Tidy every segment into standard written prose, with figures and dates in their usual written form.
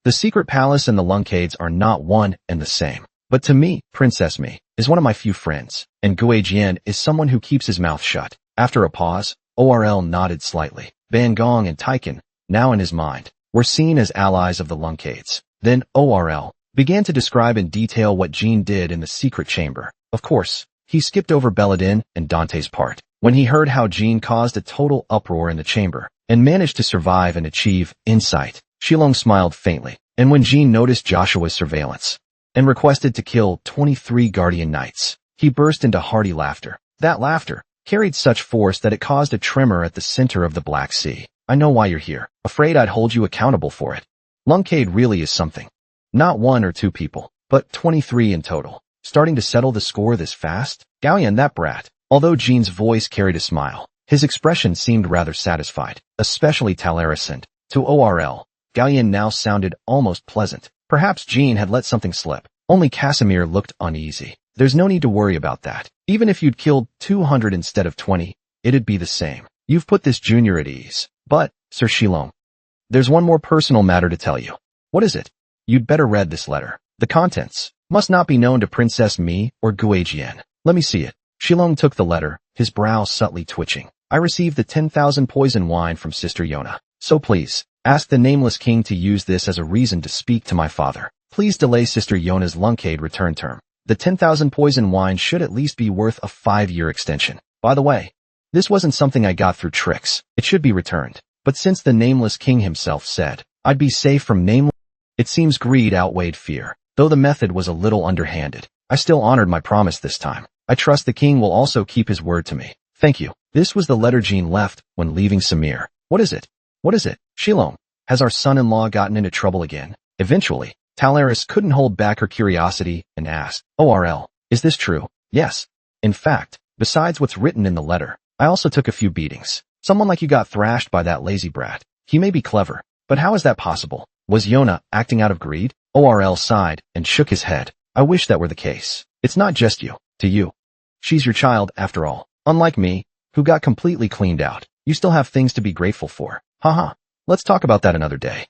The secret palace and the Lunkades are not one and the same. But to me, Princess Mi is one of my few friends, and Guijian is someone who keeps his mouth shut. After a pause, ORL nodded slightly. Ban Gong and Taikan, now in his mind, were seen as allies of the Lunkades. Then ORL began to describe in detail what Jean did in the secret chamber. Of course, he skipped over Belladin and Dante's part. When he heard how Jean caused a total uproar in the chamber and managed to survive and achieve insight, Shilong smiled faintly. And when Jean noticed Joshua's surveillance and requested to kill 23 Guardian Knights, he burst into hearty laughter. That laughter carried such force that it caused a tremor at the center of the Black Sea. I know why you're here. Afraid I'd hold you accountable for it. Lunkade really is something. Not 1 or 2 people, but 23 in total. Starting to settle the score this fast? Galleon, that brat. Although Jean's voice carried a smile, his expression seemed rather satisfied, especially Talaris, and to ORL, Galleon now sounded almost pleasant. Perhaps Jean had let something slip. Only Casimir looked uneasy. There's no need to worry about that. Even if you'd killed 200 instead of 20, it'd be the same. You've put this junior at ease. But, Sir Shilong, there's one more personal matter to tell you. What is it? You'd better read this letter. The contents must not be known to Princess Mi or Guijian. Let me see it. Shilong took the letter, his brows subtly twitching. I received the 10,000 poison wine from Sister Yona. So please, ask the nameless king to use this as a reason to speak to my father. Please delay Sister Yona's Lunkade return term. The 10,000 poison wine should at least be worth a 5-year extension. By the way, this wasn't something I got through tricks. It should be returned. But since the nameless king himself said I'd be safe from nameless, it seems greed outweighed fear. Though the method was a little underhanded, I still honored my promise this time. I trust the king will also keep his word to me. Thank you. This was the letter Jean left when leaving Samir. What is it? What is it? Shilong, has our son-in-law gotten into trouble again? Eventually, Talaris couldn't hold back her curiosity and asked, ORL, is this true? Yes. In fact, besides what's written in the letter, I also took a few beatings. Someone like you got thrashed by that lazy brat. He may be clever, but how is that possible? Was Yona acting out of greed? ORL sighed and shook his head. I wish that were the case. It's not just you. To you. She's your child, after all. Unlike me, who got completely cleaned out. You still have things to be grateful for. Haha. Let's talk about that another day.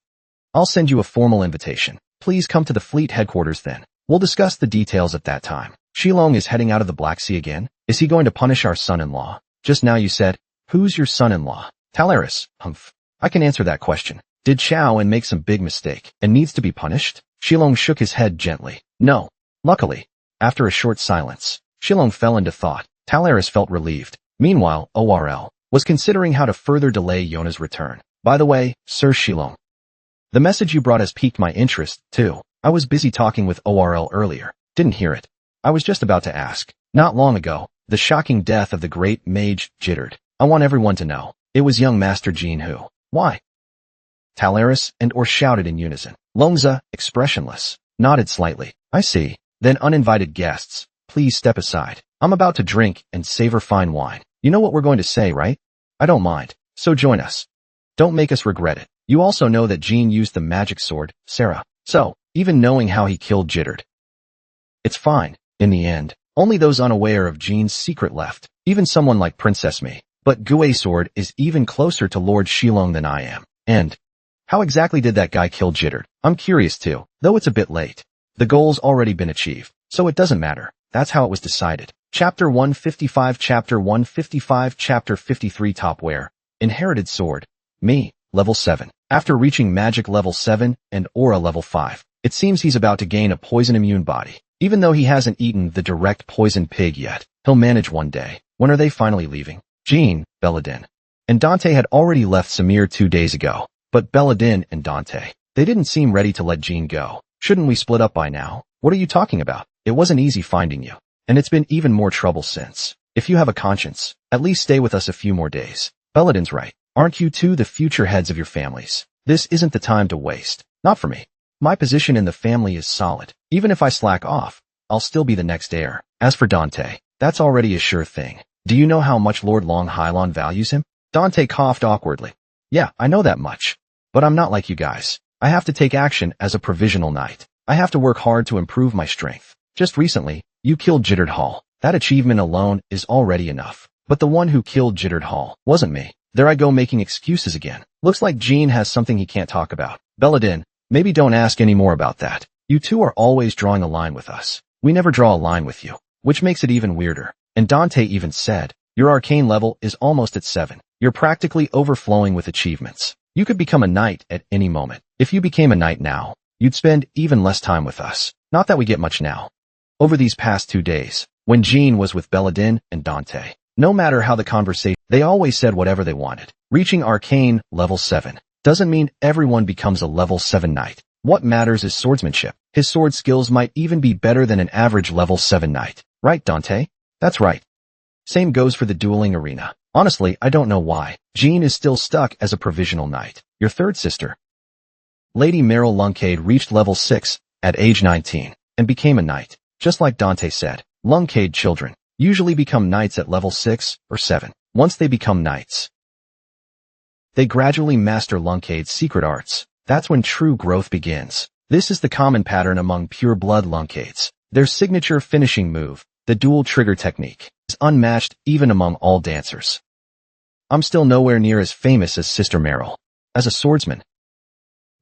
I'll send you a formal invitation. Please come to the fleet headquarters then. We'll discuss the details at that time. Shilong is heading out of the Black Sea again? Is he going to punish our son-in-law? Just now you said, who's your son-in-law? Talaris. Humph. I can answer that question. Did Chao and make some big mistake and needs to be punished? Shilong shook his head gently. No. Luckily. After a short silence, Shilong fell into thought. Talaris felt relieved. Meanwhile, ORL was considering how to further delay Yona's return. By the way, Sir Shilong, the message you brought has piqued my interest, too. I was busy talking with ORL earlier. Didn't hear it. I was just about to ask. Not long ago, the shocking death of the great mage jittered. I want everyone to know. It was young Master Jean who. Why? Talaris and Or shouted in unison. Longza, expressionless, nodded slightly. I see. Then uninvited guests, please step aside. I'm about to drink and savor fine wine. You know what we're going to say, right? I don't mind. So join us. Don't make us regret it. You also know that Jean used the magic sword, Sarah. So, even knowing how he killed Jittered, it's fine. In the end, only those unaware of Jean's secret left. Even someone like Princess Mi. But Guay Sword is even closer to Lord Shilong than I am. And how exactly did that guy kill Jittered? I'm curious too, though it's a bit late. The goal's already been achieved, so it doesn't matter. That's how it was decided. Chapter 155 Chapter 155 Chapter 53 Topware. Inherited Sword. Mi, Level 7. After reaching Magic Level 7 and Aura Level 5, it seems he's about to gain a poison-immune body. Even though he hasn't eaten the direct poison pig yet, he'll manage one day. When are they finally leaving? Jean, Belladin, and Dante had already left Samir 2 days ago. But Belladin and Dante, they didn't seem ready to let Jean go. Shouldn't we split up by now? What are you talking about? It wasn't easy finding you. And it's been even more trouble since. If you have a conscience, at least stay with us a few more days. Belladin's right. Aren't you two the future heads of your families? This isn't the time to waste. Not for me. My position in the family is solid. Even if I slack off, I'll still be the next heir. As for Dante, that's already a sure thing. Do you know how much Lord Long Hylon values him? Dante coughed awkwardly. Yeah, I know that much. But I'm not like you guys. I have to take action as a provisional knight. I have to work hard to improve my strength. Just recently, you killed Jittered Hall. That achievement alone is already enough. But the one who killed Jittered Hall wasn't me. There I go making excuses again. Looks like Jean has something he can't talk about. Belladin, Maybe don't ask any more about that. You two are always drawing a line with us. We never draw a line with you, which makes it even weirder. And Dante even said, your arcane level is almost at 7. You're practically overflowing with achievements. You could become a knight at any moment. If you became a knight now, you'd spend even less time with us. Not that we get much now. Over these past 2 days, when Jean was with Belladin and Dante, no matter how the conversation, they always said whatever they wanted. Reaching arcane level 7 doesn't mean everyone becomes a level 7 knight. What matters is swordsmanship. His sword skills might even be better than an average level 7 knight. Right, Dante? That's right. Same goes for the dueling arena. Honestly, I don't know why. Jean is still stuck as a provisional knight. Your third sister, Lady Meryl Luncade, reached level 6 at age 19 and became a knight. Just like Dante said, Luncade children usually become knights at level 6 or 7. Once they become knights, they gradually master Luncade's secret arts. That's when true growth begins. This is the common pattern among pure-blood Luncades. Their signature finishing move, the dual trigger technique, is unmatched even among all dancers. I'm still nowhere near as famous as Sister Meryl. As a swordsman,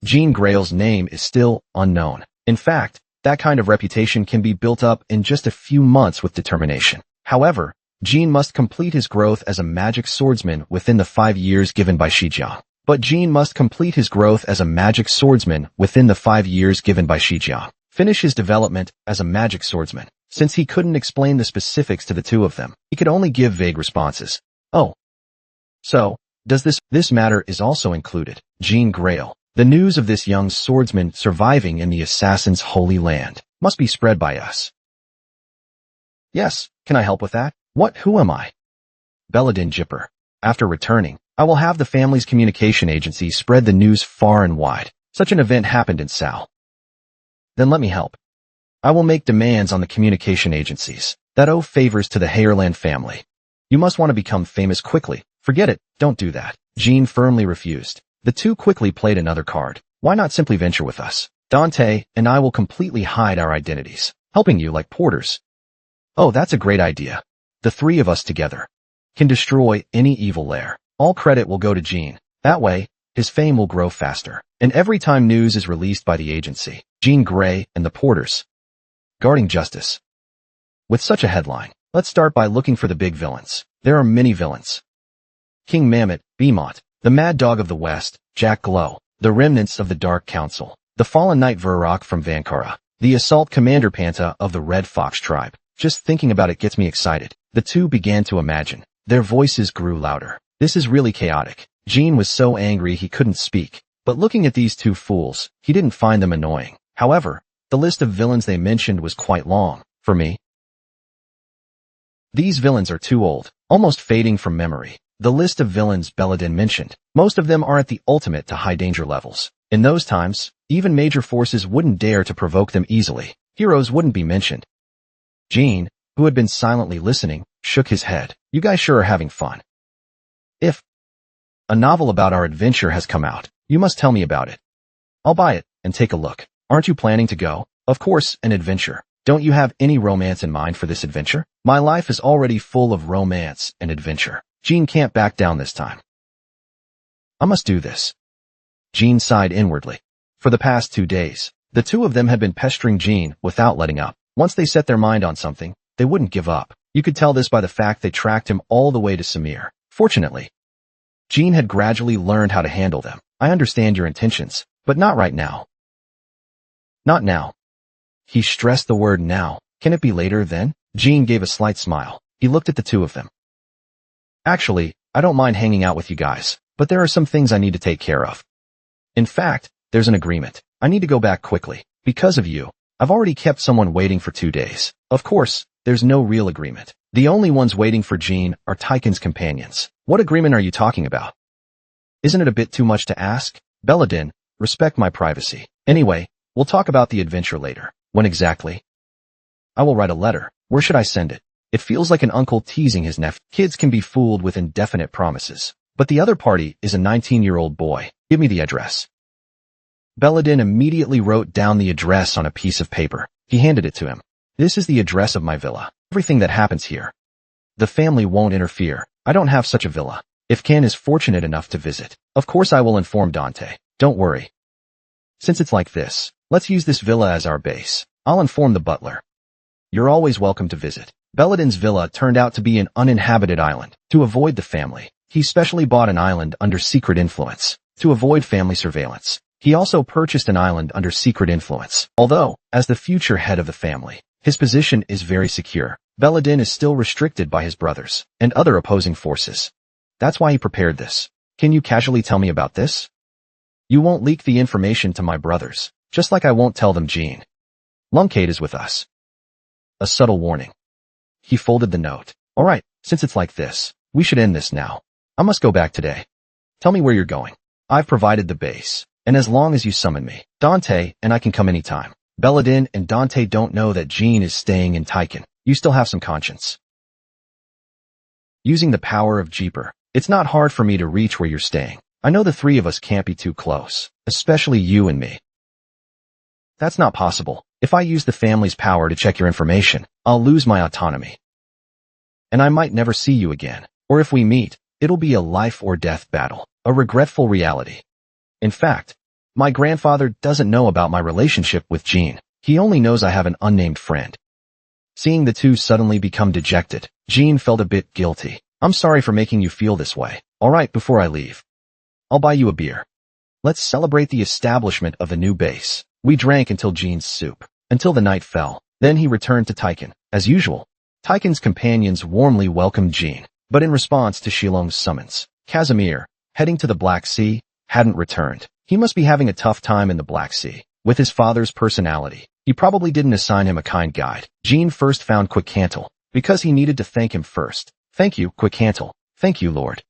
Jean Grey's name is still unknown. In fact, that kind of reputation can be built up in just a few months with determination. However, Jean must complete his growth as a magic swordsman within the 5 years given by Shijiang. But Jean must complete his growth as a magic swordsman within the 5 years given by Shijiang. Finish his development as a magic swordsman. Since he couldn't explain the specifics to the two of them, he could only give vague responses. Oh. So, does this matter is also included. Jean Grey. The news of this young swordsman surviving in the assassin's holy land must be spread by us. Yes, can I help with that? What, who am I? Belladin Jipper. After returning, I will have the family's communication agency spread the news far and wide. Such an event happened in Sao. Then let me help. I will make demands on the communication agencies that owe favors to the Hayerland family. You must want to become famous quickly. Forget it, don't do that. Jean firmly refused. The two quickly played another card. Why not simply venture with us? Dante and I will completely hide our identities, helping you like porters. Oh, that's a great idea. The three of us together can destroy any evil lair. All credit will go to Jean. That way, his fame will grow faster. And every time news is released by the agency, Jean Grey and the porters guarding justice. With such a headline, let's start by looking for the big villains. There are many villains. King Mammoth, Beemont, the Mad Dog of the West, Jack Glow, the remnants of the Dark Council, the fallen knight Verrock from Vankara, the assault commander Panta of the Red Fox tribe. Just thinking about it gets me excited. The two began to imagine. Their voices grew louder. This is really chaotic. Jean was so angry he couldn't speak. But looking at these two fools, he didn't find them annoying. However, the list of villains they mentioned was quite long. For me, these villains are too old, almost fading from memory. The list of villains Belladin mentioned, most of them are at the ultimate to high danger levels. In those times, even major forces wouldn't dare to provoke them easily. Heroes wouldn't be mentioned. Jean, who had been silently listening, shook his head. You guys sure are having fun. If a novel about our adventure has come out, you must tell me about it. I'll buy it and take a look. Aren't you planning to go? Of course, an adventure. Don't you have any romance in mind for this adventure? My life is already full of romance and adventure. Jean can't back down this time. I must do this. Jean sighed inwardly. For the past 2 days, the two of them had been pestering Jean without letting up. Once they set their mind on something, they wouldn't give up. You could tell this by the fact they tracked him all the way to Samir. Fortunately, Jean had gradually learned how to handle them. I understand your intentions, but not right now. Not now. He stressed the word now. Can it be later then? Jean gave a slight smile. He looked at the two of them. Actually, I don't mind hanging out with you guys, but there are some things I need to take care of. In fact, there's an agreement. I need to go back quickly. Because of you, I've already kept someone waiting for 2 days. Of course, there's no real agreement. The only ones waiting for Jean are Tychon's companions. What agreement are you talking about? Isn't it a bit too much to ask? Belladin, respect my privacy. Anyway, we'll talk about the adventure later. When exactly? I will write a letter. Where should I send it? It feels like an uncle teasing his nephew. Kids can be fooled with indefinite promises. But the other party is a 19-year-old boy. Give me the address. Belladin immediately wrote down the address on a piece of paper. He handed it to him. This is the address of my villa. Everything that happens here. The family won't interfere. I don't have such a villa. If Ken is fortunate enough to visit, of course I will inform Dante. Don't worry. Since it's like this, let's use this villa as our base. I'll inform the butler. You're always welcome to visit. Belladin's villa turned out to be an uninhabited island. To avoid the family, he specially bought an island under secret influence. To avoid family surveillance, he also purchased an island under secret influence. Although, as the future head of the family, his position is very secure. Belladin is still restricted by his brothers and other opposing forces. That's why he prepared this. Can you casually tell me about this? You won't leak the information to my brothers, just like I won't tell them Jean. Lunkade is with us. A subtle warning. He folded the note. All right, since it's like this, we should end this now. I must go back today. Tell me where you're going. I've provided the base, and as long as you summon me, Dante and I can come anytime. Belladin and Dante don't know that Jean is staying in Taiken. You still have some conscience. Using the power of Jeeper, it's not hard for me to reach where you're staying. I know the three of us can't be too close, especially you and me. That's not possible. If I use the family's power to check your information, I'll lose my autonomy. And I might never see you again. Or if we meet, it'll be a life or death battle, a regretful reality. In fact, my grandfather doesn't know about my relationship with Jean. He only knows I have an unnamed friend. Seeing the two suddenly become dejected, Jean felt a bit guilty. I'm sorry for making you feel this way. All right, before I leave, I'll buy you a beer. Let's celebrate the establishment of the new base. We drank until Jean's soup, until the night fell. Then he returned to Taiken. As usual, Taiken's companions warmly welcomed Jean, but in response to Shilong's summons, Casimir, heading to the Black Sea, hadn't returned. He must be having a tough time in the Black Sea. With his father's personality, he probably didn't assign him a kind guide. Jean first found Quickcantle, because he needed to thank him first. Thank you, Quickcantle. Thank you, Lord.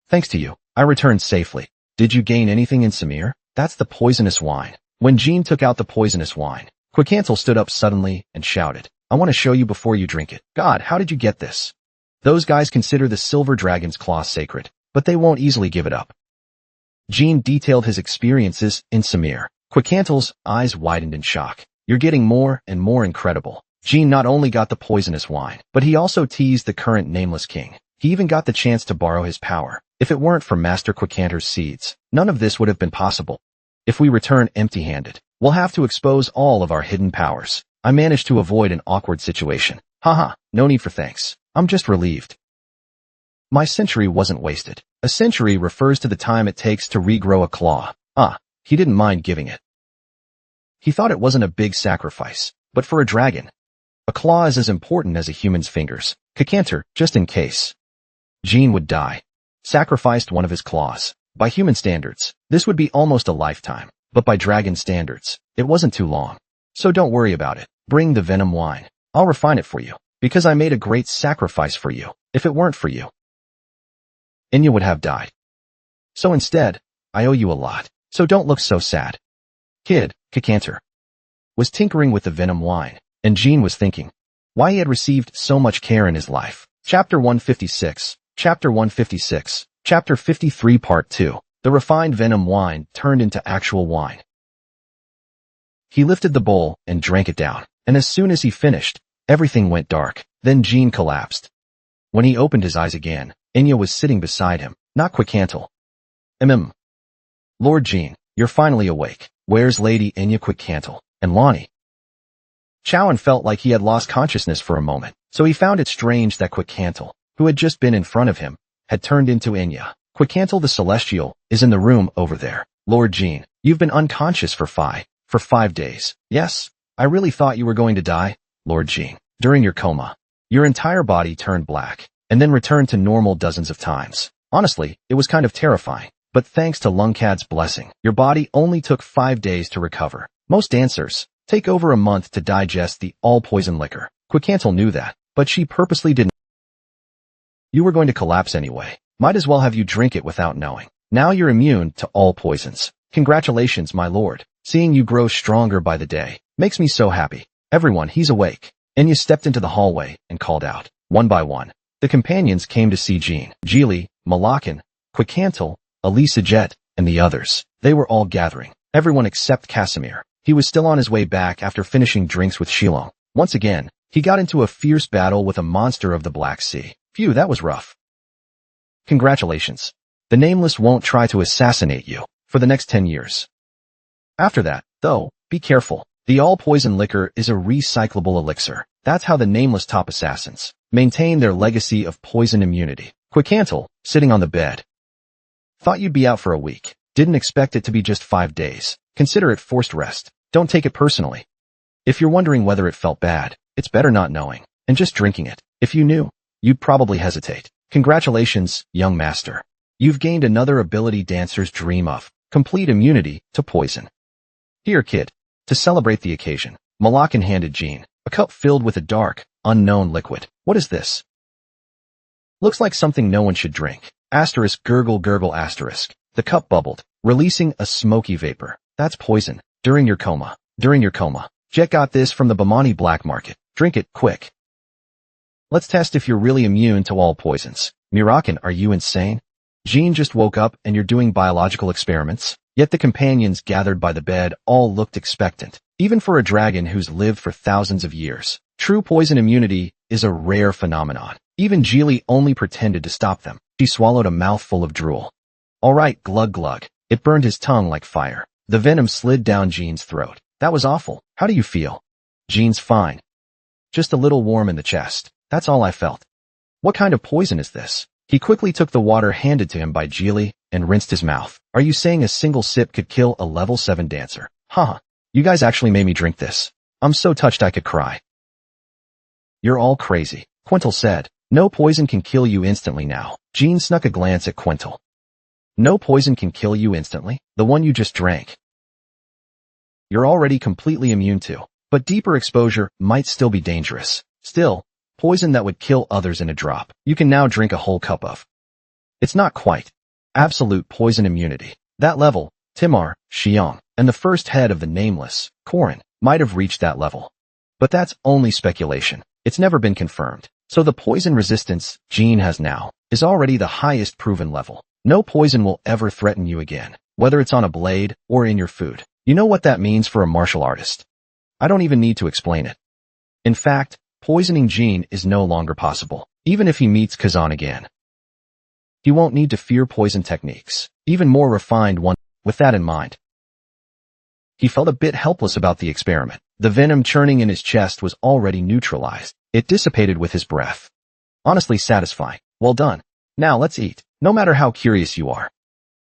Thanks to you, I returned safely. Did you gain anything in Samir? That's the poisonous wine. When Jean took out the poisonous wine, Quickcantle stood up suddenly and shouted, I want to show you before you drink it. God, how did you get this? Those guys consider the silver dragon's claw sacred, but they won't easily give it up. Jean detailed his experiences in Samir. Quickcantle's eyes widened in shock. You're getting more and more incredible. Jean not only got the poisonous wine, but he also teased the current nameless king. He even got the chance to borrow his power. If it weren't for Master Quickcanter's seeds, none of this would have been possible. If we return empty-handed, we'll have to expose all of our hidden powers. I managed to avoid an awkward situation. Haha, no need for thanks. I'm just relieved. My century wasn't wasted. A century refers to the time it takes to regrow a claw. He didn't mind giving it. He thought it wasn't a big sacrifice, but for a dragon, a claw is as important as a human's fingers. Quickcanter, just in case Jean would die, sacrificed one of his claws. By human standards, this would be almost a lifetime, but by dragon standards, it wasn't too long. So don't worry about it. Bring the venom wine. I'll refine it for you, because I made a great sacrifice for you. If it weren't for you, Enya would have died. So instead, I owe you a lot. So don't look so sad. Kid, Quickcanter was tinkering with the venom wine, and Jean was thinking why he had received so much care in his life. Chapter 156, Chapter 156, Chapter 53 Part 2. The refined venom wine turned into actual wine. He lifted the bowl and drank it down, and as soon as he finished, everything went dark. Then Jean collapsed. When he opened his eyes again, Enya was sitting beside him, not Quickcantle. Lord Jean, you're finally awake. Where's Lady Enya, Quickcantle, and Lonnie? Chowan felt like he had lost consciousness for a moment, so he found it strange that Quickcantle, who had just been in front of him, had turned into Enya. Quickcantle the Celestial is in the room over there. Lord Jean, you've been unconscious for 5 days. Yes, I really thought you were going to die, Lord Jean. During your coma, your entire body turned black, and then returned to normal dozens of times. Honestly, it was kind of terrifying. But thanks to Luncade's blessing, your body only took 5 days to recover. Most dancers take over a month to digest the all-poison liquor. Quickcantle knew that, but she purposely didn't. You were going to collapse anyway. Might as well have you drink it without knowing. Now you're immune to all poisons. Congratulations, my lord. Seeing you grow stronger by the day makes me so happy. Everyone, he's awake. Enya stepped into the hallway and called out. One by one, the companions came to see Jean, Geely, Malakan, Quickcantle, Elisa Jet, and the others. They were all gathering. Everyone except Casimir. He was still on his way back after finishing drinks with Shilong. Once again, he got into a fierce battle with a monster of the Black Sea. Phew, that was rough. Congratulations. The Nameless won't try to assassinate you for the next 10 years. After that, though, be careful. The all-poison liquor is a recyclable elixir. That's how the nameless top assassins maintain their legacy of poison immunity. Quicantle, sitting on the bed. Thought you'd be out for a week. Didn't expect it to be just 5 days. Consider it forced rest. Don't take it personally. If you're wondering whether it felt bad, it's better not knowing, and just drinking it. If you knew, you'd probably hesitate. Congratulations, young master. You've gained another ability dancers dream of, complete immunity to poison. Here, kid. To celebrate the occasion, Malakan handed Jean a cup filled with a dark, unknown liquid. What is this? Looks like something no one should drink. Asterisk gurgle gurgle asterisk. The cup bubbled, releasing a smoky vapor. That's poison. During your coma. Jet got this from the Bamani black market. Drink it, quick. Let's test if you're really immune to all poisons. Mirakan, are you insane? Jean just woke up and you're doing biological experiments? Yet the companions gathered by the bed all looked expectant, even for a dragon who's lived for thousands of years. True poison immunity is a rare phenomenon. Even Geely only pretended to stop them. She swallowed a mouthful of drool. All right, glug glug. It burned his tongue like fire. The venom slid down Jean's throat. That was awful. How do you feel? Jean's fine. Just a little warm in the chest. That's all I felt. What kind of poison is this? He quickly took the water handed to him by Geely and rinsed his mouth. Are you saying a single sip could kill a level 7 dancer? Haha. You guys actually made me drink this. I'm so touched I could cry. You're all crazy, Quintal said. No poison can kill you instantly now. Jean snuck a glance at Quintal. No poison can kill you instantly? The one you just drank. You're already completely immune to, but deeper exposure might still be dangerous. Still, poison that would kill others in a drop, you can now drink a whole cup of. It's not quite absolute poison immunity. That level, Timar, Xiong, and the first head of the nameless, Korin, might have reached that level. But that's only speculation. It's never been confirmed. So the poison resistance Jean has now is already the highest proven level. No poison will ever threaten you again, whether it's on a blade or in your food. You know what that means for a martial artist. I don't even need to explain it. In fact, poisoning Jean is no longer possible, even if he meets Kazan again. He won't need to fear poison techniques, even more refined one. With that in mind, he felt a bit helpless about the experiment. The venom churning in his chest was already neutralized. It dissipated with his breath. Honestly satisfying. Well done. Now let's eat. No matter how curious you are.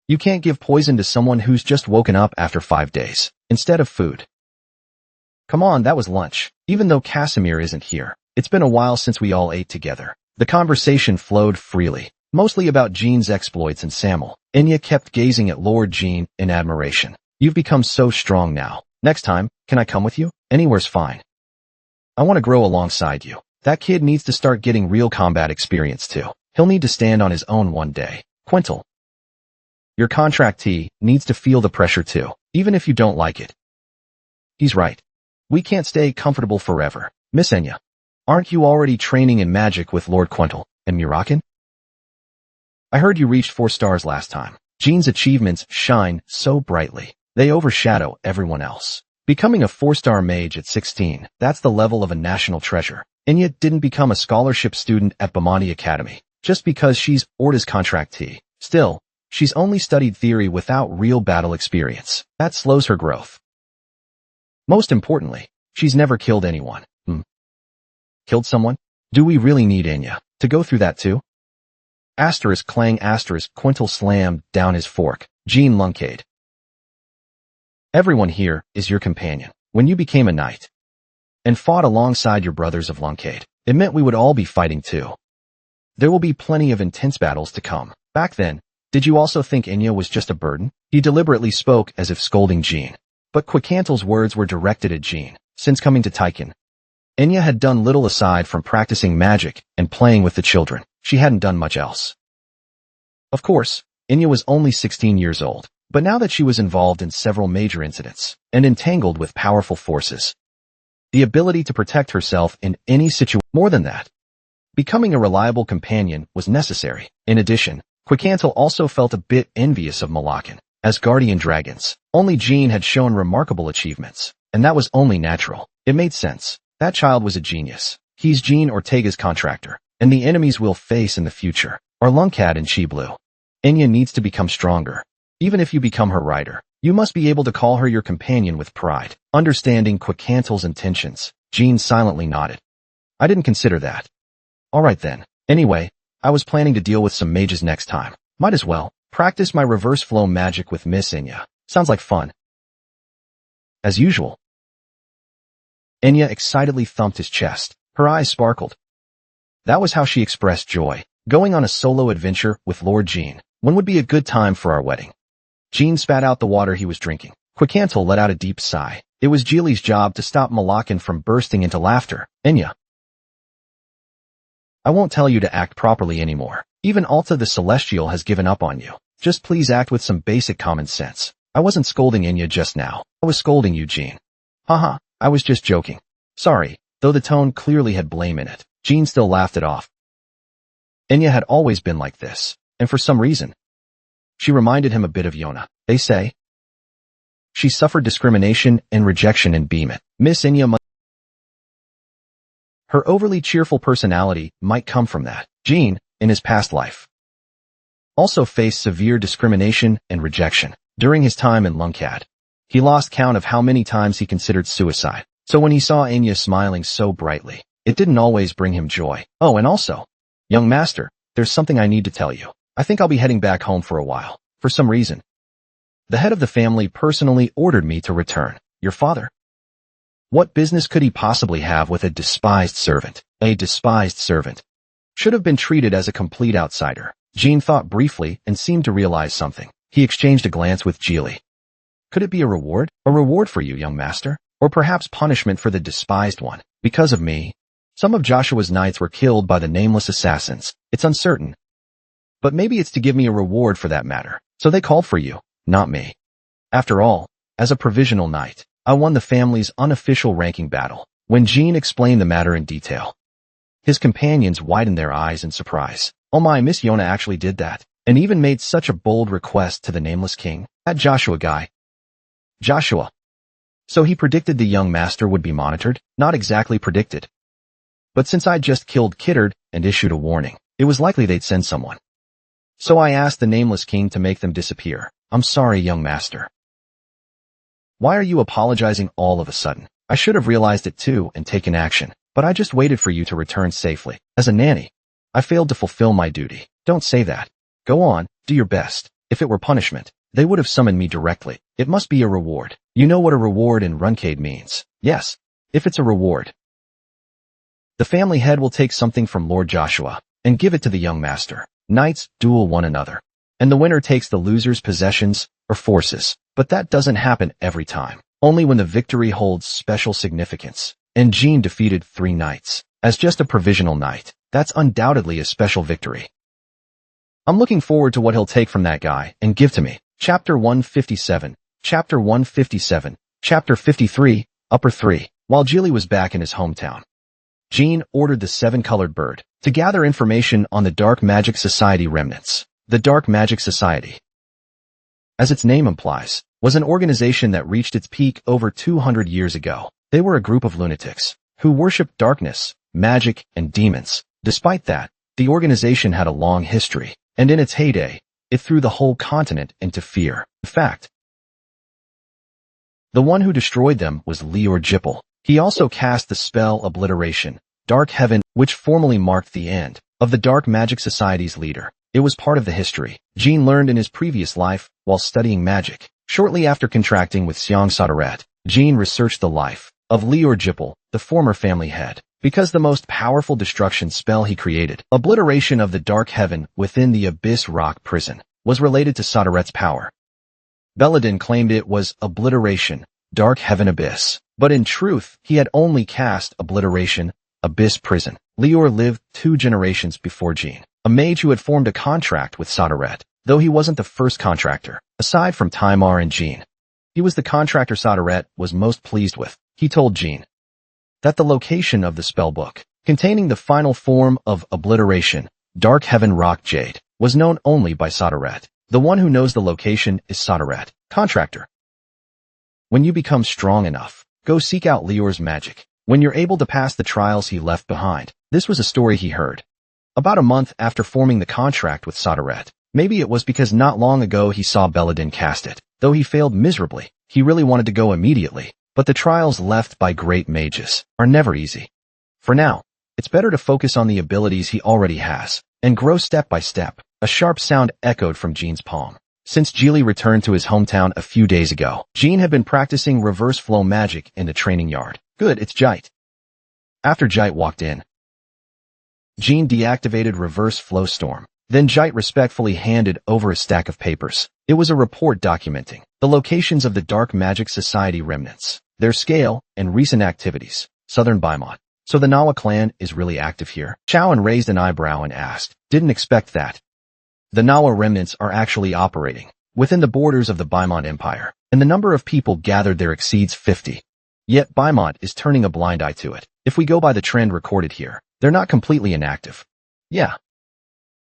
You can't give poison to someone who's just woken up after 5 days, instead of food. Come on, that was lunch. Even though Casimir isn't here, it's been a while since we all ate together. The conversation flowed freely, mostly about Jean's exploits and Samuel. Enya kept gazing at Lord Jean in admiration. You've become so strong now. Next time, can I come with you? Anywhere's fine. I want to grow alongside you. That kid needs to start getting real combat experience too. He'll need to stand on his own one day. Quintal. Your contractee needs to feel the pressure too, even if you don't like it. He's right. We can't stay comfortable forever. Miss Enya, aren't you already training in magic with Lord Quintal and Murakan? I heard you reached 4 stars last time. Jean's achievements shine so brightly. They overshadow everyone else. Becoming a 4-star mage at 16, that's the level of a national treasure. Enya didn't become a scholarship student at Bamani Academy just because she's Orta's contractee. Still, she's only studied theory without real battle experience. That slows her growth. Most importantly, she's never killed anyone. Killed someone? Do we really need Enya to go through that too? Asterisk clang asterisk Quintal slammed down his fork. Jean Luncade. Everyone here is your companion. When you became a knight and fought alongside your brothers of Luncade, it meant we would all be fighting too. There will be plenty of intense battles to come. Back then, did you also think Enya was just a burden? He deliberately spoke as if scolding Jean. But Quicantal's words were directed at Jean. Since coming to Taiken, Enya had done little aside from practicing magic and playing with the children. She hadn't done much else. Of course, Enya was only 16 years old, but now that she was involved in several major incidents and entangled with powerful forces, the ability to protect herself in any situation. More than that, becoming a reliable companion was necessary. In addition, Quicantal also felt a bit envious of Malakan. As guardian dragons, only Jean had shown remarkable achievements, and that was only natural. It made sense. That child was a genius. He's Jean Ortega's contractor, and the enemies we'll face in the future are Luncad and Chi Blue. Enya needs to become stronger. Even if you become her rider, You must be able to call her your companion with pride. Understanding Quicantel's intentions, Jean silently nodded. I didn't consider that. All right then. Anyway, I was planning to deal with some mages next time. Might as well practice my reverse flow magic with Miss Enya. Sounds like fun. As usual. Enya excitedly thumped his chest. Her eyes sparkled. That was how she expressed joy. Going on a solo adventure with Lord Jean. When would be a good time for our wedding? Jean spat out the water he was drinking. Quicantel let out a deep sigh. It was Geely's job to stop Malakan from bursting into laughter. Enya. I won't tell you to act properly anymore. Even Alta the Celestial has given up on you. Just please act with some basic common sense. I wasn't scolding Enya just now. I was scolding you, Jean. Haha, I was just joking. Sorry, though the tone clearly had blame in it. Jean still laughed it off. Enya had always been like this, and for some reason, she reminded him a bit of Yona. They say she suffered discrimination and rejection in Beamit. Miss Enya her overly cheerful personality might come from that. Jean, in his past life, also faced severe discrimination and rejection. During his time in Lungcad, he lost count of how many times he considered suicide. So when he saw Enya smiling so brightly, it didn't always bring him joy. Oh, and also, young master, there's something I need to tell you. I think I'll be heading back home for a while. For some reason, the head of the family personally ordered me to return. Your father? What business could he possibly have with a despised servant? A despised servant should have been treated as a complete outsider. Jean thought briefly and seemed to realize something. He exchanged a glance with Geely. Could it be a reward? A reward for you, young master? Or perhaps punishment for the despised one? Because of me, some of Joshua's knights were killed by the nameless assassins. It's uncertain. But maybe it's to give me a reward for that matter. So they called for you, not me. After all, as a provisional knight, I won the family's unofficial ranking battle. When Jean explained the matter in detail, his companions widened their eyes in surprise. Oh my, Miss Yona actually did that, and even made such a bold request to the nameless king. That Joshua guy. Joshua. So he predicted the young master would be monitored? Not exactly predicted. But since I'd just killed Kittard and issued a warning, it was likely they'd send someone. So I asked the nameless king to make them disappear. I'm sorry, young master. Why are you apologizing all of a sudden? I should have realized it too and taken action, but I just waited for you to return safely. As a nanny, I failed to fulfill my duty. Don't say that. Go on, do your best. If it were punishment, they would have summoned me directly. It must be a reward. You know what a reward in Runcade means. Yes, if it's a reward, the family head will take something from Lord Joshua and give it to the young master. Knights duel one another, and the winner takes the loser's possessions or forces. But that doesn't happen every time. Only when the victory holds special significance. And Jean defeated 3 knights. As just a provisional knight, that's undoubtedly a special victory. I'm looking forward to what he'll take from that guy and give to me. Chapter 157, Chapter 157, Chapter 53, Upper 3. While Geely was back in his hometown, Jean ordered the 7-colored bird to gather information on the Dark Magic Society remnants. The Dark Magic Society, as its name implies, was an organization that reached its peak over 200 years ago. They were a group of lunatics who worshipped darkness, magic, and demons. Despite that, the organization had a long history, and in its heyday, it threw the whole continent into fear. In fact, the one who destroyed them was Lior Jippel. He also cast the spell Obliteration, Dark Heaven, which formally marked the end of the Dark Magic Society's leader. It was part of the history Jean learned in his previous life while studying magic. Shortly after contracting with Xiang Sodaret, Jean researched the life of Lior Jippel, the former family head, because the most powerful destruction spell he created, Obliteration of the Dark Heaven within the Abyss Rock Prison, was related to Sodaret's power. Belladin claimed it was Obliteration, Dark Heaven Abyss, but in truth, he had only cast Obliteration, Abyss Prison. Lior lived 2 generations before Jean, a mage who had formed a contract with Sodaret, though he wasn't the first contractor. Aside from Timar and Jean, he was the contractor Sodaret was most pleased with. He told Jean that the location of the spellbook, containing the final form of Obliteration, Dark Heaven Rock Jade, was known only by Sodaret. The one who knows the location is Sodaret, contractor. When you become strong enough, go seek out Lior's magic. When you're able to pass the trials he left behind. This was a story he heard about a month after forming the contract with Sodaret. Maybe it was because not long ago he saw Belladin cast it. Though he failed miserably, he really wanted to go immediately, but the trials left by great mages are never easy. For now, it's better to focus on the abilities he already has and grow step by step. A sharp sound echoed from Jean's palm. Since Geely returned to his hometown a few days ago, Jean had been practicing reverse flow magic in the training yard. Good, it's Jite. After Jite walked in, Jean deactivated reverse flow storm. Then Jite respectfully handed over a stack of papers. It was a report documenting the locations of the Dark Magic Society remnants, their scale, and recent activities. Southern Baimont. So the Manhwa clan is really active here? Chaoan raised an eyebrow and asked. Didn't expect that. The Manhwa remnants are actually operating within the borders of the Baimont Empire, and the number of people gathered there exceeds 50. Yet Baimont is turning a blind eye to it. If we go by the trend recorded here, they're not completely inactive. Yeah.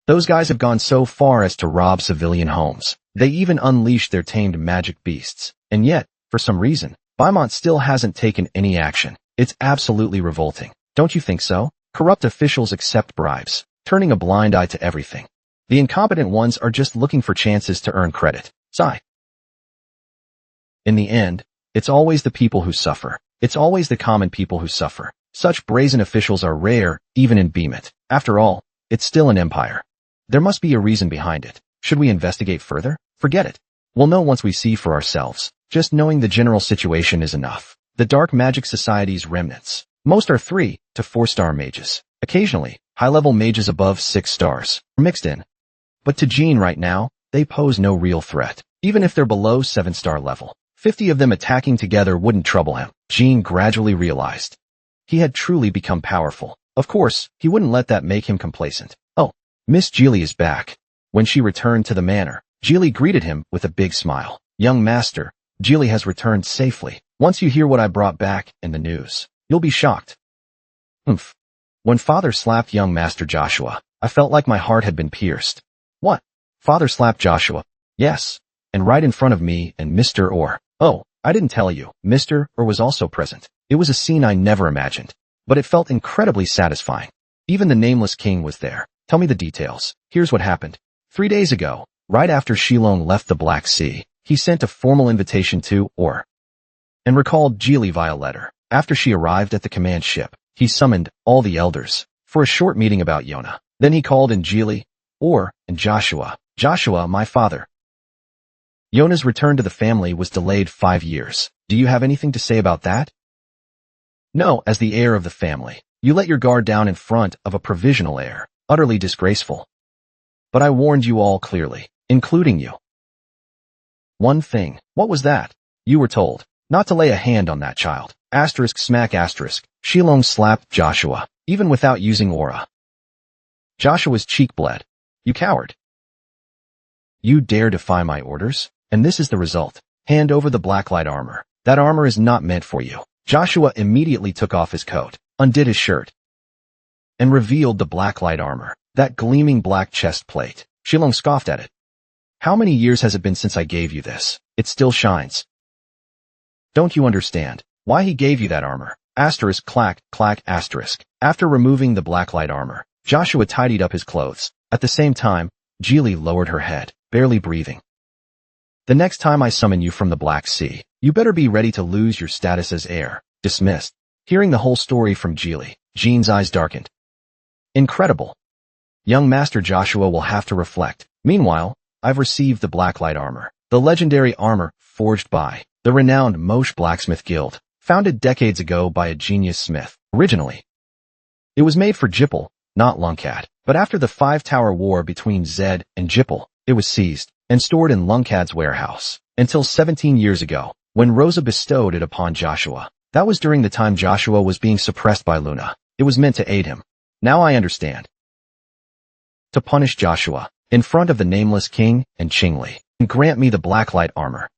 Those guys have gone so far as to rob civilian homes. They even unleashed their tamed magic beasts. And yet, for some reason, Baimont still hasn't taken any action. It's absolutely revolting. Don't you think so? Corrupt officials accept bribes, turning a blind eye to everything. The incompetent ones are just looking for chances to earn credit. Sigh. In the end, it's always the people who suffer. It's always the common people who suffer. Such brazen officials are rare, even in Beemit. After all, it's still an empire. There must be a reason behind it. Should we investigate further? Forget it. We'll know once we see for ourselves. Just knowing the general situation is enough. The Dark Magic Society's remnants. Most are 3 to 4-star mages. Occasionally, high-level mages above 6 stars are mixed in. But to Jean right now, they pose no real threat. Even if they're below 7-star level, 50 of them attacking together wouldn't trouble him. Jean gradually realized he had truly become powerful. Of course, he wouldn't let that make him complacent. Oh, Miss Geely is back. When she returned to the manor, Geely greeted him with a big smile. Young master, Geely has returned safely. Once you hear what I brought back in the news, you'll be shocked. Oomph. When father slapped young master Joshua, I felt like my heart had been pierced. What? Father slapped Joshua? Yes. And right in front of me and Mr. Orr. Oh, I didn't tell you. Mr. Orr was also present. It was a scene I never imagined, but it felt incredibly satisfying. Even the nameless king was there. Tell me the details. Here's what happened. 3 days ago, right after Shilong left the Black Sea, he sent a formal invitation to Orr and recalled Geely via letter. After she arrived at the command ship, he summoned all the elders for a short meeting about Yona. Then he called in Geely, Orr, and Joshua. Joshua, my father. Yona's return to the family was delayed 5 years. Do you have anything to say about that? No, as the heir of the family, you let your guard down in front of a provisional heir. Utterly disgraceful. But I warned you all clearly, including you. One thing. What was that? You were told not to lay a hand on that child. Asterisk smack asterisk. Shilong slapped Joshua, even without using aura. Joshua's cheek bled. You coward. You dare defy my orders? And this is the result. Hand over the blacklight armor. That armor is not meant for you. Joshua immediately took off his coat, undid his shirt, and revealed the blacklight armor, that gleaming black chest plate. Shilong scoffed at it. How many years has it been since I gave you this? It still shines. Don't you understand why he gave you that armor? Asterisk clack, clack asterisk. After removing the blacklight armor, Joshua tidied up his clothes. At the same time, Geely lowered her head, barely breathing. The next time I summon you from the Black Sea, you better be ready to lose your status as heir. Dismissed. Hearing the whole story from Geely, Jean's eyes darkened. Incredible. Young Master Joshua will have to reflect. Meanwhile, I've received the blacklight armor, the legendary armor forged by the renowned Mosh Blacksmith Guild, founded decades ago by a genius smith. Originally, it was made for Jippel, not Lungcad, but after the 5-Tower War between Zed and Jippel, it was seized and stored in Lungcad's warehouse until 17 years ago, when Rosa bestowed it upon Joshua. That was during the time Joshua was being suppressed by Luna. It was meant to aid him. Now I understand. To punish Joshua, in front of the nameless king and Qingli, and grant me the blacklight armor.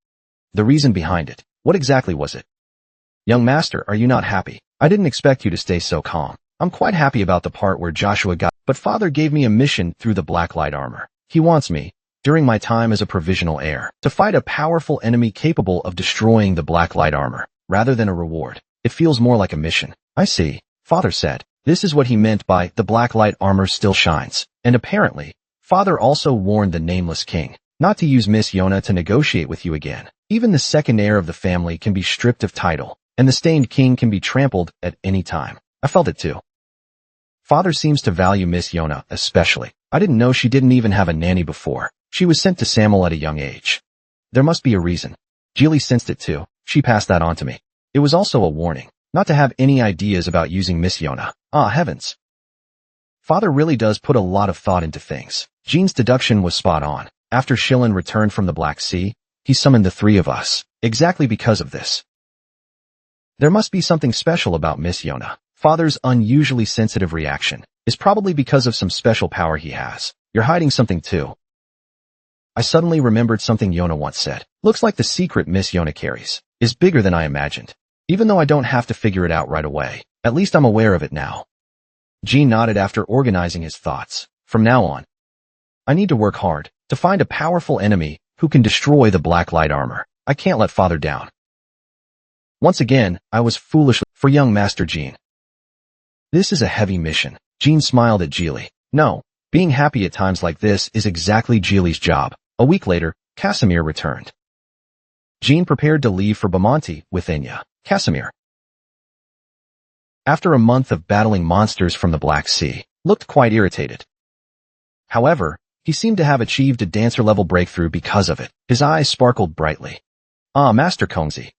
The reason behind it. What exactly was it? Young master, are you not happy? I didn't expect you to stay so calm. I'm quite happy about the part where Joshua got, but father gave me a mission through the blacklight armor. He wants me, during my time as a provisional heir, to fight a powerful enemy capable of destroying the blacklight armor, rather than a reward. It feels more like a mission. I see, father said. This is what he meant by the blacklight armor still shines. And apparently, father also warned the nameless king Not to use Miss Yona to negotiate with you again. Even the second heir of the family can be stripped of title, and the stained king can be trampled at any time. I felt it too. Father seems to value Miss Yona especially. I didn't know she didn't even have a nanny before. She was sent to Samuel at a young age. There must be a reason. Geely sensed it too. She passed that on to me. It was also a warning, not to have any ideas about using Miss Yona. Ah, heavens. Father really does put a lot of thought into things. Jean's deduction was spot on. After Shilin returned from the Black Sea, he summoned the three of us, exactly because of this. There must be something special about Miss Yona. Father's unusually sensitive reaction is probably because of some special power he has. You're hiding something too. I suddenly remembered something Yona once said. Looks like the secret Miss Yona carries is bigger than I imagined. Even though I don't have to figure it out right away, at least I'm aware of it now. Jean nodded after organizing his thoughts. From now on, I need to work hard to find a powerful enemy who can destroy the black light armor. I can't let Father down. Once again, I was foolish for young Master Jean. This is a heavy mission. Jean smiled at Geely. No, being happy at times like this is exactly Geely's job. A week later, Casimir returned. Jean prepared to leave for Bamonte with Enya. Casimir, after a month of battling monsters from the Black Sea, looked quite irritated. However, he seemed to have achieved a dancer-level breakthrough because of it. His eyes sparkled brightly. Ah, Master Kongzi.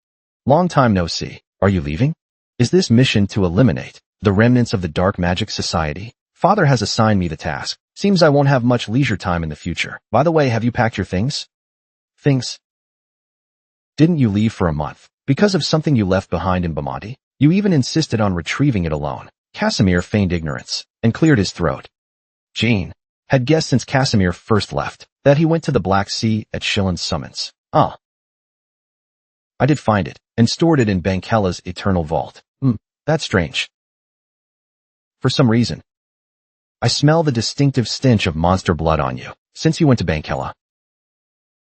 Long time no see. Are you leaving? Is this mission to eliminate the remnants of the Dark Magic Society? Father has assigned me the task. Seems I won't have much leisure time in the future. By the way, have you packed your things? Things? Didn't you leave for a month? Because of something you left behind in Bamonte? You even insisted on retrieving it alone. Casimir feigned ignorance and cleared his throat. Jean had guessed since Casimir first left that he went to the Black Sea at Shilin's summons. Ah. I did find it and stored it in Bankella's eternal vault. That's strange. For some reason, I smell the distinctive stench of monster blood on you since you went to Bankella.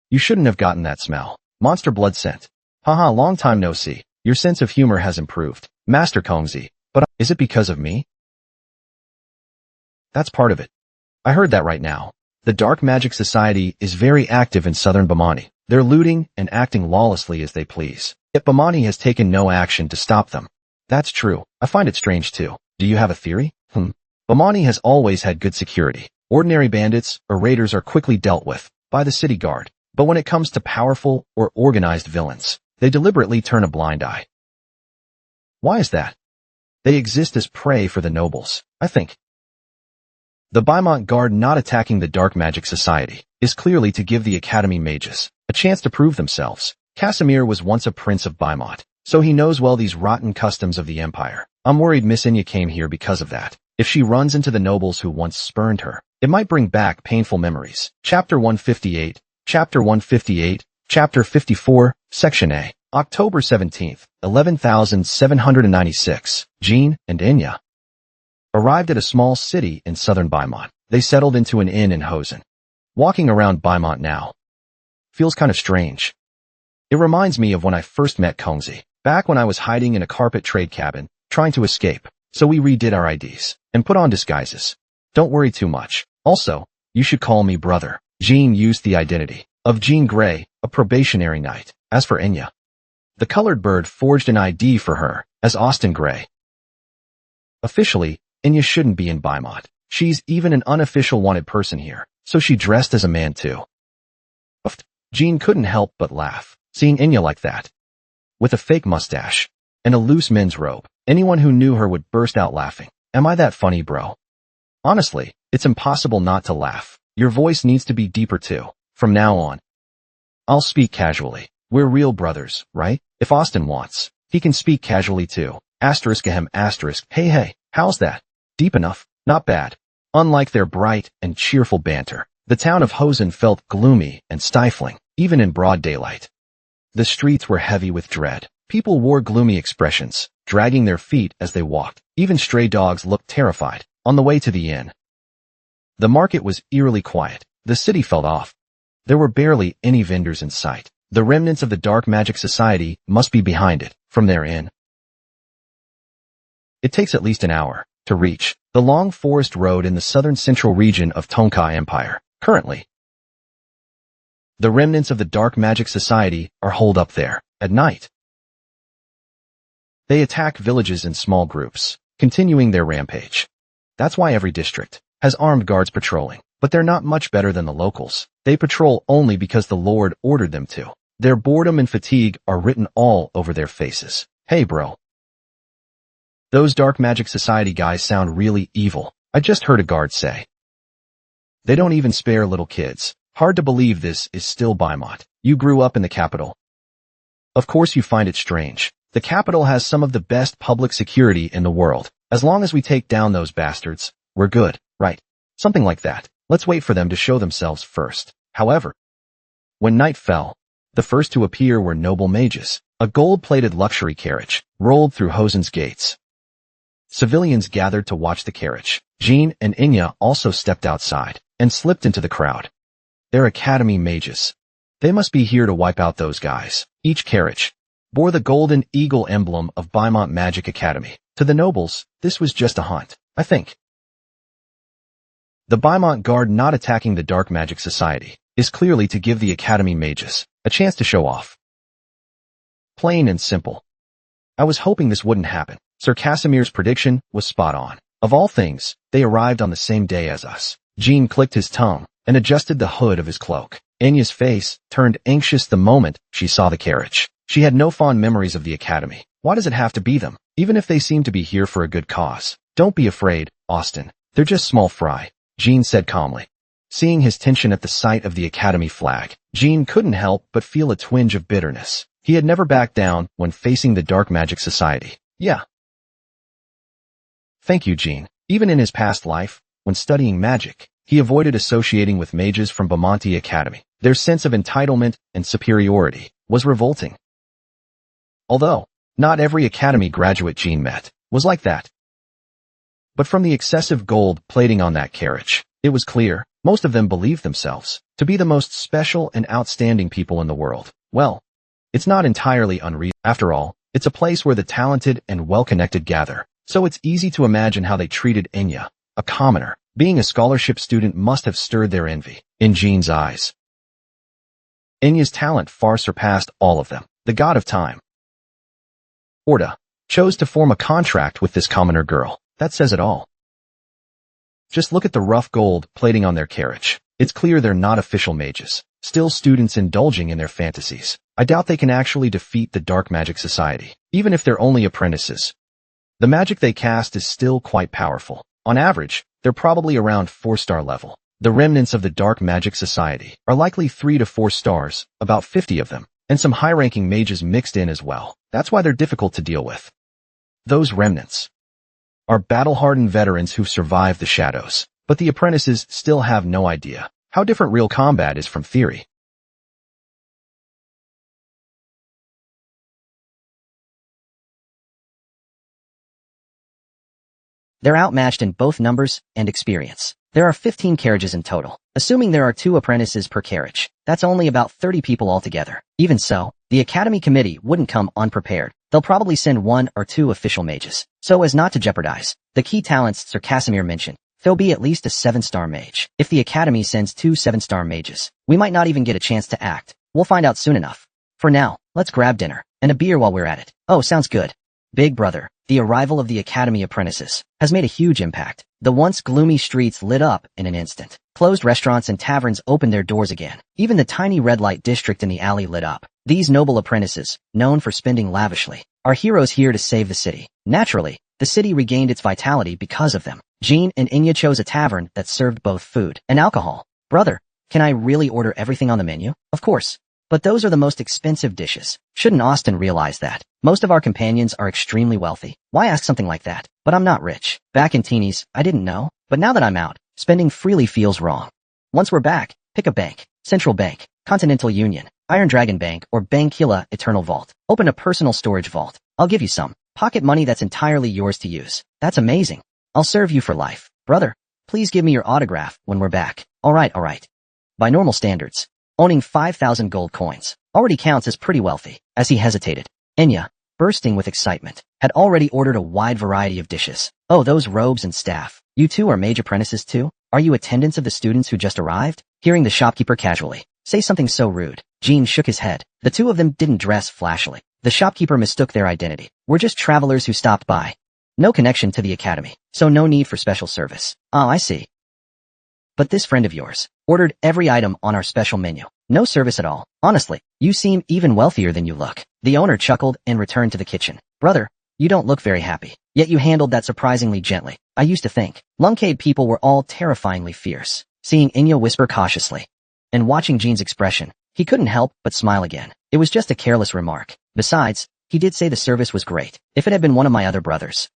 You shouldn't have gotten that smell. Monster blood scent. Haha, long time no see. Your sense of humor has improved, Master Kongzi, but is it because of me? That's part of it. I heard that right now. The Dark Magic Society is very active in southern Bamonte. They're looting and acting lawlessly as they please. Yet Bamonte has taken no action to stop them. That's true. I find it strange too. Do you have a theory? Bamonte has always had good security. Ordinary bandits or raiders are quickly dealt with by the city guard. But when it comes to powerful or organized villains, they deliberately turn a blind eye. Why is that? They exist as prey for the nobles, I think. The Baimont Guard not attacking the Dark Magic Society is clearly to give the Academy mages a chance to prove themselves. Casimir was once a prince of Baimont, so he knows well these rotten customs of the Empire. I'm worried Miss Enya came here because of that. If she runs into the nobles who once spurned her, it might bring back painful memories. Chapter 158, Chapter 158, Chapter 54, Section A. October 17th, 11,796. Jean and Enya arrived at a small city in southern Baimont. They settled into an inn in Hosen. Walking around Baimont now feels kind of strange. It reminds me of when I first met Kongzi, back when I was hiding in a carpet trade cabin, trying to escape. So we redid our IDs and put on disguises. Don't worry too much. Also, you should call me brother. Jean used the identity of Jean Grey, a probationary knight. As for Enya, the colored bird forged an ID for her as Austin Grey. Officially, Enya shouldn't be in Baimont. She's even an unofficial wanted person here, so she dressed as a man too. Jean couldn't help but laugh, seeing Enya like that. With a fake mustache and a loose men's robe, anyone who knew her would burst out laughing. Am I that funny, bro? Honestly, it's impossible not to laugh. Your voice needs to be deeper too. From now on, I'll speak casually. We're real brothers, right? If Austin wants, he can speak casually too. ***. Hey, how's that? Deep enough? Not bad. Unlike their bright and cheerful banter, the town of Hosen felt gloomy and stifling, even in broad daylight. The streets were heavy with dread. People wore gloomy expressions, dragging their feet as they walked. Even stray dogs looked terrified on the way to the inn. The market was eerily quiet. The city felt off. There were barely any vendors in sight. The remnants of the Dark Magic Society must be behind it, from their inn. It takes at least an hour to reach the long forest road in the southern central region of Tonka Empire. Currently, The remnants of the Dark Magic Society are holed up there at night. They attack villages in small groups, continuing their rampage. That's why every district has armed guards patrolling, but they're not much better than the locals. They patrol only because the Lord ordered them to. Their boredom and fatigue are written all over their faces. Hey bro. Those Dark Magic Society guys sound really evil, I just heard a guard say. They don't even spare little kids. Hard to believe this is still Baimot. You grew up in the capital. Of course you find it strange. The capital has some of the best public security in the world. As long as we take down those bastards, we're good, right? Something like that. Let's wait for them to show themselves first. However, when night fell, the first to appear were noble mages. A gold-plated luxury carriage rolled through Hosen's gates. Civilians gathered to watch the carriage. Jean and Inya also stepped outside and slipped into the crowd. They're academy mages. They must be here to wipe out those guys. Each carriage bore the golden eagle emblem of Baimot Magic Academy. To the nobles, this was just a hunt, I think. The Baimot Guard not attacking the Dark Magic Society is clearly to give the academy mages a chance to show off. Plain and simple. I was hoping this wouldn't happen. Sir Casimir's prediction was spot on. Of all things, they arrived on the same day as us. Jean clicked his tongue and adjusted the hood of his cloak. Enya's face turned anxious the moment she saw the carriage. She had no fond memories of the academy. Why does it have to be them? Even if they seem to be here for a good cause. Don't be afraid, Austin. They're just small fry, Jean said calmly. Seeing his tension at the sight of the academy flag, Jean couldn't help but feel a twinge of bitterness. He had never backed down when facing the Dark Magic Society. Yeah. Thank you, Jean. Even in his past life, when studying magic, he avoided associating with mages from Bamonti Academy. Their sense of entitlement and superiority was revolting. Although, not every academy graduate Jean met was like that. But from the excessive gold plating on that carriage, it was clear most of them believed themselves to be the most special and outstanding people in the world. Well, it's not entirely unreasonable. After all, it's a place where the talented and well-connected gather, so it's easy to imagine how they treated Enya, a commoner. Being a scholarship student must have stirred their envy in Jean's eyes. Enya's talent far surpassed all of them. The god of time, Orda, chose to form a contract with this commoner girl. That says it all. Just look at the rough gold plating on their carriage. It's clear they're not official mages, still students indulging in their fantasies. I doubt they can actually defeat the Dark Magic Society, even if they're only apprentices. The magic they cast is still quite powerful. On average, they're probably around 4-star level. The remnants of the Dark Magic Society are likely 3 to 4 stars, about 50 of them, and some high-ranking mages mixed in as well. That's why they're difficult to deal with. Those remnants are battle-hardened veterans who've survived the shadows, but the apprentices still have no idea how different real combat is from theory. They're outmatched in both numbers and experience. There are 15 carriages in total. Assuming there are 2 apprentices per carriage, that's only about 30 people altogether. Even so, the Academy Committee wouldn't come unprepared. They'll probably send 1 or 2 official mages, so as not to jeopardize the key talents Sir Casimir mentioned. There'll be at least a 7-star mage. If the Academy sends 2 7-star mages, we might not even get a chance to act. We'll find out soon enough. For now, let's grab dinner and a beer while we're at it. Oh, sounds good. Big brother, the arrival of the Academy apprentices has made a huge impact. The once gloomy streets lit up in an instant. Closed restaurants and taverns opened their doors again. Even the tiny red light district in the alley lit up. These noble apprentices, known for spending lavishly, are heroes here to save the city. Naturally, the city regained its vitality because of them. Jean and Inya chose a tavern that served both food and alcohol. Brother, can I really order everything on the menu? Of course. But those are the most expensive dishes. Shouldn't Austin realize that? Most of our companions are extremely wealthy. Why ask something like that? But I'm not rich. Back in teenies, I didn't know. But now that I'm out, spending freely feels wrong. Once we're back, pick a bank. Central Bank, Continental Union, Iron Dragon Bank, or Bankila Eternal Vault. Open a personal storage vault. I'll give you some pocket money that's entirely yours to use. That's amazing. I'll serve you for life. Brother, please give me your autograph when we're back. Alright. By normal standards, owning 5,000 gold coins already counts as pretty wealthy. As he hesitated, Enya, bursting with excitement, had already ordered a wide variety of dishes. Oh, those robes and staff. You two are mage apprentices too? Are you attendants of the students who just arrived? Hearing the shopkeeper casually Say something so rude. Jean shook his head. The two of them didn't dress flashily. The shopkeeper mistook their identity. We're just travelers who stopped by. No connection to the academy, so no need for special service. Ah, I see. But this friend of yours ordered every item on our special menu. No service at all. Honestly, you seem even wealthier than you look. The owner chuckled and returned to the kitchen. Brother, you don't look very happy. Yet you handled that surprisingly gently. I used to think Lungcade people were all terrifyingly fierce. Seeing Inya whisper cautiously and watching Jean's expression, he couldn't help but smile again. It was just a careless remark. Besides, he did say the service was great. If it had been one of my other brothers,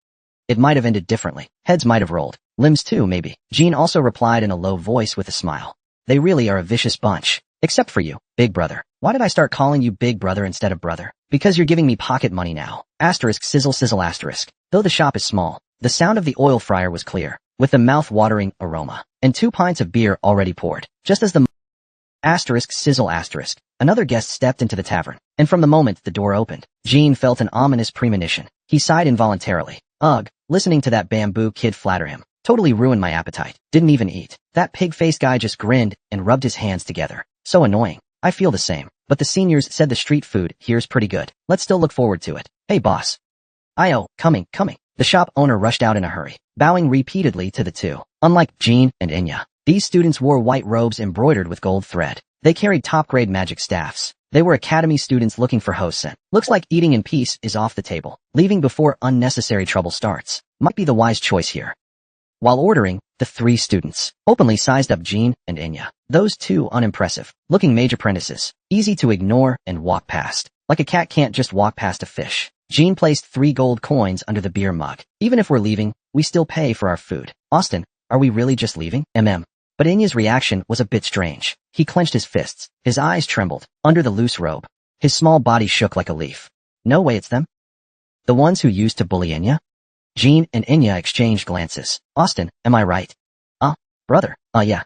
it might have ended differently. Heads might have rolled. Limbs too, maybe. Jean also replied in a low voice with a smile. They really are a vicious bunch. Except for you, big brother. Why did I start calling you big brother instead of brother? Because you're giving me pocket money now. Asterisk sizzle sizzle asterisk. Though the shop is small, the sound of the oil fryer was clear, with a mouth-watering aroma, and 2 pints of beer already poured. Just as the asterisk sizzle asterisk, another guest stepped into the tavern, and from the moment the door opened, Jean felt an ominous premonition. He sighed involuntarily. Ugh, listening to that bamboo kid flatter him totally ruined my appetite. Didn't even eat. That pig-faced guy just grinned and rubbed his hands together. So annoying. I feel the same. But the seniors said the street food here's pretty good. Let's still look forward to it. Hey boss. Coming. The shop owner rushed out in a hurry, bowing repeatedly to the two. Unlike Jean and Inya, these students wore white robes embroidered with gold thread. They carried top-grade magic staffs. They were academy students looking for hosts and looks like eating in peace is off the table. Leaving before unnecessary trouble starts might be the wise choice here. While ordering, the 3 students openly sized up Jean and Inya. Those 2 unimpressive, looking mage apprentices, easy to ignore and walk past. Like a cat can't just walk past a fish. Jean placed 3 gold coins under the beer mug. Even if we're leaving, we still pay for our food. Austin, are we really just leaving? But Inya's reaction was a bit strange. He clenched his fists. His eyes trembled under the loose robe. His small body shook like a leaf. No way it's them. The ones who used to bully Inya? Jean and Inya exchanged glances. Austin, am I right? Brother. Yeah.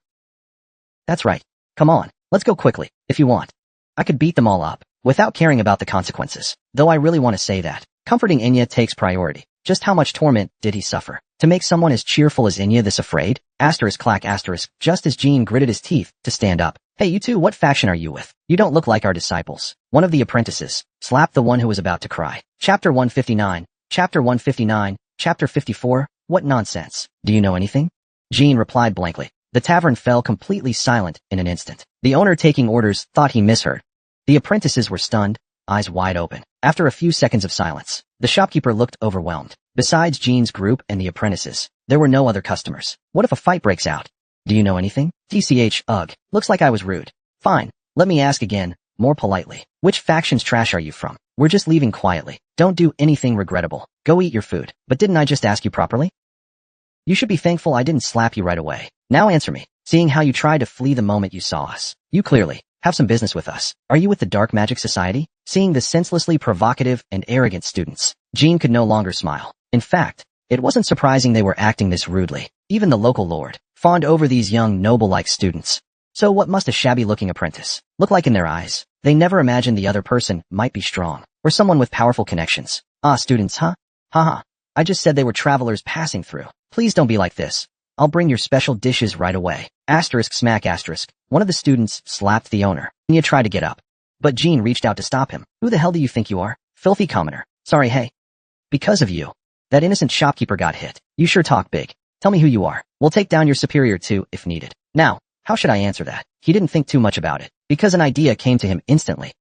That's right. Come on, let's go quickly, if you want. I could beat them all up, without caring about the consequences. Though I really want to say that comforting Inya takes priority. Just how much torment did he suffer to make someone as cheerful as Inya this afraid? Asterisk clack asterisk, just as Jean gritted his teeth to stand up. Hey you two, what faction are you with? You don't look like our disciples. One of the apprentices slapped the one who was about to cry. Chapter 159. Chapter 159. Chapter 54. What nonsense. Do you know anything? Jean replied blankly. The tavern fell completely silent in an instant. The owner taking orders thought he misheard. The apprentices were stunned, eyes wide open. After a few seconds of silence, the shopkeeper looked overwhelmed. Besides Jean's group and the apprentices, there were no other customers. What if a fight breaks out? Do you know anything? TCH, ugh, looks like I was rude. Fine, let me ask again, more politely. Which faction's trash are you from? We're just leaving quietly. Don't do anything regrettable. Go eat your food. But didn't I just ask you properly? You should be thankful I didn't slap you right away. Now answer me. Seeing how you tried to flee the moment you saw us, you clearly have some business with us. Are you with the Dark Magic Society? Seeing the senselessly provocative and arrogant students, Jean could no longer smile. In fact, it wasn't surprising they were acting this rudely. Even the local lord fawned over these young noble-like students. So what must a shabby-looking apprentice look like in their eyes? They never imagined the other person might be strong, or someone with powerful connections. Students, huh? Haha. I just said they were travelers passing through. Please don't be like this. I'll bring your special dishes right away. Asterisk smack asterisk. One of the students slapped the owner. Inya tried to get up, but Jean reached out to stop him. Who the hell do you think you are? Filthy commoner. Sorry, hey. Because of you, that innocent shopkeeper got hit. You sure talk big. Tell me who you are. We'll take down your superior too, if needed. Now, how should I answer that? He didn't think too much about it, because an idea came to him instantly.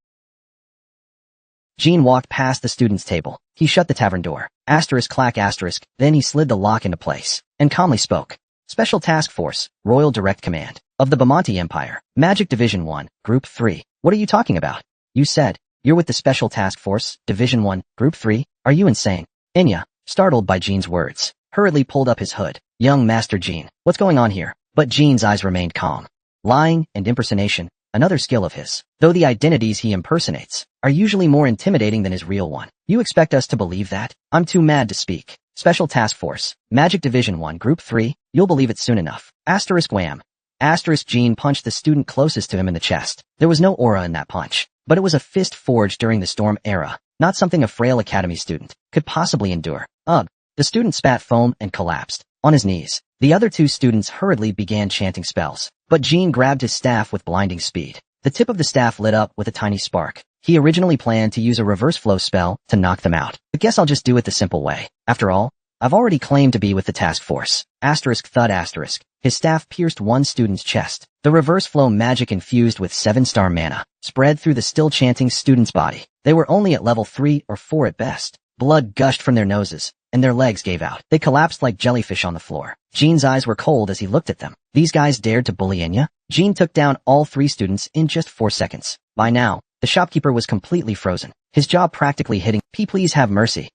Jean walked past the student's table. He shut the tavern door. Asterisk clack asterisk. Then he slid the lock into place and calmly spoke. Special Task Force, Royal Direct Command of the Bamonti Empire, Magic Division 1, Group 3. What are you talking about? You said you're with the Special Task Force, Division 1, Group 3? Are you insane? Inya, startled by Jean's words, hurriedly pulled up his hood. Young Master Jean, what's going on here? But Jean's eyes remained calm. Lying and impersonation, another skill of his, though the identities he impersonates are usually more intimidating than his real one. You expect us to believe that? I'm too mad to speak. Special Task Force, Magic Division 1, Group 3, you'll believe it soon enough. Asterisk wham. Asterisk Jean punched the student closest to him in the chest. There was no aura in that punch, but it was a fist forged during the storm era, not something a frail academy student could possibly endure. Ugh. The student spat foam and collapsed on his knees. The other 2 students hurriedly began chanting spells, but Jean grabbed his staff with blinding speed. The tip of the staff lit up with a tiny spark. He originally planned to use a reverse flow spell to knock them out. But guess I'll just do it the simple way. After all, I've already claimed to be with the task force. Asterisk thud asterisk. His staff pierced one student's chest. The reverse flow magic infused with 7-star mana spread through the still chanting student's body. They were only at level 3 or 4 at best. Blood gushed from their noses, and their legs gave out. They collapsed like jellyfish on the floor. Jean's eyes were cold as he looked at them. These guys dared to bully Enya? Jean took down all 3 students in just 4 seconds. By now, the shopkeeper was completely frozen, his jaw practically hitting. Please have mercy.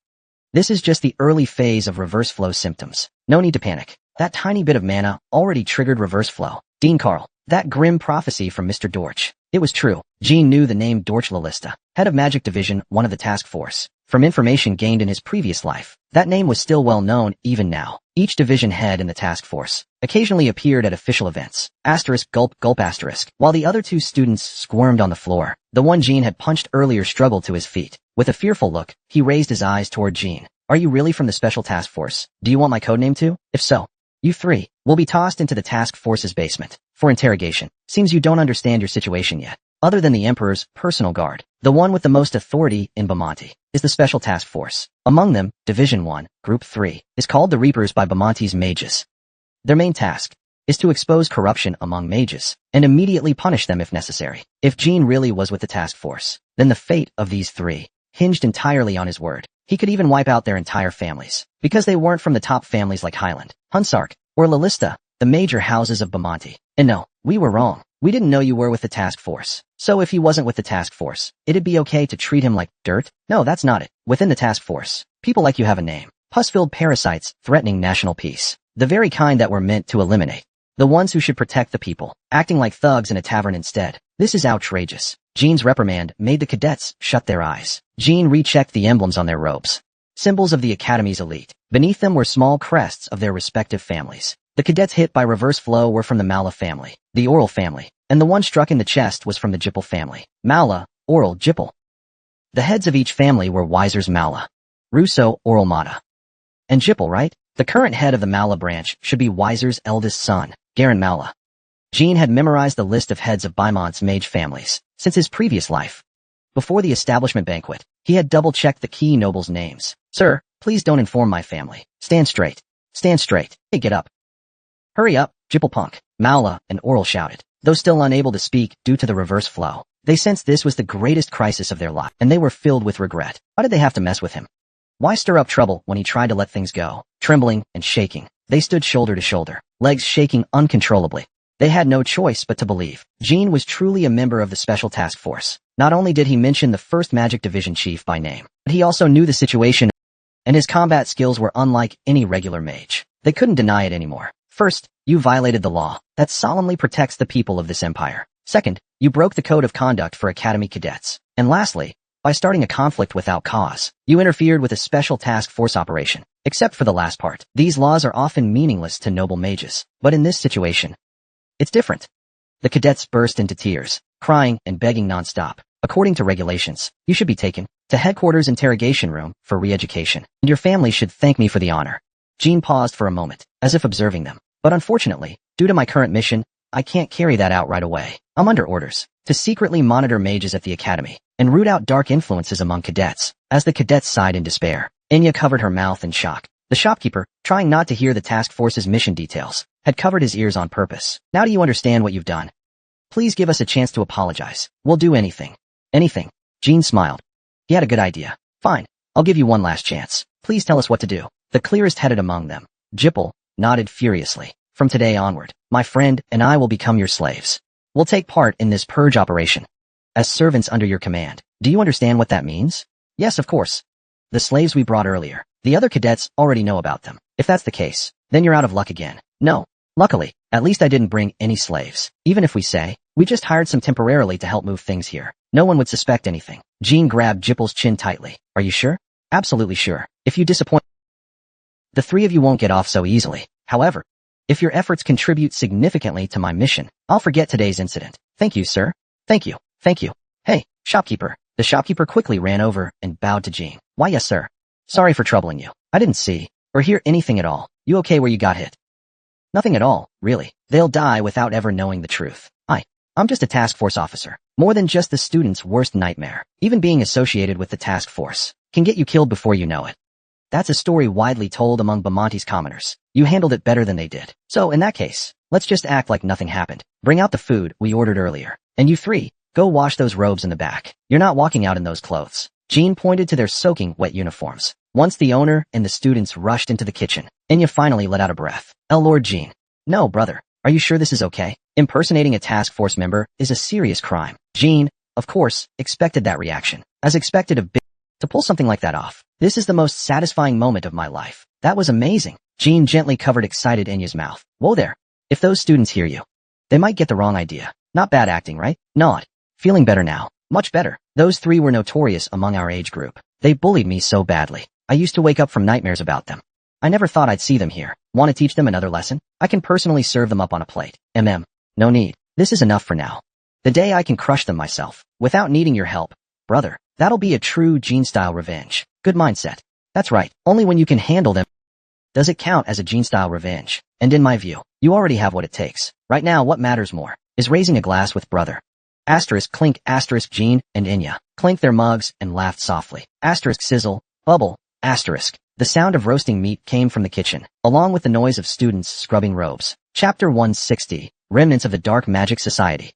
This is just the early phase of reverse flow symptoms. No need to panic. That tiny bit of mana already triggered reverse flow. Dean Carl, that grim prophecy from Mr. Dorch. It was true. Jean knew the name Dorch Lalista, head of Magic Division 1 of the task force. From information gained in his previous life, that name was still well known even now. Each division head in the task force occasionally appeared at official events. Asterisk gulp gulp asterisk. While the other 2 students squirmed on the floor, the one Jean had punched earlier struggled to his feet. With a fearful look, he raised his eyes toward Jean. Are you really from the special task force? Do you want my codename too? If so, you 3 will be tossed into the task force's basement for interrogation. Seems you don't understand your situation yet. Other than the Emperor's personal guard, the one with the most authority in Bamonte is the Special Task Force. Among them, Division 1, Group 3, is called the Reapers by Bamonte's mages. Their main task is to expose corruption among mages and immediately punish them if necessary. If Jean really was with the task force, then the fate of these 3 hinged entirely on his word. He could even wipe out their entire families, because they weren't from the top families like Highland, Hunsark, or Lalista, the major houses of Bamonte. And no, we were wrong. We didn't know you were with the task force. So if he wasn't with the task force, it'd be okay to treat him like dirt? No, that's not it. Within the task force, people like you have a name. Pus-filled parasites threatening national peace. The very kind that we're meant to eliminate. The ones who should protect the people, acting like thugs in a tavern instead. This is outrageous. Jean's reprimand made the cadets shut their eyes. Jean rechecked the emblems on their robes. Symbols of the Academy's elite. Beneath them were small crests of their respective families. The cadets hit by reverse flow were from the Mala family, the Oral family, and the one struck in the chest was from the Jippel family. Mala, Oral, Jippel. The heads of each family were Weiser's Mala, Russo, Oral Mata, and Jippel, right? The current head of the Mala branch should be Weiser's eldest son, Garen Mala. Jean had memorized the list of heads of Baimon's mage families since his previous life. Before the establishment banquet, he had double-checked the key nobles' names. Sir, please don't inform my family. Stand straight. Stand straight. Hey, get up. Hurry up, Jippelpunk, Mala, and Oral shouted. Though still unable to speak due to the reverse flow, they sensed this was the greatest crisis of their life, and they were filled with regret. Why did they have to mess with him? Why stir up trouble when he tried to let things go? Trembling and shaking, they stood shoulder to shoulder, legs shaking uncontrollably. They had no choice but to believe. Jean was truly a member of the Special Task Force. Not only did he mention the 1st Magic Division chief by name, but he also knew the situation, and his combat skills were unlike any regular mage. They couldn't deny it anymore. First, you violated the law that solemnly protects the people of this empire. Second, you broke the code of conduct for Academy cadets. And lastly, by starting a conflict without cause, you interfered with a special task force operation. Except for the last part. These laws are often meaningless to noble mages. But in this situation, it's different. The cadets burst into tears, crying and begging nonstop. According to regulations, you should be taken to headquarters interrogation room for re-education, and your family should thank me for the honor. Jean paused for a moment, as if observing them. But unfortunately, due to my current mission, I can't carry that out right away. I'm under orders to secretly monitor mages at the academy and root out dark influences among cadets. As the cadets sighed in despair, Enya covered her mouth in shock. The shopkeeper, trying not to hear the task force's mission details, had covered his ears on purpose. Now do you understand what you've done? Please give us a chance to apologize. We'll do anything. Anything. Jean smiled. He had a good idea. Fine. I'll give you one last chance. Please tell us what to do. The clearest-headed among them, Jippel, nodded furiously. From today onward, my friend and I will become your slaves. We'll take part in this purge operation as servants under your command. Do you understand what that means? Yes, of course. The slaves we brought earlier. The other cadets already know about them. If that's the case, then you're out of luck again. No. Luckily, at least I didn't bring any slaves. Even if we say, we just hired some temporarily to help move things here, no one would suspect anything. Jean grabbed Jippel's chin tightly. Are you sure? Absolutely sure. If you disappoint, the 3 of you won't get off so easily. However, if your efforts contribute significantly to my mission, I'll forget today's incident. Thank you, sir. Thank you. Thank you. Hey, shopkeeper. The shopkeeper quickly ran over and bowed to Jean. Why, yes, sir. Sorry for troubling you. I didn't see or hear anything at all. You okay where you got hit? Nothing at all, really. They'll die without ever knowing the truth. I'm just a task force officer. More than just the student's worst nightmare. Even being associated with the task force can get you killed before you know it. That's a story widely told among Bamonte's commoners. You handled it better than they did. So in that case, let's just act like nothing happened. Bring out the food we ordered earlier. And you three, go wash those robes in the back. You're not walking out in those clothes. Jean pointed to their soaking wet uniforms. Once the owner and the students rushed into the kitchen, Enya finally let out a breath. Oh Lord Jean. No, brother. Are you sure this is okay? Impersonating a task force member is a serious crime. Jean, of course, expected that reaction. As expected of Big to pull something like that off. This is the most satisfying moment of my life. That was amazing. Jean gently covered excited Enya's mouth. Whoa there. If those students hear you, they might get the wrong idea. Not bad acting, right? Not. Feeling better now. Much better. Those three were notorious among our age group. They bullied me so badly. I used to wake up from nightmares about them. I never thought I'd see them here. Want to teach them another lesson? I can personally serve them up on a plate. No need. This is enough for now. The day I can crush them myself, without needing your help. Brother, that'll be a true Jean-style revenge. Good mindset. That's right. Only when you can handle them does it count as a Jean-style revenge. And in my view, you already have what it takes. Right now what matters more is raising a glass with brother. Asterisk clink asterisk Jean and Enya clinked their mugs and laughed softly. Asterisk sizzle, bubble, asterisk. The sound of roasting meat came from the kitchen, along with the noise of students scrubbing robes. Chapter 160, Remnants of the Dark Magic Society.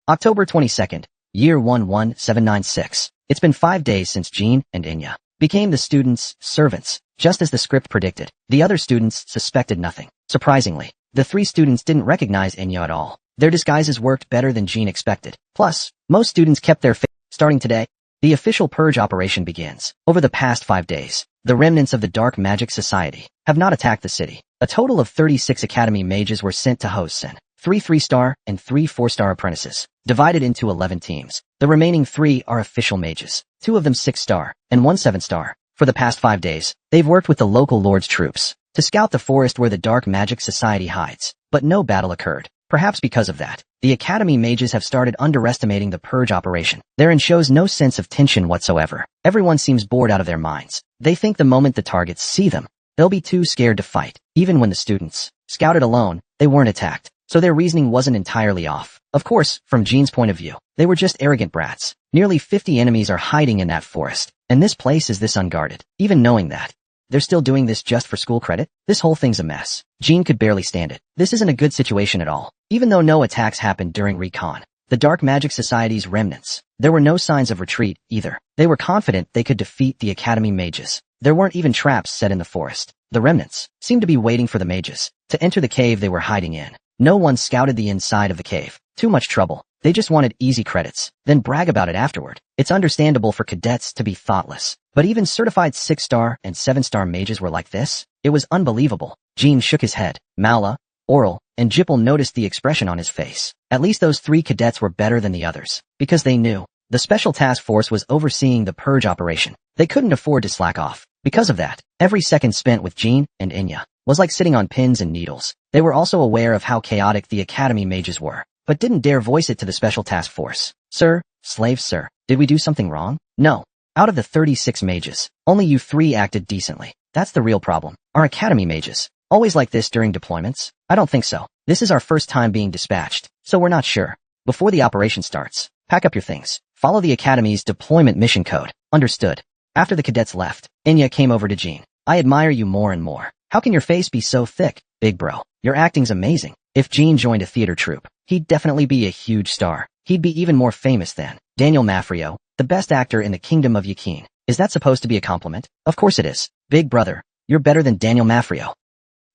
October 22nd, year 11796. It's been 5 days since Jean and Enya became the students' servants, just as the script predicted. The other students suspected nothing. Surprisingly, the three students didn't recognize Enya at all. Their disguises worked better than Jean expected. Plus, most students kept their faith. Starting today, the official purge operation begins. Over the past 5 days, the remnants of the Dark Magic Society have not attacked the city. A total of 36 Academy mages were sent to Hosen. 3 3-star and 3 4-star apprentices, divided into 11 teams. The remaining 3 are official mages, 2 of them 6-star and 1 7-star. For the past 5 days, they've worked with the local lord's troops to scout the forest where the Dark Magic Society hides, but no battle occurred. Perhaps because of that, the Academy mages have started underestimating the purge operation. Therein shows no sense of tension whatsoever. Everyone seems bored out of their minds. They think the moment the targets see them, they'll be too scared to fight. Even when the students scouted alone, they weren't attacked. So their reasoning wasn't entirely off. Of course, from Jean's point of view, they were just arrogant brats. Nearly 50 enemies are hiding in that forest, and this place is this unguarded. Even knowing that, they're still doing this just for school credit? This whole thing's a mess. Jean could barely stand it. This isn't a good situation at all. Even though no attacks happened during recon, the Dark Magic Society's remnants, there were no signs of retreat, either. They were confident they could defeat the Academy mages. There weren't even traps set in the forest. The remnants seemed to be waiting for the mages to enter the cave they were hiding in. No one scouted the inside of the cave. Too much trouble. They just wanted easy credits, then brag about it afterward. It's understandable for cadets to be thoughtless, but even certified 6-star and 7-star mages were like this? It was unbelievable. Jean shook his head. Mala, Oral, and Jippel noticed the expression on his face. At least those 3 cadets were better than the others, because they knew the special task force was overseeing the purge operation. They couldn't afford to slack off. Because of that, every second spent with Jean and Enya was like sitting on pins and needles. They were also aware of how chaotic the Academy mages were, but didn't dare voice it to the special task force. Sir, slaves sir, did we do something wrong? No. Out of the 36 mages, only you 3 acted decently. That's the real problem. Are Academy mages always like this during deployments? I don't think so. This is our first time being dispatched, so we're not sure. Before the operation starts, pack up your things. Follow the Academy's deployment mission code. Understood. After the cadets left, Enya came over to Jean. I admire you more and more. How can your face be so thick, big bro? Your acting's amazing. If Jean joined a theater troupe, he'd definitely be a huge star. He'd be even more famous than Daniel Mafrio, the best actor in the Kingdom of Yakin. Is that supposed to be a compliment? Of course it is. Big brother, you're better than Daniel Mafrio.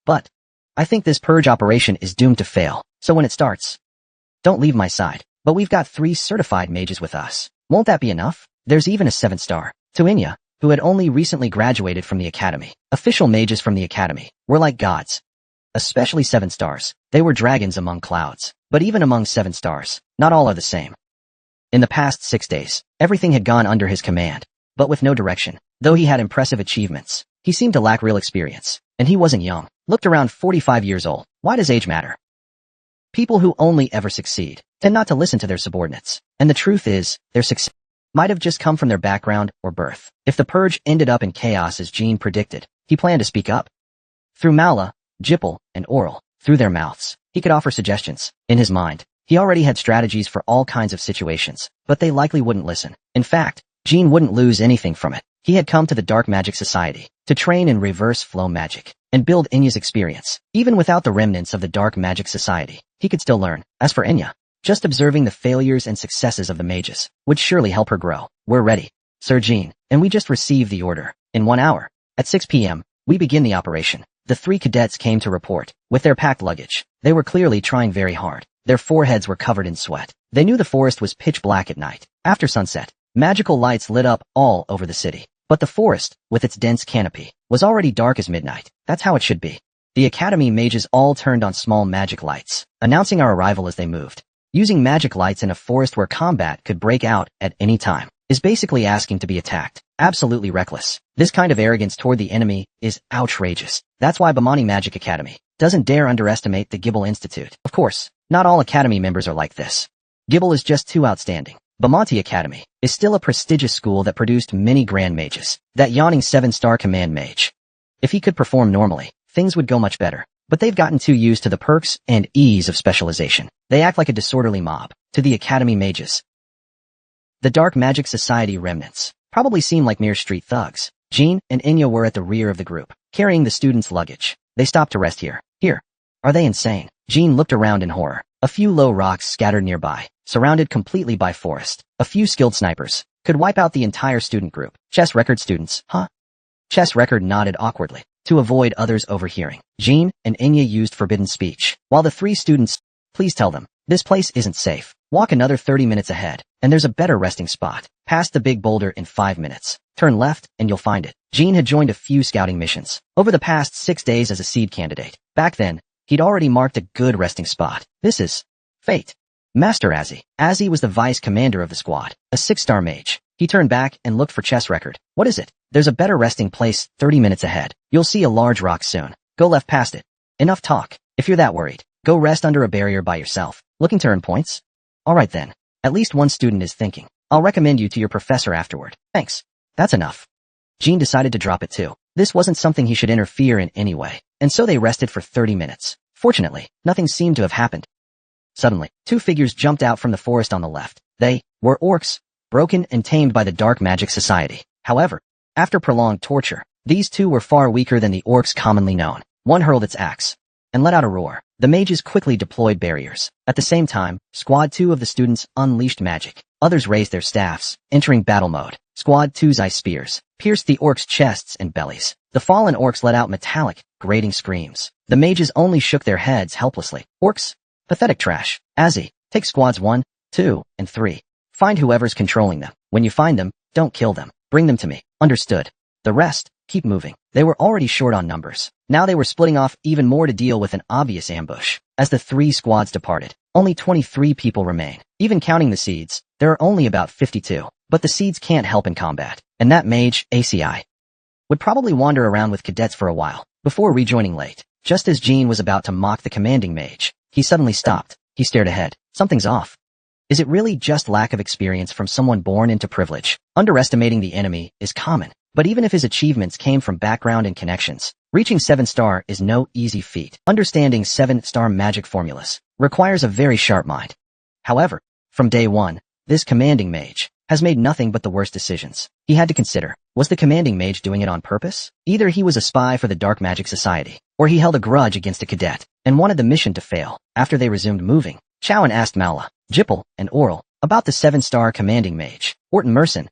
But I think this purge operation is doomed to fail. So when it starts, don't leave my side. But we've got 3 certified mages with us. Won't that be enough? There's even a 7-star. To Enya, who had only recently graduated from the Academy. Official mages from the Academy were like gods. Especially 7-stars. They were dragons among clouds. But even among 7-stars, not all are the same. In the past 6 days, everything had gone under his command, but with no direction. Though he had impressive achievements, he seemed to lack real experience. And he wasn't young. Looked around 45 years old. Why does age matter? People who only ever succeed tend not to listen to their subordinates. And the truth is, their success might have just come from their background or birth. If the purge ended up in chaos as Jean predicted, he planned to speak up. Through Mala, Jippel, and Oral, through their mouths, he could offer suggestions. In his mind, He already had strategies for all kinds of situations, but they likely wouldn't listen. In fact, Jean wouldn't lose anything from it. He had come to the Dark Magic Society to train in reverse flow magic and build Enya's experience. Even without the remnants of the Dark Magic Society, he could still learn. As for Enya, just observing the failures and successes of the mages would surely help her grow. We're ready, Sir Jean, and we just received the order. In 1 hour, at 6 p.m., we begin the operation. The 3 cadets came to report, with their packed luggage. They were clearly trying very hard. Their foreheads were covered in sweat. They knew the forest was pitch black at night. After sunset, magical lights lit up all over the city. But the forest, with its dense canopy, was already dark as midnight. That's how it should be. The Academy mages all turned on small magic lights, announcing our arrival as they moved. Using magic lights in a forest where combat could break out at any time is basically asking to be attacked. Absolutely reckless. This kind of arrogance toward the enemy is outrageous. That's why Bamani Magic Academy doesn't dare underestimate the Gibble Institute. Of course, not all Academy members are like this. Gibble is just too outstanding. Bamonti Academy is still a prestigious school that produced many grand mages. That yawning 7-star command mage. If he could perform normally, things would go much better. But they've gotten too used to the perks and ease of specialization. They act like a disorderly mob to the Academy mages. The Dark Magic Society remnants probably seem like mere street thugs. Jean and Enya were at the rear of the group, carrying the students' luggage. They stopped to rest here. Here. Are they insane? Jean looked around in horror. A few low rocks scattered nearby, surrounded completely by forest. A few skilled snipers could wipe out the entire student group. Chess record students, huh? Chess record nodded awkwardly to avoid others overhearing. Jean and Enya used forbidden speech, while the 3 students, please tell them, this place isn't safe. Walk another 30 minutes ahead, and there's a better resting spot. Past the big boulder in 5 minutes. Turn left, and you'll find it. Jean had joined a few scouting missions over the past 6 days as a seed candidate. Back then, he'd already marked a good resting spot. This is fate. Master Azzy. Azzy was the vice commander of the squad, a 6-star mage. He turned back and looked for chess record. What is it? There's a better resting place 30 minutes ahead. You'll see a large rock soon. Go left past it. Enough talk. If you're that worried, go rest under a barrier by yourself. Looking to earn points? Alright then. At least one student is thinking. I'll recommend you to your professor afterward. Thanks. That's enough. Jean decided to drop it too. This wasn't something he should interfere in anyway, and so they rested for 30 minutes. Fortunately, nothing seemed to have happened. Suddenly, 2 figures jumped out from the forest on the left. They were orcs, broken and tamed by the Dark Magic Society. However, after prolonged torture, these 2 were far weaker than the orcs commonly known. One hurled its axe and let out a roar. The mages quickly deployed barriers. At the same time, Squad 2 of the students unleashed magic. Others raised their staffs, entering battle mode. Squad 2's ice spears pierced the orcs' chests and bellies. The fallen orcs let out metallic, grating screams. The mages only shook their heads helplessly. Orcs? Pathetic trash. Azzy, take squads 1, 2, and 3. Find whoever's controlling them. When you find them, don't kill them. Bring them to me. Understood. The rest, keep moving. They were already short on numbers. Now they were splitting off even more to deal with an obvious ambush. As the 3 squads departed, only 23 people remain. Even counting the seeds, there are only about 52. But the seeds can't help in combat. And that mage, ACI, would probably wander around with cadets for a while, before rejoining late. Just as Jean was about to mock the commanding mage, he suddenly stopped. He stared ahead. Something's off. Is it really just lack of experience from someone born into privilege? Underestimating the enemy is common. But even if his achievements came from background and connections, reaching 7-star is no easy feat. Understanding 7-star magic formulas requires a very sharp mind. However, from day 1, this commanding mage has made nothing but the worst decisions. He had to consider, was the commanding mage doing it on purpose? Either he was a spy for the Dark Magic Society, or he held a grudge against a cadet, and wanted the mission to fail. After they resumed moving, Chowan asked Mala, Jipple, and Oral about the 7-star commanding mage, Orton Merson.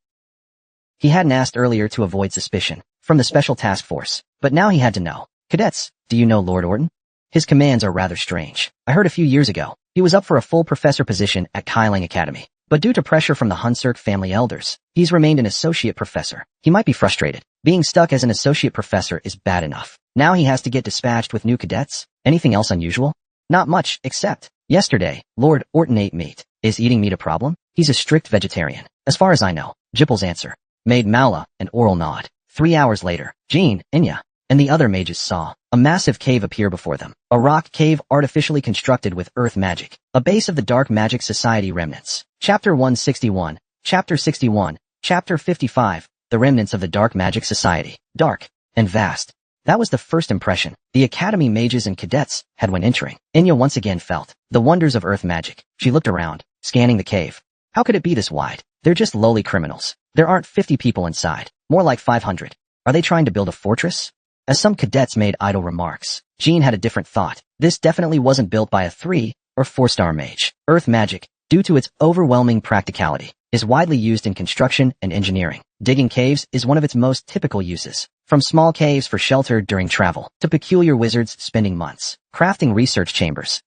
He hadn't asked earlier to avoid suspicion from the Special Task Force, but now he had to know. Cadets, do you know Lord Orton? His commands are rather strange. I heard a few years ago, he was up for a full professor position at Kailang Academy. But due to pressure from the Hunsirk family elders, he's remained an associate professor. He might be frustrated. Being stuck as an associate professor is bad enough. Now he has to get dispatched with new cadets? Anything else unusual? Not much, except, yesterday, Lord Orton ate meat. Is eating meat a problem? He's a strict vegetarian. As far as I know, Jipple's answer made Mala and Oral nod. 3 hours later, Jean, Enya, and the other mages saw a massive cave appear before them. A rock cave artificially constructed with earth magic. A base of the Dark Magic Society remnants. Chapter 161, Chapter 61, Chapter 55, The Remnants of the Dark Magic Society. Dark and vast. That was the first impression the Academy mages and cadets had when entering. Enya once again felt the wonders of earth magic. She looked around, scanning the cave. How could it be this wide? They're just lowly criminals. There aren't 50 people inside, more like 500. Are they trying to build a fortress? As some cadets made idle remarks, Jean had a different thought. This definitely wasn't built by a 3 or 4-star mage. Earth magic, due to its overwhelming practicality, is widely used in construction and engineering. Digging caves is one of its most typical uses. From small caves for shelter during travel, to peculiar wizards spending months crafting research chambers.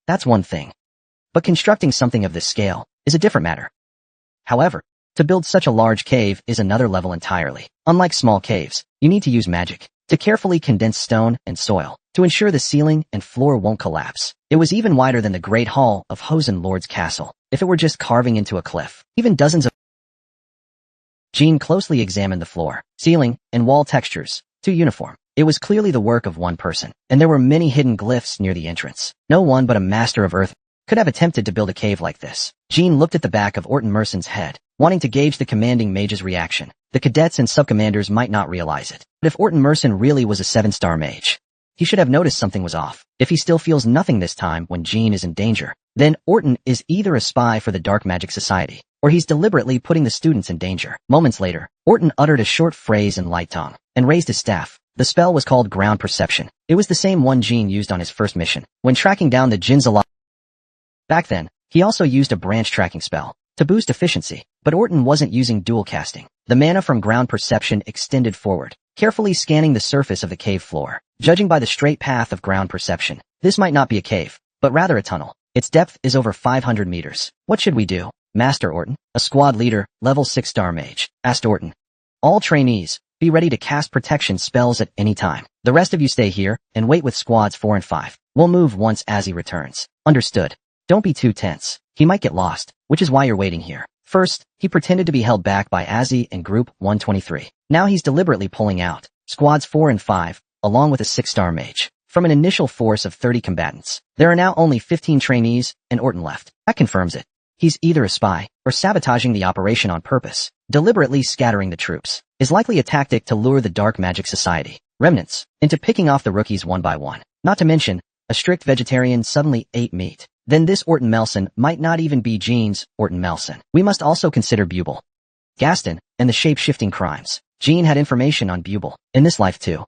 That's one thing. But constructing something of this scale is a different matter. However, to build such a large cave is another level entirely. Unlike small caves, you need to use magic to carefully condense stone and soil to ensure the ceiling and floor won't collapse. It was even wider than the Great Hall of Hosen Lord's castle. If it were just carving into a cliff, even dozens of... Jean closely examined the floor, ceiling, and wall textures, too uniform. It was clearly the work of one person, and there were many hidden glyphs near the entrance. No one but a master of earth could have attempted to build a cave like this. Jean looked at the back of Orton Merson's head, wanting to gauge the commanding mage's reaction. The cadets and subcommanders might not realize it, but if Orton Merson really was a 7-star mage, he should have noticed something was off. If he still feels nothing this time when Jean is in danger, then Orton is either a spy for the Dark Magic Society, or he's deliberately putting the students in danger. Moments later, Orton uttered a short phrase in light tongue, and raised his staff. The spell was called Ground Perception. It was the same one Jean used on his first mission, when tracking down the Jin's alive. Back then, he also used a branch tracking spell to boost efficiency, but Orton wasn't using dual casting. The mana from Ground Perception extended forward, carefully scanning the surface of the cave floor. Judging by the straight path of Ground Perception, this might not be a cave, but rather a tunnel. Its depth is over 500 meters. What should we do, Master Orton? A squad leader, level 6-star mage, asked Orton. All trainees, be ready to cast protection spells at any time. The rest of you stay here and wait with squads 4 and 5. We'll move once Azzy returns. Understood. Don't be too tense. He might get lost, which is why you're waiting here. First, he pretended to be held back by Azzy and Group 123. Now he's deliberately pulling out squads 4 and 5, along with a 6-star mage. From an initial force of 30 combatants, there are now only 15 trainees, and Orton left. That confirms it. He's either a spy, or sabotaging the operation on purpose. Deliberately scattering the troops is likely a tactic to lure the Dark Magic Society remnants into picking off the rookies one by one. Not to mention, a strict vegetarian suddenly ate meat. Then this Orton Melson might not even be Jean's Orton Melson. We must also consider Buble, Gaston, and the shape-shifting crimes. Jean had information on Buble in this life too.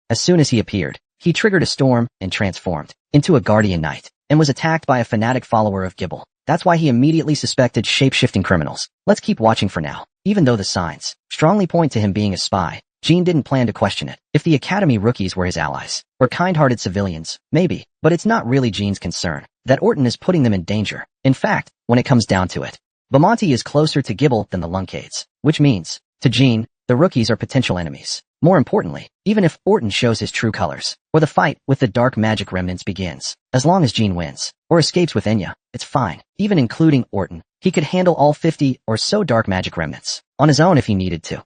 As soon as he appeared, he triggered a storm and transformed into a guardian knight, and was attacked by a fanatic follower of Gibble. That's why he immediately suspected shape-shifting criminals. Let's keep watching for now. Even though the signs strongly point to him being a spy, Jean didn't plan to question it. If the Academy rookies were his allies, or kind-hearted civilians, maybe, but it's not really Jean's concern that Orton is putting them in danger. In fact, when it comes down to it, Bamonte is closer to Gibble than the Lunkades, which means, to Jean, the rookies are potential enemies. More importantly, even if Orton shows his true colors, or the fight with the dark magic remnants begins, as long as Jean wins, or escapes with Enya, it's fine. Even including Orton, he could handle all 50 or so dark magic remnants on his own if he needed to.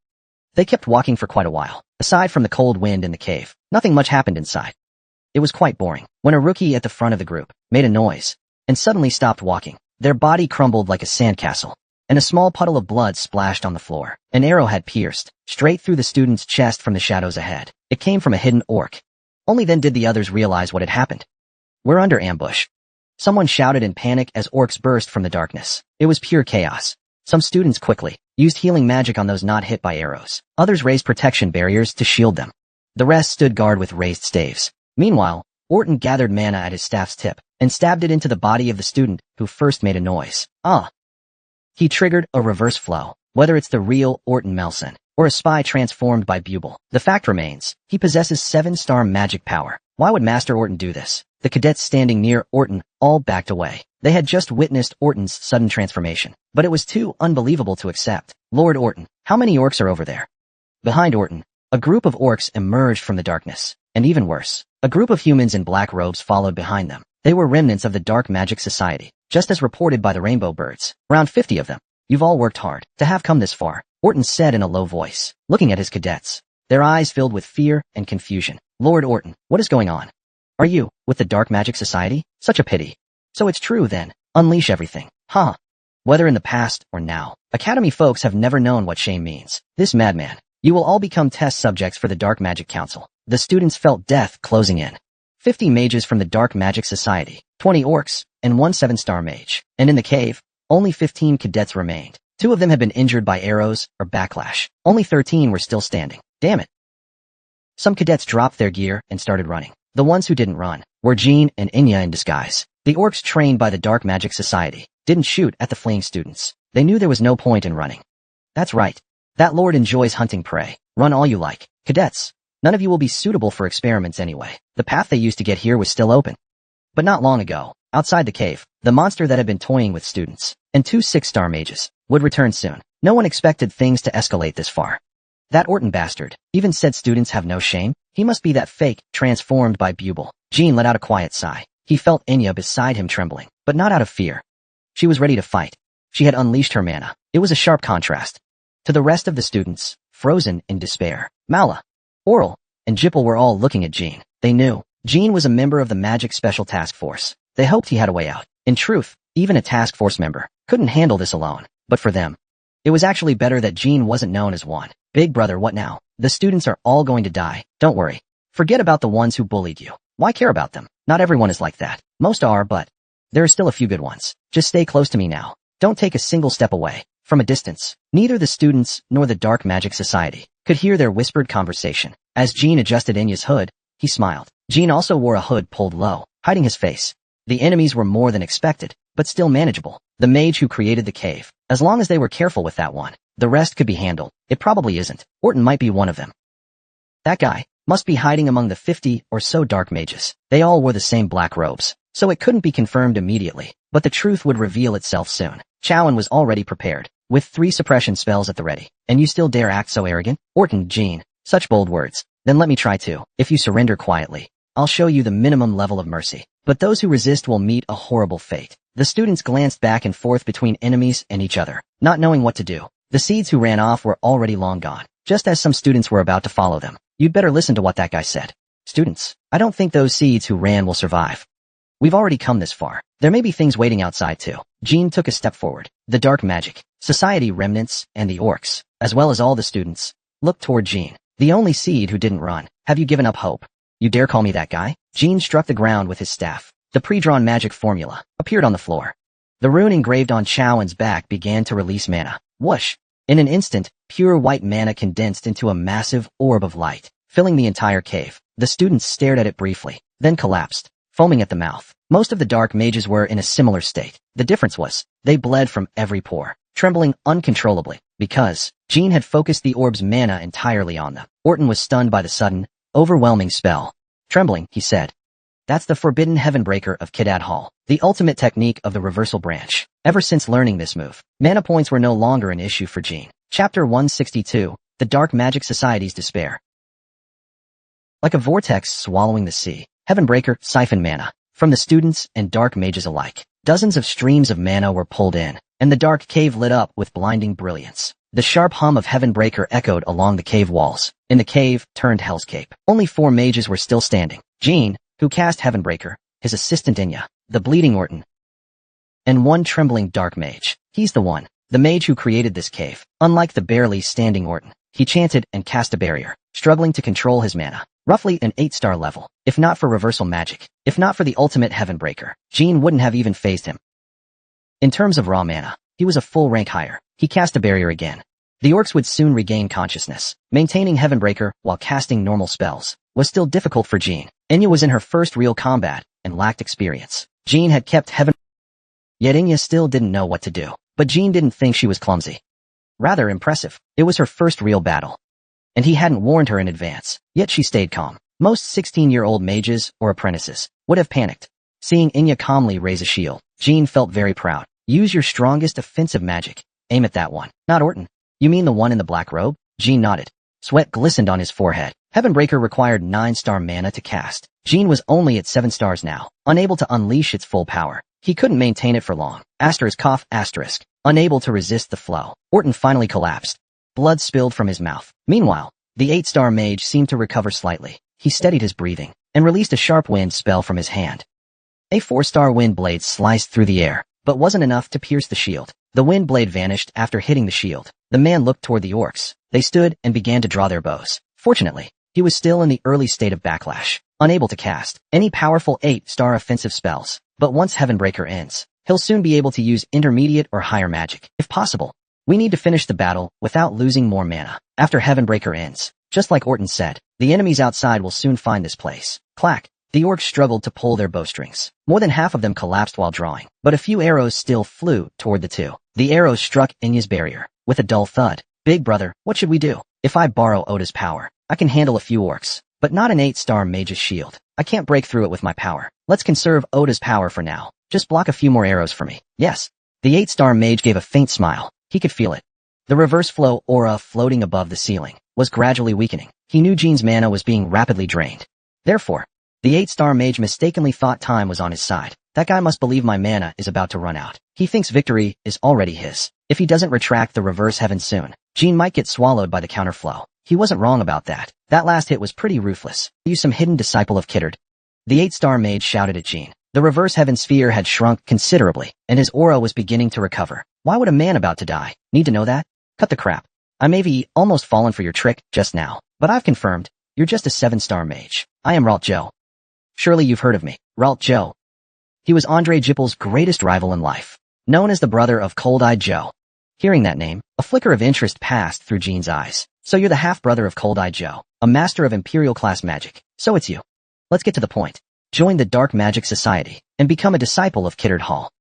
They kept walking for quite a while. Aside from the cold wind in the cave, nothing much happened inside. It was quite boring. When a rookie at the front of the group made a noise and suddenly stopped walking, their body crumbled like a sandcastle, and a small puddle of blood splashed on the floor. An arrow had pierced straight through the student's chest from the shadows ahead. It came from a hidden orc. Only then did the others realize what had happened. We're under ambush. Someone shouted in panic as orcs burst from the darkness. It was pure chaos. Some students quickly used healing magic on those not hit by arrows. Others raised protection barriers to shield them. The rest stood guard with raised staves. Meanwhile, Orton gathered mana at his staff's tip and stabbed it into the body of the student who first made a noise. He triggered a reverse flow. Whether it's the real Orton Melson or a spy transformed by Buble, the fact remains, he possesses 7-star magic power. Why would Master Orton do this? The cadets standing near Orton all backed away. They had just witnessed Orton's sudden transformation, but it was too unbelievable to accept. Lord Orton, how many orcs are over there? Behind Orton, a group of orcs emerged from the darkness, and even worse, a group of humans in black robes followed behind them. They were remnants of the Dark Magic Society, just as reported by the Rainbow Birds. Around 50 of them. You've all worked hard to have come this far, Orton said in a low voice, looking at his cadets. Their eyes filled with fear and confusion. Lord Orton, what is going on? Are you with the Dark Magic Society? Such a pity. So it's true then. Unleash everything. Whether in the past or now, Academy folks have never known what shame means. This madman. You will all become test subjects for the Dark Magic Council. the students felt death closing in. 50 mages from the Dark Magic Society, 20 orcs, and 1 7-star mage. And in the cave, only 15 cadets remained. 2 of them had been injured by arrows or backlash. Only 13 were still standing. Damn it. Some cadets dropped their gear and started running. The ones who didn't run were Jean and Inya in disguise. The orcs trained by the Dark Magic Society didn't shoot at the fleeing students. They knew there was no point in running. That's right. That lord enjoys hunting prey. Run all you like. Cadets, none of you will be suitable for experiments anyway. The path they used to get here was still open. But not long ago, outside the cave, the monster that had been toying with students and 2 6-star mages would return soon. No one expected things to escalate this far. That Orton bastard even said students have no shame. He must be that fake, transformed by Buble. Jean let out a quiet sigh. He felt Inya beside him trembling, but not out of fear. She was ready to fight. She had unleashed her mana. It was a sharp contrast to the rest of the students, frozen in despair. Mala, Oral, and Jipple were all looking at Jean. They knew Jean was a member of the Magic Special Task Force. They hoped he had a way out. In truth, even a task force member couldn't handle this alone. But for them, it was actually better that Jean wasn't known as one. Big brother, what now? The students are all going to die. Don't worry. Forget about the ones who bullied you. Why care about them? Not everyone is like that. Most are, but there are still a few good ones. Just stay close to me now. Don't take a single step away. From a distance, neither the students nor the Dark Magic Society could hear their whispered conversation. As Jean adjusted Inya's hood, he smiled. Jean also wore a hood pulled low, hiding his face. The enemies were more than expected, but still manageable. The mage who created the cave. As long as they were careful with that one, the rest could be handled. It probably isn't. Orton might be one of them. That guy must be hiding among the 50 or so dark mages. They all wore the same black robes, so it couldn't be confirmed immediately, but the truth would reveal itself soon. Chowan was already prepared, with 3 suppression spells at the ready. And you still dare act so arrogant? Orton, Jean, such bold words. Then let me try too. If you surrender quietly, I'll show you the minimum level of mercy. But those who resist will meet a horrible fate. The students glanced back and forth between enemies and each other, not knowing what to do. The seeds who ran off were already long gone, just as some students were about to follow them. You'd better listen to what that guy said. Students, I don't think those seeds who ran will survive. We've already come this far. There may be things waiting outside too. Jean took a step forward. The Dark Magic Society remnants and the orcs, as well as all the students, looked toward Jean, the only seed who didn't run. Have you given up hope? You dare call me that guy? Jean struck the ground with his staff. The pre-drawn magic formula appeared on the floor. The rune engraved on Chowan's back began to release mana. Whoosh! In an instant, pure white mana condensed into a massive orb of light, filling the entire cave. The students stared at it briefly, then collapsed, foaming at the mouth. Most of the dark mages were in a similar state. The difference was, they bled from every pore, trembling uncontrollably, because Jean had focused the orb's mana entirely on them. Orton was stunned by the sudden, overwhelming spell. Trembling, he said. That's the forbidden heavenbreaker of Kidad Hall, the ultimate technique of the reversal branch. Ever since learning this move, mana points were no longer an issue for Jean. Chapter 162, The Dark Magic Society's Despair. Like a vortex swallowing the sea, Heavenbreaker siphoned mana from the students and dark mages alike. Dozens of streams of mana were pulled in, and the dark cave lit up with blinding brilliance. The sharp hum of Heavenbreaker echoed along the cave walls. In the cave turned hellscape. Only 4 mages were still standing. Jean, who cast Heavenbreaker, his assistant Inya, the bleeding Orton, and 1 trembling dark mage. He's the one, the mage who created this cave. Unlike the barely standing Orton, he chanted and cast a barrier, struggling to control his mana. Roughly an 8-star level. If not for reversal magic, if not for the ultimate Heavenbreaker, Jean wouldn't have even faced him. In terms of raw mana, he was a full rank higher. He cast a barrier again. The orcs would soon regain consciousness. Maintaining Heavenbreaker while casting normal spells was still difficult for Jean. Inya was in her first real combat and lacked experience. Jean had kept Yet Inya still didn't know what to do. But Jean didn't think she was clumsy. Rather impressive. It was her first real battle. And he hadn't warned her in advance. Yet she stayed calm. Most 16-year-old mages or apprentices would have panicked. Seeing Inya calmly raise a shield, Jean felt very proud. Use your strongest offensive magic. Aim at that one. Not Orton. You mean the one in the black robe? Jean nodded. Sweat glistened on his forehead. Heavenbreaker required 9-star mana to cast. Jean was only at 7 stars now, unable to unleash its full power. He couldn't maintain it for long. Cough, unable to resist the flow. Orton finally collapsed. Blood spilled from his mouth. Meanwhile, the 8-star mage seemed to recover slightly. He steadied his breathing and released a sharp wind spell from his hand. A 4-star wind blade sliced through the air, but wasn't enough to pierce the shield. The wind blade vanished after hitting the shield. The man looked toward the orcs. They stood and began to draw their bows. Fortunately, He was still in the early state of backlash, unable to cast any powerful 8-star offensive spells. But once Heavenbreaker ends, he'll soon be able to use intermediate or higher magic, if possible. We need to finish the battle without losing more mana. After Heavenbreaker ends, just like Orton said, the enemies outside will soon find this place. Clack. The orcs struggled to pull their bowstrings. More than half of them collapsed while drawing, but a few arrows still flew toward the two. The arrows struck Inya's barrier with a dull thud. Big brother, what should we do? If I borrow Oda's power, I can handle a few orcs, but not an 8-star mage's shield. I can't break through it with my power. Let's conserve Oda's power for now. Just block a few more arrows for me. Yes. The 8-star mage gave a faint smile. He could feel it. The reverse flow aura floating above the ceiling was gradually weakening. He knew Jean's mana was being rapidly drained. Therefore, the 8-star mage mistakenly thought time was on his side. That guy must believe my mana is about to run out. He thinks victory is already his. If he doesn't retract the reverse heaven soon, Jean might get swallowed by the counterflow. He wasn't wrong about that. That last hit was pretty ruthless. You some hidden disciple of Kittard. The 8-star mage shouted at Jean. The reverse heaven sphere had shrunk considerably, and his aura was beginning to recover. Why would a man about to die need to know that? Cut the crap. I may be almost fallen for your trick just now, but I've confirmed, you're just a 7-star mage. I am Ralt Joe. Surely you've heard of me, Ralt Joe. He was Andre Jippel's greatest rival in life, known as the brother of Cold-Eyed Joe. Hearing that name, a flicker of interest passed through Jean's eyes. So you're the half-brother of Cold-Eyed Joe, a master of Imperial-class magic. So it's you. Let's get to the point. Join the Dark Magic Society and become a disciple of Kittard Hall.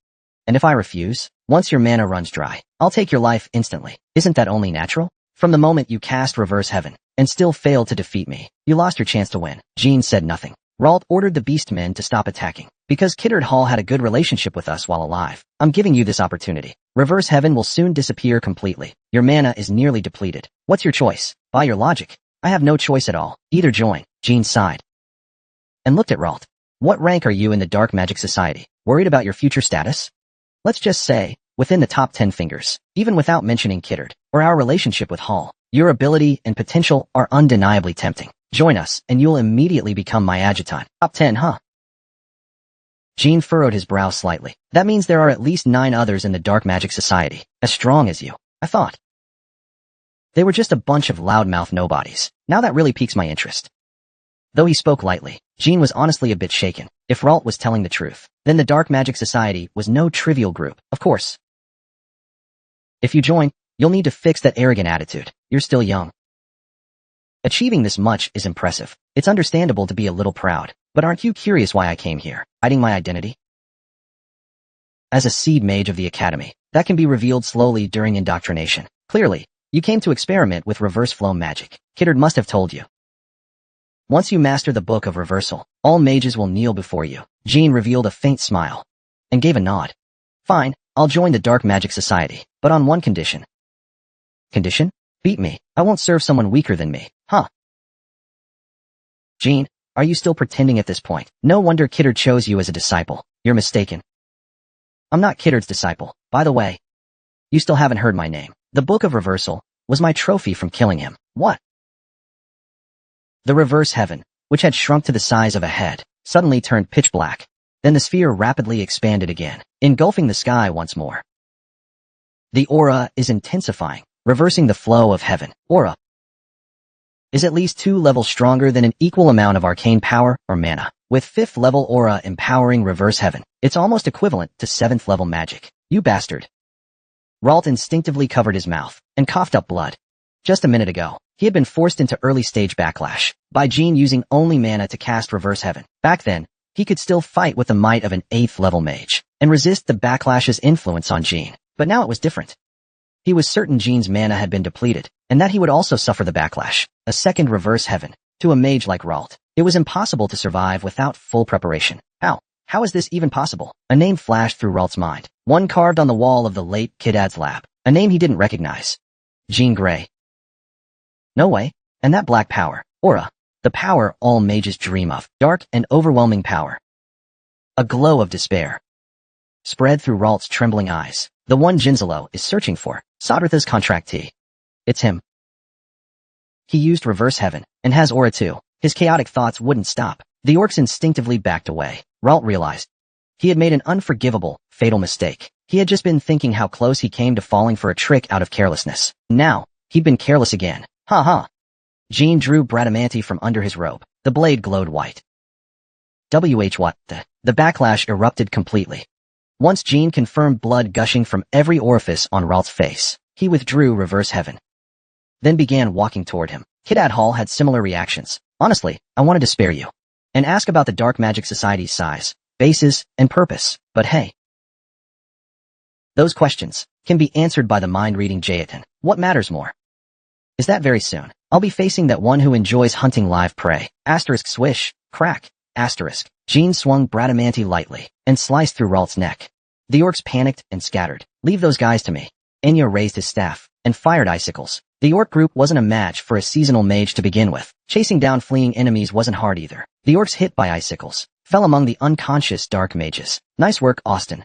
And if I refuse, once your mana runs dry, I'll take your life instantly. Isn't that only natural? From the moment you cast Reverse Heaven and still failed to defeat me, you lost your chance to win. Jean said nothing. Ralt ordered the Beastmen to stop attacking. Because Kittard Hall had a good relationship with us while alive, I'm giving you this opportunity. Reverse Heaven will soon disappear completely. Your mana is nearly depleted. What's your choice? By your logic, I have no choice at all. Either join. Jean sighed and looked at Ralt. What rank are you in the Dark Magic Society? Worried about your future status? Let's just say, within the top 10 fingers, even without mentioning Kittard, or our relationship with Hall, your ability and potential are undeniably tempting. Join us, and you'll immediately become my adjutant. Top 10, huh? Jean furrowed his brow slightly. That means there are at least 9 others in the Dark Magic Society, as strong as you, I thought. They were just a bunch of loudmouth nobodies. Now that really piques my interest. Though he spoke lightly, Jean was honestly a bit shaken. If Ralt was telling the truth, then the Dark Magic Society was no trivial group, of course. If you join, you'll need to fix that arrogant attitude. You're still young. Achieving this much is impressive. It's understandable to be a little proud, but aren't you curious why I came here, hiding my identity? As a seed mage of the Academy, that can be revealed slowly during indoctrination. Clearly, you came to experiment with reverse flow magic. Kittard must have told you. Once you master the Book of Reversal, all mages will kneel before you. Jean revealed a faint smile and gave a nod. Fine, I'll join the Dark Magic Society, but on one condition. Condition? Beat me. I won't serve someone weaker than me. Huh? Jean, are you still pretending at this point? No wonder Kittard chose you as a disciple. You're mistaken. I'm not Kittard's disciple. By the way, you still haven't heard my name. The Book of Reversal was my trophy from killing him. What? The reverse heaven, which had shrunk to the size of a head, suddenly turned pitch black. Then the sphere rapidly expanded again, engulfing the sky once more. The aura is intensifying, reversing the flow of heaven. Aura is at least 2 levels stronger than an equal amount of arcane power or mana. With 5th level aura empowering reverse heaven, it's almost equivalent to 7th level magic. You bastard. Ralt instinctively covered his mouth and coughed up blood. Just a minute ago, he had been forced into early stage backlash by Jean using only mana to cast reverse heaven. Back then, he could still fight with the might of an 8th level mage and resist the backlash's influence on Jean. But now it was different. He was certain Jean's mana had been depleted, and that he would also suffer the backlash. A second reverse heaven. To a mage like Ralt, it was impossible to survive without full preparation. How? How is this even possible? A name flashed through Ralt's mind. One carved on the wall of the late Kiddad's lab. A name he didn't recognize. Jean Grey. No way. And that black power. Aura. The power all mages dream of. Dark and overwhelming power. A glow of despair spread through Ralt's trembling eyes. The one Jinzalo is searching for. Sadratha's contractee. It's him. He used reverse heaven, and has aura too. His chaotic thoughts wouldn't stop. The orcs instinctively backed away. Ralt realized he had made an unforgivable, fatal mistake. He had just been thinking how close he came to falling for a trick out of carelessness. Now, he'd been careless again. Ha ha. Jean drew Bradamanti from under his robe. The blade glowed white. What the backlash erupted completely. Once Jean confirmed blood gushing from every orifice on Ralt's face, he withdrew reverse heaven. Then began walking toward him. Kidad Hall had similar reactions. Honestly, I wanted to spare you and ask about the Dark Magic Society's size, bases, and purpose, but hey. Those questions can be answered by the mind-reading Jayetin. What matters more? Is that very soon, I'll be facing that one who enjoys hunting live prey. Asterisk swish, crack, asterisk. Jean swung Bradamanti lightly and sliced through Ralt's neck. The orcs panicked and scattered. Leave those guys to me. Enyo raised his staff and fired icicles. The orc group wasn't a match for a seasonal mage to begin with. Chasing down fleeing enemies wasn't hard either. The orcs hit by icicles fell among the unconscious dark mages. Nice work, Austin.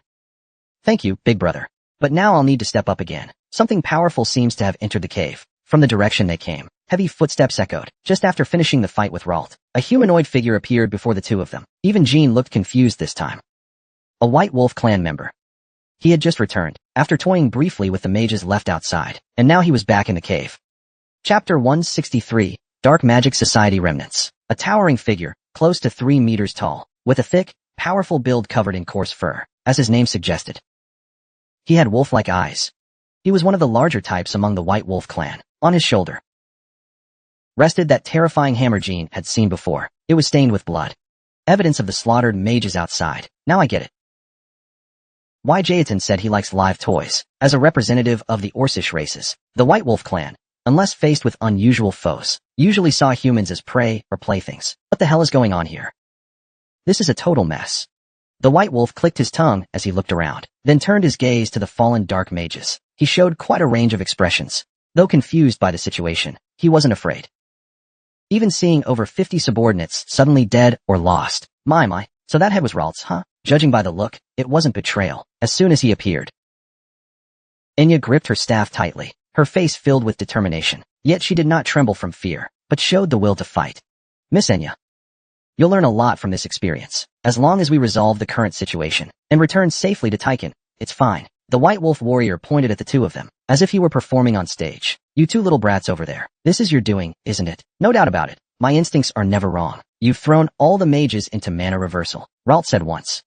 Thank you, big brother. But now I'll need to step up again. Something powerful seems to have entered the cave. From the direction they came, heavy footsteps echoed. Just after finishing the fight with Ralt, a humanoid figure appeared before the two of them. Even Jean looked confused this time. A White Wolf clan member. He had just returned, after toying briefly with the mages left outside, and now he was back in the cave. Chapter 163, Dark Magic Society Remnants. A towering figure, close to 3 meters tall, with a thick, powerful build covered in coarse fur, as his name suggested. He had wolf-like eyes. He was one of the larger types among the White Wolf clan. On his shoulder rested that terrifying hammer Jean had seen before. It was stained with blood. Evidence of the slaughtered mages outside. Now I get it. Why Jayetin said he likes live toys. As a representative of the Orcish races, the White Wolf clan, unless faced with unusual foes, usually saw humans as prey or playthings. What the hell is going on here? This is a total mess. The White Wolf clicked his tongue as he looked around, then turned his gaze to the fallen dark mages. He showed quite a range of expressions. Though confused by the situation, he wasn't afraid. Even seeing over 50 subordinates suddenly dead or lost. My, so that head was Ralt's, huh? Judging by the look, it wasn't betrayal. As soon as he appeared, Enya gripped her staff tightly, her face filled with determination. Yet she did not tremble from fear, but showed the will to fight. Miss Enya, you'll learn a lot from this experience. As long as we resolve the current situation and return safely to Tychon, it's fine. The White Wolf warrior pointed at the two of them, as if he were performing on stage. You two little brats over there. This is your doing, isn't it? No doubt about it. My instincts are never wrong. You've thrown all the mages into mana reversal, Ralt said once.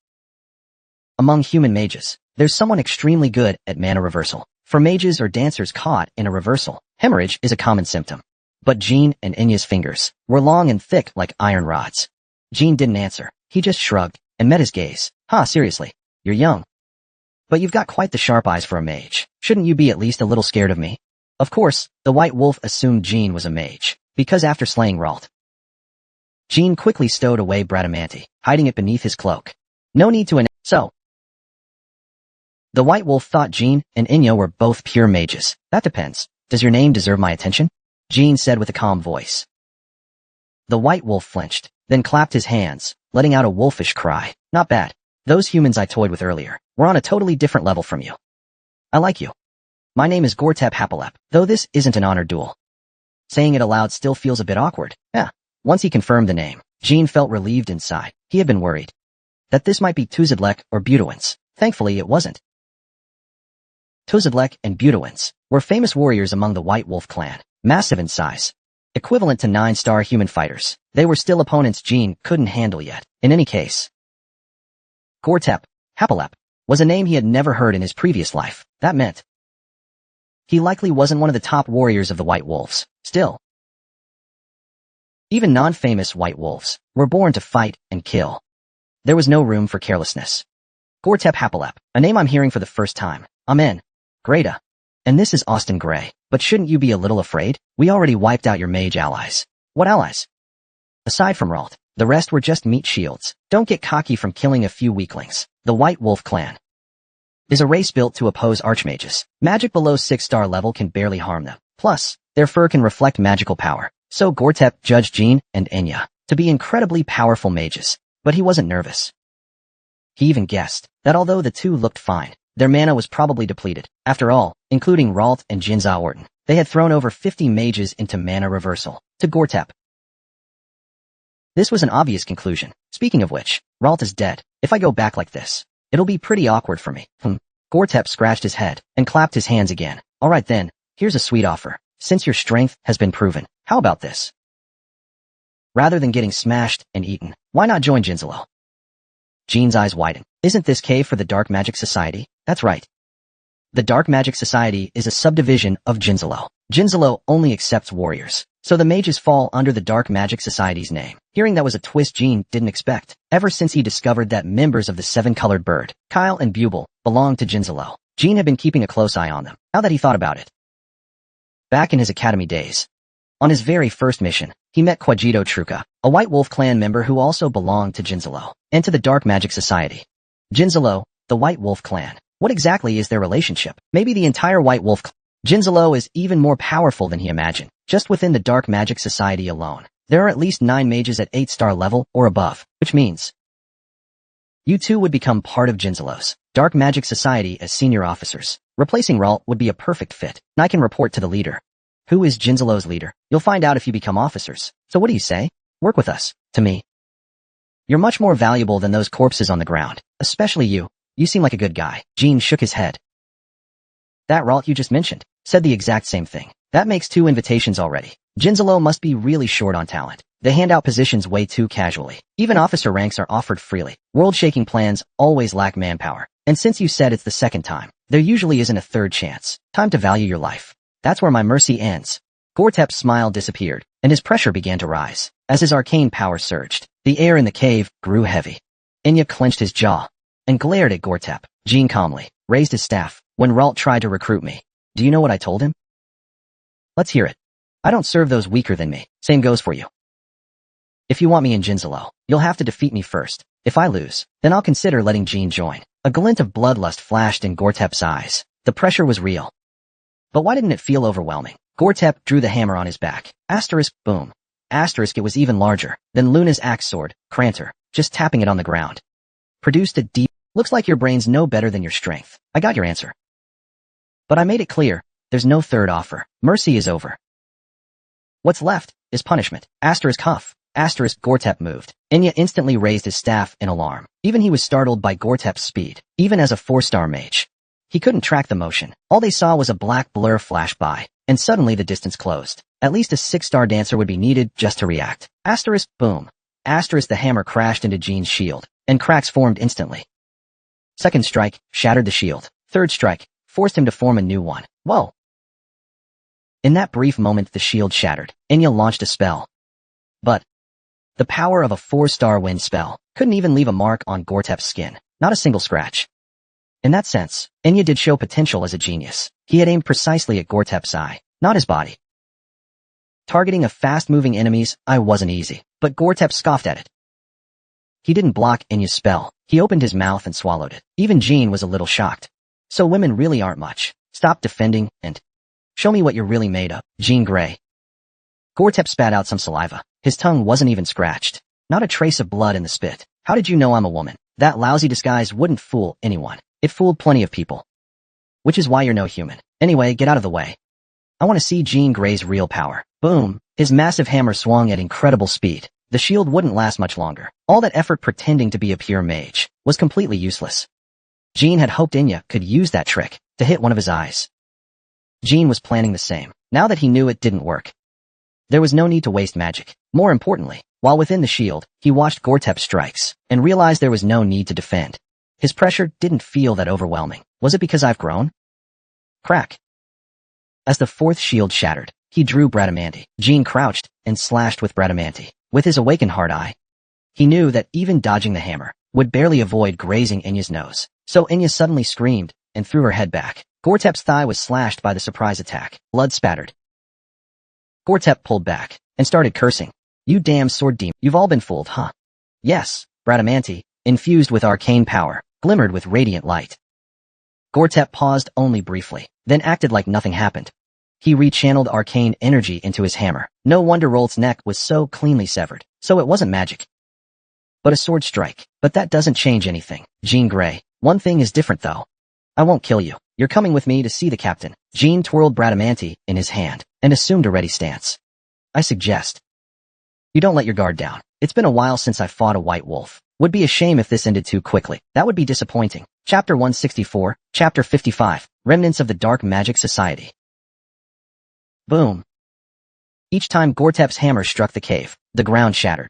Among human mages, there's someone extremely good at mana reversal. For mages or dancers caught in a reversal, hemorrhage is a common symptom. But Jean and Enya's fingers were long and thick like iron rods. Jean didn't answer. He just shrugged and met his gaze. Seriously, you're young. But you've got quite the sharp eyes for a mage. Shouldn't you be at least a little scared of me? Of course, the White Wolf assumed Jean was a mage, because after slaying Ralt, Jean quickly stowed away Bradamanti, hiding it beneath his cloak. No need to so. The White Wolf thought Jean and Enya were both pure mages. That depends. Does your name deserve my attention? Jean said with a calm voice. The White Wolf flinched, then clapped his hands, letting out a wolfish cry. Not bad. Those humans I toyed with earlier were on a totally different level from you. I like you. My name is Gortep Hapalep, though this isn't an honor duel. Saying it aloud still feels a bit awkward. Once he confirmed the name, Jean felt relieved inside. He had been worried that this might be Tuzadlek or Budowins. Thankfully it wasn't. Tuzadlek and Budowins were famous warriors among the White Wolf clan, massive in size, equivalent to 9-star human fighters. They were still opponents Jean couldn't handle yet. In any case, Gortep Hapalep was a name he had never heard in his previous life. That meant he likely wasn't one of the top warriors of the White Wolves. Still, even non-famous White Wolves were born to fight and kill. There was no room for carelessness. Gortep Hapalep, a name I'm hearing for the first time. Amen. Greta. And this is Austin Gray. But shouldn't you be a little afraid? We already wiped out your mage allies. What allies? Aside from Ralt, the rest were just meat shields. Don't get cocky from killing a few weaklings. The White Wolf clan is a race built to oppose archmages. Magic below 6-star level can barely harm them. Plus, their fur can reflect magical power. So Gortep judged Jean and Enya to be incredibly powerful mages. But he wasn't nervous. He even guessed that although the two looked fine, their mana was probably depleted. After all, including Ralt and Jinzao Orton, they had thrown over 50 mages into mana reversal. To Gortep, this was an obvious conclusion. Speaking of which, Ralt is dead. If I go back like this, it'll be pretty awkward for me. Gortep scratched his head and clapped his hands again. Alright then, here's a sweet offer. Since your strength has been proven, How about this? Rather than getting smashed and eaten, why not join Jinzalo? Jean's eyes widen. Isn't this cave for the Dark Magic Society? That's right. The Dark Magic Society is a subdivision of Jinzalo. Jinzalo only accepts warriors, so the mages fall under the Dark Magic Society's name. Hearing that was a twist Jean didn't expect, ever since he discovered that members of the Seven-Colored Bird, Kyle and Buble, belonged to Jinzalo. Jean had been keeping a close eye on them, now that he thought about it. Back in his academy days, on his very first mission, he met Quajito Truca, a White Wolf clan member who also belonged to Jinzalo, and to the Dark Magic Society. Jinzalo, the White Wolf clan. What exactly is their relationship? Maybe the entire White Wolf clan. Jinzalo is even more powerful than he imagined. Just within the Dark Magic Society alone, there are at least 9 mages at 8-star level or above, which means you two would become part of Jinzalo's Dark Magic Society as senior officers. Replacing Reup would be a perfect fit, and I can report to the leader. Who is Jinzalo's leader? You'll find out if you become officers. So what do you say? Work with us. To me, you're much more valuable than those corpses on the ground. Especially you. You seem like a good guy. Jean shook his head. That Reup you just mentioned said the exact same thing. That makes 2 invitations already. Jinzalo must be really short on talent. They hand out positions way too casually. Even officer ranks are offered freely. World-shaking plans always lack manpower. And since you said it's the second time, there usually isn't a third chance. Time to value your life. That's where my mercy ends. Gortep's smile disappeared, and his pressure began to rise. As his arcane power surged, the air in the cave grew heavy. Enya clenched his jaw and glared at Gortep. Jean calmly raised his staff. When Reup tried to recruit me, do you know what I told him? Let's hear it. I don't serve those weaker than me. Same goes for you. If you want me in Jinzalo, you'll have to defeat me first. If I lose, then I'll consider letting Jean join. A glint of bloodlust flashed in Gortep's eyes. The pressure was real. But why didn't it feel overwhelming? Gortep drew the hammer on his back. Asterisk, boom. Asterisk, it was even larger than Luna's axe sword, Cranter, just tapping it on the ground. Produced a deep, looks like your brain's no better than your strength. I got your answer. But I made it clear, there's no third offer. Mercy is over. What's left is punishment. Asterisk huff. Asterisk Gortep moved. Enya instantly raised his staff in alarm. Even he was startled by Gortep's speed, even as a 4-star mage. He couldn't track the motion. All they saw was a black blur flash by, and suddenly the distance closed. At least a 6-star dancer would be needed just to react. Asterisk, boom. Asterisk, the hammer crashed into Jean's shield, and cracks formed instantly. Second strike shattered the shield. Third strike forced him to form a new one. Whoa! In that brief moment the shield shattered. Enya launched a spell. But the power of a 4-star wind spell couldn't even leave a mark on Gortep's skin. Not a single scratch. In that sense, Enya did show potential as a genius. He had aimed precisely at Gortep's eye, not his body. Targeting a fast-moving enemies, wasn't easy, but Gortep scoffed at it. He didn't block Enya's spell. He opened his mouth and swallowed it. Even Jean was a little shocked. So women really aren't much. Stop defending and show me what you're really made of, Jean Grey. Gortep spat out some saliva. His tongue wasn't even scratched. Not a trace of blood in the spit. How did you know I'm a woman? That lousy disguise wouldn't fool anyone. It fooled plenty of people. Which is why you're no human. Anyway, get out of the way. I want to see Jean Grey's real power. Boom. His massive hammer swung at incredible speed. The shield wouldn't last much longer. All that effort pretending to be a pure mage was completely useless. Jean had hoped Enya could use that trick to hit one of his eyes. Jean was planning the same. Now that he knew it didn't work, there was no need to waste magic. More importantly, while within the shield, he watched Gortep's strikes and realized there was no need to defend. His pressure didn't feel that overwhelming. Was it because I've grown? Crack. As the 4th shield shattered, he drew Bradamanti. Jean crouched and slashed with Bradamanti. With his awakened hard eye, he knew that even dodging the hammer would barely avoid grazing Enya's nose. So Enya suddenly screamed and threw her head back. Gortep's thigh was slashed by the surprise attack. Blood spattered. Gortep pulled back and started cursing. You damn sword demon. You've all been fooled, huh? Yes, Bradamanti, infused with arcane power, glimmered with radiant light. Gortep paused only briefly, then acted like nothing happened. He rechanneled arcane energy into his hammer. No wonder Rolt's neck was so cleanly severed. So it wasn't magic, but a sword strike. But that doesn't change anything. Jean Grey, one thing is different though. I won't kill you. You're coming with me to see the captain. Jean twirled Bradamanti in his hand and assumed a ready stance. I suggest you don't let your guard down. It's been a while since I fought a white wolf. Would be a shame if this ended too quickly. That would be disappointing. Chapter 164, Chapter 55, Remnants of the Dark Magic Society. Boom. Each time Gortep's hammer struck the cave, the ground shattered.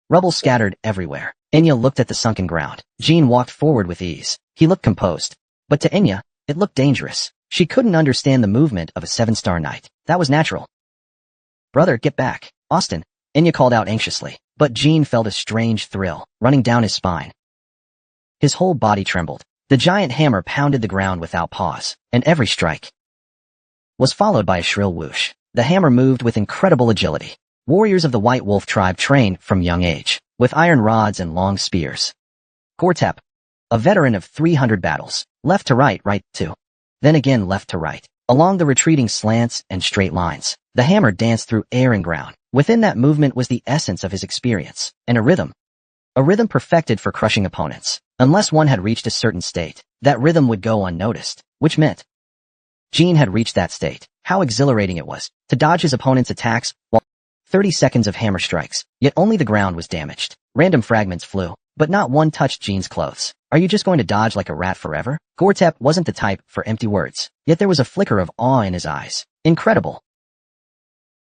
Rubble scattered everywhere. Enya looked at the sunken ground. Jean walked forward with ease. He looked composed. But to Enya, it looked dangerous. She couldn't understand the movement of a 7-star knight. That was natural. "Brother, get back. Austin," Enya called out anxiously. But Jean felt a strange thrill running down his spine. His whole body trembled. The giant hammer pounded the ground without pause, and every strike was followed by a shrill whoosh. The hammer moved with incredible agility. Warriors of the White Wolf tribe trained from young age, with iron rods and long spears. Gortep, a veteran of 300 battles, left to right, right to, then again left to right, along the retreating slants and straight lines. The hammer danced through air and ground. Within that movement was the essence of his experience, and a rhythm perfected for crushing opponents. Unless one had reached a certain state, that rhythm would go unnoticed, which meant Jean had reached that state. How exhilarating it was to dodge his opponent's attacks while 30 seconds of hammer strikes, yet only the ground was damaged. Random fragments flew, but not one touched Jean's clothes. Are you just going to dodge like a rat forever? Gortep wasn't the type for empty words, yet there was a flicker of awe in his eyes. Incredible.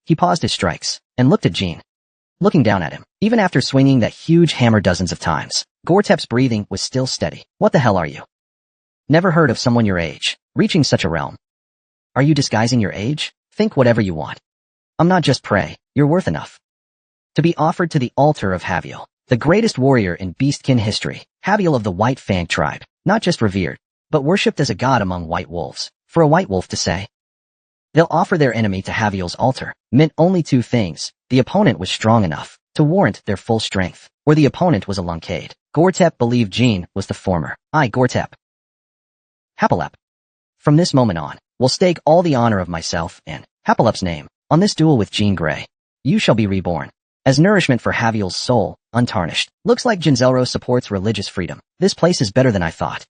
He paused his strikes and looked at Jean, looking down at him. Even after swinging that huge hammer dozens of times, Gortep's breathing was still steady. What the hell are you? Never heard of someone your age reaching such a realm. Are you disguising your age? Think whatever you want. I'm not just prey. You're worth enough to be offered to the altar of Yahello, the greatest warrior in beastkin history. Yahello of the White Fang tribe, not just revered, but worshipped as a god among white wolves. For a white wolf to say they'll offer their enemy to Yahello's altar meant only two things. The opponent was strong enough to warrant their full strength, or the opponent was a lunkhead. Gortep believed Jean was the former. I, Gortep Hapalep, from this moment on, will stake all the honor of myself and Hapalep's name on this duel with Jean Grey. You shall be reborn as nourishment for Yahello's soul, untarnished. Looks like Ginzelro supports religious freedom. This place is better than I thought.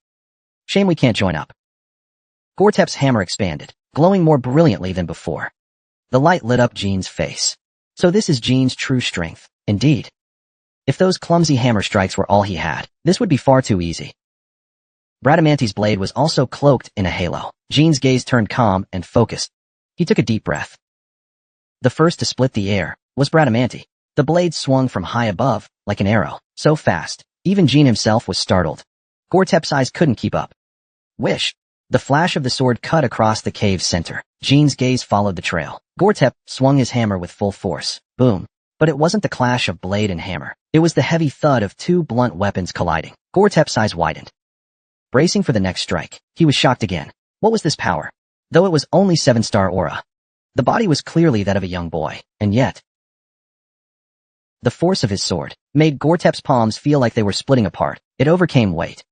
Shame we can't join up. Gortep's hammer expanded, glowing more brilliantly than before. The light lit up Jean's face. So this is Jean's true strength, indeed. If those clumsy hammer strikes were all he had, this would be far too easy. Bradamanti's blade was also cloaked in a halo. Jean's gaze turned calm and focused. He took a deep breath. The first to split the air was Bradamanti. The blade swung from high above, like an arrow, so fast, even Jean himself was startled. Gortep's eyes couldn't keep up. Wish. The flash of the sword cut across the cave's center. Jean's gaze followed the trail. Gortep swung his hammer with full force. Boom. But it wasn't the clash of blade and hammer. It was the heavy thud of two blunt weapons colliding. Gortep's eyes widened. Bracing for the next strike, he was shocked again. What was this power? Though it was only 7-star aura, the body was clearly that of a young boy, and yet the force of his sword made Gortep's palms feel like they were splitting apart. It overcame weight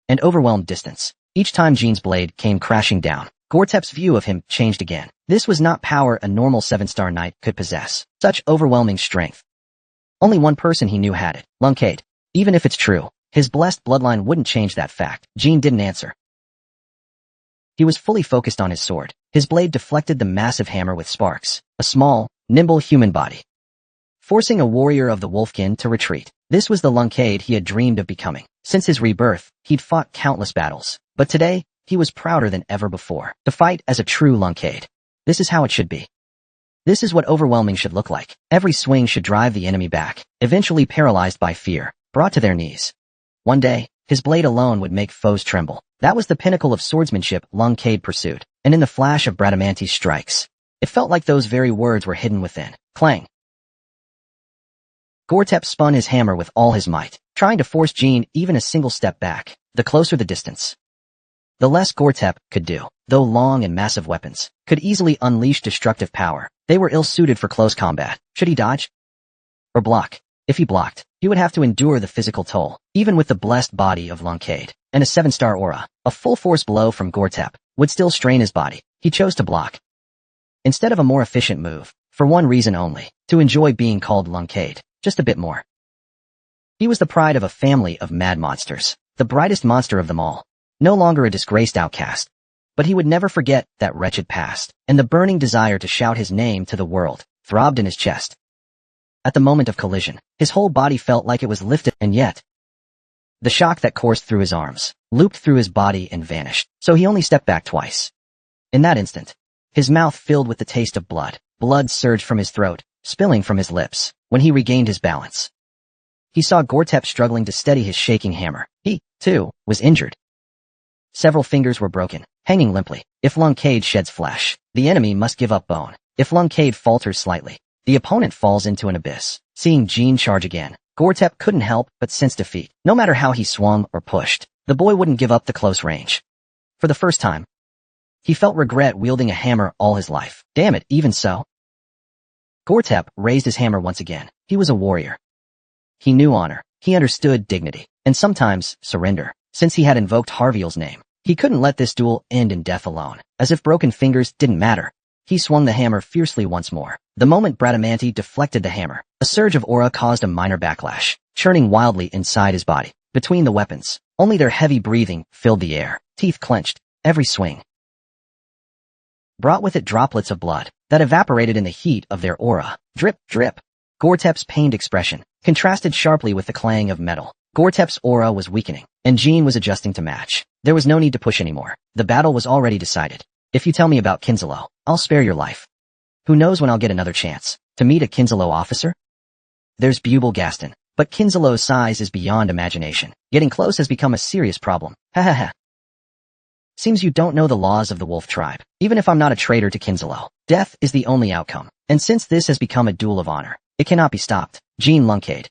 and overwhelmed distance. Each time Jean's blade came crashing down, Gortep's view of him changed again. This was not power a normal 7-star knight could possess. Such overwhelming strength. Only one person he knew had it, Lunkade. Even if it's true, his blessed bloodline wouldn't change that fact. Jean didn't answer. He was fully focused on his sword. His blade deflected the massive hammer with sparks, a small, nimble human body, forcing a warrior of the Wolfkin to retreat. This was the Lunkade he had dreamed of becoming. Since his rebirth, he'd fought countless battles, but today, he was prouder than ever before. To fight as a true Lunkade. This is how it should be. This is what overwhelming should look like. Every swing should drive the enemy back, eventually paralyzed by fear, brought to their knees. One day, his blade alone would make foes tremble. That was the pinnacle of swordsmanship Lunkade pursued, and in the flash of Bradamanti's strikes, it felt like those very words were hidden within. Clang. Gortep spun his hammer with all his might, trying to force Jean even a single step back. The closer the distance, the less Gortep could do. Though long and massive weapons could easily unleash destructive power, they were ill-suited for close combat. Should he dodge or block? If he blocked, he would have to endure the physical toll. Even with the blessed body of Lunkade and a 7-star aura, a full-force blow from Gortep would still strain his body. He chose to block instead of a more efficient move, for one reason only, to enjoy being called Lunkade just a bit more. He was the pride of a family of mad monsters, the brightest monster of them all, no longer a disgraced outcast. But he would never forget that wretched past, and the burning desire to shout his name to the world throbbed in his chest. At the moment of collision, his whole body felt like it was lifted, and yet the shock that coursed through his arms looped through his body and vanished, so he only stepped back twice. In that instant, his mouth filled with the taste of blood. Blood surged from his throat, spilling from his lips. When he regained his balance, he saw Gortep struggling to steady his shaking hammer. He, too, was injured. Several fingers were broken, hanging limply. If Lunkade sheds flesh, the enemy must give up bone. If Lunkade falters slightly, the opponent falls into an abyss. Seeing Jean charge again, Gortep couldn't help but sense defeat. No matter how he swung or pushed, the boy wouldn't give up the close range. For the first time, he felt regret wielding a hammer all his life. Damn it, even so. Gortep raised his hammer once again. He was a warrior. He knew honor. He understood dignity, and sometimes surrender. Since he had invoked Harviel's name, he couldn't let this duel end in death alone. As if broken fingers didn't matter, he swung the hammer fiercely once more. The moment Bradamanti deflected the hammer, a surge of aura caused a minor backlash, churning wildly inside his body. Between the weapons, only their heavy breathing filled the air. Teeth clenched. Every swing brought with it droplets of blood that evaporated in the heat of their aura. Drip, drip. Gortep's pained expression contrasted sharply with the clang of metal. Gortep's aura was weakening, and Jean was adjusting to match. There was no need to push anymore. The battle was already decided. If you tell me about Kinselo, I'll spare your life. Who knows when I'll get another chance to meet a Kinselo officer? There's Bubel Gaston, but Kinselo's size is beyond imagination. Getting close has become a serious problem. Ha ha ha. Seems you don't know the laws of the wolf tribe. Even if I'm not a traitor to Kinselo, death is the only outcome. And since this has become a duel of honor, it cannot be stopped. Jean Lunkade.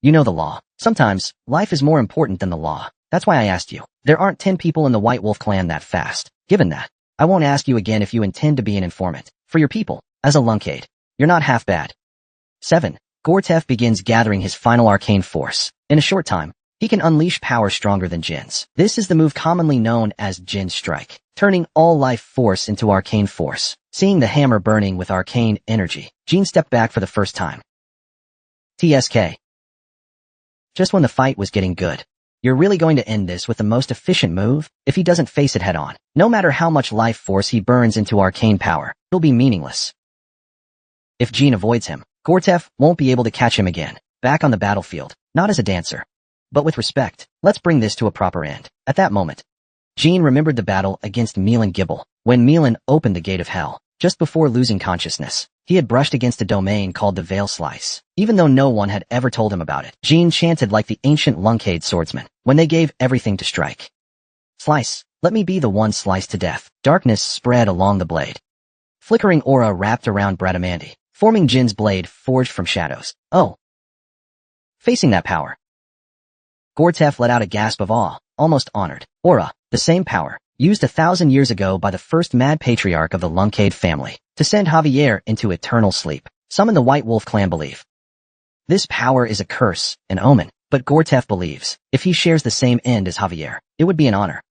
You know the law. Sometimes, life is more important than the law. That's why I asked you. There aren't 10 people in the White Wolf clan that fast. Given that, I won't ask you again if you intend to be an informant for your people. As a Lunkade, you're not half bad. 7. Gortef begins gathering his final arcane force. In a short time, he can unleash power stronger than Jin's. This is the move commonly known as Jin Strike, turning all life force into arcane force. Seeing the hammer burning with arcane energy, Jean stepped back for the first time. TSK. Just when the fight was getting good. You're really going to end this with the most efficient move? If he doesn't face it head on, no matter how much life force he burns into arcane power, he'll be meaningless. If Jean avoids him, Gortef won't be able to catch him again. Back on the battlefield, not as a dancer, but with respect. Let's bring this to a proper end. At that moment, Jean remembered the battle against Milan Gibble, when Milan opened the gate of hell. Just before losing consciousness, he had brushed against a domain called the Veil Slice. Even though no one had ever told him about it, Jean chanted like the ancient Lunkade swordsman when they gave everything to strike. Slice, let me be the one sliced to death. Darkness spread along the blade. Flickering aura wrapped around Bradamanti, forming Jin's blade forged from shadows. Oh. Facing that power, Gortef let out a gasp of awe, almost honored. Aura, the same power, used 1,000 years ago by the first mad patriarch of the Lunkade family to send Javier into eternal sleep. Some in the White Wolf clan believe this power is a curse, an omen, but Gortef believes if he shares the same end as Javier, it would be an honor.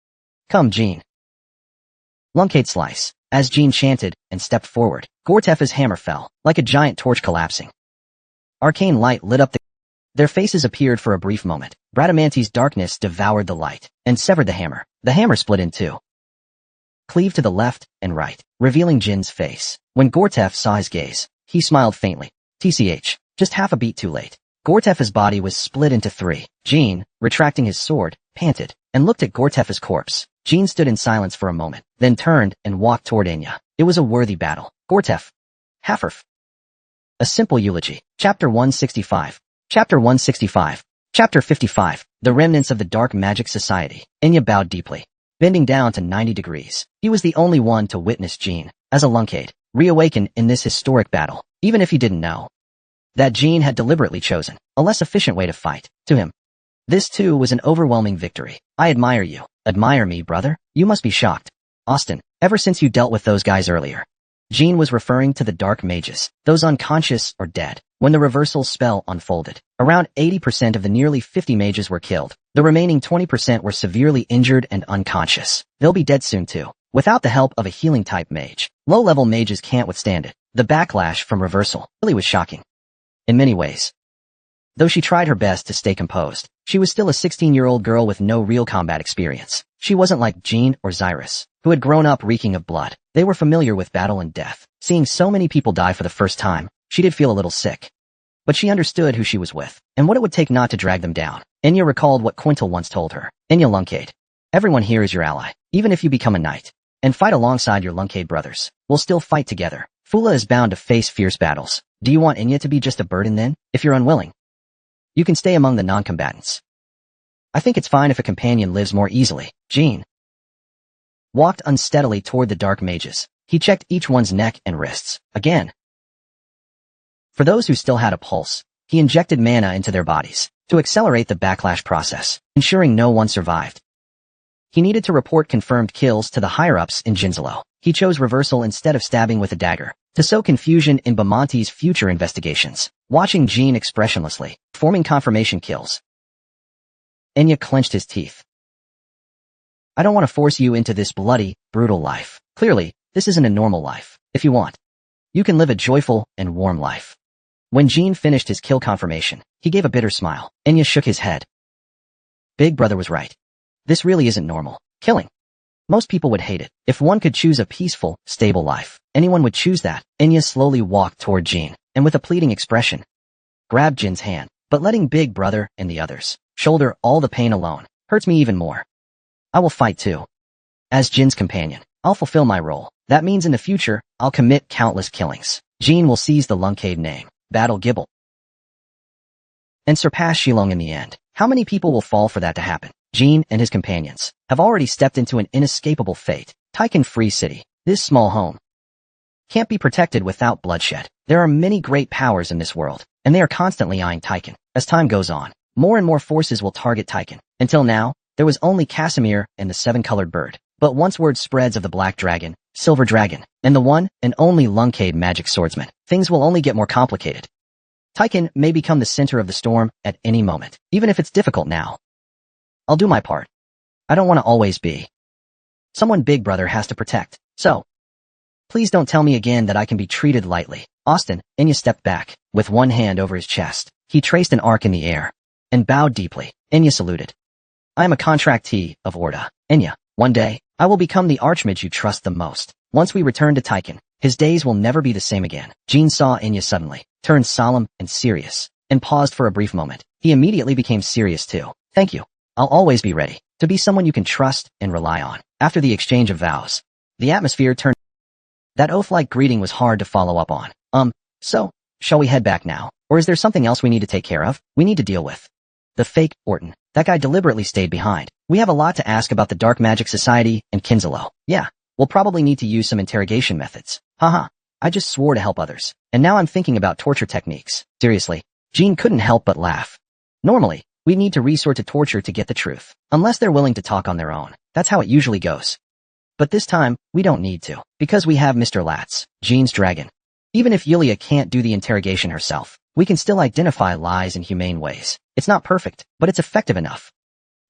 Come, Jean. Lunkade slice. As Jean chanted and stepped forward, Gortef's hammer fell, like a giant torch collapsing. Arcane light lit up their faces appeared for a brief moment. Bradamanti's darkness devoured the light and severed the hammer. The hammer split in two, cleaved to the left and right, revealing Jin's face. When Gortef saw his gaze, he smiled faintly. TCH, just half a beat too late. Gortef's body was split into 3. Jean, retracting his sword, panted and looked at Gortef's corpse. Jean stood in silence for a moment, then turned and walked toward Enya. It was a worthy battle. Gortef. Haferf. A simple eulogy. Chapter 165. Chapter 165. Chapter 55. The remnants of the Dark Magic Society. Enya bowed deeply, bending down to 90 degrees. He was the only one to witness Jean, as a Lunkade, reawaken in this historic battle, even if he didn't know that Jean had deliberately chosen a less efficient way to fight. To him, this too was an overwhelming victory. I admire you. Admire me, brother? You must be shocked. Austin, ever since you dealt with those guys earlier. Jean was referring to the dark mages, those unconscious or dead. When the reversal spell unfolded, around 80% of the nearly 50 mages were killed. The remaining 20% were severely injured and unconscious. They'll be dead soon too. Without the help of a healing type mage, low-level mages can't withstand it. The backlash from reversal really was shocking. In many ways. Though she tried her best to stay composed, she was still a 16-year-old girl with no real combat experience. She wasn't like Jean or Xyrus, who had grown up reeking of blood. They were familiar with battle and death. Seeing so many people die for the first time, she did feel a little sick. But she understood who she was with, and what it would take not to drag them down. Enya recalled what Quintal once told her. Enya Lunkade. Everyone here is your ally, even if you become a knight, and fight alongside your Lunkade brothers. We'll still fight together. Fula is bound to face fierce battles. Do you want Enya to be just a burden then? If you're unwilling, you can stay among the non-combatants. I think it's fine if a companion lives more easily. Jean walked unsteadily toward the dark mages. He checked each one's neck and wrists. Again. For those who still had a pulse, he injected mana into their bodies to accelerate the backlash process, ensuring no one survived. He needed to report confirmed kills to the higher-ups in Jinzalo. He chose reversal instead of stabbing with a dagger to sow confusion in Bamonte's future investigations. Watching Jean expressionlessly, forming confirmation kills. Enya clenched his teeth. I don't want to force you into this bloody, brutal life. Clearly, this isn't a normal life. If you want, you can live a joyful and warm life. When Jean finished his kill confirmation, he gave a bitter smile. Enya shook his head. Big Brother was right. This really isn't normal. Killing. Most people would hate it. If one could choose a peaceful, stable life, anyone would choose that. Enya slowly walked toward Jean, and with a pleading expression, grabbed Jin's hand. But letting Big Brother and the others shoulder all the pain alone hurts me even more. I will fight too. As Jin's companion, I'll fulfill my role. That means in the future, I'll commit countless killings. Jean will seize the Lunkade name, battle Gibble, and surpass Shilong in the end. How many people will fall for that to happen? Jean and his companions have already stepped into an inescapable fate. Taiken Free City. This small home can't be protected without bloodshed. There are many great powers in this world, and they are constantly eyeing Taiken. As time goes on, more and more forces will target Taiken. Until now, there was only Casimir and the seven-colored bird. But once word spreads of the Black Dragon, Silver Dragon, and the one and only Lunkade magic swordsman, things will only get more complicated. Taiken may become the center of the storm at any moment, even if it's difficult now. I'll do my part. I don't want to always be someone Big Brother has to protect. So, please don't tell me again that I can be treated lightly. Austin, Enya stepped back, with one hand over his chest. He traced an arc in the air, and bowed deeply. Enya saluted. I am a contractee of Orda. Enya, one day, I will become the archmage you trust the most. Once we return to Taiken, his days will never be the same again. Jean saw Enya suddenly, turned solemn and serious, and paused for a brief moment. He immediately became serious too. Thank you. I'll always be ready to be someone you can trust and rely on. After the exchange of vows, the atmosphere turned. That oath-like greeting was hard to follow up on. So, shall we head back now? Or is there something else we need to take care of? We need to deal with the fake Orton. That guy deliberately stayed behind. We have a lot to ask about the Dark Magic Society and Kinzalo. Yeah, we'll probably need to use some interrogation methods. Haha, I just swore to help others. And now I'm thinking about torture techniques. Seriously, Jean couldn't help but laugh. Normally, we need to resort to torture to get the truth. Unless they're willing to talk on their own. That's how it usually goes. But this time, we don't need to. Because we have Mr. Latz, Jean's dragon. Even if Yulia can't do the interrogation herself, we can still identify lies in humane ways. It's not perfect, but it's effective enough.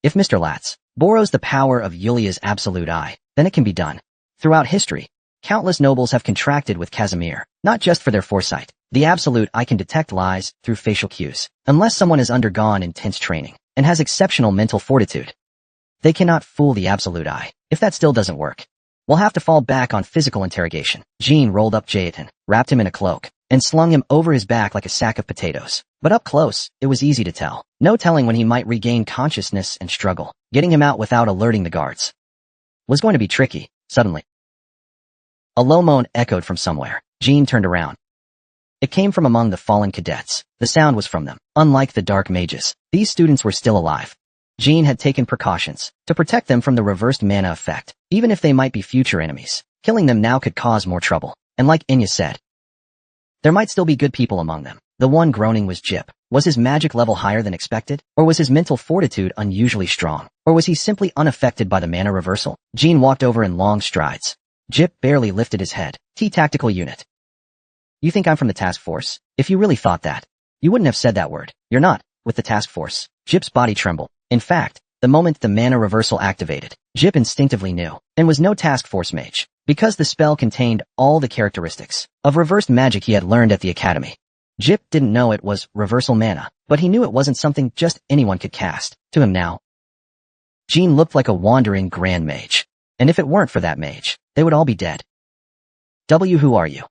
If Mr. Latz borrows the power of Yulia's absolute eye, then it can be done. Throughout history, countless nobles have contracted with Casimir, not just for their foresight. The absolute eye can detect lies through facial cues. Unless someone has undergone intense training and has exceptional mental fortitude, they cannot fool the absolute eye. If that still doesn't work, we'll have to fall back on physical interrogation. Jean rolled up Jayatan, wrapped him in a cloak, and slung him over his back like a sack of potatoes. But up close, it was easy to tell. No telling when he might regain consciousness and struggle. Getting him out without alerting the guards was going to be tricky. Suddenly, a low moan echoed from somewhere. Jean turned around. It came from among the fallen cadets. The sound was from them. Unlike the dark mages, these students were still alive. Jean had taken precautions to protect them from the reversed mana effect. Even if they might be future enemies, killing them now could cause more trouble. And like Enya said, there might still be good people among them. The one groaning was Jip. Was his magic level higher than expected? Or was his mental fortitude unusually strong? Or was he simply unaffected by the mana reversal? Jean walked over in long strides. Jip barely lifted his head. T-Tactical Unit. You think I'm from the task force? If you really thought that, you wouldn't have said that word. You're not, with the task force. Jip's body trembled. In fact, the moment the mana reversal activated, Jip instinctively knew, and was no task force mage, because the spell contained all the characteristics of reversed magic he had learned at the academy. Jip didn't know it was reversal mana, but he knew it wasn't something just anyone could cast. To him now, Jean looked like a wandering grand mage, and if it weren't for that mage, they would all be dead. Who are you?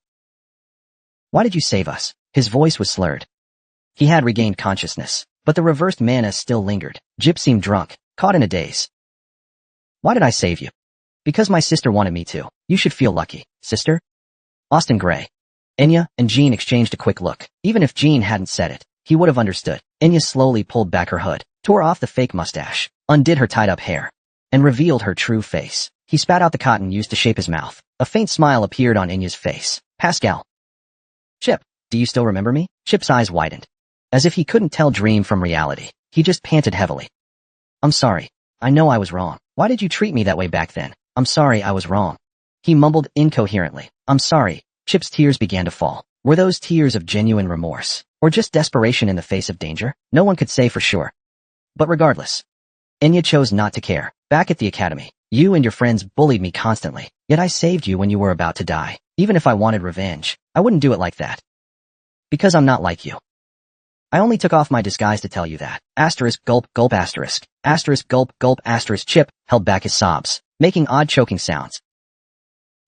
Why did you save us? His voice was slurred. He had regained consciousness, but the reversed mana still lingered. Jip seemed drunk, caught in a daze. Why did I save you? Because my sister wanted me to. You should feel lucky. Sister? Austin Gray. Enya and Jean exchanged a quick look. Even if Jean hadn't said it, he would have understood. Enya slowly pulled back her hood, tore off the fake mustache, undid her tied-up hair, and revealed her true face. He spat out the cotton used to shape his mouth. A faint smile appeared on Enya's face. Pascal. Chip, do you still remember me? Chip's eyes widened. As if he couldn't tell dream from reality, he just panted heavily. I'm sorry. I know I was wrong. Why did you treat me that way back then? I'm sorry I was wrong. He mumbled incoherently. I'm sorry. Chip's tears began to fall. Were those tears of genuine remorse, or just desperation in the face of danger? No one could say for sure. But regardless, Enya chose not to care. Back at the academy, you and your friends bullied me constantly, yet I saved you when you were about to die. Even if I wanted revenge, I wouldn't do it like that. Because I'm not like you. I only took off my disguise to tell you that. Asterisk gulp gulp asterisk. Asterisk gulp gulp asterisk. Chip held back his sobs, making odd choking sounds.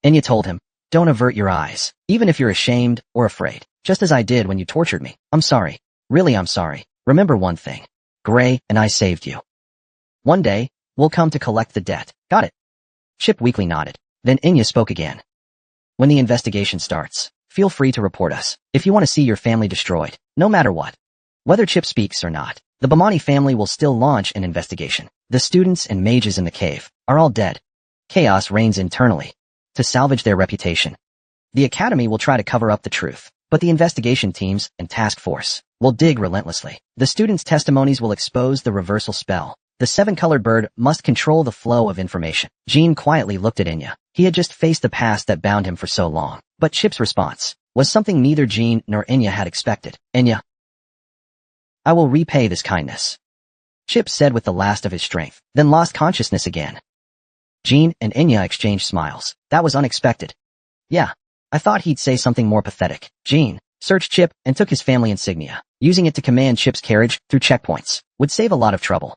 Enya told him, don't avert your eyes, even if you're ashamed or afraid, just as I did when you tortured me. I'm sorry. Really, I'm sorry. Remember one thing. Gray and I saved you. One day, we'll come to collect the debt. Got it? Chip weakly nodded. Then Enya spoke again. When the investigation starts, feel free to report us, if you want to see your family destroyed, no matter what. Whether Chip speaks or not, the Bomani family will still launch an investigation. The students and mages in the cave are all dead. Chaos reigns internally. To salvage their reputation, the academy will try to cover up the truth, but the investigation teams and task force will dig relentlessly. The students' testimonies will expose the reversal spell. The seven-colored bird must control the flow of information. Jean quietly looked at Enya. He had just faced the past that bound him for so long. But Chip's response was something neither Jean nor Enya had expected. Enya, I will repay this kindness, Chip said with the last of his strength, then lost consciousness again. Jean and Enya exchanged smiles. That was unexpected. Yeah, I thought he'd say something more pathetic. Jean searched Chip and took his family insignia. Using it to command Chip's carriage through checkpoints would save a lot of trouble.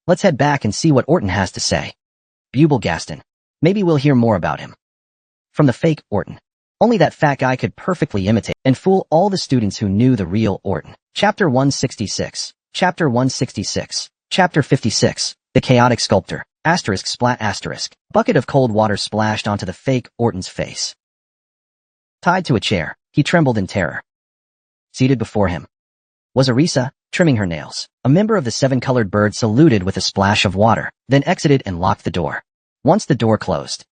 Let's head back and see what Orton has to say. Buble Gaston. Maybe we'll hear more about him. From the fake Orton. Only that fat guy could perfectly imitate and fool all the students who knew the real Orton. Chapter 166. Chapter 166. Chapter 56. The Chaotic Sculptor. Asterisk splat asterisk. Bucket of cold water splashed onto the fake Orton's face. Tied to a chair, he trembled in terror. Seated before him was Arisa, trimming her nails. A member of the seven-colored bird saluted with a splash of water, then exited and locked the door. Once the door closed,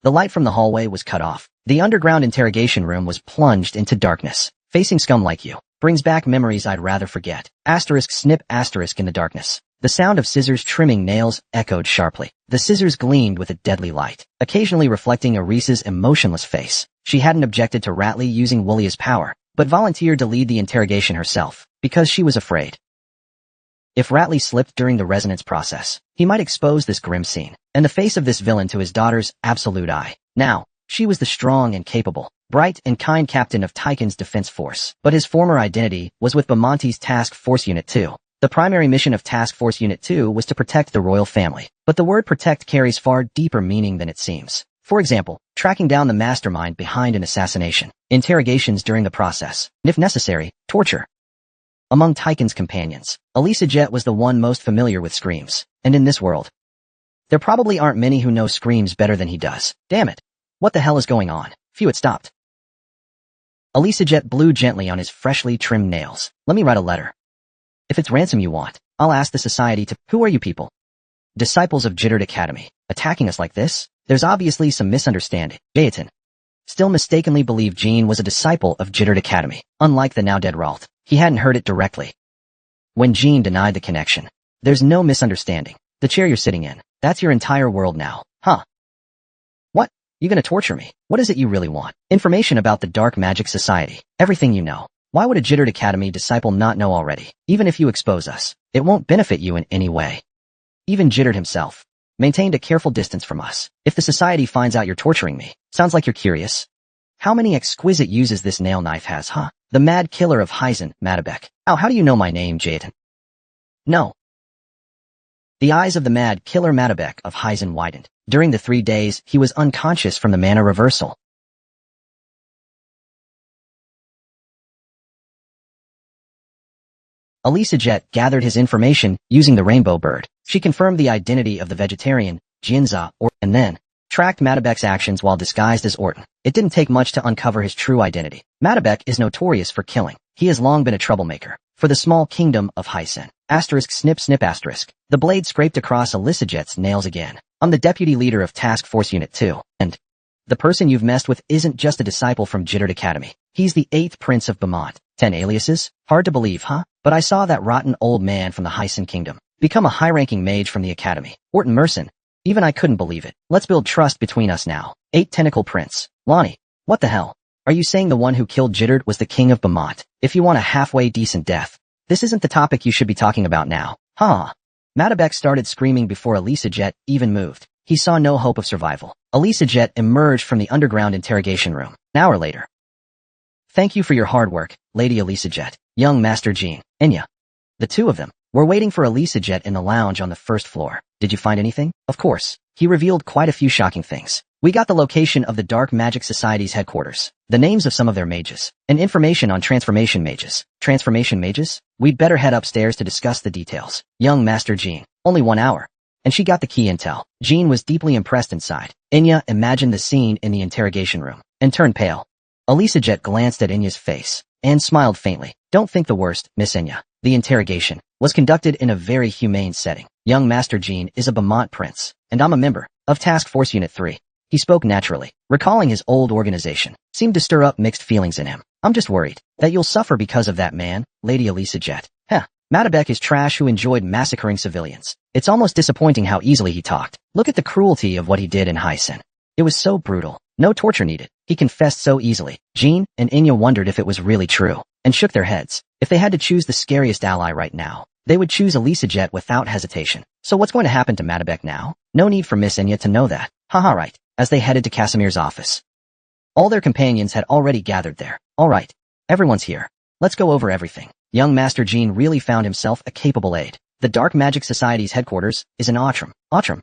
the light from the hallway was cut off. The underground interrogation room was plunged into darkness. Facing scum like you brings back memories I'd rather forget. Asterisk snip asterisk in the darkness. The sound of scissors trimming nails echoed sharply. The scissors gleamed with a deadly light, occasionally reflecting Arisa's emotionless face. She hadn't objected to Ratley using Woolley's power, but volunteered to lead the interrogation herself, because she was afraid. If Ratley slipped during the resonance process, he might expose this grim scene, and the face of this villain to his daughter's absolute eye. Now, she was the strong and capable, bright and kind captain of Tychon's defense force, but his former identity was with Bamonte's Task Force Unit 2. The primary mission of Task Force Unit 2 was to protect the royal family, but the word protect carries far deeper meaning than it seems. For example, tracking down the mastermind behind an assassination, interrogations during the process, and if necessary, torture. Among Tychon's companions, Elisa Jet was the one most familiar with screams, and in this world, there probably aren't many who know screams better than he does. Damn it. What the hell is going on? Phew, it stopped. Elisa Jet blew gently on his freshly trimmed nails. Let me write a letter. If it's ransom you want, I'll ask the society to— Who are you people? Disciples of Jittered Academy. Attacking us like this? There's obviously some misunderstanding. Jayton still mistakenly believed Jean was a disciple of Jittered Academy. Unlike the now-dead Ralt, he hadn't heard it directly. When Jean denied the connection, there's no misunderstanding. The chair you're sitting in, that's your entire world now. Huh? What? You gonna torture me? What is it you really want? Information about the Dark Magic Society. Everything you know. Why would a Jittered Academy disciple not know already? Even if you expose us, it won't benefit you in any way. Even Jittered himself maintained a careful distance from us. If the society finds out you're torturing me, sounds like you're curious. How many exquisite uses this nail knife has, huh? The mad killer of Heisen, Madabek. Ow, how do you know my name, Jayton? No. The eyes of the mad killer Madabek of Heisen widened. During the 3 days, he was unconscious from the mana reversal. Elisa Jet gathered his information using the rainbow bird. She confirmed the identity of the vegetarian, Jianza, and then tracked Madabek's actions while disguised as Orton. It didn't take much to uncover his true identity. Madabek is notorious for killing. He has long been a troublemaker. For the small kingdom of Hysen. Asterisk snip snip asterisk. The blade scraped across Elisajet's nails again. I'm the deputy leader of Task Force Unit 2, and the person you've messed with isn't just a disciple from Jittered Academy. He's the 8th Prince of Beaumont. 10 aliases? Hard to believe, huh? But I saw that rotten old man from the Hysen Kingdom become a high-ranking mage from the Academy. Orton Mercen. Even I couldn't believe it. Let's build trust between us now. 8 Tentacle Prince. Lonnie. What the hell? Are you saying the one who killed Jittered was the king of Beaumont? If you want a halfway decent death, this isn't the topic you should be talking about now. Huh? Madabek started screaming before Elisajet even moved. He saw no hope of survival. Elisajet emerged from the underground interrogation room. An hour later. Thank you for your hard work, Lady Elisajet, young Master Jean, Enya. The two of them were waiting for Elisajet in the lounge on the first floor. Did you find anything? Of course. He revealed quite a few shocking things. We got the location of the Dark Magic Society's headquarters, the names of some of their mages, and information on transformation mages. Transformation mages? We'd better head upstairs to discuss the details. Young Master Jean. Only 1 hour. And she got the key intel. Jean was deeply impressed inside. Enya imagined the scene in the interrogation room and turned pale. Elisajet glanced at Enya's face and smiled faintly. Don't think the worst, Miss Enya. The interrogation was conducted in a very humane setting. Young Master Jean is a Beaumont prince, and I'm a member of Task Force Unit 3. He spoke naturally. Recalling his old organization seemed to stir up mixed feelings in him. I'm just worried that you'll suffer because of that man, Lady Elisajet. Heh. Madabek is trash who enjoyed massacring civilians. It's almost disappointing how easily he talked. Look at the cruelty of what he did in Hysen. It was so brutal. No torture needed. He confessed so easily. Jean and Enya wondered if it was really true, and shook their heads. If they had to choose the scariest ally right now, they would choose Elisajet without hesitation. So what's going to happen to Madabek now? No need for Miss Enya to know that. Haha, right. As they headed to Casimir's office. All their companions had already gathered there. All right. Everyone's here. Let's go over everything. Young Master Jean really found himself a capable aide. The Dark Magic Society's headquarters is in Outram. Outram?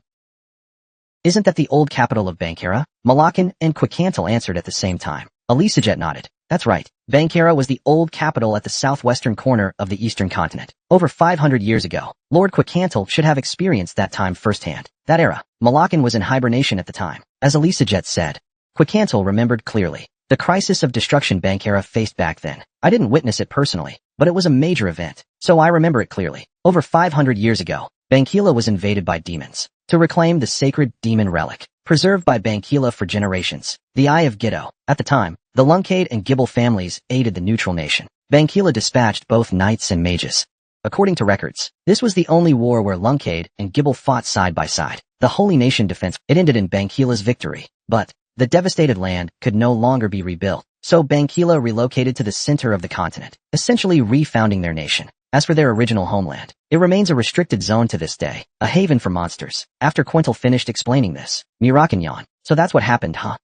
Isn't that the old capital of Bankera? Malakan and Quicantal answered at the same time. Elisajet nodded. That's right. Bankera was the old capital at the southwestern corner of the eastern continent. Over 500 years ago, Lord Quicantal should have experienced that time firsthand. That era, Malakan was in hibernation at the time. As Elisajet said, Quicantal remembered clearly. The crisis of destruction Bankera faced back then. I didn't witness it personally, but it was a major event, so I remember it clearly. Over 500 years ago, Bankila was invaded by demons to reclaim the sacred demon relic, preserved by Bankila for generations, the Eye of Giddo. At the time, the Lunkade and Gibble families aided the neutral nation. Bankila dispatched both knights and mages. According to records, this was the only war where Lunkade and Gibble fought side by side. The Holy Nation defense, it ended in Bankila's victory, but the devastated land could no longer be rebuilt, so Bankila relocated to the center of the continent, essentially refounding their nation. As for their original homeland, it remains a restricted zone to this day, a haven for monsters. After Quintal finished explaining this, Mirakan yawned. So that's what happened, huh?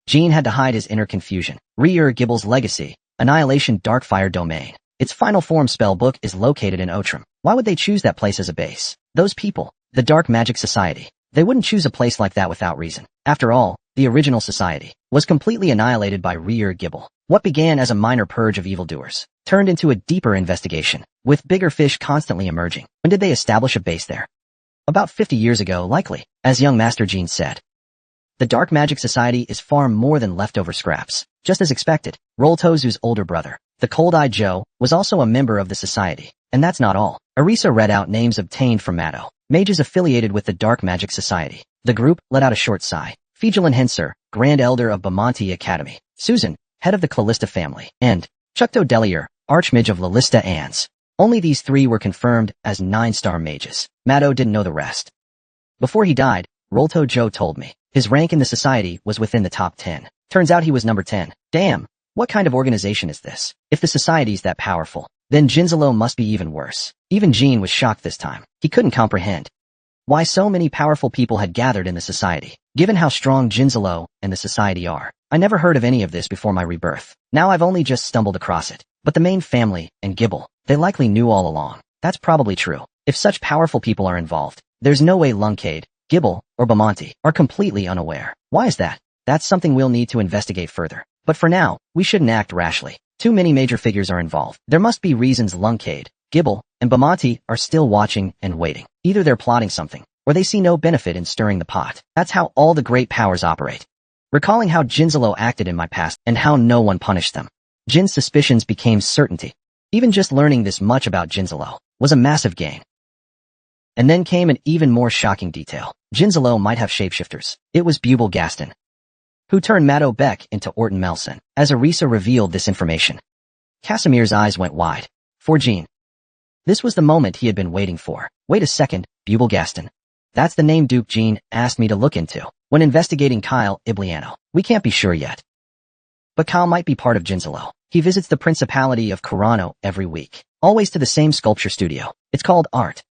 Jean had to hide his inner confusion. Gibble's legacy, Annihilation Darkfire Domain. Its final form spell book is located in Outram. Why would they choose that place as a base? Those people, the Dark Magic Society, they wouldn't choose a place like that without reason. After all, the original society was completely annihilated by Gibble. What began as a minor purge of evildoers turned into a deeper investigation, with bigger fish constantly emerging. When did they establish a base there? About 50 years ago, likely, as young Master Jean said. The Dark Magic Society is far more than leftover scraps. Just as expected, Roltozu's older brother, the Cold-Eyed Joe, was also a member of the society. And that's not all. Arisa read out names obtained from Matto, mages affiliated with the Dark Magic Society. The group let out a short sigh. Fijalin Henser, Grand Elder of Beaumonti Academy. Susan, head of the Callista family. And Chukto Delier, Archmage of Lalista Ans. Only these three were confirmed as 9-star mages. Matto didn't know the rest. Before he died, Rolto Joe told me his rank in the society was within the top 10. Turns out he was number 10. Damn, what kind of organization is this? If the society's that powerful, then Jinzalo must be even worse. Even Jean was shocked this time. He couldn't comprehend why so many powerful people had gathered in the society. Given how strong Jinzalo and the society are, I never heard of any of this before my rebirth. Now I've only just stumbled across it. But the main family, and Gibble, they likely knew all along. That's probably true. If such powerful people are involved, there's no way Lunkade, Gibble, or Beaumonti are completely unaware. Why is that? That's something we'll need to investigate further. But for now, we shouldn't act rashly. Too many major figures are involved. There must be reasons Lunkade, Gibble, and Beaumonti are still watching and waiting. Either they're plotting something, or they see no benefit in stirring the pot. That's how all the great powers operate. Recalling how Jinzalo acted in my past and how no one punished them, Jin's suspicions became certainty. Even just learning this much about Jinzalo was a massive gain. And then came an even more shocking detail. Jinzalo might have shapeshifters. It was Bubel Gaston, who turned Matto Beck into Orton Melson. As Arisa revealed this information, Casimir's eyes went wide. For Jean. This was the moment he had been waiting for. Wait a second, Bubel Gaston. That's the name Duke Jean asked me to look into when investigating Kyle Ibliano. We can't be sure yet. But Kyle might be part of Jinzalo. He visits the Principality of Carano every week, always to the same sculpture studio. It's called Art.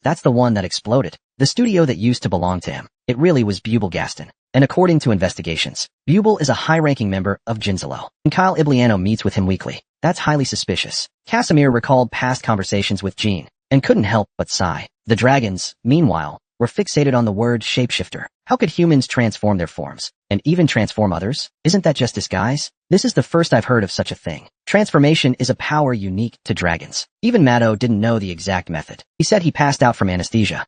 That's the one that exploded. The studio that used to belong to him. It really was Bubel Gaston. And according to investigations, Bubel is a high-ranking member of Jinzalo, and Kyle Ibliano meets with him weekly. That's highly suspicious. Casimir recalled past conversations with Jean, and couldn't help but sigh. The dragons, meanwhile, were fixated on the word shapeshifter. How could humans transform their forms, and even transform others? Isn't that just disguise? This is the first I've heard of such a thing. Transformation is a power unique to dragons. Even Matto didn't know the exact method. He said he passed out from anesthesia.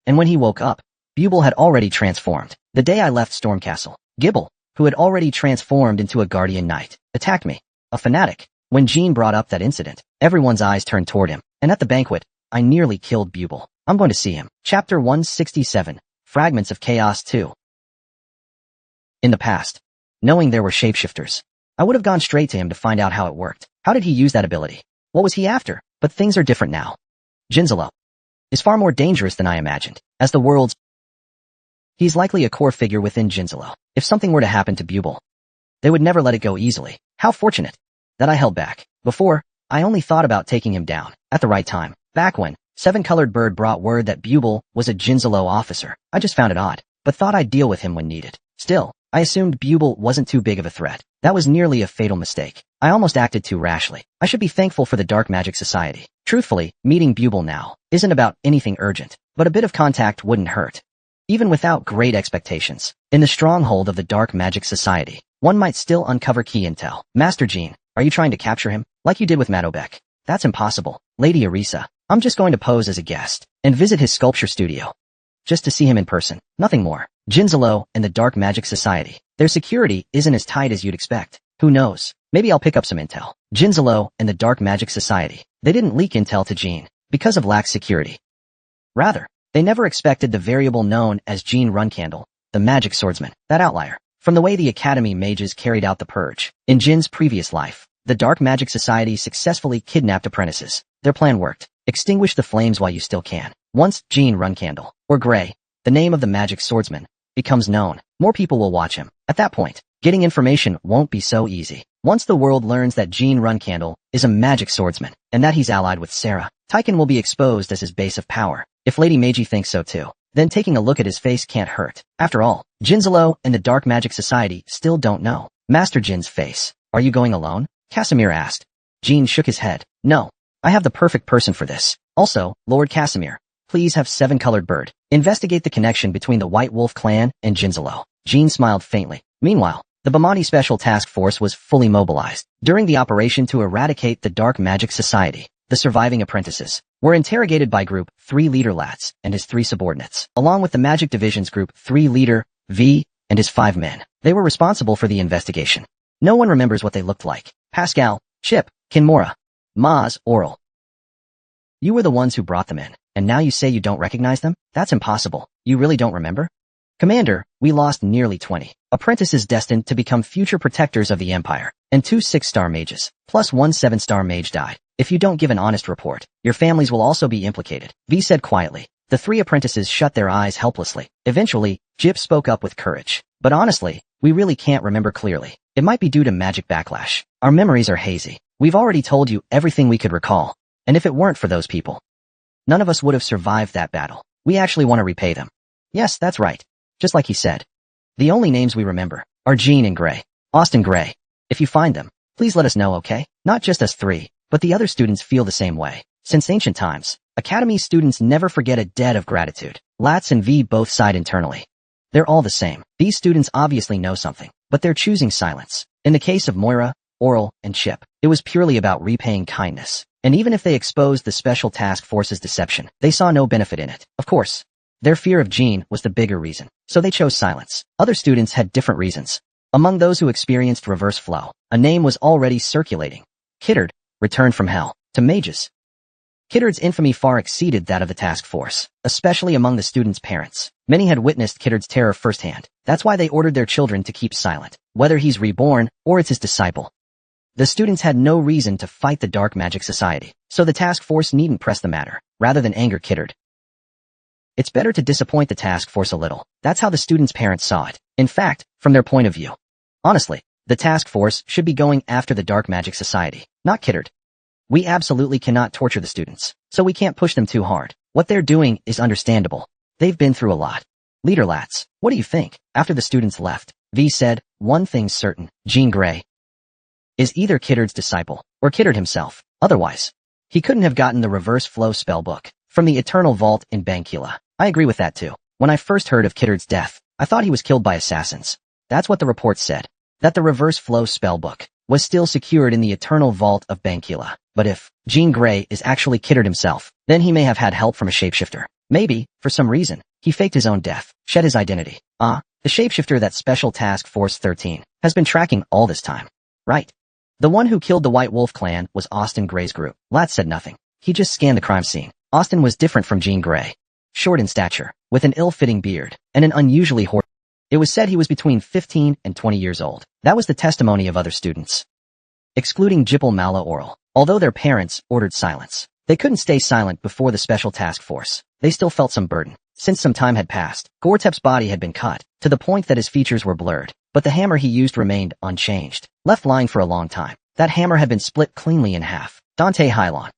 And when he woke up, Bubel had already transformed. The day I left Stormcastle, Gibble, who had already transformed into a guardian knight, attacked me. A fanatic. When Jean brought up that incident, everyone's eyes turned toward him, and at the banquet, I nearly killed Bubel. I'm going to see him. Chapter 167, Fragments of Chaos 2. In the past, knowing there were shapeshifters, I would have gone straight to him to find out how it worked. How did he use that ability? What was he after? But things are different now. Jinzalo is far more dangerous than I imagined. As the world's, he's likely a core figure within Jinzalo. If something were to happen to Bubel, they would never let it go easily. How fortunate that I held back. Before, I only thought about taking him down at the right time. Back when Seven-Colored Bird brought word that Bubel was a Jinzalo officer, I just found it odd, but thought I'd deal with him when needed. Still, I assumed Bubel wasn't too big of a threat. That was nearly a fatal mistake. I almost acted too rashly. I should be thankful for the Dark Magic Society. Truthfully, meeting Bubel now isn't about anything urgent, but a bit of contact wouldn't hurt. Even without great expectations, in the stronghold of the Dark Magic Society, one might still uncover key intel. Master Jean, are you trying to capture him, like you did with Matto Beck? That's impossible. Lady Arisa, I'm just going to pose as a guest and visit his sculpture studio. Just to see him in person, nothing more. Jinzalo and the Dark Magic Society. Their security isn't as tight as you'd expect. Who knows? Maybe I'll pick up some intel. Jinzalo and the Dark Magic Society. They didn't leak intel to Jean because of lax security. Rather, they never expected the variable known as Jean Runcandle, the magic swordsman, that outlier. From the way the Academy mages carried out the purge in Jin's previous life, the Dark Magic Society successfully kidnapped apprentices. Their plan worked. Extinguish the flames while you still can. Once Jean Runcandle, or Gray, the name of the magic swordsman, becomes known, more people will watch him. At that point, getting information won't be so easy. Once the world learns that Jean Runcandle is a magic swordsman, and that he's allied with Sarah, Tychon will be exposed as his base of power. If Lady Meiji thinks so too, then taking a look at his face can't hurt. After all, Jinzalo and the Dark Magic Society still don't know. Master Jin's face. Are you going alone? Casimir asked. Jean shook his head. No. I have the perfect person for this. Also, Lord Casimir, please have Seven-Colored Bird investigate the connection between the White Wolf clan and Jinzalo. Jean smiled faintly. Meanwhile, the Bamani Special Task Force was fully mobilized. During the operation to eradicate the Dark Magic Society, the surviving apprentices were interrogated by Group 3 Leader Latz and his 3 subordinates, along with the Magic Division's Group 3 Leader, V, and his 5 men. They were responsible for the investigation. No one remembers what they looked like. Pascal, Chip, Kinmora, Maz, Oral. You were the ones who brought them in, and now you say you don't recognize them? That's impossible. You really don't remember? Commander, we lost nearly 20 apprentices destined to become future protectors of the Empire, and 2 6-star mages, plus 1 7-star mage died. If you don't give an honest report, your families will also be implicated, V said quietly. The 3 apprentices shut their eyes helplessly. Eventually, Jip spoke up with courage. But honestly, we really can't remember clearly. It might be due to magic backlash. Our memories are hazy. We've already told you everything we could recall. And if it weren't for those people, none of us would have survived that battle. We actually want to repay them. Yes, that's right. Just like he said. The only names we remember are Jean and Gray. Austin Gray. If you find them, please let us know, okay? Not just us 3, but the other students feel the same way. Since ancient times, Academy students never forget a debt of gratitude. Latz and V both sighed internally. They're all the same. These students obviously know something, but they're choosing silence. In the case of Moira, Oral, and Chip, it was purely about repaying kindness. And even if they exposed the Special Task Force's deception, they saw no benefit in it. Of course, Their fear of Jean was the bigger reason, so they chose silence. Other students had different reasons. Among those who experienced reverse flow, a name was already circulating. Kiddard, returned from hell, to mages. Kiddard's infamy far exceeded that of the task force, especially among the students' parents. Many had witnessed Kiddard's terror firsthand. That's why they ordered their children to keep silent, whether he's reborn or it's his disciple. The students had no reason to fight the Dark Magic Society, so the task force needn't press the matter, rather than anger Kiddard. It's better to disappoint the task force a little. That's how the students' parents saw it. In fact, from their point of view. Honestly, the task force should be going after the Dark Magic Society, not Kiddard. We absolutely cannot torture the students, so we can't push them too hard. What they're doing is understandable. They've been through a lot. Leader Lats, what do you think? After the students left, V said, one thing's certain, Jean Grey is either Kiddard's disciple, or Kiddard himself. Otherwise, he couldn't have gotten the reverse flow spellbook from the Eternal Vault in Bankila. I agree with that too. When I first heard of Kiddard's death, I thought he was killed by assassins. That's what the report said. That the reverse flow spellbook was still secured in the Eternal Vault of Bankila. But if Jean Grey is actually Kiddard himself, then he may have had help from a shapeshifter. Maybe, for some reason, he faked his own death, shed his identity. The shapeshifter that Special Task Force 13 has been tracking all this time. Right. The one who killed the White Wolf clan was Austin Gray's group. Latz said nothing. He just scanned the crime scene. Austin was different from Jean Grey. Short in stature, with an ill-fitting beard, and an unusually hoary. It was said he was between 15 and 20 years old. That was the testimony of other students. Excluding Jipal Mala Oral. Although their parents ordered silence, they couldn't stay silent before the Special Task Force. They still felt some burden. Since some time had passed, Gortep's body had been cut, to the point that his features were blurred, but the hammer he used remained unchanged, left lying for a long time. That hammer had been split cleanly in half. Dante Hylon.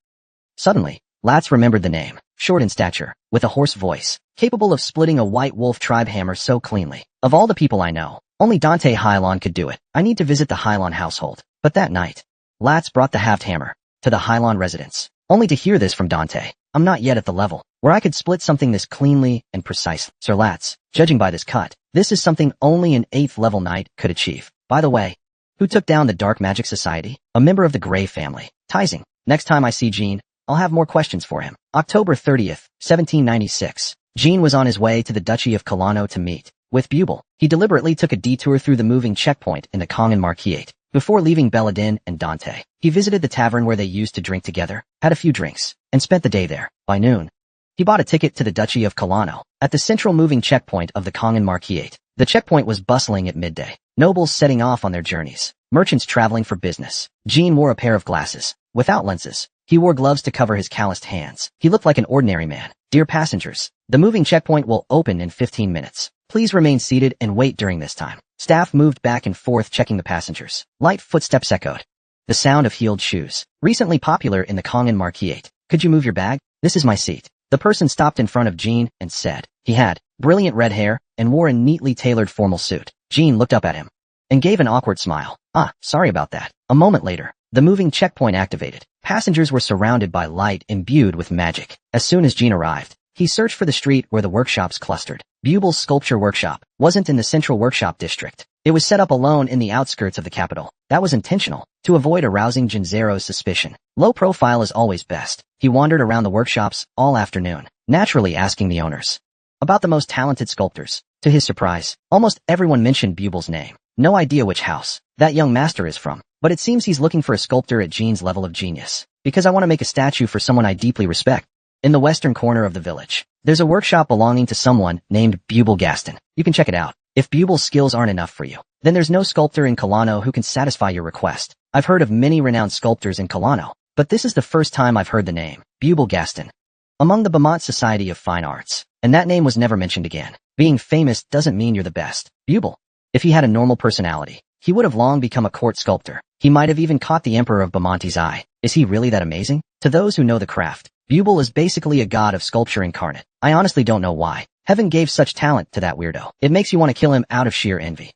Suddenly, Latz remembered the name. Short in stature, with a hoarse voice, capable of splitting a White Wolf tribe hammer so cleanly. Of all the people I know, only Dante Hylon could do it. I need to visit the Hylon household. But that night, Latz brought the halved hammer to the Hylon residence, only to hear this from Dante. I'm not yet at the level where I could split something this cleanly and precisely. Sir Latz, judging by this cut, this is something only an 8th level knight could achieve. By the way, who took down the Dark Magic Society? A member of the Grey family. Tizing. Next time I see Jean, I'll have more questions for him. October 30th, 1796. Jean was on his way to the Duchy of Colano to meet with Bubel. He deliberately took a detour through the moving checkpoint in the Kongan before leaving Belladin and Dante. He visited the tavern where they used to drink together, had a few drinks, and spent the day there. By noon, he bought a ticket to the Duchy of Colano. At the central moving checkpoint of the Kongan the checkpoint was bustling at midday. Nobles setting off on their journeys. Merchants traveling for business. Jean wore a pair of glasses, without lenses. He wore gloves to cover his calloused hands. He looked like an ordinary man. Dear passengers, the moving checkpoint will open in 15 minutes. Please remain seated and wait during this time. Staff moved back and forth checking the passengers. Light footsteps echoed. The sound of heeled shoes. Recently popular in the Kongan. Could you move your bag? This is my seat. The person stopped in front of Jean and said. He had brilliant red hair and wore a neatly tailored formal suit. Jean looked up at him and gave an awkward smile. Sorry about that. A moment later, the moving checkpoint activated. Passengers were surrounded by light imbued with magic. As soon as Jean arrived, he searched for the street where the workshops clustered. Bubel's sculpture workshop wasn't in the central workshop district. It was set up alone in the outskirts of the capital. That was intentional, to avoid arousing Jinzero's suspicion. Low profile is always best. He wandered around the workshops all afternoon, naturally asking the owners about the most talented sculptors. To his surprise, almost everyone mentioned Bubel's name. No idea which house that young master is from, but it seems he's looking for a sculptor at Jean's level of genius. Because I want to make a statue for someone I deeply respect. In the western corner of the village, there's a workshop belonging to someone named Bubel Gaston. You can check it out. If Bubel's skills aren't enough for you, then there's no sculptor in Colano who can satisfy your request. I've heard of many renowned sculptors in Colano, but this is the first time I've heard the name, Bubel Gaston, among the Beaumont Society of Fine Arts, and that name was never mentioned again. Being famous doesn't mean you're the best. Bubel, if he had a normal personality, he would have long become a court sculptor. He might have even caught the Emperor of Beaumonte's eye. Is he really that amazing? To those who know the craft, Bubel is basically a god of sculpture incarnate. I honestly don't know why heaven gave such talent to that weirdo. It makes you want to kill him out of sheer envy.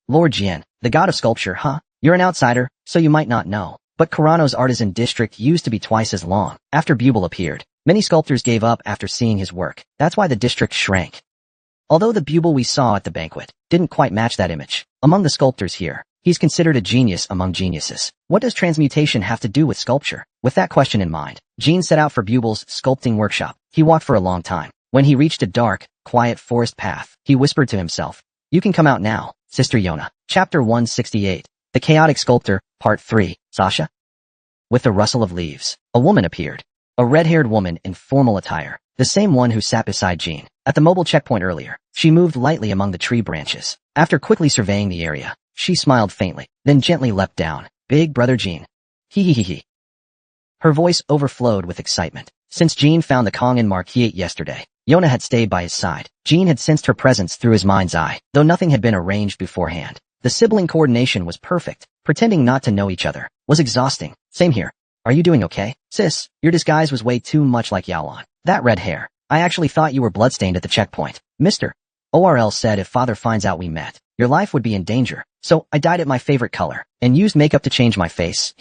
Lord Jian, the god of sculpture, You're an outsider, so you might not know. But Carano's artisan district used to be twice as long. After Bubel appeared, many sculptors gave up after seeing his work. That's why the district shrank. Although the Bubel we saw at the banquet didn't quite match that image, among the sculptors here, he's considered a genius among geniuses. What does transmutation have to do with sculpture? With that question in mind, Jean set out for Bubel's sculpting workshop. He walked for a long time, When he reached a dark, quiet forest path, he whispered to himself, "You can come out now, Sister Yona." Chapter 168. The Chaotic Sculptor, Part 3. Sasha? With the rustle of leaves, a woman appeared. A red-haired woman in formal attire, the same one who sat beside Jean at the mobile checkpoint earlier. She moved lightly among the tree branches. After quickly surveying the area, she smiled faintly, then gently leapt down. "Big brother Jean." He. Her voice overflowed with excitement. Since Jean found the Kong in Marquette yesterday, Yona had stayed by his side. Jean had sensed her presence through his mind's eye, though nothing had been arranged beforehand. The sibling coordination was perfect. Pretending not to know each other was exhausting. "Same here. Are you doing okay? Sis, your disguise was way too much like Yaolan. That red hair. I actually thought you were bloodstained at the checkpoint." Mr. ORL said if father finds out we met, your life would be in danger. So I dyed it my favorite color and used makeup to change my face.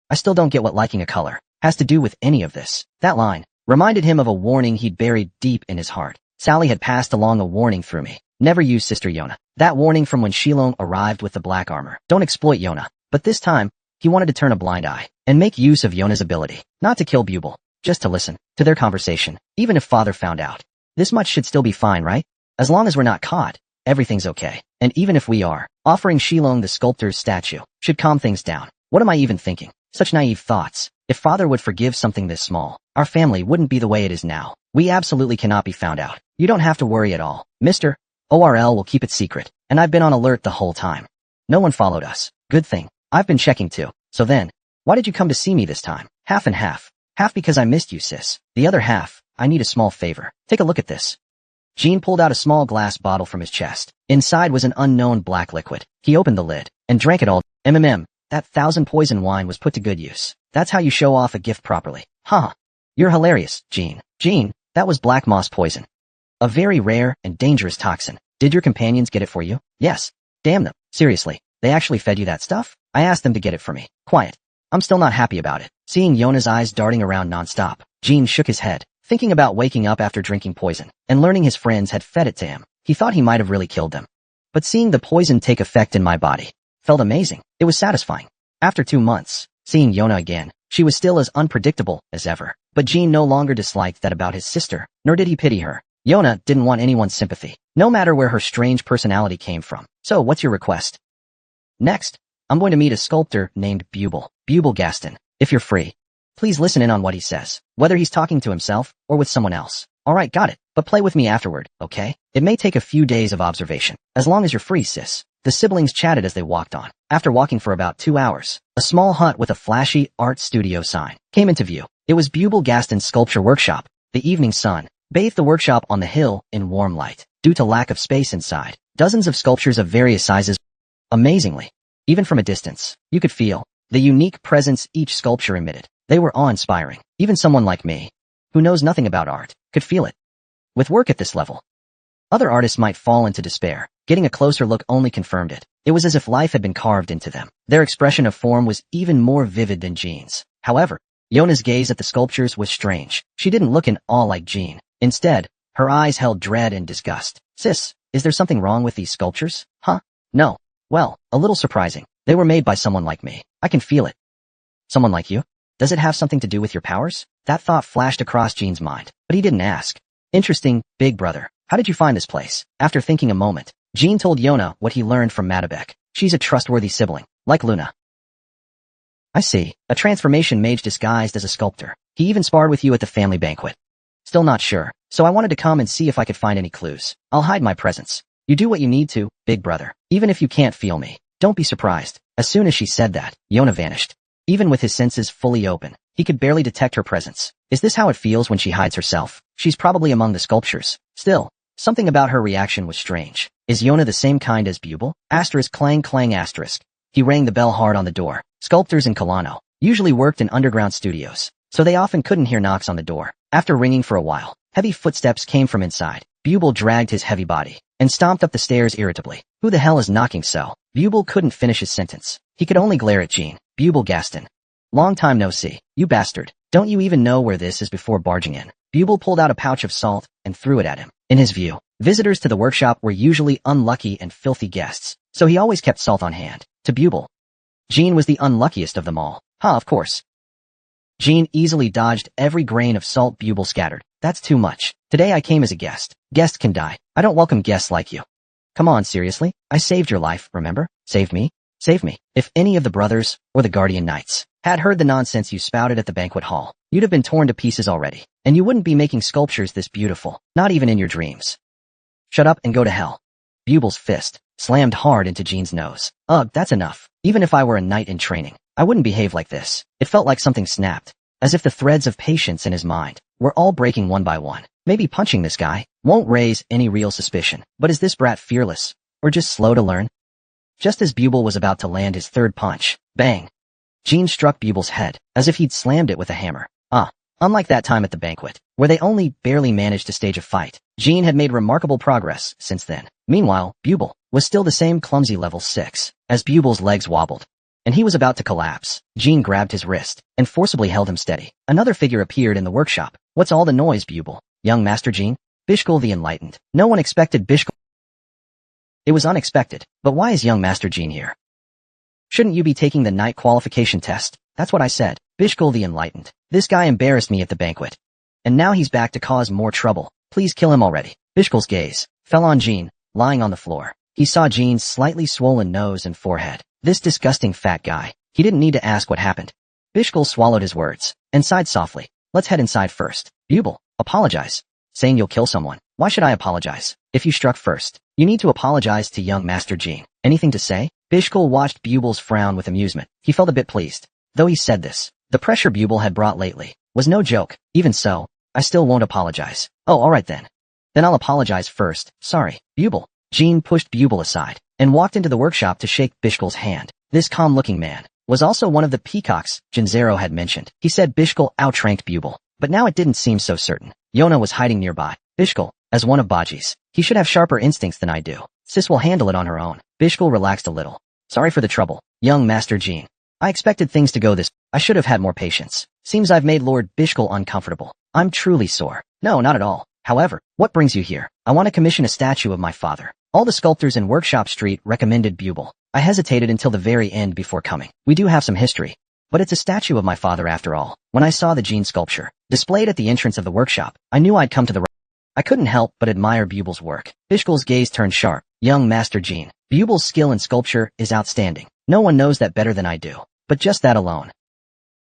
I still don't get what liking a color has to do with any of this. That line reminded him of a warning he'd buried deep in his heart. Sally had passed along a warning through me. Never use Sister Yona. That warning from when Shilong arrived with the black armor. Don't exploit Yona. But this time, he wanted to turn a blind eye and make use of Yona's ability. Not to kill Bubble, just to listen to their conversation. Even if father found out, this much should still be fine, right? As long as we're not caught, everything's okay. And even if we are, offering Shilong the sculptor's statue should calm things down. What am I even thinking? Such naive thoughts. If father would forgive something this small, our family wouldn't be the way it is now. We absolutely cannot be found out. You don't have to worry at all. Mr. ORL will keep it secret, and I've been on alert the whole time. No one followed us. Good thing. I've been checking too. So then, why did you come to see me this time? Half and half. Half because I missed you, sis. The other half, I need a small favor. Take a look at this. Jean pulled out a small glass bottle from his chest. Inside was an unknown black liquid. He opened the lid and drank it all. That 1,000 poison wine was put to good use. That's how you show off a gift properly. Huh. You're hilarious, Jean. Jean, that was black moss poison. A very rare and dangerous toxin. Did your companions get it for you? Yes. Damn them. Seriously, they actually fed you that stuff? I asked them to get it for me. Quiet. I'm still not happy about it. Seeing Yona's eyes darting around nonstop, Jean shook his head, thinking about waking up after drinking poison and learning his friends had fed it to him. He thought he might have really killed them. But seeing the poison take effect in my body felt amazing. It was satisfying. After 2 months, seeing Yona again, she was still as unpredictable as ever. But Jean no longer disliked that about his sister, nor did he pity her. Yona didn't want anyone's sympathy, no matter where her strange personality came from. So what's your request? Next, I'm going to meet a sculptor named Bubble Gaston. If you're free, please listen in on what he says, whether he's talking to himself or with someone else. Alright, got it. But play with me afterward, okay? It may take a few days of observation. As long as you're free, sis. The siblings chatted as they walked on. After walking for about 2 hours, a small hut with a flashy art studio sign came into view. It was Bubble Gaston's sculpture workshop. The evening sun bathed the workshop on the hill in warm light. Due to lack of space inside, dozens of sculptures of various sizes. Amazingly, even from a distance, you could feel the unique presence each sculpture emitted. They were awe-inspiring. Even someone like me, who knows nothing about art, could feel it. With work at this level, other artists might fall into despair. Getting a closer look only confirmed it. It was as if life had been carved into them. Their expression of form was even more vivid than Jean's. However, Yona's gaze at the sculptures was strange. She didn't look in awe like Jean. Instead, her eyes held dread and disgust. Sis, is there something wrong with these sculptures? Huh? No. Well, a little surprising. They were made by someone like me. I can feel it. Someone like you? Does it have something to do with your powers? That thought flashed across Jean's mind, but he didn't ask. Interesting, big brother. How did you find this place? After thinking a moment, Jean told Yona what he learned from Madabek. She's a trustworthy sibling, like Luna. I see. A transformation mage disguised as a sculptor. He even sparred with you at the family banquet. Still not sure, so I wanted to come and see if I could find any clues. I'll hide my presence. You do what you need to, big brother. Even if you can't feel me, don't be surprised. As soon as she said that, Yona vanished. Even with his senses fully open, he could barely detect her presence. Is this how it feels when she hides herself? She's probably among the sculptures. Still, something about her reaction was strange. Is Yona the same kind as Bubble? Asterisk clang clang asterisk. He rang the bell hard on the door. Sculptors in Colano usually worked in underground studios, so they often couldn't hear knocks on the door. After ringing for a while, heavy footsteps came from inside. Bubble dragged his heavy body and stomped up the stairs irritably. Who the hell is knocking so? Bubble couldn't finish his sentence. He could only glare at Jean. Bubble Gaston. Long time no see. You bastard. Don't you even know where this is before barging in? Bubble pulled out a pouch of salt and threw it at him. In his view, visitors to the workshop were usually unlucky and filthy guests, so he always kept salt on hand. To Bubble, Jean was the unluckiest of them all. Of course. Jean easily dodged every grain of salt Bubble scattered. That's too much. Today I came as a guest. Guests can die. I don't welcome guests like you. Come on, seriously? I saved your life, remember? Saved me? Saved me. If any of the brothers, or the guardian knights, had heard the nonsense you spouted at the banquet hall, you'd have been torn to pieces already. And you wouldn't be making sculptures this beautiful, not even in your dreams. Shut up and go to hell. Buble's fist slammed hard into Jean's nose. Ugh, that's enough. Even if I were a knight in training, I wouldn't behave like this. It felt like something snapped, as if the threads of patience in his mind were all breaking one by one. Maybe punching this guy won't raise any real suspicion, but is this brat fearless, or just slow to learn? Just as Buble was about to land his third punch, bang! Jean struck Buble's head, as if he'd slammed it with a hammer. Unlike that time at the banquet, where they only barely managed to stage a fight, Jean had made remarkable progress since then. Meanwhile, Buble was still the same clumsy level 6, as Buble's legs wobbled, and he was about to collapse. Jean grabbed his wrist and forcibly held him steady. Another figure appeared in the workshop. What's all the noise, Buble? Young Master Jean? Bishkul the Enlightened. No one expected Bishkul. It was unexpected, but why is young Master Jean here? Shouldn't you be taking the knight qualification test? That's what I said. Bishkul the Enlightened. This guy embarrassed me at the banquet. And now he's back to cause more trouble. Please kill him already. Bishkul's gaze fell on Jean, lying on the floor. He saw Jean's slightly swollen nose and forehead. This disgusting fat guy. He didn't need to ask what happened. Bishkul swallowed his words and sighed softly. Let's head inside first. Buble, apologize. Saying you'll kill someone. Why should I apologize? If you struck first, you need to apologize to young Master Jean. Anything to say? Bishkul watched Buble's frown with amusement. He felt a bit pleased. Though he said this, the pressure Buble had brought lately was no joke. Even so, I still won't apologize. Oh, alright then. Then I'll apologize first. Sorry. Buble. Jean pushed Buble aside and walked into the workshop to shake Bishkul's hand. This calm-looking man was also one of the peacocks Jinzero had mentioned. He said Bishkul outranked Buble, but now it didn't seem so certain. Yona was hiding nearby. Bishkul, as one of Baji's, he should have sharper instincts than I do. Sis will handle it on her own. Bishkul relaxed a little. Sorry for the trouble, young Master Jean. I expected things to go this. I should have had more patience. Seems I've made Lord Bishkul uncomfortable. I'm truly sore. No, not at all. However, what brings you here? I want to commission a statue of my father. All the sculptors in Workshop Street recommended Buble. I hesitated until the very end before coming. We do have some history, but it's a statue of my father after all. When I saw the Jean sculpture displayed at the entrance of the workshop, I knew I'd come to the right. I couldn't help but admire Buble's work. Bishkul's gaze turned sharp. Young Master Jean. Buble's skill in sculpture is outstanding. No one knows that better than I do. But just that alone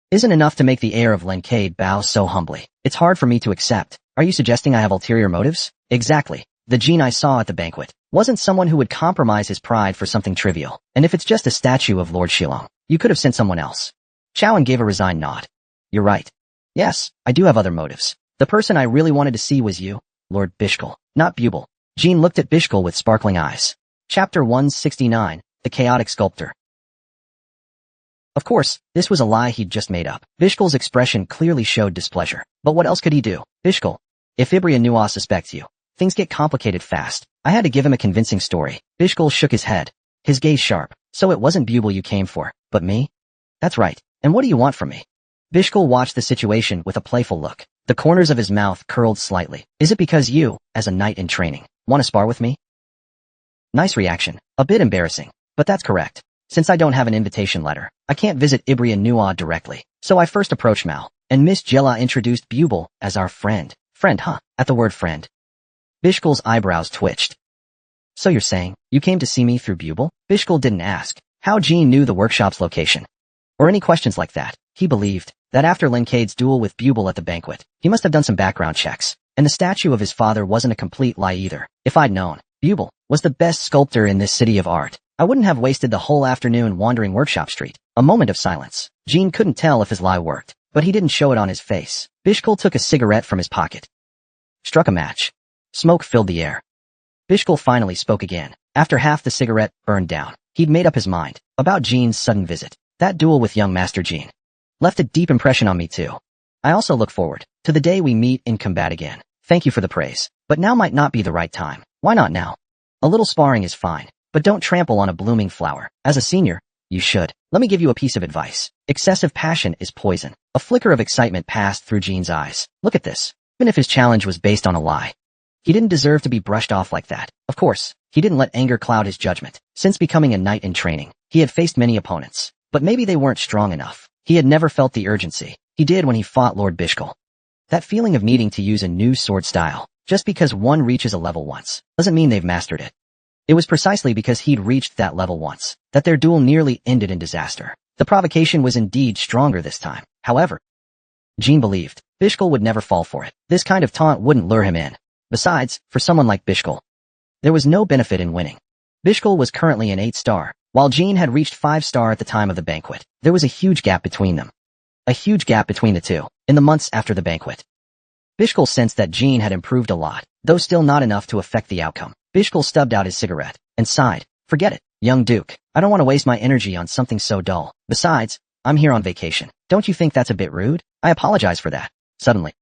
isn't enough to make the heir of Lencade bow so humbly. It's hard for me to accept. Are you suggesting I have ulterior motives? Exactly. The Jean I saw at the banquet wasn't someone who would compromise his pride for something trivial. And if it's just a statue of Lord Shilong, you could have sent someone else. Chowan gave a resigned nod. You're right. Yes, I do have other motives. The person I really wanted to see was you, Lord Bishkul, not Buble. Jean looked at Bishkul with sparkling eyes. Chapter 169, The Chaotic Sculptor. Of course, this was a lie he'd just made up. Bishkul's expression clearly showed displeasure. But what else could he do? Bishkul, if Ibria Nua suspects you, things get complicated fast. I had to give him a convincing story. Bishkul shook his head, his gaze sharp. So it wasn't Buble you came for, but me? That's right. And what do you want from me? Bishkul watched the situation with a playful look. The corners of his mouth curled slightly. Is it because you, as a knight in training, want to spar with me? Nice reaction. A bit embarrassing, but that's correct. Since I don't have an invitation letter, I can't visit Ibria Nua directly. So I first approached Mal, and Miss Jella introduced Buble as our friend. Friend, huh? At the word friend, Bishkul's eyebrows twitched. So you're saying, you came to see me through Buble? Bishkul didn't ask how Jean knew the workshop's location, or any questions like that. He believed that after Lencade's duel with Buble at the banquet, he must have done some background checks, and the statue of his father wasn't a complete lie either. If I'd known Buble was the best sculptor in this city of art, I wouldn't have wasted the whole afternoon wandering Workshop Street. A moment of silence. Jean couldn't tell if his lie worked, but he didn't show it on his face. Bishkul took a cigarette from his pocket, struck a match. Smoke filled the air. Bishkul finally spoke again. After half the cigarette burned down, he'd made up his mind about Jean's sudden visit. That duel with young Master Jean left a deep impression on me too. I also look forward to the day we meet in combat again. Thank you for the praise, but now might not be the right time. Why not now? A little sparring is fine, but don't trample on a blooming flower. As a senior, you should. Let me give you a piece of advice. Excessive passion is poison. A flicker of excitement passed through Jean's eyes. Look at this. Even if his challenge was based on a lie, he didn't deserve to be brushed off like that. Of course, he didn't let anger cloud his judgment. Since becoming a knight in training, he had faced many opponents, but maybe they weren't strong enough. He had never felt the urgency he did when he fought Lord Bishkul. That feeling of needing to use a new sword style, just because one reaches a level once, doesn't mean they've mastered it. It was precisely because he'd reached that level once, that their duel nearly ended in disaster. The provocation was indeed stronger this time. However, Jean believed Bishkul would never fall for it. This kind of taunt wouldn't lure him in. Besides, for someone like Bishkul, there was no benefit in winning. Bishkul was currently an 8-star, while Jean had reached 5-star at the time of the banquet. There was a huge gap between them. A huge gap between the two, in the months after the banquet. Bishkul sensed that Jean had improved a lot, though still not enough to affect the outcome. Bishkul stubbed out his cigarette, and sighed. Forget it, young Duke. I don't want to waste my energy on something so dull. Besides, I'm here on vacation. Don't you think that's a bit rude? I apologize for that. Suddenly,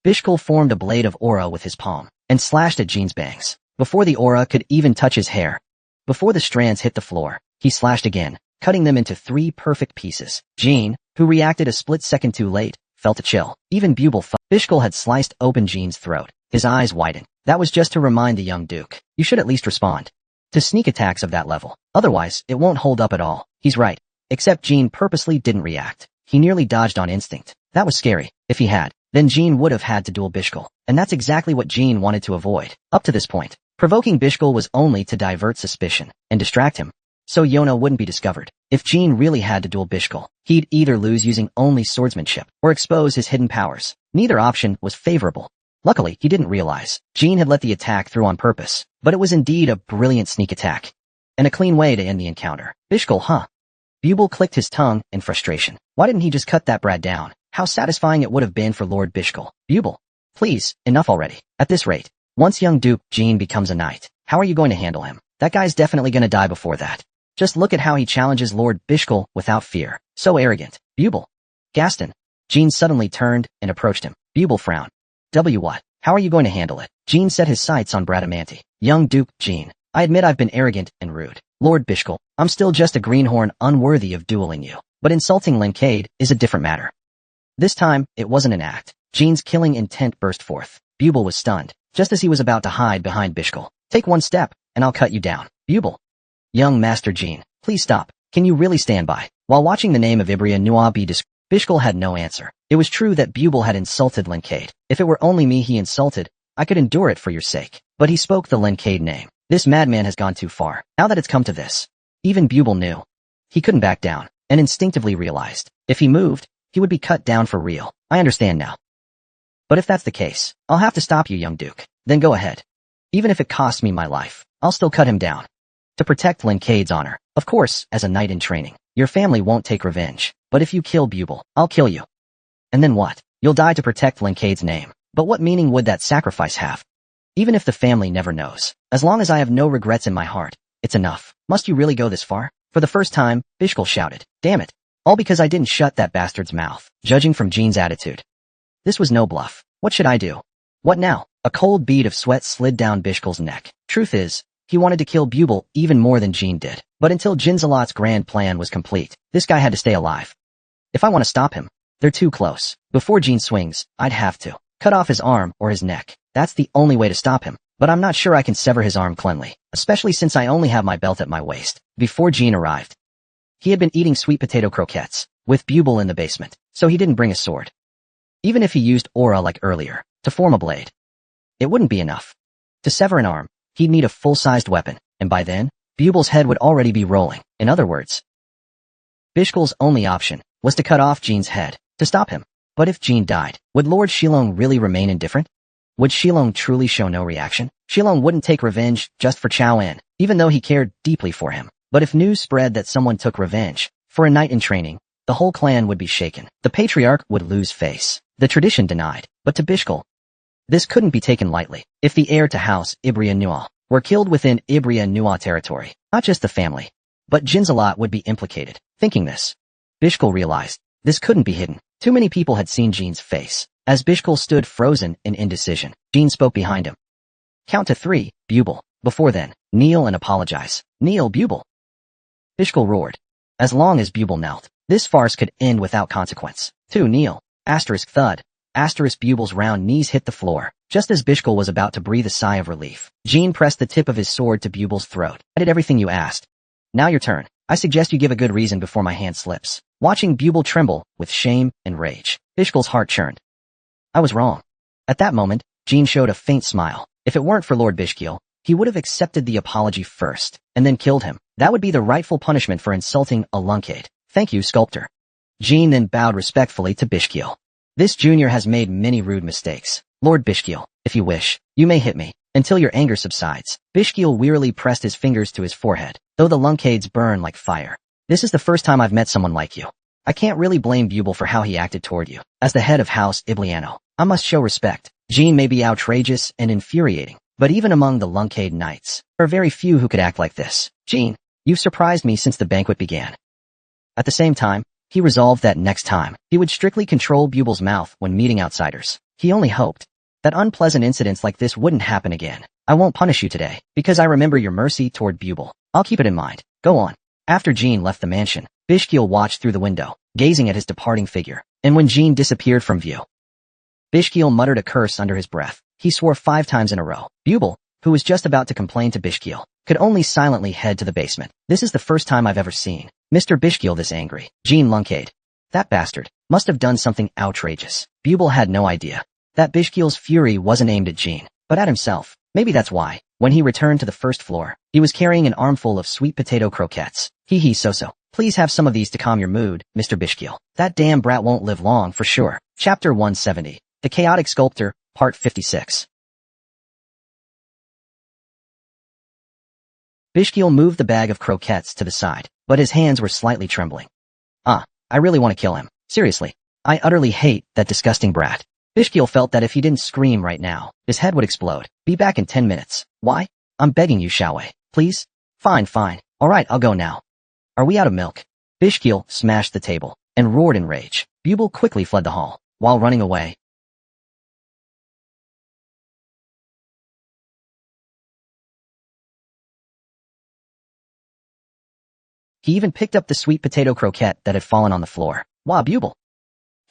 Bishkul formed a blade of aura with his palm, and slashed at Jean's bangs. Before the aura could even touch his hair, before the strands hit the floor, he slashed again, cutting them into 3 perfect pieces. Jean, who reacted a split second too late, felt a chill. Even Bubble felt. Bishkul had sliced open Jean's throat. His eyes widened. That was just to remind the young Duke. You should at least respond to sneak attacks of that level. Otherwise, it won't hold up at all. He's right. Except Jean purposely didn't react. He nearly dodged on instinct. That was scary. If he had, then Jean would have had to duel Bishkul. And that's exactly what Jean wanted to avoid. Up to this point, provoking Bishkul was only to divert suspicion and distract him, so Yona wouldn't be discovered. If Jean really had to duel Bishkul, he'd either lose using only swordsmanship or expose his hidden powers. Neither option was favorable. Luckily, he didn't realize Jean had let the attack through on purpose, but it was indeed a brilliant sneak attack and a clean way to end the encounter. Bishkul, huh? Bubble clicked his tongue in frustration. Why didn't he just cut that brat down? How satisfying it would have been for Lord Bishkul. Bubble, please, enough already. At this rate, once young Duke Jean becomes a knight, how are you going to handle him? That guy's definitely going to die before that. Just look at how he challenges Lord Bishkul without fear. So arrogant. Bubble. Gaston. Jean suddenly turned and approached him. Bubble frowned. What? How are you going to handle it? Jean set his sights on Bradamanti. Young Duke Jean, I admit I've been arrogant and rude. Lord Bishkul, I'm still just a greenhorn unworthy of dueling you. But insulting Lincade is a different matter. This time, it wasn't an act. Jean's killing intent burst forth. Bubble was stunned, just as he was about to hide behind Bishkul. Take one step, and I'll cut you down. Bubble. Young Master Jean, please stop. Can you really stand by? While watching the name of Ibria Nua be described, Bishkul had no answer. It was true that Bubble had insulted Lincade. If it were only me he insulted, I could endure it for your sake. But he spoke the Lincade name. This madman has gone too far. Now that it's come to this, even Bubble knew he couldn't back down, and instinctively realized, if he moved, he would be cut down for real. I understand now. But if that's the case, I'll have to stop you, young Duke. Then go ahead. Even if it costs me my life, I'll still cut him down. To protect Lincade's honor. Of course, as a knight in training, your family won't take revenge. But if you kill Bubble, I'll kill you. And then what? You'll die to protect Lincade's name. But what meaning would that sacrifice have? Even if the family never knows. As long as I have no regrets in my heart, it's enough. Must you really go this far? For the first time, Bishkul shouted. Damn it. All because I didn't shut that bastard's mouth. Judging from Jean's attitude, this was no bluff. What should I do? What now? A cold bead of sweat slid down Bishkul's neck. Truth is, he wanted to kill Bubble even more than Jean did. But until Jinzalot's grand plan was complete, this guy had to stay alive. If I want to stop him, they're too close. Before Jean swings, I'd have to cut off his arm or his neck. That's the only way to stop him. But I'm not sure I can sever his arm cleanly, especially since I only have my belt at my waist. Before Jean arrived, he had been eating sweet potato croquettes with Bubble in the basement, so he didn't bring a sword. Even if he used aura like earlier to form a blade, it wouldn't be enough. To sever an arm, he'd need a full-sized weapon, and by then, Bubble's head would already be rolling. In other words, Bishkul's only option was to cut off Jean's head to stop him. But if Jean died, would Lord Shilong really remain indifferent? Would Shilong truly show no reaction? Shilong wouldn't take revenge just for Chao En, even though he cared deeply for him. But if news spread that someone took revenge for a knight in training, the whole clan would be shaken. The patriarch would lose face. The tradition denied. But to Bishkul, this couldn't be taken lightly. If the heir to House Ibria Nua were killed within Ibria Nua territory, not just the family, but Jinzalot would be implicated. Thinking this, Bishkul realized this couldn't be hidden. Too many people had seen Jean's face. As Bishkul stood frozen in indecision, Jean spoke behind him. Count to 3, Bubble. Before then, kneel and apologize. Kneel, Bubble. Bishkul roared. As long as Bubble knelt, this farce could end without consequence. 2, kneel. Asterisk thud. Asterisk Bubble's round knees hit the floor. Just as Bishkul was about to breathe a sigh of relief, Jean pressed the tip of his sword to Bubble's throat. I did everything you asked. Now your turn. I suggest you give a good reason before my hand slips. Watching Bubble tremble with shame and rage, Bishkul's heart churned. I was wrong. At that moment, Jean showed a faint smile. If it weren't for Lord Bishkiel, he would have accepted the apology first, and then killed him. That would be the rightful punishment for insulting a lunkhead. Thank you, sculptor. Jean then bowed respectfully to Bishkiel. This junior has made many rude mistakes. Lord Bishkiel, if you wish, you may hit me, until your anger subsides. Bishkiel wearily pressed his fingers to his forehead, though the lunkheads burn like fire. This is the first time I've met someone like you. I can't really blame Bubel for how he acted toward you. As the head of House Ibliano, I must show respect. Jean may be outrageous and infuriating, but even among the lunkhead knights, there are very few who could act like this. Jean, you've surprised me since the banquet began. At the same time, he resolved that next time, he would strictly control Bubel's mouth when meeting outsiders. He only hoped that unpleasant incidents like this wouldn't happen again. I won't punish you today, because I remember your mercy toward Bubel. I'll keep it in mind. Go on. After Jean left the mansion, Bishkiel watched through the window, gazing at his departing figure, and when Jean disappeared from view, Bishkiel muttered a curse under his breath. He swore 5 times in a row. Bubel, who was just about to complain to Bishkiel, could only silently head to the basement. This is the first time I've ever seen Mr. Bishkiel this angry. Jean lunkhead. That bastard must have done something outrageous. Bubel had no idea that Bishkiel's fury wasn't aimed at Jean, but at himself. Maybe that's why, when he returned to the first floor, he was carrying an armful of sweet potato croquettes. Hee so. Please have some of these to calm your mood, Mr. Bishkiel. That damn brat won't live long for sure. Chapter 170. The Chaotic Sculptor, Part 56. Bishkiel moved the bag of croquettes to the side, but his hands were slightly trembling. I really want to kill him. Seriously. I utterly hate that disgusting brat. Bishkiel felt that if he didn't scream right now, his head would explode. Be back in 10 minutes. Why? I'm begging you, Xiaowei. Please? Fine. Alright, I'll go now. Are we out of milk? Bishkiel smashed the table and roared in rage. Bubel quickly fled the hall. While running away, he even picked up the sweet potato croquette that had fallen on the floor. Wow, Bubel.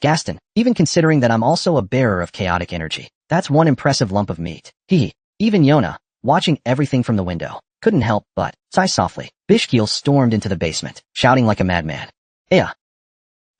Gaston, even considering that I'm also a bearer of chaotic energy, that's one impressive lump of meat. Even Yona, watching everything from the window, couldn't help but sigh softly. Bishkiel stormed into the basement, shouting like a madman.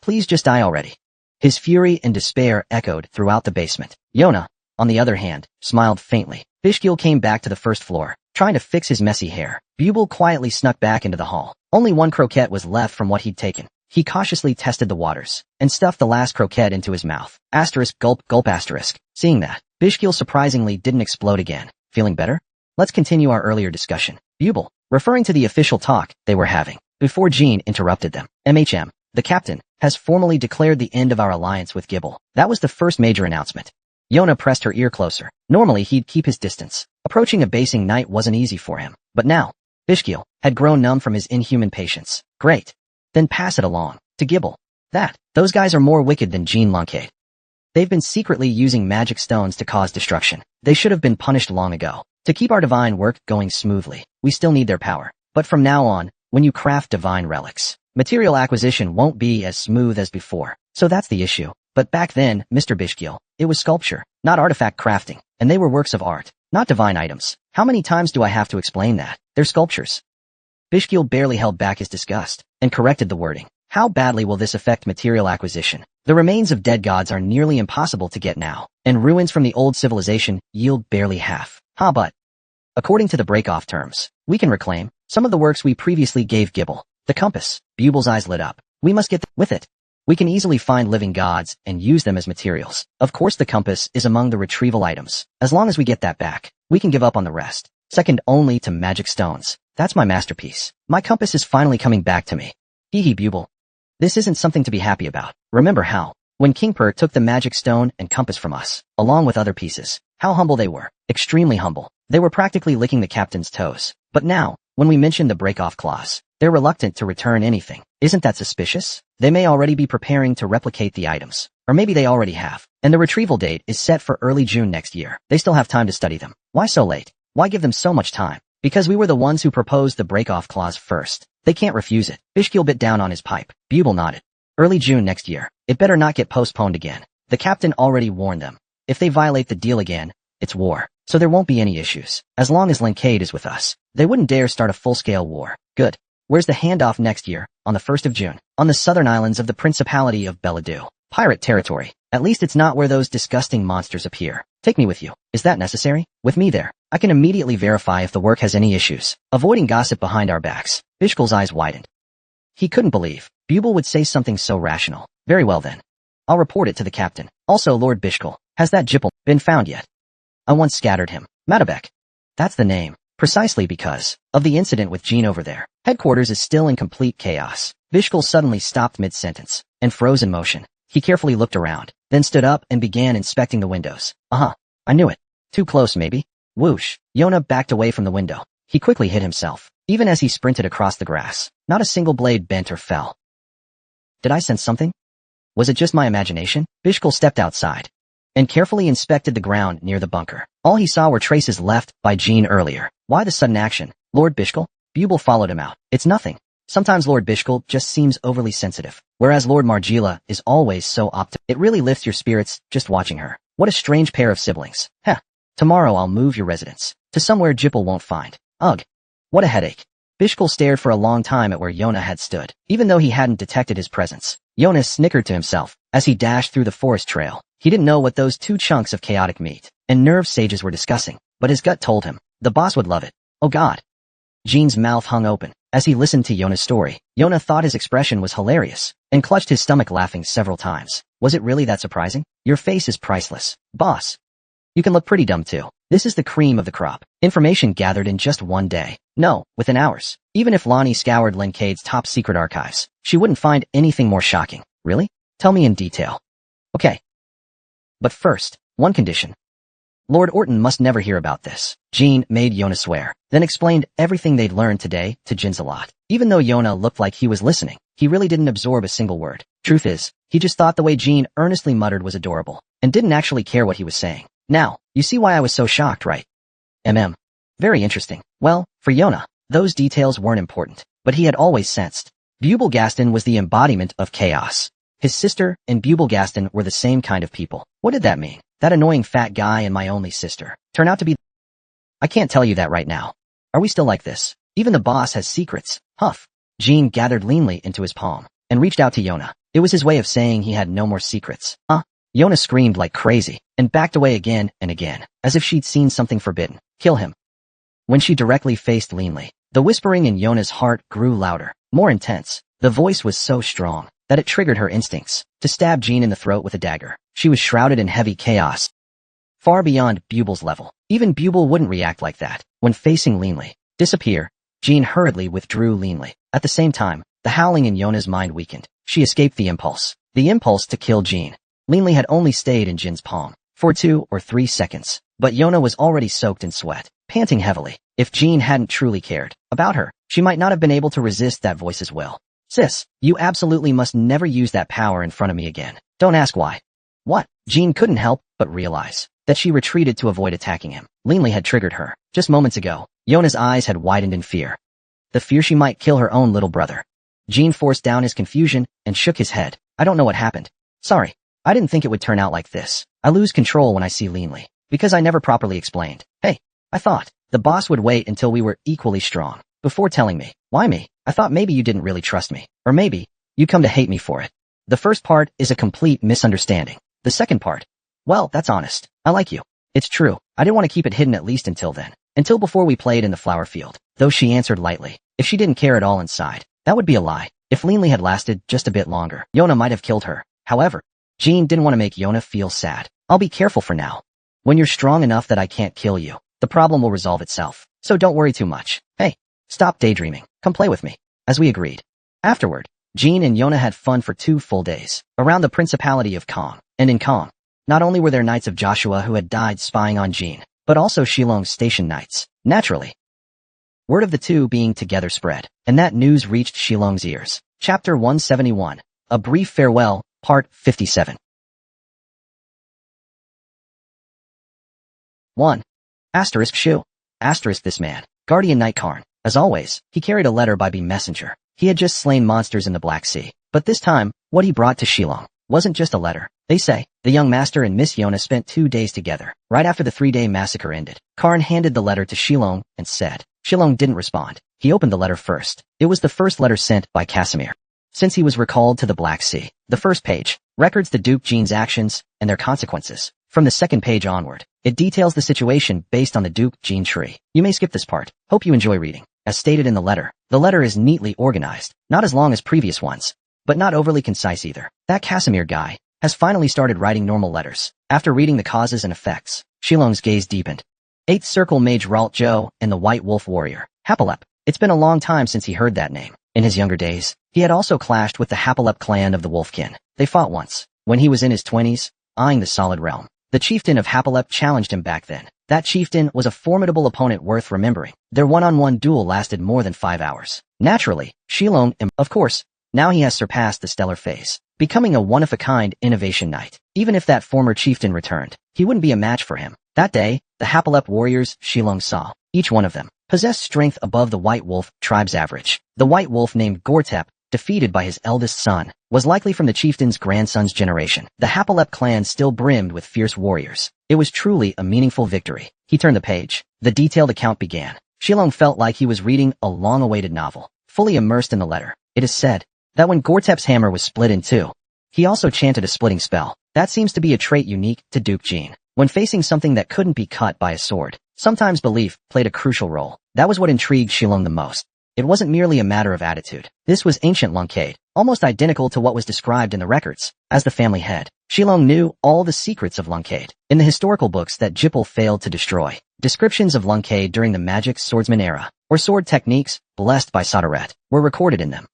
Please just die already. His fury and despair echoed throughout the basement. Yona, on the other hand, smiled faintly. Bishkiel came back to the first floor, trying to fix his messy hair. Bubel quietly snuck back into the hall. Only one croquette was left from what he'd taken. He cautiously tested the waters, and stuffed the last croquette into his mouth. Asterisk gulp gulp asterisk. Seeing that, Bishkiel surprisingly didn't explode again. Feeling better? Let's continue our earlier discussion. Bubel, referring to the official talk they were having, before Jean interrupted them. The captain, has formally declared the end of our alliance with Gibble. That was the first major announcement. Yona pressed her ear closer. Normally he'd keep his distance. Approaching a basing knight wasn't easy for him. But now, Bishkiel had grown numb from his inhuman patience. Great. Then pass it along to Gibble. Those guys are more wicked than Jean lunkhead. They've been secretly using magic stones to cause destruction. They should have been punished long ago. To keep our divine work going smoothly, we still need their power. But from now on, when you craft divine relics, material acquisition won't be as smooth as before. So that's the issue. But back then, Mr. Bishkiel, it was sculpture, not artifact crafting, and they were works of art, not divine items. How many times do I have to explain that? They're sculptures. Bishkiel barely held back his disgust, and corrected the wording. How badly will this affect material acquisition? The remains of dead gods are nearly impossible to get now, and ruins from the old civilization yield barely half. But according to the break-off terms, we can reclaim some of the works we previously gave Gibble. The compass. Bubel's eyes lit up. We must get with it. We can easily find living gods and use them as materials. Of course the compass is among the retrieval items. As long as we get that back, we can give up on the rest. Second only to magic stones. That's my masterpiece. My compass is finally coming back to me. Bubel. This isn't something to be happy about. Remember how, when Kingper took the magic stone and compass from us, along with other pieces, how humble they were. Extremely humble. They were practically licking the captain's toes. But now, when we mention the break-off clause, they're reluctant to return anything. Isn't that suspicious? They may already be preparing to replicate the items. Or maybe they already have. And the retrieval date is set for early June next year. They still have time to study them. Why so late? Why give them so much time? Because we were the ones who proposed the break-off clause first. They can't refuse it. Bishkiel bit down on his pipe. Bubel nodded. Early June next year. It better not get postponed again. The captain already warned them. If they violate the deal again, it's war. So there won't be any issues. As long as Linkade is with us, they wouldn't dare start a full-scale war. Good. Where's the handoff next year? On the 1st of June. On the southern islands of the Principality of Beladu. Pirate territory. At least it's not where those disgusting monsters appear. Take me with you. Is that necessary? With me there, I can immediately verify if the work has any issues. Avoiding gossip behind our backs, Bishkul's eyes widened. He couldn't believe Bubel would say something so rational. Very well then. I'll report it to the captain. Also, Lord Bishkul, has that Jippel been found yet? I once scattered him. Madabek. That's the name. Precisely because of the incident with Jean over there. Headquarters is still in complete chaos. Bishkul suddenly stopped mid-sentence and froze in motion. He carefully looked around, then stood up and began inspecting the windows. I knew it. Too close, maybe? Whoosh. Yona backed away from the window. He quickly hit himself, even as he sprinted across the grass. Not a single blade bent or fell. Did I sense something? Was it just my imagination? Bishkul stepped outside and carefully inspected the ground near the bunker. All he saw were traces left by Jean earlier. Why the sudden action? Lord Bishkul? Bubel followed him out. It's nothing. Sometimes Lord Bishkul just seems overly sensitive, whereas Lord Margila is always so optimistic. It really lifts your spirits just watching her. What a strange pair of siblings. Tomorrow I'll move your residence to somewhere Jippel won't find. Ugh. What a headache. Bishkul stared for a long time at where Yona had stood. Even though he hadn't detected his presence, Yona snickered to himself as he dashed through the forest trail. He didn't know what those two chunks of chaotic meat and nerve sages were discussing, but his gut told him the boss would love it. Oh God. Jean's mouth hung open as he listened to Yona's story. Yona thought his expression was hilarious and clutched his stomach, laughing several times. Was it really that surprising? Your face is priceless, boss. You can look pretty dumb too. This is the cream of the crop. Information gathered in just one day. No, within hours. Even if Lonnie scoured Lincade's top secret archives, she wouldn't find anything more shocking. Really? Tell me in detail. Okay. But first, one condition. Lord Orton must never hear about this. Jean made Yona swear, then explained everything they'd learned today to Jinzalot. Even though Yona looked like he was listening, he really didn't absorb a single word. Truth is, he just thought the way Jean earnestly muttered was adorable, and didn't actually care what he was saying. Now, you see why I was so shocked, right? Very interesting. Well, for Yona, those details weren't important, but he had always sensed Bubelgaston was the embodiment of chaos. His sister and Bubelgaston were the same kind of people. What did that mean? That annoying fat guy and my only sister turn out to be... I can't tell you that right now. Are we still like this? Even the boss has secrets. Huff. Jean gathered leanly into his palm and reached out to Yona. It was his way of saying he had no more secrets. Yona screamed like crazy and backed away again and again, as if she'd seen something forbidden. Kill him. When she directly faced leanly, the whispering in Yona's heart grew louder, more intense. The voice was so strong that it triggered her instincts to stab Jean in the throat with a dagger. She was shrouded in heavy chaos, far beyond Bubel's level. Even Bubel wouldn't react like that. When facing leanly, disappear, Jean hurriedly withdrew leanly. At the same time, the howling in Yona's mind weakened. She escaped the impulse to kill Jean. Leanly had only stayed in Jin's palm for 2 or 3 seconds, but Yona was already soaked in sweat, panting heavily. If Jean hadn't truly cared about her, she might not have been able to resist that voice's will. Sis, you absolutely must never use that power in front of me again. Don't ask why. What? Jean couldn't help but realize that she retreated to avoid attacking him. Leanly had triggered her. Just moments ago, Yona's eyes had widened in fear. The fear she might kill her own little brother. Jean forced down his confusion and shook his head. I don't know what happened. Sorry. I didn't think it would turn out like this. I lose control when I see leanly, because I never properly explained. Hey, I thought the boss would wait until we were equally strong before telling me. Why me? I thought maybe you didn't really trust me, or maybe you come to hate me for it. The first part is a complete misunderstanding. The second part, well, that's honest. I like you. It's true. I didn't want to keep it hidden at least until then. Until before we played in the flower field. Though she answered lightly. If she didn't care at all inside, that would be a lie. If leanly had lasted just a bit longer, Yona might have killed her. However, Jean didn't want to make Yona feel sad. I'll be careful for now. When you're strong enough that I can't kill you, the problem will resolve itself. So don't worry too much. Hey, stop daydreaming. Come play with me. As we agreed. Afterward, Jean and Yona had fun for 2 full days around the Principality of Kong. And in Kong, not only were there Knights of Joshua who had died spying on Jean, but also Shillong's station knights. Naturally, word of the two being together spread, and that news reached Shillong's ears. Chapter 171. A Brief Farewell, Part 57. 1. Asterisk Shu. Asterisk this man, Guardian Knight Karn. As always, he carried a letter by B messenger. He had just slain monsters in the Black Sea, but this time, what he brought to Shillong wasn't just a letter. They say, the young master and Miss Yona spent 2 days together. Right after the 3-day massacre ended, Karn handed the letter to Shillong and said. Shillong didn't respond. He opened the letter first. It was the first letter sent by Casimir since he was recalled to the Black Sea. The first page records the Duke Gene's actions and their consequences. From the second page onward, it details the situation based on the Duke Gene tree. You may skip this part. Hope you enjoy reading. As stated in the letter is neatly organized, not as long as previous ones, but not overly concise either. That Casimir guy has finally started writing normal letters. After reading the causes and effects, Shilong's gaze deepened. 8th Circle Mage Ralt Zhou and the White Wolf Warrior, Hapalep. It's been a long time since he heard that name. In his younger days, he had also clashed with the Hapalep clan of the Wolfkin. They fought once, when he was in his 20s, eyeing the Solid Realm. The chieftain of Hapalep challenged him back then. That chieftain was a formidable opponent worth remembering. Their one-on-one duel lasted more than 5 hours. Naturally, Shilong, of course, now he has surpassed the stellar phase, becoming a one-of-a-kind innovation knight. Even if that former chieftain returned, he wouldn't be a match for him. That day, the Hapalep warriors Shilong saw, each one of them, possessed strength above the White Wolf tribe's average. The White Wolf named Gortep, defeated by his eldest son, was likely from the chieftain's grandson's generation. The Hapalep clan still brimmed with fierce warriors. It was truly a meaningful victory. He turned the page. The detailed account began. Shilong felt like he was reading a long-awaited novel, fully immersed in the letter. It is said that when Gortep's hammer was split in two, he also chanted a splitting spell. That seems to be a trait unique to Duke Gene. When facing something that couldn't be cut by a sword, sometimes belief played a crucial role. That was what intrigued Shilong the most. It wasn't merely a matter of attitude. This was ancient Lunkade, almost identical to what was described in the records. As the family head, Shilong knew all the secrets of Lunkade. In the historical books that Jippel failed to destroy, descriptions of Lunkade during the magic swordsman era, or sword techniques, blessed by Sodaret, were recorded in them.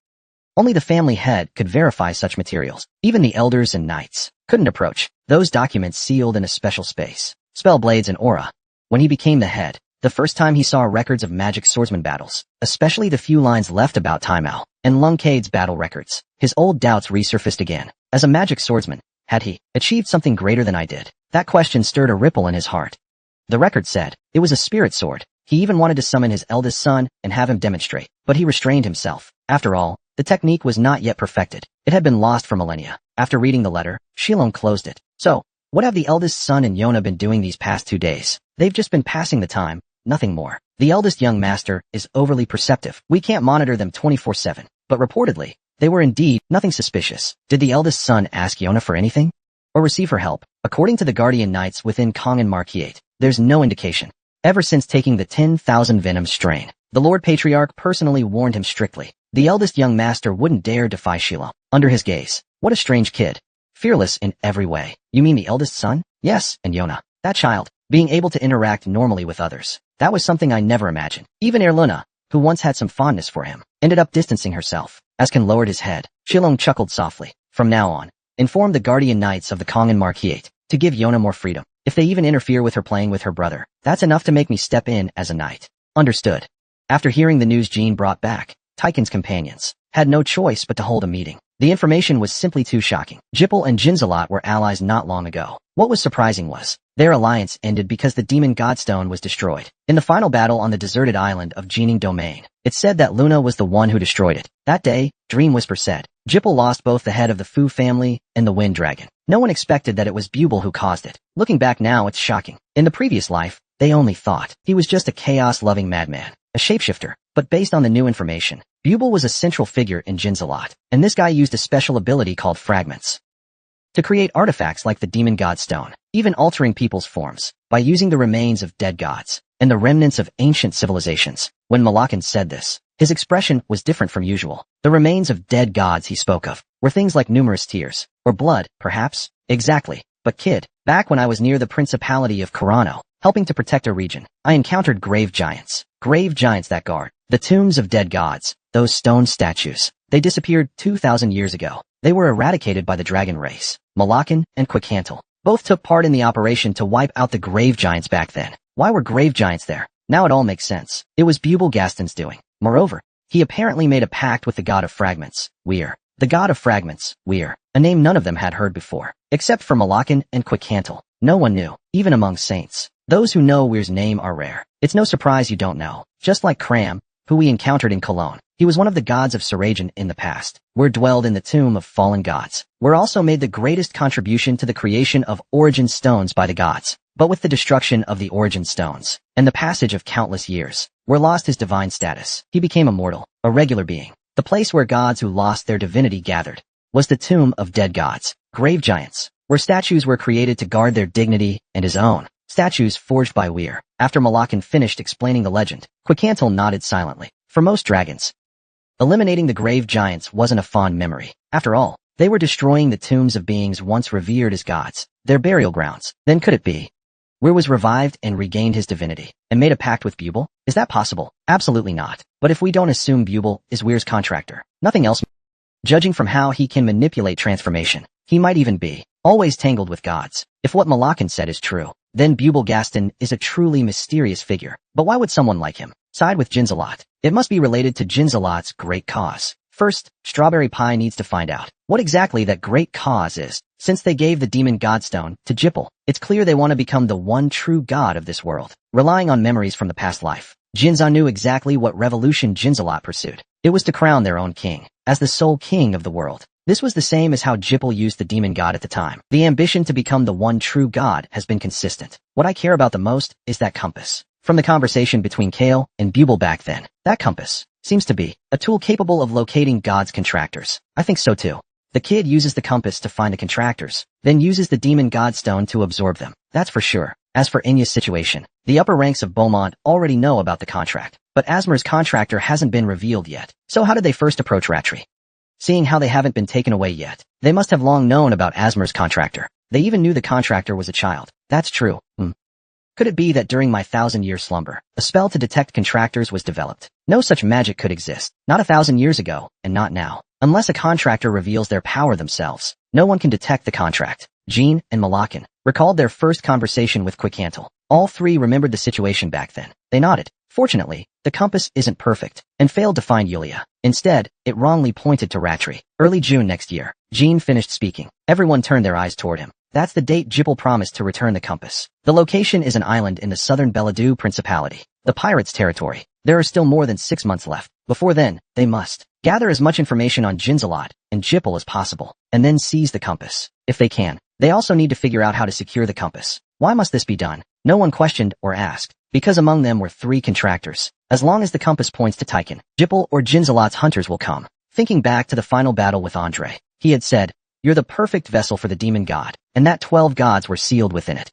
Only the family head could verify such materials. Even the elders and knights couldn't approach those documents sealed in a special space. Spellblades and aura. When he became the head, the first time he saw records of magic swordsman battles, especially the few lines left about Timeout and Lunkade's battle records, his old doubts resurfaced again. As a magic swordsman, had he achieved something greater than I did? That question stirred a ripple in his heart. The record said it was a spirit sword. He even wanted to summon his eldest son and have him demonstrate, but he restrained himself. After all, the technique was not yet perfected. It had been lost for millennia. After reading the letter, Shilong closed it. So, what have the eldest son and Yona been doing these past 2 days? They've just been passing the time, nothing more. The eldest young master is overly perceptive. We can't monitor them 24/7, but reportedly, they were indeed nothing suspicious. Did the eldest son ask Yona for anything? Or receive her help? According to the Guardian Knights within Manhwa, there's no indication. Ever since taking the 10,000 Venom strain, the Lord Patriarch personally warned him strictly. The eldest young master wouldn't dare defy Shilong. Under his gaze, what a strange kid. Fearless in every way. You mean the eldest son? Yes, and Yona. That child, being able to interact normally with others. That was something I never imagined. Even Erluna, who once had some fondness for him, ended up distancing herself. Askin lowered his head. Shilong chuckled softly. From now on, inform the Guardian Knights of the Manhwa to give Yona more freedom. If they even interfere with her playing with her brother, that's enough to make me step in as a knight. Understood. After hearing the news Jean brought back, Taiken's companions had no choice but to hold a meeting. The information was simply too shocking. Jippel and Jinzalot were allies not long ago. What was surprising was, their alliance ended because the demon godstone was destroyed. In the final battle on the deserted island of Jining Domain, it said that Luna was the one who destroyed it. That day, Dream Whisper said, Jippel lost both the head of the Fu family and the Wind Dragon. No one expected that it was Bubel who caused it. Looking back now, it's shocking. In the previous life, they only thought he was just a chaos-loving madman, a shapeshifter. But based on the new information, Bubel was a central figure in Jinzalot, and this guy used a special ability called Fragments to create artifacts like the Demon God Stone, even altering people's forms by using the remains of dead gods and the remnants of ancient civilizations. When Malakan said this, his expression was different from usual. The remains of dead gods he spoke of were things like numerous tears, or blood, perhaps? Exactly. But kid, back when I was near the Principality of Carano, helping to protect a region, I encountered grave giants. Grave giants that guard the tombs of dead gods, those stone statues. They disappeared 2,000 years ago. They were eradicated by the dragon race. Malakan and Quickhantle both took part in the operation to wipe out the grave giants back then. Why were grave giants there? Now it all makes sense. It was Bubel Gaston's doing. Moreover, he apparently made a pact with the god of fragments, Weir. The god of fragments, Weir, a name none of them had heard before, except for Malakan and Quickhantle. No one knew, even among saints. Those who know Weir's name are rare. It's no surprise you don't know. Just like Cram, who we encountered in Cologne. He was one of the gods of Sarajan in the past. Weir dwelled in the tomb of fallen gods. Weir also made the greatest contribution to the creation of origin stones by the gods. But with the destruction of the origin stones, and the passage of countless years, Weir lost his divine status. He became a mortal, a regular being, the place where gods who lost their divinity gathered. was the tomb of dead gods, grave giants, where statues were created to guard their dignity and his own. Statues forged by Weir. After Malakan finished explaining the legend, Quicantle nodded silently. For most dragons, eliminating the grave giants wasn't a fond memory. After all, they were destroying the tombs of beings once revered as gods, their burial grounds. Then could it be Weir was revived and regained his divinity, and made a pact with Bubel? Is that possible? Absolutely not. But if we don't assume Bubel is Weir's contractor, nothing else. Judging from how he can manipulate transformation, he might even be always tangled with gods. If what Malakan said is true, then Bubel Gaston is a truly mysterious figure. But why would someone like him side with Jinzalot? It must be related to Jinzalot's great cause. First, Strawberry Pie needs to find out what exactly that great cause is. Since they gave the demon godstone to Jippel, it's clear they want to become the one true god of this world, relying on memories from the past life. Jinza knew exactly what revolution Jinzalot pursued. It was to crown their own king as the sole king of the world. This was the same as how Jippel used the demon god at the time. The ambition to become the one true god has been consistent. What I care about the most is that compass. From the conversation between Kale and Bubel back then, that compass seems to be a tool capable of locating God's contractors. I think so too. The kid uses the compass to find the contractors, then uses the demon godstone to absorb them. That's for sure. As for Inya's situation, the upper ranks of Beaumont already know about the contract, but Asmer's contractor hasn't been revealed yet. So how did they first approach Ratri? Seeing how they haven't been taken away yet, they must have long known about Asmer's contractor. They even knew the contractor was a child. That's true. Could it be that during my 1,000-year slumber, a spell to detect contractors was developed? No such magic could exist. Not 1,000 years ago, and not now. Unless a contractor reveals their power themselves, no one can detect the contract. Jean and Malakan recalled their first conversation with Quicantle. All three remembered the situation back then. They nodded. Fortunately, the compass isn't perfect, and failed to find Yulia. Instead, it wrongly pointed to Ratri. Early June next year, Jean finished speaking. Everyone turned their eyes toward him. That's the date Jippel promised to return the compass. The location is an island in the southern Beladu Principality, the pirates' territory. There are still more than 6 months left. Before then, they must gather as much information on Jinzalot and Jippel as possible, and then seize the compass. If they can, they also need to figure out how to secure the compass. Why must this be done? No one questioned or asked, because among them were 3 contractors. As long as the compass points to Tychon, Jippel or Jinzalot's hunters will come. Thinking back to the final battle with Andre, he had said, "You're the perfect vessel for the demon god," and that 12 gods were sealed within it.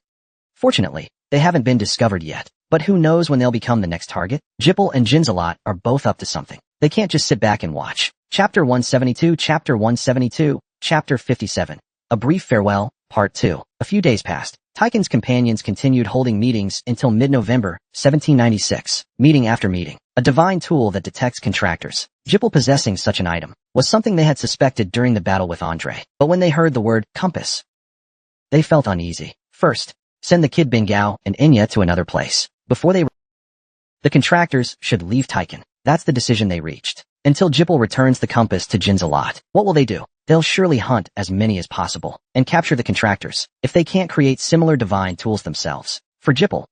Fortunately, they haven't been discovered yet, but who knows when they'll become the next target? Jippel and Jinzalot are both up to something. They can't just sit back and watch. Chapter 172, Chapter 172, Chapter 57. A Brief Farewell, Part 2. A few days passed. Tychon's companions continued holding meetings until mid-November, 1796. Meeting after meeting. A divine tool that detects contractors. Jippel possessing such an item was something they had suspected during the battle with Andre. But when they heard the word compass, they felt uneasy. First, send the kid Bingao and Inya to another place. Before the contractors should leave Tychon. That's the decision they reached. Until Jippel returns the compass to Jinzalot, what will they do? They'll surely hunt as many as possible and capture the contractors if they can't create similar divine tools themselves. For Jippel,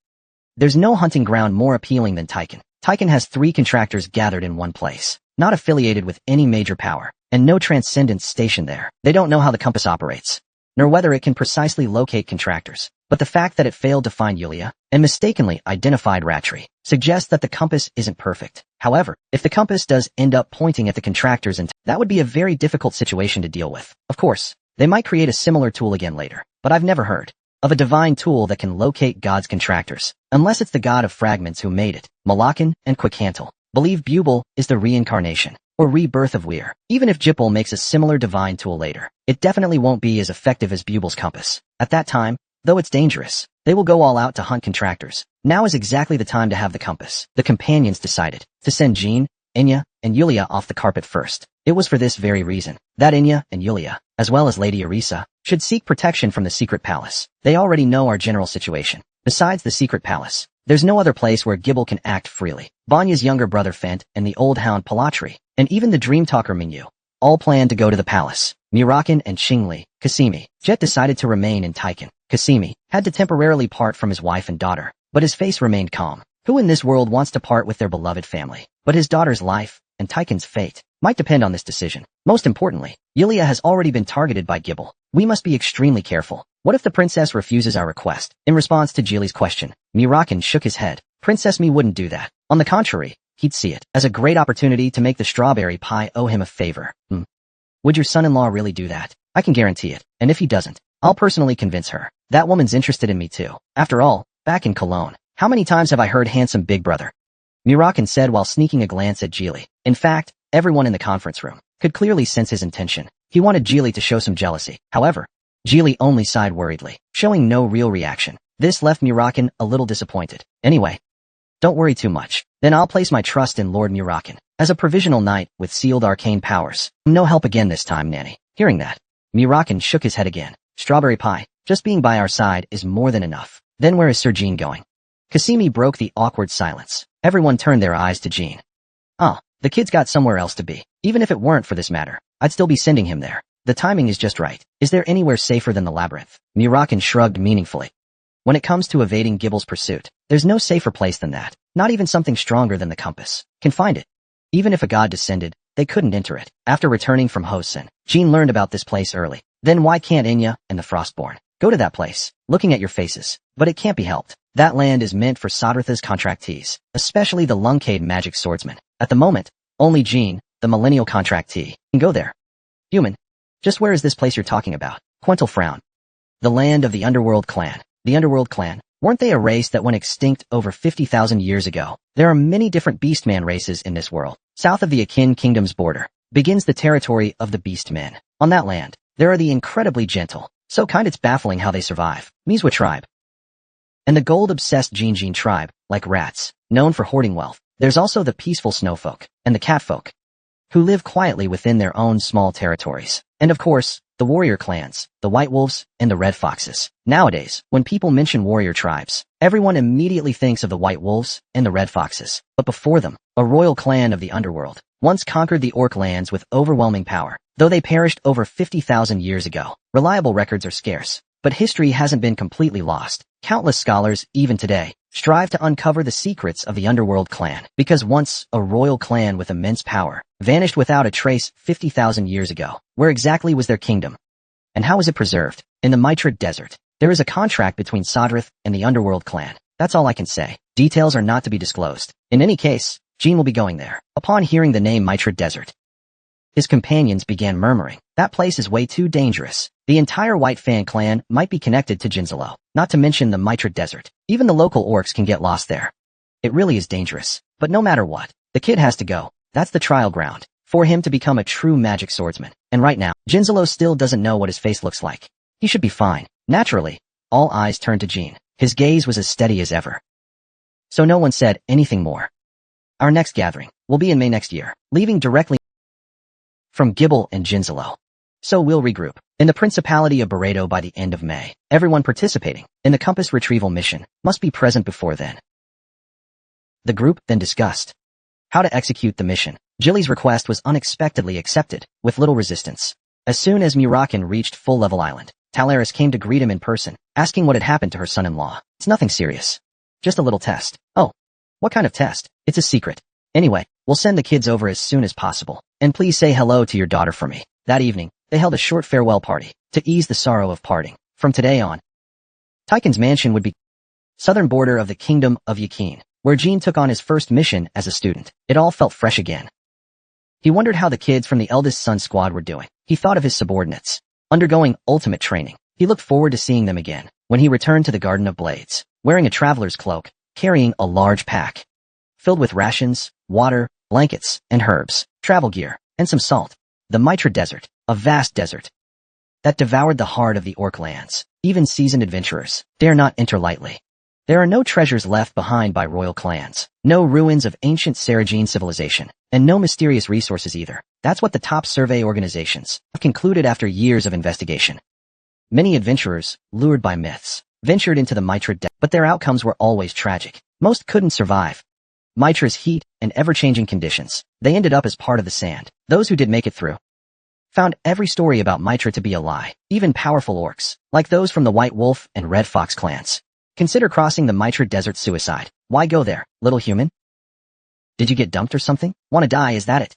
there's no hunting ground more appealing than Tychon. Tychon has 3 contractors gathered in one place, not affiliated with any major power, and no transcendence stationed there. They don't know how the compass operates, nor whether it can precisely locate contractors. But the fact that it failed to find Yulia and mistakenly identified Ratri suggests that the compass isn't perfect. However, if the compass does end up pointing at the contractors, that would be a very difficult situation to deal with. Of course, they might create a similar tool again later, but I've never heard of a divine tool that can locate God's contractors, unless it's the God of Fragments who made it. Malakan and Quicantle believe Bubel is the reincarnation or rebirth of Weir. Even if Jippel makes a similar divine tool later, it definitely won't be as effective as Bubel's compass. At that time, though it's dangerous, they will go all out to hunt contractors. Now is exactly the time to have the compass. The companions decided to send Jean, Inya, and Yulia off the carpet first. It was for this very reason that Inya and Yulia, as well as Lady Arisa, should seek protection from the secret palace. They already know our general situation. Besides the secret palace, there's no other place where Gibbel can act freely. Banya's younger brother Fent and the old hound Palatri, and even the dream talker Mingyu, all planned to go to the palace. Murakan and Qingli, Kasimi, Jet decided to remain in Tychon. Kasimi had to temporarily part from his wife and daughter, but his face remained calm. Who in this world wants to part with their beloved family? But his daughter's life and Tychon's fate might depend on this decision. Most importantly, Yulia has already been targeted by Gibbel. We must be extremely careful. What if the princess refuses our request? In response to Jili's question, Murakan shook his head. Princess Mi wouldn't do that. On the contrary, he'd see it as a great opportunity to make the strawberry pie owe him a favor. Would your son-in-law really do that? I can guarantee it. And if he doesn't, I'll personally convince her. That woman's interested in me too. After all, back in Cologne, how many times have I heard handsome big brother? Murakin said while sneaking a glance at Geely. In fact, everyone in the conference room could clearly sense his intention. He wanted Geely to show some jealousy. However, Geely only sighed worriedly, showing no real reaction. This left Murakin a little disappointed. Anyway, don't worry too much. Then I'll place my trust in Lord Murakin as a provisional knight with sealed arcane powers. No help again this time, Nanny. Hearing that, Murakin shook his head again. Strawberry pie, just being by our side is more than enough. Then where is Sir Jean going? Kasimi broke the awkward silence. Everyone turned their eyes to Jean. Ah, the kid's got somewhere else to be. Even if it weren't for this matter, I'd still be sending him there. The timing is just right. Is there anywhere safer than the labyrinth? Murakin shrugged meaningfully. When it comes to evading Gibble's pursuit, there's no safer place than that. Not even something stronger than the compass can find it. Even if a god descended, they couldn't enter it. After returning from Hosen, Jean learned about this place early. Then why can't Enya and the Frostborn go to that place? Looking at your faces. But it can't be helped. That land is meant for Sadratha's contractees, especially the Lungcade magic swordsman. At the moment, only Jean, the millennial contractee, can go there. Human, just where is this place you're talking about? Quental frowned. The land of the Underworld clan. The Underworld clan, weren't they a race that went extinct over 50,000 years ago? There are many different beastman races in this world. South of the Akin Kingdom's border begins the territory of the beastmen. On that land, there are the incredibly gentle, so kind it's baffling how they survive, Mizwa tribe. And the gold-obsessed Jinjin tribe, like rats, known for hoarding wealth. There's also the peaceful snowfolk and the catfolk, who live quietly within their own small territories. And of course, the warrior clans, the White Wolves, and the Red Foxes. Nowadays, when people mention warrior tribes, everyone immediately thinks of the White Wolves and the Red Foxes. But before them, a royal clan of the underworld once conquered the Orc lands with overwhelming power. Though they perished over 50,000 years ago, reliable records are scarce. But history hasn't been completely lost. Countless scholars, even today, strive to uncover the secrets of the Underworld clan, because once a royal clan with immense power vanished without a trace 50,000 years ago. Where exactly was their kingdom? And how was it preserved? In the Mitra Desert. There is a contract between Sadrath and the Underworld clan. That's all I can say. Details are not to be disclosed. In any case, Jean will be going there. Upon hearing the name Mitra Desert, his companions began murmuring, that place is way too dangerous. The entire White Fan clan might be connected to Jinzalo, not to mention the Mitra Desert. Even the local orcs can get lost there. It really is dangerous. But no matter what, the kid has to go. That's the trial ground for him to become a true magic swordsman. And right now, Jinzalo still doesn't know what his face looks like. He should be fine. Naturally, all eyes turned to Jean. His gaze was as steady as ever. So no one said anything more. Our next gathering will be in May next year, leaving directly from Gibble and Jinzalo. So we'll regroup in the Principality of Barreto by the end of May. Everyone participating in the compass retrieval mission must be present before then. The group then discussed how to execute the mission. Jilly's request was unexpectedly accepted, with little resistance. As soon as Murakin reached Full Level Island, Talaris came to greet him in person, asking what had happened to her son-in-law. It's nothing serious. Just a little test. Oh, what kind of test? It's a secret. Anyway, we'll send the kids over as soon as possible. And please say hello to your daughter for me. That evening, they held a short farewell party to ease the sorrow of parting. From today on, Taiken's mansion would be southern border of the Kingdom of Yakin, where Jean took on his first mission as a student. It all felt fresh again. He wondered how the kids from the eldest son squad were doing. He thought of his subordinates, undergoing ultimate training. He looked forward to seeing them again when he returned to the Garden of Blades, wearing a traveler's cloak, carrying a large pack filled with rations, water, blankets, and herbs, travel gear, and some salt. The Mitra Desert, a vast desert that devoured the heart of the Orc lands. Even seasoned adventurers dare not enter lightly. There are no treasures left behind by royal clans, no ruins of ancient Sarajine civilization, and no mysterious resources either. That's what the top survey organizations have concluded after years of investigation. Many adventurers, lured by myths, ventured into the Mitra Desert, but their outcomes were always tragic. Most couldn't survive Mitra's heat and ever-changing conditions. They ended up as part of the sand. Those who did make it through found every story about Mitra to be a lie. Even powerful orcs, like those from the White Wolf and Red Fox clans, consider crossing the Mitra Desert suicide. Why go there, little human? Did you get dumped or something? Want to die, is that it?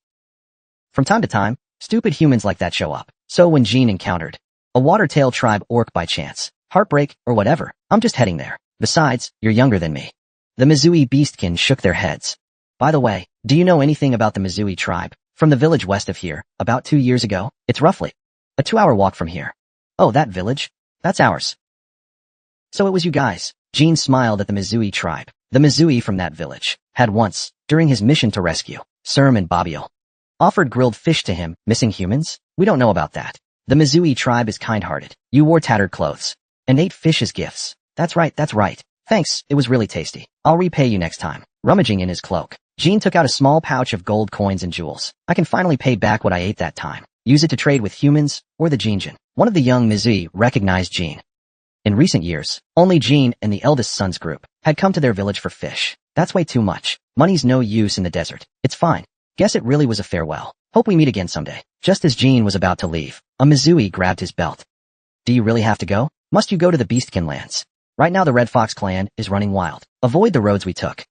From time to time, stupid humans like that show up. So when Jean encountered a Watertail tribe orc by chance, heartbreak, or whatever, I'm just heading there. Besides, you're younger than me. The Mizui beastkin shook their heads. By the way, do you know anything about the Mizui tribe? From the village west of here, about 2 years ago. It's roughly a 2-hour walk from here. Oh, that village? That's ours. So it was you guys. Jean smiled at the Mizui tribe. The Mizui from that village had once, during his mission to rescue Serm and Babiel, offered grilled fish to him. Missing humans? We don't know about that. The Mizui tribe is kind-hearted. You wore tattered clothes and ate fish as gifts. That's right, that's right. Thanks, it was really tasty. I'll repay you next time. Rummaging in his cloak, Jean took out a small pouch of gold coins and jewels. I can finally pay back what I ate that time. Use it to trade with humans or the Jinjin. One of the young Mizui recognized Jean. In recent years, only Jean and the eldest son's group had come to their village for fish. That's way too much. Money's no use in the desert. It's fine. Guess it really was a farewell. Hope we meet again someday. Just as Jean was about to leave, a Mizui grabbed his belt. Do you really have to go? Must you go to the Beastkin lands? Right now the Red Fox clan is running wild. Avoid the roads we took.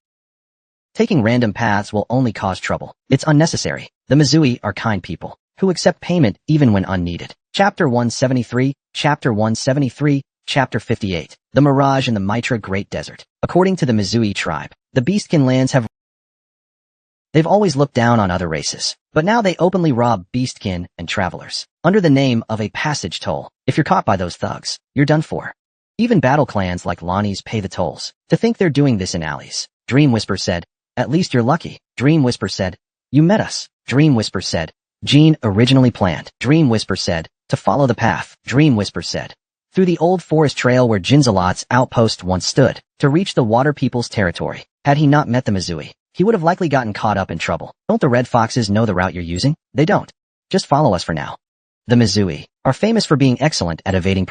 Taking random paths will only cause trouble. It's unnecessary. The Mizui are kind people who accept payment even when unneeded. Chapter 173, Chapter 173, Chapter 58. The Mirage in the Mitra Great Desert. According to the Mizui tribe, the Beastkin lands they've always looked down on other races, but now they openly rob Beastkin and travelers under the name of a passage toll. If you're caught by those thugs, you're done for. Even battle clans like Lonnie's pay the tolls. To think they're doing this in alleys. Dream Whisper said, at least you're lucky. Dream Whisper said, you met us. Dream Whisper said, Jean originally planned. Dream Whisper said, to follow the path. Dream Whisper said, through the old forest trail where Jinzalot's outpost once stood, to reach the Water People's territory. Had he not met the Mizui, he would have likely gotten caught up in trouble. Don't the Red Foxes know the route you're using? They don't. Just follow us for now. The Mizui are famous for being excellent at evading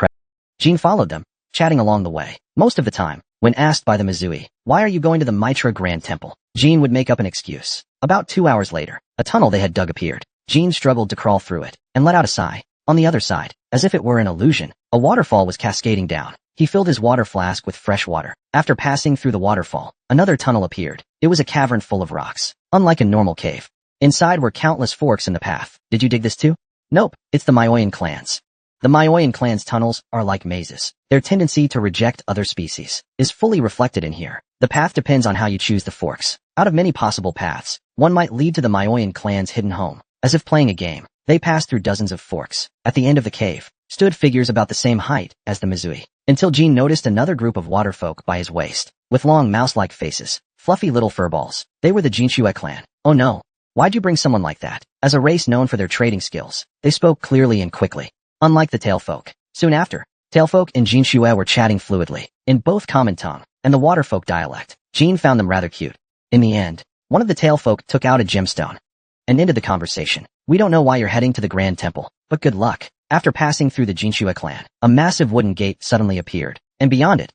Jean followed them, chatting along the way. Most of the time, when asked by the Mizui, why are you going to the Mitra Grand Temple? Jean would make up an excuse. About 2 hours later, a tunnel they had dug appeared. Jean struggled to crawl through it, and let out a sigh. On the other side, as if it were an illusion, a waterfall was cascading down. He filled his water flask with fresh water. After passing through the waterfall, another tunnel appeared. It was a cavern full of rocks, unlike a normal cave. Inside were countless forks in the path. Did you dig this too? Nope, it's the Myoyan clans. The Myoyan clan's tunnels are like mazes. Their tendency to reject other species is fully reflected in here. The path depends on how you choose the forks. Out of many possible paths, one might lead to the Myoyan clan's hidden home. As if playing a game, they passed through dozens of forks. At the end of the cave, stood figures about the same height as the Mizui, until Jean noticed another group of waterfolk by his waist, with long mouse-like faces, fluffy little furballs. They were the Jinshue clan. Oh no. Why'd you bring someone like that? As a race known for their trading skills, they spoke clearly and quickly. Unlike the Tailfolk. Soon after, Tailfolk and Jinshue were chatting fluidly, in both common tongue and the waterfolk dialect. Jean found them rather cute. In the end, one of the Tailfolk took out a gemstone and ended the conversation. We don't know why you're heading to the Grand Temple, but good luck. After passing through the Jinshue clan, a massive wooden gate suddenly appeared, and beyond it,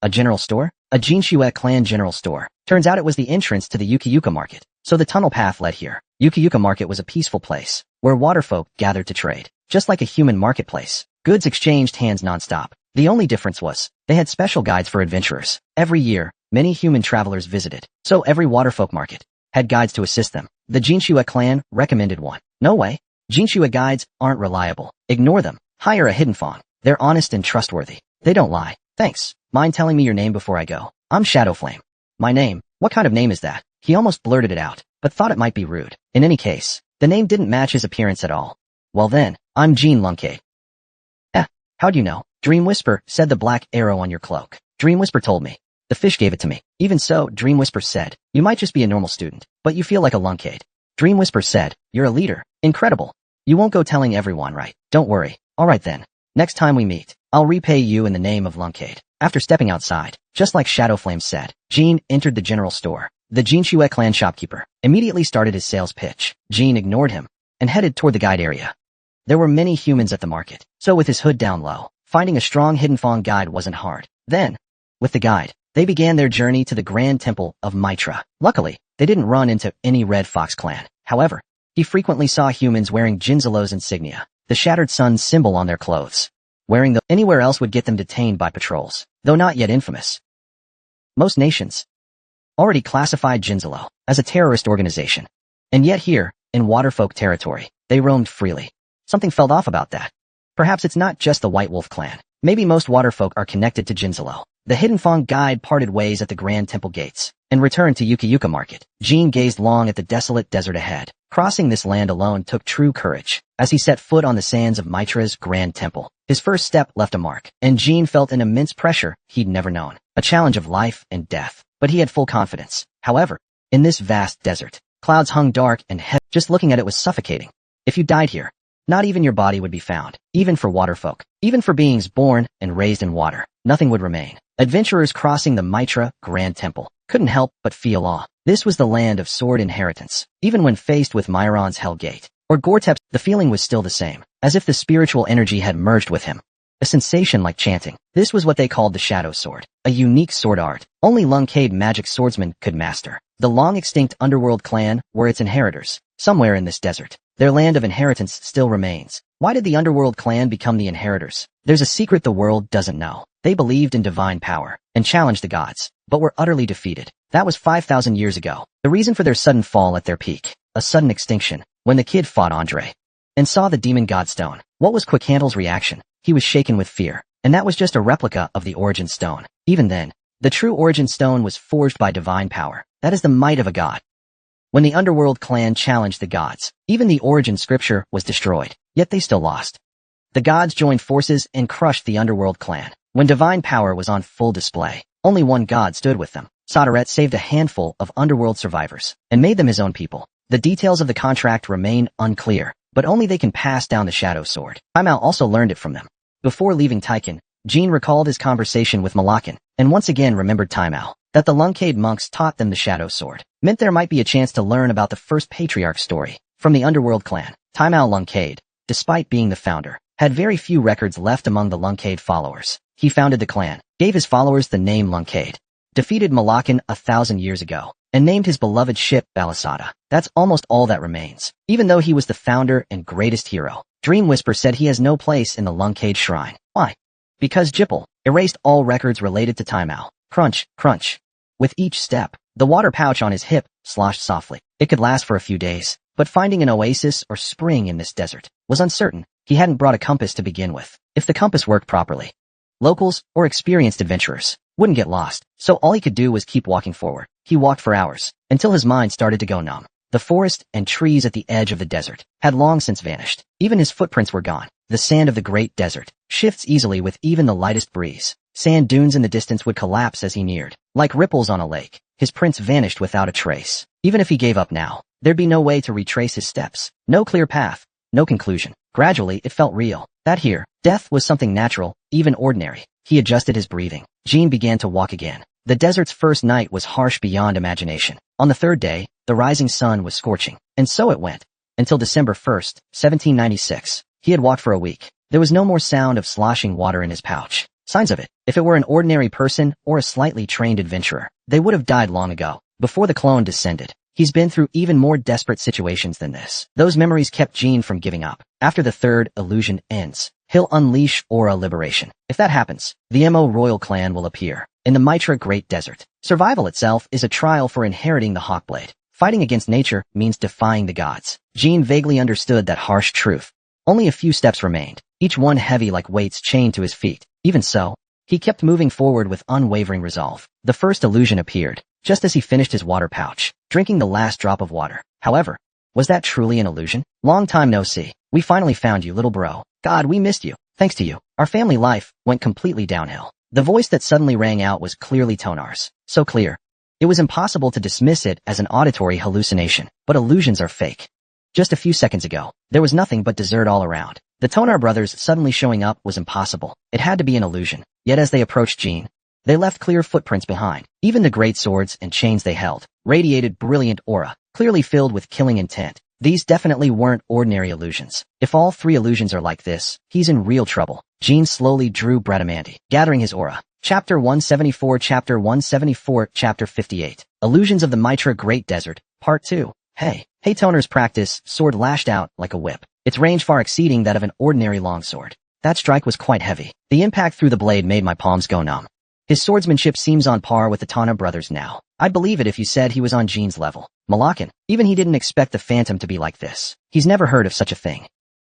a general store? A Jinshue clan general store. Turns out it was the entrance to the Yukiyuka market, so the tunnel path led here. Yukiyuka market was a peaceful place, where waterfolk gathered to trade. Just like a human marketplace, goods exchanged hands non-stop. The only difference was, they had special guides for adventurers. Every year, many human travelers visited, so every waterfolk market had guides to assist them. The Jinshue clan recommended one. No way. Jinshue guides aren't reliable. Ignore them. Hire a hidden fawn. They're honest and trustworthy. They don't lie. Thanks. Mind telling me your name before I go? I'm Shadowflame. My name? What kind of name is that? He almost blurted it out, but thought it might be rude. In any case, the name didn't match his appearance at all. Well then, I'm Jean Lunkade. How'd you know? Dream Whisper said the black arrow on your cloak. Dream Whisper told me. The fish gave it to me. Even so, Dream Whisper said, you might just be a normal student, but you feel like a Lunkade. Dream Whisper said, you're a leader. Incredible. You won't go telling everyone, right? Don't worry. Alright then. Next time we meet, I'll repay you in the name of Lunkade. After stepping outside, just like Shadowflame said, Jean entered the general store. The Jinshue clan shopkeeper immediately started his sales pitch. Jean ignored him and headed toward the guide area. There were many humans at the market, so with his hood down low, finding a strong hidden fawn guide wasn't hard. Then, with the guide, they began their journey to the Grand Temple of Mitra. Luckily, they didn't run into any Red Fox clan. However, he frequently saw humans wearing Jinzalo's insignia, the shattered sun symbol on their clothes. Wearing them anywhere else would get them detained by patrols, though not yet infamous. Most nations already classified Jinzalo as a terrorist organization. And yet here, in Waterfolk territory, they roamed freely. Something felt off about that. Perhaps it's not just the White Wolf clan. Maybe most Waterfolk are connected to Jinzalo. The Hidden Fong guide parted ways at the Grand Temple gates and returned to Yuka Market. Jean gazed long at the desolate desert ahead. Crossing this land alone took true courage. As he set foot on the sands of Mitra's Grand Temple, his first step left a mark, and Jean felt an immense pressure he'd never known. A challenge of life and death. But he had full confidence. However, in this vast desert, clouds hung dark and heavy. Just looking at it was suffocating. If you died here, not even your body would be found. Even for waterfolk, even for beings born and raised in water, nothing would remain. Adventurers crossing the Mitra Grand Temple couldn't help but feel awe. This was the land of sword inheritance. Even when faced with Myron's Hell Gate or Gortep's, the feeling was still the same, as if the spiritual energy had merged with him. A sensation like chanting. This was what they called the Shadow Sword, a unique sword art only Lungcade magic swordsmen could master. The long-extinct Underworld clan were its inheritors. Somewhere in this desert, their land of inheritance still remains. Why did the Underworld clan become the inheritors? There's a secret the world doesn't know. They believed in divine power and challenged the gods, but were utterly defeated. That was 5,000 years ago. The reason for their sudden fall at their peak, a sudden extinction, when the kid fought Andre and saw the demon god stone. What was Quickhandle's reaction? He was shaken with fear, and that was just a replica of the origin stone. Even then, the true origin stone was forged by divine power. That is the might of a god. When the Underworld clan challenged the gods, even the origin scripture was destroyed, yet they still lost. The gods joined forces and crushed the Underworld clan. When divine power was on full display, only one god stood with them. Sodaret saved a handful of Underworld survivors and made them his own people. The details of the contract remain unclear, but only they can pass down the Shadow Sword. Taimao also learned it from them. Before leaving Taiken, Jean recalled his conversation with Malakan, and once again remembered Taimao. That the Lungcade monks taught them the Shadow Sword meant there might be a chance to learn about the first patriarch story from the Underworld clan. Taimao Lungcade, despite being the founder, had very few records left among the Lungcade followers. He founded the clan, gave his followers the name Lungcade, defeated Malakan 1,000 years ago, and named his beloved ship Balasada. That's almost all that remains. Even though he was the founder and greatest hero, Dream Whisper said he has no place in the Lungcade shrine. Why? Because Jipple erased all records related to Taimao. Crunch, crunch. With each step, the water pouch on his hip sloshed softly. It could last for a few days, but finding an oasis or spring in this desert was uncertain. He hadn't brought a compass to begin with. If the compass worked properly, locals or experienced adventurers wouldn't get lost, so all he could do was keep walking forward. He walked for hours, until his mind started to go numb. The forest and trees at the edge of the desert had long since vanished. Even his footprints were gone. The sand of the great desert shifts easily with even the lightest breeze. Sand dunes in the distance would collapse as he neared. Like ripples on a lake, his prints vanished without a trace. Even if he gave up now, there'd be no way to retrace his steps. No clear path, no conclusion. Gradually, it felt real. That here, death was something natural, even ordinary. He adjusted his breathing. Jean began to walk again. The desert's first night was harsh beyond imagination. On the third day, the rising sun was scorching. And so it went. Until December 1st, 1796. He had walked for a week. There was no more sound of sloshing water in his pouch. Signs of it. If it were an ordinary person or a slightly trained adventurer, they would have died long ago, before the clone descended. He's been through even more desperate situations than this. Those memories kept Jean from giving up. After the third illusion ends, he'll unleash Aura Liberation. If that happens, the Mo Royal clan will appear in the Mitra Great Desert. Survival itself is a trial for inheriting the Hawkblade. Fighting against nature means defying the gods. Jean vaguely understood that harsh truth. Only a few steps remained, each one heavy like weights chained to his feet. Even so, he kept moving forward with unwavering resolve. The first illusion appeared, just as he finished his water pouch, drinking the last drop of water. However, was that truly an illusion? Long time no see. We finally found you, little bro. God, we missed you. Thanks to you, our family life went completely downhill. The voice that suddenly rang out was clearly Tonar's. So clear. It was impossible to dismiss it as an auditory hallucination. But illusions are fake. Just a few seconds ago, there was nothing but desert all around. The Tonar brothers suddenly showing up was impossible. It had to be an illusion. Yet as they approached Jean, they left clear footprints behind. Even the great swords and chains they held radiated brilliant aura, clearly filled with killing intent. These definitely weren't ordinary illusions. If all three illusions are like this, he's in real trouble. Jean slowly drew Bradamandi, gathering his aura. Chapter 174, Chapter 174, Chapter 58. Illusions of the Mitra Great Desert, Part 2. Hey Tonar's practice sword lashed out like a whip, its range far exceeding that of an ordinary longsword. That strike was quite heavy. The impact through the blade made my palms go numb. His swordsmanship seems on par with the Tana brothers now. I'd believe it if you said he was on Jean's level. Malakan, even he didn't expect the Phantom to be like this. He's never heard of such a thing.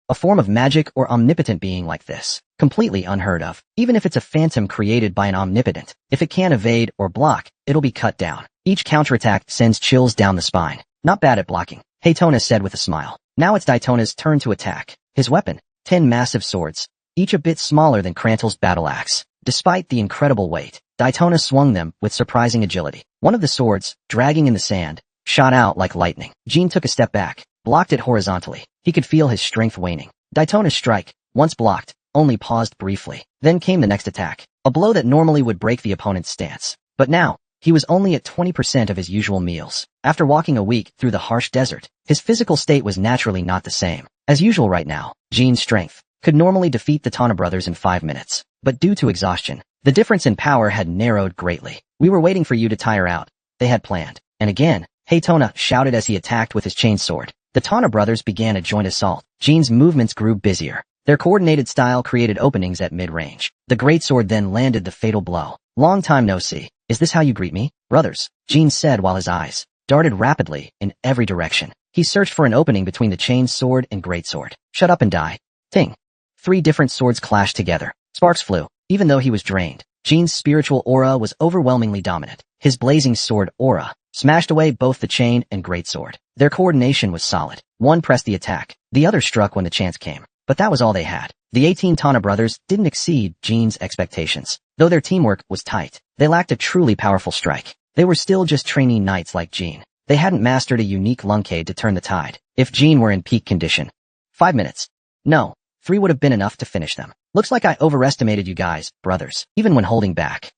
A form of magic or omnipotent being like this. Completely unheard of. Even if it's a phantom created by an omnipotent, if it can't evade or block, it'll be cut down. Each counterattack sends chills down the spine. Not bad at blocking, Haytona said with a smile. Now it's Daytona's turn to attack. His weapon, 10 massive swords, each a bit smaller than Krantel's battle axe. Despite the incredible weight, Daytona swung them with surprising agility. One of the swords, dragging in the sand, shot out like lightning. Jean took a step back, blocked it horizontally. He could feel his strength waning. Daytona's strike, once blocked, only paused briefly. Then came the next attack, a blow that normally would break the opponent's stance. But now, he was only at 20% of his usual meals. After walking a week through the harsh desert, his physical state was naturally not the same. As usual right now, Jean's strength could normally defeat the Tana brothers in 5 minutes. But due to exhaustion, the difference in power had narrowed greatly. We were waiting for you to tire out, they had planned. And again, Haytona shouted as he attacked with his chainsword. The Tana brothers began a joint assault. Jean's movements grew busier. Their coordinated style created openings at mid-range. The greatsword then landed the fatal blow. Long time no see. Is this how you greet me, brothers? Jean said while his eyes darted rapidly in every direction. He searched for an opening between the chainsword and greatsword. Shut up and die. Ting. 3 different swords clashed together. Sparks flew. Even though he was drained, Jean's spiritual aura was overwhelmingly dominant. His blazing sword aura smashed away both the chain and greatsword. Their coordination was solid. One pressed the attack, the other struck when the chance came. But that was all they had. The 18 Tana brothers didn't exceed Jean's expectations. Though their teamwork was tight, they lacked a truly powerful strike. They were still just trainee knights like Jean. They hadn't mastered a unique lunkade to turn the tide. If Jean were in peak condition, 5 minutes. No, 3 would have been enough to finish them. Looks like I overestimated you guys, brothers, even when holding back.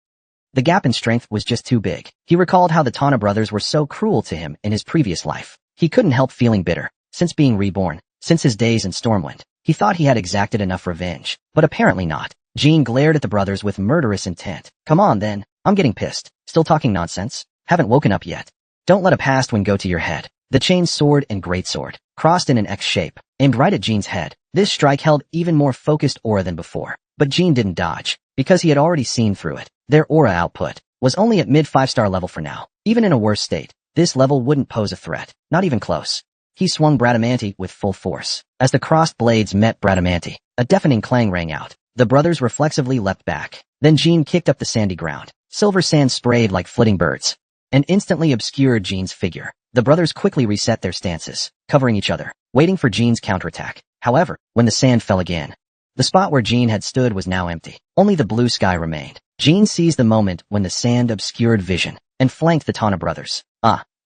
The gap in strength was just too big. He recalled how the Tana brothers were so cruel to him in his previous life. He couldn't help feeling bitter. Since being reborn, since his days in Stormwind, he thought he had exacted enough revenge. But apparently not. Jean glared at the brothers with murderous intent. Come on then, I'm getting pissed. Still talking nonsense? Haven't woken up yet. Don't let a past one go to your head. The chain sword and greatsword crossed in an X shape, aimed right at Jean's head. This strike held even more focused aura than before. But Jean didn't dodge, because he had already seen through it. Their aura output was only at mid 5-star level for now. Even in a worse state, this level wouldn't pose a threat. Not even close. He swung Bradamanti with full force. As the crossed blades met Bradamanti, a deafening clang rang out. The brothers reflexively leapt back. Then Jean kicked up the sandy ground. Silver sand sprayed like flitting birds, and instantly obscured Jean's figure. The brothers quickly reset their stances, covering each other, waiting for Jean's counterattack. However, when the sand fell again, the spot where Jean had stood was now empty. Only the blue sky remained. Jean seized the moment when the sand obscured vision, and flanked the Tana brothers.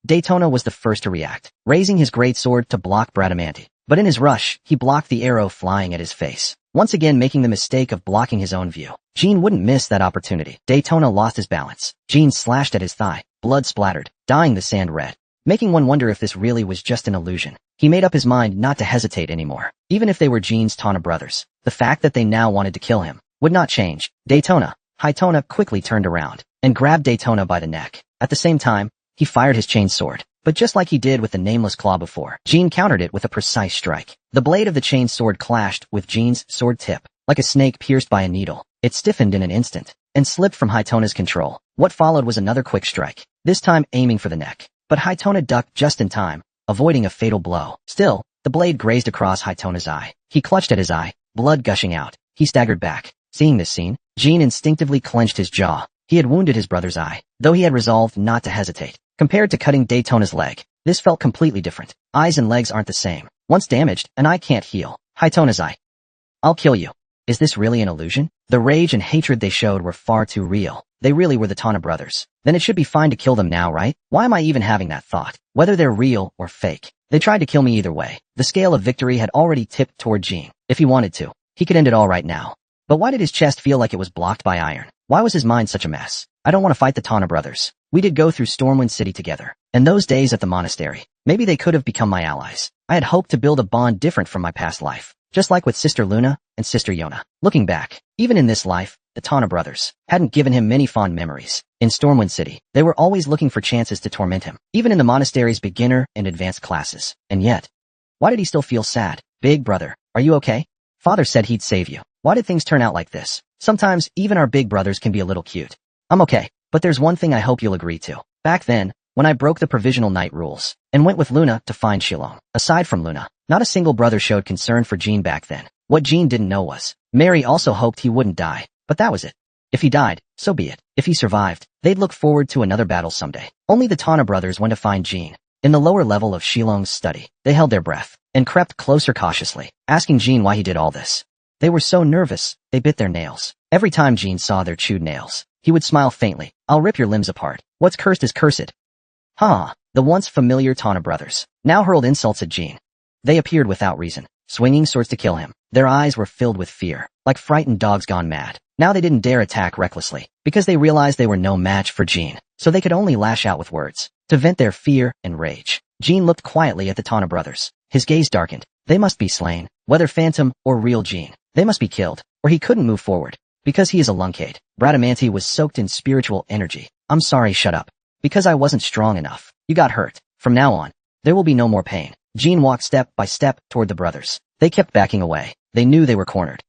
Daytona was the first to react, raising his greatsword to block Bradamanti. But in his rush, he blocked the arrow flying at his face, once again making the mistake of blocking his own view. Jean wouldn't miss that opportunity. Daytona lost his balance. Jean slashed at his thigh. Blood splattered, dyeing the sand red, making one wonder if this really was just an illusion. He made up his mind not to hesitate anymore. Even if they were Jean's Tana brothers, the fact that they now wanted to kill him would not change. Haytona quickly turned around and grabbed Daytona by the neck. At the same time, he fired his chainsword. But just like he did with the nameless claw before, Jean countered it with a precise strike. The blade of the chainsword clashed with Jean's sword tip, like a snake pierced by a needle. It stiffened in an instant, and slipped from Haytona's control. What followed was another quick strike, this time aiming for the neck. But Haytona ducked just in time, avoiding a fatal blow. Still, the blade grazed across Haytona's eye. He clutched at his eye, blood gushing out. He staggered back. Seeing this scene, Jean instinctively clenched his jaw. He had wounded his brother's eye, though he had resolved not to hesitate. Compared to cutting Daytona's leg, this felt completely different. Eyes and legs aren't the same. Once damaged, an eye can't heal. Haytona's eye. I'll kill you. Is this really an illusion? The rage and hatred they showed were far too real. They really were the Tana brothers. Then it should be fine to kill them now, right? Why am I even having that thought? Whether they're real or fake, they tried to kill me either way. The scale of victory had already tipped toward Jean. If he wanted to, he could end it all right now. But why did his chest feel like it was blocked by iron? Why was his mind such a mess? I don't want to fight the Tana brothers. We did go through Stormwind City together, and those days at the monastery. Maybe they could have become my allies. I had hoped to build a bond different from my past life, just like with Sister Luna and Sister Yona. Looking back, even in this life, the Tana brothers hadn't given him many fond memories. In Stormwind City, they were always looking for chances to torment him, even in the monastery's beginner and advanced classes. And yet, why did he still feel sad? Big brother, are you okay? Father said he'd save you. Why did things turn out like this? Sometimes even our big brothers can be a little cute. I'm okay, but there's one thing I hope you'll agree to. Back then, when I broke the provisional night rules and went with Luna to find Shilong, aside from Luna, Not a single brother showed concern for Jean back then. What Jean didn't know was, Mary also hoped he wouldn't die, but that was it. If he died, so be it. If he survived, they'd look forward to another battle someday. Only the Tana brothers went to find Jean. In the lower level of Shilong's study, they held their breath and crept closer cautiously, asking Jean why he did all this. They were so nervous, they bit their nails. Every time Jean saw their chewed nails, he would smile faintly. I'll rip your limbs apart. What's cursed is cursed. Ha! The once familiar Tana brothers now hurled insults at Jean. They appeared without reason, swinging swords to kill him. Their eyes were filled with fear, like frightened dogs gone mad. Now they didn't dare attack recklessly, because they realized they were no match for Jean, so they could only lash out with words to vent their fear and rage. Jean looked quietly at the Tana brothers. His gaze darkened. They must be slain, whether phantom or real Jean. They must be killed, or he couldn't move forward. Because he is a lunkade. Bradamanti was soaked in spiritual energy. I'm sorry, shut up. Because I wasn't strong enough. You got hurt. From now on, there will be no more pain. Jean walked step by step toward the brothers. They kept backing away. They knew they were cornered.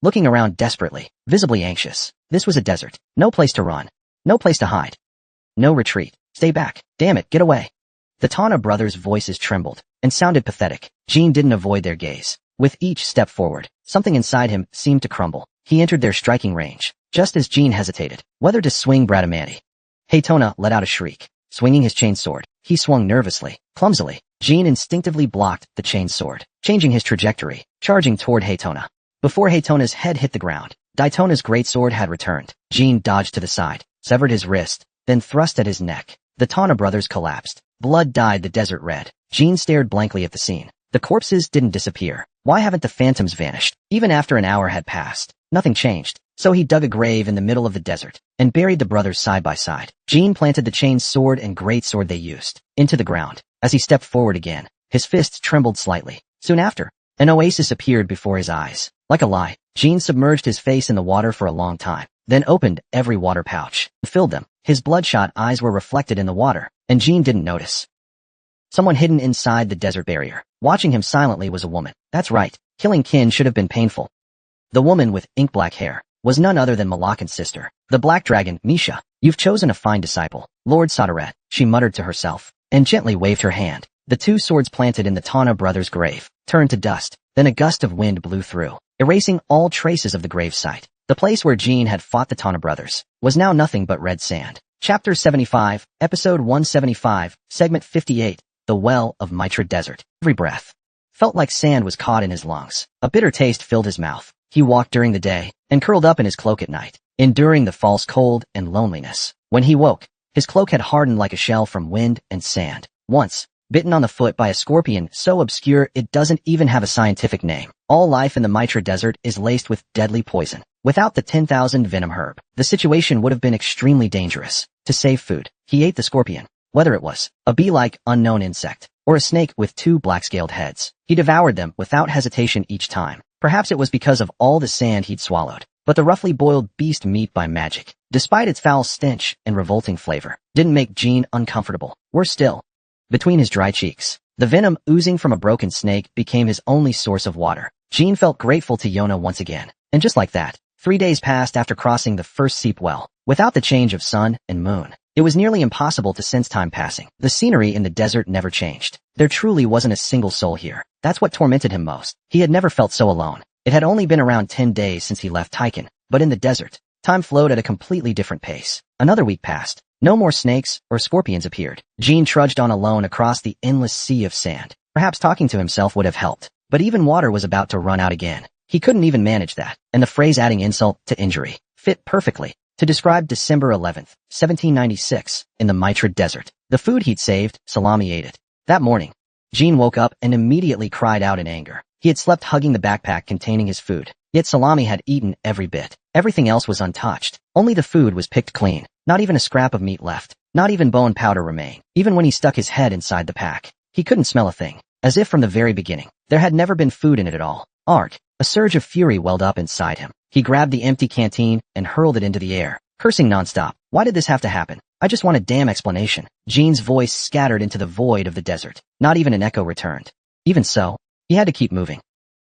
Looking around desperately, visibly anxious. This was a desert. No place to run. No place to hide. No retreat. Stay back. Damn it, get away. The Tana brothers' voices trembled and sounded pathetic. Jean didn't avoid their gaze. With each step forward, something inside him seemed to crumble. He entered their striking range, just as Jean hesitated, whether to swing Bradamanti. Haytona let out a shriek. Swinging his chain sword, he swung nervously, clumsily. Jean instinctively blocked the chain sword, changing his trajectory, charging toward Haytona. Before Haytona's head hit the ground, Daytona's great sword had returned. Jean dodged to the side, severed his wrist, then thrust at his neck. The Tana brothers collapsed. Blood dyed the desert red. Jean stared blankly at the scene. The corpses didn't disappear. Why haven't the phantoms vanished? Even after an hour had passed, nothing changed. So he dug a grave in the middle of the desert and buried the brothers side by side. Jean planted the chain sword and great sword they used into the ground. As he stepped forward again, his fists trembled slightly. Soon after, an oasis appeared before his eyes. Like a lie, Jean submerged his face in the water for a long time, then opened every water pouch and filled them. His bloodshot eyes were reflected in the water, and Jean didn't notice. Someone hidden inside the desert barrier, watching him silently, was a woman. That's right, killing Kin should have been painful. The woman with ink-black hair was none other than Malakan's sister, the black dragon, Misha. You've chosen a fine disciple, Lord Sodaret, she muttered to herself, and gently waved her hand. The two swords planted in the Tana brothers' grave turned to dust. Then a gust of wind blew through, erasing all traces of the grave site. The place where Jean had fought the Tana brothers was now nothing but red sand. Chapter 75, Episode 175, Segment 58, The Well of Mitra Desert. Every breath felt like sand was caught in his lungs. A bitter taste filled his mouth. He walked during the day and curled up in his cloak at night, enduring the false cold and loneliness. When he woke, his cloak had hardened like a shell from wind and sand. Once, bitten on the foot by a scorpion so obscure it doesn't even have a scientific name. All life in the Mitra Desert is laced with deadly poison. Without the 10,000 venom herb, the situation would have been extremely dangerous. To save food, he ate the scorpion. Whether it was a bee-like unknown insect or a snake with two black-scaled heads, he devoured them without hesitation each time. Perhaps it was because of all the sand he'd swallowed, but the roughly boiled beast meat by magic, despite its foul stench and revolting flavor, didn't make Jean uncomfortable. Worse still, between his dry cheeks, the venom oozing from a broken snake became his only source of water. Jean felt grateful to Yona once again, and just like that, 3 days passed after crossing the first seep well. Without the change of sun and moon, it was nearly impossible to sense time passing. The scenery in the desert never changed. There truly wasn't a single soul here. That's what tormented him most. He had never felt so alone. It had only been around 10 days since he left Taiken, but in the desert, time flowed at a completely different pace. Another week passed. No more snakes or scorpions appeared. Jean trudged on alone across the endless sea of sand. Perhaps talking to himself would have helped, but even water was about to run out again. He couldn't even manage that, and the phrase adding insult to injury fit perfectly to describe December 11th, 1796, in the Mitra Desert. The food he'd saved, Salami ate it. That morning, Jean woke up and immediately cried out in anger. He had slept hugging the backpack containing his food, yet Salami had eaten every bit. Everything else was untouched. Only the food was picked clean. Not even a scrap of meat left. Not even bone powder remained. Even when he stuck his head inside the pack, he couldn't smell a thing. As if from the very beginning, there had never been food in it at all. Arg! A surge of fury welled up inside him. He grabbed the empty canteen and hurled it into the air, cursing nonstop. Why did this have to happen? I just want a damn explanation. Jean's voice scattered into the void of the desert. Not even an echo returned. Even so, he had to keep moving.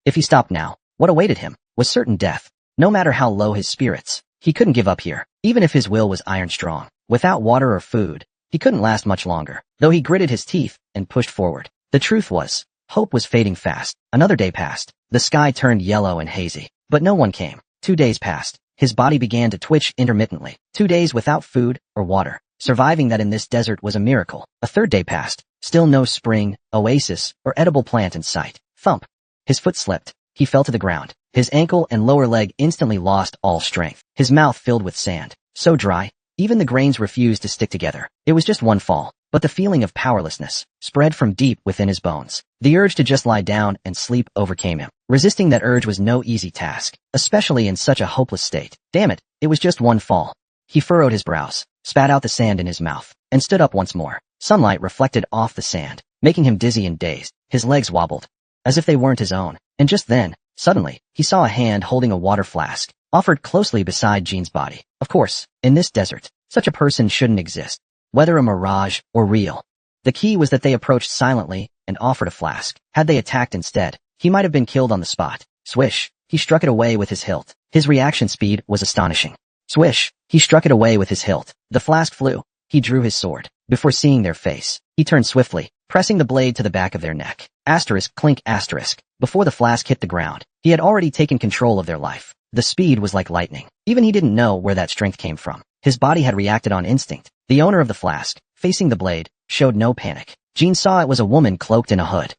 If he stopped now, what awaited him was certain death. No matter how low his spirits, he couldn't give up here, even if his will was iron strong. Without water or food, he couldn't last much longer, though he gritted his teeth and pushed forward. The truth was, Hope was fading fast. Another day passed. The sky turned yellow and hazy. But no one came. 2 days passed. His body began to twitch intermittently. 2 days without food or water. Surviving that in this desert was a miracle. A third day passed. Still no spring, oasis, or edible plant in sight. Thump. His foot slipped. He fell to the ground. His ankle and lower leg instantly lost all strength. His mouth filled with sand. So dry, even the grains refused to stick together. It was just one fall, but the feeling of powerlessness spread from deep within his bones. The urge to just lie down and sleep overcame him. Resisting that urge was no easy task, especially in such a hopeless state. Damn it, it was just one fall. He furrowed his brows, spat out the sand in his mouth, and stood up once more. Sunlight reflected off the sand, making him dizzy and dazed. His legs wobbled, as if they weren't his own. And just then, suddenly, he saw a hand holding a water flask, offered closely beside Jean's body. Of course, in this desert, such a person shouldn't exist, whether a mirage or real. The key was that they approached silently and offered a flask. Had they attacked instead, he might have been killed on the spot. Swish, he struck it away with his hilt. His reaction speed was astonishing. Swish, he struck it away with his hilt. The flask flew. He drew his sword. Before seeing their face, he turned swiftly, pressing the blade to the back of their neck. Asterisk clink asterisk. Before the flask hit the ground, he had already taken control of their life. The speed was like lightning. Even he didn't know where that strength came from. His body had reacted on instinct. The owner of the flask, facing the blade, showed no panic. Jean saw it was a woman cloaked in a hood.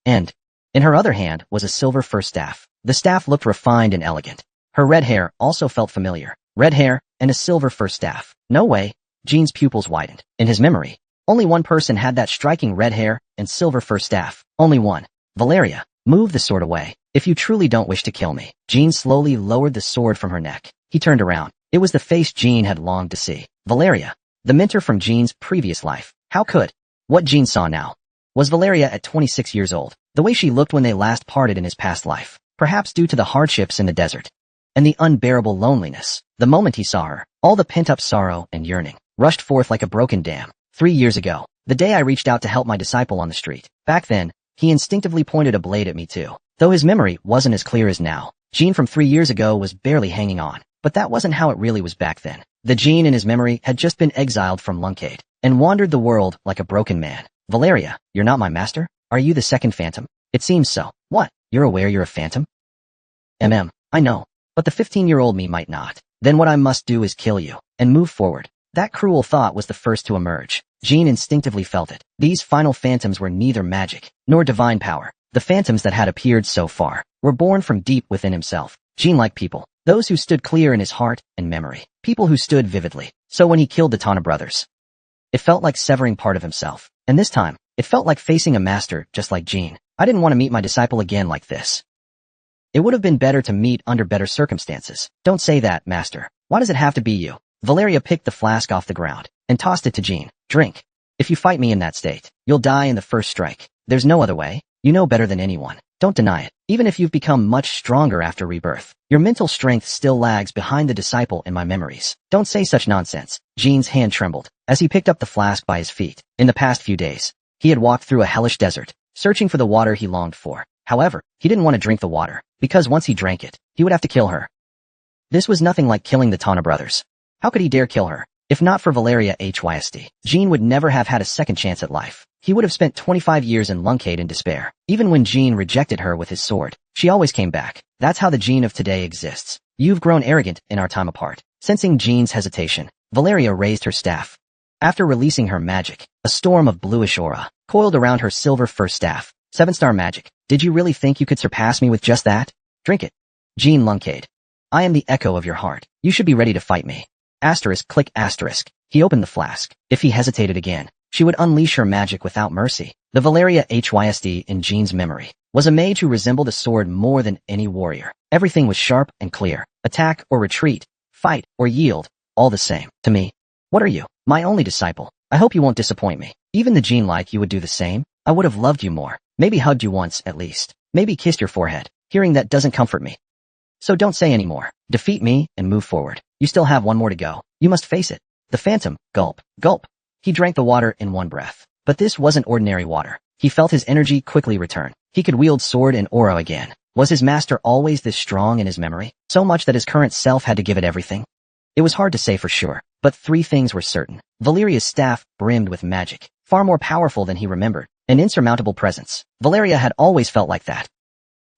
And, in her other hand, was a silver fir staff. The staff looked refined and elegant. Her red hair also felt familiar. Red hair and a silver fir staff. No way. Jean's pupils widened. In his memory, only one person had that striking red hair and silver fir staff. Only one. Valeria. Move the sword away. If you truly don't wish to kill me. Jean slowly lowered the sword from her neck. He turned around. It was the face Jean had longed to see. Valeria. The mentor from Jean's previous life. How could? What Jean saw now was Valeria at 26 years old. The way she looked when they last parted in his past life. Perhaps due to the hardships in the desert and the unbearable loneliness. The moment he saw her, all the pent-up sorrow and yearning rushed forth like a broken dam. 3 years ago, the day I reached out to help my disciple on the street. Back then, he instinctively pointed a blade at me too. Though his memory wasn't as clear as now, Jean from 3 years ago was barely hanging on. But that wasn't how it really was back then. The Jean in his memory had just been exiled from Luncade and wandered the world like a broken man. Valeria, you're not my master? Are you the second phantom? It seems so. What? You're aware you're a phantom? I know. But the 15-year-old me might not. Then what I must do is kill you and move forward. That cruel thought was the first to emerge. Jean instinctively felt it. These final phantoms were neither magic nor divine power. The phantoms that had appeared so far were born from deep within himself. Jean liked people, those who stood clear in his heart and memory, people who stood vividly. So when he killed the Tana brothers, it felt like severing part of himself. And this time, it felt like facing a master just like Jean. I didn't want to meet my disciple again like this. It would have been better to meet under better circumstances. Don't say that, master. Why does it have to be you? Valeria picked the flask off the ground and tossed it to Jean. Drink. If you fight me in that state, you'll die in the first strike. There's no other way. You know better than anyone. Don't deny it. Even if you've become much stronger after rebirth, your mental strength still lags behind the disciple in my memories. Don't say such nonsense. Jean's hand trembled as he picked up the flask by his feet. In the past few days, he had walked through a hellish desert, searching for the water he longed for. However, he didn't want to drink the water, because once he drank it, he would have to kill her. This was nothing like killing the Tana brothers. How could he dare kill her? If not for Valeria Hyst, Jean would never have had a second chance at life. He would have spent 25 years in Luncade in despair. Even when Jean rejected her with his sword, she always came back. That's how the Jean of today exists. You've grown arrogant in our time apart. Sensing Jean's hesitation, Valeria raised her staff. After releasing her magic, a storm of bluish aura coiled around her silver fir staff. 7-star magic. Did you really think you could surpass me with just that? Drink it. Jean Luncade. I am the echo of your heart. You should be ready to fight me. Asterisk click asterisk. He opened the flask. If he hesitated again, she would unleash her magic without mercy. The Valeria Hyst in Jean's memory was a mage who resembled a sword more than any warrior. Everything was sharp and clear. Attack or retreat, fight or yield, all the same. To me. What are you? My only disciple. I hope you won't disappoint me. Even the Jean like you would do the same. I would have loved you more. Maybe hugged you once, at least. Maybe kissed your forehead. Hearing that doesn't comfort me. So don't say any more. Defeat me and move forward. You still have one more to go. You must face it. The phantom. Gulp. Gulp. He drank the water in one breath. But this wasn't ordinary water. He felt his energy quickly return. He could wield sword and aura again. Was his master always this strong in his memory? So much that his current self had to give it everything? It was hard to say for sure, but 3 things were certain. Valeria's staff brimmed with magic, far more powerful than he remembered. an insurmountable presence. Valeria had always felt like that.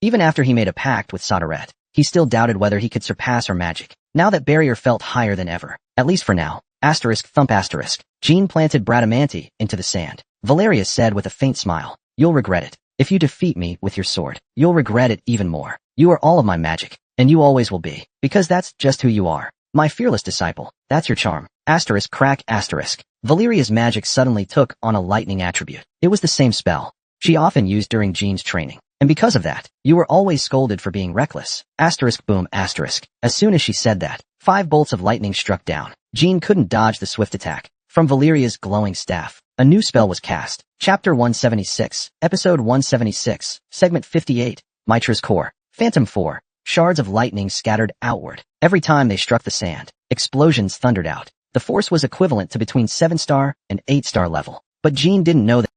Even after he made a pact with Soderette, he still doubted whether he could surpass her magic. Now that barrier felt higher than ever, at least for now. Asterisk thump asterisk. Jean planted Bradamante into the sand. Valeria said with a faint smile, "You'll regret it. If you defeat me with your sword, you'll regret it even more. You are all of my magic, and you always will be, because that's just who you are. My fearless disciple, that's your charm." Asterisk crack asterisk. Valeria's magic suddenly took on a lightning attribute. It was the same spell she often used during Jean's training. And because of that, you were always scolded for being reckless. Asterisk boom asterisk. As soon as she said that, 5 bolts of lightning struck down. Jean couldn't dodge the swift attack from Valeria's glowing staff. A new spell was cast. Chapter 176, Episode 176, Segment 58, Mitra's Core. Phantom 4. Shards of lightning scattered outward. Every time they struck the sand, explosions thundered out. The force was equivalent to between 7-star and 8-star level. But Jean didn't know that.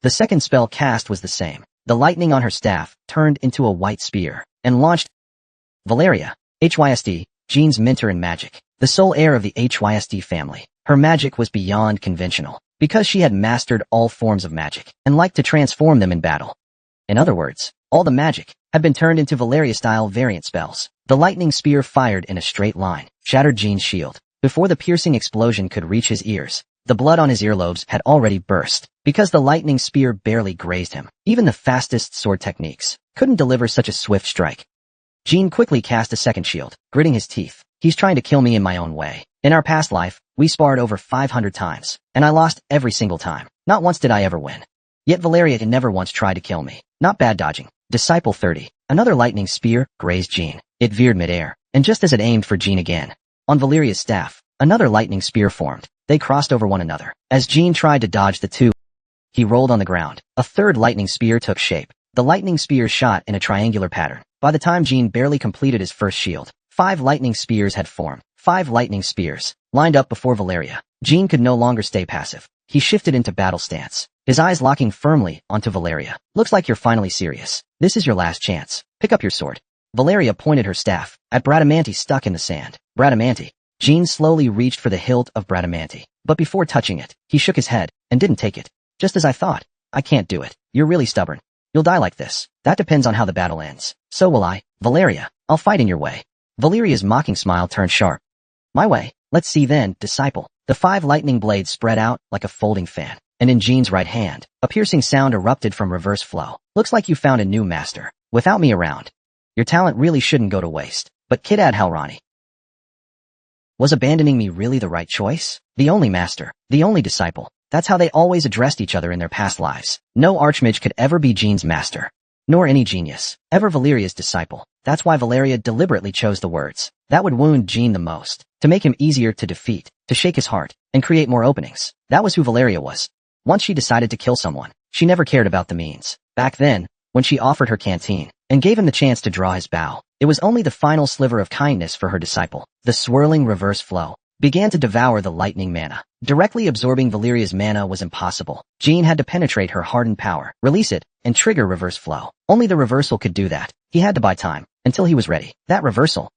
The second spell cast was the same. The lightning on her staff turned into a white spear and launched. Valeria, HYSD, Jean's mentor in magic, the sole heir of the HYSD family. Her magic was beyond conventional, because she had mastered all forms of magic and liked to transform them in battle. In other words, all the magic had been turned into Valeria-style variant spells. The lightning spear fired in a straight line, shattered Jean's shield. Before the piercing explosion could reach his ears, the blood on his earlobes had already burst, because the lightning spear barely grazed him. Even the fastest sword techniques couldn't deliver such a swift strike. Jean quickly cast a second shield, gritting his teeth. He's trying to kill me in my own way. In our past life, we sparred over 500 times, and I lost every single time. Not once did I ever win. Yet Valeria had never once tried to kill me. Not bad dodging. Disciple 30. Another lightning spear grazed Jean. It veered midair, and just as it aimed for Jean again, on Valeria's staff, another lightning spear formed. They crossed over one another. As Jean tried to dodge the two, he rolled on the ground. A third lightning spear took shape. The lightning spear shot in a triangular pattern. By the time Jean barely completed his first shield, 5 lightning spears had formed. 5 lightning spears lined up before Valeria. Jean could no longer stay passive. He shifted into battle stance, his eyes locking firmly onto Valeria. "Looks like you're finally serious. This is your last chance. Pick up your sword." Valeria pointed her staff at Bradamante stuck in the sand. Bradamante. Jean slowly reached for the hilt of Bradamante, but before touching it, he shook his head and didn't take it. "Just as I thought. I can't do it. You're really stubborn. You'll die like this. That depends on how the battle ends. So will I. Valeria, I'll fight in your way." Valeria's mocking smile turned sharp. "My way? Let's see then, disciple." The 5 lightning blades spread out like a folding fan, and in Jean's right hand, a piercing sound erupted from reverse flow. "Looks like you found a new master. Without me around, your talent really shouldn't go to waste." But Kidad Halrani, was abandoning me really the right choice? The only master, the only disciple. That's how they always addressed each other in their past lives. No archmage could ever be Jean's master, nor any genius ever Valeria's disciple. That's why Valeria deliberately chose the words that would wound Jean the most, to make him easier to defeat, to shake his heart, and create more openings. That was who Valeria was. Once she decided to kill someone, she never cared about the means. Back then, when she offered her canteen and gave him the chance to draw his bow, it was only the final sliver of kindness for her disciple. The swirling reverse flow began to devour the lightning mana. Directly absorbing Valeria's mana was impossible. Jean had to penetrate her hardened power, release it, and trigger reverse flow. Only the reversal could do that. He had to buy time, until he was ready. That reversal,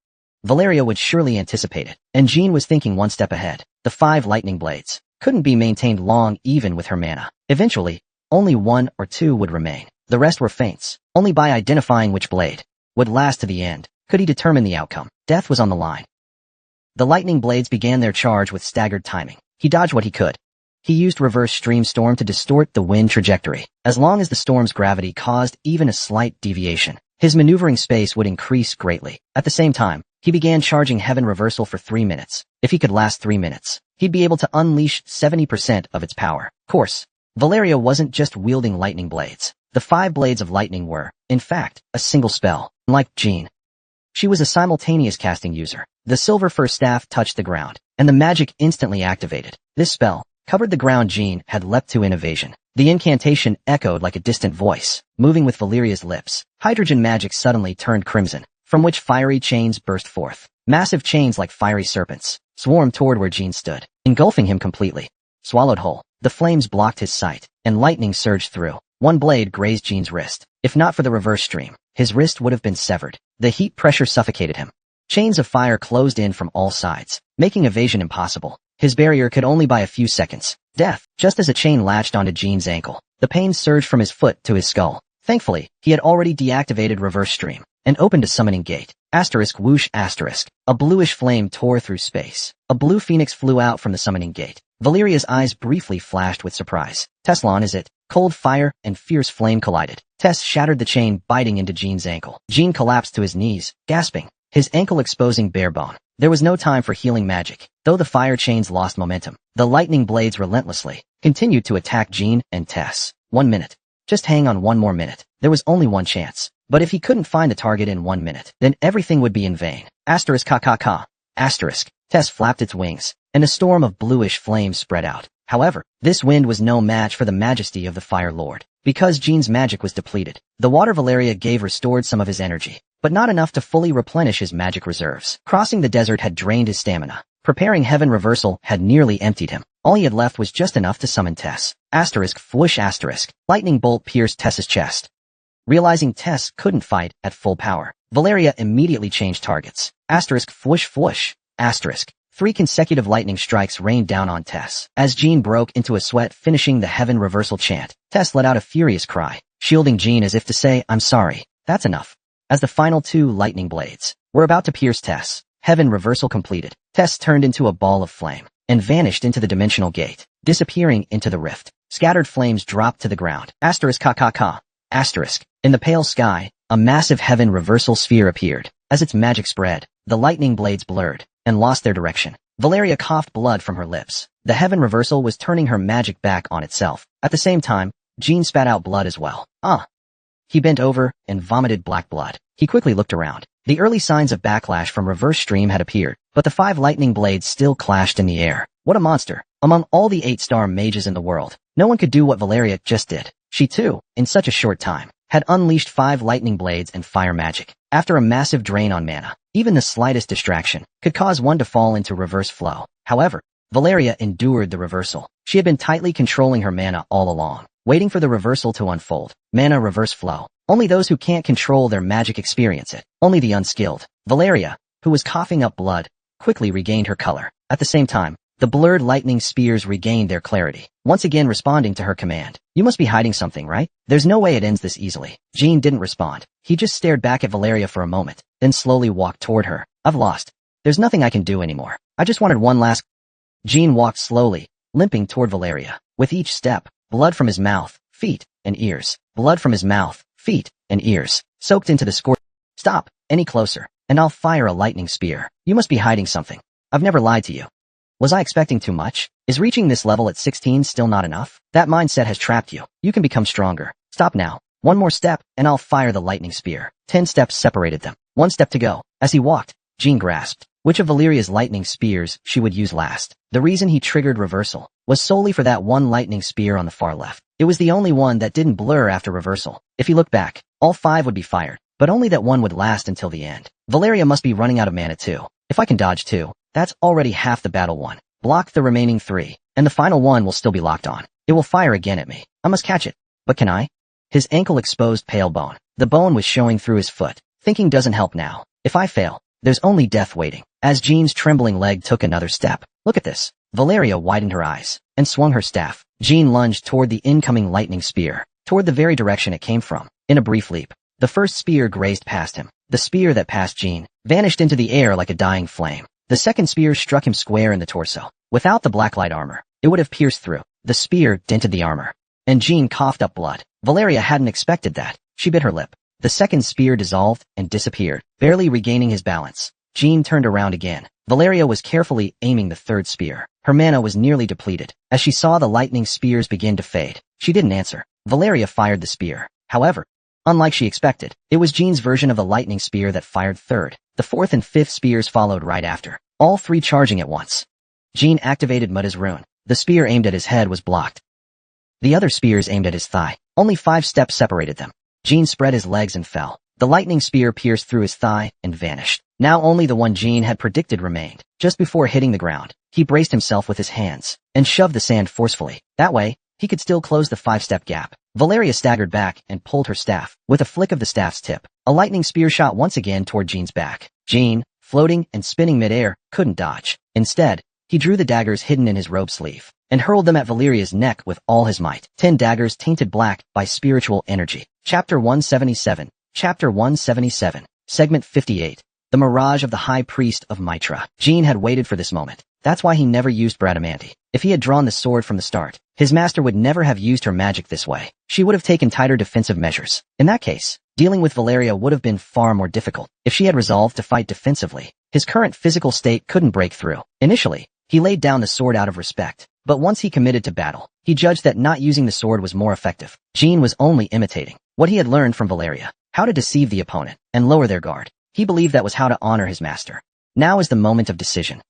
Valeria would surely anticipate it, and Jean was thinking one step ahead. The 5 lightning blades couldn't be maintained long even with her mana. Eventually, only 1 or 2 would remain. The rest were feints. Only by identifying which blade would last to the end could he determine the outcome. Death was on the line. The lightning blades began their charge with staggered timing. He dodged what he could. He used reverse stream storm to distort the wind trajectory. As long as the storm's gravity caused even a slight deviation, his maneuvering space would increase greatly. At the same time, he began charging heaven reversal for 3 minutes. If he could last 3 minutes, he'd be able to unleash 70% of its power. Of course, Valeria wasn't just wielding lightning blades. The 5 blades of lightning were, in fact, a single spell. Like Jean, she was a simultaneous casting user. The silver fir staff touched the ground, and the magic instantly activated. This spell covered the ground Jean had leapt to in evasion. The incantation echoed like a distant voice, moving with Valeria's lips. Hydrogen magic suddenly turned crimson, from which fiery chains burst forth. Massive chains like fiery serpents swarmed toward where Jean stood, engulfing him completely. Swallowed whole, the flames blocked his sight, and lightning surged through. One blade grazed Jean's wrist. If not for the reverse stream, his wrist would have been severed. The heat pressure suffocated him. Chains of fire closed in from all sides, making evasion impossible. His barrier could only buy a few seconds. Death. Just as a chain latched onto Jean's ankle, the pain surged from his foot to his skull. Thankfully, he had already deactivated reverse stream and opened a summoning gate. Asterisk whoosh asterisk. A bluish flame tore through space. A blue phoenix flew out from the summoning gate. Valeria's eyes briefly flashed with surprise. Teslan, is it? Cold fire and fierce flame collided. Tess shattered the chain, biting into Jean's ankle. Jean collapsed to his knees, gasping, his ankle exposing bare bone. There was no time for healing magic. Though the fire chains lost momentum, the lightning blades relentlessly continued to attack Jean and Tess. 1 minute. Just hang on one more minute. There was only one chance. But if he couldn't find the target in 1 minute, then everything would be in vain. Asterisk KKK. Asterisk. Tess flapped its wings, and a storm of bluish flames spread out. However, this wind was no match for the majesty of the Fire Lord. Because Jean's magic was depleted, the water Valeria gave restored some of his energy, but not enough to fully replenish his magic reserves. Crossing the desert had drained his stamina. Preparing heaven reversal had nearly emptied him. All he had left was just enough to summon Tess. Asterisk whoosh asterisk. Lightning bolt pierced Tess's chest. Realizing Tess couldn't fight at full power, Valeria immediately changed targets. Asterisk whoosh whoosh. Asterisk. 3 consecutive lightning strikes rained down on Tess. As Jean broke into a sweat finishing the heaven reversal chant, Tess let out a furious cry, shielding Jean as if to say, "I'm sorry, that's enough." As the final 2 lightning blades were about to pierce Tess, heaven reversal completed. Tess turned into a ball of flame and vanished into the dimensional gate, disappearing into the rift. Scattered flames dropped to the ground. Asterisk KKK. Asterisk. In the pale sky, a massive heaven reversal sphere appeared. As its magic spread, the lightning blades blurred and lost their direction. Valeria coughed blood from her lips. The heaven reversal was turning her magic back on itself. At the same time, Jean spat out blood as well. He bent over and vomited black blood. He quickly looked around. The early signs of backlash from reverse stream had appeared, but the 5 lightning blades still clashed in the air. What a monster. Among all the 8-star mages in the world, no one could do what Valeria just did. She too, in such a short time, had unleashed 5 lightning blades and fire magic. After a massive drain on mana, even the slightest distraction could cause one to fall into reverse flow. However, Valeria endured the reversal. She had been tightly controlling her mana all along, waiting for the reversal to unfold. Mana reverse flow. Only those who can't control their magic experience it. Only the unskilled. Valeria, who was coughing up blood, quickly regained her color. At the same time, the blurred lightning spears regained their clarity, once again responding to her command. "You must be hiding something, right? There's no way it ends this easily." Jean didn't respond. He just stared back at Valeria for a moment, then slowly walked toward her. "I've lost. There's nothing I can do anymore. I just wanted one last..." Jean walked slowly, limping toward Valeria. With each step, blood from his mouth, feet, and ears. Blood from his mouth, feet, and ears, soaked into the score. "Stop, any closer, and I'll fire a lightning spear. You must be hiding something. I've never lied to you. Was I expecting too much? Is reaching this level at 16 still not enough? That mindset has trapped you. You can become stronger. Stop now. One more step, and I'll fire the lightning spear." 10 steps separated them. 1 step to go. As he walked, Jean grasped which of Valeria's lightning spears she would use last. The reason he triggered reversal was solely for that one lightning spear on the far left. It was the only one that didn't blur after reversal. If he looked back, all 5 would be fired, but only that one would last until the end. Valeria must be running out of mana too. If I can dodge 2, that's already half the battle won. Block the remaining 3, and the final one will still be locked on. It will fire again at me. I must catch it. But can I? His ankle exposed pale bone. The bone was showing through his foot. Thinking doesn't help now. If I fail, there's only death waiting. As Jean's trembling leg took another step. "Look at this." Valeria widened her eyes and swung her staff. Jean lunged toward the incoming lightning spear, toward the very direction it came from. In a brief leap, the first spear grazed past him. The spear that passed Jean vanished into the air like a dying flame. The second spear struck him square in the torso. Without the blacklight armor, it would have pierced through. The spear dented the armor, and Jean coughed up blood. Valeria hadn't expected that. She bit her lip. The second spear dissolved and disappeared, barely regaining his balance. Jean turned around again. Valeria was carefully aiming the third spear. Her mana was nearly depleted. As she saw the lightning spears begin to fade, she didn't answer. Valeria fired the spear. However, unlike she expected, it was Jean's version of the lightning spear that fired third. The 4th and 5th spears followed right after, all 3 charging at once. Jean activated Mudda's rune. The spear aimed at his head was blocked. The other spears aimed at his thigh. Only 5 steps separated them. Jean spread his legs and fell. The lightning spear pierced through his thigh and vanished. Now only the one Jean had predicted remained. Just before hitting the ground, he braced himself with his hands and shoved the sand forcefully. That way, he could still close the 5-step gap. Valeria staggered back and pulled her staff. With a flick of the staff's tip, a lightning spear shot once again toward Jean's back. Jean, floating and spinning midair, couldn't dodge. Instead, he drew the daggers hidden in his robe sleeve. and hurled them at Valeria's neck with all his might. 10 daggers tainted black by spiritual energy. Chapter 177. Chapter 177. Segment 58. The Mirage of the High Priest of Mitra. Jean had waited for this moment. That's why he never used Bradamante. If he had drawn the sword from the start, his master would never have used her magic this way. She would have taken tighter defensive measures. In that case, dealing with Valeria would have been far more difficult. If she had resolved to fight defensively, his current physical state couldn't break through. Initially, he laid down the sword out of respect, but once he committed to battle, he judged that not using the sword was more effective. Jean was only imitating what he had learned from Valeria, how to deceive the opponent and lower their guard. He believed that was how to honor his master. Now is the moment of decision.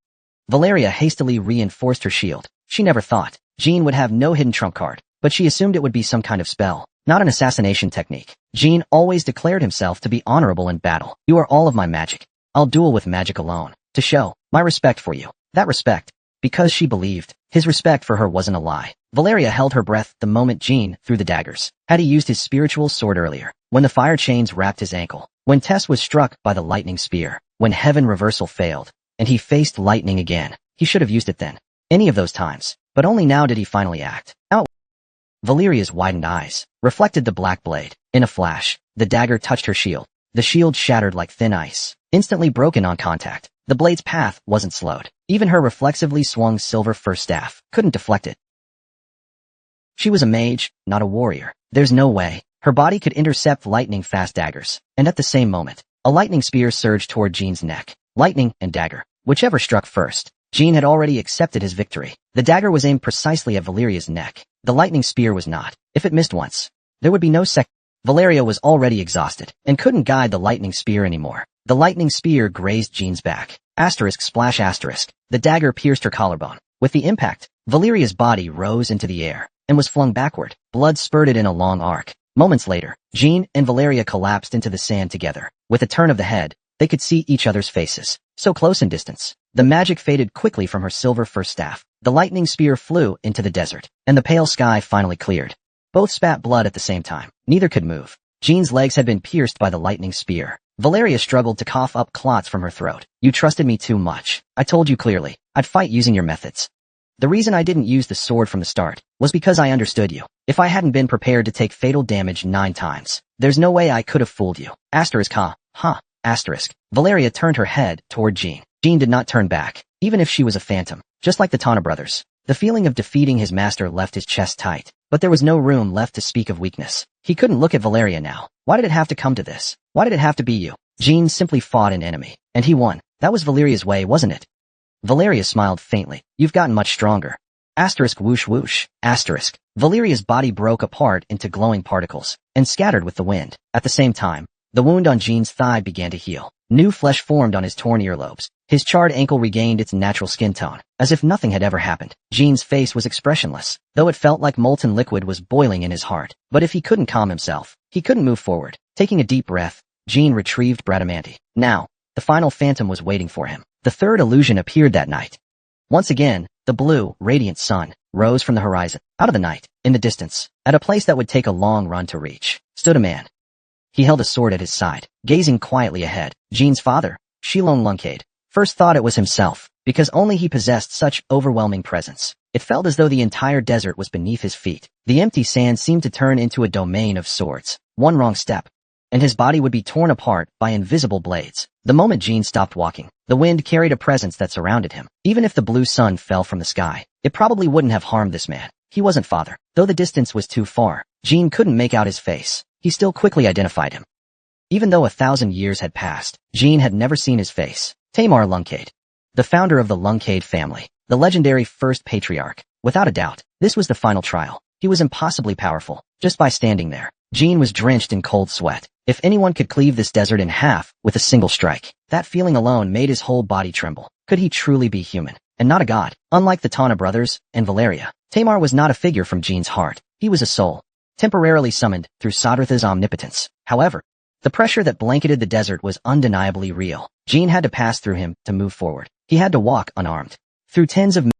Valeria hastily reinforced her shield. She never thought Jean would have no hidden trump card, but she assumed it would be some kind of spell, not an assassination technique. Jean always declared himself to be honorable in battle. You are all of my magic. I'll duel with magic alone, to show my respect for you. That respect, because she believed his respect for her wasn't a lie. Valeria held her breath the moment Jean threw the daggers. Had he used his spiritual sword earlier, when the fire chains wrapped his ankle, when Tess was struck by the lightning spear, when heaven reversal failed, and he faced lightning again, he should have used it then. Any of those times, but only now did he finally act. Out. Valeria's widened eyes reflected the black blade. In a flash, the dagger touched her shield. The shield shattered like thin ice, instantly broken on contact. The blade's path wasn't slowed. Even her reflexively swung silver first staff couldn't deflect it. She was a mage, not a warrior. There's no way her body could intercept lightning-fast daggers. And at the same moment, a lightning spear surged toward Jean's neck. Lightning and dagger, whichever struck first. Jean had already accepted his victory. The dagger was aimed precisely at Valeria's neck. The lightning spear was not. If it missed once, there would be no sec. Valeria was already exhausted and couldn't guide the lightning spear anymore. The lightning spear grazed Jean's back. Asterisk splash asterisk. The dagger pierced her collarbone. With the impact, Valeria's body rose into the air and was flung backward. Blood spurted in a long arc. Moments later, Jean and Valeria collapsed into the sand together. With a turn of the head, they could see each other's faces, so close in distance. The magic faded quickly from her silver first staff. The lightning spear flew into the desert, and the pale sky finally cleared. Both spat blood at the same time. Neither could move. Jean's legs had been pierced by the lightning spear. Valeria struggled to cough up clots from her throat. You trusted me too much. I told you clearly, I'd fight using your methods. The reason I didn't use the sword from the start was because I understood you. If I hadn't been prepared to take fatal damage 9 times, there's no way I could have fooled you. Asterisk ha. Asterisk. Valeria turned her head toward Jean. Jean did not turn back, even if she was a phantom, just like the Tana brothers. The feeling of defeating his master left his chest tight, but there was no room left to speak of weakness. He couldn't look at Valeria now. Why did it have to come to this? Why did it have to be you? Jean simply fought an enemy, and he won. That was Valeria's way, wasn't it? Valeria smiled faintly. You've gotten much stronger. Asterisk whoosh whoosh. Asterisk. Valeria's body broke apart into glowing particles and scattered with the wind. At the same time, the wound on Jean's thigh began to heal. New flesh formed on his torn earlobes. His charred ankle regained its natural skin tone, as if nothing had ever happened. Jean's face was expressionless, though it felt like molten liquid was boiling in his heart. But if he couldn't calm himself, he couldn't move forward. Taking a deep breath, Jean retrieved Bradamante. Now, the final phantom was waiting for him. The third illusion appeared that night. Once again, the blue, radiant sun rose from the horizon. Out of the night, in the distance, at a place that would take a long run to reach, stood a man. He held a sword at his side, gazing quietly ahead. Jean's father, Shilong Lunkade, first thought it was himself, because only he possessed such overwhelming presence. It felt as though the entire desert was beneath his feet. The empty sand seemed to turn into a domain of swords. One wrong step, and his body would be torn apart by invisible blades. The moment Jean stopped walking, the wind carried a presence that surrounded him. Even if the blue sun fell from the sky, it probably wouldn't have harmed this man. He wasn't father. Though the distance was too far, Jean couldn't make out his face. He still quickly identified him. Even though 1,000 years had passed, Jean had never seen his face. Tamar Lunkade, the founder of the Lunkade family, the legendary first patriarch. Without a doubt, this was the final trial. He was impossibly powerful. Just by standing there, Jean was drenched in cold sweat. If anyone could cleave this desert in half with a single strike, that feeling alone made his whole body tremble. Could he truly be human, and not a god? Unlike the Tana brothers and Valeria, Tamar was not a figure from Jean's heart. He was a soul, temporarily summoned through Sadratha's omnipotence. However, the pressure that blanketed the desert was undeniably real. Jean had to pass through him to move forward. He had to walk unarmed through tens of.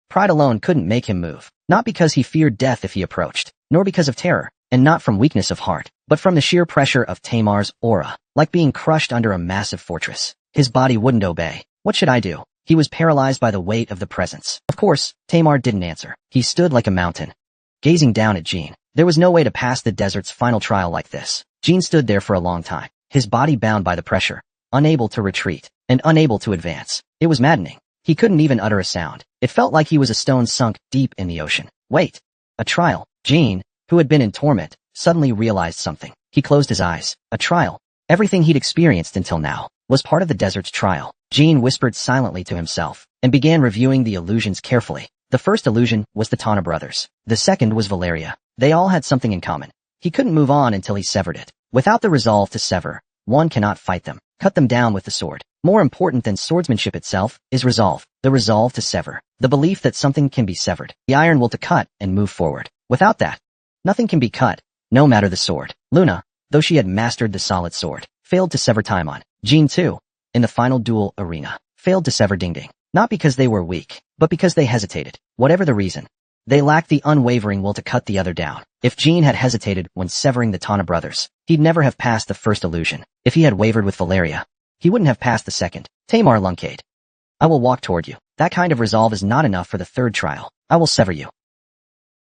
Pride alone couldn't make him move, not because he feared death if he approached, nor because of terror, and not from weakness of heart, but from the sheer pressure of Tamar's aura, like being crushed under a massive fortress. His body wouldn't obey. What should I do? He was paralyzed by the weight of the presence. Of course, Tamar didn't answer. He stood like a mountain, gazing down at Jean. There was no way to pass the desert's final trial like this. Jean stood there for a long time, his body bound by the pressure, unable to retreat, and unable to advance. It was maddening. He couldn't even utter a sound. It felt like he was a stone sunk deep in the ocean. Wait. A trial. Jean, who had been in torment, suddenly realized something. He closed his eyes. A trial. Everything he'd experienced until now was part of the desert's trial. Jean whispered silently to himself and began reviewing the illusions carefully. The first illusion was the Tana brothers. The second was Valeria. They all had something in common. He couldn't move on until he severed it. Without the resolve to sever, one cannot fight them. Cut them down with the sword. More important than swordsmanship itself is resolve. The resolve to sever. The belief that something can be severed. The iron will to cut and move forward. Without that, nothing can be cut, no matter the sword. Luna, though she had mastered the solid sword, failed to sever Taimon. Jean too, in the final duel arena, failed to sever Ding Ding. Not because they were weak, but because they hesitated. Whatever the reason, they lacked the unwavering will to cut the other down. If Jean had hesitated when severing the Tana brothers, he'd never have passed the first illusion. If he had wavered with Valeria, he wouldn't have passed the second. Tamar Lunkade. I will walk toward you. That kind of resolve is not enough for the third trial. I will sever you.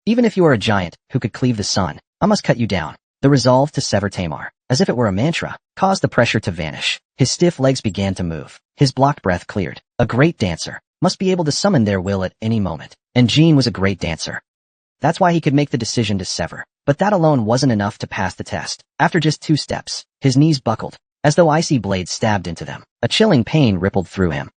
Even if you are a giant who could cleave the sun, I must cut you down. The resolve to sever Tamar, as if it were a mantra, caused the pressure to vanish. His stiff legs began to move. His blocked breath cleared. A great dancer must be able to summon their will at any moment. And Jean was a great dancer. That's why he could make the decision to sever. But that alone wasn't enough to pass the test. After just 2 steps, his knees buckled, as though icy blades stabbed into them. A chilling pain rippled through him.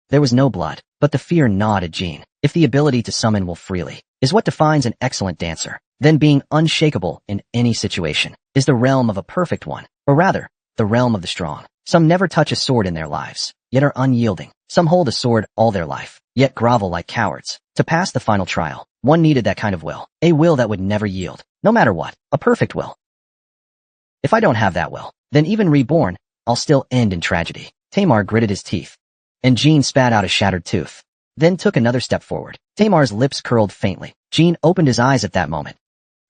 There was no blood, but the fear gnawed at Jean. If the ability to summon will freely is what defines an excellent dancer, then being unshakable in any situation is the realm of a perfect one, or rather, the realm of the strong. Some never touch a sword in their lives, yet are unyielding. Some hold a sword all their life, yet grovel like cowards. To pass the final trial, one needed that kind of will. A will that would never yield, no matter what. A perfect will. If I don't have that will, then even reborn, I'll still end in tragedy. Tamar gritted his teeth, and Jean spat out a shattered tooth, then took another step forward. Tamar's lips curled faintly. Jean opened his eyes at that moment.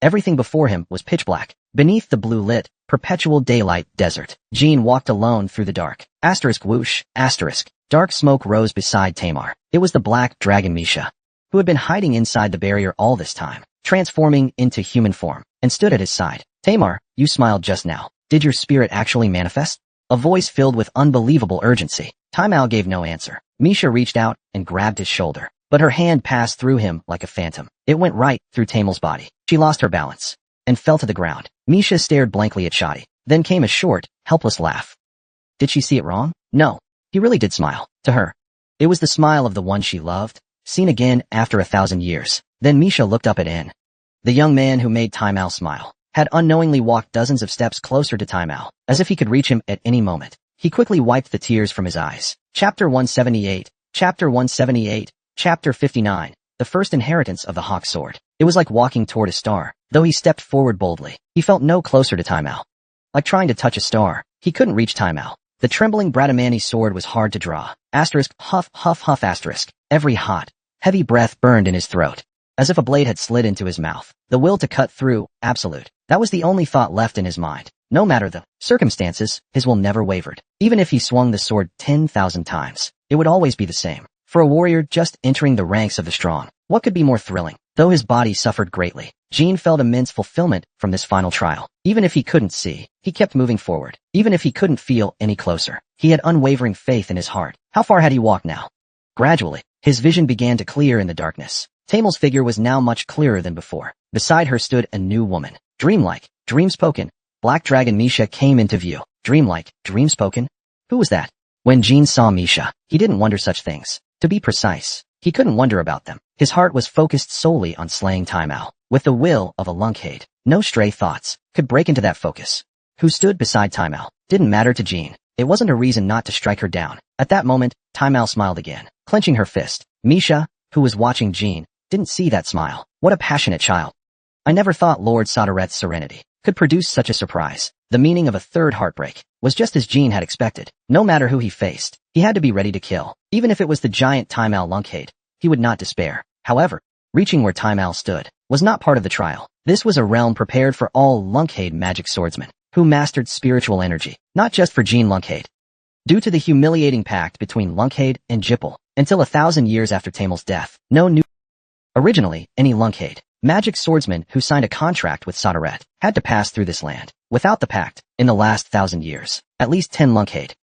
Everything before him was pitch black. Beneath the blue-lit, perpetual daylight desert, Jean walked alone through the dark. Asterisk whoosh, asterisk. Dark smoke rose beside Tamar. It was the black dragon Misha, who had been hiding inside the barrier all this time, transforming into human form, and stood at his side. Tamar, you smiled just now. Did your spirit actually manifest? A voice filled with unbelievable urgency. Taimao gave no answer. Misha reached out and grabbed his shoulder, but her hand passed through him like a phantom. It went right through Tamal's body. She lost her balance and fell to the ground. Misha stared blankly at Shadi. Then came a short, helpless laugh. Did she see it wrong? No. He really did smile. To her, it was the smile of the one she loved, seen again after 1,000 years. Then Misha looked up at N. The young man who made Taimao smile had unknowingly walked dozens of steps closer to Taimao, as if he could reach him at any moment. He quickly wiped the tears from his eyes. Chapter 178, Chapter 178, Chapter 59, The First Inheritance of the Hawk Sword. It was like walking toward a star. Though he stepped forward boldly, he felt no closer to Taimao. Like trying to touch a star, he couldn't reach Taimao. The trembling Bradamani sword was hard to draw. Asterisk, huff, huff, huff, asterisk. Every hot, heavy breath burned in his throat, as if a blade had slid into his mouth. The will to cut through, absolute. That was the only thought left in his mind. No matter the circumstances, his will never wavered. Even if he swung the sword 10,000 times, it would always be the same. For a warrior just entering the ranks of the strong, what could be more thrilling? Though his body suffered greatly, Jean felt immense fulfillment from this final trial. Even if he couldn't see, he kept moving forward. Even if he couldn't feel any closer, he had unwavering faith in his heart. How far had he walked now? Gradually, his vision began to clear in the darkness. Tamal's figure was now much clearer than before. Beside her stood a new woman. Dreamlike, dream-spoken. Black Dragon Misha came into view. Dreamlike, dream-spoken? Who was that? When Jean saw Misha, he didn't wonder such things. To be precise, he couldn't wonder about them. His heart was focused solely on slaying Taimao. With the will of a lunkade, no stray thoughts could break into that focus. Who stood beside Taimao didn't matter to Jean. It wasn't a reason not to strike her down. At that moment, Taimao smiled again, clenching her fist. Misha, who was watching Jean, didn't see that smile. What a passionate child. I never thought Lord Sodaret's serenity could produce such a surprise. The meaning of a third heartbreak was just as Jean had expected. No matter who he faced, he had to be ready to kill. Even if it was the giant Taimao lunkade, he would not despair. However, reaching where Taimao stood was not part of the trial. This was a realm prepared for all lunkade magic swordsmen who mastered spiritual energy, not just for Jean Lunkade. Due to the humiliating pact between Lunkade and Jippel, until 1,000 years after Tamel's death. No new. Originally, any lunkhead, magic swordsman who signed a contract with Sodaret had to pass through this land. Without the pact, in the last 1,000 years, at least 10 lunkhead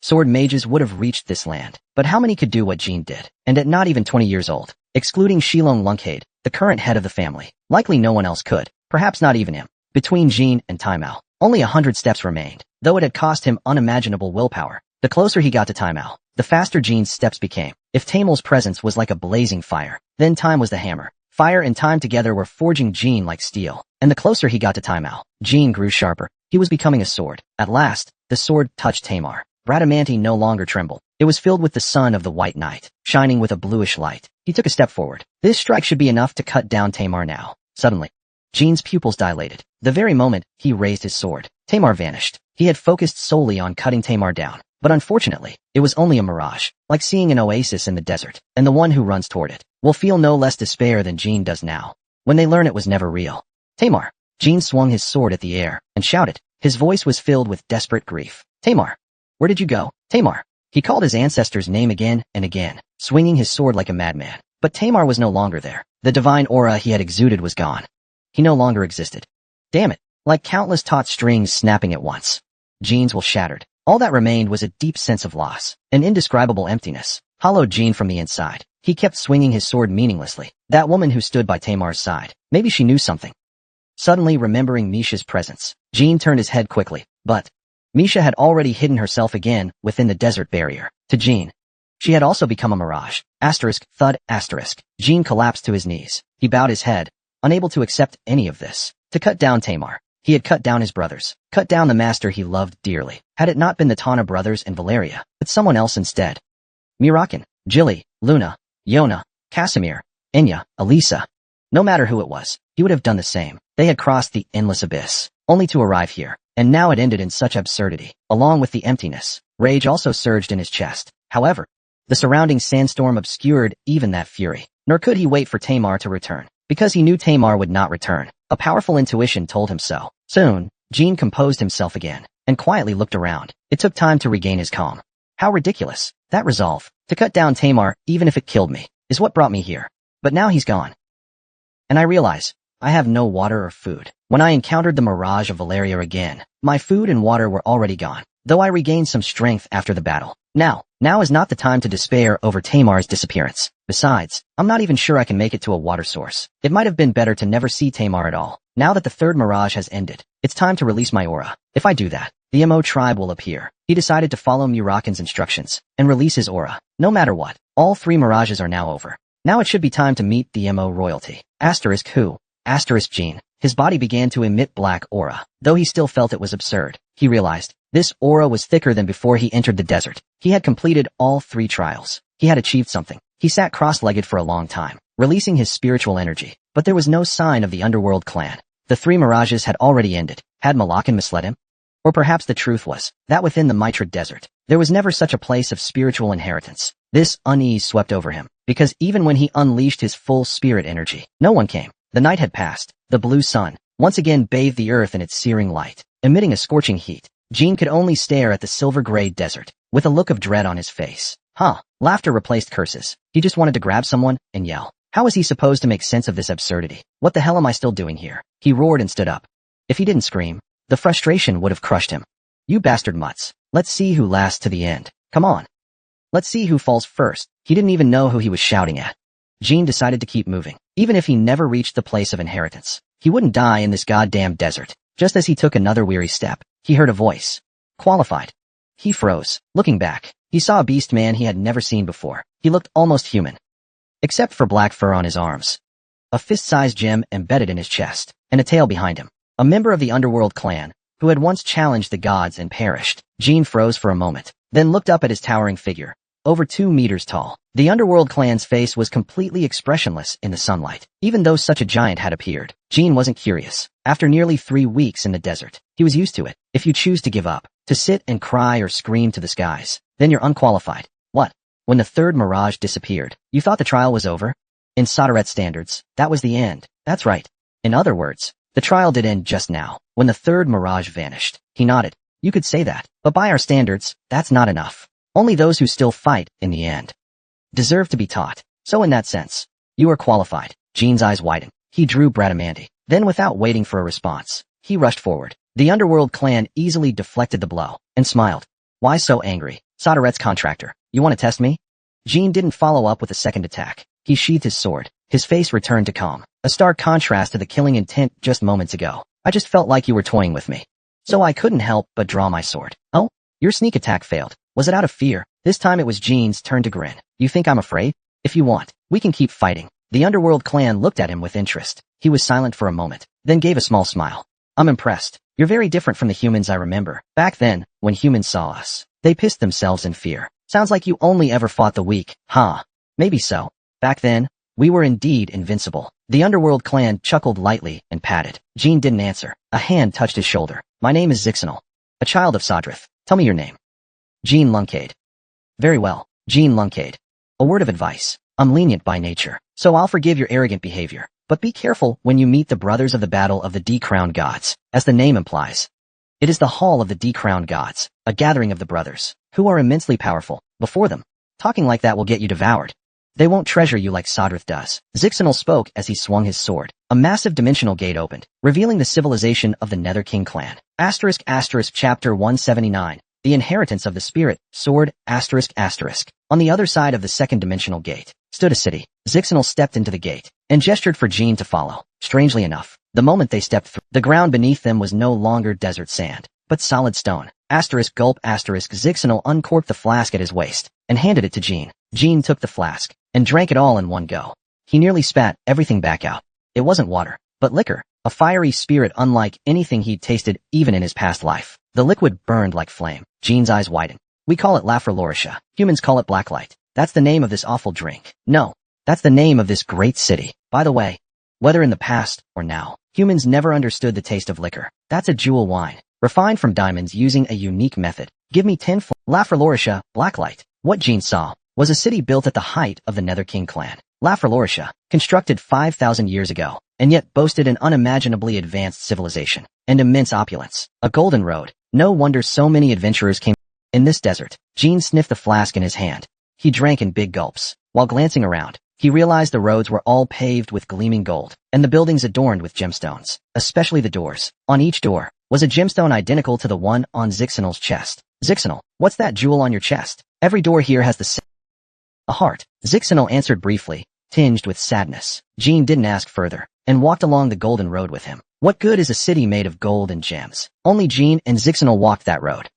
sword mages would have reached this land. But how many could do what Jean did? And at not even 20 years old, excluding Shilong Lunkhead, the current head of the family, likely no one else could, perhaps not even him. Between Jean and Taimao, only 100 steps remained, though it had cost him unimaginable willpower. The closer he got to Taimao, the faster Jean's steps became. If Tamel's presence was like a blazing fire, then time was the hammer. Fire and time together were forging Jean like steel, and the closer he got to Taimao, Jean grew sharper. He was becoming a sword. At last, the sword touched Tamar. Bradamante no longer trembled. It was filled with the sun of the white night, shining with a bluish light. He took a step forward. This strike should be enough to cut down Tamar now. Suddenly, Jean's pupils dilated. The very moment he raised his sword, Tamar vanished. He had focused solely on cutting Tamar down, but unfortunately, it was only a mirage, like seeing an oasis in the desert, and the one who runs toward it will feel no less despair than Jean does now, when they learn it was never real. Tamar! Jean swung his sword at the air and shouted. His voice was filled with desperate grief. Tamar! Where did you go, Tamar? He called his ancestor's name again and again, swinging his sword like a madman. But Tamar was no longer there. The divine aura he had exuded was gone. He no longer existed. Damn it! Like countless taut strings snapping at once, Jean's will shattered. All that remained was a deep sense of loss, an indescribable emptiness, hollowed Jean from the inside. He kept swinging his sword meaninglessly. That woman who stood by Tamar's side, maybe she knew something. Suddenly remembering Misha's presence, Jean turned his head quickly, but Misha had already hidden herself again within the desert barrier. To Jean, she had also become a mirage. Asterisk, thud, asterisk. Jean collapsed to his knees. He bowed his head, unable to accept any of this. To cut down Tamar, he had cut down his brothers, cut down the master he loved dearly. Had it not been the Tana brothers and Valeria, but someone else instead. Mirakin, Jilly, Luna, Yona, Casimir, Enya, Elisa. No matter who it was, he would have done the same. They had crossed the endless abyss, only to arrive here. And now it ended in such absurdity. Along with the emptiness, rage also surged in his chest. However, the surrounding sandstorm obscured even that fury. Nor could he wait for Tamar to return, because he knew Tamar would not return. A powerful intuition told him so. Soon, Jean composed himself again, and quietly looked around. It took time to regain his calm. How ridiculous. That resolve, to cut down Tamar, even if it killed me, is what brought me here. But now he's gone. And I realize, I have no water or food. When I encountered the mirage of Valeria again, my food and water were already gone, though I regained some strength after the battle. Now is not the time to despair over Tamar's disappearance. Besides, I'm not even sure I can make it to a water source. It might have been better to never see Tamar at all. Now that the third mirage has ended, it's time to release my aura. If I do that, the Mo tribe will appear. He decided to follow Murakin's instructions and release his aura. No matter what, all three mirages are now over. Now it should be time to meet the Mo royalty. Asterisk who? Asterisk Jean. His body began to emit black aura. Though he still felt it was absurd, he realized this aura was thicker than before he entered the desert. He had completed all three trials. He had achieved something. He sat cross-legged for a long time, releasing his spiritual energy. But there was no sign of the underworld clan. The three mirages had already ended. Had Malakan misled him? Or perhaps the truth was that within the Mitra desert, there was never such a place of spiritual inheritance. This unease swept over him, because even when he unleashed his full spirit energy, no one came. The night had passed. The blue sun once again bathed the earth in its searing light, emitting a scorching heat. Jean could only stare at the silver-gray desert, with a look of dread on his face. Laughter replaced curses. He just wanted to grab someone and yell. How was he supposed to make sense of this absurdity? What the hell am I still doing here? He roared and stood up. If he didn't scream, the frustration would have crushed him. You bastard mutts. Let's see who lasts to the end. Come on. Let's see who falls first. He didn't even know who he was shouting at. Jean decided to keep moving. Even if he never reached the place of inheritance, he wouldn't die in this goddamn desert. Just as he took another weary step, he heard a voice. Qualified. He froze. Looking back, he saw a beast man he had never seen before. He looked almost human, except for black fur on his arms, a fist-sized gem embedded in his chest, and a tail behind him. A member of the underworld clan, who had once challenged the gods and perished. Jean froze for a moment, then looked up at his towering figure, over 2 meters tall. The underworld clan's face was completely expressionless in the sunlight. Even though such a giant had appeared, Jean wasn't curious. After nearly 3 weeks in the desert, he was used to it. If you choose to give up, to sit and cry or scream to the skies, then you're unqualified. What? When the third mirage disappeared, you thought the trial was over? In Sodaret standards, that was the end. That's right. In other words, the trial did end just now, when the third mirage vanished. He nodded. You could say that, but by our standards, that's not enough. Only those who still fight, in the end. deserve to be taught. So in that sense, you are qualified. Jean's eyes widened. He drew Bradamandi. Then without waiting for a response, he rushed forward. The underworld clan easily deflected the blow and smiled. Why so angry? Soderet's contractor. You want to test me? Jean didn't follow up with a second attack. He sheathed his sword. His face returned to calm, a stark contrast to the killing intent just moments ago. I just felt like you were toying with me. So I couldn't help but draw my sword. Oh? Your sneak attack failed. Was it out of fear? This time it was Jean's turn to grin. You think I'm afraid? If you want, we can keep fighting. The underworld clan looked at him with interest. He was silent for a moment, then gave a small smile. I'm impressed. You're very different from the humans I remember. Back then, when humans saw us, they pissed themselves in fear. Sounds like you only ever fought the weak, huh? Maybe so. Back then, we were indeed invincible. The underworld clan chuckled lightly and patted. Jean didn't answer. A hand touched his shoulder. My name is Zixanal, a child of Sadrith. Tell me your name. Jean Luncade. Very well, Jean Luncade. A word of advice. I'm lenient by nature, so I'll forgive your arrogant behavior. But be careful when you meet the brothers of the Battle of the Decrowned Gods, as the name implies. It is the Hall of the Decrowned Gods, a gathering of the brothers, who are immensely powerful. Before them, talking like that will get you devoured. They won't treasure you like Sadrith does. Zixanal spoke as he swung his sword. A massive dimensional gate opened, revealing the civilization of the Nether King clan. Chapter 179. The Inheritance of the Spirit, Sword, On the other side of the second dimensional gate stood a city. Zixanal stepped into the gate and gestured for Jean to follow. Strangely enough, the moment they stepped through, the ground beneath them was no longer desert sand, but solid stone. Gulp. Zixanal uncorked the flask at his waist and handed it to Jean. Jean took the flask and drank it all in one go. He nearly spat everything back out. It wasn't water, but liquor, a fiery spirit unlike anything he'd tasted even in his past life. The liquid burned like flame. Jean's eyes widened. We call it Lafralorisha. Humans call it blacklight. That's the name of this awful drink. No, that's the name of this great city. By the way, whether in the past or now, humans never understood the taste of liquor. That's a jewel wine, refined from diamonds using a unique method. Give me 10 Lafralorisha, blacklight. What Jean saw was a city built at the height of the Nether King clan. Lafralorisha, constructed 5,000 years ago, and yet boasted an unimaginably advanced civilization and immense opulence. A golden road. No wonder so many adventurers came in this desert. Jean sniffed the flask in his hand. He drank in big gulps. While glancing around, he realized the roads were all paved with gleaming gold, and the buildings adorned with gemstones, especially the doors. On each door was a gemstone identical to the one on Zixanal's chest. Zixanal, what's that jewel on your chest? Every door here has the same. A heart. Zixanal answered briefly, tinged with sadness. Jean didn't ask further, and walked along the golden road with him. What good is a city made of gold and gems? Only Jean and Zixanal walked that road.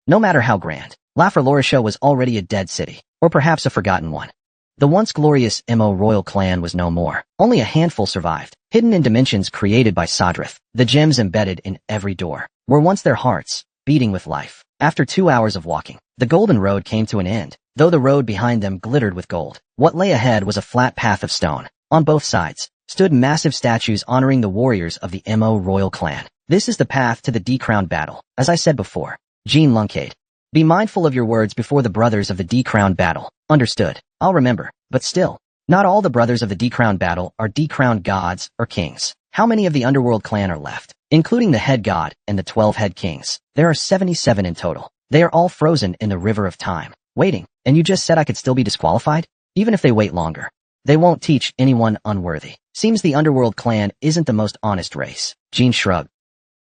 No matter how grand, Lafralorisha was already a dead city, or perhaps a forgotten one. The once glorious Mo royal clan was no more. Only a handful survived, hidden in dimensions created by Sadrith. The gems embedded in every door were once their hearts, beating with life. After 2 hours of walking, the golden road came to an end, though the road behind them glittered with gold. What lay ahead was a flat path of stone. On both sides stood massive statues honoring the warriors of the Mo royal clan. This is the path to the decrowned battle. As I said before, Jean Luncade. Be mindful of your words before the brothers of the decrowned battle. Understood. I'll remember. But still, not all the brothers of the decrowned battle are decrowned gods or kings. How many of the underworld clan are left? Including the head god and the 12 head kings. There are 77 in total. They are all frozen in the river of time, waiting. And you just said I could still be disqualified? Even if they wait longer, they won't teach anyone unworthy. Seems the underworld clan isn't the most honest race. Jean shrugged.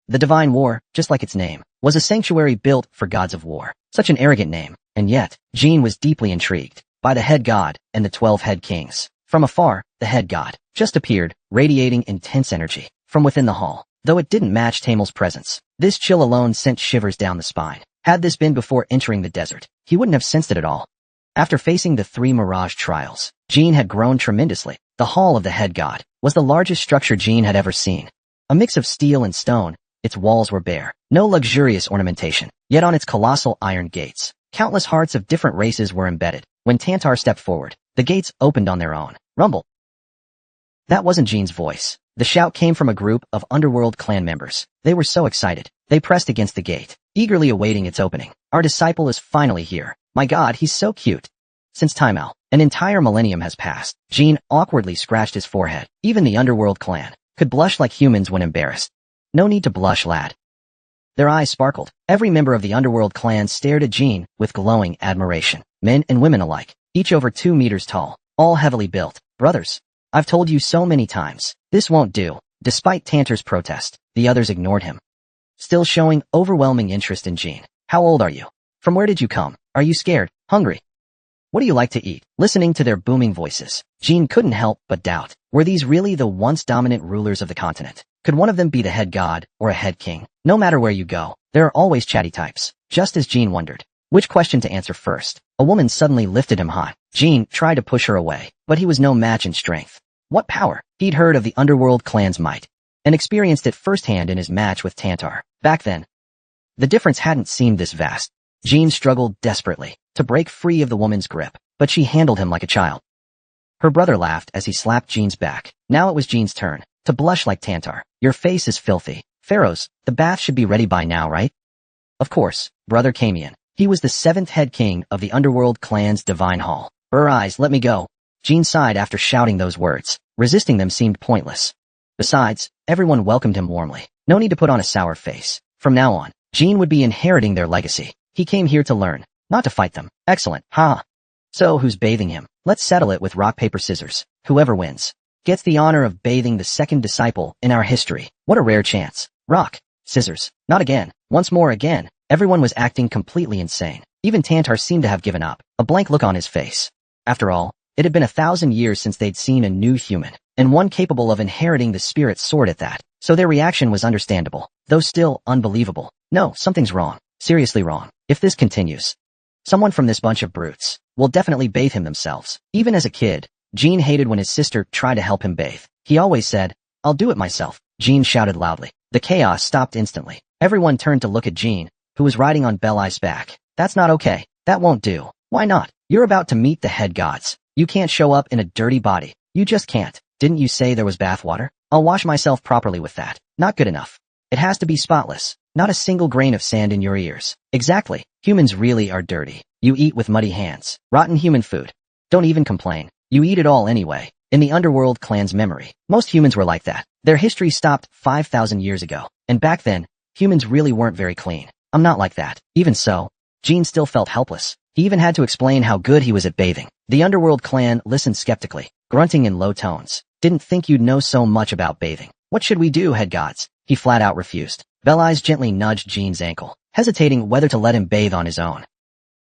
The Divine War, just like its name, was a sanctuary built for gods of war. Such an arrogant name. And yet, Jean was deeply intrigued by the head god and the 12 head kings. From afar, the head god just appeared, radiating intense energy from within the hall. Though it didn't match Tamel's presence, this chill alone sent shivers down the spine. Had this been before entering the desert, he wouldn't have sensed it at all. After facing the 3 Mirage trials, Jean had grown tremendously. The Hall of the Head God was the largest structure Jean had ever seen. A mix of steel and stone, its walls were bare, no luxurious ornamentation. Yet on its colossal iron gates, countless hearts of different races were embedded. When Tantar stepped forward, the gates opened on their own. Rumble. That wasn't Jean's voice. The shout came from a group of underworld clan members. They were so excited. They pressed against the gate, eagerly awaiting its opening. Our disciple is finally here. My God, he's so cute. Since timeout, an entire millennium has passed. Jean awkwardly scratched his forehead. Even the underworld clan could blush like humans when embarrassed. No need to blush, lad. Their eyes sparkled. Every member of the underworld clan stared at Jean with glowing admiration. Men and women alike. each over 2 meters tall, all heavily built. Brothers, I've told you so many times, this won't do. Despite Tantor's protest, the others ignored him, still showing overwhelming interest in Jean. How old are you? From where did you come? Are you scared? Hungry? What do you like to eat? Listening to their booming voices, Jean couldn't help but doubt. Were these really the once dominant rulers of the continent? Could one of them be the head god or a head king? No matter where you go, there are always chatty types. Just as Jean wondered which question to answer first, a woman suddenly lifted him high. Jean tried to push her away, but he was no match in strength. What power! He'd heard of the underworld clan's might and experienced it firsthand in his match with Tantor. Back then, the difference hadn't seemed this vast. Jean struggled desperately to break free of the woman's grip, but she handled him like a child. Her brother laughed as he slapped Jean's back. Now it was Jean's turn to blush like Tantor. Your face is filthy. Pharaohs, the bath should be ready by now, right? Of course, brother came in. He was the 7th head king of the underworld clan's divine hall. Eyes, let me go. Jean sighed after shouting those words. Resisting them seemed pointless. Besides, everyone welcomed him warmly. No need to put on a sour face. From now on, Jean would be inheriting their legacy. He came here to learn, not to fight them. Excellent, huh? So who's bathing him? Let's settle it with rock, paper, scissors. Whoever wins gets the honor of bathing the 2nd disciple in our history. What a rare chance. Rock, scissors. Not again. Once more again. Everyone was acting completely insane. Even Tantor seemed to have given up, a blank look on his face. After all, it had been 1,000 years since they'd seen a new human, and one capable of inheriting the spirit sword at that. So their reaction was understandable, though still unbelievable. No, something's wrong. Seriously wrong. If this continues, someone from this bunch of brutes will definitely bathe him themselves. Even as a kid, Jean hated when his sister tried to help him bathe. He always said, I'll do it myself. Jean shouted loudly. The chaos stopped instantly. Everyone turned to look at Jean, who was riding on Belai's back. That's not okay. That won't do. Why not? You're about to meet the head gods. You can't show up in a dirty body. You just can't. Didn't you say there was bathwater? I'll wash myself properly with that. Not good enough. It has to be spotless. Not a single grain of sand in your ears. Exactly. Humans really are dirty. You eat with muddy hands. Rotten human food. Don't even complain. You eat it all anyway. In the underworld clan's memory, most humans were like that. Their history stopped 5,000 years ago. And back then, humans really weren't very clean. I'm not like that. Even so, Jean still felt helpless. He even had to explain how good he was at bathing. The underworld clan listened skeptically, grunting in low tones. Didn't think you'd know so much about bathing. What should we do, head gods? He flat out refused. Belai's gently nudged Jean's ankle, hesitating whether to let him bathe on his own.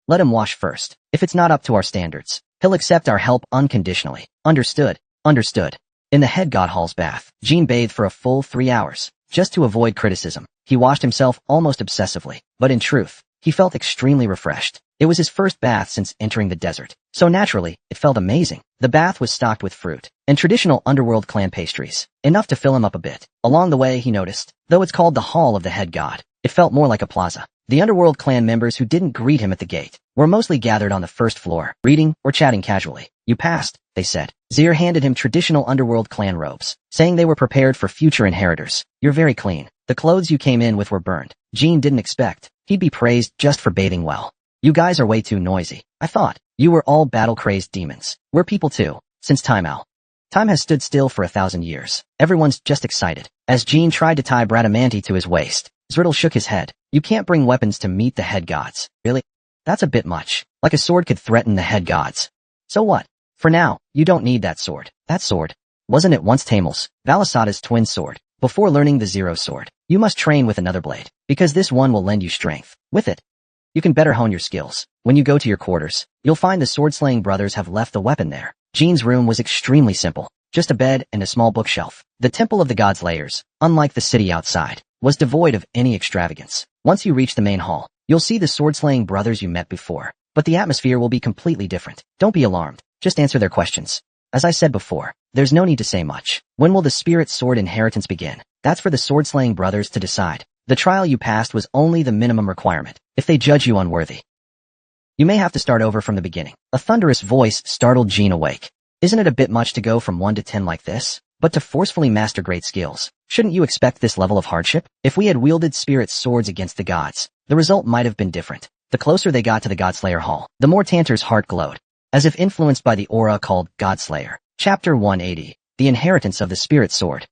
Let him wash first. If it's not up to our standards, he'll accept our help unconditionally. Understood. Understood. In the head god hall's bath, Jean bathed for a full 3 hours, just to avoid criticism. He washed himself almost obsessively, but in truth, he felt extremely refreshed. It was his first bath since entering the desert, so naturally, it felt amazing. The bath was stocked with fruit and traditional underworld clan pastries, enough to fill him up a bit. Along the way, he noticed, though it's called the Hall of the Head God, it felt more like a plaza. The underworld clan members who didn't greet him at the gate were mostly gathered on the first floor, reading or chatting casually. You passed, they said. Zir handed him traditional underworld clan robes, saying they were prepared for future inheritors. You're very clean. The clothes you came in with were burned. Jean didn't expect he'd be praised just for bathing well. You guys are way too noisy. I thought you were all battle-crazed demons. We're people too, since time has stood still for 1,000 years. Everyone's just excited. As Jean tried to tie Bradamanti to his waist, Zriddle shook his head. You can't bring weapons to meet the head gods. Really? That's a bit much. Like a sword could threaten the head gods. So what? For now, you don't need that sword. That sword, wasn't it once Tamel's, Valasada's twin sword? Before learning the Zero sword, you must train with another blade, because this one will lend you strength. With it, you can better hone your skills. When you go to your quarters, you'll find the sword-slaying brothers have left the weapon there. Jean's room was extremely simple, just a bed and a small bookshelf. The Temple of the Gods layers, unlike the city outside, was devoid of any extravagance. Once you reach the main hall, you'll see the sword-slaying brothers you met before, but the atmosphere will be completely different. Don't be alarmed, just answer their questions. As I said before, there's no need to say much. When will the spirit sword inheritance begin? That's for the sword-slaying brothers to decide. The trial you passed was only the minimum requirement. If they judge you unworthy, you may have to start over from the beginning. A thunderous voice startled Jean awake. Isn't it a bit much to go from 1 to 10 like this? But to forcefully master great skills, shouldn't you expect this level of hardship? If we had wielded spirit swords against the gods, the result might have been different. The closer they got to the Godslayer Hall, the more Tantor's heart glowed, as if influenced by the aura called Godslayer. Chapter 180, The Inheritance of the Spirit Sword.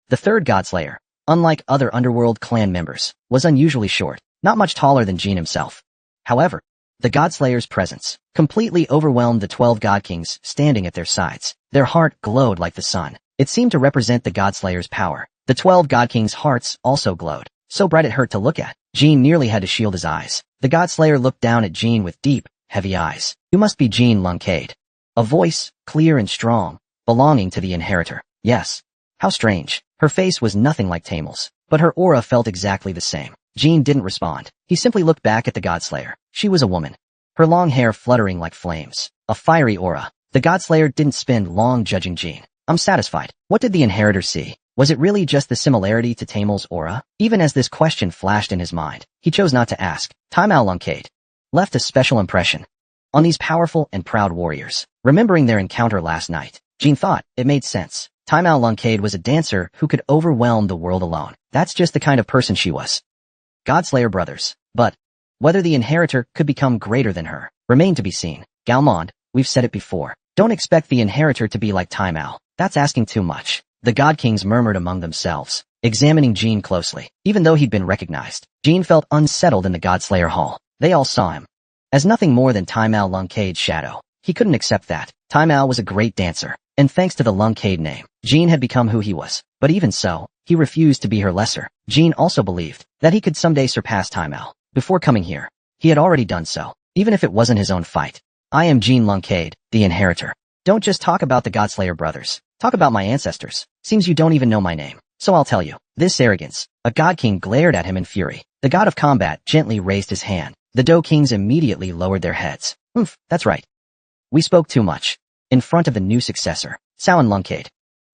The third Godslayer, unlike other underworld clan members, was unusually short, not much taller than Jean himself. However, The Godslayer's presence completely overwhelmed the 12 God Kings standing at their sides. Their heart glowed like the sun. It seemed to represent the Godslayer's power. The 12 God Kings' hearts also glowed, so bright it hurt to look at. Jean nearly had to shield his eyes. The Godslayer looked down at Jean with deep, heavy eyes. You must be Jean Luncade. A voice, clear and strong, belonging to the inheritor. Yes. How strange. Her face was nothing like Tamel's, but her aura felt exactly the same. Jean didn't respond. He simply looked back at the Godslayer. She was a woman. Her long hair fluttering like flames. A fiery aura. The Godslayer didn't spend long judging Jean. I'm satisfied. What did the inheritor see? Was it really just the similarity to Tamel's aura? Even as this question flashed in his mind, he chose not to ask. Time-Owl Luncade left a special impression on these powerful and proud warriors. Remembering their encounter last night, Jean thought it made sense. Time-Owl Luncade was a dancer who could overwhelm the world alone. That's just the kind of person she was. Godslayer brothers. But whether the inheritor could become greater than her remained to be seen. Galmond, we've said it before. Don't expect the inheritor to be like Time-Owl. That's asking too much. The God Kings murmured among themselves, examining Jean closely. Even though he'd been recognized, Jean felt unsettled in the Godslayer Hall. They all saw him as nothing more than Time-Owl Luncade's shadow. He couldn't accept that. Time-Owl was a great dancer, and thanks to the Luncade name, Jean had become who he was. But even so, he refused to be her lesser. Jean also believed that he could someday surpass Time-Owl. Before coming here, he had already done so, even if it wasn't his own fight. I am Jean Luncade, the inheritor. Don't just talk about the Godslayer brothers. Talk about my ancestors. Seems you don't even know my name. So I'll tell you. This arrogance. A God King glared at him in fury. The God of Combat gently raised his hand. The Do Kings immediately lowered their heads. That's right. We spoke too much. In front of the new successor, Sawan Luncade.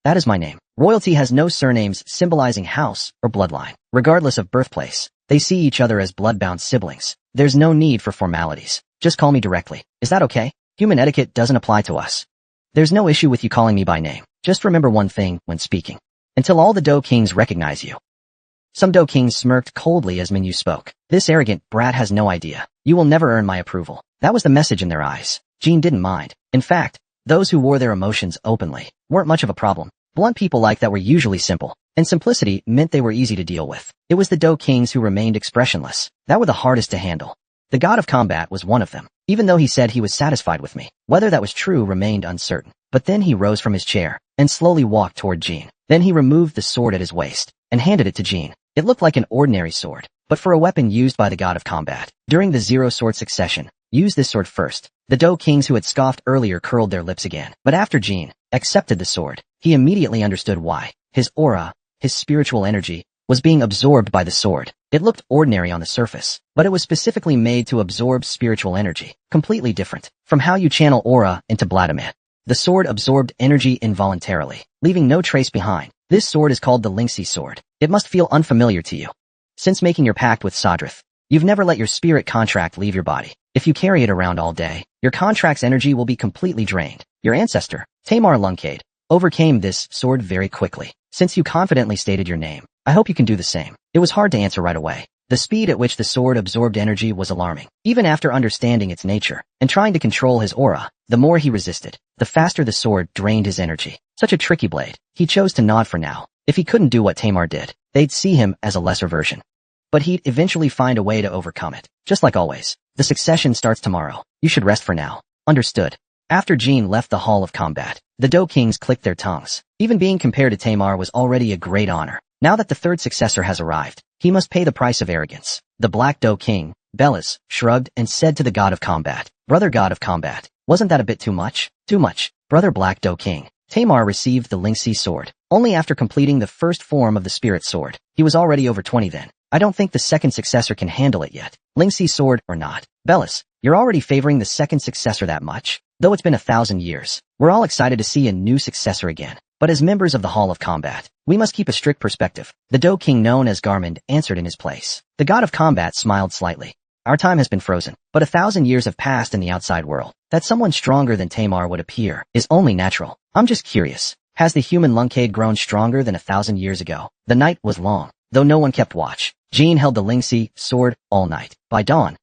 That is my name. Royalty has no surnames symbolizing house or bloodline. Regardless of birthplace, they see each other as blood-bound siblings. There's no need for formalities. Just call me directly. Is that okay? Human etiquette doesn't apply to us. There's no issue with you calling me by name. Just remember one thing when speaking. Until all the Do Kings recognize you. Some Do Kings smirked coldly as Manhwa spoke. This arrogant brat has no idea. You will never earn my approval. That was the message in their eyes. Jean didn't mind. In fact, those who wore their emotions openly weren't much of a problem. Blunt people like that were usually simple, and simplicity meant they were easy to deal with. It was the Do Kings who remained expressionless that were the hardest to handle. The God of Combat was one of them, even though he said he was satisfied with me. Whether that was true remained uncertain. But then he rose from his chair and slowly walked toward Jean. Then he removed the sword at his waist and handed it to Jean. It looked like an ordinary sword, but for a weapon used by the God of Combat during the Zero-Sword succession, use this sword first. The Do Kings who had scoffed earlier curled their lips again. But after Jean accepted the sword, he immediately understood why. His aura, his spiritual energy, was being absorbed by the sword. It looked ordinary on the surface, but it was specifically made to absorb spiritual energy, completely different from how you channel aura into Vladimir. The sword absorbed energy involuntarily, leaving no trace behind. This sword is called the Lingxi sword. It must feel unfamiliar to you. Since making your pact with Sadrith, you've never let your spirit contract leave your body. If you carry it around all day, your contract's energy will be completely drained. Your ancestor, Tamar Luncade, overcame this sword very quickly. Since you confidently stated your name, I hope you can do the same. It was hard to answer right away. The speed at which the sword absorbed energy was alarming. Even after understanding its nature and trying to control his aura, the more he resisted, the faster the sword drained his energy. Such a tricky blade. He chose to nod for now. If he couldn't do what Tamar did, they'd see him as a lesser version. But he'd eventually find a way to overcome it. Just like always. The succession starts tomorrow. You should rest for now. Understood. After Jean left the Hall of Combat, the Do Kings clicked their tongues. Even being compared to Tamar was already a great honor. Now that the third successor has arrived, he must pay the price of arrogance. The Black Do King, Bellis, shrugged and said to the God of Combat, Brother God of Combat, wasn't that a bit too much? Too much. Brother Black Do King. Tamar received the Lingxi sword only after completing the first form of the Spirit Sword. He was already over 20 then. I don't think the second successor can handle it yet. Lingxi sword or not. Bellis, you're already favoring the second successor that much? Though it's been 1,000 years, we're all excited to see a new successor again. But as members of the Hall of Combat, we must keep a strict perspective. The Do King known as Garmond answered in his place. The God of Combat smiled slightly. Our time has been frozen, but 1,000 years have passed in the outside world. That someone stronger than Tamar would appear is only natural. I'm just curious. Has the human Luncade grown stronger than 1,000 years ago? The night was long, though no one kept watch. Jean held the Lingxi sword all night. By dawn,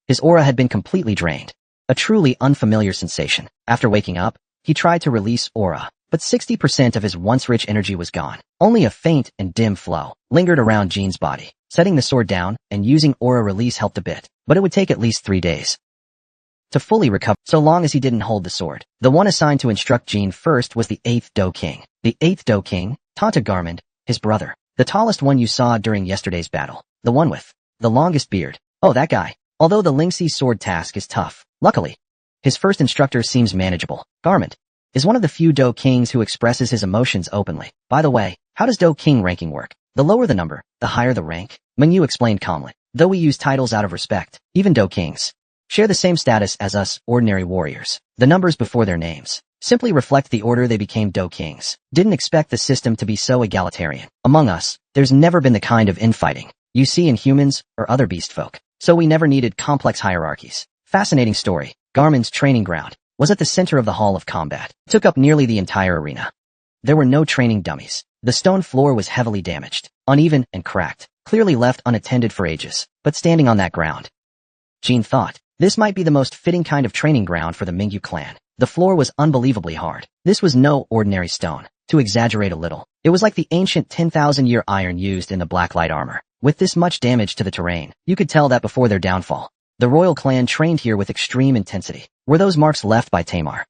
his aura had been completely drained. A truly unfamiliar sensation. After waking up, he tried to release aura, but 60% of his once-rich energy was gone. Only a faint and dim flow lingered around Jean's body. Setting the sword down and using aura release helped a bit, but it would take at least 3 days to fully recover, so long as he didn't hold the sword. The one assigned to instruct Jean first was the 8th Do King. The 8th Do King, Tanta Garmond, his brother. The tallest one you saw during yesterday's battle. The one with the longest beard. Oh, that guy. Although the Lingxi sword task is tough, luckily, his first instructor seems manageable. Garmond is one of the few Do Kings who expresses his emotions openly. By the way, how does Do King ranking work? The lower the number, the higher the rank. Mengyu explained calmly. Though we use titles out of respect, even Do Kings share the same status as us, ordinary warriors. The numbers before their names simply reflect the order they became Do Kings. Didn't expect the system to be so egalitarian. Among us, there's never been the kind of infighting you see in humans or other beast folk, so we never needed complex hierarchies. Fascinating story. Garmond's training ground was at the center of the hall of combat. It took up nearly the entire arena. There were no training dummies. The stone floor was heavily damaged, uneven and cracked, clearly left unattended for ages, but standing on that ground, Jean thought, this might be the most fitting kind of training ground for the Mingyu clan. The floor was unbelievably hard. This was no ordinary stone. To exaggerate a little, it was like the ancient 10,000-year iron used in the Blacklight armor. With this much damage to the terrain, you could tell that before their downfall, the royal clan trained here with extreme intensity. Were those marks left by Tamar?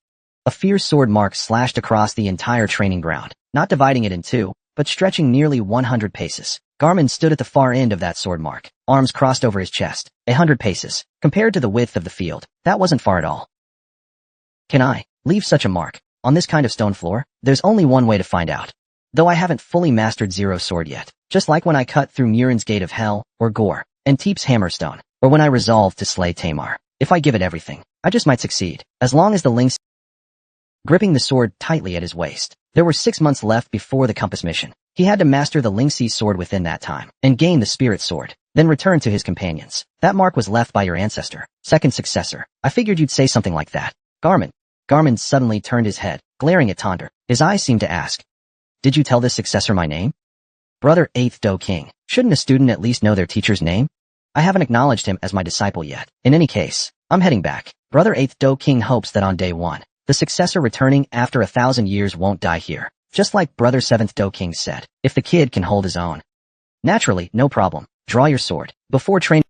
A fierce sword mark slashed across the entire training ground, not dividing it in two, but stretching nearly 100 paces. Garmond stood at the far end of that sword mark, arms crossed over his chest. 100 paces. Compared to the width of the field, that wasn't far at all. Can I leave such a mark on this kind of stone floor? There's only one way to find out. Though I haven't fully mastered Zero Sword yet, just like when I cut through Murin's Gate of Hell, or Gore, and Teep's Hammerstone, or when I resolved to slay Tamar. If I give it everything, I just might succeed, as long as the Lynx gripping the sword tightly at his waist. There were 6 months left before the compass mission. He had to master the Lingxi sword within that time, and gain the spirit sword, then return to his companions. That mark was left by your ancestor, second successor. I figured you'd say something like that. Garmond suddenly turned his head, glaring at Tonder. His eyes seemed to ask, did you tell this successor my name? Brother 8th Do King. Shouldn't a student at least know their teacher's name? I haven't acknowledged him as my disciple yet. In any case, I'm heading back. Brother 8th Do King hopes that on day 1, the successor returning after 1,000 years won't die here. Just like Brother 7th Do King said, if the kid can hold his own. Naturally, no problem. Draw your sword. Before training,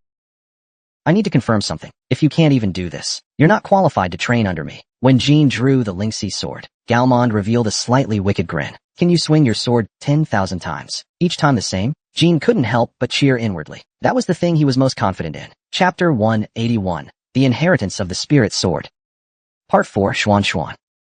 I need to confirm something. If you can't even do this, you're not qualified to train under me. When Jean drew the Lingxi sword, Galmond revealed a slightly wicked grin. Can you swing your sword 10,000 times? Each time the same? Jean couldn't help but cheer inwardly. That was the thing he was most confident in. Chapter 181. The Inheritance of the Spirit Sword. Part 4. Xuan.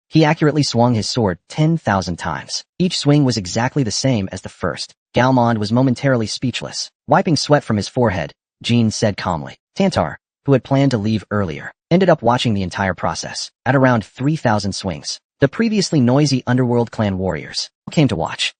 He accurately swung his sword 10,000 times. Each swing was exactly the same as the first. Galmond was momentarily speechless. Wiping sweat from his forehead, Jean said calmly. Tantar, who had planned to leave earlier, ended up watching the entire process. At around 3,000 swings, the previously noisy Underworld clan warriors came to watch.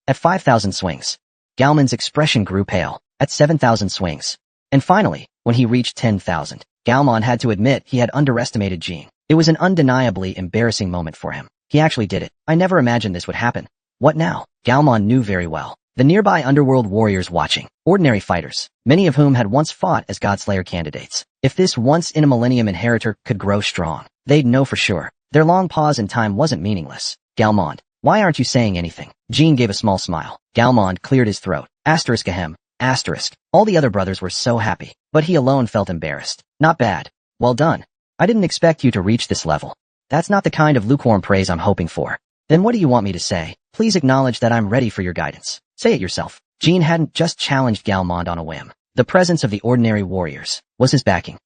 At 5,000 swings, Galmond's expression grew pale. At 7,000 swings, and finally, when he reached 10,000, Galmond had to admit he had underestimated Jean. It was an undeniably embarrassing moment for him. He actually did it. I never imagined this would happen. What now? Galmond knew very well. The nearby Underworld warriors watching, ordinary fighters, many of whom had once fought as Godslayer candidates. If this once-in-a-millennium inheritor could grow strong, they'd know for sure. Their long pause in time wasn't meaningless. Galmond, why aren't you saying anything? Jean gave a small smile. Galmond cleared his throat. Asterisk ahem. Asterisk. All the other brothers were so happy, but he alone felt embarrassed. Not bad. Well done. I didn't expect you to reach this level. That's not the kind of lukewarm praise I'm hoping for. Then what do you want me to say? Please acknowledge that I'm ready for your guidance. Say it yourself. Jean hadn't just challenged Galmond on a whim. The presence of the ordinary warriors was his backing.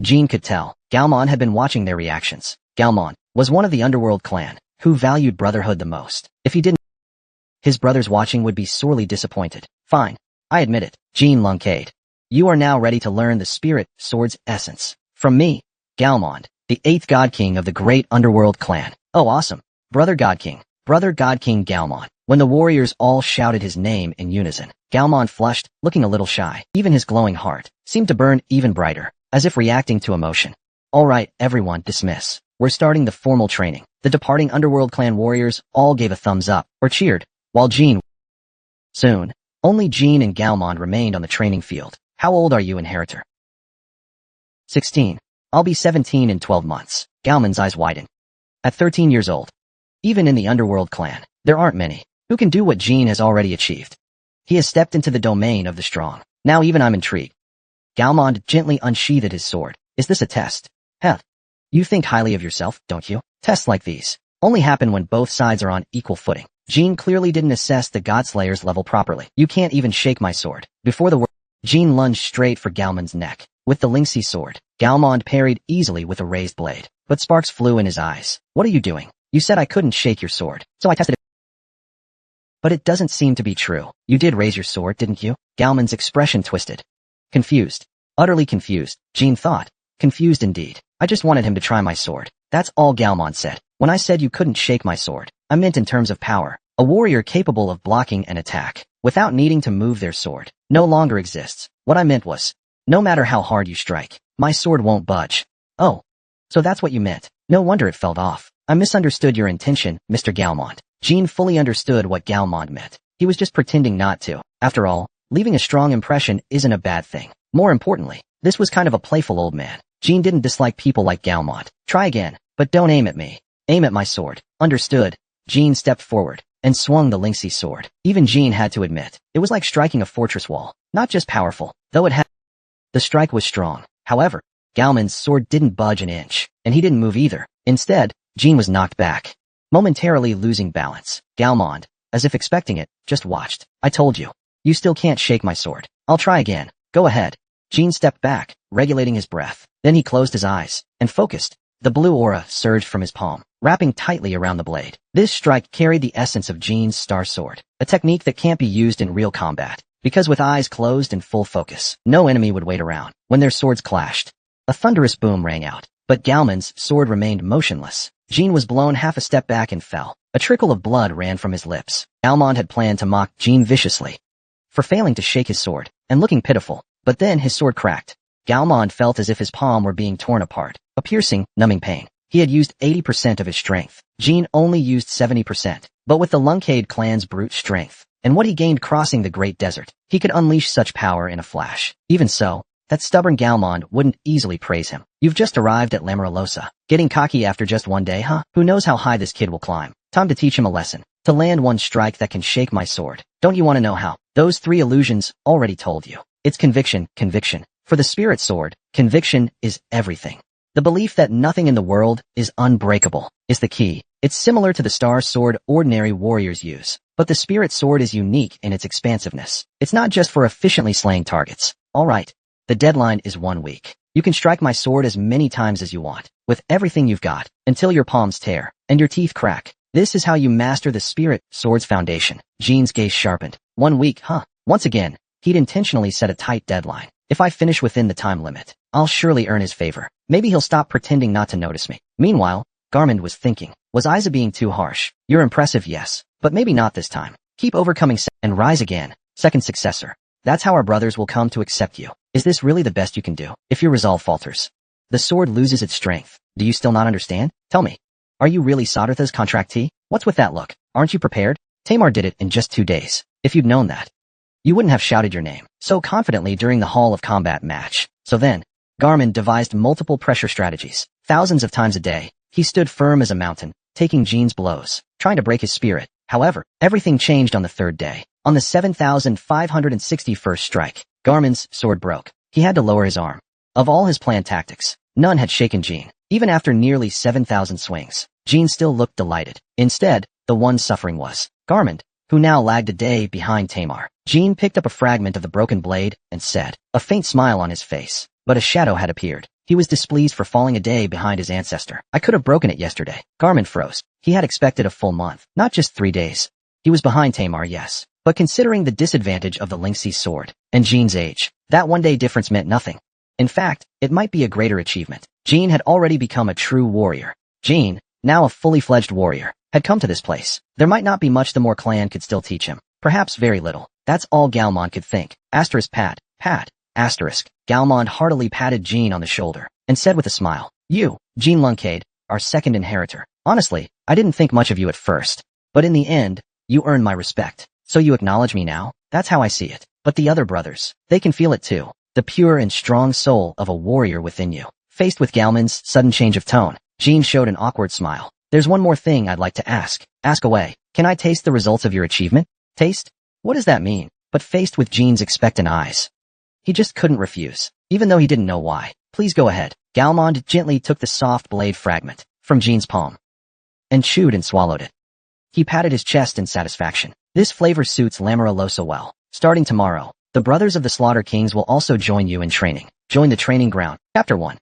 Jean could tell. Galmond had been watching their reactions. Galmond was one of the Underworld clan, who valued brotherhood the most. If he didn't, his brothers watching would be sorely disappointed. Fine. I admit it. Jean Lunkade. You are now ready to learn the spirit sword's essence. From me, Galmond, the 8th God King of the great Underworld clan. Oh awesome. Brother God King Galmond. When the warriors all shouted his name in unison, Galmond flushed, looking a little shy. Even his glowing heart seemed to burn even brighter, as if reacting to emotion. All right, everyone, dismiss. We're starting the formal training. The departing Underworld clan warriors all gave a thumbs up, or cheered, while Jean. Soon, only Jean and Galmond remained on the training field. How old are you, inheritor? 16. I'll be 17 in 12 months. Galmond's eyes widened. At 13 years old, Even in the underworld clan, there aren't many who can do what Jean has already achieved. He has stepped into the domain of the strong. Now even I'm intrigued. Galmond gently unsheathed his sword. Is this a test? Heh. You think highly of yourself, don't you? Tests like these only happen when both sides are on equal footing. Jean clearly didn't assess the Godslayer's level properly. You can't even shake my sword. Before the word, Jean lunged straight for Galmond's neck. With the Lynxy sword, Galmond parried easily with a raised blade. But sparks flew in his eyes. What are you doing? You said I couldn't shake your sword, so I tested it. But it doesn't seem to be true. You did raise your sword, didn't you? Galmond's expression twisted. Confused. Utterly confused, Jean thought. Confused indeed. I just wanted him to try my sword. That's all Galmond said. When I said you couldn't shake my sword, I meant in terms of power. A warrior capable of blocking an attack without needing to move their sword no longer exists. What I meant was, no matter how hard you strike, my sword won't budge. Oh. So that's what you meant. No wonder it fell off. I misunderstood your intention, Mr. Galmond. Jean fully understood what Galmond meant. He was just pretending not to. After all, leaving a strong impression isn't a bad thing. More importantly, this was kind of a playful old man. Jean didn't dislike people like Galmond. Try again, but don't aim at me. Aim at my sword. Understood. Jean stepped forward and swung the Lynxy sword. Even Jean had to admit, it was like striking a fortress wall. Not just powerful, though it had. The strike was strong. However, Galmond's sword didn't budge an inch, and he didn't move either. Instead, Jean was knocked back, momentarily losing balance. Galmond, as if expecting it, just watched. I told you. You still can't shake my sword. I'll try again. Go ahead. Jean stepped back, regulating his breath. Then he closed his eyes and focused. The blue aura surged from his palm, wrapping tightly around the blade. This strike carried the essence of Jean's star sword, a technique that can't be used in real combat, because with eyes closed and full focus, no enemy would wait around. When their swords clashed, a thunderous boom rang out, but Galmond's sword remained motionless. Jean was blown half a step back and fell. A trickle of blood ran from his lips. Galmond had planned to mock Jean viciously for failing to shake his sword and looking pitiful, but then his sword cracked. Galmond felt as if his palm were being torn apart, a piercing, numbing pain. He had used 80% of his strength. Jean only used 70%, but with the Lunkade clan's brute strength, and what he gained crossing the Great Desert, he could unleash such power in a flash. Even so, that stubborn Galmond wouldn't easily praise him. You've just arrived at Lamoralosa. Getting cocky after just one day, huh? Who knows how high this kid will climb? Time to teach him a lesson. To land one strike that can shake my sword. Don't you want to know how? Those 3 illusions already told you. It's conviction, conviction. For the spirit sword, conviction is everything. The belief that nothing in the world is unbreakable is the key. It's similar to the star sword ordinary warriors use, but the spirit sword is unique in its expansiveness. It's not just for efficiently slaying targets. All right. The deadline is 1 week. You can strike my sword as many times as you want, with everything you've got, until your palms tear and your teeth crack. This is how you master the spirit sword's foundation. Jean's gaze sharpened. 1 week, huh? Once again, he'd intentionally set a tight deadline. If I finish within the time limit, I'll surely earn his favor. Maybe he'll stop pretending not to notice me. Meanwhile, Galmond was thinking, was Isa being too harsh? You're impressive, yes, but maybe not this time. Keep overcoming and rise again. Second successor. That's how our brothers will come to accept you. Is this really the best you can do? If your resolve falters, the sword loses its strength. Do you still not understand? Tell me. Are you really Siddhartha's contractee? What's with that look? Aren't you prepared? Tamar did it in just 2 days. If you'd known that, you wouldn't have shouted your name so confidently during the Hall of Combat match. So then, Galmond devised multiple pressure strategies. Thousands of times a day, he stood firm as a mountain, taking Jean's blows, trying to break his spirit. However, everything changed on the 3rd day. On the 7,561st strike, Galmond's sword broke. He had to lower his arm. Of all his planned tactics, none had shaken Jean. Even after nearly 7,000 swings, Jean still looked delighted. Instead, the one suffering was Galmond, who now lagged a day behind Tamar. Jean picked up a fragment of the broken blade and said, a faint smile on his face, but a shadow had appeared. He was displeased for falling a day behind his ancestor. I could have broken it yesterday. Galmond froze. He had expected a full month, not just 3 days. He was behind Tamar, yes, but considering the disadvantage of the Lynxy sword and Jean's age, that 1-day difference meant nothing. In fact, it might be a greater achievement. Jean had already become a true warrior. Jean, now a fully fledged warrior, had come to this place. There might not be much the Moore clan could still teach him. Perhaps very little. That's all Galmond could think. Asterisk pat. Asterisk. Galmond heartily patted Jean on the shoulder and said with a smile, you, Jean Lunkade, our second inheritor. Honestly, I didn't think much of you at first, but in the end, you earned my respect. So you acknowledge me now? That's how I see it. But the other brothers, they can feel it too. The pure and strong soul of a warrior within you. Faced with Galmond's sudden change of tone, Jean showed an awkward smile. There's one more thing I'd like to ask. Ask away. Can I taste the results of your achievement? Taste? What does that mean? But faced with Jean's expectant eyes, he just couldn't refuse, even though he didn't know why. Please go ahead. Galmond gently took the soft blade fragment from Jean's palm and chewed and swallowed it. He patted his chest in satisfaction. This flavor suits Lamarolo so well. Starting tomorrow, the Brothers of the Slaughter Kings will also join you in training. Join the training ground. Chapter 1.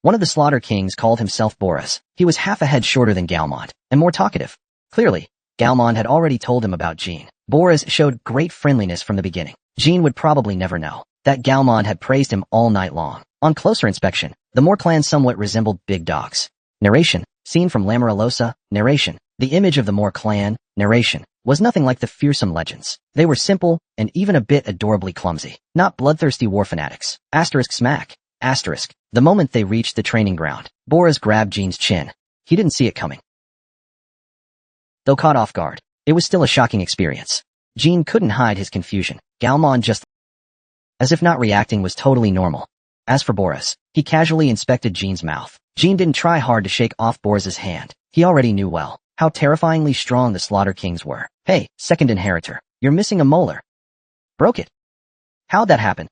One of the Slaughter Kings called himself Boris. He was half a head shorter than Galmond, and more talkative. Clearly, Galmond had already told him about Jean. Boris showed great friendliness from the beginning. Jean would probably never know that Galmond had praised him all night long. On closer inspection, the Moor clan somewhat resembled big dogs. Narration, seen from Lamarolosa. Narration, the image of the Moor clan. Narration, was nothing like the fearsome legends. They were simple, and even a bit adorably clumsy. Not bloodthirsty war fanatics. Asterisk smack. Asterisk. The moment they reached the training ground, Boris grabbed Jean's chin. He didn't see it coming. Though caught off guard, it was still a shocking experience. Jean couldn't hide his confusion. Galmond just as if not reacting was totally normal. As for Boris, he casually inspected Jean's mouth. Jean didn't try hard to shake off Boris's hand. He already knew well how terrifyingly strong the Slaughter Kings were. Hey, second inheritor, you're missing a molar. Broke it. How'd that happen?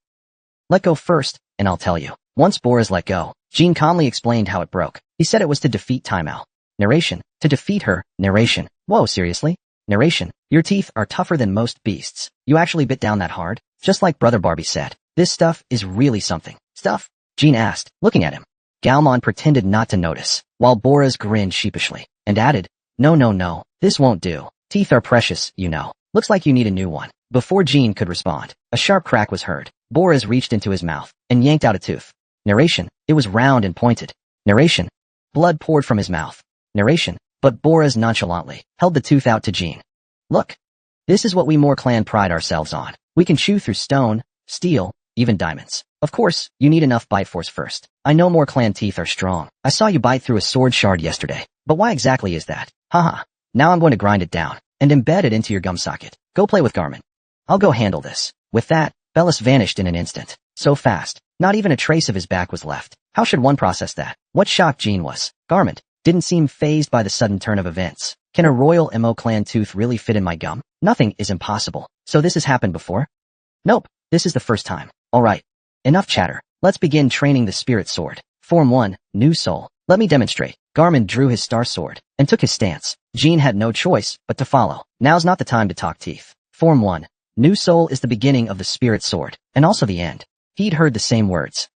Let go first, and I'll tell you. Once Boris let go, Jean calmly explained how it broke. He said it was to defeat Timeout. Narration, to defeat her. Narration, whoa, seriously? Narration, your teeth are tougher than most beasts. You actually bit down that hard? Just like Brother Barbie said. This stuff is really something. Stuff? Jean asked, looking at him. Galmond pretended not to notice, while Boris grinned sheepishly, and added, No, this won't do. Teeth are precious, you know. Looks like you need a new one. Before Jean could respond, a sharp crack was heard. Boris reached into his mouth and yanked out a tooth. Narration, it was round and pointed. Narration, blood poured from his mouth. Narration, but Boris nonchalantly held the tooth out to Jean. Look, this is what we Moor clan pride ourselves on. We can chew through stone, steel, even diamonds. Of course, you need enough bite force first. I know Moor clan teeth are strong. I saw you bite through a sword shard yesterday. But why exactly is that? Haha. Now I'm going to grind it down and embed it into your gum socket. Go play with Garmin. I'll go handle this. With that, Bellis vanished in an instant. So fast, not even a trace of his back was left. How should one process that? What shocked Jean was, Garmin didn't seem fazed by the sudden turn of events. Can a royal Mo clan tooth really fit in my gum? Nothing is impossible. So this has happened before? Nope, this is the first time. Alright. Enough chatter. Let's begin training the spirit sword. Form 1, New Soul. Let me demonstrate. Garmin drew his star sword and took his stance. Jean had no choice but to follow. Now's not the time to talk teeth. Form 1, New Soul is the beginning of the spirit sword, and also the end. He'd heard the same words.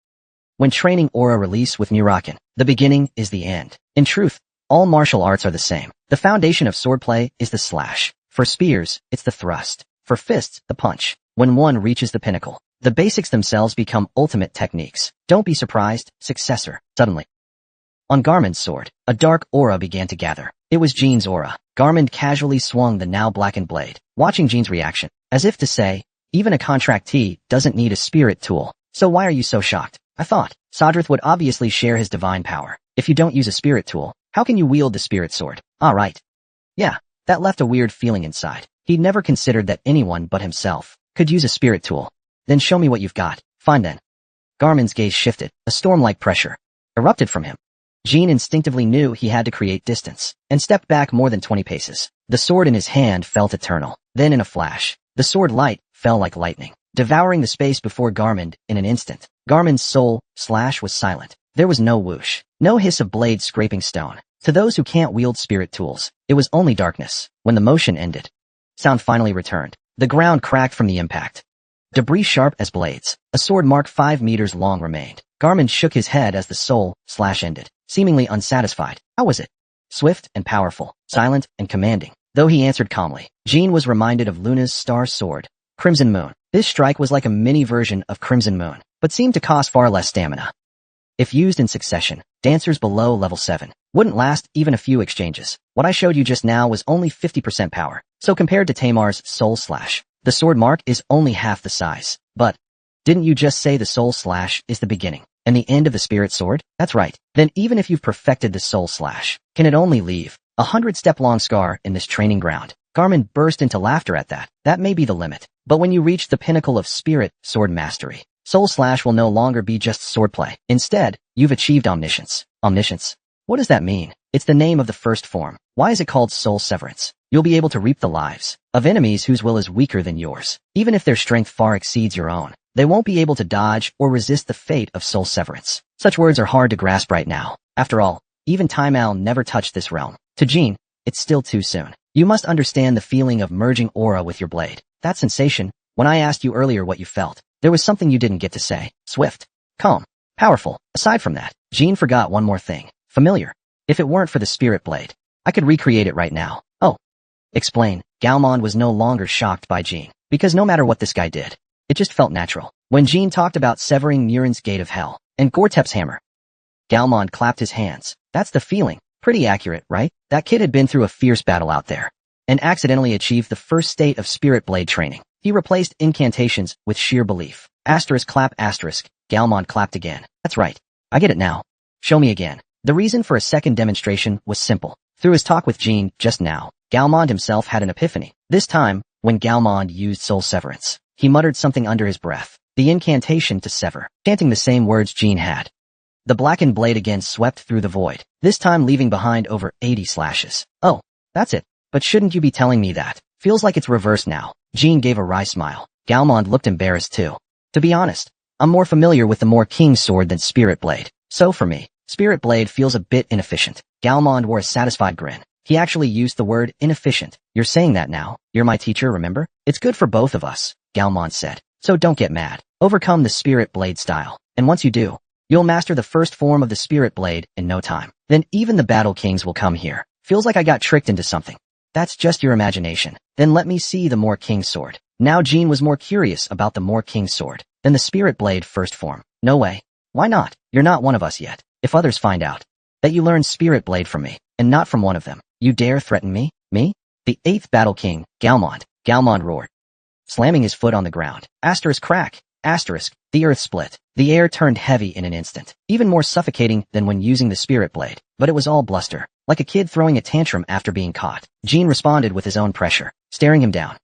When training aura release with Muraken, the beginning is the end. In truth, all martial arts are the same. The foundation of swordplay is the slash. For spears, it's the thrust. For fists, the punch. When one reaches the pinnacle, the basics themselves become ultimate techniques. Don't be surprised, successor. Suddenly, on Garmin's sword, a dark aura began to gather. It was Jean's aura. Garmin casually swung the now blackened blade, watching Jean's reaction, as if to say, even a contractee doesn't need a spirit tool. So why are you so shocked? I thought Sadrith would obviously share his divine power. If you don't use a spirit tool, how can you wield the spirit sword? Ah, right. Yeah, that left a weird feeling inside. He'd never considered that anyone but himself could use a spirit tool. Then show me what you've got. Fine then. Garmin's gaze shifted. A storm-like pressure erupted from him. Jean instinctively knew he had to create distance, and stepped back more than 20 paces. The sword in his hand felt eternal. Then in a flash, the sword light fell like lightning, devouring the space before Garmin in an instant. Garmin's soul slash was silent. There was no whoosh, no hiss of blades scraping stone. To those who can't wield spirit tools, it was only darkness. When the motion ended, sound finally returned. The ground cracked from the impact. Debris sharp as blades. A sword mark 5 meters long remained. Garmin shook his head as the soul slash ended, seemingly unsatisfied. How was it? Swift and powerful, silent and commanding. Though he answered calmly, Jean was reminded of Luna's star sword, Crimson Moon. This strike was like a mini version of Crimson Moon, but seemed to cost far less stamina. If used in succession, dancers below level 7 wouldn't last even a few exchanges. What I showed you just now was only 50% power, so compared to Tamar's soul slash, the sword mark is only half the size. But didn't you just say the soul slash is the beginning and the end of the spirit sword? That's right. Then even if you've perfected the soul slash, can it only leave a 100-step-long scar in this training ground? Garmin burst into laughter at that. That may be the limit. But when you reach the pinnacle of spirit sword mastery, soul slash will no longer be just swordplay. Instead, you've achieved omniscience. Omniscience. What does that mean? It's the name of the first form. Why is it called soul severance? You'll be able to reap the lives of enemies whose will is weaker than yours. Even if their strength far exceeds your own, they won't be able to dodge or resist the fate of soul severance. Such words are hard to grasp right now. After all, even Time Owl never touched this realm. To Jean, it's still too soon. You must understand the feeling of merging aura with your blade. That sensation, when I asked you earlier what you felt, there was something you didn't get to say. Swift, calm, powerful. Aside from that, Jean forgot one more thing. Familiar. If it weren't for the spirit blade, I could recreate it right now. Oh. Explain. Galmond was no longer shocked by Jean, because no matter what this guy did, it just felt natural. When Jean talked about severing Murin's gate of hell and Gortep's hammer, Galmond clapped his hands. That's the feeling. Pretty accurate, right? That kid had been through a fierce battle out there and accidentally achieved the first state of spirit blade training. He replaced incantations with sheer belief. Asterisk clap asterisk. Galmond clapped again. That's right. I get it now. Show me again. The reason for a second demonstration was simple. Through his talk with Jean just now, Galmond himself had an epiphany. This time, when Galmond used soul severance, he muttered something under his breath. The incantation to sever, chanting the same words Jean had. The blackened blade again swept through the void, this time leaving behind over 80 slashes. Oh, that's it. But shouldn't you be telling me that? Feels like it's reversed now. Jean gave a wry smile. Galmond looked embarrassed too. To be honest, I'm more familiar with the more King's Sword than Spirit Blade. So for me, Spirit Blade feels a bit inefficient. Galmond wore a satisfied grin. He actually used the word inefficient. You're saying that now. You're my teacher, remember? It's good for both of us, Galmond said. So don't get mad. Overcome the Spirit Blade style. And once you do, you'll master the first form of the Spirit Blade in no time. Then even the Battle Kings will come here. Feels like I got tricked into something. That's just your imagination. Then let me see the more King's Sword. Now Jean was more curious about the more King's Sword than the Spirit Blade first form. No way. Why not? You're not one of us yet. If others find out that you learned Spirit Blade from me, and not from one of them, you dare threaten me? Me? The 8th Battle King, Galmond. Galmond roared, slamming his foot on the ground. Asterisk crack. Asterisk. The earth split. The air turned heavy in an instant, even more suffocating than when using the Spirit Blade. But it was all bluster, like a kid throwing a tantrum after being caught. Jean responded with his own pressure, staring him down.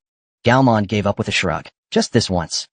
Galmond gave up with a shrug. Just this once.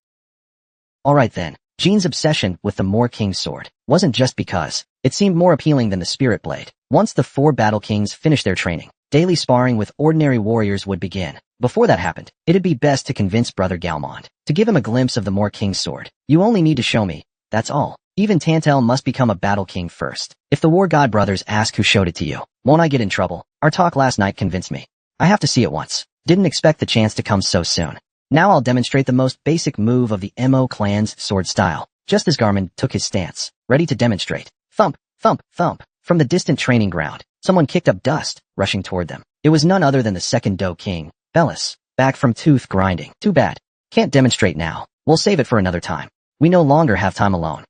Alright then. Jean's obsession with the more King's Sword wasn't just because it seemed more appealing than the Spirit Blade. Once the 4 Battle Kings finished their training, daily sparring with ordinary warriors would begin. Before that happened, it'd be best to convince Brother Galmond to give him a glimpse of the more King's Sword. You only need to show me, that's all. Even Tantel must become a Battle King first. If the War God brothers ask who showed it to you, won't I get in trouble? Our talk last night convinced me. I have to see it once. Didn't expect the chance to come so soon. Now I'll demonstrate the most basic move of the Mo clan's sword style. Just as Garmin took his stance, ready to demonstrate. Thump, thump, thump. From the distant training ground, someone kicked up dust, rushing toward them. It was none other than the second Do King, Bellis, back from tooth grinding. Too bad. Can't demonstrate now. We'll save it for another time. We no longer have time alone.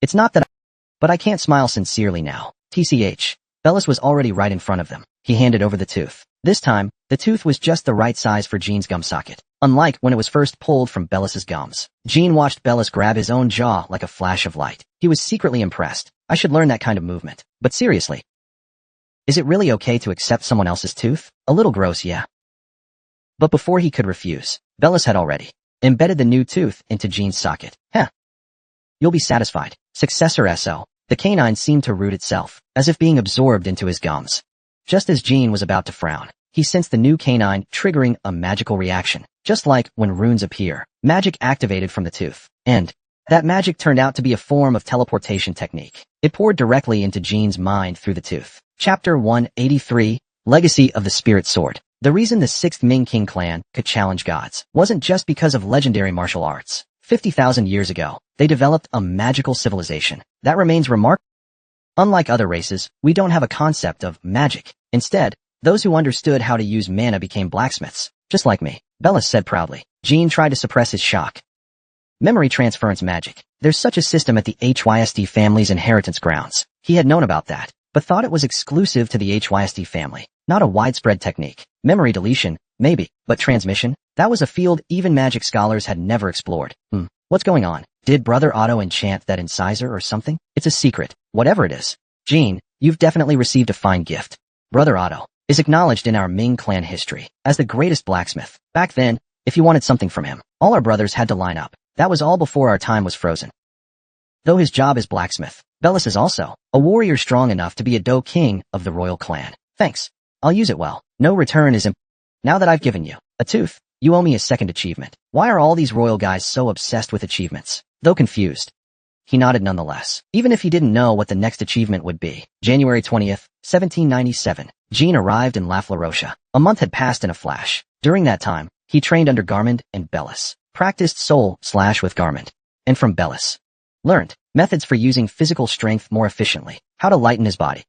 It's not that but I can't smile sincerely now. TCH. Bellis was already right in front of them. He handed over the tooth. This time, the tooth was just the right size for Jean's gum socket. Unlike when it was first pulled from Bellis's gums. Jean watched Bellis grab his own jaw like a flash of light. He was secretly impressed. I should learn that kind of movement. But seriously, is it really okay to accept someone else's tooth? A little gross, yeah. But before he could refuse, Bellis had already embedded the new tooth into Jean's socket. Heh. You'll be satisfied. Successor SO. The canine seemed to root itself, as if being absorbed into his gums. Just as Jean was about to frown, he sensed the new canine triggering a magical reaction. Just like when runes appear, magic activated from the tooth. And that magic turned out to be a form of teleportation technique. It poured directly into Jean's mind through the tooth. Chapter 183, Legacy of the Spirit Sword. The reason the 6th Ming King clan could challenge gods wasn't just because of legendary martial arts. 50,000 years ago, they developed a magical civilization that remains remarkable. Unlike other races, we don't have a concept of magic. Instead, those who understood how to use mana became blacksmiths, just like me. Bellis said proudly. Jean tried to suppress his shock. Memory transference magic. There's such a system at the HYSD family's inheritance grounds. He had known about that, but thought it was exclusive to the HYSD family. Not a widespread technique. Memory deletion, maybe, but transmission? That was a field even magic scholars had never explored. What's going on? Did Brother Otto enchant that incisor or something? It's a secret, whatever it is. Jean, you've definitely received a fine gift. Brother Otto is acknowledged in our Ming clan history as the greatest blacksmith. Back then, if you wanted something from him, all our brothers had to line up. That was all before our time was frozen. though his job is blacksmith. Bellis is also a warrior strong enough to be a Do king of the royal clan. Thanks. I'll use it well. No return is Now that I've given you a tooth, you owe me a second achievement. Why are all these royal guys so obsessed with achievements? Though confused, he nodded nonetheless, even if he didn't know what the next achievement would be. January 20th, 1797. Jean arrived in La Florosha. A month had passed in a flash. During that time, he trained under Garmond and Bellis, practiced soul slash with Garmond, and from Bellis, learned methods for using physical strength more efficiently, how to lighten his body,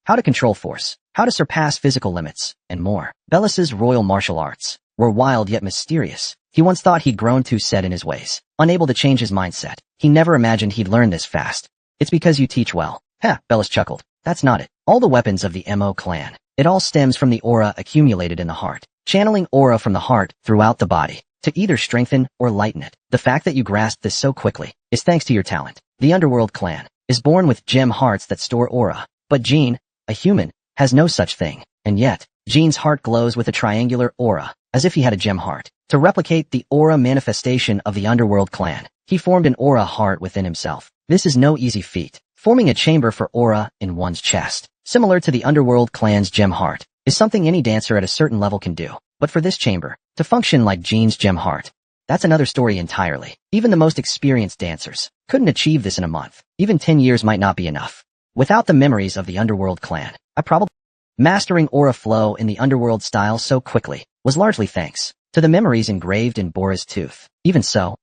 how to control force, how to surpass physical limits, and more. Bellis's royal martial arts were wild yet mysterious. He once thought he'd grown too set in his ways, unable to change his mindset. He never imagined he'd learn this fast. It's because you teach well. Ha, Bellis chuckled. That's not it. All the weapons of the Mo clan. It all stems from the aura accumulated in the heart. Channeling aura from the heart throughout the body to either strengthen or lighten it. The fact that you grasped this so quickly is thanks to your talent. The Underworld clan is born with gem hearts that store aura. But Jean, a human, has no such thing. And yet, Jean's heart glows with a triangular aura, as if he had a gem heart. To replicate the aura manifestation of the Underworld clan, he formed an aura heart within himself. This is no easy feat. Forming a chamber for aura in one's chest, similar to the Underworld clan's gem heart, is something any dancer at a certain level can do. But for this chamber to function like Jean's gem heart, that's another story entirely. Even the most experienced dancers couldn't achieve this in a month. Even 10 years might not be enough. Without the memories of the Underworld clan, I probably mastering aura flow in the Underworld style so quickly was largely thanks to the memories engraved in Bora's tooth. Even so,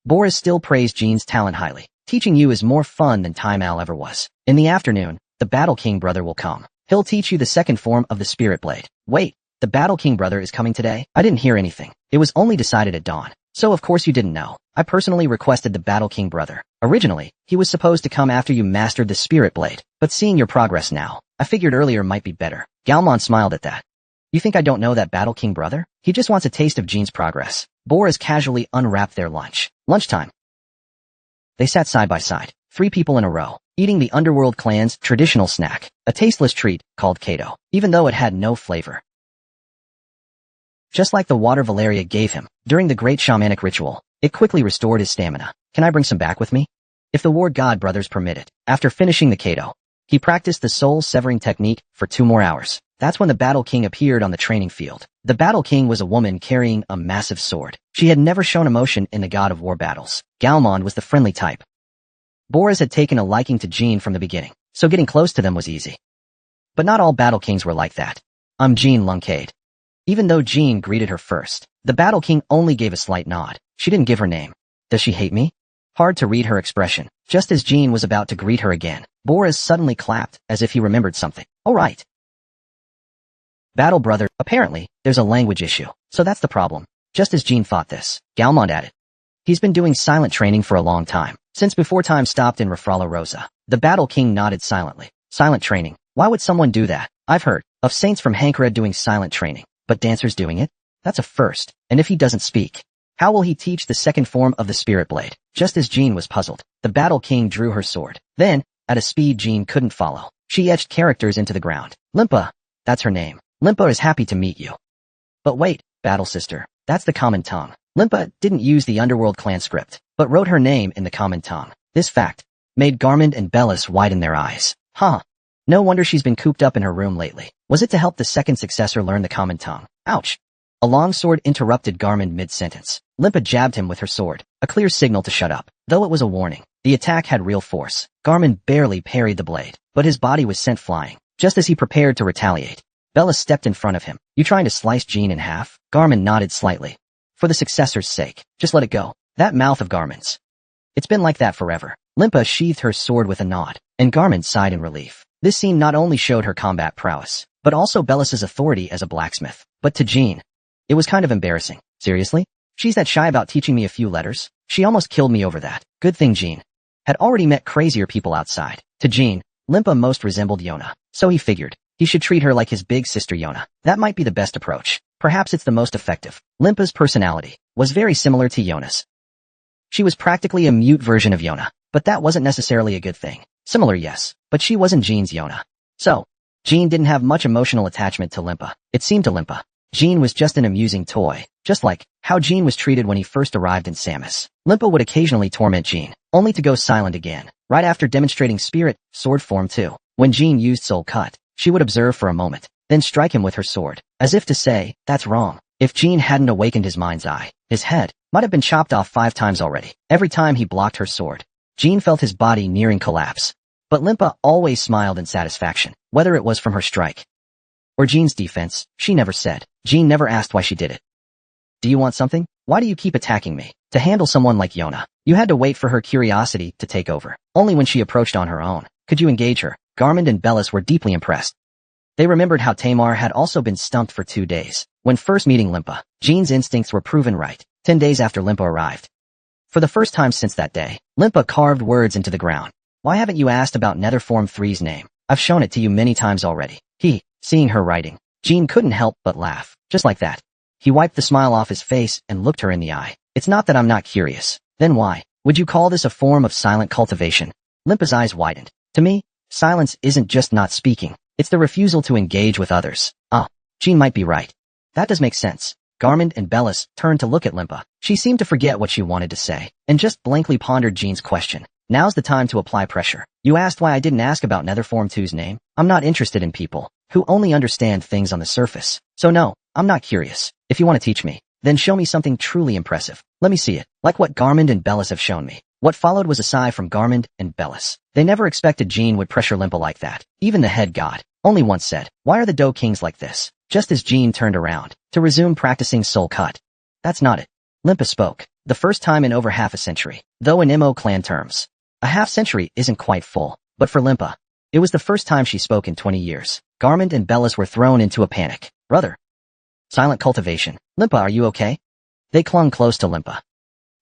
Bora still praised Jean's talent highly. Teaching you is more fun than Time Owl ever was. In the afternoon, the Battle King brother will come. He'll teach you the second form of the Spirit Blade. Wait, the Battle King brother is coming today? I didn't hear anything. It was only decided at dawn. So of course you didn't know. I personally requested the Battle King brother. Originally, he was supposed to come after you mastered the Spirit Blade. But seeing your progress now, I figured earlier might be better. Galmon smiled at that. You think I don't know that Battle King brother? He just wants a taste of Jean's progress. Boras casually unwrapped their lunch. Lunchtime. They sat side by side, 3 people in a row, eating the Underworld clan's traditional snack, a tasteless treat called Kato, even though it had no flavor. Just like the water Valeria gave him during the great shamanic ritual, it quickly restored his stamina. Can I bring some back with me? If the Ward God brothers permit it. After finishing the Kato, he practiced the soul-severing technique for 2 more hours. That's when the Battle King appeared on the training field. The Battle King was a woman carrying a massive sword. She had never shown emotion in the God of War battles. Galmond was the friendly type. Boras had taken a liking to Jean from the beginning, so getting close to them was easy. But not all Battle Kings were like that. I'm Jean Luncade. Even though Jean greeted her first, the Battle King only gave a slight nod. She didn't give her name. Does she hate me? Hard to read her expression. Just as Jean was about to greet her again, Boras suddenly clapped as if he remembered something. All right. Battle brother, apparently, there's a language issue, so that's the problem. Just as Jean thought this, Galmond added. He's been doing silent training for a long time, since before time stopped in Rafrala Rosa. The Battle King nodded silently. Silent training? Why would someone do that? I've heard of saints from Hankara doing silent training, but dancers doing it? That's a first, and if he doesn't speak, how will he teach the second form of the Spirit Blade? Just as Jean was puzzled, the Battle King drew her sword. Then, at a speed Jean couldn't follow, she etched characters into the ground. Limpa, that's her name. Limpa is happy to meet you. But wait, Battle Sister, that's the common tongue. Limpa didn't use the Underworld clan script, but wrote her name in the common tongue. This fact made Garmond and Bellis widen their eyes. Huh. No wonder she's been cooped up in her room lately. Was it to help the second successor learn the common tongue? Ouch. A long sword interrupted Garmond mid-sentence. Limpa jabbed him with her sword, a clear signal to shut up. Though it was a warning, the attack had real force. Garmond barely parried the blade, but his body was sent flying, just as he prepared to retaliate. Bellis stepped in front of him. You trying to slice Jean in half? Garmond nodded slightly. For the successor's sake, just let it go. That mouth of Garmond's. It's been like that forever. Limpa sheathed her sword with a nod, and Garmond sighed in relief. This scene not only showed her combat prowess, but also Bellis's authority as a blacksmith. But to Jean, it was kind of embarrassing. Seriously? She's that shy about teaching me a few letters? She almost killed me over that. Good thing Jean had already met crazier people outside. To Jean, Limpa most resembled Yona, so he figured he should treat her like his big sister Yona. That might be the best approach. Perhaps it's the most effective. Limpa's personality was very similar to Yona's. She was practically a mute version of Yona, but that wasn't necessarily a good thing. Similar, yes, but she wasn't Jean's Yona. So, Jean didn't have much emotional attachment to Limpa. It seemed to Limpa Jean was just an amusing toy, just like how Jean was treated when he first arrived in Samus. Limpa would occasionally torment Jean, only to go silent again, right after demonstrating spirit sword form 2. When Jean used Soul Cut, she would observe for a moment, then strike him with her sword, as if to say, that's wrong. If Jean hadn't awakened his mind's eye, his head might have been chopped off 5 times already. Every time he blocked her sword, Jean felt his body nearing collapse. But Limpa always smiled in satisfaction, whether it was from her strike or Jean's defense. She never said. Jean never asked why she did it. Do you want something? Why do you keep attacking me? To handle someone like Yona, you had to wait for her curiosity to take over. Only when she approached on her own could you engage her. Garmund and Bellis were deeply impressed. They remembered how Tamar had also been stumped for 2 days. When first meeting Limpa, Jean's instincts were proven right. 10 days after Limpa arrived. For the first time since that day, Limpa carved words into the ground. Why haven't you asked about Netherform 3's name? I've shown it to you many times already. Seeing her writing, Jean couldn't help but laugh, just like that. He wiped the smile off his face and looked her in the eye. It's not that I'm not curious. Then why would you call this a form of silent cultivation? Limpa's eyes widened. To me, silence isn't just not speaking. It's the refusal to engage with others. Jean might be right. That does make sense. Garmund and Bellis turned to look at Limpa. She seemed to forget what she wanted to say, and just blankly pondered Jean's question. Now's the time to apply pressure. You asked why I didn't ask about Netherform 2's name? I'm not interested in people who only understand things on the surface. So no, I'm not curious. If you want to teach me, then show me something truly impressive. Let me see it, like what Garmund and Bellis have shown me. What followed was a sigh from Garmund and Bellis. They never expected Jean would pressure Limpa like that. Even the head god only once said, why are the Do Kings like this? Just as Jean turned around to resume practicing Soul Cut. That's not it. Limpa spoke, the first time in over half a century. Though in MO clan terms, a half century isn't quite full, but for Limpa, it was the first time she spoke in 20 years. Garmund and Bellis were thrown into a panic. Brother. Silent cultivation. Limpa, are you okay? They clung close to Limpa,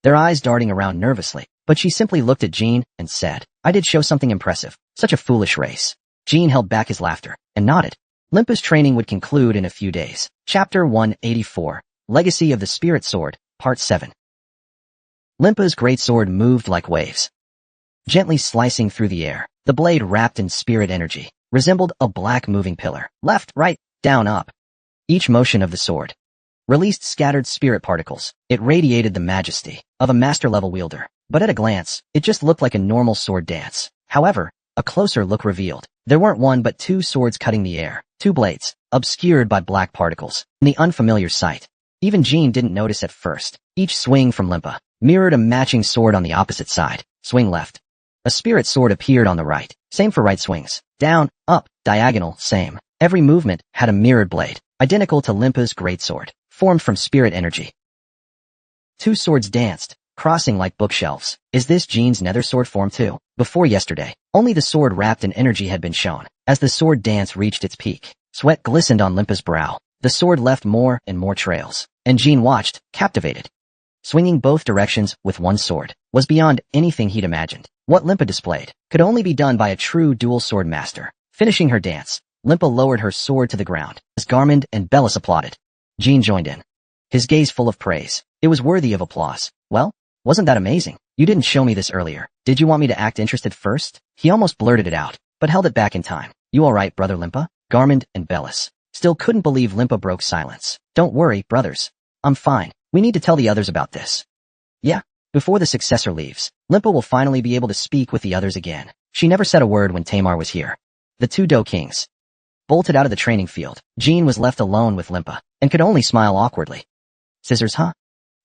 their eyes darting around nervously, but she simply looked at Jean and said, I did show something impressive. Such a foolish race. Jean held back his laughter and nodded. Limpa's training would conclude in a few days. Chapter 184. Legacy of the Spirit Sword, Part 7. Limpa's great sword moved like waves, gently slicing through the air. The blade, wrapped in spirit energy, resembled a black moving pillar. Left, right, down, up. Each motion of the sword released scattered spirit particles. It radiated the majesty of a master-level wielder. But at a glance, it just looked like a normal sword dance. However, a closer look revealed there weren't one but 2 swords cutting the air. 2 blades, obscured by black particles. In the unfamiliar sight, even Jean didn't notice at first. Each swing from Limpa mirrored a matching sword on the opposite side. Swing left. A spirit sword appeared on the right. Same for right swings. Down, up, diagonal, same. Every movement had a mirrored blade, identical to Limpa's greatsword, formed from spirit energy. 2 swords danced, crossing like bookshelves. Is this Jean's nether sword form too? Before yesterday, only the sword wrapped in energy had been shown. As the sword dance reached its peak, sweat glistened on Limpa's brow. The sword left more and more trails, and Jean watched, captivated. Swinging both directions with one sword was beyond anything he'd imagined. What Limpa displayed could only be done by a true dual sword master. Finishing her dance, Limpa lowered her sword to the ground as Garmund and Bellis applauded. Jean joined in, his gaze full of praise. It was worthy of applause. Well, wasn't that amazing? You didn't show me this earlier. Did you want me to act interested first? He almost blurted it out, but held it back in time. You alright, brother Limpa? Garmund and Bellis still couldn't believe Limpa broke silence. Don't worry, brothers. I'm fine. We need to tell the others about this. Yeah. Before the successor leaves, Limpa will finally be able to speak with the others again. She never said a word when Tamar was here. The 2 Do Kings bolted out of the training field. Jean was left alone with Limpa, and could only smile awkwardly. Scissors, huh?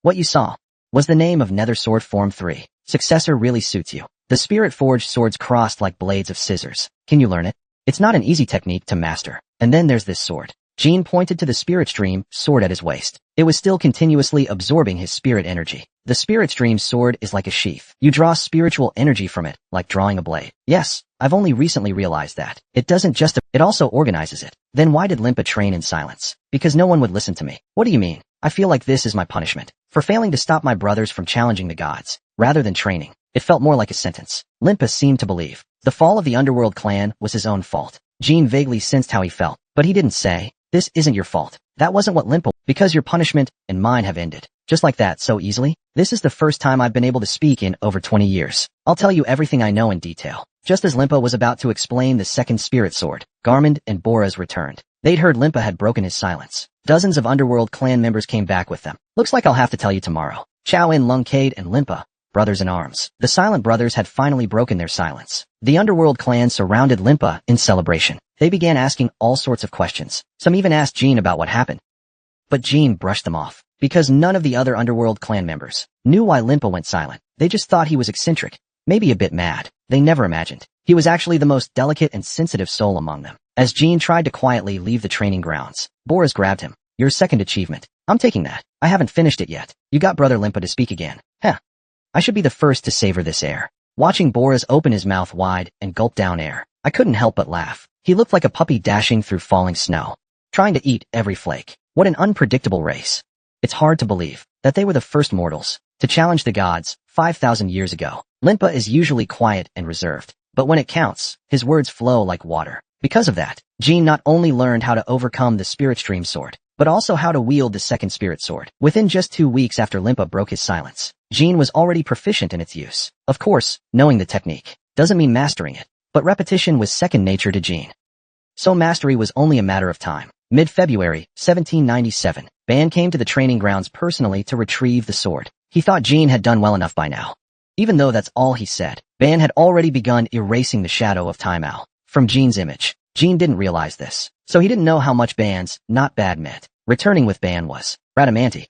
What you saw was the name of Nether Sword Form 3. Successor really suits you. The spirit-forged swords crossed like blades of scissors. Can you learn it? It's not an easy technique to master. And then there's this sword. Jean pointed to the spirit stream sword at his waist. It was still continuously absorbing his spirit energy. The spirit stream sword is like a sheath. You draw spiritual energy from it, like drawing a blade. Yes, I've only recently realized that. It doesn't just, it also organizes it. Then why did Limpa train in silence? Because no one would listen to me. What do you mean? I feel like this is my punishment for failing to stop my brothers from challenging the gods. Rather than training, it felt more like a sentence. Limpa seemed to believe the fall of the Underworld clan was his own fault. Jean vaguely sensed how he felt, but he didn't say, this isn't your fault. That wasn't what Limpa, because your punishment and mine have ended. Just like that, so easily? This is the first time I've been able to speak in over 20 years. I'll tell you everything I know in detail. Just as Limpa was about to explain the second spirit sword, Garmund and Boraz returned. They'd heard Limpa had broken his silence. Dozens of Underworld clan members came back with them. Looks like I'll have to tell you tomorrow. Chow In Lungcade and Limpa, brothers in arms. The Silent Brothers had finally broken their silence. The Underworld clan surrounded Limpa in celebration. They began asking all sorts of questions. Some even asked Jean about what happened. But Jean brushed them off, because none of the other Underworld clan members knew why Limpa went silent. They just thought he was eccentric, maybe a bit mad. They never imagined he was actually the most delicate and sensitive soul among them. As Jean tried to quietly leave the training grounds, Boris grabbed him. Your second achievement. I'm taking that. I haven't finished it yet. You got Brother Limpa to speak again. Heh. I should be the first to savor this air. Watching Boris open his mouth wide and gulp down air, I couldn't help but laugh. He looked like a puppy dashing through falling snow, trying to eat every flake. What an unpredictable race. It's hard to believe that they were the first mortals to challenge the gods 5,000 years ago. Limpa is usually quiet and reserved, but when it counts, his words flow like water. Because of that, Jean not only learned how to overcome the Spirit Stream sword, but also how to wield the second Spirit sword. Within just 2 weeks after Limpa broke his silence, Jean was already proficient in its use. Of course, knowing the technique doesn't mean mastering it, but repetition was second nature to Jean. So mastery was only a matter of time. Mid-February, 1797, Ban came to the training grounds personally to retrieve the sword. He thought Jean had done well enough by now. Even though that's all he said, Ban had already begun erasing the shadow of Time Owl from Jean's image. Jean didn't realize this, so he didn't know how much Ban's not bad meant. Returning with Ban was Radamanti.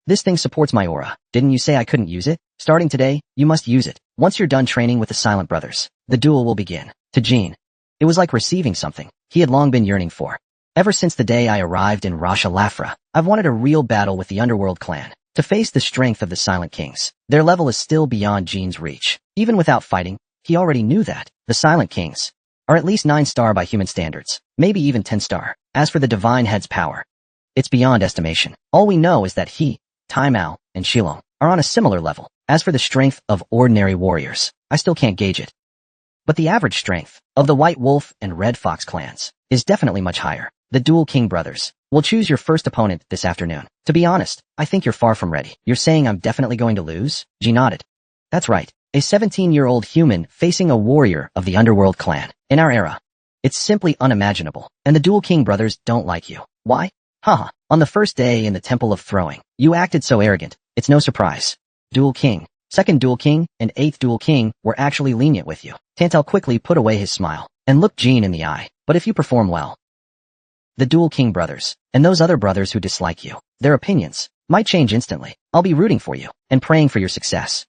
This thing supports my aura. Didn't you say I couldn't use it? Starting today, you must use it. Once you're done training with the Silent Brothers, the duel will begin. To Jean, it was like receiving something he had long been yearning for. Ever since the day I arrived in Rasha Lafra, I've wanted a real battle with the Underworld clan, to face the strength of the Silent Kings. Their level is still beyond Jean's reach. Even without fighting, he already knew that. The Silent Kings are at least 9-star by human standards, maybe even 10-star. As for the Divine Head's power, it's beyond estimation. All we know is that he, Time Owl, and Shilong are on a similar level. As for the strength of ordinary warriors, I still can't gauge it. But the average strength of the White Wolf and Red Fox clans is definitely much higher. The Dual King brothers will choose your first opponent this afternoon. To be honest, I think you're far from ready. You're saying I'm definitely going to lose? G nodded. That's right. A 17-year-old human facing a warrior of the Underworld clan. In our era, it's simply unimaginable. And the Dual King brothers don't like you. Why? Haha. On the first day in the Temple of Throwing, you acted so arrogant. It's no surprise. Dual King, Second Dual King, and Eighth Dual King were actually lenient with you. Tantel quickly put away his smile and looked Jean in the eye. But if you perform well, the Dual King brothers, and those other brothers who dislike you, their opinions might change instantly. I'll be rooting for you and praying for your success.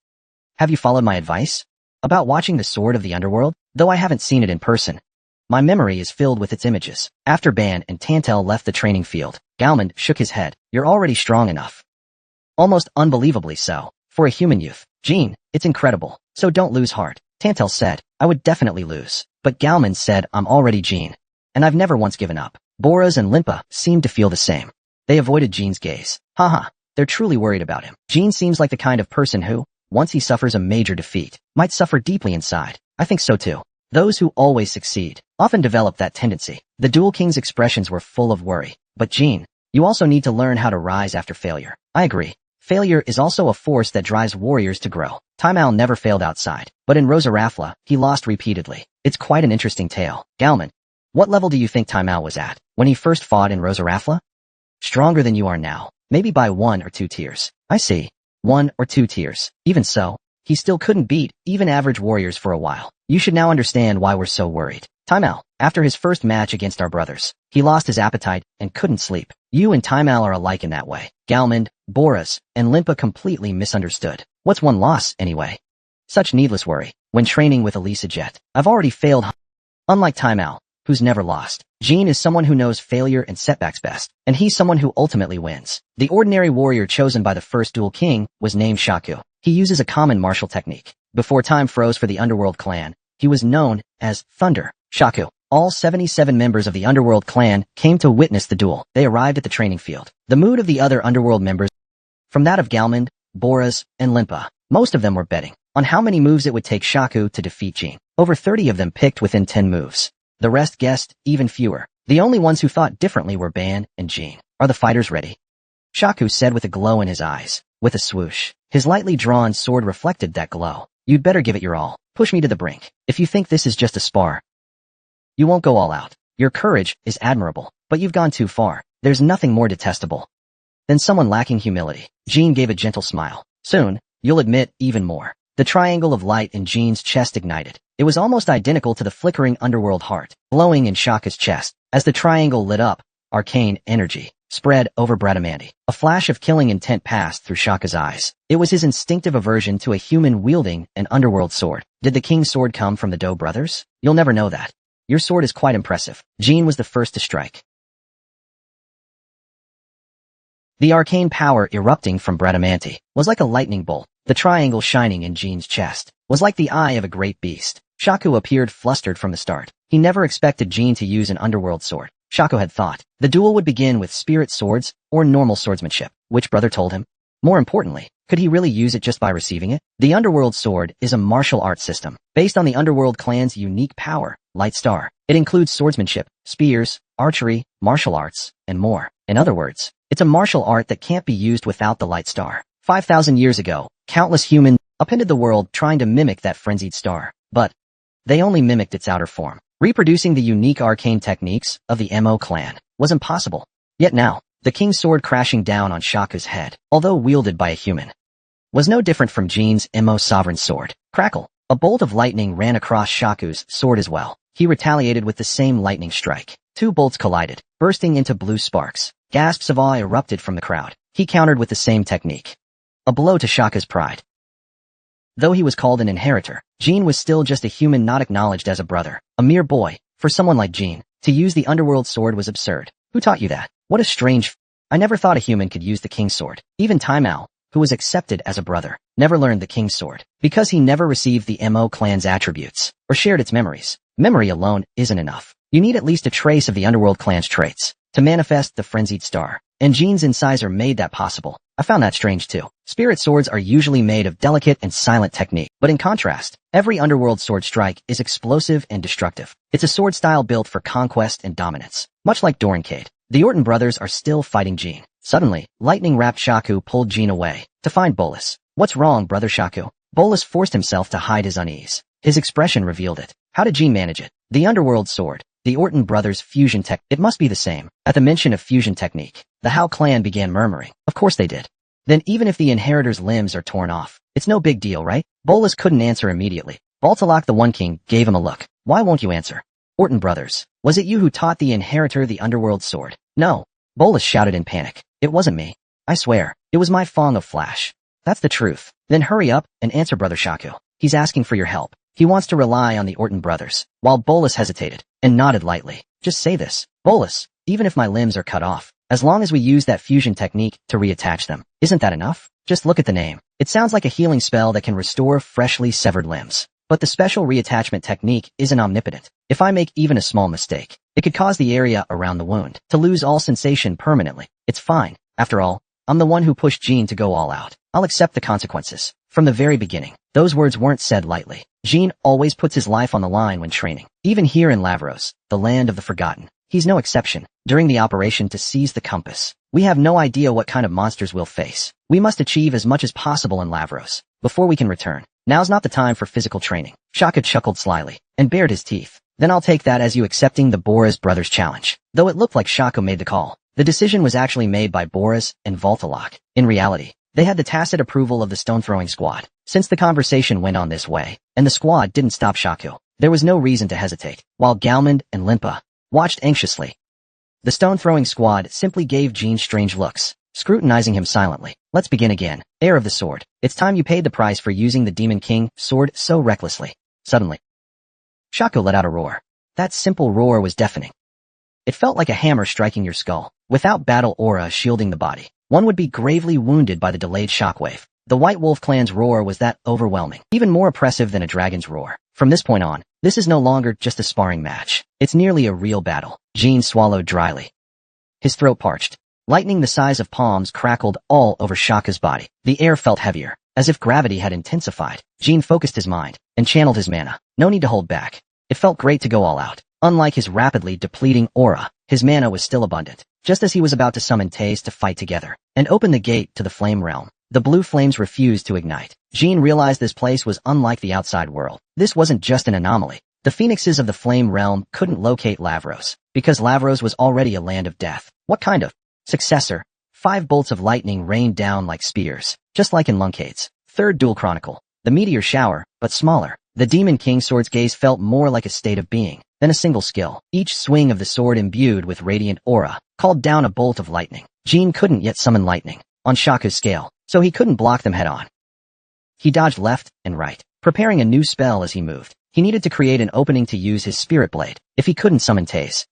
Have you followed my advice about watching the Sword of the Underworld? Though I haven't seen it in person, my memory is filled with its images. After Ban and Tantel left the training field, Galmond shook his head. You're already strong enough. Almost unbelievably so. For a human youth, Jean, it's incredible. So don't lose heart. Tantel said, I would definitely lose. But Galmond said, I'm already Jean. And I've never once given up. Boras and Limpa seemed to feel the same. They avoided Jean's gaze. Haha, they're truly worried about him. Jean seems like the kind of person who, once he suffers a major defeat, might suffer deeply inside. I think so too. Those who always succeed often develop that tendency. The Dual King's expressions were full of worry. But Jean, you also need to learn how to rise after failure. I agree. Failure is also a force that drives warriors to grow. Time Owl never failed outside, but in Rosarafla, he lost repeatedly. It's quite an interesting tale. Galman, what level do you think Time Owl was at when he first fought in Rosarafla? Stronger than you are now, maybe by 1 or 2 tiers. I see. 1 or 2 tiers. Even so, he still couldn't beat even average warriors for a while. You should now understand why we're so worried. Time Owl, after his first match against our brothers, he lost his appetite and couldn't sleep. You and Time Owl are alike in that way. Galmond, Boras, and Limpa completely misunderstood. What's one loss, anyway? Such needless worry. When training with Elisa Jet, I've already failed. Unlike Time Owl, who's never lost, Jean is someone who knows failure and setbacks best, and he's someone who ultimately wins. The ordinary warrior chosen by the first Dual King was named Shaku. He uses a common martial technique. Before time froze for the Underworld clan, he was known as Thunder. Shaku. All 77 members of the Underworld clan came to witness the duel. They arrived at the training field. The mood of the other Underworld members, from that of Galmond, Boras, and Limpa, most of them were betting on how many moves it would take Shaku to defeat Jean. Over 30 of them picked within 10 moves. The rest guessed even fewer. The only ones who thought differently were Ban and Jean. Are the fighters ready? Shaku said with a glow in his eyes. With a swoosh, his lightly drawn sword reflected that glow. You'd better give it your all. Push me to the brink. If you think this is just a spar, you won't go all out. Your courage is admirable, but you've gone too far. There's nothing more detestable than someone lacking humility. Jean gave a gentle smile. Soon, you'll admit even more. The triangle of light in Jean's chest ignited. It was almost identical to the flickering underworld heart, glowing in Shaka's chest. As the triangle lit up, arcane energy spread over Bradamante. A flash of killing intent passed through Shaka's eyes. It was his instinctive aversion to a human wielding an underworld sword. Did the king's sword come from the Doe brothers? You'll never know that. Your sword is quite impressive. Jean was the first to strike. The arcane power erupting from Bradamante was like a lightning bolt. The triangle shining in Jean's chest was like the eye of a great beast. Shaku appeared flustered from the start. He never expected Jean to use an underworld sword. Shaku had thought the duel would begin with spirit swords or normal swordsmanship. Which brother told him? More importantly, could he really use it just by receiving it? The underworld sword is a martial arts system based on the underworld clan's unique power, Light Star. It includes swordsmanship, spears, archery, martial arts, and more. In other words, it's a martial art that can't be used without the Light Star. 5,000 years ago, countless humans upended the world trying to mimic that frenzied star, but they only mimicked its outer form. Reproducing the unique arcane techniques of the Mo clan was impossible. Yet now, the king's sword crashing down on Shaka's head, although wielded by a human, was no different from Jean's Mo sovereign sword. Crackle! A bolt of lightning ran across Shaku's sword as well. He retaliated with the same lightning strike. Two bolts collided, bursting into blue sparks. Gasps of awe erupted from the crowd. He countered with the same technique. A blow to Shaka's pride. Though he was called an inheritor, Jean was still just a human not acknowledged as a brother. A mere boy. For someone like Jean, to use the underworld sword was absurd. Who taught you that? What a strange... I never thought a human could use the king's sword. Even Taimao, who was accepted as a brother, never learned the king's sword, because he never received the Mo clan's attributes, or shared its memories. Memory alone isn't enough. You need at least a trace of the underworld clan's traits to manifest the frenzied star, and Jean's incisor made that possible. I found that strange too. Spirit swords are usually made of delicate and silent technique, but in contrast, every underworld sword strike is explosive and destructive. It's a sword style built for conquest and dominance. Much like Dorincade, the Orton brothers are still fighting Jean. Suddenly, lightning-wrapped Shaku pulled Jean away to find Bolus. What's wrong, brother Shaku? Bolus forced himself to hide his unease. His expression revealed it. How did Jean manage it? The underworld sword. The Orton brothers' fusion tech. It must be the same. At the mention of fusion technique, the Hao clan began murmuring. Of course they did. Then even if the inheritor's limbs are torn off, it's no big deal, right? Bolus couldn't answer immediately. Baltalok the One King gave him a look. Why won't you answer? Orton brothers, was it you who taught the inheritor the underworld sword? No. Bolus shouted in panic. It wasn't me. I swear, it was my Fong of Flash. That's the truth. Then hurry up and answer brother Shaku. He's asking for your help. He wants to rely on the Orton brothers. While Bolus hesitated and nodded lightly. Just say this. Bolus, even if my limbs are cut off, as long as we use that fusion technique to reattach them, isn't that enough? Just look at the name. It sounds like a healing spell that can restore freshly severed limbs. But the special reattachment technique isn't omnipotent. If I make even a small mistake, it could cause the area around the wound to lose all sensation permanently. It's fine. After all, I'm the one who pushed Jean to go all out. I'll accept the consequences. From the very beginning, those words weren't said lightly. Jean always puts his life on the line when training. Even here in Lavros, the land of the forgotten, he's no exception. During the operation to seize the compass, we have no idea what kind of monsters we'll face. We must achieve as much as possible in Lavros before we can return. Now's not the time for physical training. Shaka chuckled slyly and bared his teeth. Then I'll take that as you accepting the Boris brothers' challenge. Though it looked like Shaka made the call, the decision was actually made by Boris and Valtalok. In reality, they had the tacit approval of the stone-throwing squad. Since the conversation went on this way, and the squad didn't stop Shaku, there was no reason to hesitate. While Galmond and Limpa watched anxiously, the stone-throwing squad simply gave Jean strange looks, scrutinizing him silently. Let's begin again. Heir of the sword. It's time you paid the price for using the Demon King sword so recklessly. Suddenly, Shaku let out a roar. That simple roar was deafening. It felt like a hammer striking your skull. Without battle aura shielding the body, one would be gravely wounded by the delayed shockwave. The White Wolf clan's roar was that overwhelming, even more oppressive than a dragon's roar. From this point on, this is no longer just a sparring match. It's nearly a real battle. Jean swallowed dryly. His throat parched. Lightning the size of palms crackled all over Shaka's body. The air felt heavier, as if gravity had intensified. Jean focused his mind and channeled his mana. No need to hold back. It felt great to go all out. Unlike his rapidly depleting aura, his mana was still abundant. Just as he was about to summon Taze to fight together and open the gate to the flame realm, the blue flames refused to ignite. Jean realized this place was unlike the outside world. This wasn't just an anomaly. The phoenixes of the flame realm couldn't locate Lavros, because Lavros was already a land of death. What kind of successor? 5 bolts of lightning rained down like spears, just like in Luncade's third dual chronicle. The meteor shower, but smaller. The Demon King sword's gaze felt more like a state of being than a single skill. Each swing of the sword imbued with radiant aura called down a bolt of lightning. Jean couldn't yet summon lightning on Shaku's scale, so he couldn't block them head-on. He dodged left and right, preparing a new spell as he moved. He needed to create an opening to use his spirit blade if he couldn't summon Taze.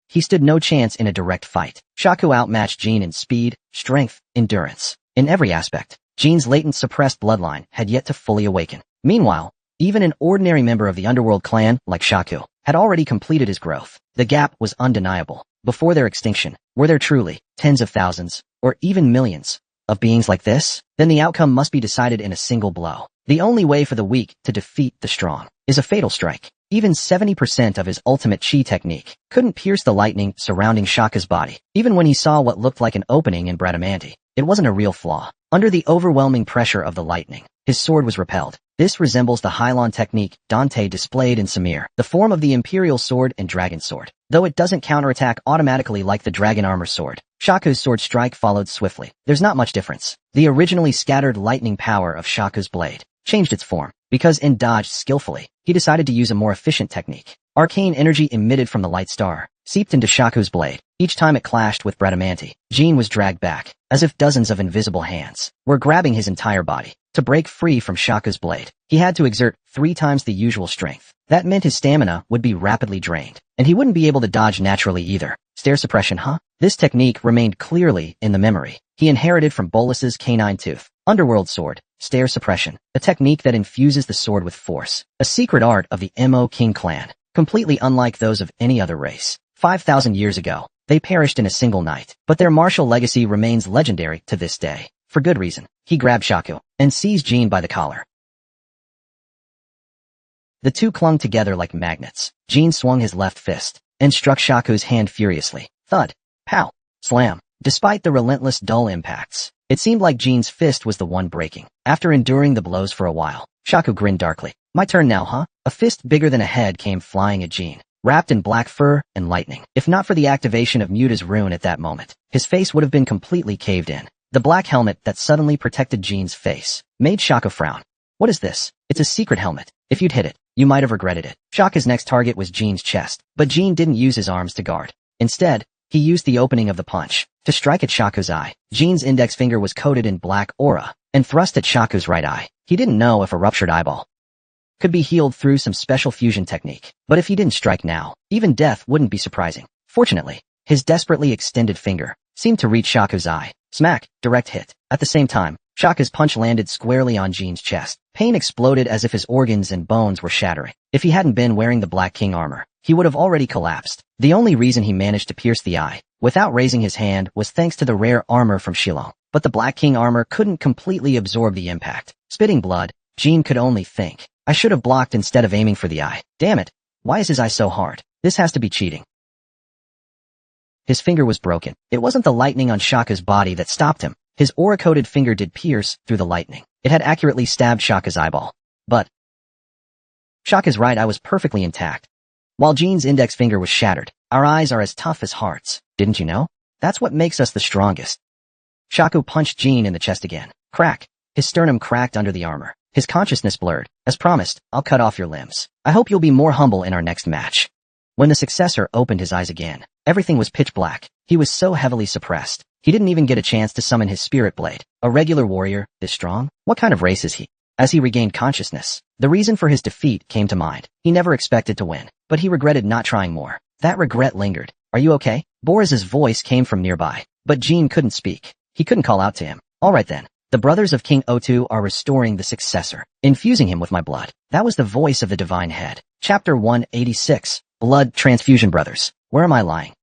He stood no chance in a direct fight. Shaku outmatched Jean in speed, strength, endurance. In every aspect, Jean's latent suppressed bloodline had yet to fully awaken. Meanwhile, even an ordinary member of the underworld clan, like Shaku, had already completed his growth. The gap was undeniable. Before their extinction, were there truly tens of thousands, or even millions, of beings like this? Then the outcome must be decided in a single blow. The only way for the weak to defeat the strong is a fatal strike. Even 70% of his ultimate chi technique couldn't pierce the lightning surrounding Shaka's body. Even when he saw what looked like an opening in Bradamanti, it wasn't a real flaw. Under the overwhelming pressure of the lightning, his sword was repelled. This resembles the Hylon technique Dante displayed in Samir, the form of the Imperial Sword and Dragon Sword. Though it doesn't counterattack automatically like the Dragon Armor Sword, Shaku's sword strike followed swiftly. There's not much difference. The originally scattered lightning power of Shaku's blade changed its form, because in dodged skillfully, he decided to use a more efficient technique. Arcane energy emitted from the light star seeped into Shaku's blade. Each time it clashed with Bradamanti, Jean was dragged back, as if dozens of invisible hands were grabbing his entire body. To break free from Shaku's blade, he had to exert 3 times the usual strength. That meant his stamina would be rapidly drained, and he wouldn't be able to dodge naturally either. Stare suppression, huh? This technique remained clearly in the memory he inherited from Bolus's canine tooth. Underworld sword, stare suppression, a technique that infuses the sword with force. A secret art of the Mo King clan, completely unlike those of any other race. 5,000 years ago, they perished in a single night, but their martial legacy remains legendary to this day. For good reason. He grabbed Shaku and seized Jean by the collar. The two clung together like magnets. Jean swung his left fist and struck Shaku's hand furiously. Thud. Pow. Slam. Despite the relentless dull impacts, it seemed like Jean's fist was the one breaking. After enduring the blows for a while, Shaku grinned darkly. My turn now, huh? A fist bigger than a head came flying at Jean, wrapped in black fur and lightning. If not for the activation of Muta's rune at that moment, his face would have been completely caved in. The black helmet that suddenly protected Jean's face made Shaku frown. What is this? It's a secret helmet. If you'd hit it, you might have regretted it. Shaka's next target was Jean's chest, but Jean didn't use his arms to guard. Instead, he used the opening of the punch to strike at Shaku's eye. Jean's index finger was coated in black aura and thrust at Shaku's right eye. He didn't know if a ruptured eyeball could be healed through some special fusion technique, but if he didn't strike now, even death wouldn't be surprising. Fortunately, his desperately extended finger seemed to reach Shaku's eye. Smack, direct hit. At the same time, Shaka's punch landed squarely on Jean's chest. Pain exploded as if his organs and bones were shattering. If he hadn't been wearing the Black King armor, he would have already collapsed. The only reason he managed to pierce the eye without raising his hand was thanks to the rare armor from Shillong. But the Black King armor couldn't completely absorb the impact. Spitting blood, Jean could only think, I should have blocked instead of aiming for the eye. Damn it. Why is his eye so hard? This has to be cheating. His finger was broken. It wasn't the lightning on Shaka's body that stopped him. His aura-coated finger did pierce through the lightning. It had accurately stabbed Shaka's eyeball. But Shaka's right eye was perfectly intact. While Jean's index finger was shattered, our eyes are as tough as hearts. Didn't you know? That's what makes us the strongest. Shaku punched Jean in the chest again. Crack. His sternum cracked under the armor. His consciousness blurred. As promised, I'll cut off your limbs. I hope you'll be more humble in our next match. When the successor opened his eyes again, everything was pitch black. He was so heavily suppressed, he didn't even get a chance to summon his spirit blade. A regular warrior, this strong? What kind of race is he? As he regained consciousness, the reason for his defeat came to mind. He never expected to win, but he regretted not trying more. That regret lingered. Are you okay? Boris's voice came from nearby, but Jean couldn't speak. He couldn't call out to him. All right then. The brothers of King Otu are restoring the successor, infusing him with my blood. That was the voice of the divine head. Chapter 186. Blood Transfusion Brothers. Where am I lying?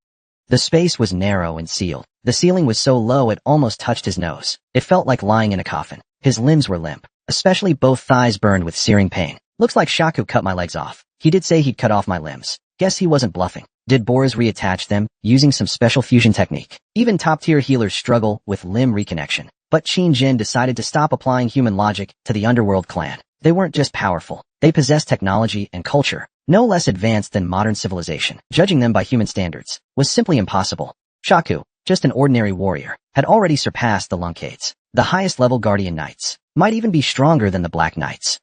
The space was narrow and sealed. The ceiling was so low it almost touched his nose. It felt like lying in a coffin. His limbs were limp, especially both thighs burned with searing pain. Looks like Shaku cut my legs off. He did say he'd cut off my limbs. Guess he wasn't bluffing. Did Boris reattach them, using some special fusion technique? Even top-tier healers struggle with limb reconnection. But Qin Jin decided to stop applying human logic to the underworld clan. They weren't just powerful. They possessed technology and culture. no less advanced than modern civilization. Judging them by human standards was simply impossible. Shaku, just an ordinary warrior, had already surpassed the Lunkades. The highest level guardian knights might even be stronger than the Black Knights.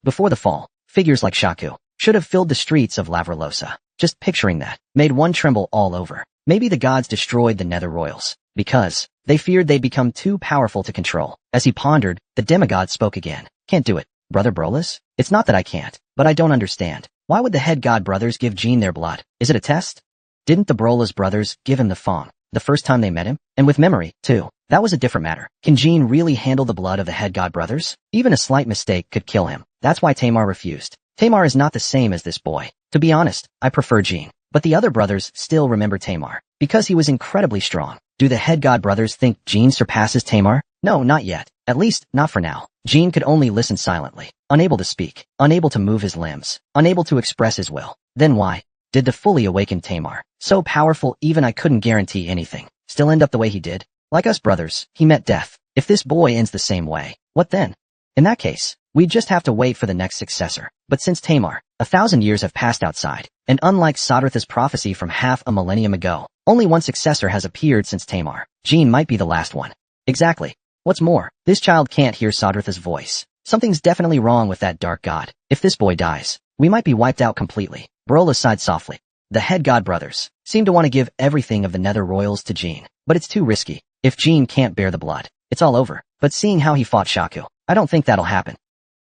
Before the fall, figures like Shaku should have filled the streets of Lavralosa. Just picturing that made one tremble all over. Maybe the gods destroyed the Nether Royals because they feared they'd become too powerful to control. As he pondered, the demigod spoke again. Can't do it, Brother Brolis? It's not that I can't, but I don't understand. Why would the head god brothers give Jean their blood? Is it a test? Didn't the Brolas brothers give him the Fong the first time they met him? And with memory, too. That was a different matter. Can Jean really handle the blood of the head god brothers? Even a slight mistake could kill him. That's why Tamar refused. Tamar is not the same as this boy. To be honest, I prefer Jean. But the other brothers still remember Tamar, because he was incredibly strong. Do the head god brothers think Jean surpasses Tamar? No, not yet. At least, not for now. Jean could only listen silently, unable to speak, unable to move his limbs, unable to express his will. Then why did the fully awakened Tamar, so powerful even I couldn't guarantee anything, still end up the way he did? Like us brothers, he met death. If this boy ends the same way, what then? In that case, we'd just have to wait for the next successor. But since Tamar, 1,000 years have passed outside, and unlike Sodratha's prophecy from half a millennium ago, only one successor has appeared since Tamar. Jean might be the last one. Exactly. What's more, this child can't hear Sodratha's voice. Something's definitely wrong with that dark god. If this boy dies, we might be wiped out completely. Brola sighed softly. The head god brothers seem to want to give everything of the Nether Royals to Jean, but it's too risky. If Jean can't bear the blood, it's all over. But seeing how he fought Shaku, I don't think that'll happen.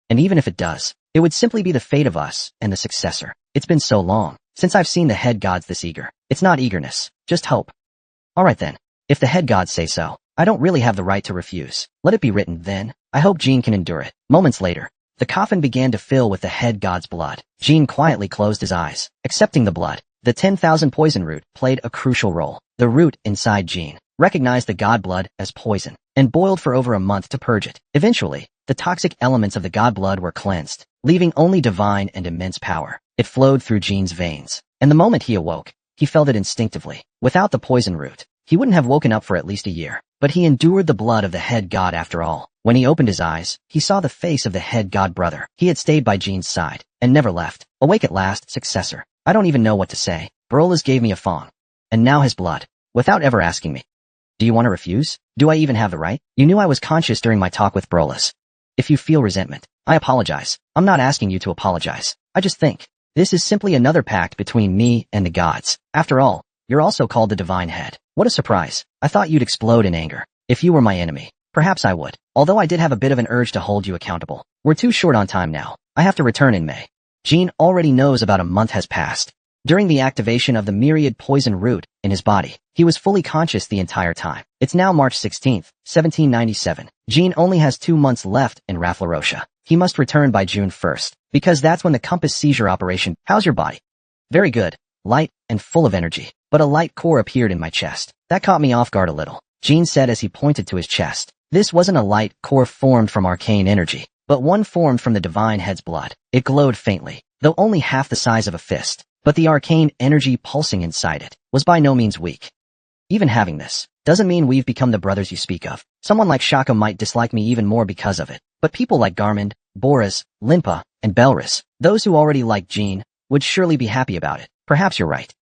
And even if it does, it would simply be the fate of us and the successor. It's been so long since I've seen the head gods this eager. It's not eagerness, just hope. Alright then. If the head gods say so, I don't really have the right to refuse. Let it be written then. I hope Jean can endure it. Moments later, the coffin began to fill with the head god's blood. Jean quietly closed his eyes, accepting the blood. The 10,000 poison root played a crucial role. The root inside Jean recognized the god blood as poison and boiled for over a month to purge it. Eventually, the toxic elements of the god blood were cleansed, leaving only divine and immense power. It flowed through Jean's veins, and the moment he awoke, he felt it instinctively. Without the poison root, he wouldn't have woken up for at least a year. But he endured the blood of the head god after all. When he opened his eyes, he saw the face of the head god brother. He had stayed by Jean's side, and never left. Awake at last, successor. I don't even know what to say. Brolas gave me a Fong. And now his blood. Without ever asking me. Do you want to refuse? Do I even have the right? You knew I was conscious during my talk with Brolas. If you feel resentment, I apologize. I'm not asking you to apologize. I just think this is simply another pact between me and the gods. After all, you're also called the Divine Head. What a surprise. I thought you'd explode in anger. If you were my enemy, perhaps I would. Although I did have a bit of an urge to hold you accountable. We're too short on time now. I have to return in May. Jean already knows about a month has passed. During the activation of the myriad poison root in his body, he was fully conscious the entire time. It's now March 16th, 1797. Jean only has 2 months left in Raflarosha. He must return by June 1st, because that's when the compass seizure operation. How's your body? Very good. Light and full of energy. But a light core appeared in my chest. That caught me off guard a little. Jean said as he pointed to his chest. This wasn't a light core formed from arcane energy, but one formed from the Divine Head's blood. It glowed faintly, though only half the size of a fist. But the arcane energy pulsing inside it was by no means weak. Even having this doesn't mean we've become the brothers you speak of. Someone like Shaka might dislike me even more because of it. But people like Garmund, Boris, Limpa, and Belris, those who already like Jean, would surely be happy about it. Perhaps you're right.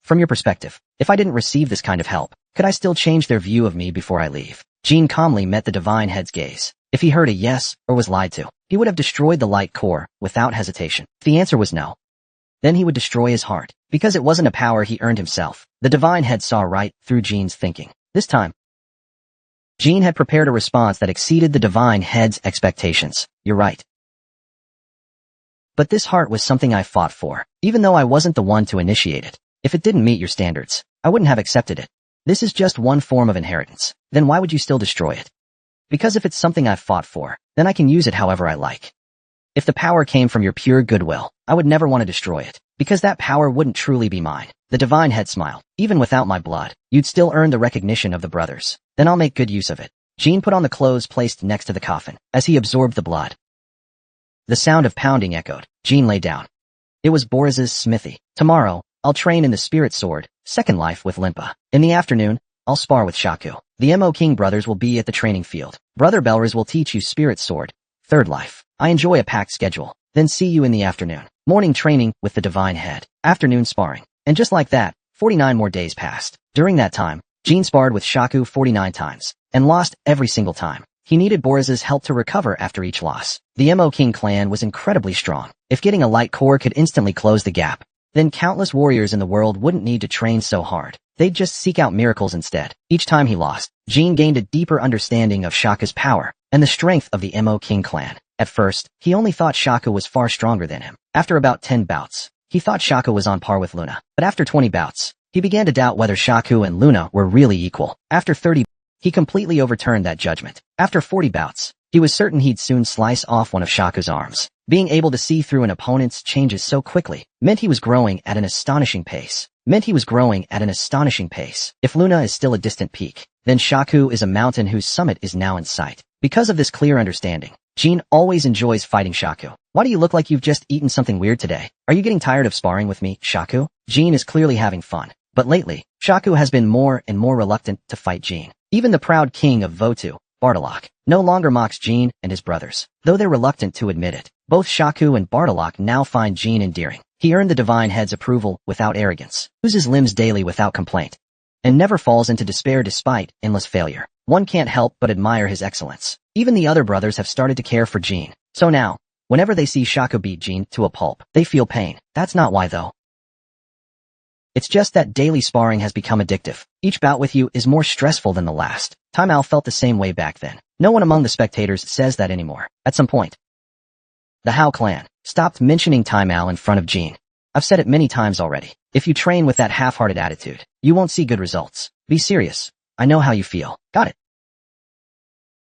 From your perspective, if I didn't receive this kind of help, could I still change their view of me before I leave? Jean calmly met the Divine Head's gaze. If he heard a yes or was lied to, he would have destroyed the light core without hesitation. If the answer was no, then he would destroy his heart, because it wasn't a power he earned himself. The Divine Head saw right through Jean's thinking. This time, Jean had prepared a response that exceeded the Divine Head's expectations. You're right. But this heart was something I fought for, even though I wasn't the one to initiate it. If it didn't meet your standards, I wouldn't have accepted it. This is just one form of inheritance. Then why would you still destroy it? Because if it's something I've fought for, then I can use it however I like. If the power came from your pure goodwill, I would never want to destroy it, because that power wouldn't truly be mine. The Divine Head smiled. Even without my blood, you'd still earn the recognition of the brothers. Then I'll make good use of it. Jean put on the clothes placed next to the coffin, as he absorbed the blood. The sound of pounding echoed. Jean lay down. It was Boris's smithy. Tomorrow, I'll train in the Spirit Sword, Second Life with Limpa. In the afternoon, I'll spar with Shaku. The Mo King brothers will be at the training field. Brother Belriz will teach you Spirit Sword, Third Life. I enjoy a packed schedule. Then see you in the afternoon. Morning training with the Divine Head. Afternoon sparring. And just like that, 49 more days passed. During that time, Jean sparred with Shaku 49 times, and lost every single time. He needed Boris's help to recover after each loss. The Mo King clan was incredibly strong. If getting a light core could instantly close the gap, then countless warriors in the world wouldn't need to train so hard. They'd just seek out miracles instead. Each time he lost, Jean gained a deeper understanding of Shaku's power and the strength of the Mo King clan. At first, he only thought Shaku was far stronger than him. After about 10 bouts, he thought Shaku was on par with Luna. But after 20 bouts, he began to doubt whether Shaku and Luna were really equal. After 30, he completely overturned that judgment. After 40 bouts, he was certain he'd soon slice off one of Shaku's arms. Being able to see through an opponent's changes so quickly meant he was growing at an astonishing pace. If Luna is still a distant peak, then Shaku is a mountain whose summit is now in sight. Because of this clear understanding, Jean always enjoys fighting Shaku. Why do you look like you've just eaten something weird today? Are you getting tired of sparring with me, Shaku? Jean is clearly having fun. But lately, Shaku has been more and more reluctant to fight Jean. Even the proud king of Votu, Bartolok, no longer mocks Jean and his brothers, though they're reluctant to admit it. Both Shaku and Bartolok now find Jean endearing. He earned the Divine Head's approval without arrogance, uses limbs daily without complaint, and never falls into despair despite endless failure. One can't help but admire his excellence. Even the other brothers have started to care for Jean. So now, whenever they see Shaku beat Jean to a pulp, they feel pain. That's not why though. It's just that daily sparring has become addictive. Each bout with you is more stressful than the last. Tai Mao felt the same way back then. No one among the spectators says that anymore. At some point, the Hao clan stopped mentioning Tai Mao in front of Jean. I've said it many times already. If you train with that half-hearted attitude, you won't see good results. Be serious. I know how you feel. Got it.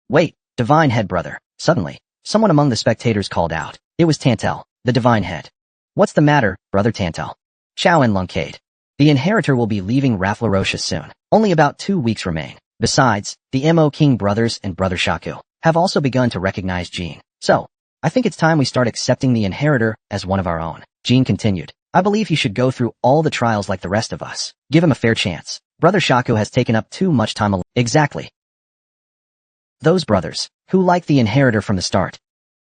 Wait, Divine Head brother. Suddenly, someone among the spectators called out. It was Tantel, the Divine Head. What's the matter, brother Tantel? Chow and Lunkade. The inheritor will be leaving Rafflerosha soon. Only about 2 weeks remain. Besides, the Mo King brothers and brother Shaku have also begun to recognize Jean. So, I think it's time we start accepting the inheritor as one of our own. Jean continued. I believe he should go through all the trials like the rest of us. Give him a fair chance. Brother Shaku has taken up too much time alone. Exactly. Those brothers, who like the inheritor from the start,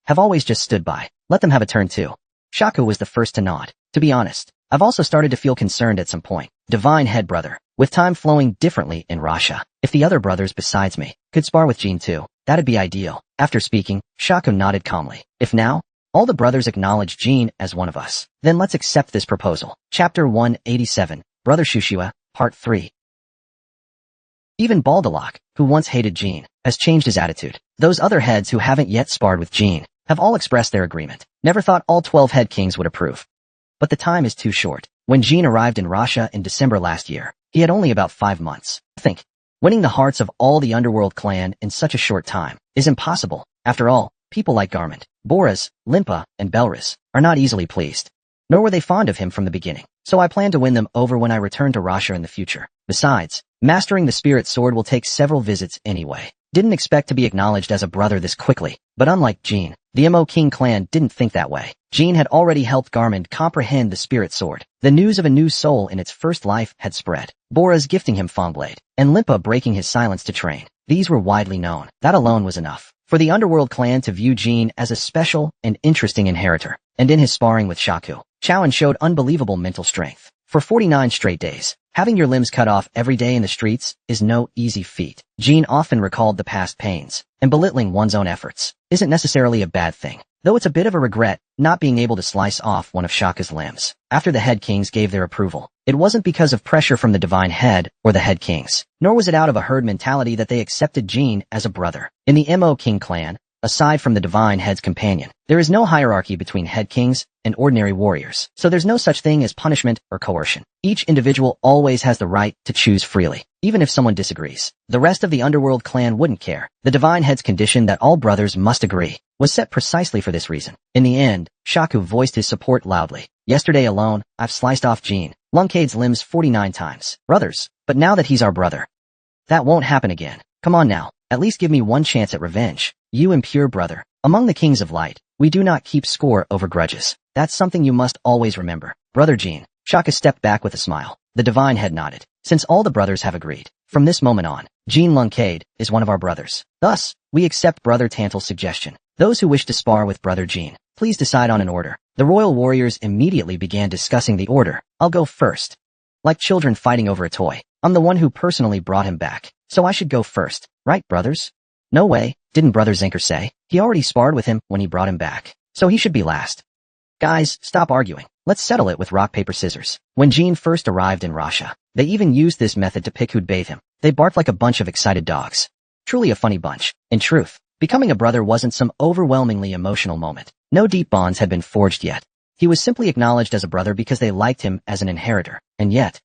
have always just stood by. Let them have a turn too. Shaku was the first to nod. To be honest, I've also started to feel concerned at some point. Divine Head brother, with time flowing differently in Russia. If the other brothers besides me could spar with Jean too, that'd be ideal. After speaking, Shaku nodded calmly. If now, all the brothers acknowledge Jean as one of us, then let's accept this proposal. Chapter 187, Brother Shushua, Part 3. Even Baldalok, who once hated Jean, has changed his attitude. Those other heads who haven't yet sparred with Jean have all expressed their agreement. Never thought all 12 head kings would approve. But the time is too short. When Jean arrived in Russia in December last year, he had only about 5 months. I think, winning the hearts of all the underworld clan in such a short time is impossible. After all, people like Garment, Boris, Limpa, and Belris are not easily pleased. Nor were they fond of him from the beginning. So I plan to win them over when I return to Russia in the future. Besides, mastering the spirit sword will take several visits anyway. Didn't expect to be acknowledged as a brother this quickly, but unlike Jean, the Mo King clan didn't think that way. Jean had already helped Garmond comprehend the spirit sword. The news of a new soul in its first life had spread. Bora's gifting him Fongblade, and Limpa breaking his silence to train. These were widely known. That alone was enough for the underworld clan to view Jean as a special and interesting inheritor. And in his sparring with Shaku, Chowan showed unbelievable mental strength. For 49 straight days, having your limbs cut off every day in the streets is no easy feat. Jean often recalled the past pains, and belittling one's own efforts isn't necessarily a bad thing, though it's a bit of a regret not being able to slice off one of Shaka's limbs. After the head kings gave their approval, it wasn't because of pressure from the divine head or the head kings, nor was it out of a herd mentality that they accepted Jean as a brother. In the Mo King clan, aside from the divine head's companion, there is no hierarchy between head kings and ordinary warriors, so there's no such thing as punishment or coercion. Each individual always has the right to choose freely, even if someone disagrees. The rest of the underworld clan wouldn't care. The divine head's condition that all brothers must agree was set precisely for this reason. In the end, Shaku voiced his support loudly. Yesterday alone, I've sliced off Jean Lunkade's limbs 49 times. Brothers, but now that he's our brother, that won't happen again. Come on now, at least give me one chance at revenge. You impure brother. Among the kings of light, we do not keep score over grudges. That's something you must always remember. Brother Jean. Shaka stepped back with a smile. The divine head nodded. Since all the brothers have agreed, from this moment on, Jean Lunkade is one of our brothers. Thus, we accept Brother Tantal's suggestion. Those who wish to spar with Brother Jean, please decide on an order. The royal warriors immediately began discussing the order. I'll go first. Like children fighting over a toy. I'm the one who personally brought him back, so I should go first, right, brothers? No way, didn't Brother Zinker say? He already sparred with him when he brought him back, so he should be last. Guys, stop arguing. Let's settle it with rock, paper, scissors. When Jean first arrived in Russia, they even used this method to pick who'd bathe him. They barked like a bunch of excited dogs. Truly a funny bunch. In truth, becoming a brother wasn't some overwhelmingly emotional moment. No deep bonds had been forged yet. He was simply acknowledged as a brother because they liked him as an inheritor, and yet,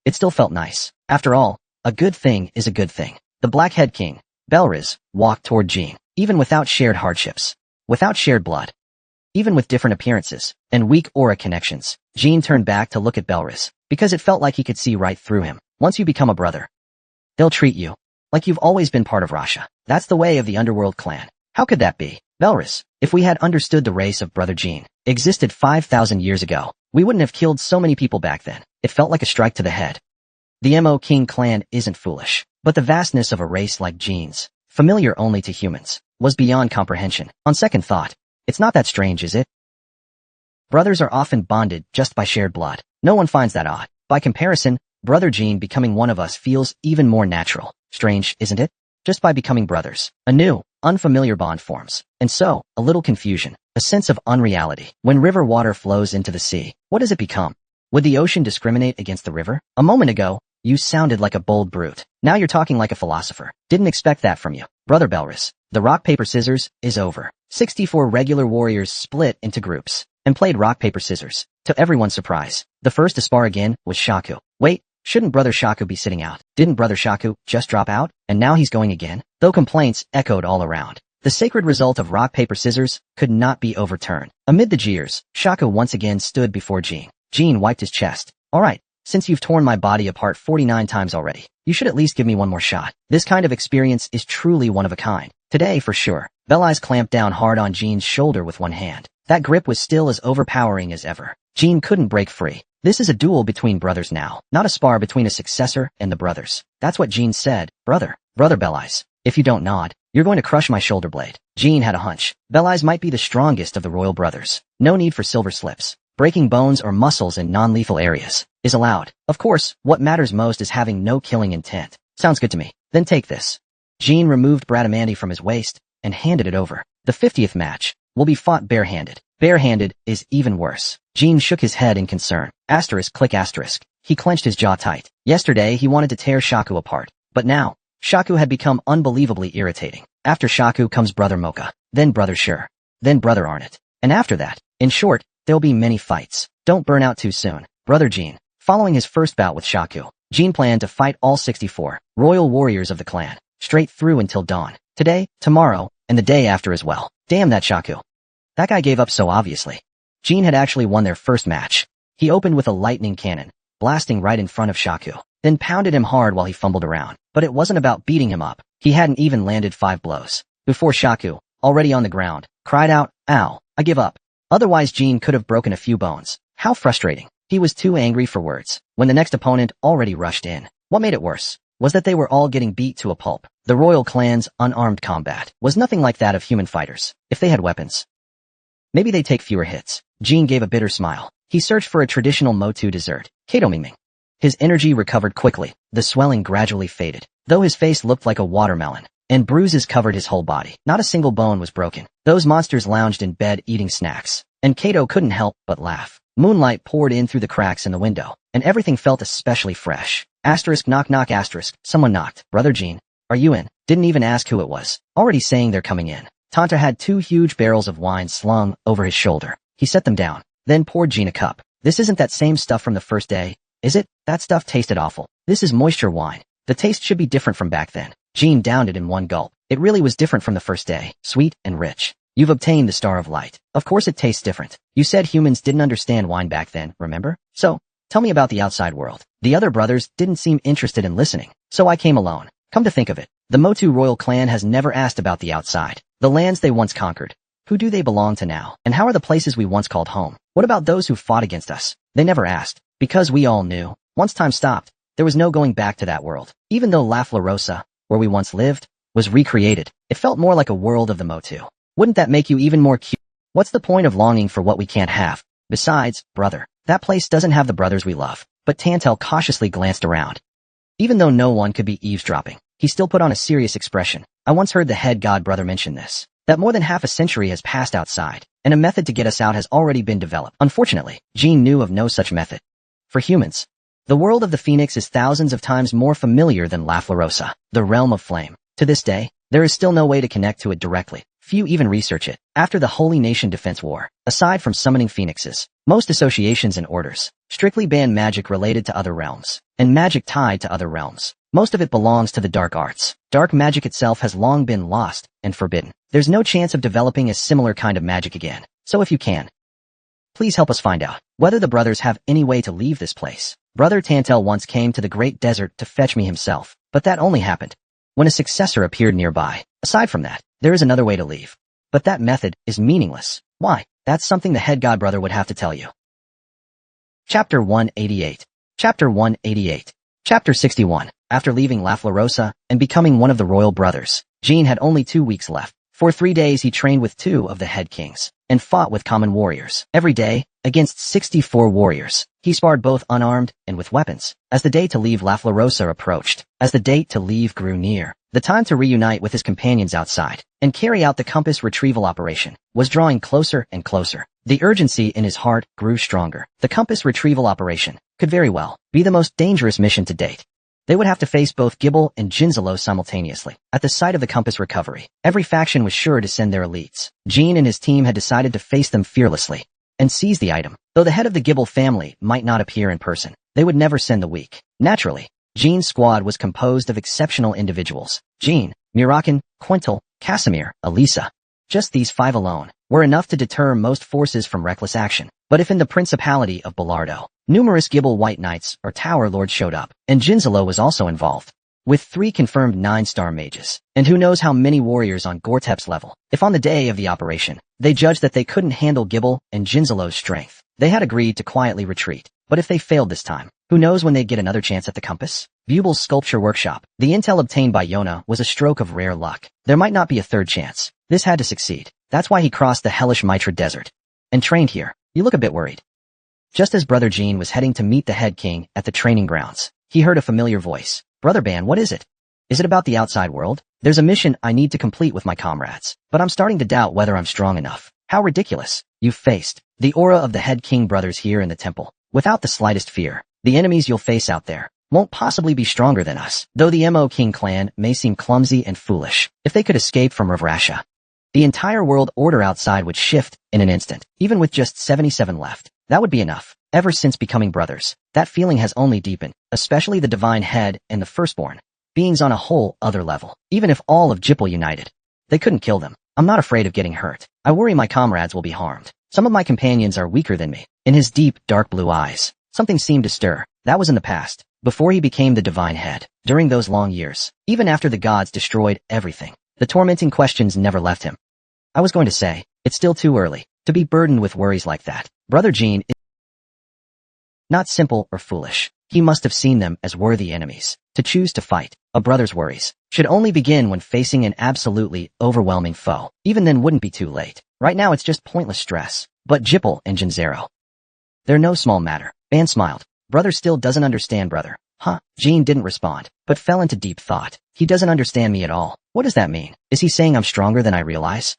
it still felt nice. After all, a good thing is a good thing. The Blackhead King, Belriz, walked toward Jean, even without shared hardships, without shared blood, even with different appearances and weak aura connections. Jean turned back to look at Belriz, because it felt like he could see right through him. Once you become a brother, they'll treat you like you've always been part of Russia. That's the way of the underworld clan. How could that be? Belriz, if we had understood the race of Brother Jean existed 5,000 years ago, we wouldn't have killed so many people back then. It felt like a strike to the head. The Mo King clan isn't foolish, but the vastness of a race like Jean's, familiar only to humans, was beyond comprehension. On second thought, it's not that strange, is it? Brothers are often bonded just by shared blood. No one finds that odd. By comparison, Brother Jean becoming one of us feels even more natural. Strange, isn't it? Just by becoming brothers, a new, unfamiliar bond forms. And so, a little confusion, a sense of unreality. When river water flows into the sea, what does it become? Would the ocean discriminate against the river? A moment ago, you sounded like a bold brute. Now you're talking like a philosopher. Didn't expect that from you. Brother Belriz, the rock, paper, scissors is over. 64 regular warriors split into groups and played rock, paper, scissors. To everyone's surprise, the first to spar again was Shaku. Wait, shouldn't Brother Shaku be sitting out? Didn't Brother Shaku just drop out? And now he's going again? Though complaints echoed all around, the sacred result of rock, paper, scissors could not be overturned. Amid the jeers, Shaku once again stood before Jean. Jean wiped his chest. All right, since you've torn my body apart 49 times already, you should at least give me one more shot. This kind of experience is truly one of a kind. Today, for sure. Bellies clamped down hard on Jean's shoulder with one hand. That grip was still as overpowering as ever. Jean couldn't break free. This is a duel between brothers now, not a spar between a successor and the brothers. That's what Jean said. Brother Bellies, if you don't nod, you're going to crush my shoulder blade. Jean had a hunch. Bellies might be the strongest of the royal brothers. No need for silver slips. Breaking bones or muscles in non-lethal areas is allowed. Of course, what matters most is having no killing intent. Sounds good to me. Then take this. Jean removed Bradamandi from his waist and handed it over. The 50th match will be fought barehanded. Barehanded is even worse. Jean shook his head in concern. Asterisk click asterisk. He clenched his jaw tight. Yesterday he wanted to tear Shaku apart, but now, Shaku had become unbelievably irritating. After Shaku comes Brother Mocha, then Brother Sure, then Brother Arnott. And after that, in short, there'll be many fights. Don't burn out too soon. Brother Jean, following his first bout with Shaku, Jean planned to fight all 64 royal warriors of the clan, straight through until dawn. Today, tomorrow, and the day after as well. Damn that Shaku. That guy gave up so obviously. Jean had actually won their first match. He opened with a lightning cannon, blasting right in front of Shaku, then pounded him hard while he fumbled around. But it wasn't about beating him up. He hadn't even landed 5 blows before Shaku, already on the ground, cried out, "Ow, I give up." Otherwise Jean could have broken a few bones. How frustrating. He was too angry for words when the next opponent already rushed in. What made it worse was that they were all getting beat to a pulp. The royal clan's unarmed combat was nothing like that of human fighters. If they had weapons, maybe they'd take fewer hits. Jean gave a bitter smile. He searched for a traditional Motu dessert, Kato Mingming. His energy recovered quickly. The swelling gradually faded, though his face looked like a watermelon, and bruises covered his whole body. Not a single bone was broken. Those monsters lounged in bed eating snacks, and Kato couldn't help but laugh. Moonlight poured in through the cracks in the window, and everything felt especially fresh. Asterisk knock knock asterisk. Someone knocked. Brother Jean, are you in? Didn't even ask who it was. Already saying they're coming in. Tanta had 2 huge barrels of wine slung over his shoulder. He set them down, then poured Jean a cup. This isn't that same stuff from the first day, is it? That stuff tasted awful. This is moisture wine. The taste should be different from back then. Jean downed it in one gulp. It really was different from the first day. Sweet and rich. You've obtained the Star of Light. Of course it tastes different. You said humans didn't understand wine back then, remember? So, tell me about the outside world. The other brothers didn't seem interested in listening, so I came alone. Come to think of it, the Motu royal clan has never asked about the outside. The lands they once conquered. Who do they belong to now? And how are the places we once called home? What about those who fought against us? They never asked, because we all knew. Once time stopped, there was no going back to that world. Even though La Florosa, where we once lived, was recreated, it felt more like a world of the Motu. Wouldn't that make you even more cute? What's the point of longing for what we can't have? Besides, brother, that place doesn't have the brothers we love. But Tantel cautiously glanced around. Even though no one could be eavesdropping, he still put on a serious expression. I once heard the head god brother mention this, that more than half a century has passed outside, and a method to get us out has already been developed. Unfortunately, Jean knew of no such method. For humans, the world of the Phoenix is thousands of times more familiar than La Florosa, the realm of flame. To this day, there is still no way to connect to it directly. Few even research it. After the Holy Nation Defense War, aside from summoning phoenixes, most associations and orders strictly ban magic related to other realms, and magic tied to other realms. Most of it belongs to the dark arts. Dark magic itself has long been lost and forbidden. There's no chance of developing a similar kind of magic again. So if you can, please help us find out whether the brothers have any way to leave this place. Brother Tantel once came to the great desert to fetch me himself, but that only happened when a successor appeared nearby. Aside from that, there is another way to leave. But that method is meaningless. Why? That's something the head god brother would have to tell you. Chapter 188. Chapter 188. Chapter 61. After leaving La Florosa and becoming one of the royal brothers, Jean had only 2 weeks left. For 3 days he trained with 2 of the head kings, and fought with common warriors. Every day, against 64 warriors, he sparred both unarmed and with weapons. As the day to leave La Florosa approached, as the date to leave grew near, the time to reunite with his companions outside and carry out the compass retrieval operation was drawing closer and closer. The urgency in his heart grew stronger. The compass retrieval operation could very well be the most dangerous mission to date. They would have to face both Gibble and Jinzalo simultaneously. At the sight of the compass recovery, every faction was sure to send their elites. Jean and his team had decided to face them fearlessly and seize the item. Though the head of the Gibble family might not appear in person, they would never send the weak. Naturally, Jean's squad was composed of exceptional individuals. Jean, Murakan, Quintal, Casimir, Elisa. Just these 5 alone were enough to deter most forces from reckless action. But if in the Principality of Belardo, numerous Gibble White Knights or Tower Lords showed up, and Jinzalo was also involved, with 3 confirmed 9-star mages, and who knows how many warriors on Gortep's level. If on the day of the operation, they judged that they couldn't handle Gibble and Jinzalo's strength, they had agreed to quietly retreat. But if they failed this time, who knows when they'd get another chance at the compass? Bubel's sculpture workshop. The intel obtained by Yona was a stroke of rare luck. There might not be a third chance. This had to succeed. That's why he crossed the hellish Mitra Desert and trained here. You look a bit worried. Just as Brother Jean was heading to meet the head king at the training grounds, he heard a familiar voice. Brother Ban, what is it? Is it about the outside world? There's a mission I need to complete with my comrades, but I'm starting to doubt whether I'm strong enough. How ridiculous. You've faced the aura of the head king brothers here in the temple without the slightest fear. The enemies you'll face out there won't possibly be stronger than us. Though the Mo King clan may seem clumsy and foolish, if they could escape from Ravrasha, the entire world order outside would shift in an instant. Even with just 77 left, that would be enough. Ever since becoming brothers, that feeling has only deepened, especially the divine head and the firstborn, beings on a whole other level. Even if all of Jipple united, they couldn't kill them. I'm not afraid of getting hurt. I worry my comrades will be harmed. Some of my companions are weaker than me. In his deep, dark blue eyes, something seemed to stir. That was in the past, before he became the divine head. During those long years, even after the gods destroyed everything, the tormenting questions never left him. I was going to say, it's still too early to be burdened with worries like that. Brother Jean is not simple or foolish. He must have seen them as worthy enemies to choose to fight. A brother's worries should only begin when facing an absolutely overwhelming foe. Even then wouldn't be too late. Right now it's just pointless stress. But Jipple and Jinzero, they're no small matter. Ban smiled. Brother still doesn't understand brother. Huh? Jean didn't respond, but fell into deep thought. He doesn't understand me at all. What does that mean? Is he saying I'm stronger than I realize?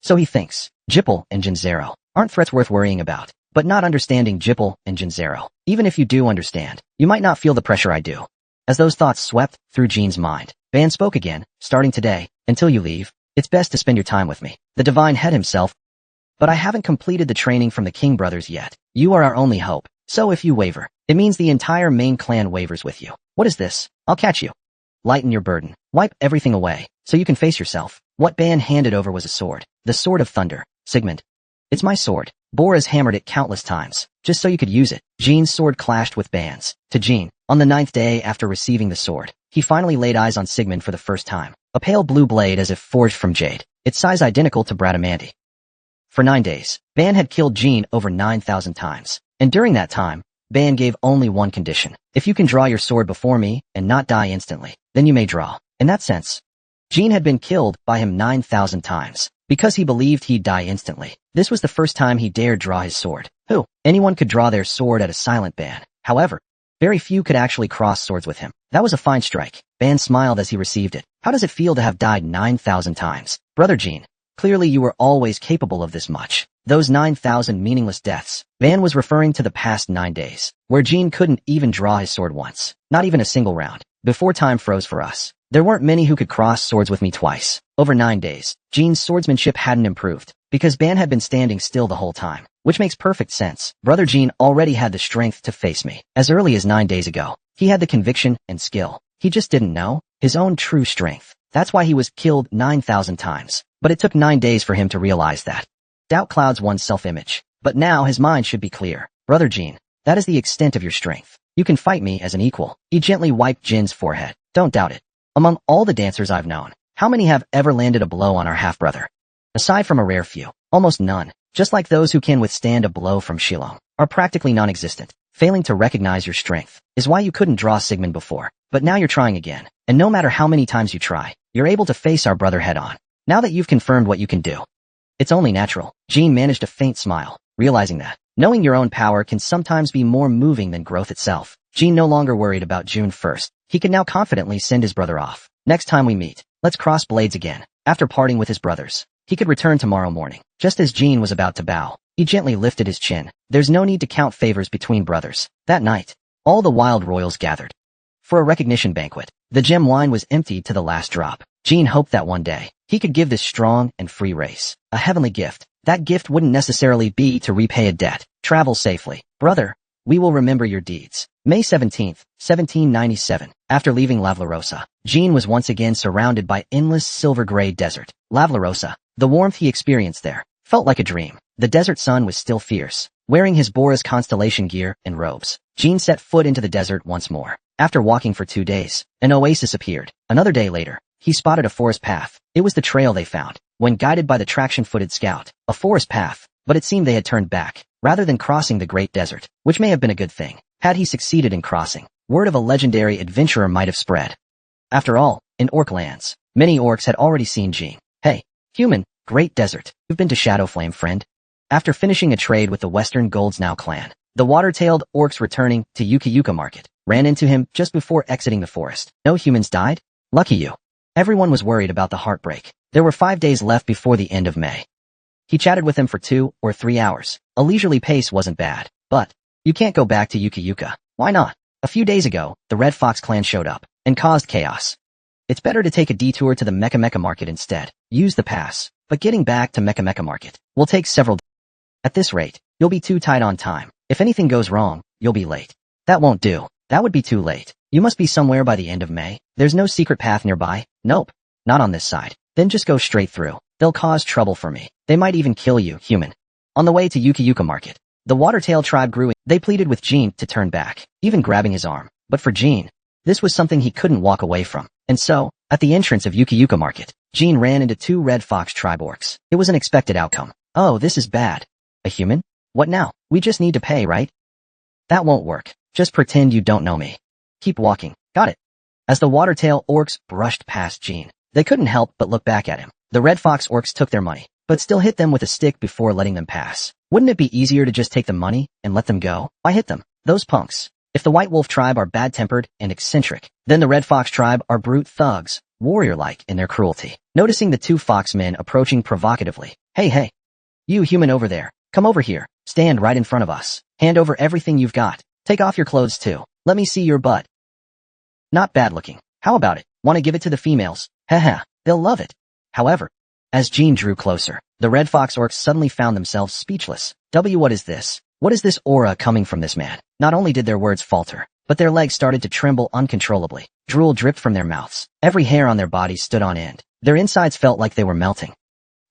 So he thinks. Jipple and Jinzero aren't threats worth worrying about. But not understanding Jipple and Jinzero, even if you do understand, you might not feel the pressure I do. As those thoughts swept through Jean's mind, Ban spoke again. Starting today, until you leave, it's best to spend your time with me. The divine head himself. But I haven't completed the training from the King brothers yet. You are our only hope. So if you waver, it means the entire main clan wavers with you. What is this? I'll catch you. Lighten your burden. Wipe everything away, so you can face yourself. What Ban handed over was a sword. The Sword of Thunder. Sigmund. It's my sword. Boris hammered it countless times, just so you could use it. Jean's sword clashed with Ban's. To Jean, on the 9th day after receiving the sword, he finally laid eyes on Sigmund for the first time. A pale blue blade as if forged from jade, its size identical to Bradamante. For 9 days, Ban had killed Jean over 9,000 times. And during that time, Ban gave only one condition. If you can draw your sword before me and not die instantly, then you may draw. In that sense, Jean had been killed by him 9,000 times. because he believed he'd die instantly. This was the first time he dared draw his sword. Anyone could draw their sword at a silent Ban. However, very few could actually cross swords with him. That was a fine strike. Ban smiled as he received it. How does it feel to have died 9,000 times? Brother Jean, clearly you were always capable of this much. Those 9,000 meaningless deaths. Ban was referring to the past 9 days, where Jean couldn't even draw his sword once. Not even a single round. Before time froze for us. There weren't many who could cross swords with me twice. Over 9 days, Jean's swordsmanship hadn't improved, because Ban had been standing still the whole time. Which makes perfect sense. Brother Jean already had the strength to face me. As early as 9 days ago, he had the conviction and skill. He just didn't know his own true strength. That's why he was killed 9,000 times. But it took 9 days for him to realize that. Doubt clouds one's self-image. But now his mind should be clear. Brother Jean, that is the extent of your strength. You can fight me as an equal. He gently wiped Jin's forehead. Don't doubt it. Among all the dancers I've known, how many have ever landed a blow on our half-brother? Aside from a rare few, almost none. Just like those who can withstand a blow from Shilong, are practically non-existent. Failing to recognize your strength is why you couldn't draw Sigmund before. But now you're trying again. And no matter how many times you try, you're able to face our brother head-on. Now that you've confirmed what you can do, it's only natural. Jean managed a faint smile, realizing that knowing your own power can sometimes be more moving than growth itself. Jean no longer worried about June 1st. He could now confidently send his brother off. Next time we meet, let's cross blades again. After parting with his brothers, he could return tomorrow morning. Just as Jean was about to bow, he gently lifted his chin. There's no need to count favors between brothers. That night, all the wild royals gathered for a recognition banquet. The gem wine was emptied to the last drop. Jean hoped that one day, he could give this strong and free race a heavenly gift. That gift wouldn't necessarily be to repay a debt. Travel safely. Brother, we will remember your deeds. May 17th, 1797. After leaving Lavlarosa, Jean was once again surrounded by endless silver-gray desert. Lavlarosa, the warmth he experienced there, felt like a dream. The desert sun was still fierce. Wearing his Bora's constellation gear and robes, Jean set foot into the desert once more. After walking for 2 days, an oasis appeared. Another day later, he spotted a forest path. It was the trail they found when guided by the traction-footed scout. A forest path, but it seemed they had turned back, rather than crossing the great desert, which may have been a good thing. Had he succeeded in crossing, word of a legendary adventurer might have spread. After all, in Orc lands, many orcs had already seen Jean. Hey, human, great desert, you've been to Shadowflame, friend? After finishing a trade with the Western Goldsnow clan, the water-tailed orcs returning to Yuka Market ran into him just before exiting the forest. No humans died? Lucky you. Everyone was worried about the heartbreak. There were 5 days left before the end of May. He chatted with them for 2 or 3 hours. A leisurely pace wasn't bad, but you can't go back to Yuka. Why not? A few days ago, the Red Fox clan showed up and caused chaos. It's better to take a detour to the Mecha Market instead. Use the pass, but getting back to Mecha Market will take several days. At this rate, you'll be too tight on time. If anything goes wrong, you'll be late. That won't do. That would be too late. You must be somewhere by the end of May. There's no secret path nearby. Nope. Not on this side. Then just go straight through. They'll cause trouble for me. They might even kill you, human. On the way to Yuka Market, the Watertail tribe grew. They pleaded with Jean to turn back, even grabbing his arm. But for Jean, this was something he couldn't walk away from. And so, at the entrance of Yuka Market, Jean ran into 2 Red Fox tribe orcs. It was an expected outcome. Oh, this is bad. A human? What now? We just need to pay, right? That won't work. Just pretend you don't know me. Keep walking. Got it. As the Watertail orcs brushed past Jean, they couldn't help but look back at him. The Red Fox orcs took their money, but still hit them with a stick before letting them pass. Wouldn't it be easier to just take the money and let them go? Why hit them? Those punks. If the White Wolf tribe are bad-tempered and eccentric, then the Red Fox tribe are brute thugs, warrior-like in their cruelty. Noticing the 2 fox men approaching provocatively. Hey, you human over there, come over here. Stand right in front of us. Hand over everything you've got. Take off your clothes too. Let me see your butt. Not bad looking. How about it? Want to give it to the females? Haha, they'll love it. However, as Jean drew closer, the Red Fox orcs suddenly found themselves speechless. What is this? What is this aura coming from this man? Not only did their words falter, but their legs started to tremble uncontrollably. Drool dripped from their mouths. Every hair on their bodies stood on end. Their insides felt like they were melting.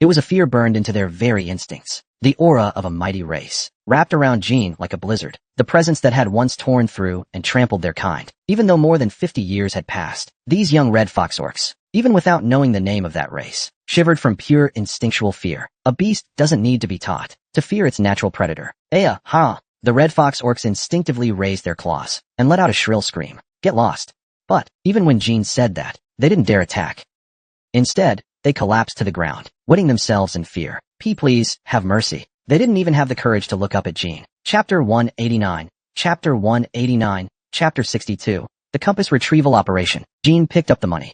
It was a fear burned into their very instincts. The aura of a mighty race, wrapped around Jean like a blizzard. The presence that had once torn through and trampled their kind. Even though more than 50 years had passed, these young Red Fox orcs, even without knowing the name of that race, shivered from pure instinctual fear. A beast doesn't need to be taught to fear its natural predator. Aya, ha! The Red Fox orcs instinctively raised their claws and let out a shrill scream. Get lost. But, even when Jean said that, they didn't dare attack. Instead, they collapsed to the ground, wetting themselves in fear. Please, have mercy. They didn't even have the courage to look up at Jean. Chapter 189. Chapter 189. Chapter 62. The Compass Retrieval Operation. Jean picked up the money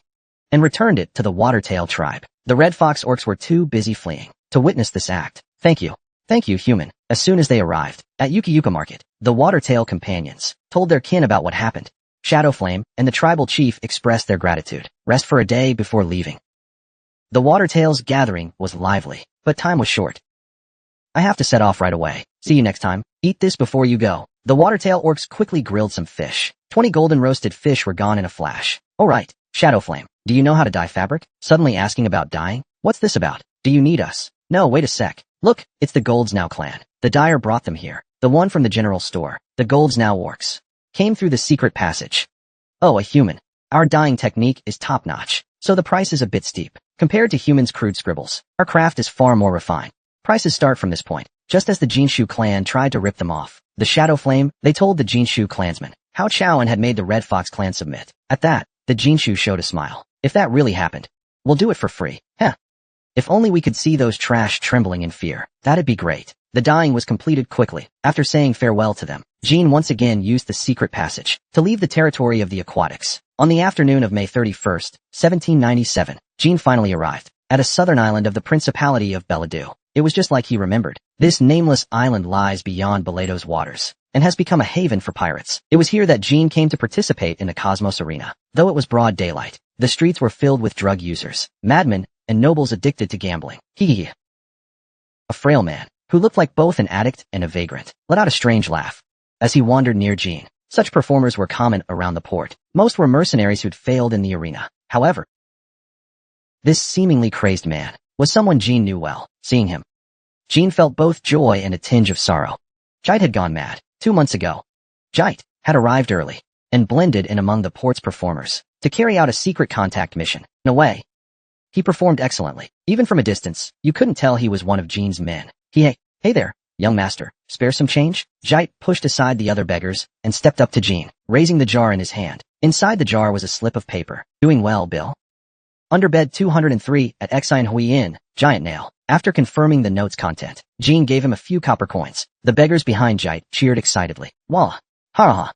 and returned it to the Watertail tribe. The Red Fox orcs were too busy fleeing to witness this act. Thank you. Thank you, human. As soon as they arrived at Yuka Market, the Watertail companions told their kin about what happened. Shadowflame and the tribal chief expressed their gratitude. Rest for a day before leaving. The Watertail's gathering was lively, but time was short. I have to set off right away. See you next time. Eat this before you go. The Watertail orcs quickly grilled some fish. 20 golden roasted fish were gone in a flash. All right, Shadowflame, do you know how to dye fabric? Suddenly asking about dyeing? What's this about? Do you need us? No, wait a sec. Look, it's the Golds Now clan. The dyer brought them here. The one from the general store. The Golds Now orcs came through the secret passage. Oh, a human. Our dyeing technique is top-notch, so the price is a bit steep. Compared to humans' crude scribbles, our craft is far more refined. Prices start from this point. Just as the Jinshu clan tried to rip them off, the Shadowflame, they told the Jinshu clansmen how Chow and had made the Red Fox clan submit. At that, the Jinshu showed a smile. If that really happened, we'll do it for free. Heh. If only we could see those trash trembling in fear. That'd be great. The dyeing was completed quickly. After saying farewell to them, Jean once again used the secret passage to leave the territory of the aquatics. On the afternoon of May 31st, 1797, Jean finally arrived at a southern island of the Principality of Belladue. It was just like he remembered. This nameless island lies beyond Belado's waters and has become a haven for pirates. It was here that Jean came to participate in the Cosmos Arena. Though it was broad daylight, the streets were filled with drug users, madmen, and nobles addicted to gambling. Hee. A frail man, who looked like both an addict and a vagrant, let out a strange laugh as he wandered near Jean. Such performers were common around the port. Most were mercenaries who'd failed in the arena. However, this seemingly crazed man was someone Jean knew well. Seeing him, Jean felt both joy and a tinge of sorrow. Jite had gone mad 2 months ago. Jite had arrived early and blended in among the port's performers to carry out a secret contact mission. In a way, he performed excellently. Even from a distance, you couldn't tell he was one of Jean's men. Hey there, young master, spare some change? Jite pushed aside the other beggars and stepped up to Jean, raising the jar in his hand. Inside the jar was a slip of paper. Doing well, Bill. Under bed 203 at Hui Inn, Giant Nail. After confirming the note's content, Jean gave him a few copper coins. The beggars behind Jite cheered excitedly. Wah! Ha ha!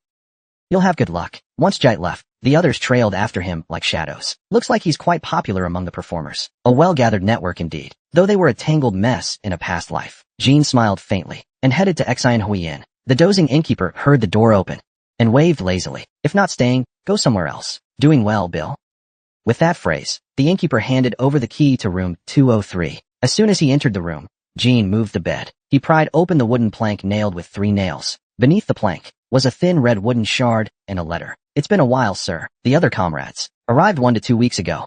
You'll have good luck. Once Jite left, the others trailed after him like shadows. Looks like he's quite popular among the performers. A well-gathered network indeed. Though they were a tangled mess in a past life, Jean smiled faintly and headed to Hui Inn. The dozing innkeeper heard the door open and waved lazily. If not staying, go somewhere else. Doing well, Bill. With that phrase, the innkeeper handed over the key to room 203. As soon as he entered the room, Jean moved the bed. He pried open the wooden plank nailed with 3 nails. Beneath the plank was a thin red wooden shard and a letter. It's been a while, sir. The other comrades arrived 1 to 2 weeks ago.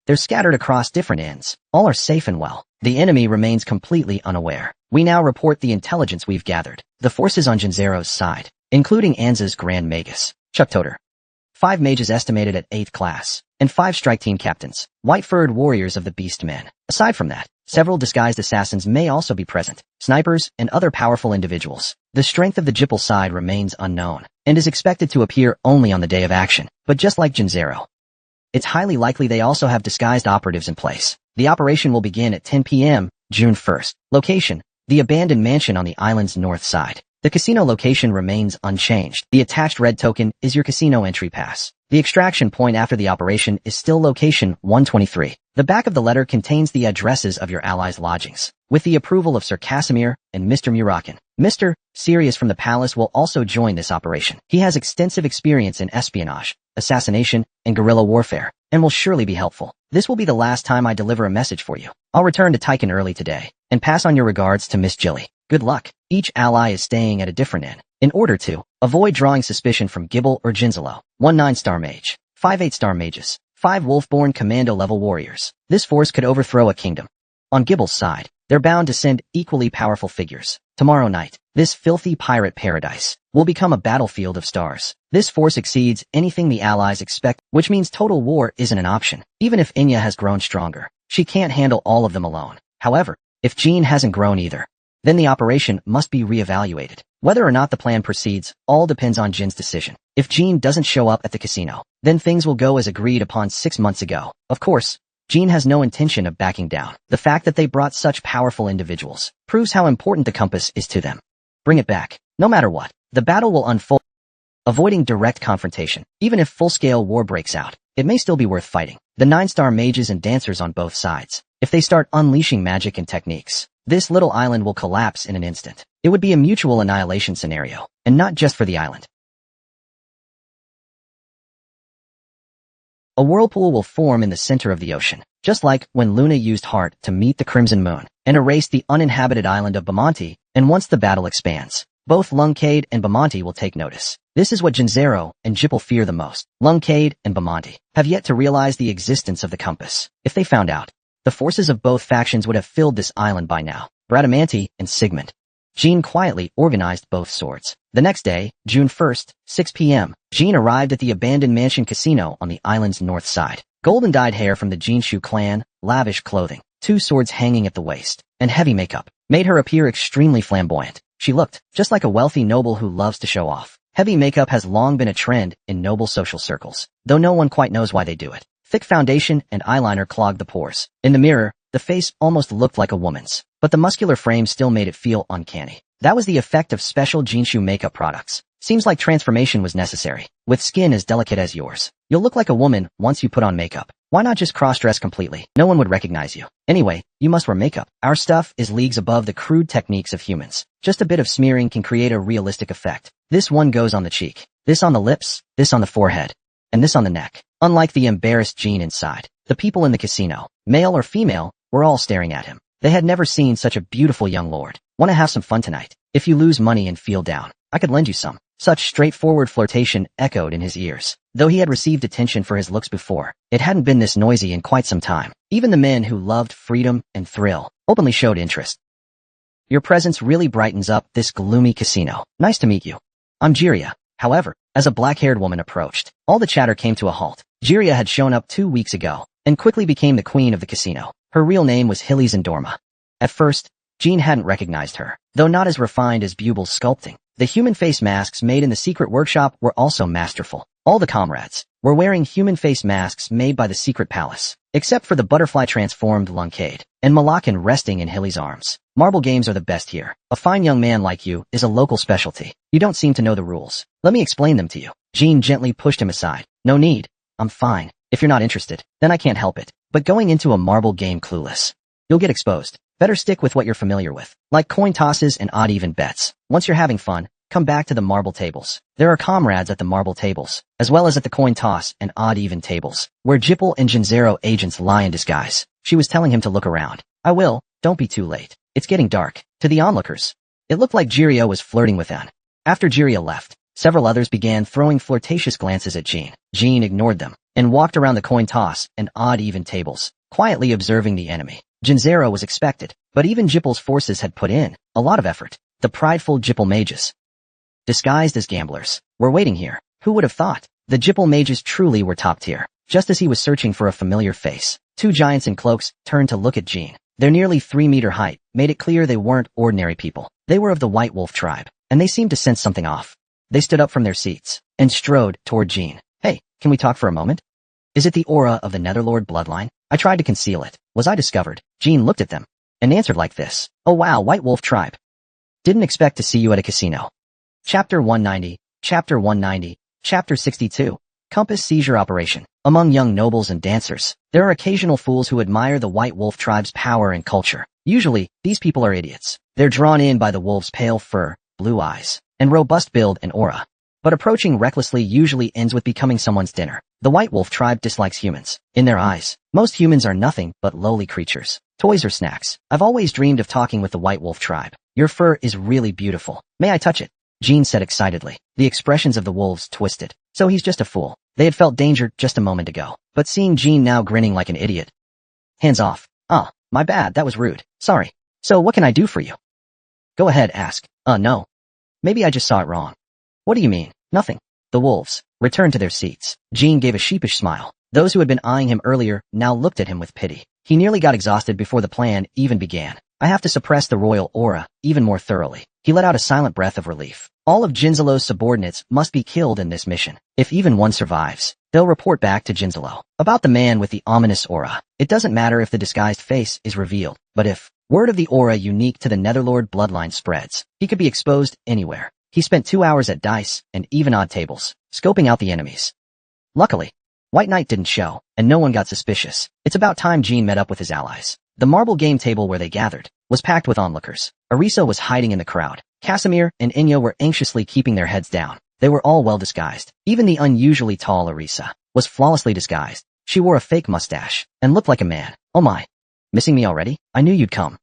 They're scattered across different inns. All are safe and well. The enemy remains completely unaware. We now report the intelligence we've gathered. The forces on Jinzero's side, including Anza's Grand Magus, Chuck Toter, 5 mages estimated at 8th class, and 5 strike team captains, white-furred warriors of the Beast Men. Aside from that, several disguised assassins may also be present, snipers, and other powerful individuals. The strength of the Jipple side remains unknown, and is expected to appear only on the day of action. But just like Jinzero, it's highly likely they also have disguised operatives in place. The operation will begin at 10 p.m., June 1st. Location: the abandoned mansion on the island's north side. The casino location remains unchanged. The attached red token is your casino entry pass. The extraction point after the operation is still location 123. The back of the letter contains the addresses of your allies' lodgings, with the approval of Sir Casimir and Mr. Murakin. Mr. Sirius from the palace will also join this operation. He has extensive experience in espionage, assassination, and guerrilla warfare, and will surely be helpful. This will be the last time I deliver a message for you. I'll return to Tychon early today, and pass on your regards to Miss Jilly. Good luck. Each ally is staying at a different inn, in order to avoid drawing suspicion from Gibble or Jinzelo. 1 9-star mage, 5 8-star mages, 5 wolf-born commando-level warriors. This force could overthrow a kingdom. On Gibble's side, they're bound to send equally powerful figures. Tomorrow night, this filthy pirate paradise will become a battlefield of stars. This force exceeds anything the allies expect, which means total war isn't an option. Even if Inya has grown stronger, she can't handle all of them alone. However, if Jean hasn't grown either, then the operation must be reevaluated. Whether or not the plan proceeds, all depends on Jin's decision. If Jean doesn't show up at the casino, then things will go as agreed upon 6 months ago. Of course, Jean has no intention of backing down. The fact that they brought such powerful individuals proves how important the compass is to them. Bring it back. No matter what, the battle will unfold. Avoiding direct confrontation. Even if full-scale war breaks out, it may still be worth fighting. The 9-star mages and dancers on both sides. If they start unleashing magic and techniques, this little island will collapse in an instant. It would be a mutual annihilation scenario, and not just for the island. A whirlpool will form in the center of the ocean, just like when Luna used Heart to meet the Crimson Moon and erase the uninhabited island of Bamonte, and once the battle expands, both Lungcade and Bamonte will take notice. This is what Jinzero and Jipple fear the most. Lungcade and Bamonte have yet to realize the existence of the compass. If they found out, the forces of both factions would have filled this island by now. Bradamanti and Sigmund. Jean quietly organized both swords. The next day, June 1st, 6 p.m., Jean arrived at the abandoned mansion casino on the island's north side. Golden-dyed hair from the Jinshu clan, lavish clothing, 2 swords hanging at the waist, and heavy makeup made her appear extremely flamboyant. She looked just like a wealthy noble who loves to show off. Heavy makeup has long been a trend in noble social circles, though no one quite knows why they do it. Thick foundation and eyeliner clogged the pores. In the mirror, the face almost looked like a woman's, but the muscular frame still made it feel uncanny. That was the effect of special Jinshu makeup products. Seems like transformation was necessary. With skin as delicate as yours, you'll look like a woman once you put on makeup. Why not just cross-dress completely? No one would recognize you. Anyway, you must wear makeup. Our stuff is leagues above the crude techniques of humans. Just a bit of smearing can create a realistic effect. This one goes on the cheek, this on the lips, this on the forehead, and this on the neck. Unlike the embarrassed Jean inside, the people in the casino, male or female, were all staring at him. They had never seen such a beautiful young lord. Want to have some fun tonight? If you lose money and feel down, I could lend you some. Such straightforward flirtation echoed in his ears. Though he had received attention for his looks before, it hadn't been this noisy in quite some time. Even the men who loved freedom and thrill openly showed interest. Your presence really brightens up this gloomy casino. Nice to meet you. I'm Jiria. However, as a black-haired woman approached, all the chatter came to a halt. Jiria had shown up 2 weeks ago and quickly became the queen of the casino. Her real name was Hilly Zendorma. At first, Jean hadn't recognized her, though not as refined as Bubel's sculpting. The human face masks made in the secret workshop were also masterful. All the comrades were wearing human face masks made by the secret palace, except for the butterfly-transformed Lungcade and Malakan resting in Hilly's arms. Marble games are the best here. A fine young man like you is a local specialty. You don't seem to know the rules. Let me explain them to you. Jean gently pushed him aside. No need. I'm fine. If you're not interested, then I can't help it. But going into a marble game clueless, you'll get exposed. Better stick with what you're familiar with, like coin tosses and odd-even bets. Once you're having fun, come back to the marble tables. There are comrades at the marble tables, as well as at the coin toss and odd-even tables, where Jipple and Jinzero agents lie in disguise. She was telling him to look around. I will. Don't be too late. It's getting dark. To the onlookers, it looked like Jiria was flirting with Anne. After Jiria left, several others began throwing flirtatious glances at Jean. Jean ignored them and walked around the coin toss and odd-even tables, quietly observing the enemy. Jinzero was expected, but even Jipple's forces had put in a lot of effort. The prideful Jipple mages, disguised as gamblers, were waiting here. Who would have thought? The Jipple mages truly were top tier. Just as he was searching for a familiar face, 2 giants in cloaks turned to look at Jean. Their nearly 3-meter height made it clear they weren't ordinary people. They were of the White Wolf tribe, and they seemed to sense something off. They stood up from their seats and strode toward Jean. Hey, can we talk for a moment? Is it the aura of the Netherlord bloodline? I tried to conceal it. Was I discovered? Jean looked at them and answered like this. Oh wow, White Wolf tribe. Didn't expect to see you at a casino. Chapter 190, Chapter 190, Chapter 62. Compass Seizure Operation. Among young nobles and dancers, there are occasional fools who admire the White Wolf tribe's power and culture. Usually, these people are idiots. They're drawn in by the wolf's pale fur, blue eyes, and robust build and aura. But approaching recklessly usually ends with becoming someone's dinner. The White Wolf tribe dislikes humans. In their eyes, most humans are nothing but lowly creatures, toys or snacks. I've always dreamed of talking with the White Wolf tribe. Your fur is really beautiful. May I touch it? Jean said excitedly. The expressions of the wolves twisted. So he's just a fool. They had felt danger just a moment ago, but seeing Jean now grinning like an idiot. Hands off. Ah, my bad, that was rude. Sorry. So what can I do for you? Go ahead, ask. No. Maybe I just saw it wrong. What do you mean? Nothing. The wolves returned to their seats. Jean gave a sheepish smile. Those who had been eyeing him earlier now looked at him with pity. He nearly got exhausted before the plan even began. I have to suppress the royal aura even more thoroughly. He let out a silent breath of relief. All of Jinzelo's subordinates must be killed in this mission. If even one survives, they'll report back to Jinzelo. About the man with the ominous aura. It doesn't matter if the disguised face is revealed, but if word of the aura unique to the Netherlord bloodline spreads, he could be exposed anywhere. He spent 2 hours at dice and even odd tables, scoping out the enemies. Luckily, White Knight didn't show, and no one got suspicious. It's about time Jean met up with his allies. The marble game table where they gathered was packed with onlookers. Arisa was hiding in the crowd. Casimir and Inya were anxiously keeping their heads down. They were all well disguised. Even the unusually tall Arisa was flawlessly disguised. She wore a fake mustache and looked like a man. Oh my. Missing me already? I knew you'd come.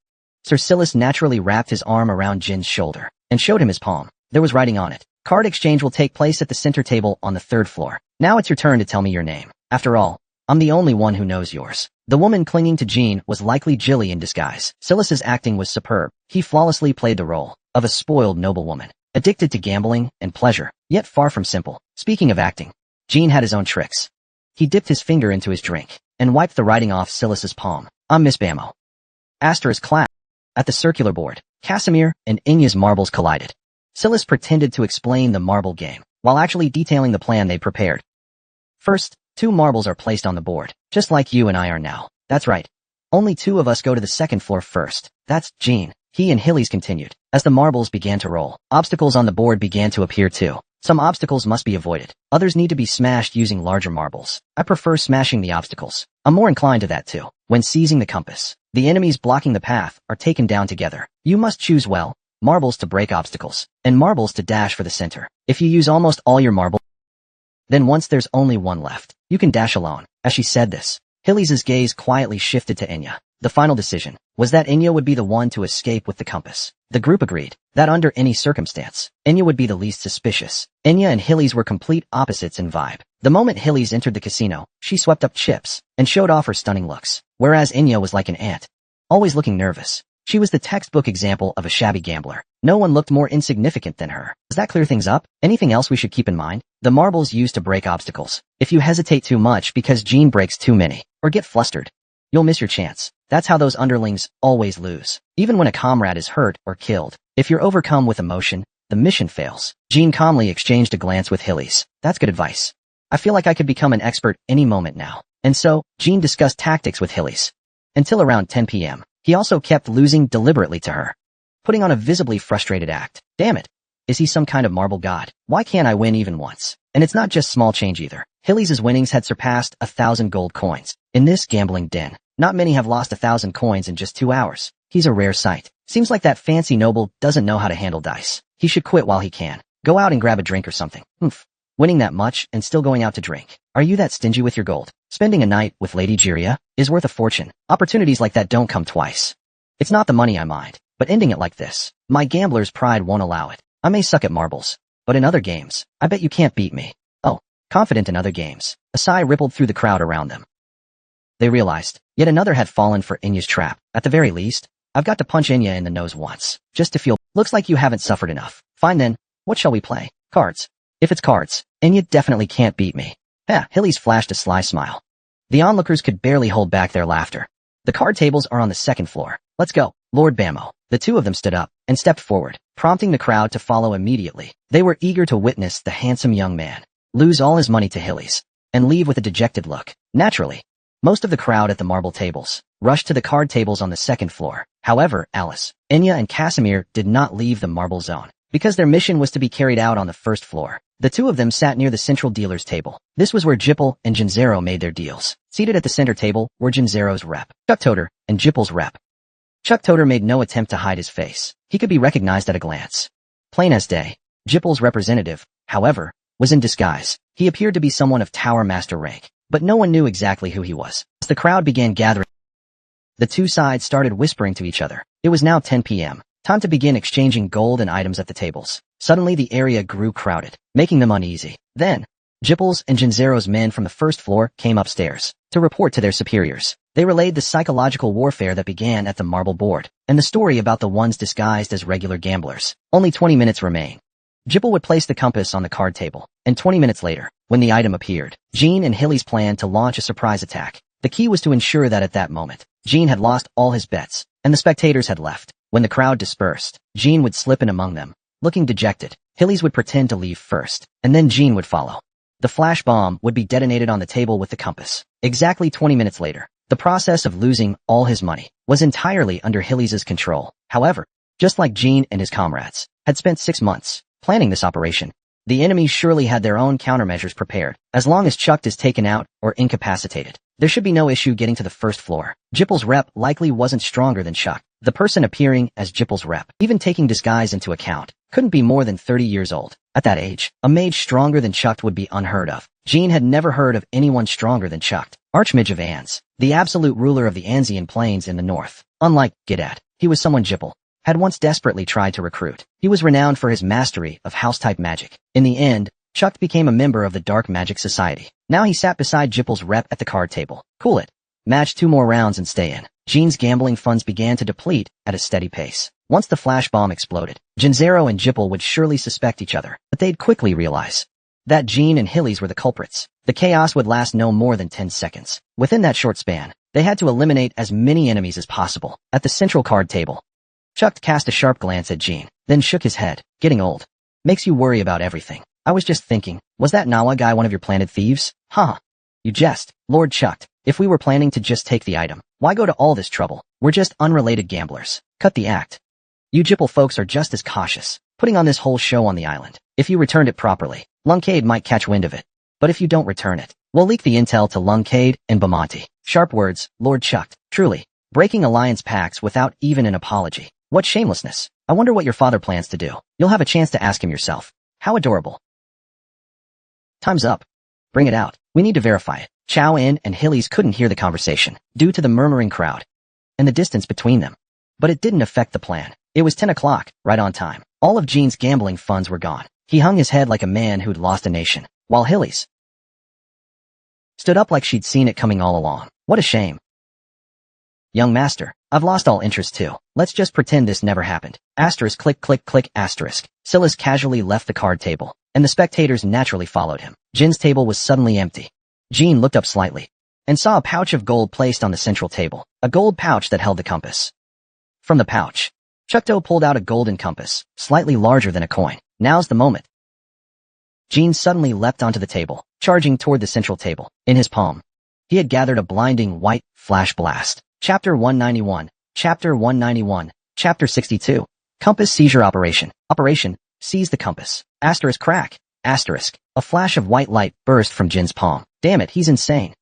Sir Silas naturally wrapped his arm around Jin's shoulder and showed him his palm. There was writing on it. Card exchange will take place at the center table on the 3rd floor. Now it's your turn to tell me your name. After all, I'm the only one who knows yours. The woman clinging to Jean was likely Jilly in disguise. Silas's acting was superb. He flawlessly played the role of a spoiled noblewoman, addicted to gambling and pleasure, yet far from simple. Speaking of acting, Jean had his own tricks. He dipped his finger into his drink and wiped the writing off Silas's palm. I'm Miss Bamo. Asterisk clap. At the circular board, Casimir and Inya's marbles collided. Silas pretended to explain the marble game, while actually detailing the plan they prepared. First, 2 marbles are placed on the board, just like you and I are now. That's right. Only 2 of us go to the 2nd floor first. That's Jean. He and Hillies continued. As the marbles began to roll, obstacles on the board began to appear too. Some obstacles must be avoided. Others need to be smashed using larger marbles. I prefer smashing the obstacles. I'm more inclined to that too. When seizing the compass, the enemies blocking the path are taken down together. You must choose well. Marbles to break obstacles, and marbles to dash for the center. If you use almost all your marbles, then once there's only one left, you can dash alone. As she said this, Hillies' gaze quietly shifted to Inya. The final decision was that Inya would be the one to escape with the compass. The group agreed that under any circumstance, Inya would be the least suspicious. Inya and Hillies were complete opposites in vibe. The moment Hillies entered the casino, she swept up chips and showed off her stunning looks, whereas Inya was like an ant, always looking nervous. She was the textbook example of a shabby gambler. No one looked more insignificant than her. Does that clear things up? Anything else we should keep in mind? The marbles used to break obstacles. If you hesitate too much because Jean breaks too many, or get flustered, you'll miss your chance. That's how those underlings always lose. Even when a comrade is hurt or killed, if you're overcome with emotion, the mission fails. Jean calmly exchanged a glance with Hillies. That's good advice. I feel like I could become an expert any moment now. And so, Jean discussed tactics with Hillies. Until around 10 p.m. He also kept losing deliberately to her, putting on a visibly frustrated act. Damn it. Is he some kind of marble god? Why can't I win even once? And it's not just small change either. Hillies' winnings had surpassed 1,000 gold coins. In this gambling den, not many have lost 1,000 coins in just 2 hours. He's a rare sight. Seems like that fancy noble doesn't know how to handle dice. He should quit while he can. Go out and grab a drink or something. Oof. Winning that much and still going out to drink. Are you that stingy with your gold? Spending a night with Lady Jiria is worth a fortune. Opportunities like that don't come twice. It's not the money I mind, but ending it like this. My gambler's pride won't allow it. I may suck at marbles, but in other games, I bet you can't beat me. Oh, confident in other games. A sigh rippled through the crowd around them. They realized, yet another had fallen for Inya's trap. At the very least, I've got to punch Inya in the nose once, just to feel. Looks like you haven't suffered enough. Fine then, what shall we play? Cards. If it's cards, Inya definitely can't beat me. Hillies flashed a sly smile. The onlookers could barely hold back their laughter. The card tables are on the 2nd floor. Let's go. Lord Bamo. The 2 of them stood up and stepped forward, prompting the crowd to follow immediately. They were eager to witness the handsome young man lose all his money to Hillies and leave with a dejected look. Naturally, most of the crowd at the marble tables rushed to the card tables on the 2nd floor. However, Alice, Inya and Casimir did not leave the marble zone because their mission was to be carried out on the 1st floor. The 2 of them sat near the central dealer's table. This was where Jippel and Jinzero made their deals. Seated at the center table were Jinzero's rep, Chuck Toter, and Jippel's rep. Chuck Toter made no attempt to hide his face. He could be recognized at a glance. Plain as day. Jippel's representative, however, was in disguise. He appeared to be someone of Tower Master rank, but no one knew exactly who he was. As the crowd began gathering, the 2 sides started whispering to each other. It was now 10 p.m. Time to begin exchanging gold and items at the tables. Suddenly the area grew crowded, making them uneasy. Then, Jippel's and Jinzero's men from the 1st floor came upstairs to report to their superiors. They relayed the psychological warfare that began at the marble board, and the story about the ones disguised as regular gamblers. Only 20 minutes remain. Jippel would place the compass on the card table, and 20 minutes later, when the item appeared, Jean and Hillies planned to launch a surprise attack. The key was to ensure that at that moment, Jean had lost all his bets, and the spectators had left. When the crowd dispersed, Jean would slip in among them, looking dejected. Hillies would pretend to leave first, and then Jean would follow. The flash bomb would be detonated on the table with the compass. Exactly 20 minutes later, the process of losing all his money was entirely under Hillies' control. However, just like Jean and his comrades had spent 6 months planning this operation, the enemies surely had their own countermeasures prepared. As long as Chucked is taken out or incapacitated, there should be no issue getting to the first floor. Jipple's rep likely wasn't stronger than Chuck. The person appearing as Jipple's rep, even taking disguise into account, couldn't be more than 30 years old. At that age, a mage stronger than Chucked would be unheard of. Jean had never heard of anyone stronger than Chucked. Archmage of Ans, the absolute ruler of the Anzian plains in the north. Unlike Gidat, he was someone Jipple had once desperately tried to recruit. He was renowned for his mastery of house-type magic. In the end, Chucked became a member of the Dark Magic Society. Now he sat beside Jipple's rep at the card table. Cool it. Match 2 more rounds and stay in. Jean's gambling funds began to deplete at a steady pace. Once the flash bomb exploded, Jinzero and Jipple would surely suspect each other, but they'd quickly realize that Jean and Hillies were the culprits. The chaos would last no more than 10 seconds. Within that short span, they had to eliminate as many enemies as possible. At the central card table, Chuck cast a sharp glance at Jean, then shook his head. Getting old makes you worry about everything. I was just thinking, was that Nawa guy one of your planted thieves? Huh. You jest, Lord Chucked. If we were planning to just take the item, why go to all this trouble? We're just unrelated gamblers. Cut the act. You Jipple folks are just as cautious, putting on this whole show on the island. If you returned it properly, Luncade might catch wind of it. But if you don't return it, we'll leak the intel to Luncade and Bamonte. Sharp words, Lord Chucked. Truly. Breaking alliance pacts without even an apology. What shamelessness. I wonder what your father plans to do. You'll have a chance to ask him yourself. How adorable. Time's up. Bring it out. We need to verify it. Chow In and Hillies couldn't hear the conversation, due to the murmuring crowd and the distance between them. But it didn't affect the plan. It was 10 o'clock, right on time. All of Jean's gambling funds were gone. He hung his head like a man who'd lost a nation, while Hillies stood up like she'd seen it coming all along. What a shame. Young master, I've lost all interest too. Let's just pretend this never happened. Asterisk click click click asterisk. Silas casually left the card table, and the spectators naturally followed him. Jin's table was suddenly empty. Jean looked up slightly, and saw a pouch of gold placed on the central table, a gold pouch that held the compass. From the pouch, Chuckto pulled out a golden compass, slightly larger than a coin. Now's the moment. Jean suddenly leapt onto the table, charging toward the central table. In his palm, he had gathered a blinding white flash blast. Chapter 191, Chapter 191, Chapter 62. Compass Seizure Operation. Operation, seize the compass. Asterisk crack. Asterisk. A flash of white light burst from Jin's palm. Damn it, he's insane.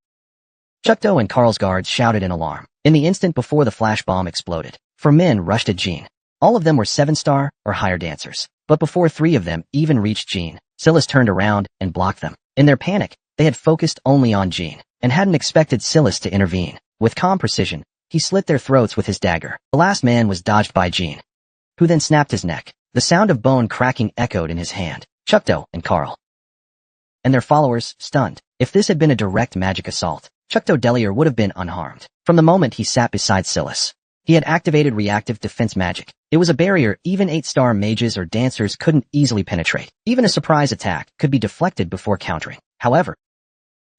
Chuckto and Carl's guards shouted in alarm. In the instant before the flash bomb exploded, 4 men rushed at Jean. All of them were 7-star or higher dancers. But before 3 of them even reached Jean, Silas turned around and blocked them. In their panic, they had focused only on Jean, and hadn't expected Silas to intervene. With calm precision, he slit their throats with his dagger. The last man was dodged by Jean, who then snapped his neck. The sound of bone cracking echoed in his hand. Chuckto and Carl and their followers, stunned. If this had been a direct magic assault, Chuckto Delier would have been unharmed. From the moment he sat beside Silas, he had activated reactive defense magic. It was a barrier even 8-star mages or dancers couldn't easily penetrate. Even a surprise attack could be deflected before countering. However,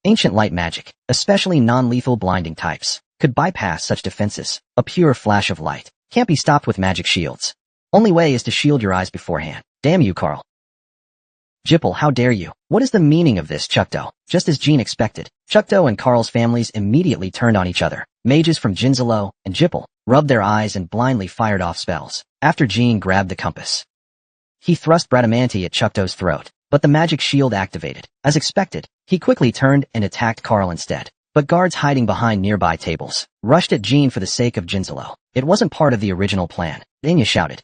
ancient light magic, especially non-lethal blinding types, could bypass such defenses. A pure flash of light can't be stopped with magic shields. Only way is to shield your eyes beforehand. Damn you, Carl. Jipple, how dare you? What is the meaning of this, Chuckto? Just as Jean expected, Chuckto and Carl's families immediately turned on each other. Mages from Jinzalo and Jipple rubbed their eyes and blindly fired off spells. After Jean grabbed the compass, he thrust Bradamanti at Chuckto's throat, but the magic shield activated. As expected, he quickly turned and attacked Carl instead. But guards hiding behind nearby tables rushed at Jean for the sake of Jinzalo. It wasn't part of the original plan. Anya shouted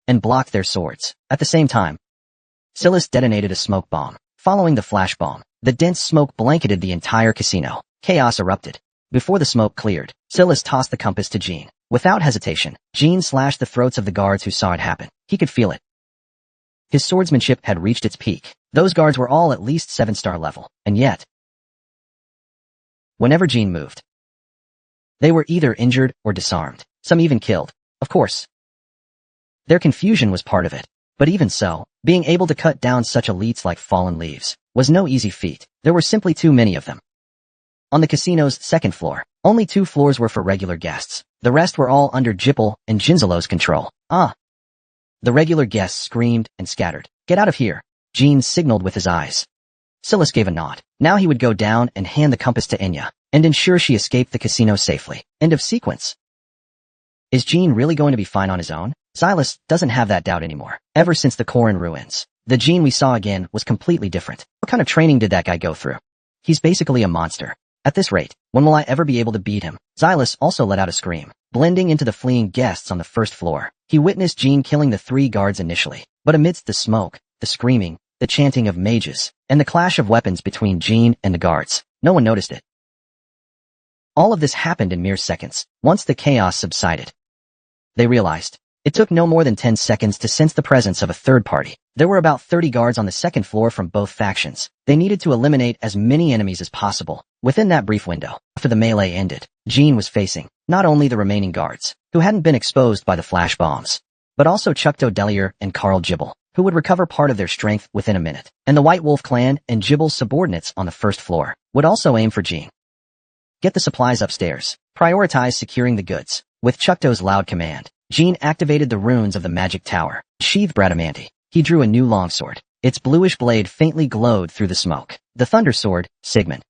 and blocked their swords. At the same time, Silas detonated a smoke bomb. Following the flash bomb, the dense smoke blanketed the entire casino. Chaos erupted. Before the smoke cleared, Silas tossed the compass to Jean. Without hesitation, Jean slashed the throats of the guards who saw it happen. He could feel it. His swordsmanship had reached its peak. Those guards were all at least 7-star level, and yet, whenever Jean moved, they were either injured or disarmed, some even killed. Of course, their confusion was part of it. But even so, being able to cut down such elites like fallen leaves was no easy feat. There were simply too many of them. On the casino's second floor, only 2 floors were for regular guests. The rest were all under Jipple and Jinzalo's control. The regular guests screamed and scattered. "Get out of here," Jean signaled with his eyes. Silas gave a nod. Now he would go down and hand the compass to Enya, and ensure she escaped the casino safely. End of sequence. Is Jean really going to be fine on his own? Silas doesn't have that doubt anymore. Ever since the core in ruins, the Jean we saw again was completely different. What kind of training did that guy go through? He's basically a monster. At this rate, when will I ever be able to beat him? Silas also let out a scream. Blending into the fleeing guests on the first floor, he witnessed Jean killing the 3 guards initially. But amidst the smoke, the screaming, the chanting of mages, and the clash of weapons between Jean and the guards, no one noticed it. All of this happened in mere seconds. Once the chaos subsided, they realized. It took no more than 10 seconds to sense the presence of a third party. There were about 30 guards on the second floor from both factions. They needed to eliminate as many enemies as possible. Within that brief window, after the melee ended, Jean was facing not only the remaining guards, who hadn't been exposed by the flash bombs, but also Chukto Delier and Carl Gibble, who would recover part of their strength within a minute. And the White Wolf clan and Gibble's subordinates on the first floor would also aim for Jean. Get the supplies upstairs. Prioritize securing the goods. With Chukto's loud command, Jean activated the runes of the magic tower. Sheathed Bradamanti. He drew a new longsword. Its bluish blade faintly glowed through the smoke. The Thunder Sword, Sigmund.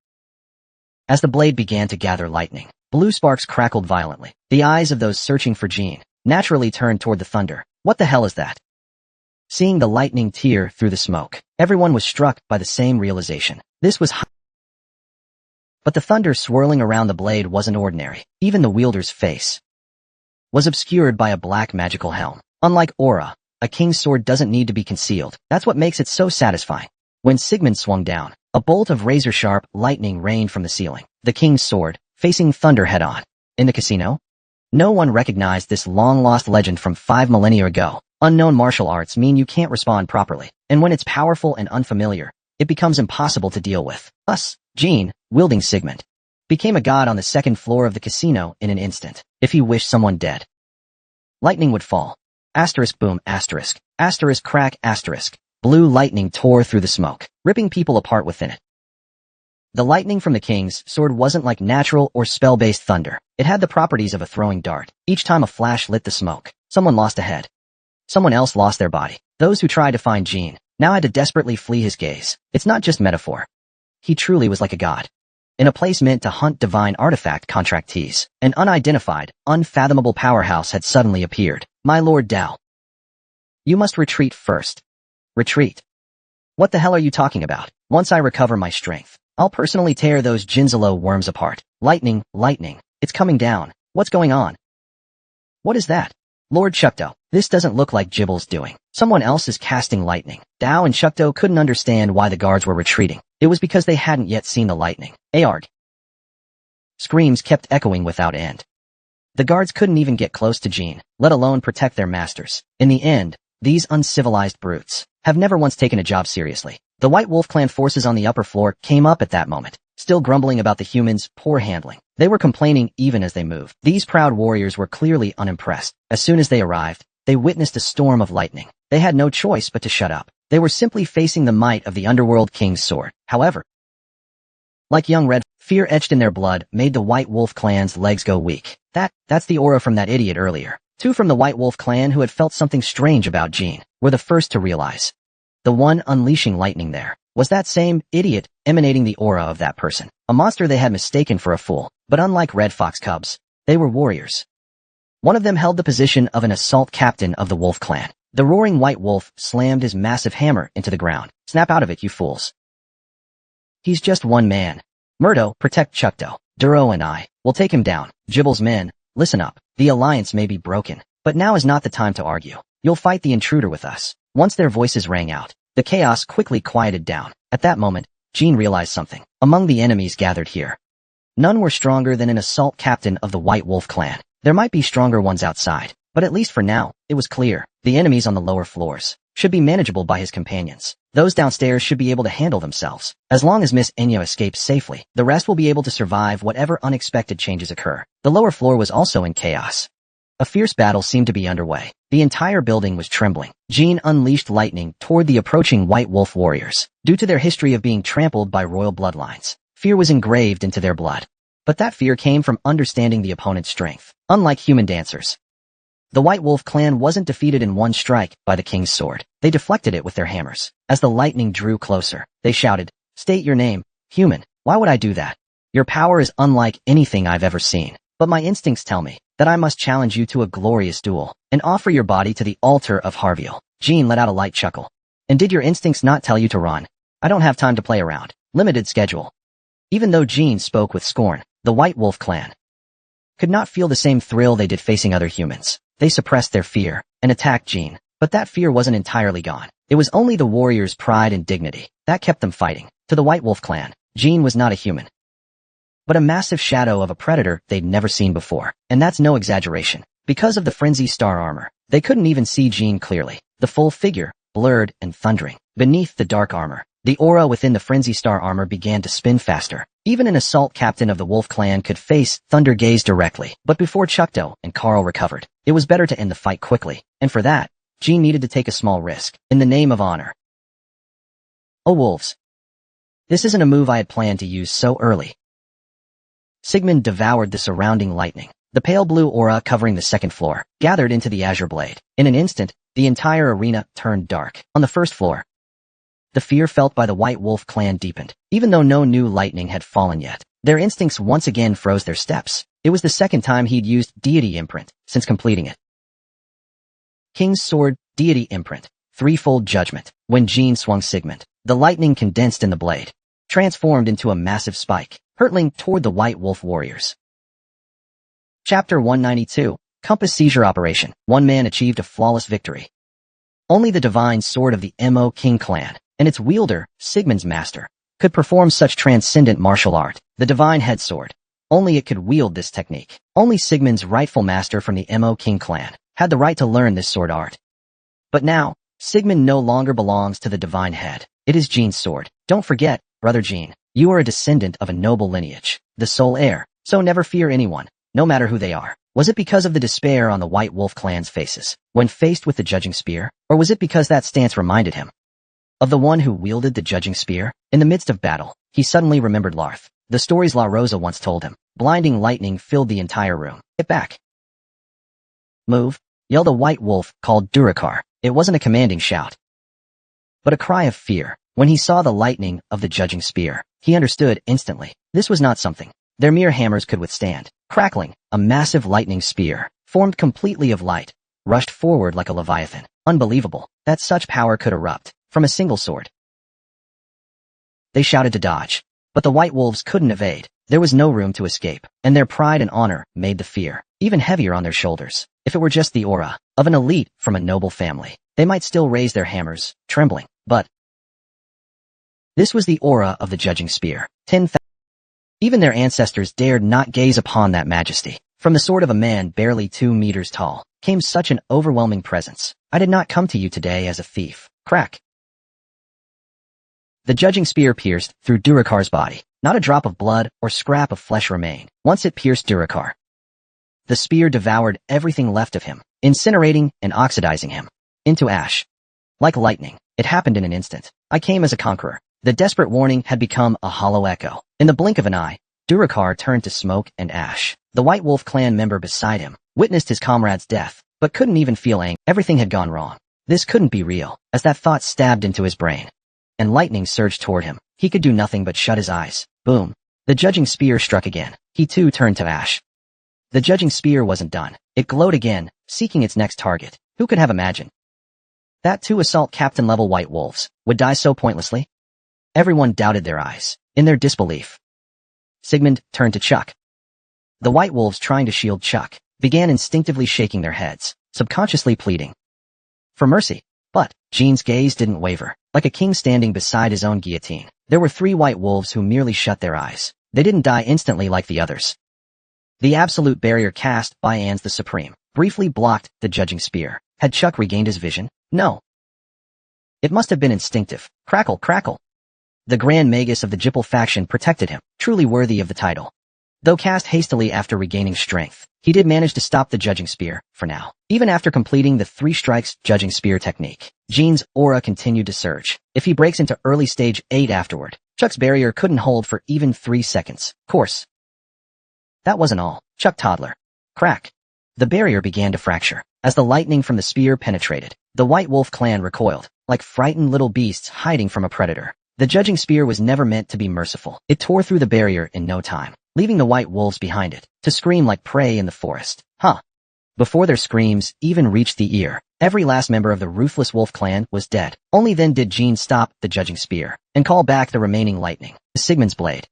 As the blade began to gather lightning, blue sparks crackled violently. The eyes of those searching for Jean naturally turned toward the thunder. What the hell is that? Seeing the lightning tear through the smoke, everyone was struck by the same realization. This was But the thunder swirling around the blade wasn't ordinary. Even the wielder's face was obscured by a black magical helm. Unlike aura, a king's sword doesn't need to be concealed. That's what makes it so satisfying. When Sigmund swung down, a bolt of razor-sharp lightning rained from the ceiling. The king's sword, facing thunder head-on. In the casino? No one recognized this long-lost legend from 5 millennia ago. Unknown martial arts mean you can't respond properly, and when it's powerful and unfamiliar, it becomes impossible to deal with. Thus, Jean, wielding Sigmund, became a god on the second floor of the casino in an instant. If he wished someone dead, lightning would fall. Asterisk boom asterisk. Asterisk crack asterisk. Blue lightning tore through the smoke, ripping people apart within it. The lightning from the king's sword wasn't like natural or spell-based thunder. It had the properties of a throwing dart. Each time a flash lit the smoke, someone lost a head. Someone else lost their body. Those who tried to find Jean now had to desperately flee his gaze. It's not just metaphor. He truly was like a god. In a place meant to hunt divine artifact contractees, an unidentified, unfathomable powerhouse had suddenly appeared. My Lord Dao. You must retreat first. Retreat. What the hell are you talking about? Once I recover my strength, I'll personally tear those Jinzalo worms apart. Lightning, lightning. It's coming down. What's going on? What is that? Lord Chukto, this doesn't look like Gibble's doing. Someone else is casting lightning. Dao and Chukto couldn't understand why the guards were retreating. It was because they hadn't yet seen the lightning. Aard. Screams kept echoing without end. The guards couldn't even get close to Jean, let alone protect their masters. In the end, these uncivilized brutes have never once taken a job seriously. The White Wolf clan forces on the upper floor came up at that moment, still grumbling about the humans' poor handling. They were complaining even as they moved. These proud warriors were clearly unimpressed. As soon as they arrived, they witnessed a storm of lightning. They had no choice but to shut up. They were simply facing the might of the Underworld King's sword. However, like young red, fear etched in their blood made the White Wolf clan's legs go weak. That's the aura from that idiot earlier. 2 from the White Wolf clan who had felt something strange about Jean were the first to realize. The one unleashing lightning there was that same idiot emanating the aura of that person. A monster they had mistaken for a fool, but unlike Red Fox Cubs, they were warriors. One of them held the position of an assault captain of the Wolf clan. The roaring White Wolf slammed his massive hammer into the ground. Snap out of it, you fools. He's just one man. Murdo, protect Chukto. Duro and I will take him down. Gibble's men, listen up. The alliance may be broken, but now is not the time to argue. You'll fight the intruder with us. Once their voices rang out, the chaos quickly quieted down. At that moment, Jean realized something. Among the enemies gathered here, none were stronger than an assault captain of the White Wolf clan. There might be stronger ones outside, but at least for now, it was clear. The enemies on the lower floors should be manageable by his companions. Those downstairs should be able to handle themselves. As long as Miss Enya escapes safely, the rest will be able to survive whatever unexpected changes occur. The lower floor was also in chaos. A fierce battle seemed to be underway. The entire building was trembling. Jean unleashed lightning toward the approaching White Wolf warriors. Due to their history of being trampled by royal bloodlines, fear was engraved into their blood. But that fear came from understanding the opponent's strength. Unlike human dancers, The White Wolf clan wasn't defeated in one strike by the king's sword. They deflected it with their hammers. As the lightning drew closer, they shouted, "State your name, human." "Why would I do that? Your power is unlike anything I've ever seen. But my instincts tell me that I must challenge you to a glorious duel and offer your body to the altar of Harviel." Jean let out a light chuckle. "And did your instincts not tell you to run? I don't have time to play around. Limited schedule." Even though Jean spoke with scorn, the White Wolf clan could not feel the same thrill they did facing other humans. They suppressed their fear and attacked Jean, but that fear wasn't entirely gone. It was only the warriors' pride and dignity that kept them fighting. To the White Wolf clan, Jean was not a human, but a massive shadow of a predator they'd never seen before. And that's no exaggeration. Because of the Frenzy Star armor, they couldn't even see Jean clearly. The full figure, blurred and thundering, beneath the dark armor. The aura within the Frenzy Star armor began to spin faster. Even an assault captain of the Wolf clan could face Thunder Gaze directly. But before Chukdo and Carl recovered, it was better to end the fight quickly. And for that, Jean needed to take a small risk, in the name of honor. Oh wolves. This isn't a move I had planned to use so early. Sigmund devoured the surrounding lightning. The pale blue aura covering the second floor gathered into the azure blade. In an instant, the entire arena turned dark. On the first floor, the fear felt by the White Wolf clan deepened. Even though no new lightning had fallen yet, their instincts once again froze their steps. It was the second time he'd used Deity Imprint since completing it. King's Sword, Deity Imprint, Threefold Judgment. When Jean swung Sigmund, the lightning condensed in the blade, transformed into a massive spike, hurtling toward the White Wolf warriors. Chapter 192, Compass Seizure Operation. One man achieved a flawless victory. Only the divine sword of the Mo King clan, and its wielder, Sigmund's master, could perform such transcendent martial art. The divine head sword. Only it could wield this technique. Only Sigmund's rightful master from the Mo King clan had the right to learn this sword art. But now, Sigmund no longer belongs to the divine head. It is Jean's sword. Don't forget, brother Jean, you are a descendant of a noble lineage, the sole heir, so never fear anyone, no matter who they are. Was it because of the despair on the White Wolf clan's faces when faced with the judging spear, or was it because that stance reminded him of the one who wielded the judging spear? In the midst of battle, he suddenly remembered Larth, the stories La Rosa once told him. Blinding lightning filled the entire room. "Get back! Move!" yelled a White Wolf called Durakar. It wasn't a commanding shout, but a cry of fear. When he saw the lightning of the judging spear, he understood instantly. This was not something their mere hammers could withstand. Crackling, a massive lightning spear, formed completely of light, rushed forward like a leviathan. Unbelievable that such power could erupt from a single sword. They shouted to dodge, but the White Wolves couldn't evade. There was no room to escape, and their pride and honor made the fear even heavier on their shoulders. If it were just the aura of an elite from a noble family, they might still raise their hammers, trembling. But this was the aura of the judging spear. 10,000. Even their ancestors dared not gaze upon that majesty. From the sword of a man barely 2 meters tall came such an overwhelming presence. "I did not come to you today as a thief." Crack. The judging spear pierced through Durakar's body. Not a drop of blood or scrap of flesh remained. Once it pierced Durakar, the spear devoured everything left of him, incinerating and oxidizing him into ash. Like lightning, it happened in an instant. "I came as a conqueror." The desperate warning had become a hollow echo. In the blink of an eye, Durakar turned to smoke and ash. The White Wolf clan member beside him witnessed his comrade's death, but couldn't even feel anger. Everything had gone wrong. This couldn't be real. As that thought stabbed into his brain, and lightning surged toward him, he could do nothing but shut his eyes. Boom. The judging spear struck again. He too turned to ash. The judging spear wasn't done. It glowed again, seeking its next target. Who could have imagined that 2 assault captain level White Wolves would die so pointlessly? Everyone doubted their eyes. In their disbelief, Sigmund turned to Chuck. The White Wolves, trying to shield Chuck, began instinctively shaking their heads, subconsciously pleading for mercy. But Jean's gaze didn't waver. Like a king standing beside his own guillotine, there were 3 White Wolves who merely shut their eyes. They didn't die instantly like the others. The absolute barrier cast by Ans the Supreme briefly blocked the judging spear. Had Chuck regained his vision? No. It must have been instinctive. Crackle, crackle. The Grand Magus of the Jipple faction protected him, truly worthy of the title. Though cast hastily after regaining strength, he did manage to stop the judging spear, for now. Even after completing the 3 strikes judging spear technique, Jean's aura continued to surge. If he breaks into early stage 8 afterward, Chuck's barrier couldn't hold for even 3 seconds. Course. That wasn't all. Chuck toddler. Crack. The barrier began to fracture. As the lightning from the spear penetrated, the White Wolf clan recoiled, like frightened little beasts hiding from a predator. The judging spear was never meant to be merciful. It tore through the barrier in no time, leaving the white wolves behind it, to scream like prey in the forest. Before their screams even reached the ear, every last member of the ruthless wolf clan was dead. Only then did Jean stop the judging spear and call back the remaining lightning, Sigmund's blade.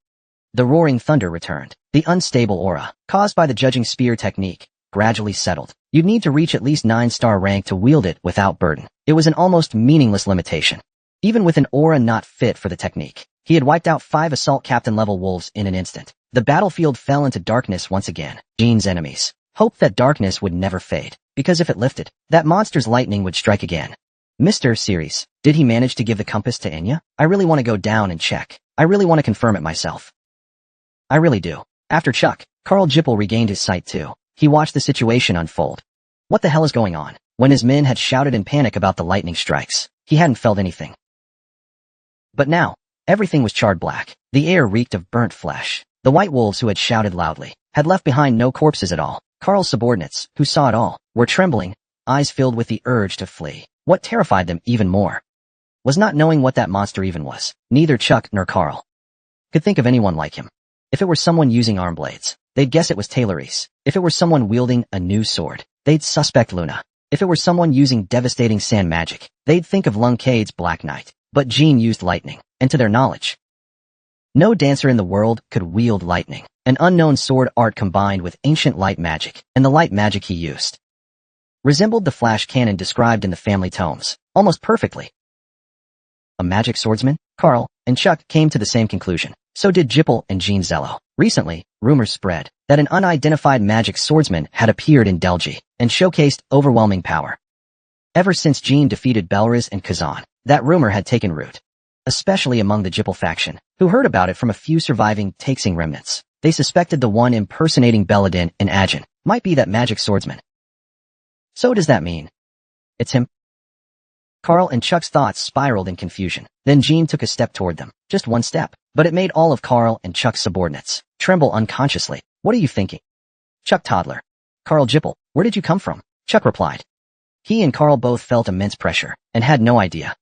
The roaring thunder returned. The unstable aura, caused by the judging spear technique, gradually settled. You'd need to reach at least 9-star rank to wield it without burden. It was an almost meaningless limitation. Even with an aura not fit for the technique, he had wiped out 5 assault captain level wolves in an instant. The battlefield fell into darkness once again. Jean's enemies hoped that darkness would never fade, because if it lifted, that monster's lightning would strike again. Mr. Series, did he manage to give the compass to Enya? I really want to go down and check. I really want to confirm it myself. I really do. After Chuck, Carl Jippel regained his sight too. He watched the situation unfold. What the hell is going on? When his men had shouted in panic about the lightning strikes, he hadn't felt anything. But now, everything was charred black. The air reeked of burnt flesh. The white wolves who had shouted loudly had left behind no corpses at all. Carl's subordinates, who saw it all, were trembling, eyes filled with the urge to flee. What terrified them even more was not knowing what that monster even was. Neither Chuck nor Carl could think of anyone like him. If it were someone using arm blades, they'd guess it was Taylorese. If it were someone wielding a new sword, they'd suspect Luna. If it were someone using devastating sand magic, they'd think of Luncade's Black Knight. But Jean used lightning, and to their knowledge, no dancer in the world could wield lightning, an unknown sword art combined with ancient light magic, and the light magic he used resembled the flash cannon described in the family tomes, almost perfectly. A magic swordsman? Carl and Chuck came to the same conclusion. So did Jippel and Jean Zello. Recently, rumors spread that an unidentified magic swordsman had appeared in Delgi and showcased overwhelming power. Ever since Jean defeated Belriz and Kazan, that rumor had taken root, especially among the Jippel faction, who heard about it from a few surviving Taxing remnants. They suspected the one impersonating Beladin and Ajin might be that magic swordsman. So does that mean it's him? Carl and Chuck's thoughts spiraled in confusion. Then Jean took a step toward them. Just one step. But it made all of Carl and Chuck's subordinates tremble unconsciously. What are you thinking? Chuck toddler. Carl Jippel, where did you come from? Chuck replied. He and Carl both felt immense pressure and had no idea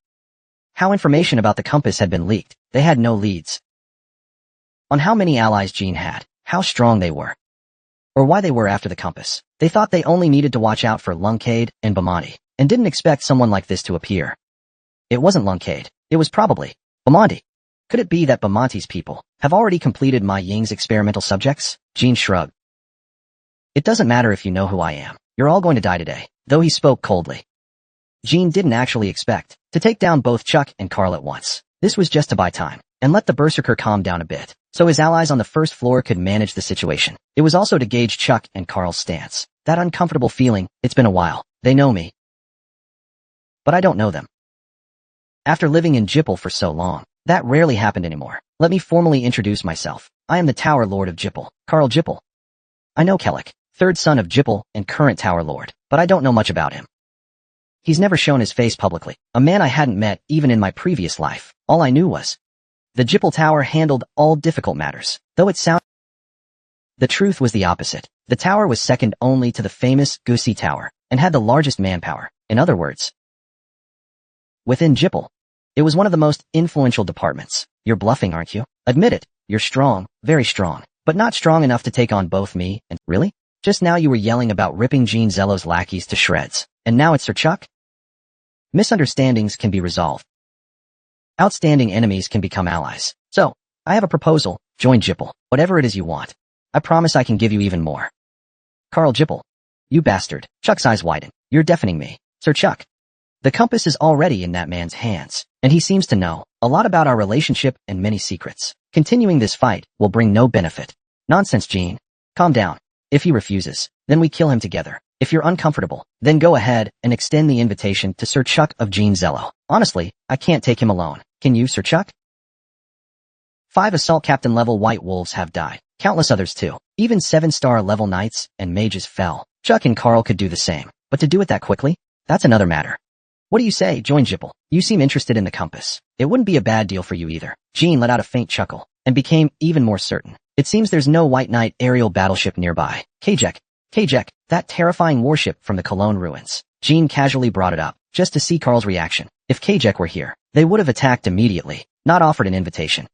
how information about the compass had been leaked. They had no leads on how many allies Jean had, how strong they were, or why they were after the compass. They thought they only needed to watch out for Luncade and Bamonti, and didn't expect someone like this to appear. It wasn't Luncade. It was probably Bamonti. Could it be that Bamonti's people have already completed my Ying's experimental subjects? Jean shrugged. It doesn't matter if you know who I am. You're all going to die today, though he spoke coldly. Jean didn't actually expect to take down both Chuck and Carl at once. This was just to buy time and let the berserker calm down a bit, so his allies on the first floor could manage the situation. It was also to gauge Chuck and Carl's stance. That uncomfortable feeling, it's been a while. They know me, but I don't know them. After living in Jippel for so long, that rarely happened anymore. Let me formally introduce myself. I am the Tower Lord of Jippel, Carl Jippel. I know Kellic, third son of Jippel and current Tower Lord, but I don't know much about him. He's never shown his face publicly, a man I hadn't met even in my previous life. All I knew was the Jippel Tower handled all difficult matters, though it sounded. The truth was the opposite. The tower was second only to the famous Gusi Tower, and had the largest manpower. In other words, within Jippel, it was one of the most influential departments. You're bluffing, aren't you? Admit it. You're strong, very strong, but not strong enough to take on both me and... Really? Just now you were yelling about ripping Jean Zello's lackeys to shreds, and now it's Sir Chuck? Misunderstandings can be resolved. Outstanding enemies can become allies. So, I have a proposal. Join Jippel. Whatever it is you want. I promise I can give you even more. Carl Jippel. You bastard. Chuck's eyes widen. You're deafening me. Sir Chuck. The compass is already in that man's hands, and he seems to know a lot about our relationship and many secrets. Continuing this fight will bring no benefit. Nonsense, Jean. Calm down. If he refuses, then we kill him together. If you're uncomfortable, then go ahead and extend the invitation to Sir Chuck of Jean Zello. Honestly, I can't take him alone. Can you, Sir Chuck? 5 assault captain level white wolves have died. Countless others too. Even 7-star level knights and mages fell. Chuck and Carl could do the same, but to do it that quickly? That's another matter. What do you say? Join Jippel. You seem interested in the compass. It wouldn't be a bad deal for you either. Jean let out a faint chuckle and became even more certain. It seems there's no White Knight aerial battleship nearby. Kajek, Kajek, that terrifying warship from the Cologne ruins. Jean casually brought it up, just to see Carl's reaction. If Kajek were here, they would have attacked immediately, not offered an invitation.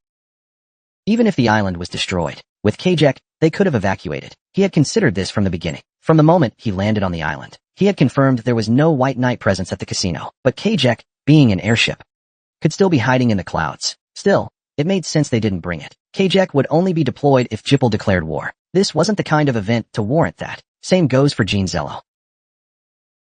Even if the island was destroyed, with Kajek, they could have evacuated. He had considered this from the beginning. From the moment he landed on the island, he had confirmed there was no White Knight presence at the casino. But Kajek, being an airship, could still be hiding in the clouds. Still, it made sense they didn't bring it. Kajek would only be deployed if Jipple declared war. This wasn't the kind of event to warrant that. Same goes for Jean Zello.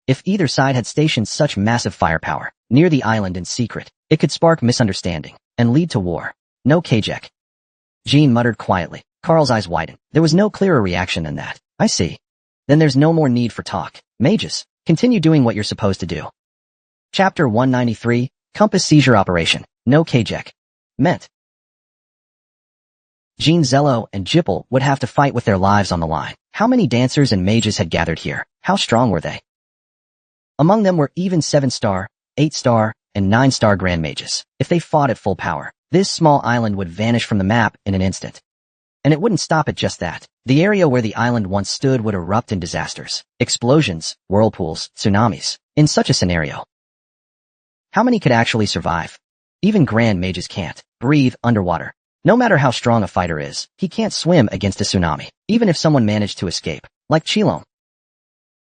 If either side had stationed such massive firepower near the island in secret, it could spark misunderstanding and lead to war. No Kajek. Jean muttered quietly. Carl's eyes widened. There was no clearer reaction than that. I see. Then there's no more need for talk. Mages, continue doing what you're supposed to do. Chapter 193, Compass Seizure Operation. No Kajek. Meant. Jean Zello and Jipple would have to fight with their lives on the line. How many dancers and mages had gathered here? How strong were they? Among them were even 7-star, 8-star, and 9-star Grand Mages. If they fought at full power, this small island would vanish from the map in an instant. And it wouldn't stop at just that. The area where the island once stood would erupt in disasters, explosions, whirlpools, tsunamis. In such a scenario, how many could actually survive? Even Grand Mages can't breathe underwater. No matter how strong a fighter is, he can't swim against a tsunami, even if someone managed to escape, like Chilong.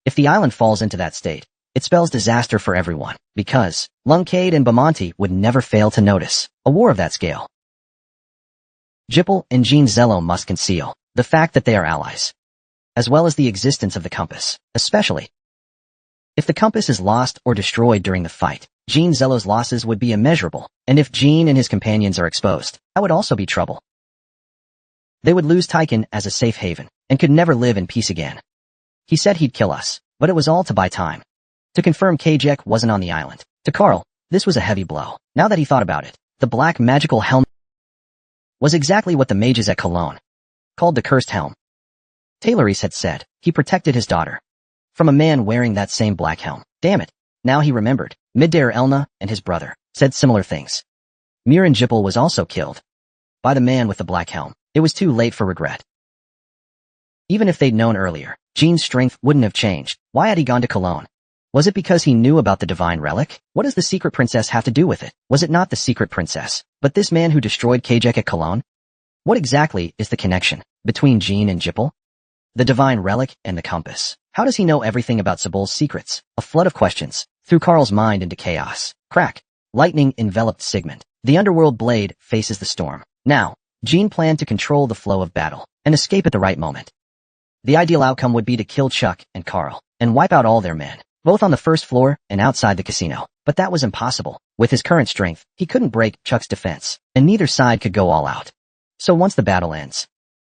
If the island falls into that state, it spells disaster for everyone, because Lungcade and Bamonte would never fail to notice a war of that scale. Jipple and Jean Zello must conceal the fact that they are allies, as well as the existence of the compass, especially if the compass is lost or destroyed during the fight. Jean Zello's losses would be immeasurable, and if Jean and his companions are exposed, that would also be trouble. They would lose Taiken as a safe haven, and could never live in peace again. He said he'd kill us, but it was all to buy time. To confirm Kajek wasn't on the island. To Carl, this was a heavy blow. Now that he thought about it, the black magical helm was exactly what the mages at Cologne called the cursed helm. Tayloris had said he protected his daughter from a man wearing that same black helm. Damn it. Now he remembered. Midair Elna and his brother said similar things. Miran Jipple was also killed by the man with the black helm. It was too late for regret. Even if they'd known earlier, Jean's strength wouldn't have changed. Why had he gone to Cologne? Was it because he knew about the divine relic? What does the secret princess have to do with it? Was it not the secret princess, but this man who destroyed Kajek at Cologne? What exactly is the connection between Jean and Jipple? The divine relic and the compass. How does he know everything about Sabul's secrets? A flood of questions threw Carl's mind into chaos. Crack. Lightning enveloped Sigmund. The underworld blade faces the storm. Now, Jean planned to control the flow of battle and escape at the right moment. The ideal outcome would be to kill Chuck and Carl and wipe out all their men, both on the first floor and outside the casino. But that was impossible. With his current strength, he couldn't break Chuck's defense, and neither side could go all out. So once the battle ends,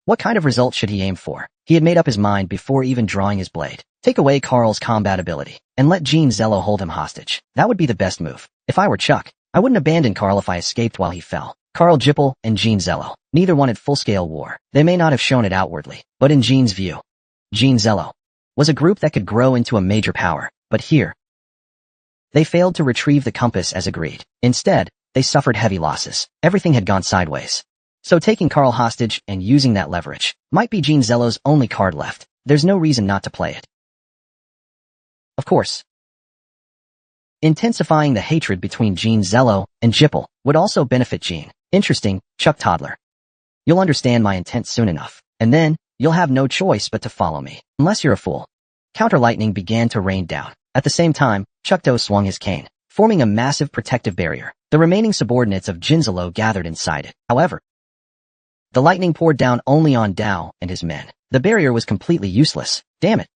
what kind of result should he aim for? He had made up his mind before even drawing his blade. Take away Carl's combat ability, and let Jean Zello hold him hostage. That would be the best move. If I were Chuck, I wouldn't abandon Carl if I escaped while he fell. Carl Jipple and Jean Zello, neither wanted full-scale war. They may not have shown it outwardly, but in Jean's view, Jean Zello was a group that could grow into a major power. But here, they failed to retrieve the compass as agreed. Instead, they suffered heavy losses. Everything had gone sideways. So taking Carl hostage and using that leverage might be Jean Zello's only card left. There's no reason not to play it. Of course, intensifying the hatred between Jean Zello and Jipple would also benefit Jean. Interesting, Chuck Toddler. You'll understand my intent soon enough, and then you'll have no choice but to follow me, unless you're a fool. Counter lightning began to rain down. At the same time, Chuck Do swung his cane, forming a massive protective barrier. The remaining subordinates of Jinzalo gathered inside it. However, the lightning poured down only on Dao and his men. The barrier was completely useless. Damn it.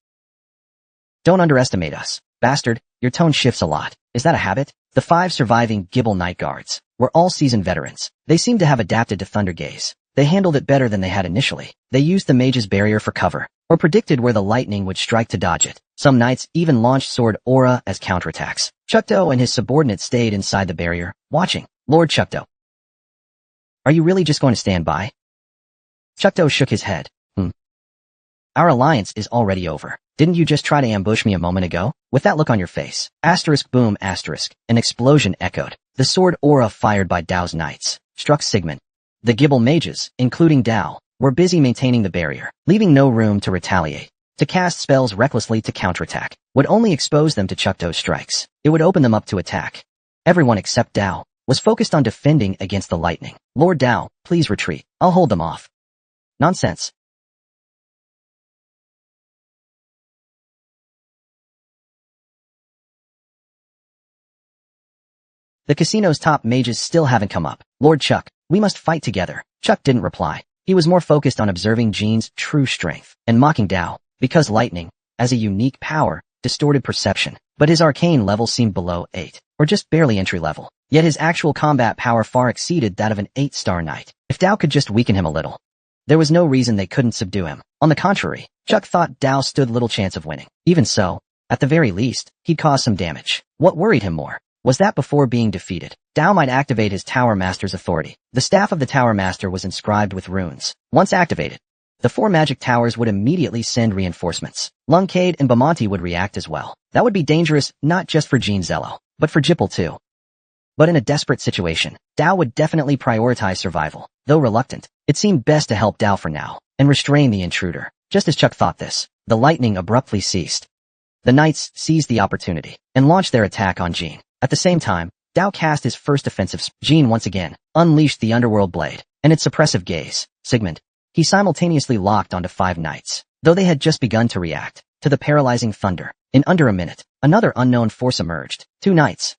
Don't underestimate us, bastard. Your tone shifts a lot. Is that a habit? The 5 surviving Gibble Night Guards were all seasoned veterans. They seemed to have adapted to Thunder Gaze. They handled it better than they had initially. They used the mage's barrier for cover, or predicted where the lightning would strike to dodge it. Some knights even launched sword aura as counterattacks. Chukdo and his subordinates stayed inside the barrier, watching. Lord Chukdo, are you really just going to stand by? Chukdo shook his head. Our alliance is already over. Didn't you just try to ambush me a moment ago? With that look on your face. Asterisk boom asterisk. An explosion echoed. The sword aura fired by Dao's knights struck Sigmund. The Gibble mages, including Dao, were busy maintaining the barrier, leaving no room to retaliate. To cast spells recklessly to counterattack would only expose them to Chuck Doe's strikes. It would open them up to attack. Everyone except Dao was focused on defending against the lightning. Lord Dao, please retreat. I'll hold them off. Nonsense. The casino's top mages still haven't come up. Lord Chuck, we must fight together. Chuck didn't reply. He was more focused on observing Jean's true strength and mocking Dao, because lightning, as a unique power, distorted perception, but his arcane level seemed below 8, or just barely entry level. Yet his actual combat power far exceeded that of an 8-star knight. If Dao could just weaken him a little, there was no reason they couldn't subdue him. On the contrary, Chuck thought Dao stood little chance of winning. Even so, at the very least, he'd cause some damage. What worried him more was that before being defeated, Dao might activate his Tower Master's authority. The staff of the Tower Master was inscribed with runes. Once activated, the 4 magic towers would immediately send reinforcements. Lungcade and Bamonti would react as well. That would be dangerous not just for Jean Zello, but for Jippel too. But in a desperate situation, Dao would definitely prioritize survival. Though reluctant, it seemed best to help Dao for now, and restrain the intruder. Just as Chuck thought this, the lightning abruptly ceased. The knights seized the opportunity, and launched their attack on Jean. At the same time, Dao cast his first offensive Jean once again, unleashed the underworld blade, and its suppressive gaze. Sigmund. He simultaneously locked onto 5 knights, though they had just begun to react to the paralyzing thunder. In under a minute, another unknown force emerged. 2 knights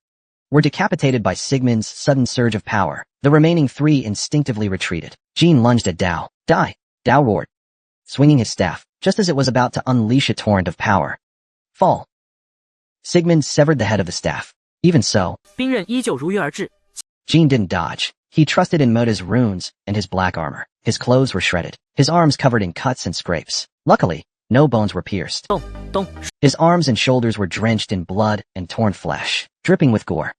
were decapitated by Sigmund's sudden surge of power. The remaining 3 instinctively retreated. Jean lunged at Dao. Die! Dao roared, swinging his staff, just as it was about to unleash a torrent of power. Fall. Sigmund severed the head of the staff. Even so, Jean didn't dodge. He trusted in Moda's runes and his black armor. His clothes were shredded, his arms covered in cuts and scrapes. Luckily, no bones were pierced. His arms and shoulders were drenched in blood and torn flesh, dripping with gore.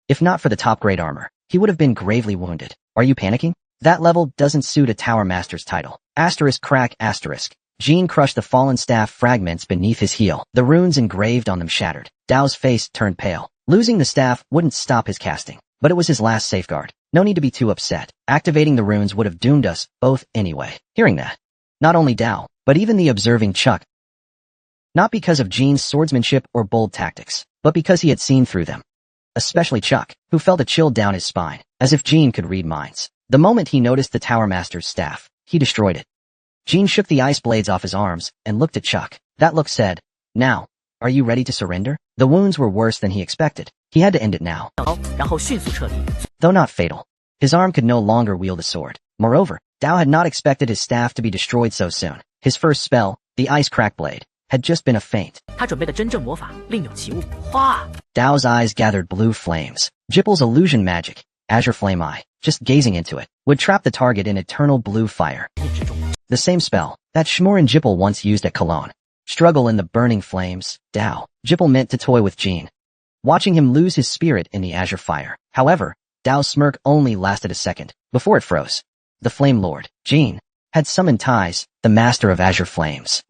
If not for the top-grade armor, he would have been gravely wounded. Are you panicking? That level doesn't suit a Tower Master's title. Asterisk crack asterisk. Jean crushed the fallen staff fragments beneath his heel. The runes engraved on them shattered. Dao's face turned pale. Losing the staff wouldn't stop his casting, but it was his last safeguard. No need to be too upset. Activating the runes would have doomed us both anyway. Hearing that, not only Dao, but even the observing Chuck, not because of Jean's swordsmanship or bold tactics, but because he had seen through them. Especially Chuck, who felt a chill down his spine, as if Jean could read minds. The moment he noticed the Tower Master's staff, he destroyed it. Jean shook the ice blades off his arms and looked at Chuck. That look said, "Now, are you ready to surrender?" The wounds were worse than he expected. He had to end it now. Though not fatal, his arm could no longer wield a sword. Moreover, Dao had not expected his staff to be destroyed so soon. His first spell, the ice crack blade, had just been a feint. Dao's eyes gathered blue flames. Jippel's illusion magic, Azure Flame Eye, just gazing into it, would trap the target in eternal blue fire. The same spell that Schmor and Jippel once used at Cologne. Struggle in the burning flames. Dao. Jippel meant to toy with Jean, watching him lose his spirit in the azure fire. However, Dao's smirk only lasted a second, before it froze. The Flame Lord, Jean, had summoned Ties, the master of azure flames.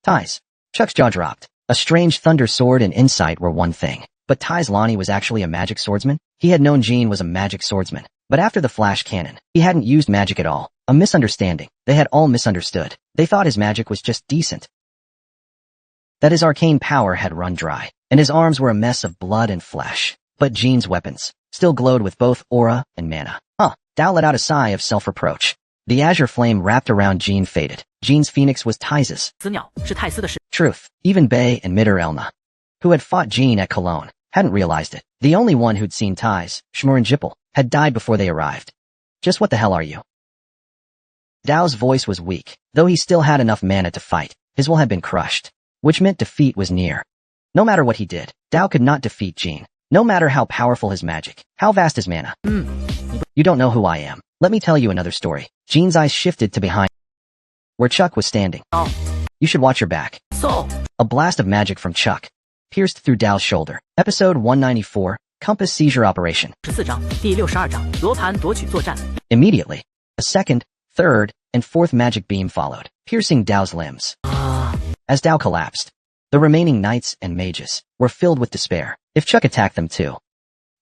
Ties. Chuck's jaw dropped. A strange thunder sword and insight were one thing, but Ties Lonnie was actually a magic swordsman? He had known Jean was a magic swordsman, but after the flash cannon, he hadn't used magic at all. A misunderstanding. They had all misunderstood. They thought his magic was just decent, that his arcane power had run dry, and his arms were a mess of blood and flesh. But Jean's weapons still glowed with both aura and mana. Dao let out a sigh of self-reproach. The azure flame wrapped around Jean faded. Jean's phoenix was Tice's. Truth. Even Bei and Midder Elna, who had fought Jean at Cologne, hadn't realized it. The only one who'd seen Ties, Schmor and Jippel, had died before they arrived. Just what the hell are you? Dao's voice was weak, though he still had enough mana to fight. His will had been crushed, which meant defeat was near. No matter what he did, Dao could not defeat Jean. No matter how powerful his magic, how vast his mana. You don't know who I am. Let me tell you another story. Jean's eyes shifted to behind where Chuck was standing. You should watch your back. A blast of magic from Chuck pierced through Dao's shoulder. Episode 194, Compass Seizure Operation. Immediately, a second, third, and fourth magic beam followed, piercing Dao's limbs. As Dao collapsed, the remaining knights and mages were filled with despair. If Chuck attacked them too,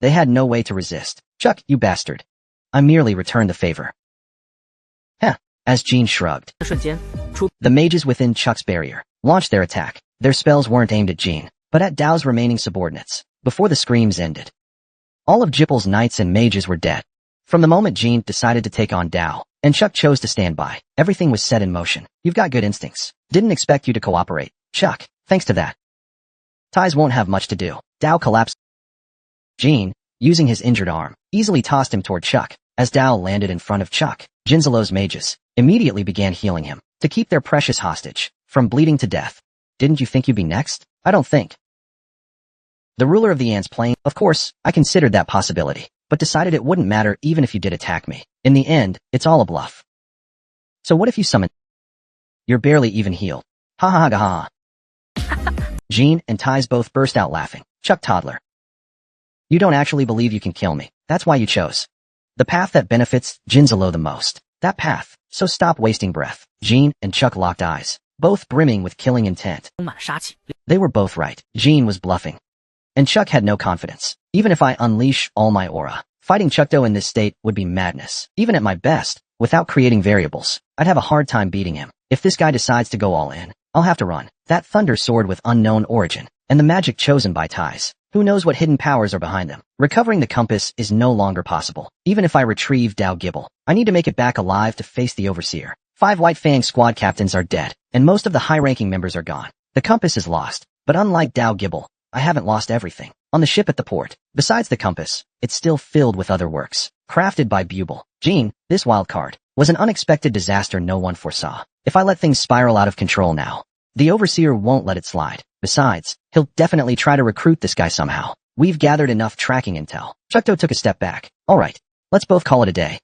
they had no way to resist. Chuck, you bastard. I merely returned the favor. as Jean shrugged. The mages within Chuck's barrier launched their attack. Their spells weren't aimed at Jean, but at Dao's remaining subordinates. Before the screams ended, all of Jippel's knights and mages were dead. From the moment Jean decided to take on Dao, and Chuck chose to stand by, everything was set in motion. You've got good instincts. Didn't expect you to cooperate, Chuck. Thanks to that, Ties won't have much to do. Dao collapsed. Jean, using his injured arm, easily tossed him toward Chuck. As Dao landed in front of Chuck, Jinzalo's mages immediately began healing him to keep their precious hostage from bleeding to death. Didn't you think you'd be next? I don't think. The ruler of the Ants Plain, of course, I considered that possibility, but decided it wouldn't matter even if you did attack me. In the end, it's all a bluff. So what if you summon? You're barely even healed. Ha ha ha ha ha. Jean and Ties both burst out laughing. Chuck toddler. You don't actually believe you can kill me. That's why you chose the path that benefits Jinzalo the most. That path. So stop wasting breath. Jean and Chuck locked eyes, both brimming with killing intent. They were both right. Jean was bluffing, and Chuck had no confidence. Even if I unleash all my aura, fighting Chuckdo in this state would be madness. Even at my best, without creating variables, I'd have a hard time beating him. If this guy decides to go all in, I'll have to run. That thunder sword with unknown origin, and the magic chosen by Ties. Who knows what hidden powers are behind them? Recovering the compass is no longer possible. Even if I retrieve Dao Gibble, I need to make it back alive to face the Overseer. 5 White Fang squad captains are dead, and most of the high-ranking members are gone. The compass is lost, but unlike Dao Gibble, I haven't lost everything. On the ship at the port, besides the compass, it's still filled with other works, crafted by Bubel. Jean, this wild card, was an unexpected disaster no one foresaw. If I let things spiral out of control now, the Overseer won't let it slide. Besides, he'll definitely try to recruit this guy somehow. We've gathered enough tracking intel. Chuckdo took a step back. Alright, let's both call it a day.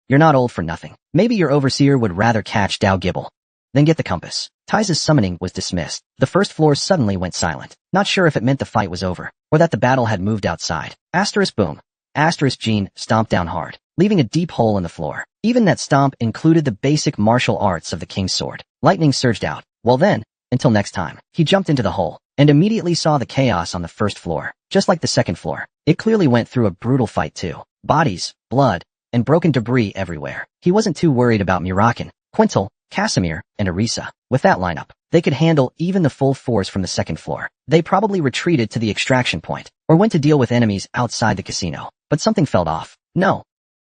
You're not old for nothing. Maybe your Overseer would rather catch Dao Gibble than get the compass. Ties' summoning was dismissed. The first floor suddenly went silent. Not sure if it meant the fight was over, or that the battle had moved outside. Asterisk boom. Asterisk Jean stomped down hard, leaving a deep hole in the floor. Even that stomp included the basic martial arts of the King's Sword. Lightning surged out. Well then, until next time. He jumped into the hole, and immediately saw the chaos on the first floor. Just like the second floor, it clearly went through a brutal fight too. Bodies, blood, and broken debris everywhere. He wasn't too worried about Murakin, Quintal, Casimir, and Arisa. With that lineup, they could handle even the full force from the second floor. They probably retreated to the extraction point, or went to deal with enemies outside the casino. But something felt off. No.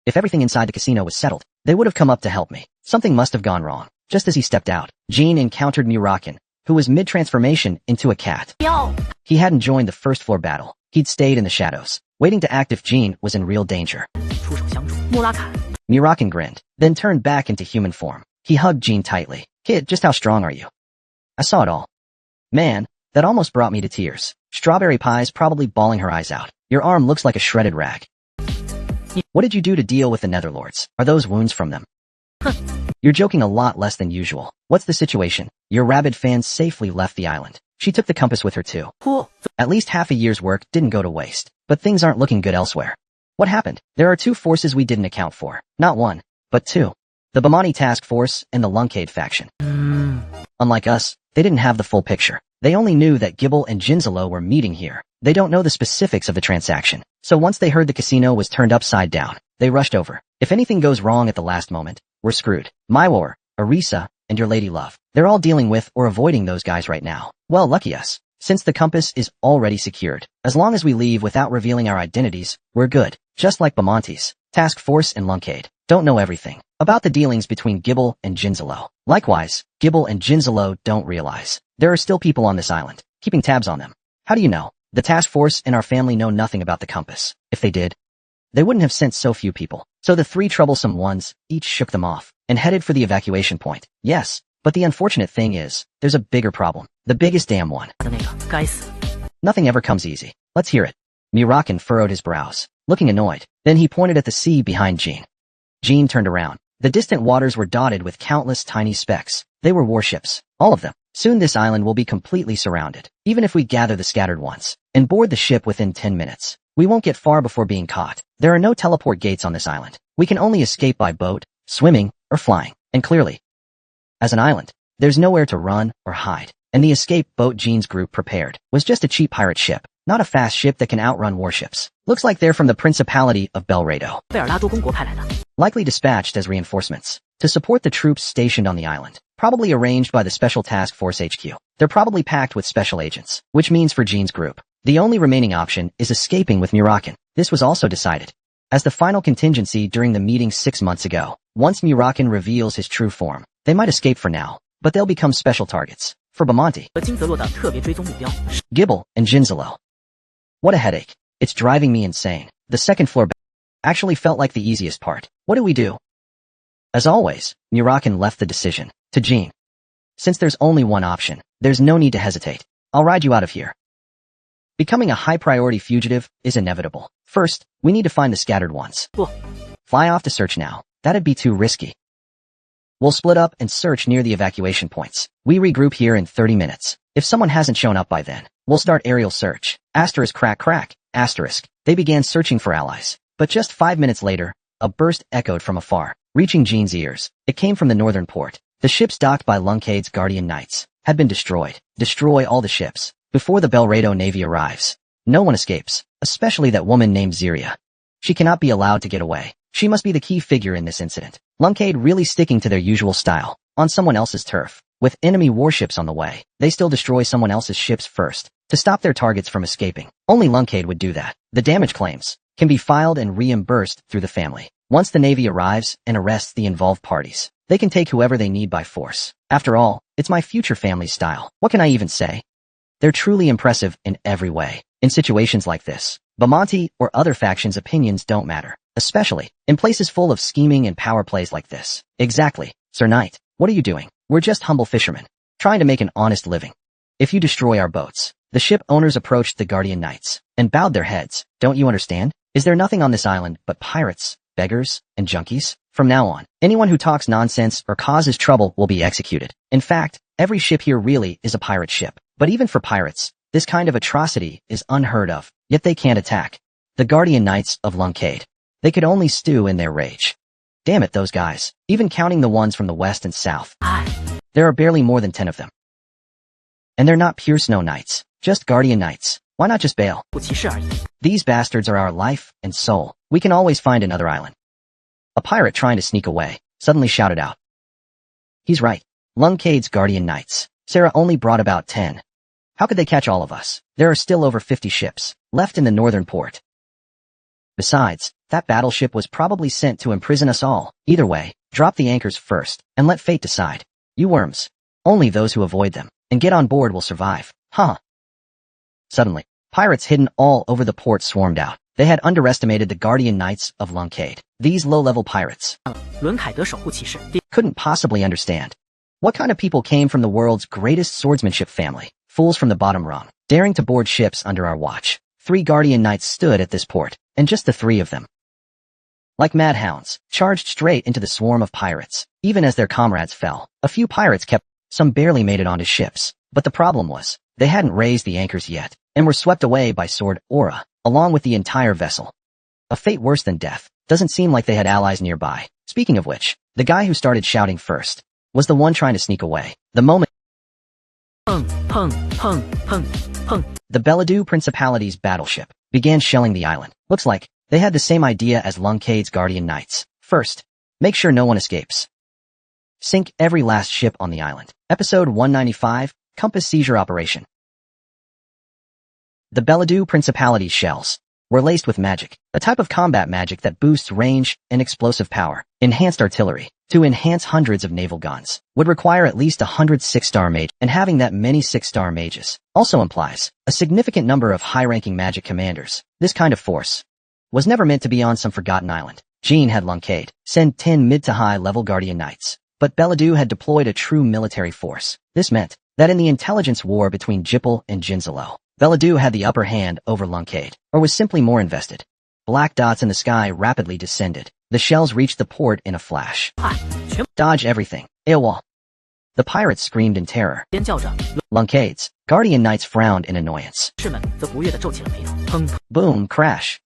If everything inside the casino was settled, they would have come up to help me. Something must have gone wrong. Just as he stepped out, Jean encountered Murakin, who was mid-transformation into a cat. Yo! He hadn't joined the first floor battle. He'd stayed in the shadows, waiting to act if Jean was in real danger. Murakin grinned, then turned back into human form. He hugged Jean tightly. Kid, just how strong are you? I saw it all. Man, that almost brought me to tears. Strawberry Pie's probably bawling her eyes out. Your arm looks like a shredded rag. What did you do to deal with the Netherlords? Are those wounds from them? You're joking a lot less than usual. What's the situation? Your rabid fans safely left the island. She took the compass with her too. Cool. At least half a year's work didn't go to waste. But things aren't looking good elsewhere. What happened? There are 2 forces we didn't account for. Not 1, but 2. The Bamani Task Force and the Lunkade faction. Unlike us, they didn't have the full picture. They only knew that Gibble and Jinzalo were meeting here. They don't know the specifics of the transaction. So once they heard the casino was turned upside down, they rushed over. If anything goes wrong at the last moment, we're screwed. Mywar, Arisa, and your lady love. They're all dealing with or avoiding those guys right now. Well, lucky us. Since the compass is already secured, as long as we leave without revealing our identities, we're good. Just like Bamontes, Task Force and Lunkade don't know everything about the dealings between Gibble and Jinzalo. Likewise, Gibble and Jinzalo don't realize there are still people on this island, keeping tabs on them. How do you know? The task force and our family know nothing about the compass. If they did, they wouldn't have sent so few people. So the 3 troublesome ones each shook them off and headed for the evacuation point. Yes, but the unfortunate thing is, there's a bigger problem. The biggest damn one. Nothing ever comes easy. Let's hear it. Murakin furrowed his brows, looking annoyed. Then he pointed at the sea behind Jean. Jean turned around. The distant waters were dotted with countless tiny specks. They were warships. All of them. Soon this island will be completely surrounded. Even if we gather the scattered ones and board the ship within 10 minutes, we won't get far before being caught. There are no teleport gates on this island. We can only escape by boat, swimming, or flying. And clearly, as an island, there's nowhere to run or hide. And the escape boat Jean's group prepared was just a cheap pirate ship. Not a fast ship that can outrun warships. Looks like they're from the Principality of Belrado. Likely dispatched as reinforcements to support the troops stationed on the island. Probably arranged by the Special Task Force HQ. They're probably packed with special agents, which means for Jean's group, the only remaining option is escaping with Murakan. This was also decided as the final contingency during the meeting 6 months ago. Once Murakan reveals his true form, they might escape for now, but they'll become special targets for Bamonte, Gibble, and Jinzalo. What a headache. It's driving me insane. The second floor actually felt like the easiest part. What do we do? As always, Murakan left the decision to Jean. Since there's only one option, there's no need to hesitate. I'll ride you out of here. Becoming a high-priority fugitive is inevitable. First, we need to find the scattered ones. Fly off to search now. That'd be too risky. We'll split up and search near the evacuation points. We regroup here in 30 minutes. If someone hasn't shown up by then, we'll start aerial search. Asterisk crack crack, asterisk. They began searching for allies. But just 5 minutes later, a burst echoed from afar, reaching Jean's ears. It came from the northern port. The ships docked by Luncade's Guardian Knights had been destroyed. Destroy all the ships before the Belrado Navy arrives. No one escapes, especially that woman named Ziria. She cannot be allowed to get away. She must be the key figure in this incident. Luncade really sticking to their usual style, on someone else's turf. With enemy warships on the way, they still destroy someone else's ships first, to stop their targets from escaping. Only Luncade would do that. The damage claims can be filed and reimbursed through the family. Once the Navy arrives and arrests the involved parties, they can take whoever they need by force. After all, it's my future family's style. What can I even say? They're truly impressive in every way. In situations like this, Bamonte or other factions' opinions don't matter, especially in places full of scheming and power plays like this. Exactly, Sir Knight. What are you doing? We're just humble fishermen, trying to make an honest living. If you destroy our boats, the ship owners approached the Guardian Knights and bowed their heads. Don't you understand? Is there nothing on this island but pirates, beggars, and junkies? From now on, anyone who talks nonsense or causes trouble will be executed. In fact, every ship here really is a pirate ship. But even for pirates, this kind of atrocity is unheard of, yet they can't attack the Guardian Knights of Luncade. They could only stew in their rage. Damn it, those guys. Even counting the ones from the west and south, there are barely more than 10 of them. And they're not pure Snow Knights, just Guardian Knights. Why not just bail? These bastards are our life and soul. We can always find another island. A pirate trying to sneak away suddenly shouted out. He's right. Luncade's Guardian Knights. Sarah only brought about 10. How could they catch all of us? There are still over 50 ships left in the northern port. Besides, that battleship was probably sent to imprison us all. Either way, drop the anchors first and let fate decide. You worms. Only those who avoid them and get on board will survive. Huh. Suddenly, pirates hidden all over the port swarmed out. They had underestimated the Guardian Knights of Luncade. These low-level pirates couldn't possibly understand. What kind of people came from the world's greatest swordsmanship family? Fools from the bottom rung, daring to board ships under our watch. 3 Guardian Knights stood at this port, and just the 3 of them, like madhounds, charged straight into the swarm of pirates. Even as their comrades fell, a few pirates kept, some barely made it onto ships. But the problem was, they hadn't raised the anchors yet, and were swept away by Sword Aura, along with the entire vessel. A fate worse than death. Doesn't seem like they had allies nearby. Speaking of which, the guy who started shouting first was the one trying to sneak away. The moment the Beladu Principality's battleship began shelling the island. Looks like they had the same idea as Luncade's Guardian Knights. First, make sure no one escapes. Sink every last ship on the island. Episode 195, Compass Seizure Operation. The Beladu Principality's shells were laced with magic, a type of combat magic that boosts range and explosive power. Enhanced artillery. To enhance hundreds of naval guns would require at least 100 6-star mages, and having that many 6-star mages also implies a significant number of high-ranking magic commanders. This kind of force was never meant to be on some forgotten island. Jean had Luncade send 10 mid to high level Guardian Knights, but Beladu had deployed a true military force. This meant that in the intelligence war between Jipal and Jinzalo, Beladu had the upper hand over Luncade, or was simply more invested. Black dots in the sky rapidly descended. The shells reached the port in a flash. Dodge everything. AWOL. The pirates screamed in terror. Luncade's Guardian Knights frowned in annoyance. Boom, crash.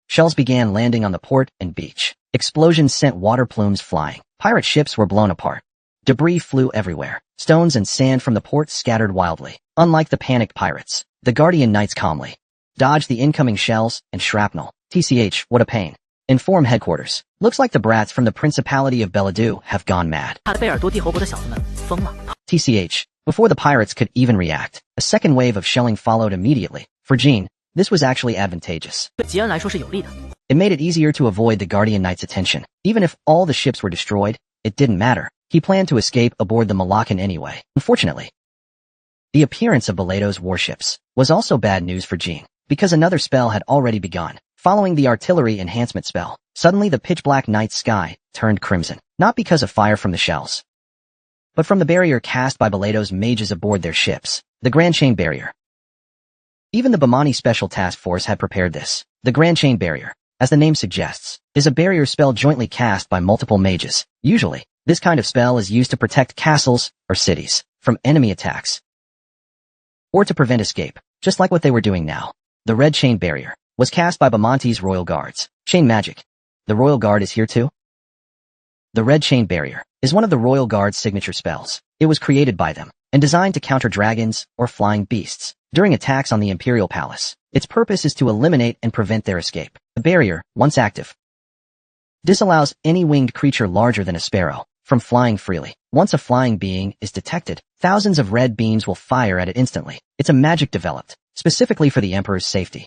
Shells began landing on the port and beach. Explosions sent water plumes flying. Pirate ships were blown apart. Debris flew everywhere. Stones and sand from the port scattered wildly. Unlike the panicked pirates, the Guardian Knights calmly dodge the incoming shells and shrapnel. TCH, what a pain. Inform headquarters. Looks like the brats from the Principality of Beladu have gone mad. TCH. Before the pirates could even react, a second wave of shelling followed immediately. For Jean, this was actually advantageous. It made it easier to avoid the Guardian Knight's attention. Even if all the ships were destroyed, it didn't matter. He planned to escape aboard the Malacan anyway. Unfortunately, the appearance of Belado's warships was also bad news for Jean, because another spell had already begun. Following the artillery enhancement spell, suddenly the pitch-black night sky turned crimson, not because of fire from the shells, but from the barrier cast by Belado's mages aboard their ships, the Grand Chain Barrier. Even the Bamani Special Task Force had prepared this. The Grand Chain Barrier, as the name suggests, is a barrier spell jointly cast by multiple mages. Usually, this kind of spell is used to protect castles or cities from enemy attacks, or to prevent escape, just like what they were doing now. The Red Chain Barrier was cast by Bamonte's Royal Guards. Chain magic. The Royal Guard is here too? The Red Chain Barrier is one of the Royal Guard's signature spells. It was created by them and designed to counter dragons or flying beasts during attacks on the Imperial Palace. Its purpose is to eliminate and prevent their escape. The barrier, once active, disallows any winged creature larger than a sparrow from flying freely. Once a flying being is detected, thousands of red beams will fire at it instantly. It's a magic developed specifically for the Emperor's safety.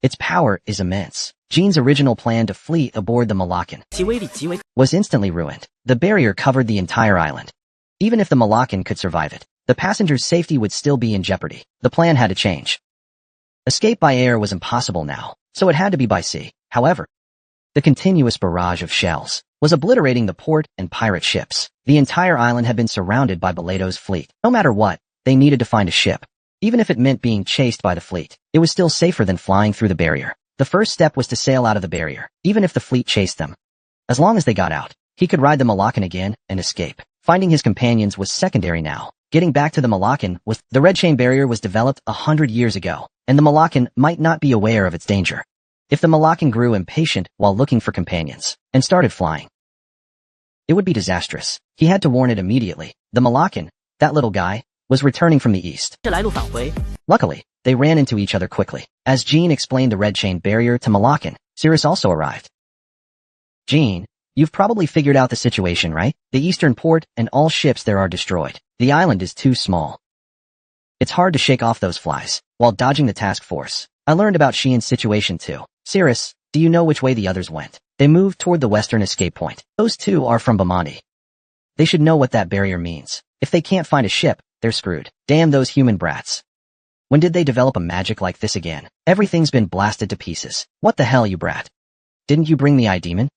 Its power is immense. Jean's original plan to flee aboard the Malacan was instantly ruined. The barrier covered the entire island. Even if the Malacan could survive it, the passengers' safety would still be in jeopardy. The plan had to change. Escape by air was impossible now, so it had to be by sea. However, the continuous barrage of shells was obliterating the port and pirate ships. The entire island had been surrounded by Belado's fleet. No matter what, they needed to find a ship. Even if it meant being chased by the fleet, it was still safer than flying through the barrier. The first step was to sail out of the barrier, even if the fleet chased them. As long as they got out, he could ride the Malacan again and escape. Finding his companions was secondary now. Getting back to the Malacan was— the Red Chain Barrier was developed 100 years ago, and the Malacan might not be aware of its danger. If the Malacan grew impatient while looking for companions and started flying, it would be disastrous. He had to warn it immediately. The Malacan, that little guy, was returning from the east. Luckily, they ran into each other quickly. As Jean explained the Red Chain Barrier to Malacan, Cirrus also arrived. Jean, you've probably figured out the situation, right? The eastern port and all ships there are destroyed. The island is too small. It's hard to shake off those flies. While dodging the task force, I learned about Xian's situation too. Cirrus, do you know which way the others went? They moved toward the western escape point. Those two are from Bamani. They should know what that barrier means. If they can't find a ship, they're screwed. Damn those human brats. When did they develop a magic like this again? Everything's been blasted to pieces. What the hell, you brat? Didn't you bring the eye demon?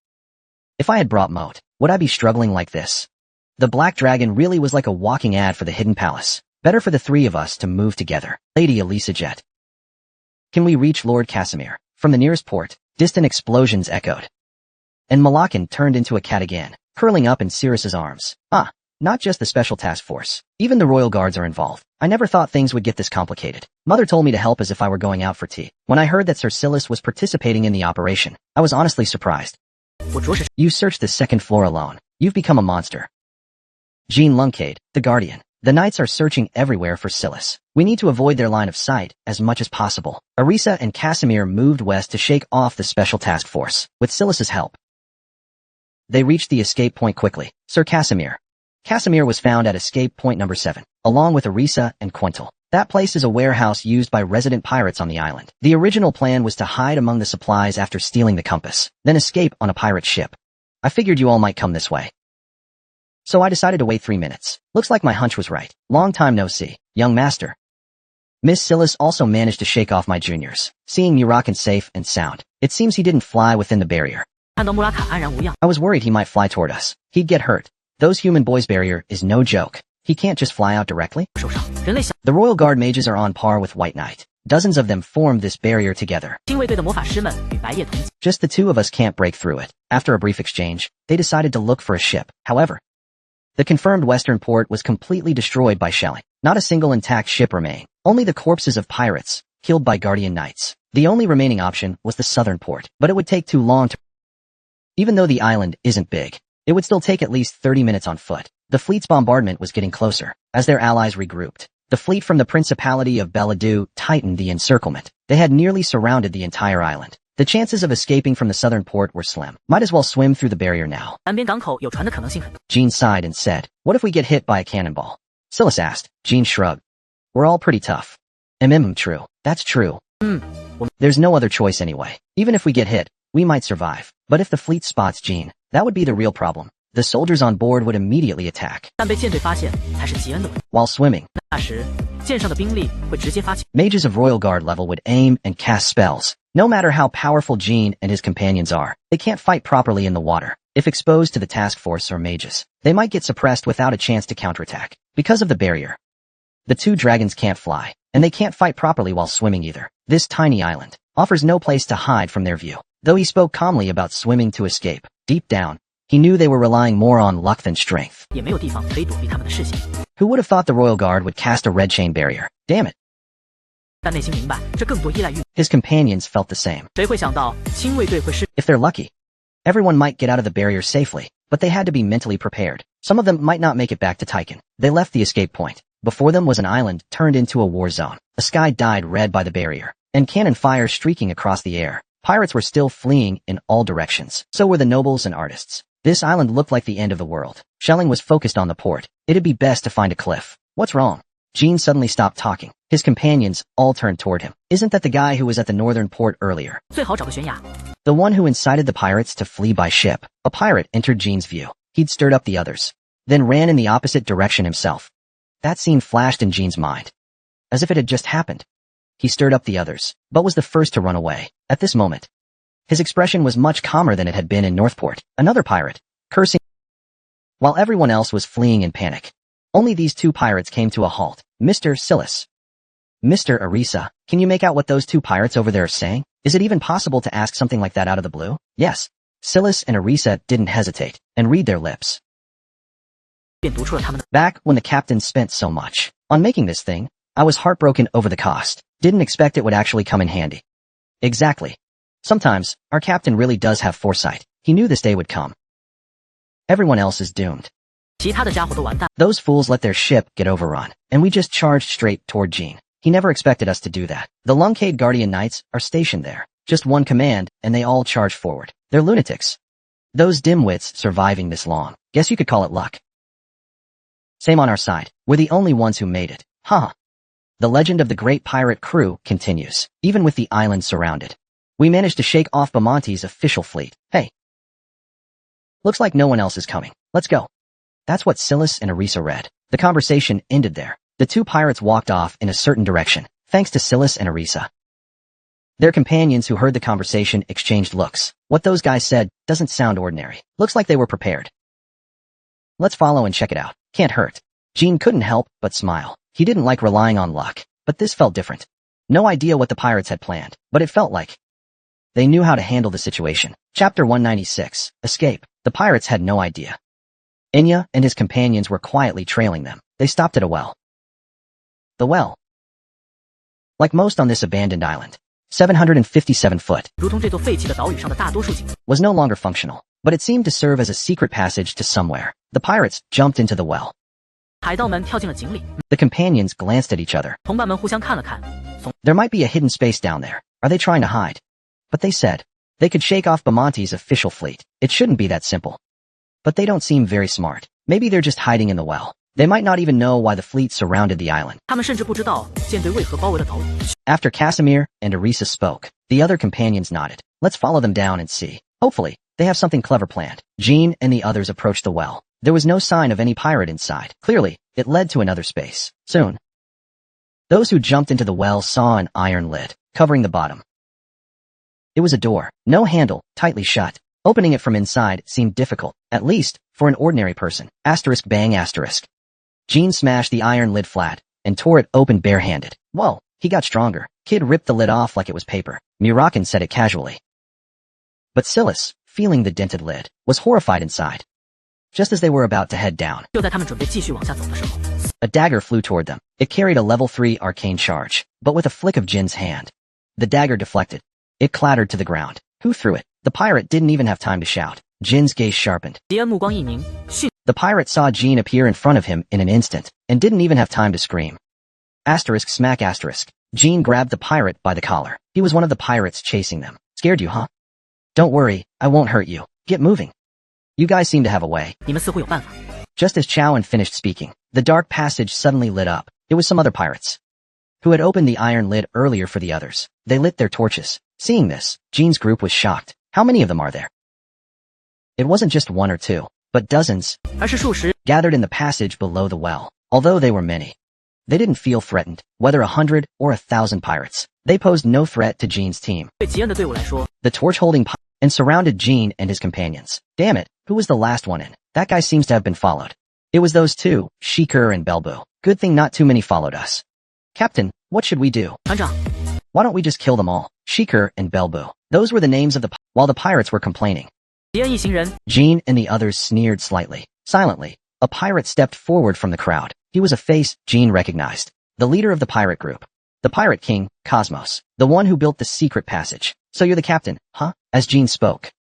If I had brought Moat, would I be struggling like this? The Black Dragon really was like a walking ad for the Hidden Palace. Better for the three of us to move together. Lady Elisa Jet. Can we reach Lord Casimir? From the nearest port, distant explosions echoed. And Malacan turned into a cat again, curling up in Cirrus's arms. Ah, not just the Special Task Force. Even the Royal Guards are involved. I never thought things would get this complicated. Mother told me to help as if I were going out for tea. When I heard that Sir Silas was participating in the operation, I was honestly surprised. You searched the second floor alone. You've become a monster. Jean Luncade, the Guardian. The Knights are searching everywhere for Silas. We need to avoid their line of sight as much as possible. Arisa and Casimir moved west to shake off the Special Task Force. With Silas's help, they reached the escape point quickly. Sir Casimir. Casimir was found at escape point number 7, along with Arisa and Quintal. That place is a warehouse used by resident pirates on the island. The original plan was to hide among the supplies after stealing the compass, then escape on a pirate ship. I figured you all might come this way, so I decided to wait 3 minutes. Looks like my hunch was right. Long time no see, young master. Miss Silas also managed to shake off my juniors. Seeing Murakan safe and sound, it seems he didn't fly within the barrier. I was worried he might fly toward us. He'd get hurt. Those human boys' barrier is no joke. He can't just fly out directly. The Royal Guard mages are on par with White Knight. Dozens of them formed this barrier together. Just the two of us can't break through it. After a brief exchange, they decided to look for a ship. However, the confirmed western port was completely destroyed by shelling. Not a single intact ship remained. Only the corpses of pirates, killed by Guardian Knights. The only remaining option was the southern port, but it would take too long to— even though the island isn't big, it would still take at least 30 minutes on foot. The fleet's bombardment was getting closer. As their allies regrouped, The fleet from the Principality of Beladu tightened the encirclement. They had nearly surrounded the entire island. The chances of escaping from the southern port were slim. Might as well swim through the barrier now. 南边港口有船的可能性很。 Jean sighed and said, what if we get hit by a cannonball? Silas asked. Jean shrugged. We're all pretty tough. True. That's true. There's no other choice anyway. Even if we get hit, we might survive. But if the fleet spots Jean, that would be the real problem. The soldiers on board would immediately attack. 但被舰队发现才是吉恩的问题。 While swimming, 那时，舰上的兵力会直接发起。 mages of Royal Guard level would aim and cast spells. No matter how powerful Jean and his companions are, they can't fight properly in the water. If exposed to the task force or mages, they might get suppressed without a chance to counterattack. Because of the barrier, the two dragons can't fly, and they can't fight properly while swimming either. This tiny island offers no place to hide from their view. Though he spoke calmly about swimming to escape, deep down, he knew they were relying more on luck than strength. 也没有地方可以躲避他们的视线。 Who would have thought the Royal Guard would cast a red chain barrier? Damn it. 但内心明白，这更多依赖运。 His companions felt the same. 谁会想到亲卫队会是？ If they're lucky, everyone might get out of the barrier safely, but they had to be mentally prepared. Some of them might not make it back to Tychon. They left the escape point. Before them was an island turned into a war zone. The sky dyed red by the barrier, and cannon fire streaking across the air. Pirates were still fleeing in all directions. So were the nobles and artists. This island looked like the end of the world. Shelling was focused on the port. It'd be best to find a cliff. What's wrong? Jean suddenly stopped talking. His companions all turned toward him. Isn't that the guy who was at the northern port earlier? 最好找个悬崖。 The one who incited the pirates to flee by ship. A pirate entered Jean's view. He'd stirred up the others, then ran in the opposite direction himself. That scene flashed in Jean's mind, as if it had just happened. He stirred up the others, but was the first to run away. At this moment, his expression was much calmer than it had been in Northport. Another pirate, cursing, while everyone else was fleeing in panic. Only these two pirates came to a halt. Mr. Silas. Mr. Arisa, can you make out what those two pirates over there are saying? Is it even possible to ask something like that out of the blue? Yes. Silas and Arisa didn't hesitate, and read their lips. 便读出了他们的。 Back when the captain spent so much on making this thing, I was heartbroken over the cost. Didn't expect it would actually come in handy. Exactly. Sometimes, our captain really does have foresight. He knew this day would come. Everyone else is doomed. 其他的家伙都完蛋。 Those fools let their ship get overrun, and we just charged straight toward Jean. He never expected us to do that. The Lunkade Guardian Knights are stationed there. Just one command, and they all charge forward. They're lunatics. Those dimwits surviving this long. Guess you could call it luck. Same on our side. We're the only ones who made it. Huh. The legend of the great pirate crew continues, even with the island surrounded. We managed to shake off Bamonte's official fleet. Hey. Looks like no one else is coming. Let's go. That's what Silas and Arisa read. The conversation ended there. The two pirates walked off in a certain direction, thanks to Silas and Arisa. Their companions who heard the conversation exchanged looks. What those guys said doesn't sound ordinary. Looks like they were prepared. Let's follow and check it out. Can't hurt. Jean couldn't help but smile. He didn't like relying on luck, but this felt different. No idea what the pirates had planned, but it felt like they knew how to handle the situation. Chapter 196, Escape. The pirates had no idea. Enya and his companions were quietly trailing them. They stopped at a well. The well, like most on this abandoned island, 757 foot, 如同这座废弃的岛屿上的大多数景。 was no longer functional, but it seemed to serve as a secret passage to somewhere. The pirates jumped into the well. 海盗们跳进了井里， The companions glanced at each other. 同伴们互相看了看，从 There might be a hidden space down there. Are they trying to hide? But they said they could shake off Bamonte's official fleet. It shouldn't be that simple. But they don't seem very smart. Maybe they're just hiding in the well. They might not even know why the fleet surrounded the island. 他们甚至不知道舰队为何包围了岛屿。 After Casimir and Arisa spoke, the other companions nodded. Let's follow them down and see. Hopefully, they have something clever planned. Jean and the others approached the well. There was no sign of any pirate inside. Clearly, it led to another space. Soon, those who jumped into the well saw an iron lid, covering the bottom. It was a door, no handle, tightly shut. Opening it from inside seemed difficult, at least, for an ordinary person. Asterisk bang asterisk. Jean smashed the iron lid flat, and tore it open barehanded. Whoa, he got stronger. Kid ripped the lid off like it was paper. Murakan said it casually. But Silas, feeling the dented lid, was horrified inside. Just as they were about to head down, 就在他们准备继续往下走的时候， a dagger flew toward them. It carried a level 3 arcane charge, but with a flick of Jin's hand, the dagger deflected. It clattered to the ground. Who threw it? The pirate didn't even have time to shout. Jin's gaze sharpened. 迪恩目光一凝，迅 The pirate saw Jean appear in front of him in an instant, and didn't even have time to scream. Asterisk smack asterisk. Jean grabbed the pirate by the collar. He was one of the pirates chasing them. Scared you, huh? Don't worry, I won't hurt you. Get moving. You guys seem to have a way. 你们似乎有办法。 Just as Chowan finished speaking, the dark passage suddenly lit up. It was some other pirates who had opened the iron lid earlier for the others. They lit their torches. Seeing this, Jean's group was shocked. How many of them are there? It wasn't just one or two, but dozens 而是数十。 gathered in the passage below the well. Although they were many, they didn't feel threatened, whether 100 or 1,000 pirates. They posed no threat to Jean's team. 对吉恩的队伍来说， The torch-holding and surrounded Jean and his companions. Damn it, who was the last one in? That guy seems to have been followed. It was those two, Shikur and Belbu. Good thing not too many followed us. Captain, what should we do? 团长， Why don't we just kill them all? Shikur and Belbu. Those were the names of while the pirates were complaining. 吉恩一行人， Jean and the others sneered slightly. Silently, a pirate stepped forward from the crowd. He was a face Jean recognized. The leader of the pirate group. The pirate king, Cosmos. The one who built the secret passage. So you're the captain, huh? As Jean spoke.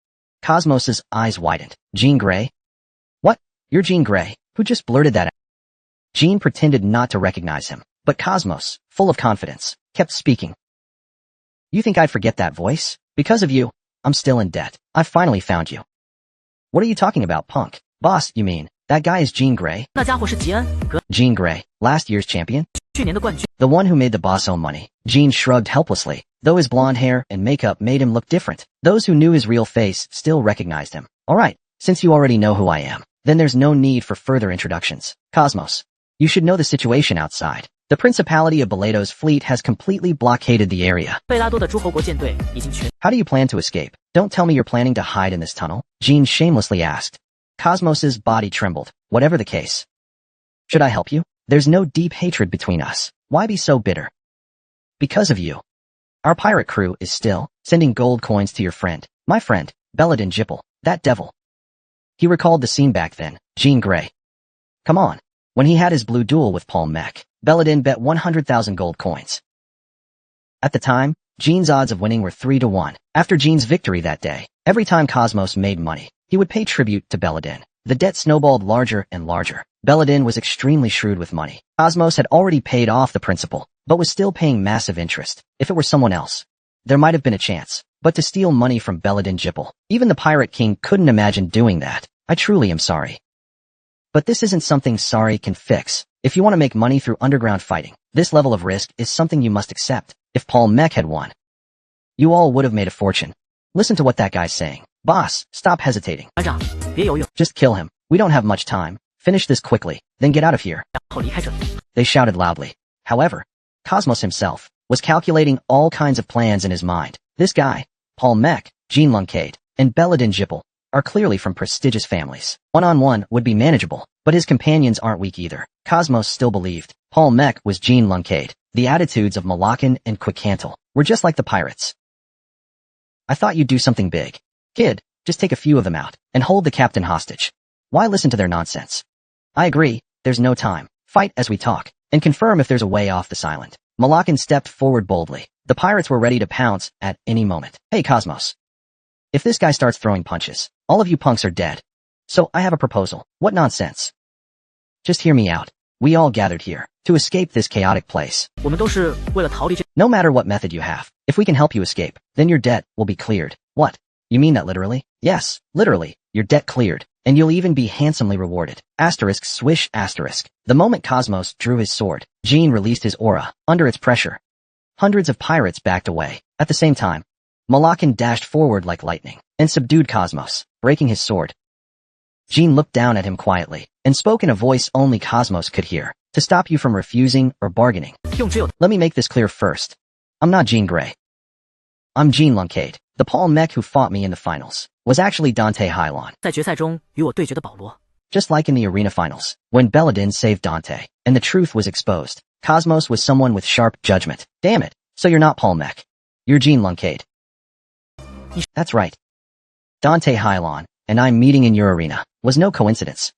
Cosmos's eyes widened. Jean Grey? What? You're Jean Grey, who just blurted that out. Jean pretended not to recognize him, but Cosmos, full of confidence, kept speaking. You think I'd forget that voice? Because of you, I'm still in debt. I finally found you. What are you talking about, punk? Boss, you mean? That guy is Jean Grey? 那家伙是吉恩，Jean Grey, last year's champion? 去年的冠军。 The one who made the boss own money. Jean shrugged helplessly, though his blonde hair and makeup made him look different. Those who knew his real face still recognized him. Alright, since you already know who I am, then there's no need for further introductions. Cosmos, you should know the situation outside. The Principality of Beledo's fleet has completely blockaded the area. 贝拉多的诸侯国舰队已经全。 How do you plan to escape? Don't tell me you're planning to hide in this tunnel, Jean shamelessly asked. Cosmos's body trembled. Whatever the case. Should I help you? There's no deep hatred between us. Why be so bitter? Because of you. Our pirate crew is still sending gold coins to your friend. My friend, Belladin Jippel. That devil. He recalled the scene back then. Jean Grey. Come on. When he had his blue duel with Paul Mech, Belladin bet 100,000 gold coins. At the time, Jean's odds of winning were 3-1. After Jean's victory that day, every time Cosmos made money, he would pay tribute to Belladin. The debt snowballed larger and larger. Belladin was extremely shrewd with money. Cosmos had already paid off the principal, but was still paying massive interest. If it were someone else, there might have been a chance. But to steal money from Belladin Jippel, even the Pirate King couldn't imagine doing that. I truly am sorry. But this isn't something sorry can fix. If you want to make money through underground fighting, this level of risk is something you must accept. If Paul Mech had won, you all would have made a fortune. Listen to what that guy's saying. Boss, stop hesitating. 团长，别犹豫， Just kill him. We don't have much time. Finish this quickly, then get out of here. 然后离开这里。 They shouted loudly. However, Cosmos himself was calculating all kinds of plans in his mind. This guy, Paul Mech, Jean Luncade, and Belladin Jippel, are clearly from prestigious families. One-on-one would be manageable, but his companions aren't weak either. Cosmos still believed Paul Mech was Jean Luncade. The attitudes of Malakan and Quickcantle were just like the pirates. I thought you'd do something big. Kid, just take a few of them out and hold the captain hostage. Why listen to their nonsense? I agree, there's no time. Fight as we talk, and confirm if there's a way off this island. Malakan stepped forward boldly. The pirates were ready to pounce at any moment. Hey Cosmos. If this guy starts throwing punches, all of you punks are dead. So I have a proposal. What nonsense? Just hear me out. We all gathered here to escape this chaotic place. 我们都是为了逃离这。 No matter what method you have, if we can help you escape, then your debt will be cleared. What? You mean that literally? Yes, literally. Your debt cleared, and you'll even be handsomely rewarded. Asterisk swish asterisk. The moment Cosmos drew his sword, Jean released his aura. Under its pressure, hundreds of pirates backed away. At the same time, Malakan dashed forward like lightning and subdued Cosmos, breaking his sword. Jean looked down at him quietly and spoke in a voice only Cosmos could hear. To stop you from refusing or bargaining. 用只有 Let me make this clear first. I'm not Jean Grey. I'm Jean Luncade. The Paul Mech who fought me in the finals was actually Dante Hylon. 在决赛中与我对决的保罗。 Just like in the arena finals, when Belladin saved Dante, and the truth was exposed, Cosmos was someone with sharp judgment. Damn it. So you're not Paul Mech. You're Jean Luncade. That's right. Dante Hylon, and I'm meeting in your arena, was no coincidence.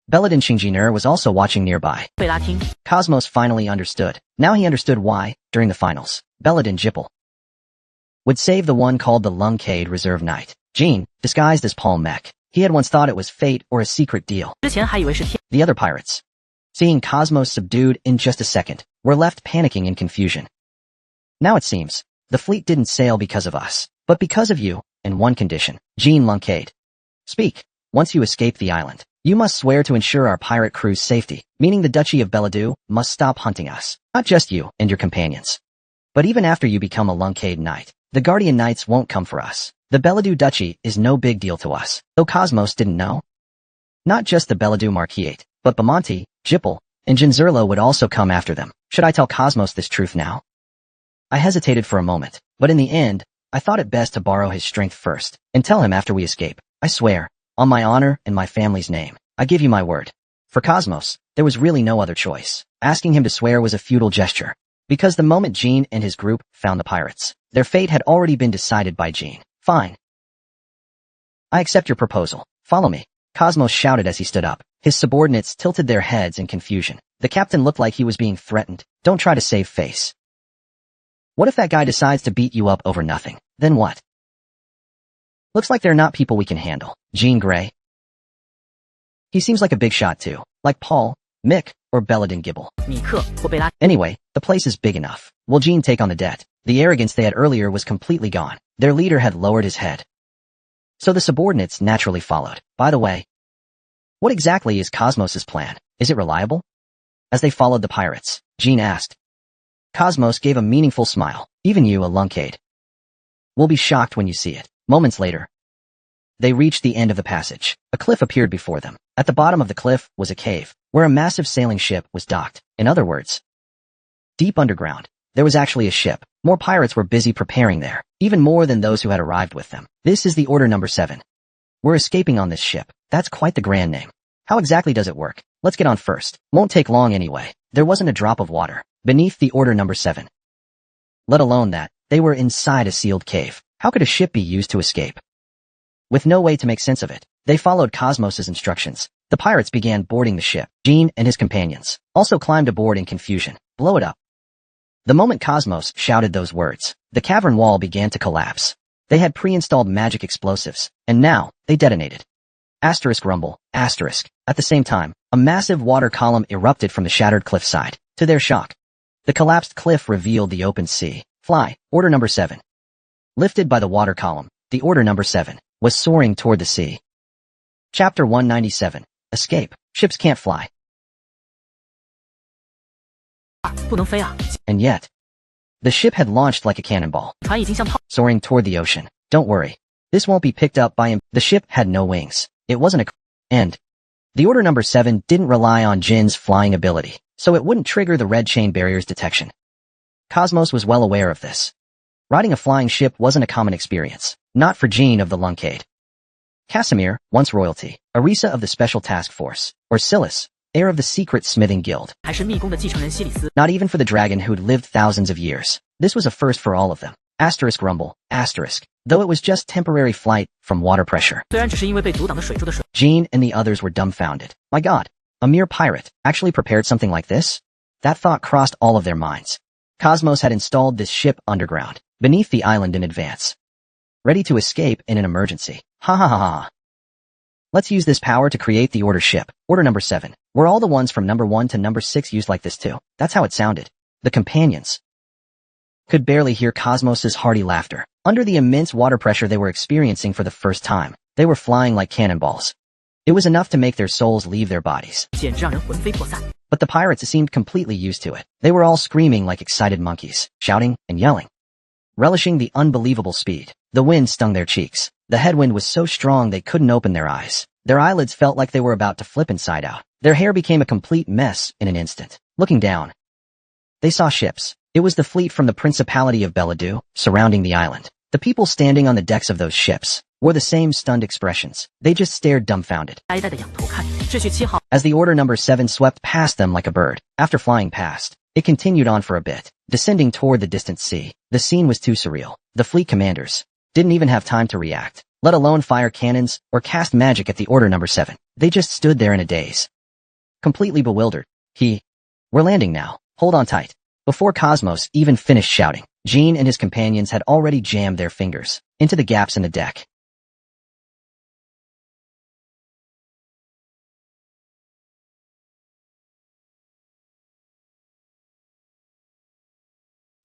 Belladin Xingjiner was also watching nearby. 贝拉汀， Cosmos finally understood. Now he understood why, during the finals, Belladin Jippel would save the one called the Luncade Reserve Knight. Jean, disguised as Paul Mech. He had once thought it was fate or a secret deal. 之前还以为是天。 The other pirates Seeing Cosmos subdued in just a second, we're left panicking in confusion. Now it seems, the fleet didn't sail because of us, but because of you, and one condition. Jean Lunkade. Speak. Once you escape the island, you must swear to ensure our pirate crew's safety, meaning the Duchy of Belladou must stop hunting us. Not just you and your companions. But even after you become a Lunkade Knight, the Guardian Knights won't come for us. The Belladou Duchy is no big deal to us, though Cosmos didn't know. Not just the Belladou Marquisate, but Bamonte, Jippel, and Jinzurlo would also come after them. Should I tell Cosmos this truth now? I hesitated for a moment, but in the end, I thought it best to borrow his strength first, and tell him after we escape. I swear, on my honor and my family's name, I give you my word. For Cosmos, there was really no other choice. Asking him to swear was a futile gesture, because the moment Jean and his group found the pirates, their fate had already been decided by Jean. Fine. I accept your proposal. Follow me. Cosmos shouted as he stood up. His subordinates tilted their heads in confusion. The captain looked like he was being threatened. Don't try to save face. What if that guy decides to beat you up over nothing? Then what? Looks like they're not people we can handle. Jean Grey. He seems like a big shot too. Like Paul, Mick, or Belladin Gibble. Anyway, the place is big enough. Will Jean take on the debt? The arrogance they had earlier was completely gone. Their leader had lowered his head. So the subordinates naturally followed. By the way, what exactly is Cosmos's plan? Is it reliable? As they followed the pirates, Jean asked. Cosmos gave a meaningful smile. Even you, a Lunkade, will be shocked when you see it. Moments later, they reached the end of the passage. A cliff appeared before them. At the bottom of the cliff was a cave, where a massive sailing ship was docked. In other words, deep underground, there was actually a ship. More pirates were busy preparing there, even more than those who had arrived with them. This is the Order Number 7. We're escaping on this ship. That's quite the grand name. How exactly does it work? Let's get on first. Won't take long anyway. There wasn't a drop of water beneath the Order Number 7. Let alone that, they were inside a sealed cave. How could a ship be used to escape? With no way to make sense of it, they followed Cosmos's instructions. The pirates began boarding the ship. Jean and his companions also climbed aboard in confusion. Blow it up. The moment Cosmos shouted those words, the cavern wall began to collapse. They had pre-installed magic explosives, and now, they detonated. Asterisk rumble, asterisk. At the same time, a massive water column erupted from the shattered cliffside. To their shock, the collapsed cliff revealed the open sea. Fly, Order Number 7. Lifted by the water column, the Order Number 7 was soaring toward the sea. Chapter 197. Escape. Ships can't fly. And yet, the ship had launched like a cannonball, soaring toward the ocean. Don't worry. This won't be picked up by him. The ship had no wings. It wasn't a end. The Order Number 7 didn't rely on Jin's flying ability, so it wouldn't trigger the red chain barrier's detection. Cosmos was well aware of this. Riding a flying ship wasn't a common experience, not for Jean of the Lunkade. Casimir, once royalty, Arisa of the Special Task Force, or Silas, heir of the secret smithing guild. Not even for the dragon who'd lived thousands of years. This was a first for all of them. Asterisk rumble, asterisk. Though it was just temporary flight from water pressure. Jean and the others were dumbfounded. My god, a mere pirate actually prepared something like this? That thought crossed all of their minds. Cosmos had installed this ship underground, beneath the island in advance, ready to escape in an emergency. Ha ha ha ha. Let's use this power to create the Order ship. Order Number 7. Were all the ones from Number 1 to Number 6 used like this too? That's how it sounded. The companions could barely hear Cosmos's hearty laughter. Under the immense water pressure they were experiencing for the first time, they were flying like cannonballs. It was enough to make their souls leave their bodies. But the pirates seemed completely used to it. They were all screaming like excited monkeys, shouting and yelling, relishing the unbelievable speed. The wind stung their cheeks. The headwind was so strong they couldn't open their eyes. Their eyelids felt like they were about to flip inside out. Their hair became a complete mess in an instant. Looking down, they saw ships. It was the fleet from the Principality of Belladou, surrounding the island. The people standing on the decks of those ships wore the same stunned expressions. They just stared dumbfounded as the Order Number 7 swept past them like a bird. After flying past, it continued on for a bit, descending toward the distant sea. The scene was too surreal. The fleet commanders didn't even have time to react, let alone fire cannons or cast magic at the Order Number 7. They just stood there in a daze, completely bewildered. We're landing now. Hold on tight. Before Cosmos even finished shouting, Jean and his companions had already jammed their fingers into the gaps in the deck.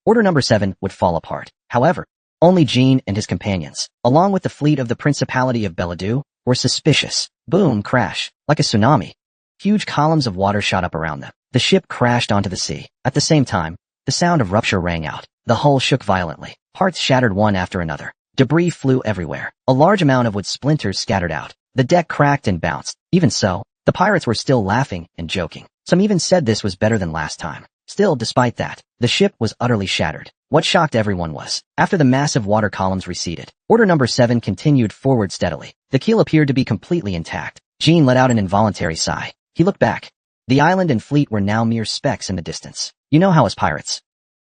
Order number 7 would fall apart. However, only Jean and his companions, along with the fleet of the Principality of Belladou, were suspicious. Boom, crash. Like a tsunami. Huge columns of water shot up around them. The ship crashed onto the sea. At the same time, the sound of rupture rang out. The hull shook violently. Parts shattered one after another. Debris flew everywhere. A large amount of wood splinters scattered out. The deck cracked and bounced. Even so, the pirates were still laughing and joking. Some even said this was better than last time. Still, despite that, the ship was utterly shattered. What shocked everyone was, after the massive water columns receded, order number 7 continued forward steadily. The keel appeared to be completely intact. Jean let out an involuntary sigh. He looked back. The island and fleet were now mere specks in the distance. You know how us pirates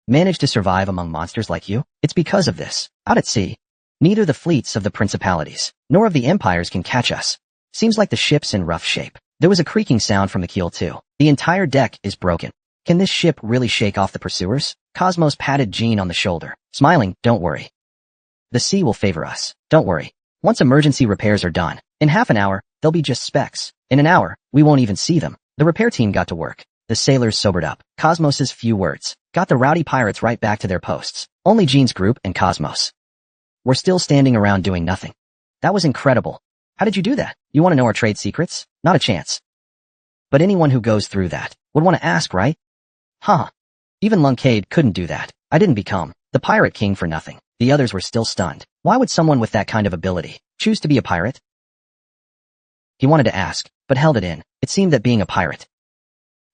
manage to survive among monsters like you? It's because of this. Out at sea, neither the fleets of the principalities nor of the empires can catch us. Seems like the ship's in rough shape. There was a creaking sound from the keel too. The entire deck is broken. Can this ship really shake off the pursuers? Cosmos patted Jean on the shoulder, smiling. Don't worry. The sea will favor us. Don't worry. Once emergency repairs are done, in half an hour, they'll be just specks. In an hour, we won't even see them. The repair team got to work. The sailors sobered up. Cosmos's few words got the rowdy pirates right back to their posts. Only Jean's group and Cosmos were still standing around doing nothing. That was incredible. How did you do that? You want to know our trade secrets? Not a chance. But anyone who goes through that would want to ask, right? Huh. Even Lunkade couldn't do that. I didn't become the pirate king for nothing. The others were still stunned. Why would someone with that kind of ability choose to be a pirate? He wanted to ask, but held it in. It seemed that being a pirate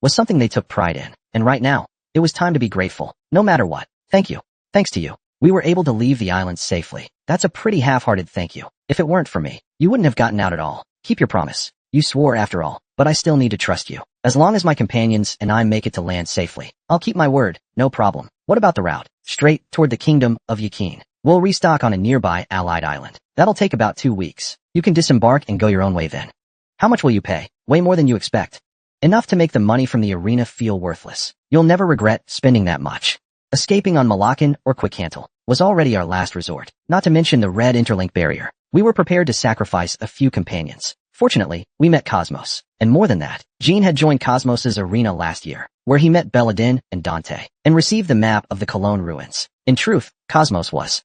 was something they took pride in. And right now, it was time to be grateful. No matter what. Thank you. Thanks to you, we were able to leave the island safely. That's a pretty half-hearted thank you. If it weren't for me, you wouldn't have gotten out at all. Keep your promise. You swore after all, but I still need to trust you. As long as my companions and I make it to land safely, I'll keep my word, no problem. What about the route? Straight toward the kingdom of Yakin. We'll restock on a nearby allied island. That'll take about 2 weeks. You can disembark and go your own way then. How much will you pay? Way more than you expect. Enough to make the money from the arena feel worthless. You'll never regret spending that much. Escaping on Malakan or Quickhantle was already our last resort, not to mention the red interlink barrier. We were prepared to sacrifice a few companions. Fortunately, we met Cosmos. And more than that, Jean had joined Cosmos's arena last year, where he met Belladin and Dante, and received the map of the Cologne ruins. In truth, Cosmos was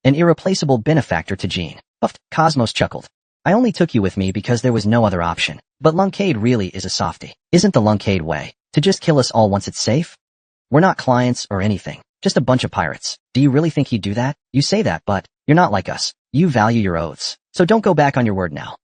an irreplaceable benefactor to Jean. Puffed, Cosmos chuckled. I only took you with me because there was no other option. But Lunkade really is a softie. Isn't the Lunkade way to just kill us all once it's safe? We're not clients or anything, just a bunch of pirates. Do you really think he'd do that? You say that, but you're not like us. You value your oaths. So don't go back on your word now.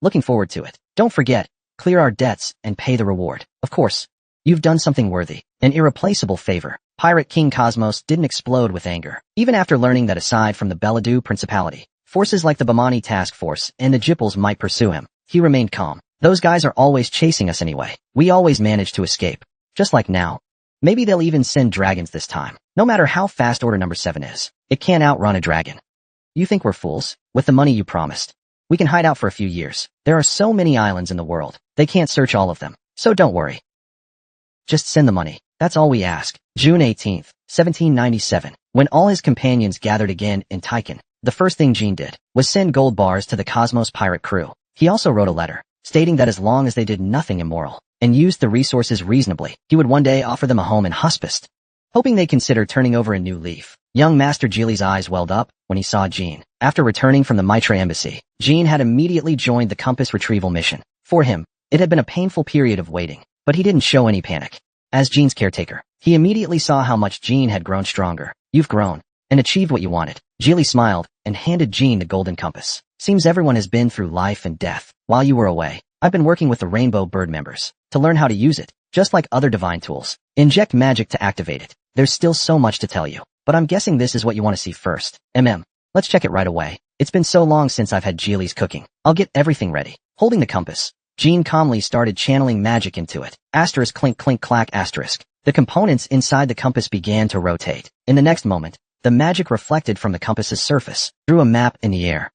Looking forward to it. Don't forget, clear our debts and pay the reward. Of course, you've done something worthy, an irreplaceable favor. Pirate King Cosmos didn't explode with anger. Even after learning that aside from the Belladou Principality, forces like the Bamani Task Force and the Jipples might pursue him, he remained calm. Those guys are always chasing us anyway. We always manage to escape. Just like now. Maybe they'll even send dragons this time. No matter how fast order number 7 is, it can't outrun a dragon. You think we're fools? With the money you promised, we can hide out for a few years. There are so many islands in the world, they can't search all of them. So don't worry. Just send the money. That's all we ask. June 18th, 1797. When all his companions gathered again in Tychon, the first thing Jean did was send gold bars to the Cosmos pirate crew. He also wrote a letter, stating that as long as they did nothing immoral and used the resources reasonably, he would one day offer them a home in hospice. Hoping they consider turning over a new leaf, young Master Geely's eyes welled up when he saw Jean. After returning from the Maitre embassy, Jean had immediately joined the compass retrieval mission. For him, it had been a painful period of waiting, but he didn't show any panic. As Jean's caretaker, he immediately saw how much Jean had grown stronger. You've grown and achieved what you wanted. Geely smiled and handed Jean the golden compass. Seems everyone has been through life and death. While you were away, I've been working with the Rainbow Bird members to learn how to use it, just like other divine tools. Inject magic to activate it. There's still so much to tell you, but I'm guessing this is what you want to see first. Let's check it right away. It's been so long since I've had Geely's cooking. I'll get everything ready. Holding the compass, Jean calmly started channeling magic into it. Asterisk clink clink clack asterisk. The components inside the compass began to rotate. In the next moment, the magic reflected from the compass's surface, drew a map in the air.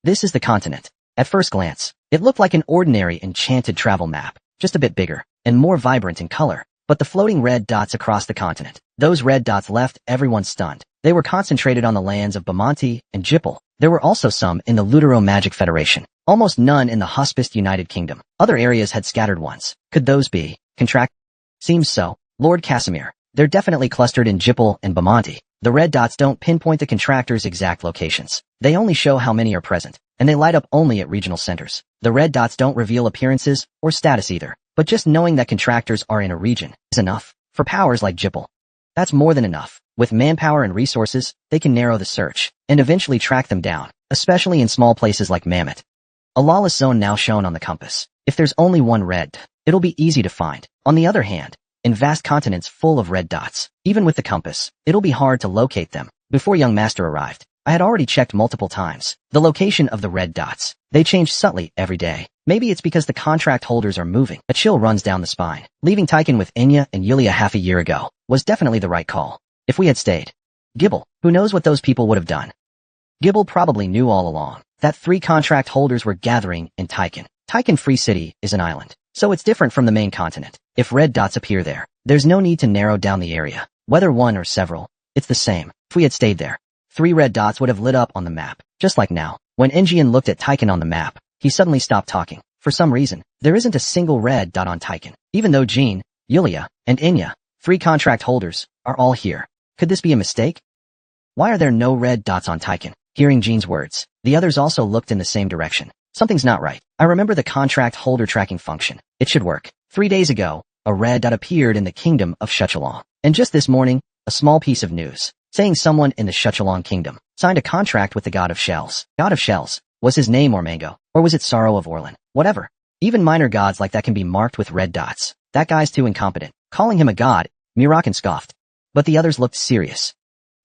This is the continent. At first glance, it looked like an ordinary enchanted travel map, just a bit bigger and more vibrant in color. But the floating red dots across the continent, those red dots left everyone stunned. They were concentrated on the lands of Bamonti and Jipple. There were also some in the Lutero Magic Federation, almost none in the Hospiced United Kingdom. Other areas had scattered ones. Could those be contract? Seems so. Lord Casimir, They're definitely clustered in Jipal and Bamonti. The red dots don't pinpoint the contractors' exact locations. They only show how many are present, and they light up only at regional centers. The red dots don't reveal appearances or status either, but just knowing that contractors are in a region is enough. For powers like Jipal, that's more than enough. With manpower and resources, they can narrow the search and eventually track them down, especially in small places like Mammoth. A lawless zone now shown on the compass. If there's only one red, it'll be easy to find. On the other hand, in vast continents full of red dots, even with the compass, it'll be hard to locate them. Before young master arrived, I had already checked multiple times the location of the red dots. They change subtly every day. Maybe it's because the contract holders are moving. A chill runs down the spine. Leaving Taiken with Enya and Yulia half a year ago was definitely the right call. If we had stayed, Gibble, who knows what those people would have done? Gibble probably knew all along that 3 contract holders were gathering in Taiken. Taiken Free City is an island, so it's different from the main continent. If red dots appear there, there's no need to narrow down the area. Whether one or several, it's the same. If we had stayed there, 3 red dots would have lit up on the map, just like now. When Enjian looked at Taiken on the map, he suddenly stopped talking. For some reason, there isn't a single red dot on Taiken, even though Jean, Yulia, and Enya, 3 contract holders, are all here. Could this be a mistake? Why are there no red dots on Taiken? Hearing Jean's words, the others also looked in the same direction. Something's not right. I remember the contract holder tracking function. It should work. 3 days ago, a red dot appeared in the kingdom of Shuchalong. And just this morning, a small piece of news, saying someone in the Shuchalong kingdom signed a contract with the God of Shells. God of Shells. Was his name Ormango? Or was it Sorrow of Orlin? Whatever. Even minor gods like that can be marked with red dots. That guy's too incompetent. Calling him a god, Mirakan scoffed. But the others looked serious.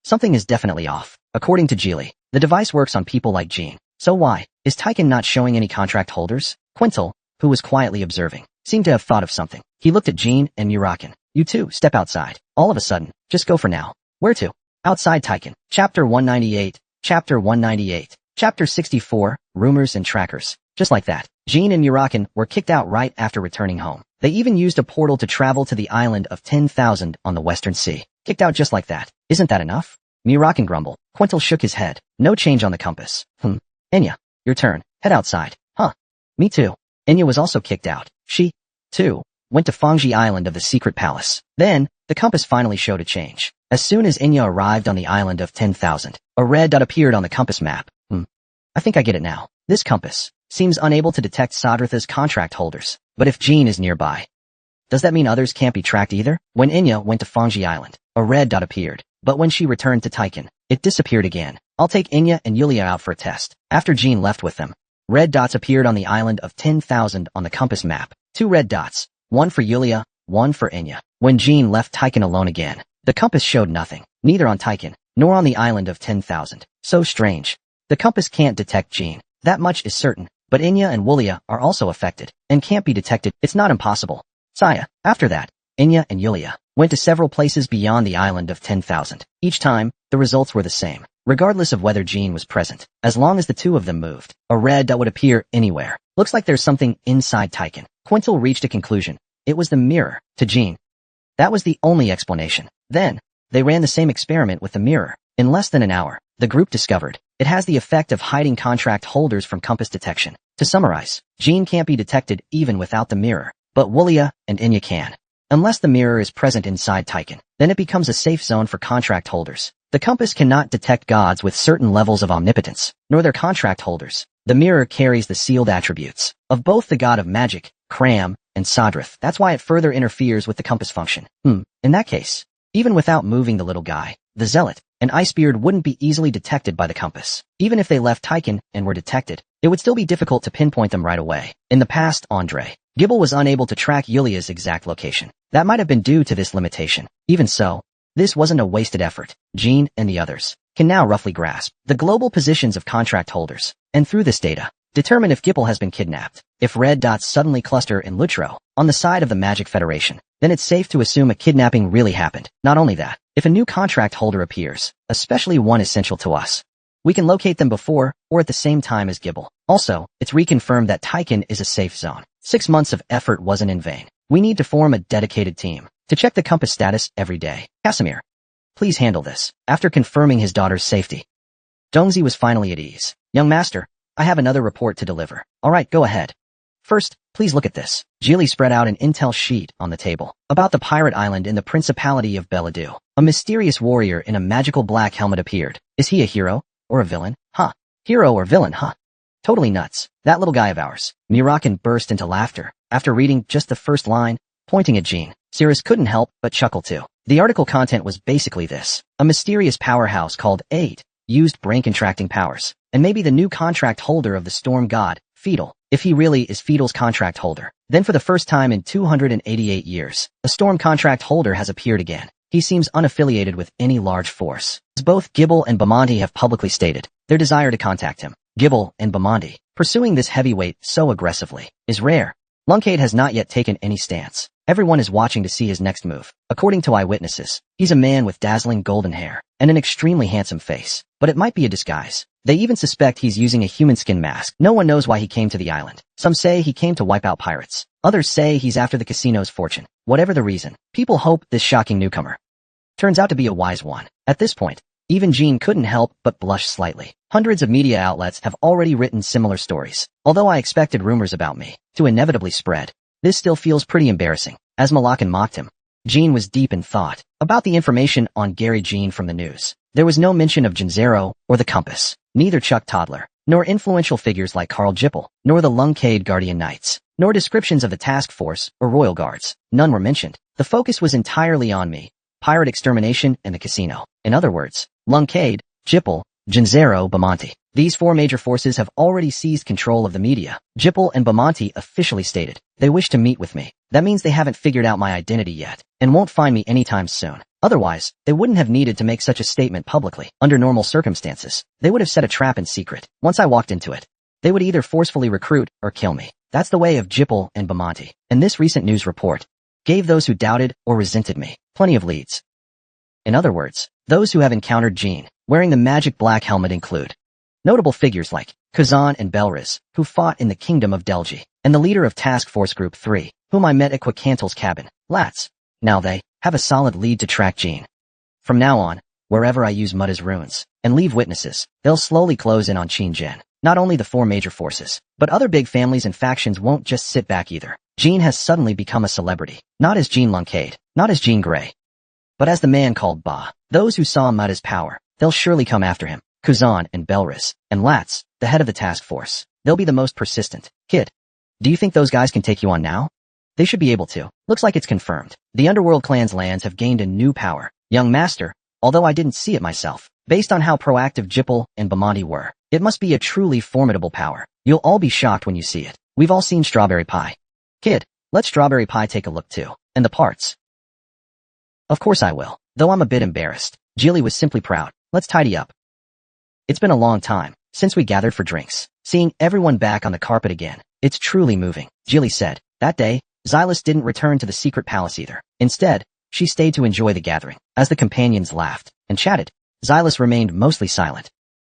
Something is definitely off. According to Geely, the device works on people like Jean. So why is Taiken not showing any contract holders? Quintal, who was quietly observing, seemed to have thought of something. He looked at Jean and Mirakan. You two, step outside. All of a sudden, just go for now. Where to? Outside Taiken. Chapter 198. Chapter 198. Chapter 64, Rumors and Trackers. Just like that, Jean and Mirakan were kicked out right after returning home. They even used a portal to travel to the island of 10,000 on the Western Sea. Kicked out just like that. Isn't that enough? Mirakan grumbled. Quintal shook his head. No change on the compass. Enya, your turn. Head outside. Huh. Me too. Enya was also kicked out. She, too, went to Fangji Island of the Secret Palace. Then, the compass finally showed a change. As soon as Enya arrived on the island of 10,000, a red dot appeared on the compass map. I think I get it now. This compass seems unable to detect Sadratha's contract holders. But if Jean is nearby, does that mean others can't be tracked either? When Enya went to Fangji Island, a red dot appeared. But when she returned to Taiken, it disappeared again. I'll take Enya and Yulia out for a test. After Jean left with them, red dots appeared on the island of 10,000 on the compass map. 2 red dots, one for Yulia, one for Enya. When Jean left Taiken alone again, the compass showed nothing, neither on Taiken, nor on the island of 10,000. So strange. The compass can't detect Jean. That much is certain, but Enya and Yulia are also affected, and can't be detected. It's not impossible. Saya. After that, Enya and Yulia went to several places beyond the island of 10,000. Each time, the results were the same, regardless of whether Jean was present. As long as the 2 of them moved, a red dot would appear anywhere. Looks like there's something inside Taiken. Quintal reached a conclusion. It was the mirror to Jean. That was the only explanation. Then, they ran the same experiment with the mirror. In less than an hour, the group discovered it has the effect of hiding contract holders from compass detection. To summarize, Jean can't be detected even without the mirror, but Yulia and Enya can. Unless the mirror is present inside Taiken, then it becomes a safe zone for contract holders. The compass cannot detect gods with certain levels of omnipotence, nor their contract holders. The mirror carries the sealed attributes of both the god of magic, Kram, and Sadrath. That's why it further interferes with the compass function. In that case, even without moving the little guy, the zealot, and Icebeard wouldn't be easily detected by the compass. Even if they left Taiken and were detected, it would still be difficult to pinpoint them right away. In the past, Gibble was unable to track Yulia's exact location. That might have been due to this limitation. Even so, this wasn't a wasted effort. Jean and the others can now roughly grasp the global positions of contract holders, and through this data, determine if Gibble has been kidnapped. If red dots suddenly cluster in Lutro, on the side of the Magic Federation, then it's safe to assume a kidnapping really happened. Not only that, if a new contract holder appears, especially one essential to us, we can locate them before or at the same time as Gibble. Also, it's reconfirmed that Taiken is a safe zone. 6 months of effort wasn't in vain. We need to form a dedicated team to check the compass status every day. Casimir, please handle this. After confirming his daughter's safety, Dongzi was finally at ease. Young master, I have another report to deliver. All right, go ahead. First, please look at this. Jilly spread out an intel sheet on the table about the pirate island in the Principality of Beladu. A mysterious warrior in a magical black helmet appeared. Is he a hero or a villain? Huh. Hero or villain, huh? Totally nuts. That little guy of ours. Mirakan burst into laughter after reading just the first line, pointing at Jean. Cirrus couldn't help but chuckle too. The article content was basically this. A mysterious powerhouse called 8 used brain-contracting powers, and maybe the new contract holder of the storm god, Fetal. If he really is Fetal's contract holder, then for the first time in 288 years, a storm contract holder has appeared again. He seems unaffiliated with any large force, as both Gibble and Bamonti have publicly stated their desire to contact him. Gibble and Bamonti, pursuing this heavyweight so aggressively, is rare. Lunkade has not yet taken any stance. Everyone is watching to see his next move. According to eyewitnesses, he's a man with dazzling golden hair and an extremely handsome face, but it might be a disguise. They even suspect he's using a human skin mask. No one knows why he came to the island. Some say he came to wipe out pirates. Others say he's after the casino's fortune. Whatever the reason, people hope this shocking newcomer turns out to be a wise one. At this point, even Jean couldn't help but blush slightly. Hundreds of media outlets have already written similar stories. Although I expected rumors about me to inevitably spread, this still feels pretty embarrassing. As Malakan mocked him, Jean was deep in thought about the information on Gary Jean from the news. There was no mention of Dronzer or the Compass, neither Chuck Toddler, nor influential figures like Carl Jippel, nor the Lunkade Guardian Knights, nor descriptions of the task force or royal guards. None were mentioned. The focus was entirely on me, pirate extermination, and the casino. In other words, Lunkade, Jippel, Dronzer, Bamonti. These four major forces have already seized control of the media. Jippel and Bamonti officially stated they wish to meet with me. That means they haven't figured out my identity yet, and won't find me anytime soon. Otherwise, they wouldn't have needed to make such a statement publicly. Under normal circumstances, they would have set a trap in secret. Once I walked into it, they would either forcefully recruit or kill me. That's the way of Jippel and Bamonti. And this recent news report gave those who doubted or resented me plenty of leads. In other words, those who have encountered Jean wearing the magic black helmet include notable figures like Kazan and Belriz, who fought in the Kingdom of Delgi, and the leader of Task Force Group 3, whom I met at Quicantel's cabin, Lats. Now they have a solid lead to track Jean. From now on, wherever I use Mudda's runes and leave witnesses, they'll slowly close in on Qin. Not only the four major forces, but other big families and factions won't just sit back either. Jean has suddenly become a celebrity, not as Jean Lunkade, not as Jean Grey, but as the man called Ba. Those who saw Mudda's power, they'll surely come after him. Kazan and Belriz, and Lats, the head of the task force. They'll be the most persistent. Kid, do you think those guys can take you on now? They should be able to. Looks like it's confirmed. The Underworld clan's lands have gained a new power. Young Master, although I didn't see it myself, based on how proactive Jippel and Bamonti were, it must be a truly formidable power. You'll all be shocked when you see it. We've all seen Strawberry Pie. Kid, let Strawberry Pie take a look too. And the parts. Of course I will, though I'm a bit embarrassed. Jilly was simply proud. Let's tidy up. It's been a long time since we gathered for drinks. Seeing everyone back on the carpet again, it's truly moving, Jilly said. That day, Xylus didn't return to the secret palace either. Instead, she stayed to enjoy the gathering. As the companions laughed and chatted, Xylus remained mostly silent.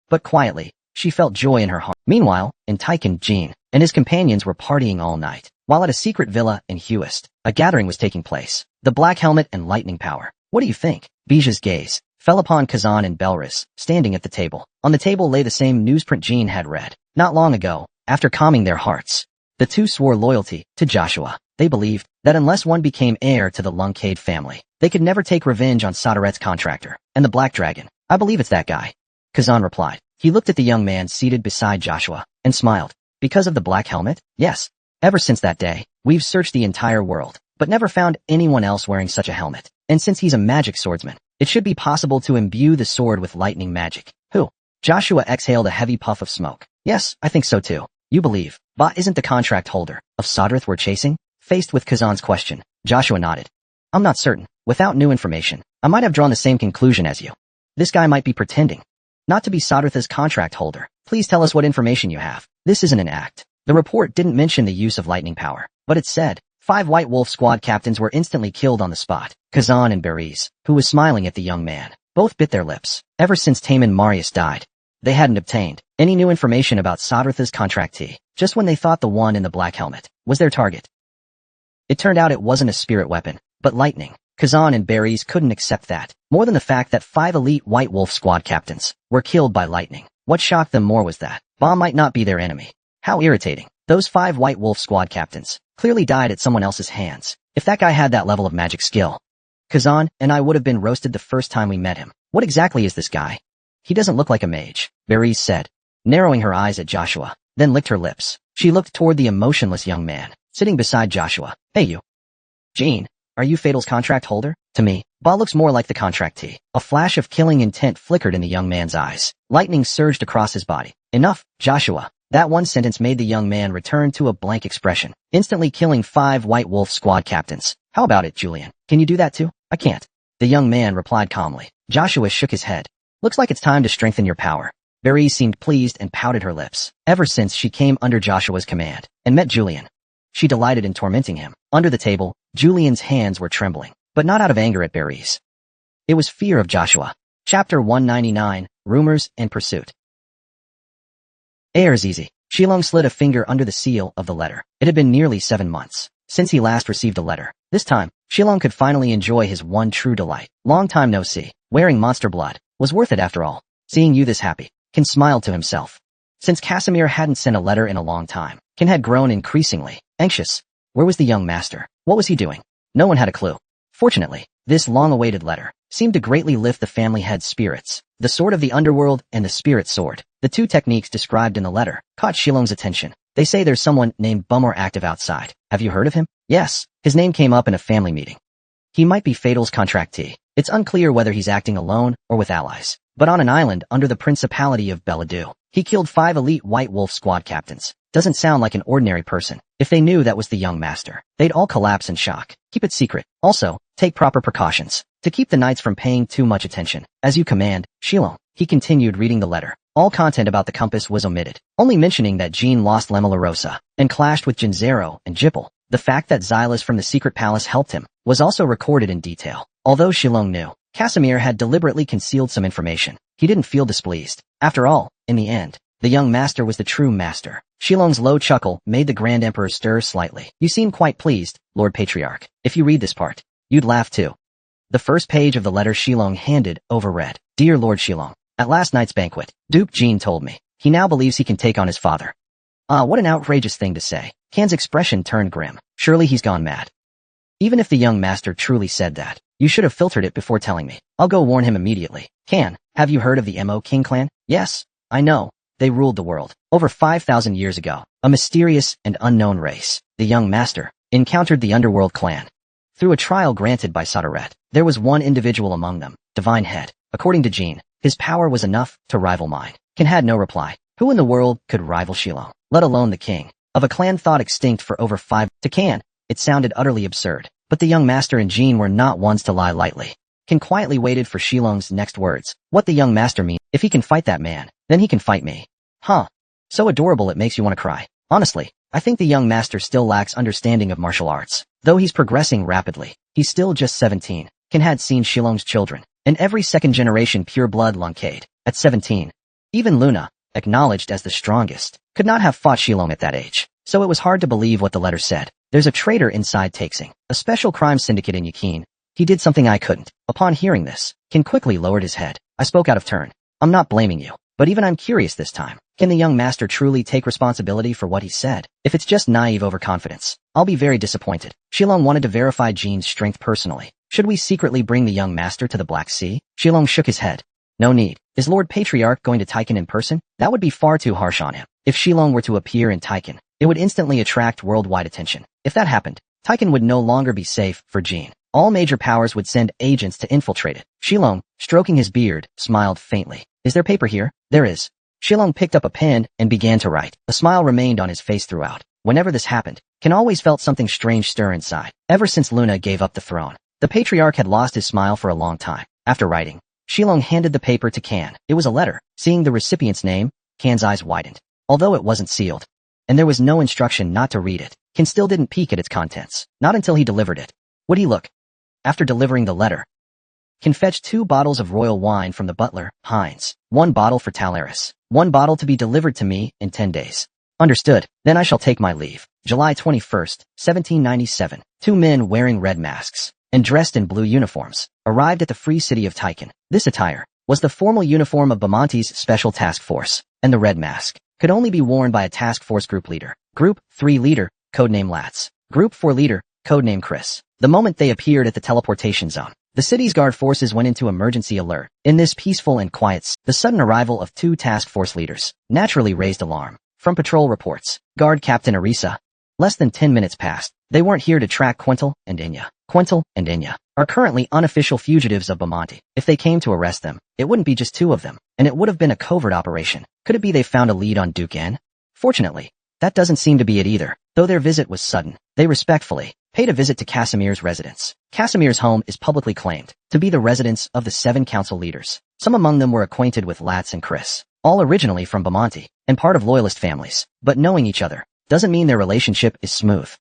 But quietly, she felt joy in her heart. Meanwhile, in Tychon, Jean and his companions were partying all night, while at a secret villa in Huist, a gathering was taking place. The Black Helmet and Lightning Power. What do you think? Bija's gaze fell upon Kazan and Belriz, standing at the table. On the table lay the same newsprint Jean had read not long ago. After calming their hearts, the two swore loyalty to Joshua. They believed that unless one became heir to the Lunkade family, they could never take revenge on Soderet's contractor and the Black Dragon. I believe it's that guy, Kazan replied. He looked at the young man seated beside Joshua and smiled. Because of the Black Helmet? Yes. Ever since that day, we've searched the entire world, but never found anyone else wearing such a helmet. And since he's a magic swordsman, it should be possible to imbue the sword with lightning magic. Who? Joshua exhaled a heavy puff of smoke. Yes, I think so too. You believe Ba isn't the contract holder of Sodreth we're chasing? Faced with Kazan's question, Joshua nodded. I'm not certain. Without new information, I might have drawn the same conclusion as you. This guy might be pretending not to be Sodreth's contract holder. Please tell us what information you have. This isn't an act. The report didn't mention the use of lightning power, but it said 5 White Wolf squad captains were instantly killed on the spot. Kazan and Beriz, who was smiling at the young man, both bit their lips. Ever since Taman Marius died, they hadn't obtained any new information about Sodreth's contractee, just when they thought the one in the black helmet was their target. It turned out it wasn't a spirit weapon, but lightning. Kazan and Beriz couldn't accept that, more than the fact that 5 elite White Wolf squad captains were killed by lightning. What shocked them more was that Ba might not be their enemy. How irritating. Those 5 White Wolf squad captains clearly died at someone else's hands. If that guy had that level of magic skill, Kazan and I would have been roasted the first time we met him. What exactly is this guy? He doesn't look like a mage, Varese said, narrowing her eyes at Joshua, then licked her lips. She looked toward the emotionless young man, sitting beside Joshua. Hey you. Jean, are you Fatal's contract holder? To me, Ba looks more like the contractee. A flash of killing intent flickered in the young man's eyes. Lightning surged across his body. Enough, Joshua. That one sentence made the young man return to a blank expression, instantly killing 5 White Wolf squad captains. How about it, Julian? Can you do that too? I can't. The young man replied calmly. Joshua shook his head. Looks like it's time to strengthen your power. Varese seemed pleased and pouted her lips. Ever since she came under Joshua's command and met Julian, she delighted in tormenting him. Under the table, Julian's hands were trembling, but not out of anger at Varese. It was fear of Joshua. Chapter 199, Rumors and Pursuit. Airs easy. Shilong slid a finger under the seal of the letter. It had been nearly 7 months since he last received a letter. This time, Shilong could finally enjoy his one true delight. Long time no see. Wearing monster blood was worth it after all. Seeing you this happy. Ken smiled to himself. Since Casimir hadn't sent a letter in a long time, Ken had grown increasingly anxious. Where was the young master? What was he doing? No one had a clue. Fortunately, this long-awaited letter seemed to greatly lift the family head's spirits. The sword of the underworld and the spirit sword, the 2 techniques described in the letter, caught Shilong's attention. They say there's someone named Bummer active outside. Have you heard of him? Yes. His name came up in a family meeting. He might be Fatal's contractee. It's unclear whether he's acting alone or with allies. But on an island under the Principality of Beladu, he killed 5 elite White Wolf squad captains. Doesn't sound like an ordinary person. If they knew that was the young master, they'd all collapse in shock. Keep it secret. Also, take proper precautions to keep the knights from paying too much attention. As you command, Shilong. He continued reading the letter. All content about the compass was omitted, only mentioning that Jean lost Lemelarosa and clashed with Jinzero and Jippel. The fact that Xylas from the secret palace helped him was also recorded in detail. Although Shilong knew Casimir had deliberately concealed some information, he didn't feel displeased. After all, in the end, the young master was the true master. Shilong's low chuckle made the Grand Emperor stir slightly. You seem quite pleased, Lord Patriarch. If you read this part, you'd laugh too. The first page of the letter Shilong handed over read, Dear Lord Shilong, at last night's banquet, Duke Jean told me he now believes he can take on his father. Ah, what an outrageous thing to say. Kan's expression turned grim. Surely he's gone mad. Even if the young master truly said that, you should have filtered it before telling me. I'll go warn him immediately. Kan, have you heard of the Mo King clan? Yes, I know. They ruled the world. Over 5,000 years ago, a mysterious and unknown race, the young master, encountered the underworld clan. Through a trial granted by Sadaret, there was one individual among them, Divine Head. According to Jean, his power was enough to rival mine. Kan had no reply. Who in the world could rival Shilong, let alone the king of a clan thought extinct for over 5? To Kan, it sounded utterly absurd, but the young master and Jean were not ones to lie lightly. Kan quietly waited for Shilong's next words. What the young master mean? If he can fight that man, then he can fight me. Huh. So adorable it makes you want to cry. Honestly, I think the young master still lacks understanding of martial arts. Though he's progressing rapidly, he's still just 17. Kan had seen Shilong's children, and every second-generation pure-blood Lunkade. At 17, even Luna, acknowledged as the strongest, could not have fought Shilong at that age. So it was hard to believe what the letter said. There's a traitor inside Takesing, a special crime syndicate in Yakin. He did something I couldn't. Upon hearing this, Kan quickly lowered his head. I spoke out of turn. I'm not blaming you, but even I'm curious this time. Can the young master truly take responsibility for what he said? If it's just naive overconfidence, I'll be very disappointed. Shilong wanted to verify Jean's strength personally. Should we secretly bring the young master to the Black Sea? Shilong shook his head. No need. Is Lord Patriarch going to Taiken in person? That would be far too harsh on him. If Shilong were to appear in Taiken, it would instantly attract worldwide attention. If that happened, Taiken would no longer be safe for Jean. All major powers would send agents to infiltrate it. Shilong, stroking his beard, smiled faintly. Is there paper here? There is. Shilong picked up a pen and began to write. A smile remained on his face throughout. Whenever this happened, Kan always felt something strange stir inside. Ever since Luna gave up the throne, the Patriarch had lost his smile for a long time. After writing, Shilong handed the paper to Kan. It was a letter. Seeing the recipient's name, Kan's eyes widened. Although it wasn't sealed, and there was no instruction not to read it, Kan still didn't peek at its contents. Not until he delivered it. Would he look? After delivering the letter, Kan fetched 2 bottles of royal wine from the butler, Heinz. 1 bottle for Talaris. 1 bottle to be delivered to me in 10 days. Understood. Then I shall take my leave. July 21st, 1797. 2 men wearing red masks and dressed in blue uniforms arrived at the free city of Taiken. This attire was the formal uniform of Bamonte's special task force, and the red mask could only be worn by a task force group leader. Group 3 leader, codename Lats. Group 4 leader, codename Chris. The moment they appeared at the teleportation zone, the city's guard forces went into emergency alert. In this peaceful and quiet, the sudden arrival of 2 task force leaders naturally raised alarm. From patrol reports, Guard Captain Arisa. Less than 10 minutes passed. They weren't here to track Quintal and Inya. Quintal and Inya are currently unofficial fugitives of Bamonti. If they came to arrest them, it wouldn't be just 2 of them, and it would have been a covert operation. Could it be they found a lead on Duke N? Fortunately, that doesn't seem to be it either. Though their visit was sudden, they respectfully paid a visit to Casimir's residence. Casimir's home is publicly claimed to be the residence of the 7 council leaders. Some among them were acquainted with Lats and Chris, all originally from Bamonti and part of loyalist families, but knowing each other doesn't mean their relationship is smooth.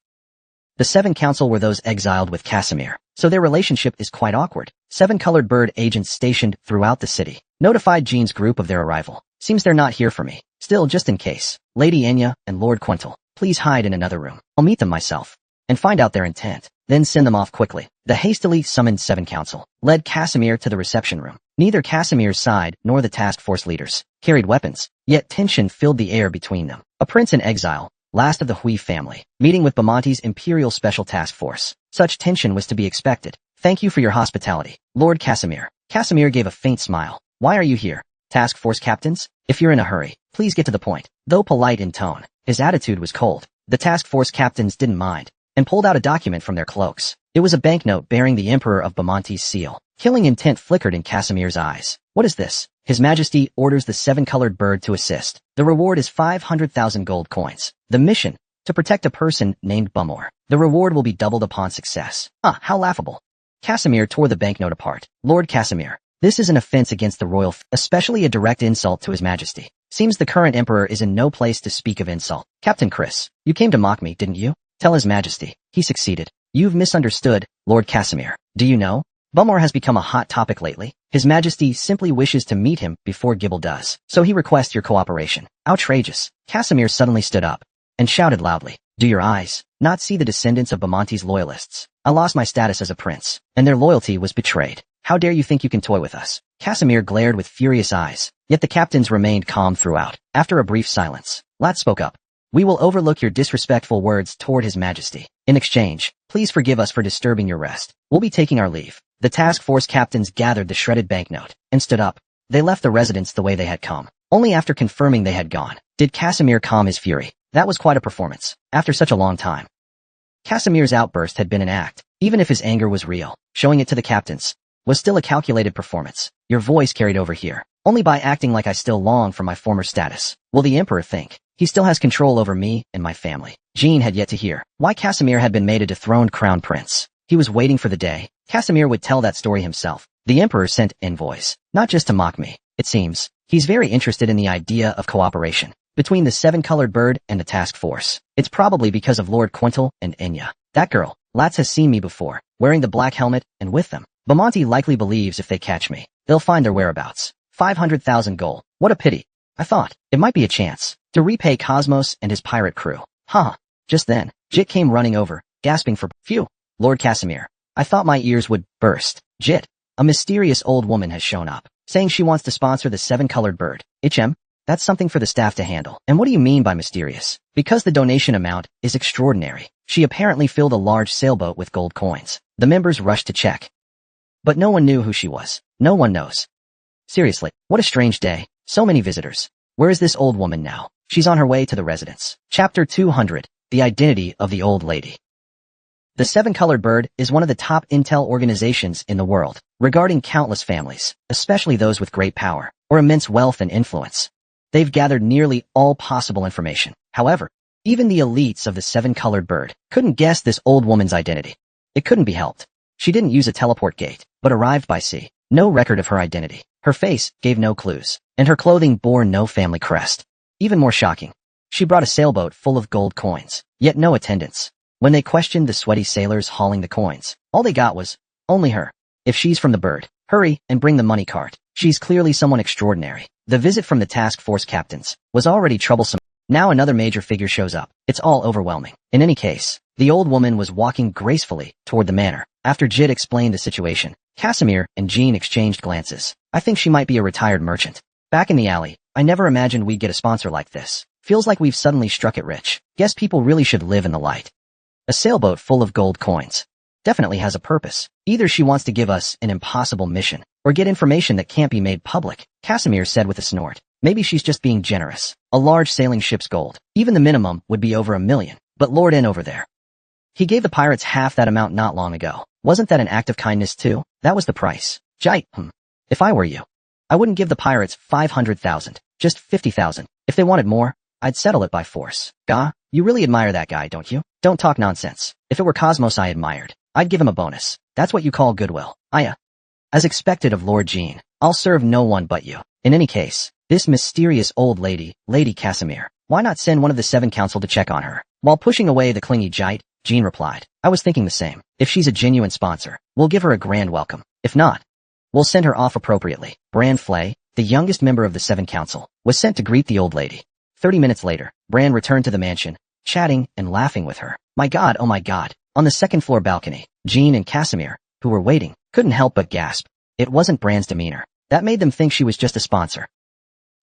The 7 council were those exiled with Casimir, so their relationship is quite awkward. 7 colored bird agents stationed throughout the city notified Jean's group of their arrival. Seems they're not here for me. Still, just in case, Lady Enya and Lord Quintal, please hide in another room. I'll meet them myself and find out their intent, then send them off quickly. The hastily summoned 7 council led Casimir to the reception room. Neither Casimir's side nor the task force leaders carried weapons, yet tension filled the air between them. A prince in exile, last of the Hui family, meeting with Bamonti's Imperial Special Task Force. Such tension was to be expected. Thank you for your hospitality, Lord Casimir. Casimir gave a faint smile. Why are you here? Task force captains? If you're in a hurry, please get to the point. Though polite in tone, his attitude was cold. The task force captains didn't mind and pulled out a document from their cloaks. It was a banknote bearing the Emperor of Bamonti's seal. Killing intent flickered in Casimir's eyes. What is this? His Majesty orders the 7-colored bird to assist. The reward is 500,000 gold coins. The mission, to protect a person named Bumor. The reward will be doubled upon success. How laughable. Casimir tore the banknote apart. Lord Casimir, this is an offense against the royal, especially a direct insult to His Majesty. Seems the current emperor is in no place to speak of insult. Captain Chris, you came to mock me, didn't you? Tell His Majesty. He succeeded. You've misunderstood, Lord Casimir. Do you know? Bumor has become a hot topic lately. His Majesty simply wishes to meet him before Gibble does, so he requests your cooperation. Outrageous. Casimir suddenly stood up and shouted loudly. Do your eyes not see the descendants of Bamonti's loyalists? I lost my status as a prince, and their loyalty was betrayed. How dare you think you can toy with us? Casimir glared with furious eyes, yet the captains remained calm throughout. After a brief silence, Lat spoke up. We will overlook your disrespectful words toward His Majesty. In exchange, please forgive us for disturbing your rest. We'll be taking our leave. The task force captains gathered the shredded banknote and stood up. They left the residence the way they had come. Only after confirming they had gone did Casimir calm his fury. That was quite a performance, after such a long time. Casimir's outburst had been an act, even if his anger was real. Showing it to the captains was still a calculated performance. Your voice carried over here, only by acting like I still long for my former status. Will the Emperor think he still has control over me and my family? Jean had yet to hear why Casimir had been made a dethroned crown prince. He was waiting for the day Casimir would tell that story himself. The Emperor sent envoys, not just to mock me. It seems he's very interested in the idea of cooperation between the 7-colored bird and the task force. It's probably because of Lord Quintal and Enya. That girl, Lats, has seen me before, wearing the black helmet and with them. Bamonti likely believes if they catch me, they'll find their whereabouts. 500,000 gold. What a pity. I thought it might be a chance to repay Cosmos and his pirate crew. Just then, Jit came running over, gasping for phew. Lord Casimir, I thought my ears would burst. Jit, a mysterious old woman has shown up, saying she wants to sponsor the 7-colored bird. That's something for the staff to handle. And what do you mean by mysterious? Because the donation amount is extraordinary. She apparently filled a large sailboat with gold coins. The members rushed to check, but no one knew who she was. No one knows. Seriously, what a strange day. So many visitors. Where is this old woman now? She's on her way to the residence. Chapter 200. The Identity of the Old Lady. The 7-colored bird is one of the top intel organizations in the world, regarding countless families, especially those with great power or immense wealth and influence. They've gathered nearly all possible information. However, even the elites of the 7-colored bird couldn't guess this old woman's identity. It couldn't be helped. She didn't use a teleport gate, but arrived by sea. No record of her identity. Her face gave no clues, and her clothing bore no family crest. Even more shocking, she brought a sailboat full of gold coins, yet no attendants. When they questioned the sweaty sailors hauling the coins, all they got was, only her. If she's from the bird, hurry and bring the money cart. She's clearly someone extraordinary. The visit from the task force captains was already troublesome. Now another major figure shows up. It's all overwhelming. In any case, the old woman was walking gracefully toward the manor. After Jit explained the situation, Casimir and Jean exchanged glances. I think she might be a retired merchant. Back in the alley, I never imagined we'd get a sponsor like this. Feels like we've suddenly struck it rich. Guess people really should live in the light. A sailboat full of gold coins. Definitely has a purpose. Either she wants to give us an impossible mission, or get information that can't be made public, Casimir said with a snort. Maybe she's just being generous. A large sailing ship's gold. Even the minimum would be over 1 million. But Lord N over there. He gave the pirates half that amount not long ago. Wasn't that an act of kindness too? That was the price. Jite. If I were you, I wouldn't give the pirates 500,000. Just 50,000. If they wanted more, I'd settle it by force. Gah, you really admire that guy, don't you? Don't talk nonsense. If it were Cosmos I admired, I'd give him a bonus. That's what you call goodwill. As expected of Lord Jean, I'll serve no one but you. In any case, this mysterious old lady, Lady Casimir, why not send one of the 7 council to check on her? While pushing away the clingy Jite, Jean replied, I was thinking the same. If she's a genuine sponsor, we'll give her a grand welcome. If not, we'll send her off appropriately. Bran Flay, the youngest member of the 7 council, was sent to greet the old lady. 30 minutes later, Bran returned to the mansion, chatting and laughing with her. My god, oh my god. On the 2nd floor balcony, Jean and Casimir, who were waiting, couldn't help but gasp. It wasn't Bran's demeanor. That made them think she was just a sponsor.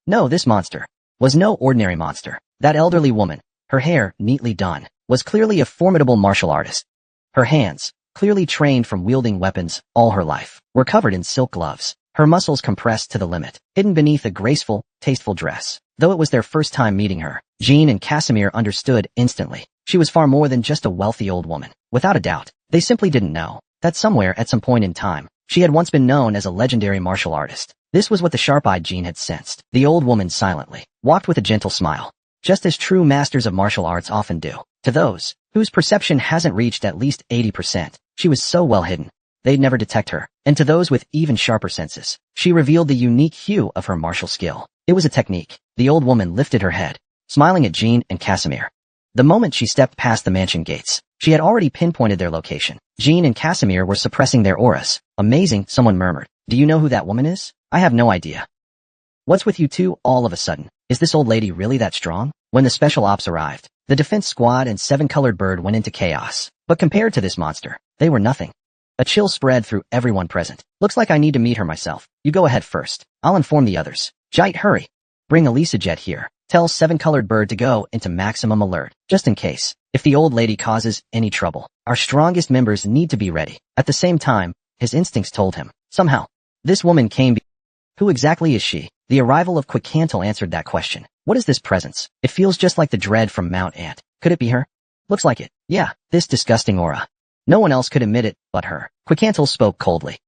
No, this monster was no ordinary monster. That elderly woman, her hair neatly done, was clearly a formidable martial artist. Her hands, clearly trained from wielding weapons all her life, were covered in silk gloves, her muscles compressed to the limit, hidden beneath a graceful, tasteful dress. Though it was their first time meeting her, Jean and Casimir understood instantly. She was far more than just a wealthy old woman. Without a doubt, they simply didn't know that somewhere at some point in time, she had once been known as a legendary martial artist. This was what the sharp-eyed Jean had sensed. The old woman silently walked with a gentle smile, just as true masters of martial arts often do. To those whose perception hasn't reached at least 80%, she was so well hidden, they'd never detect her. And to those with even sharper senses, she revealed the unique hue of her martial skill. It was a technique. The old woman lifted her head, smiling at Jean and Casimir. The moment she stepped past the mansion gates, she had already pinpointed their location. Jean and Casimir were suppressing their auras. Amazing, someone murmured. Do you know who that woman is? I have no idea. What's with you two all of a sudden? Is this old lady really that strong? When the special ops arrived, the defense squad and 7-colored bird went into chaos. But compared to this monster, they were nothing. A chill spread through everyone present. Looks like I need to meet her myself. You go ahead first. I'll inform the others. Jite, hurry. Bring Elisa Jet here. Tell 7-colored bird to go into maximum alert, just in case. If the old lady causes any trouble, our strongest members need to be ready. At the same time, his instincts told him. Somehow, this woman came. Who exactly is she? The arrival of Quicantle answered that question. What is this presence? It feels just like the dread from Mount Ant. Could it be her? Looks like it. Yeah, this disgusting aura. No one else could admit it but her. Quicantle spoke coldly.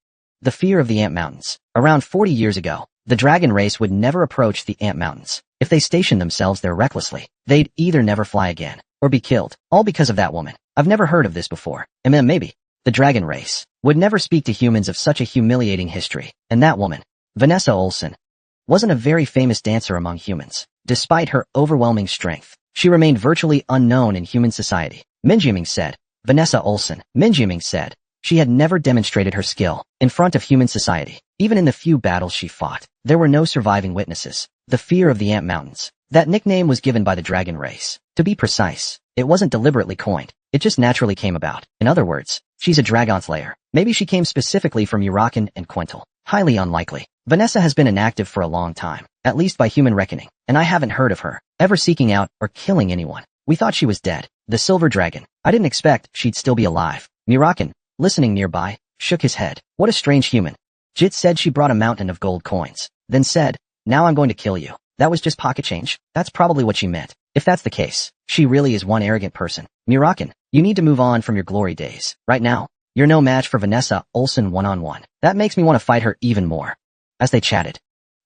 The fear of the Ant Mountains. Around 40 years ago, the dragon race would never approach the Ant Mountains. If they stationed themselves there recklessly, they'd either never fly again, or be killed, all because of that woman. I've never heard of this before. And then maybe, the dragon race would never speak to humans of such a humiliating history. And that woman, Vanessa Olsen, wasn't a very famous dancer among humans. Despite her overwhelming strength, she remained virtually unknown in human society. Minjiaming said, Vanessa Olsen. Minjiaming said, she had never demonstrated her skill in front of human society. Even in the few battles she fought, there were no surviving witnesses. The fear of the Ant Mountains. That nickname was given by the dragon race. To be precise, it wasn't deliberately coined. It just naturally came about. In other words, she's a dragon slayer. Maybe she came specifically from Urakan and Quintal. Highly unlikely. Vanessa has been inactive for a long time, at least by human reckoning, and I haven't heard of her ever seeking out or killing anyone. We thought she was dead. The silver dragon. I didn't expect she'd still be alive. Murakan, listening nearby, shook his head. What a strange human. Jit said she brought a mountain of gold coins, then said, now I'm going to kill you. That was just pocket change. That's probably what she meant. If that's the case, she really is one arrogant person. Murakan, you need to move on from your glory days. Right now, you're no match for Vanessa Olsen one-on-one. That makes me want to fight her even more. As they chatted,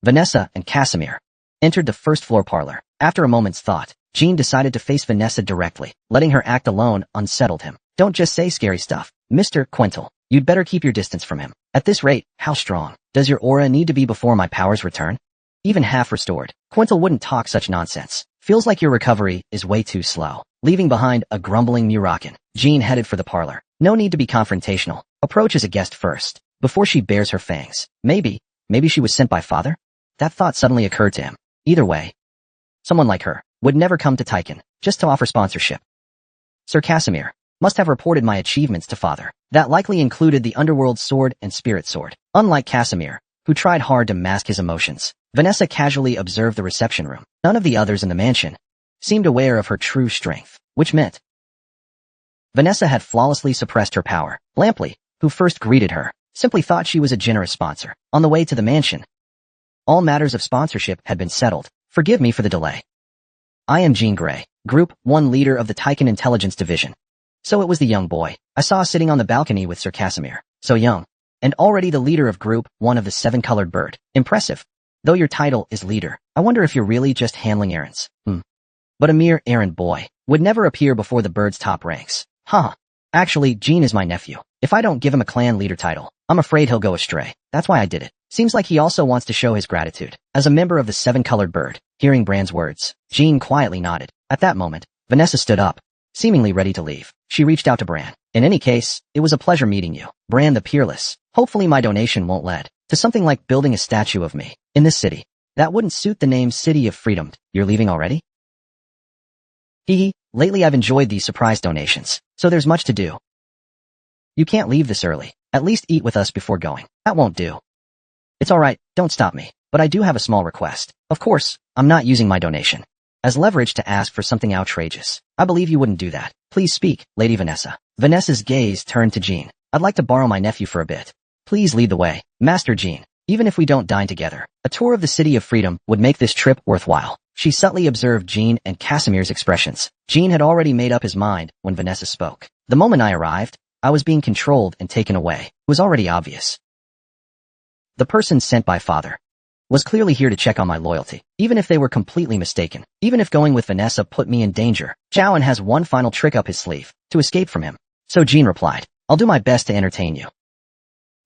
Vanessa and Casimir entered the first-floor parlor. After a moment's thought, Jean decided to face Vanessa directly. Letting her act alone unsettled him. Don't just say scary stuff. Mr. Quintal, you'd better keep your distance from him. At this rate, how strong does your aura need to be before my powers return? Even half restored, Quintal wouldn't talk such nonsense. Feels like your recovery is way too slow. Leaving behind a grumbling Murakan, Jean headed for the parlor. No need to be confrontational. Approach as a guest first, before she bares her fangs. Maybe she was sent by father? That thought suddenly occurred to him. Either way, someone like her would never come to Tychon, just to offer sponsorship. Sir Casimir must have reported my achievements to father. That likely included the underworld sword and spirit sword. Unlike Casimir, who tried hard to mask his emotions, Vanessa casually observed the reception room. None of the others in the mansion seemed aware of her true strength, which meant Vanessa had flawlessly suppressed her power. Lampley, who first greeted her, simply thought she was a generous sponsor. On the way to the mansion, all matters of sponsorship had been settled. Forgive me for the delay. I am Jean Grey, Group 1 leader of the Taikan Intelligence Division. So it was the young boy I saw sitting on the balcony with Sir Casimir. So young. And already the leader of Group 1 of the 7-colored bird. Impressive. Though your title is leader, I wonder if you're really just handling errands. But a mere errand boy would never appear before the bird's top ranks. Actually, Jean is my nephew. If I don't give him a clan leader title, I'm afraid he'll go astray. That's why I did it. Seems like he also wants to show his gratitude. As a member of the 7-colored bird, hearing Bran's words, Jean quietly nodded. At that moment, Vanessa stood up, seemingly ready to leave. She reached out to Bran. In any case, it was a pleasure meeting you, Bran the Peerless. Hopefully my donation won't lead to something like building a statue of me in this city. That wouldn't suit the name City of Freedom. You're leaving already? Lately I've enjoyed these surprise donations, so there's much to do. You can't leave this early. At least eat with us before going. That won't do. It's alright, don't stop me, but I do have a small request. Of course, I'm not using my donation as leverage to ask for something outrageous. I believe you wouldn't do that. Please speak, Lady Vanessa. Vanessa's gaze turned to Jean. I'd like to borrow my nephew for a bit. Please lead the way, Master Jean. Even if we don't dine together, a tour of the City of Freedom would make this trip worthwhile. She subtly observed Jean and Casimir's expressions. Jean had already made up his mind when Vanessa spoke. The moment I arrived, I was being controlled and taken away. It was already obvious. The person sent by father was clearly here to check on my loyalty, even if they were completely mistaken. Even if going with Vanessa put me in danger, Zhaoan has one final trick up his sleeve to escape from him. So Jean replied, I'll do my best to entertain you.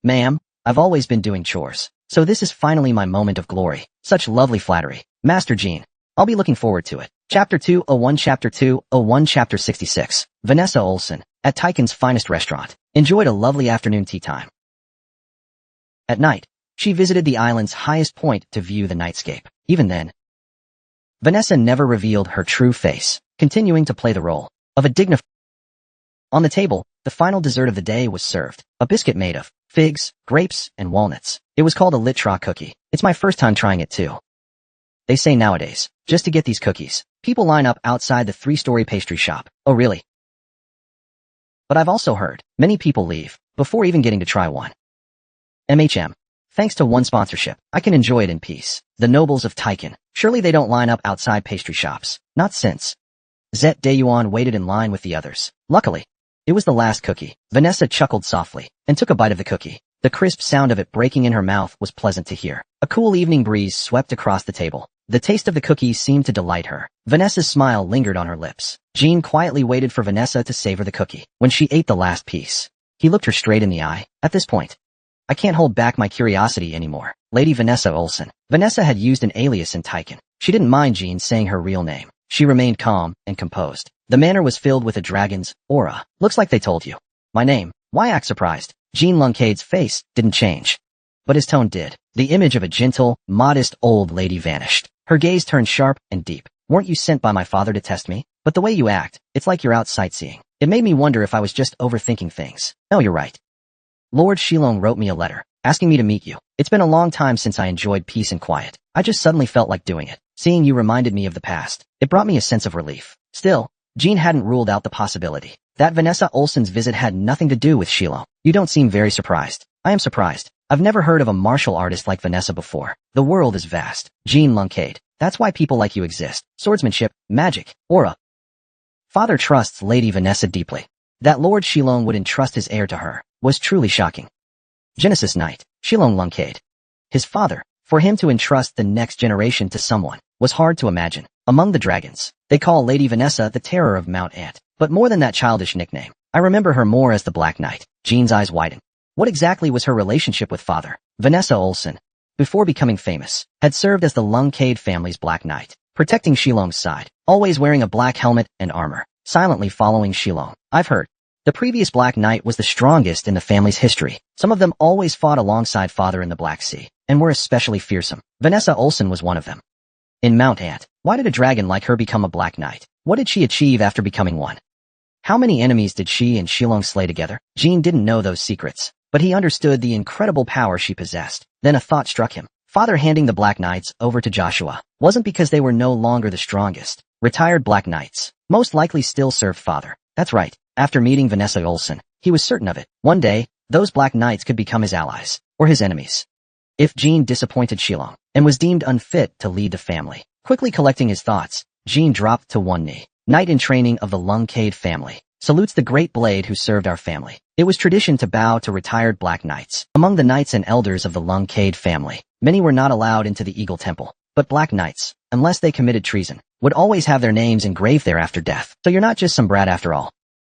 Ma'am, I've always been doing chores, so this is finally my moment of glory. Such lovely flattery. Master Jean, I'll be looking forward to it. Chapter 201 Chapter 201 Chapter 66 Vanessa Olsen, at Taikan's finest restaurant, enjoyed a lovely afternoon tea time. At night, she visited the island's highest point to view the nightscape. Even then, Vanessa never revealed her true face, continuing to play the role of a dignified. On the table, the final dessert of the day was served, a biscuit made of figs, grapes, and walnuts. It was called a litra cookie. It's my first time trying it too. They say nowadays, just to get these cookies, people line up outside the 3-story pastry shop. Oh really? But I've also heard many people leave before even getting to try one. Thanks to one sponsorship, I can enjoy it in peace. The nobles of Taikan, surely they don't line up outside pastry shops. Not since Zet Dayuan waited in line with the others. Luckily, it was the last cookie. Vanessa chuckled softly and took a bite of the cookie. The crisp sound of it breaking in her mouth was pleasant to hear. A cool evening breeze swept across the table. The taste of the cookie seemed to delight her. Vanessa's smile lingered on her lips. Jean quietly waited for Vanessa to savor the cookie. When she ate the last piece, he looked her straight in the eye. At this point, I can't hold back my curiosity anymore. Lady Vanessa Olsen. Vanessa had used an alias in Taikan. She didn't mind Jean saying her real name. She remained calm and composed. The manner was filled with a dragon's aura. Looks like they told you. My name. Why act surprised? Jean Luncade's face didn't change, but his tone did. The image of a gentle, modest old lady vanished. Her gaze turned sharp and deep. Weren't you sent by my father to test me? But the way you act, it's like you're out sightseeing. It made me wonder if I was just overthinking things. No, you're right. Lord Shilong wrote me a letter, asking me to meet you. It's been a long time since I enjoyed peace and quiet. I just suddenly felt like doing it. Seeing you reminded me of the past. It brought me a sense of relief. Still, Jean hadn't ruled out the possibility that Vanessa Olsen's visit had nothing to do with Shilong. You don't seem very surprised. I am surprised. I've never heard of a martial artist like Vanessa before. The world is vast. Jean Luncade. That's why people like you exist. Swordsmanship, magic, aura. Father trusts Lady Vanessa deeply. That Lord Shilong would entrust his heir to her was truly shocking. Genesis Knight, Shilong Luncade. His father, for him to entrust the next generation to someone, was hard to imagine. Among the dragons, they call Lady Vanessa the terror of Mount Ant. But more than that childish nickname, I remember her more as the Black Knight. Jean's eyes widened. What exactly was her relationship with father? Vanessa Olsen, before becoming famous, had served as the Luncade family's Black Knight, protecting Shilong's side, always wearing a black helmet and armor, silently following Shilong. I've heard the previous Black Knight was the strongest in the family's history. Some of them always fought alongside father in the Black Sea, and were especially fearsome. Vanessa Olsen was one of them. In Mount Ant, why did a dragon like her become a Black Knight? What did she achieve after becoming one? How many enemies did she and Shilong slay together? Jean didn't know those secrets, but he understood the incredible power she possessed. Then a thought struck him. Father handing the Black Knights over to Joshua wasn't because they were no longer the strongest. Retired Black Knights. Most likely still served father. That's right. After meeting Vanessa Olsen, he was certain of it. One day, those Black Knights could become his allies. Or his enemies. If Jean disappointed Shilong and was deemed unfit to lead the family. Quickly collecting his thoughts, Jean dropped to one knee. Knight in training of the Lungcade family. Salutes the great blade who served our family. It was tradition to bow to retired Black Knights. Among the knights and elders of the Lungcade family, many were not allowed into the Eagle Temple. But Black Knights, unless they committed treason, would always have their names engraved there after death. So you're not just some brat after all.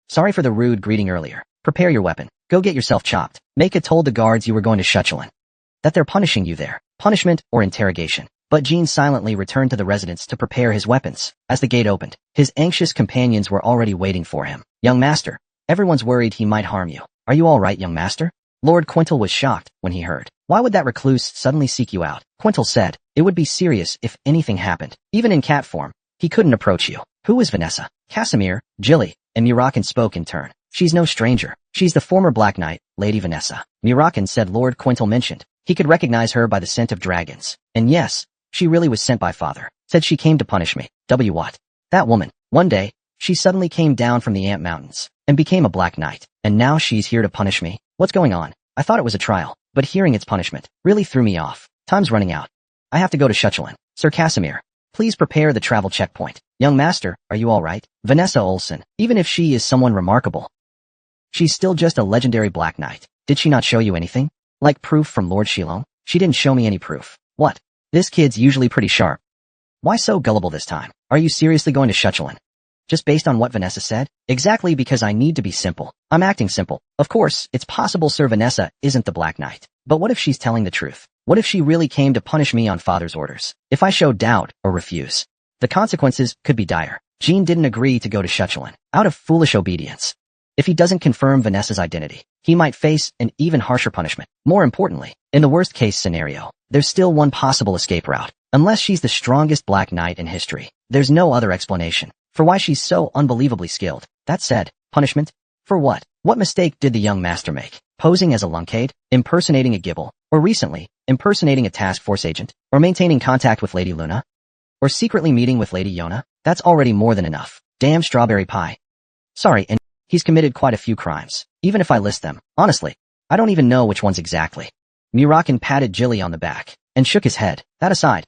Sorry for the rude greeting earlier. Prepare your weapon. Go get yourself chopped. Maka told the guards you were going to Shuchulin. That they're punishing you there. Punishment or interrogation. But Jean silently returned to the residence to prepare his weapons. As the gate opened, his anxious companions were already waiting for him. Young master, everyone's worried he might harm you. Are you all right, young master? Lord Quintal was shocked when he heard. Why would that recluse suddenly seek you out? Quintal said, it would be serious if anything happened. Even in cat form, he couldn't approach you. Who is Vanessa? Casimir, Jilly, and Murakan spoke in turn. She's no stranger. She's the former Black Knight, Lady Vanessa. Murakan said Lord Quintal mentioned. He could recognize her by the scent of dragons. And yes, she really was sent by father. Said she came to punish me. What? That woman. One day, she suddenly came down from the Ant Mountains and became a Black Knight. And now she's here to punish me. What's going on? I thought it was a trial, but hearing its punishment really threw me off. Time's running out. I have to go to Shuchulin. Sir Casimir, please prepare the travel checkpoint. Young master, are you all right? Vanessa Olsen, even if she is someone remarkable, she's still just a legendary Black Knight. Did she not show you anything? Like proof from Lord Shilong? She didn't show me any proof. What? This kid's usually pretty sharp. Why so gullible this time? Are you seriously going to Shuchulin? Just based on what Vanessa said? Exactly, because I need to be simple. I'm acting simple. Of course, it's possible Sir Vanessa isn't the Black Knight. But what if she's telling the truth? What if she really came to punish me on father's orders? If I show doubt or refuse, the consequences could be dire. Jean didn't agree to go to Shuchulin out of foolish obedience. If he doesn't confirm Vanessa's identity, he might face an even harsher punishment. More importantly, in the worst-case scenario, there's still one possible escape route. Unless she's the strongest Black Knight in history, there's no other explanation for why she's so unbelievably skilled. That said, punishment? For what? What mistake did the young master make? Posing as a Lungcade? Impersonating a Gibble? Or recently, impersonating a task force agent? Or maintaining contact with Lady Luna? Or secretly meeting with Lady Yona? That's already more than enough. Damn strawberry pie. Sorry, and he's committed quite a few crimes. Even if I list them, honestly, I don't even know which ones exactly. Murakan patted Jilly on the back and shook his head. That aside,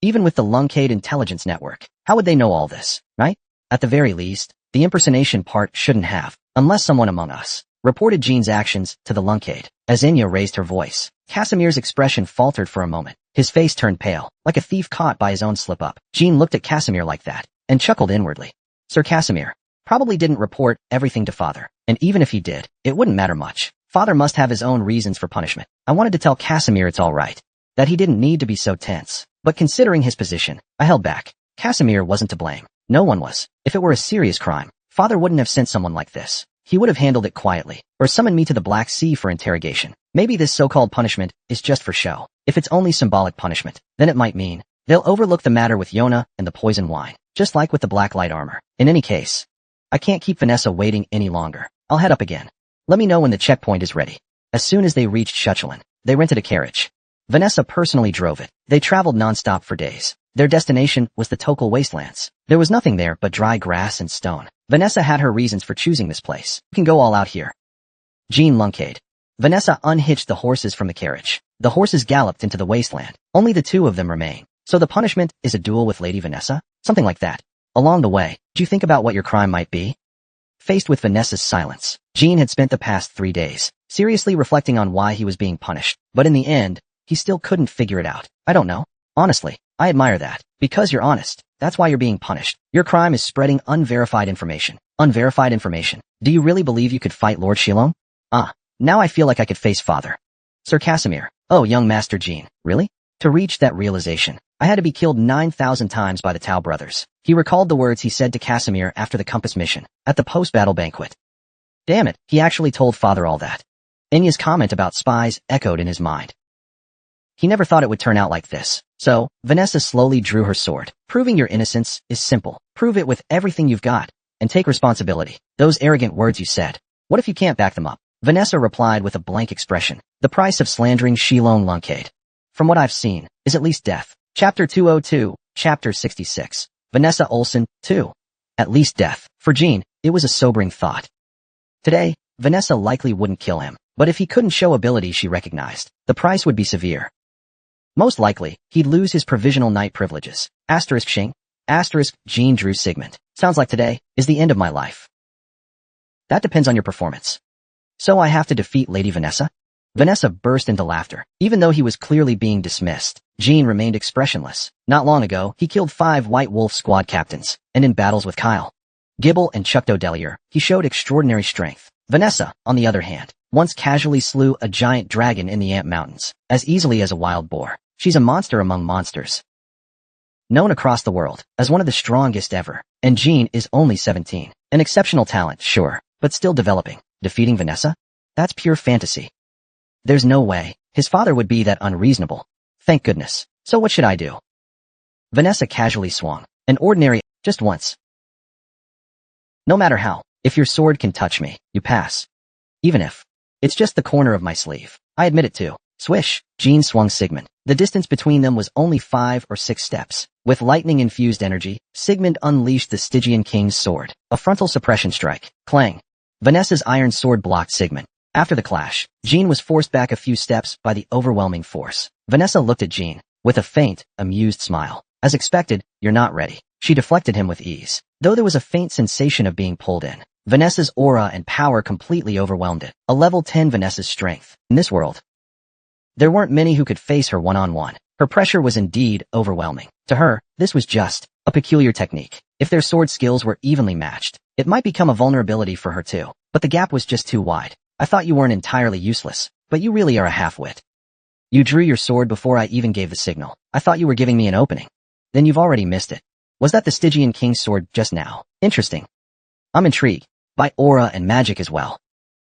even with the Lungcade intelligence network, how would they know all this, right? At the very least, the impersonation part shouldn't have, unless someone among us reported Jean's actions to the Lungcade. As Enya raised her voice, Casimir's expression faltered for a moment. His face turned pale, like a thief caught by his own slip-up. Jean looked at Casimir like that, and chuckled inwardly. Sir Casimir probably didn't report everything to father, and even if he did, it wouldn't matter much. Father must have his own reasons for punishment. I wanted to tell Casimir it's all right, that he didn't need to be so tense. But considering his position, I held back. Casimir wasn't to blame. No one was. If it were a serious crime, father wouldn't have sent someone like this. He would have handled it quietly, or summoned me to the Black Sea for interrogation. Maybe this so-called punishment is just for show. If it's only symbolic punishment, then it might mean they'll overlook the matter with Yona and the poison wine, just like with the black light armor. In any case, I can't keep Vanessa waiting any longer. I'll head up again. Let me know when the checkpoint is ready. As soon as they reached Shuchulin, they rented a carriage. Vanessa personally drove it. They traveled non-stop for days. Their destination was the Tokal Wastelands. There was nothing there but dry grass and stone. Vanessa had her reasons for choosing this place. You can go all out here. Jean Lungcade. Vanessa unhitched the horses from the carriage. The horses galloped into the wasteland. Only the two of them remain. So the punishment is a duel with Lady Vanessa? Something like that. Along the way, did you think about what your crime might be? Faced with Vanessa's silence, Jean had spent the past 3 days seriously reflecting on why he was being punished. But in the end, he still couldn't figure it out. I don't know. Honestly, I admire that. Because you're honest. That's why you're being punished. Your crime is spreading unverified information. Unverified information. Do you really believe you could fight Lord Shilong? Now I feel like I could face father. Sir Casimir. Oh, young Master Jean. Really? To reach that realization, I had to be killed 9,000 times by the Tao brothers. He recalled the words he said to Casimir after the Compass mission, at the post-battle banquet. Damn it, he actually told father all that. Enya's comment about spies echoed in his mind. He never thought it would turn out like this. So, Vanessa slowly drew her sword. Proving your innocence is simple. Prove it with everything you've got, and take responsibility. Those arrogant words you said. What if you can't back them up? Vanessa replied with a blank expression. The price of slandering Shilong Lungcade, from what I've seen, is at least death. Chapter 202, Chapter 66. Vanessa Olsen, too. At least death. For Jean, it was a sobering thought. Today, Vanessa likely wouldn't kill him, but if he couldn't show ability she recognized, the price would be severe. Most likely, he'd lose his provisional knight privileges. Asterisk Shing. Asterisk Jean drew Sigmund. Sounds like today is the end of my life. That depends on your performance. So I have to defeat Lady Vanessa? Vanessa burst into laughter. Even though he was clearly being dismissed, Jean remained expressionless. Not long ago, he killed 5 White Wolf squad captains, and in battles with Kyle, Gibble, and Chuck Dodelier, he showed extraordinary strength. Vanessa, on the other hand, once casually slew a giant dragon in the Ant Mountains, as easily as a wild boar. She's a monster among monsters. Known across the world as one of the strongest ever, and Jean is only 17. An exceptional talent, sure, but still developing. Defeating Vanessa? That's pure fantasy. There's no way his father would be that unreasonable. Thank goodness. So what should I do? Vanessa casually swung. An ordinary, just once. No matter how, if your sword can touch me, you pass. Even if it's just the corner of my sleeve. I admit it too. Swish, Jean swung Sigmund. The distance between them was only 5 or 6 steps. With lightning-infused energy, Sigmund unleashed the Stygian King's sword. A frontal suppression strike. Clang. Vanessa's iron sword blocked Sigmund. After the clash, Jean was forced back a few steps by the overwhelming force. Vanessa looked at Jean with a faint, amused smile. As expected, you're not ready. She deflected him with ease. Though there was a faint sensation of being pulled in, Vanessa's aura and power completely overwhelmed it. A level 10 Vanessa's strength. In this world, there weren't many who could face her one-on-one. Her pressure was indeed overwhelming. To her, this was just a peculiar technique. If their sword skills were evenly matched, it might become a vulnerability for her too. But the gap was just too wide. I thought you weren't entirely useless, but you really are a half-wit. You drew your sword before I even gave the signal. I thought you were giving me an opening. Then you've already missed it. Was that the Stygian King's sword just now? Interesting. I'm intrigued by aura and magic as well.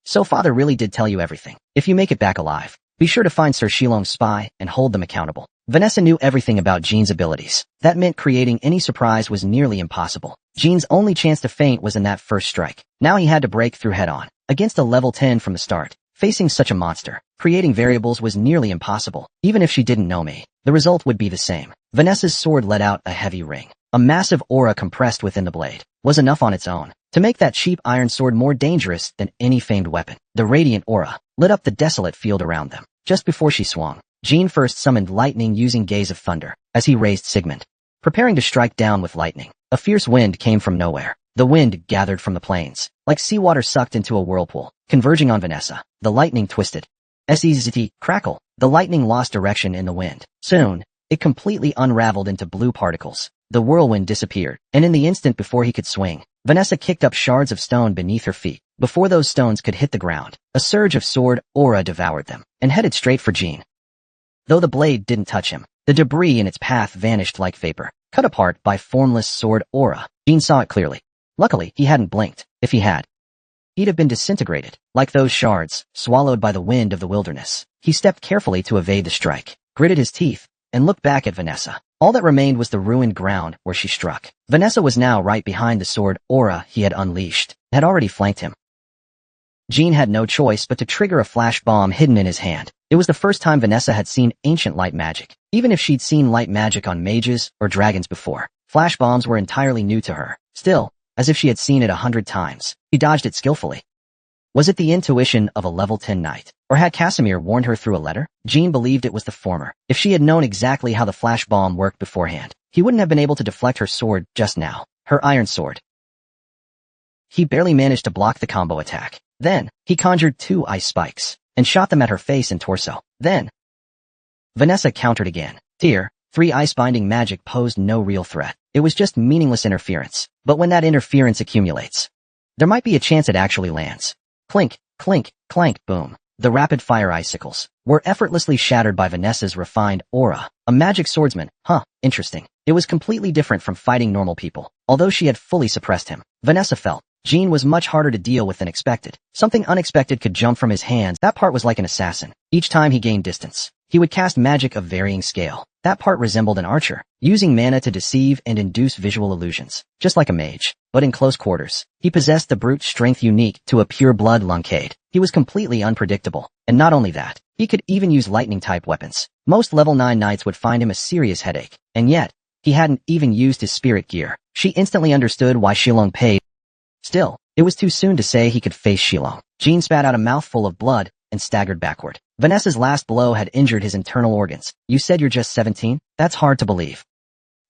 So father really did tell you everything. If you make it back alive, be sure to find Sir Shilong's spy and hold them accountable. Vanessa knew everything about Jean's abilities. That meant creating any surprise was nearly impossible. Jean's only chance to feint was in that first strike. Now he had to break through head-on. Against a level 10 from the start, facing such a monster, creating variables was nearly impossible. Even if she didn't know me, the result would be the same. Vanessa's sword let out a heavy ring. A massive aura compressed within the blade was enough on its own to make that cheap iron sword more dangerous than any famed weapon. The radiant aura lit up the desolate field around them. Just before she swung, Jean first summoned lightning using Gaze of Thunder as he raised Sigmund, preparing to strike down with lightning. A fierce wind came from nowhere. The wind gathered from the plains, like seawater sucked into a whirlpool, converging on Vanessa. The lightning twisted. S-E-Z-T, crackle. The lightning lost direction in the wind. Soon, it completely unraveled into blue particles. The whirlwind disappeared, and in the instant before he could swing, Vanessa kicked up shards of stone beneath her feet. Before those stones could hit the ground, a surge of sword aura devoured them, and headed straight for Jean. Though the blade didn't touch him, the debris in its path vanished like vapor, cut apart by formless sword aura. Jean saw it clearly. Luckily, he hadn't blinked. If he had, he'd have been disintegrated, like those shards, swallowed by the wind of the wilderness. He stepped carefully to evade the strike, gritted his teeth, and looked back at Vanessa. All that remained was the ruined ground where she struck. Vanessa was now right behind the sword aura he had unleashed, had already flanked him. Jean had no choice but to trigger a flash bomb hidden in his hand. It was the first time Vanessa had seen ancient light magic. Even if she'd seen light magic on mages or dragons before, flash bombs were entirely new to her. Still, as if she had seen it 100 times, he dodged it skillfully. Was it the intuition of a level 10 knight? Or had Casimir warned her through a letter? Jean believed it was the former. If she had known exactly how the flash bomb worked beforehand, he wouldn't have been able to deflect her sword just now. Her iron sword. He barely managed to block the combo attack. Then, he conjured 2 ice spikes, and shot them at her face and torso. Then, Vanessa countered again. Tier 3 ice-binding magic posed no real threat. It was just meaningless interference. But when that interference accumulates, there might be a chance it actually lands. Clink, clink, clank, boom. The rapid-fire icicles were effortlessly shattered by Vanessa's refined aura. A magic swordsman, huh, interesting. It was completely different from fighting normal people. Although she had fully suppressed him, Vanessa felt Jean was much harder to deal with than expected. Something unexpected could jump from his hands. That part was like an assassin. Each time he gained distance, he would cast magic of varying scale. That part resembled an archer, using mana to deceive and induce visual illusions, just like a mage. But in close quarters, he possessed the brute strength unique to a pure-blood lunkade. He was completely unpredictable, and not only that, he could even use lightning-type weapons. Most level 9 knights would find him a serious headache, and yet, He hadn't even used his spirit gear. She instantly understood why Shilong paid. Still, it was too soon to say he could face Shilong. Jean spat out a mouthful of blood and staggered backward. Vanessa's last blow had injured his internal organs. You said you're just 17? That's hard to believe.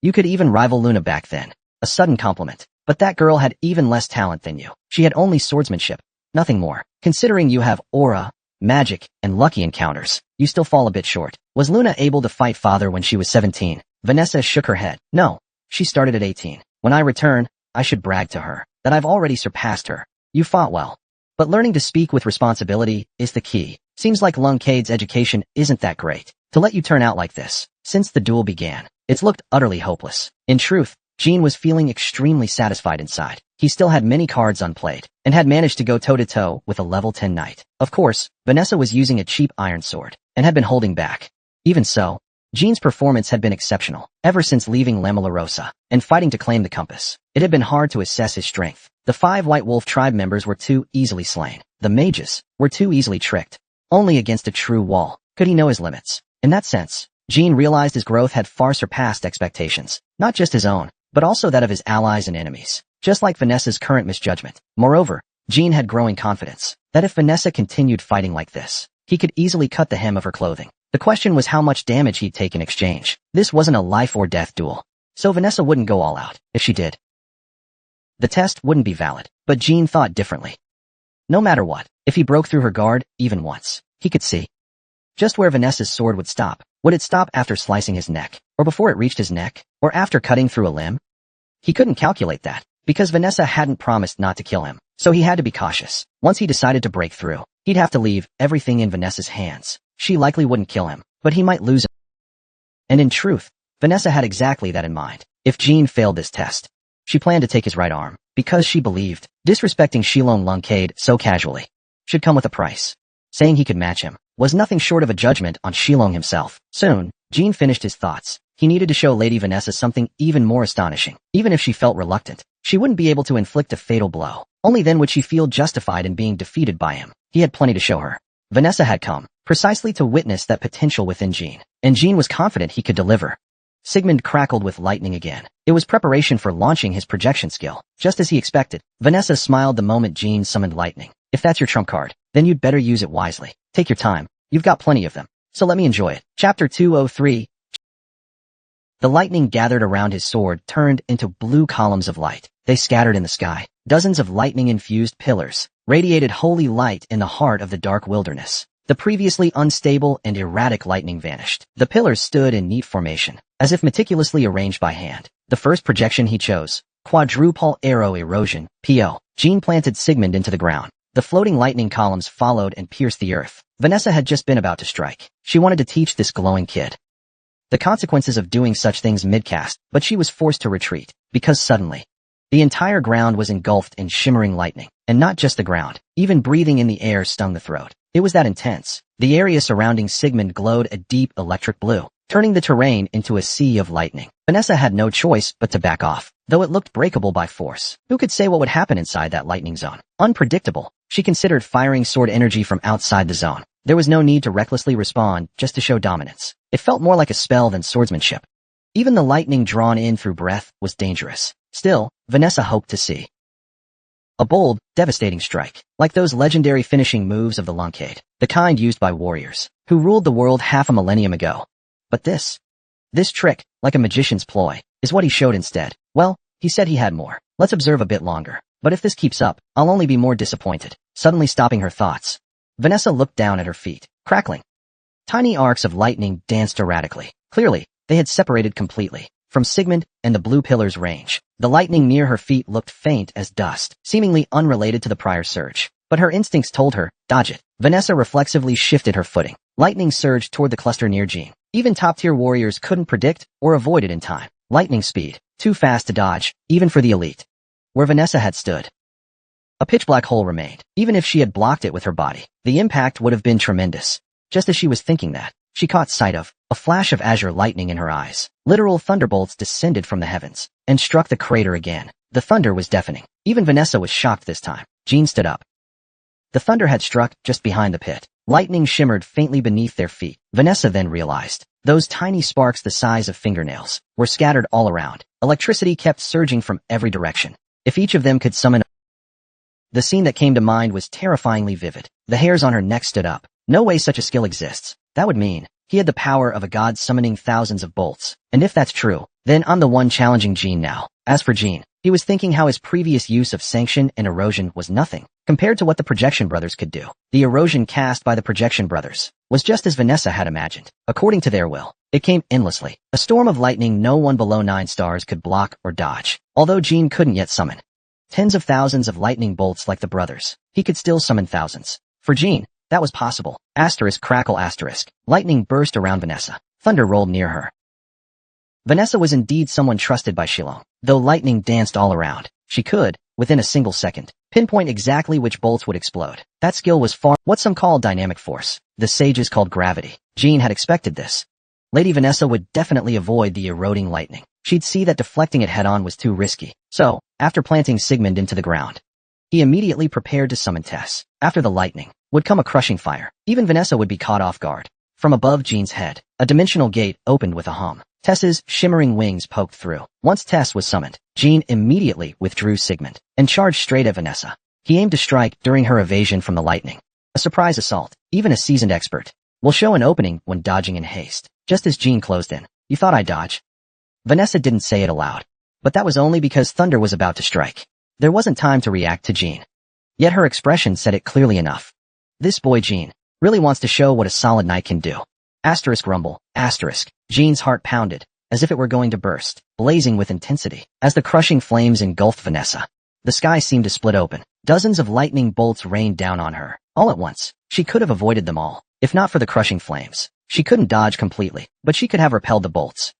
You could even rival Luna back then. A sudden compliment. But that girl had even less talent than you. She had only swordsmanship. Nothing more. Considering you have aura, magic, and lucky encounters, you still fall a bit short. Was Luna able to fight father when she was 17? Vanessa shook her head. No. She started at 18. When I return, I should brag to her that I've already surpassed her. You fought well. But learning to speak with responsibility is the key. Seems like Lungcade's education isn't that great. To let you turn out like this. Since the duel began, it's looked utterly hopeless. In truth, Jean was feeling extremely satisfied inside. He still had many cards unplayed, and had managed to go toe-to-toe with a level 10 knight. Of course, Vanessa was using a cheap iron sword, and had been holding back. Even so, Jean's performance had been exceptional, ever since leaving La Rosa, and fighting to claim the compass. It had been hard to assess his strength. The 5 White Wolf tribe members were too easily slain. The mages were too easily tricked. Only against a true wall could he know his limits. In that sense, Jean realized his growth had far surpassed expectations, not just his own, but also that of his allies and enemies, just like Vanessa's current misjudgment. Moreover, Jean had growing confidence that if Vanessa continued fighting like this, he could easily cut the hem of her clothing. The question was how much damage he'd take in exchange. This wasn't a life-or-death duel, so Vanessa wouldn't go all out. If she did, the test wouldn't be valid. But Jean thought differently. No matter what, if he broke through her guard, even once, he could see just where Vanessa's sword would stop. Would it stop after slicing his neck, or before it reached his neck, or after cutting through a limb? He couldn't calculate that, because Vanessa hadn't promised not to kill him, so he had to be cautious. Once he decided to break through, he'd have to leave everything in Vanessa's hands. She likely wouldn't kill him, but he might lose him. And in truth, Vanessa had exactly that in mind. If Jean failed this test, she planned to take his right arm, because she believed disrespecting Shilong Lungcade so casually should come with a price. Saying he could match him was nothing short of a judgment on Shilong himself. Soon, Jean finished his thoughts. He needed to show Lady Vanessa something even more astonishing. Even if she felt reluctant, she wouldn't be able to inflict a fatal blow. Only then would she feel justified in being defeated by him. He had plenty to show her. Vanessa had come precisely to witness that potential within Jean, and Jean was confident he could deliver. Sigmund crackled with lightning again. It was preparation for launching his projection skill. Just as he expected, Vanessa smiled the moment Jean summoned lightning. If that's your trump card, then you'd better use it wisely. Take your time. You've got plenty of them. So let me enjoy it. Chapter 203. The lightning gathered around his sword turned into blue columns of light. They scattered in the sky. Dozens of lightning-infused pillars radiated holy light in the heart of the dark wilderness. The previously unstable and erratic lightning vanished. The pillars stood in neat formation, as if meticulously arranged by hand. The first projection he chose, quadruple arrow erosion, PO. Jean planted Sigmund into the ground. The floating lightning columns followed and pierced the earth. Vanessa had just been about to strike. She wanted to teach this glowing kid the consequences of doing such things mid-cast, but she was forced to retreat, because suddenly, the entire ground was engulfed in shimmering lightning. And not just the ground. Even breathing in the air stung the throat. It was that intense. The area surrounding Sigmund glowed a deep electric blue, turning the terrain into a sea of lightning. Vanessa had no choice but to back off, though it looked breakable by force. Who could say what would happen inside that lightning zone? Unpredictable. She considered firing sword energy from outside the zone. There was no need to recklessly respond just to show dominance. It felt more like a spell than swordsmanship. Even the lightning drawn in through breath was dangerous. Still, Vanessa hoped to see a bold, devastating strike, like those legendary finishing moves of the Lungcade, the kind used by warriors who ruled the world half a millennium ago. But this trick, like a magician's ploy, is what he showed instead. Well, he said he had more. Let's observe a bit longer. But if this keeps up, I'll only be more disappointed. Suddenly stopping her thoughts, Vanessa looked down at her feet, crackling. Tiny arcs of lightning danced erratically. Clearly, they had separated completely from Sigmund and the blue pillar's range. The lightning near her feet looked faint as dust, seemingly unrelated to the prior surge. But her instincts told her, dodge it. Vanessa reflexively shifted her footing. Lightning surged toward the cluster near Jean. Even top-tier warriors couldn't predict or avoid it in time. Lightning speed, too fast to dodge, even for the elite. Where Vanessa had stood, a pitch-black hole remained. Even if she had blocked it with her body, the impact would have been tremendous. Just as she was thinking that, she caught sight of a flash of azure lightning in her eyes. Literal thunderbolts descended from the heavens and struck the crater again. The thunder was deafening. Even Vanessa was shocked this time. Jean stood up. The thunder had struck just behind the pit. Lightning shimmered faintly beneath their feet. Vanessa then realized. Those tiny sparks the size of fingernails were scattered all around. Electricity kept surging from every direction. If each of them could summon... The scene that came to mind was terrifyingly vivid. The hairs on her neck stood up. No way such a skill exists. That would mean he had the power of a god summoning thousands of bolts. And if that's true, then I'm the one challenging Jean now. As for Jean, he was thinking how his previous use of sanction and erosion was nothing compared to what the Projection Brothers could do. The erosion cast by the Projection Brothers was just as Vanessa had imagined. According to their will, it came endlessly. A storm of lightning no one below 9 stars could block or dodge. Although Jean couldn't yet summon tens of thousands of lightning bolts like the brothers, he could still summon thousands. For Jean, that was possible. Asterisk crackle asterisk. Lightning burst around Vanessa. Thunder rolled near her. Vanessa was indeed someone trusted by Shilong. Though lightning danced all around, she could, within a single second, pinpoint exactly which bolts would explode. That skill was what some call dynamic force. The sages called gravity. Jean had expected this. Lady Vanessa would definitely avoid the eroding lightning. She'd see that deflecting it head-on was too risky. So, after planting Sigmund into the ground, he immediately prepared to summon Tess. After the lightning would come a crushing fire. Even Vanessa would be caught off guard. From above Jean's head, a dimensional gate opened with a hum. Tess's shimmering wings poked through. Once Tess was summoned, Jean immediately withdrew Sigmund and charged straight at Vanessa. He aimed to strike during her evasion from the lightning. A surprise assault. Even a seasoned expert will show an opening when dodging in haste. Just as Jean closed in. You thought I'd dodge? Vanessa didn't say it aloud, but that was only because thunder was about to strike. There wasn't time to react to Jean. Yet her expression said it clearly enough. This boy Jean really wants to show what a solid knight can do. Asterisk rumble, asterisk. Jean's heart pounded, as if it were going to burst, blazing with intensity. As the crushing flames engulfed Vanessa, the sky seemed to split open. Dozens of lightning bolts rained down on her, all at once. She could have avoided them all, if not for the crushing flames. She couldn't dodge completely, but she could have repelled the bolts.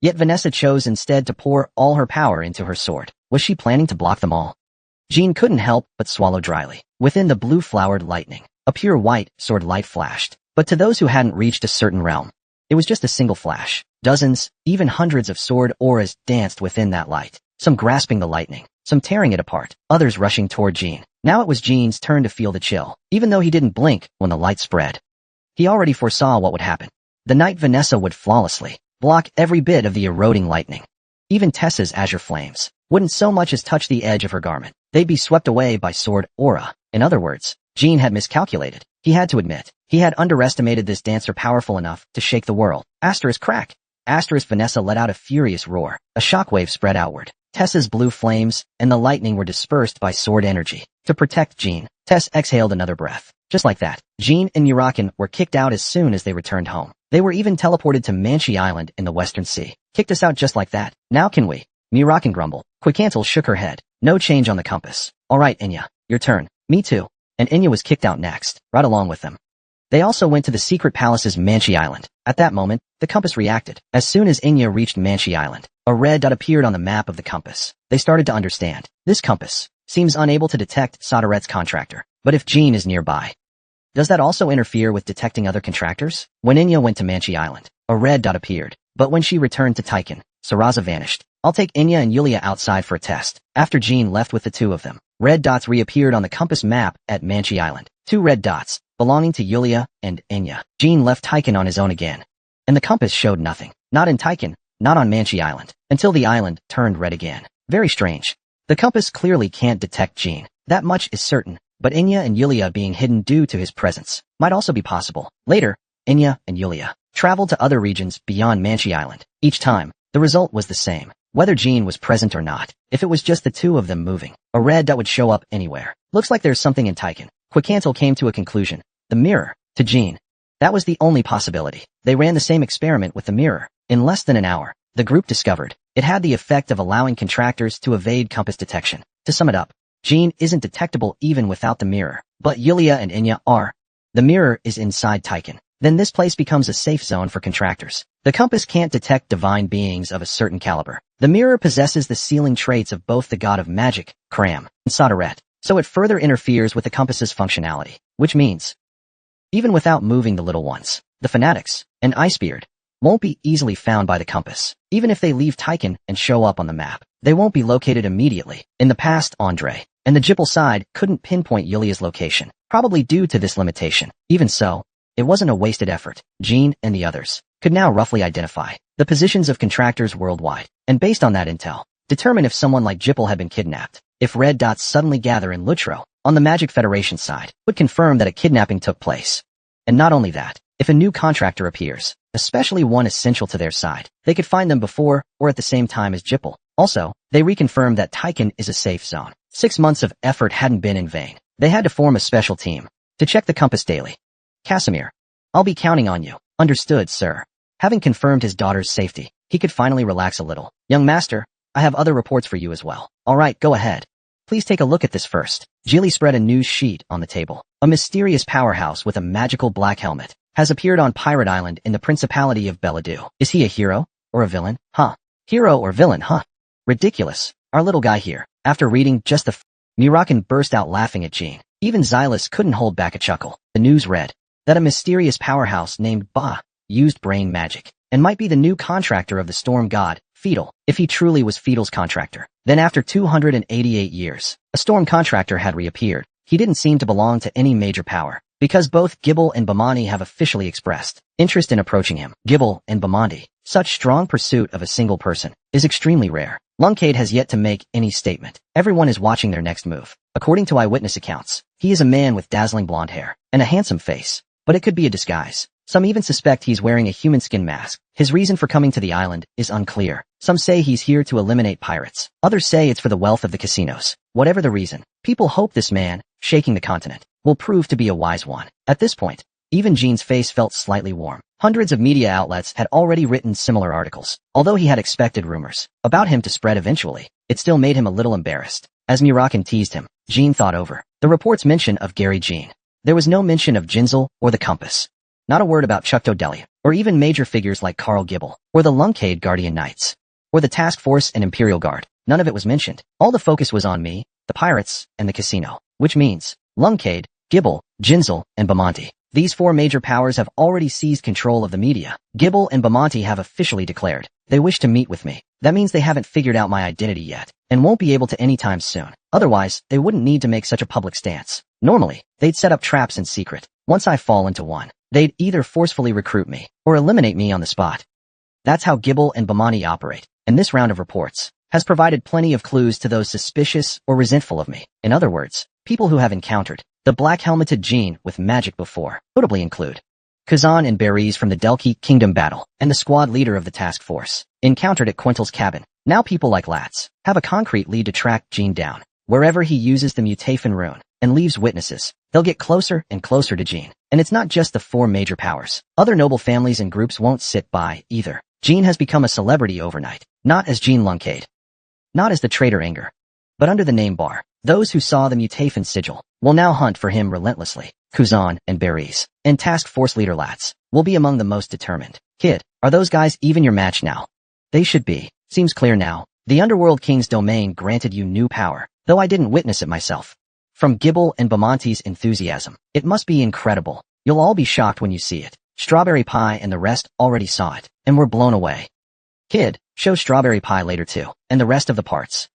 Yet Vanessa chose instead to pour all her power into her sword. Was she planning to block them all? Jean couldn't help but swallow dryly. Within the blue-flowered lightning, a pure white sword light flashed. But to those who hadn't reached a certain realm, it was just a single flash. Dozens, even hundreds of sword auras danced within that light, some grasping the lightning, some tearing it apart, others rushing toward Jean. Now it was Jean's turn to feel the chill, even though he didn't blink when the light spread. He already foresaw what would happen. The night Vanessa would flawlessly block every bit of the eroding lightning. Even Tessa's azure flames wouldn't so much as touch the edge of her garment. They'd be swept away by sword aura. In other words, Jean had miscalculated. He had to admit, he had underestimated this dancer powerful enough to shake the world. Asterisk crack. Asterisk Vanessa let out a furious roar. A shockwave spread outward. Tessa's blue flames and the lightning were dispersed by sword energy. To protect Jean, Tess exhaled another breath. Just like that, Jean and Murakan were kicked out as soon as they returned home. They were even teleported to Manchi Island in the Western Sea. Kicked us out just like that. Now can we? Murakan grumbled. Quicantle shook her head. No change on the compass. Alright, Enya. Your turn. Me too. And Enya was kicked out next, right along with them. They also went to the secret palace's Manchi Island. At that moment, the compass reacted. As soon as Enya reached Manchi Island, a red dot appeared on the map of the compass. They started to understand. This compass seems unable to detect Soderet's contractor. But if Jean is nearby, does that also interfere with detecting other contractors? When Enya went to Manchi Island, a red dot appeared. But when she returned to Taiken, Saraza vanished. I'll take Enya and Yulia outside for a test. After Jean left with the two of them, red dots reappeared on the compass map at Manchi Island. 2 red dots, belonging to Yulia and Enya. Jean left Taiken on his own again. And the compass showed nothing. Not in Taiken, not on Manchi Island, until the island turned red again. Very strange. The compass clearly can't detect Jean. That much is certain. But Enya and Yulia being hidden due to his presence might also be possible. Later, Enya and Yulia traveled to other regions beyond Manchi Island. Each time, the result was the same. Whether Jean was present or not, if it was just the two of them moving, a red dot would show up anywhere. Looks like there's something in Taiken. Quicantle came to a conclusion. The mirror. To Jean. That was the only possibility. They ran the same experiment with the mirror. In less than an hour, the group discovered it had the effect of allowing contractors to evade compass detection. To sum it up, Jean isn't detectable even without the mirror, but Yulia and Enya are. The mirror is inside Taiken. Then this place becomes a safe zone for contractors. The compass can't detect divine beings of a certain caliber. The mirror possesses the sealing traits of both the god of magic, Kram, and Soderet, so it further interferes with the compass's functionality, which means, even without moving the little ones, the fanatics, and Icebeard, won't be easily found by the compass. Even if they leave Taiken and show up on the map, they won't be located immediately. In the past, Andre and the Jipple side couldn't pinpoint Yulia's location, probably due to this limitation. Even so, it wasn't a wasted effort. Jean and the others could now roughly identify the positions of contractors worldwide, and based on that intel, determine if someone like Jipple had been kidnapped. If red dots suddenly gather in Lutro, on the Magic Federation side, would confirm that a kidnapping took place. And not only that, if a new contractor appears, especially one essential to their side, they could find them before or at the same time as Jipple. Also, they reconfirmed that Taiken is a safe zone. 6 months of effort hadn't been in vain. They had to form a special team to check the compass daily. Casimir, I'll be counting on you. Understood, sir. Having confirmed his daughter's safety, he could finally relax a little. Young master, I have other reports for you as well. All right, go ahead. Please take a look at this first. Jilly spread a news sheet on the table. A mysterious powerhouse with a magical black helmet has appeared on Pirate Island in the Principality of Belladue. Is he a hero or a villain? Huh? Hero or villain, huh? Ridiculous. Our little guy here. After reading just the Murakan burst out laughing at Jean. Even Xylus couldn't hold back a chuckle. The news read that a mysterious powerhouse named Ba used brain magic and might be the new contractor of the storm god, Fetal, if he truly was Fetal's contractor. Then after 288 years, a storm contractor had reappeared. He didn't seem to belong to any major power, because both Gibble and Bamani have officially expressed interest in approaching him. Gibble and Bamandi, such strong pursuit of a single person, is extremely rare. Lunkade has yet to make any statement. Everyone is watching their next move. According to eyewitness accounts, he is a man with dazzling blonde hair and a handsome face, but it could be a disguise. Some even suspect he's wearing a human skin mask. His reason for coming to the island is unclear. Some say he's here to eliminate pirates. Others say it's for the wealth of the casinos. Whatever the reason, people hope this man, shaking the continent, will prove to be a wise one. At this point, even Jean's face felt slightly warm. Hundreds of media outlets had already written similar articles. Although he had expected rumors about him to spread eventually, it still made him a little embarrassed. As Murakan teased him, Jean thought over the report's mention of Gary Jean. There was no mention of Jinzel or the compass. Not a word about Chukto Delia, or even major figures like Carl Gibble, or the Lunkade Guardian Knights, or the Task Force and Imperial Guard. None of it was mentioned. All the focus was on me, the pirates, and the casino, which means Lunkade, Gibble, Jinzel, and Bamonti. These 4 major powers have already seized control of the media. Gibble and Bamonti have officially declared they wish to meet with me. That means they haven't figured out my identity yet, and won't be able to anytime soon. Otherwise, they wouldn't need to make such a public stance. Normally, they'd set up traps in secret. Once I fall into one, they'd either forcefully recruit me or eliminate me on the spot. That's how Gibble and Bamani operate, and this round of reports has provided plenty of clues to those suspicious or resentful of me. In other words, people who have encountered the black-helmeted Jean with magic before notably include Kazan and Berries from the Delki Kingdom battle, and the squad leader of the task force, encountered at Quintel's cabin. Now people like Latz have a concrete lead to track Jean down. Wherever he uses the Mutafin rune and leaves witnesses, they'll get closer and closer to Jean. And it's not just the 4 major powers. Other noble families and groups won't sit by, either. Jean has become a celebrity overnight, not as Jean Lunkade, not as the traitor Anger, but under the name Bar. Those who saw the Mutafin sigil will now hunt for him relentlessly. Kuzan and Berries, and Task Force leader Latz, will be among the most determined. Kid, are those guys even your match now? They should be. Seems clear now. The Underworld King's domain granted you new power, though I didn't witness it myself. From Gibble and Bamonti's enthusiasm, it must be incredible. You'll all be shocked when you see it. Strawberry Pie and the rest already saw it, and were blown away. Kid, show Strawberry Pie later too, and the rest of the parts.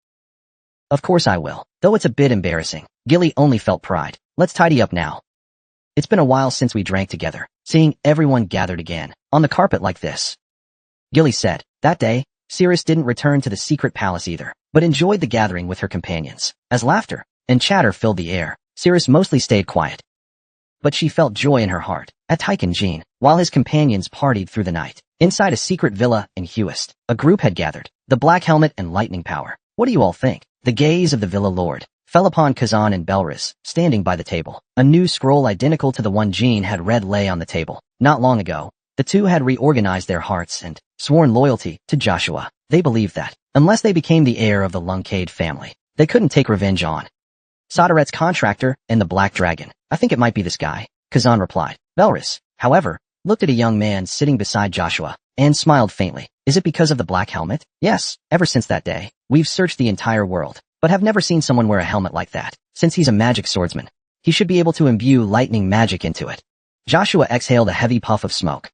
Of course I will, though it's a bit embarrassing. Gilly only felt pride. Let's tidy up now. It's been a while since we drank together, seeing everyone gathered again, on the carpet like this. Gilly said, that day, Cirrus didn't return to the secret palace either, but enjoyed the gathering with her companions. As laughter and chatter filled the air, Cirrus mostly stayed quiet. But she felt joy in her heart at Taiken Jean, while his companions partied through the night. Inside a secret villa in Huist, a group had gathered, the Black Helmet and Lightning Power. What do you all think? The gaze of the villa lord fell upon Kazan and Belris, standing by the table. A new scroll identical to the one Jean had read lay on the table. Not long ago, the two had reorganized their hearts and sworn loyalty to Joshua. They believed that, unless they became the heir of the Lunkade family, they couldn't take revenge on Soderet's contractor and the Black Dragon. I think it might be this guy, Kazan replied. Belris, however, looked at a young man sitting beside Joshua, and smiled faintly. Is it because of the black helmet? Yes, ever since that day, we've searched the entire world, but have never seen someone wear a helmet like that. Since he's a magic swordsman, he should be able to imbue lightning magic into it. Joshua exhaled a heavy puff of smoke.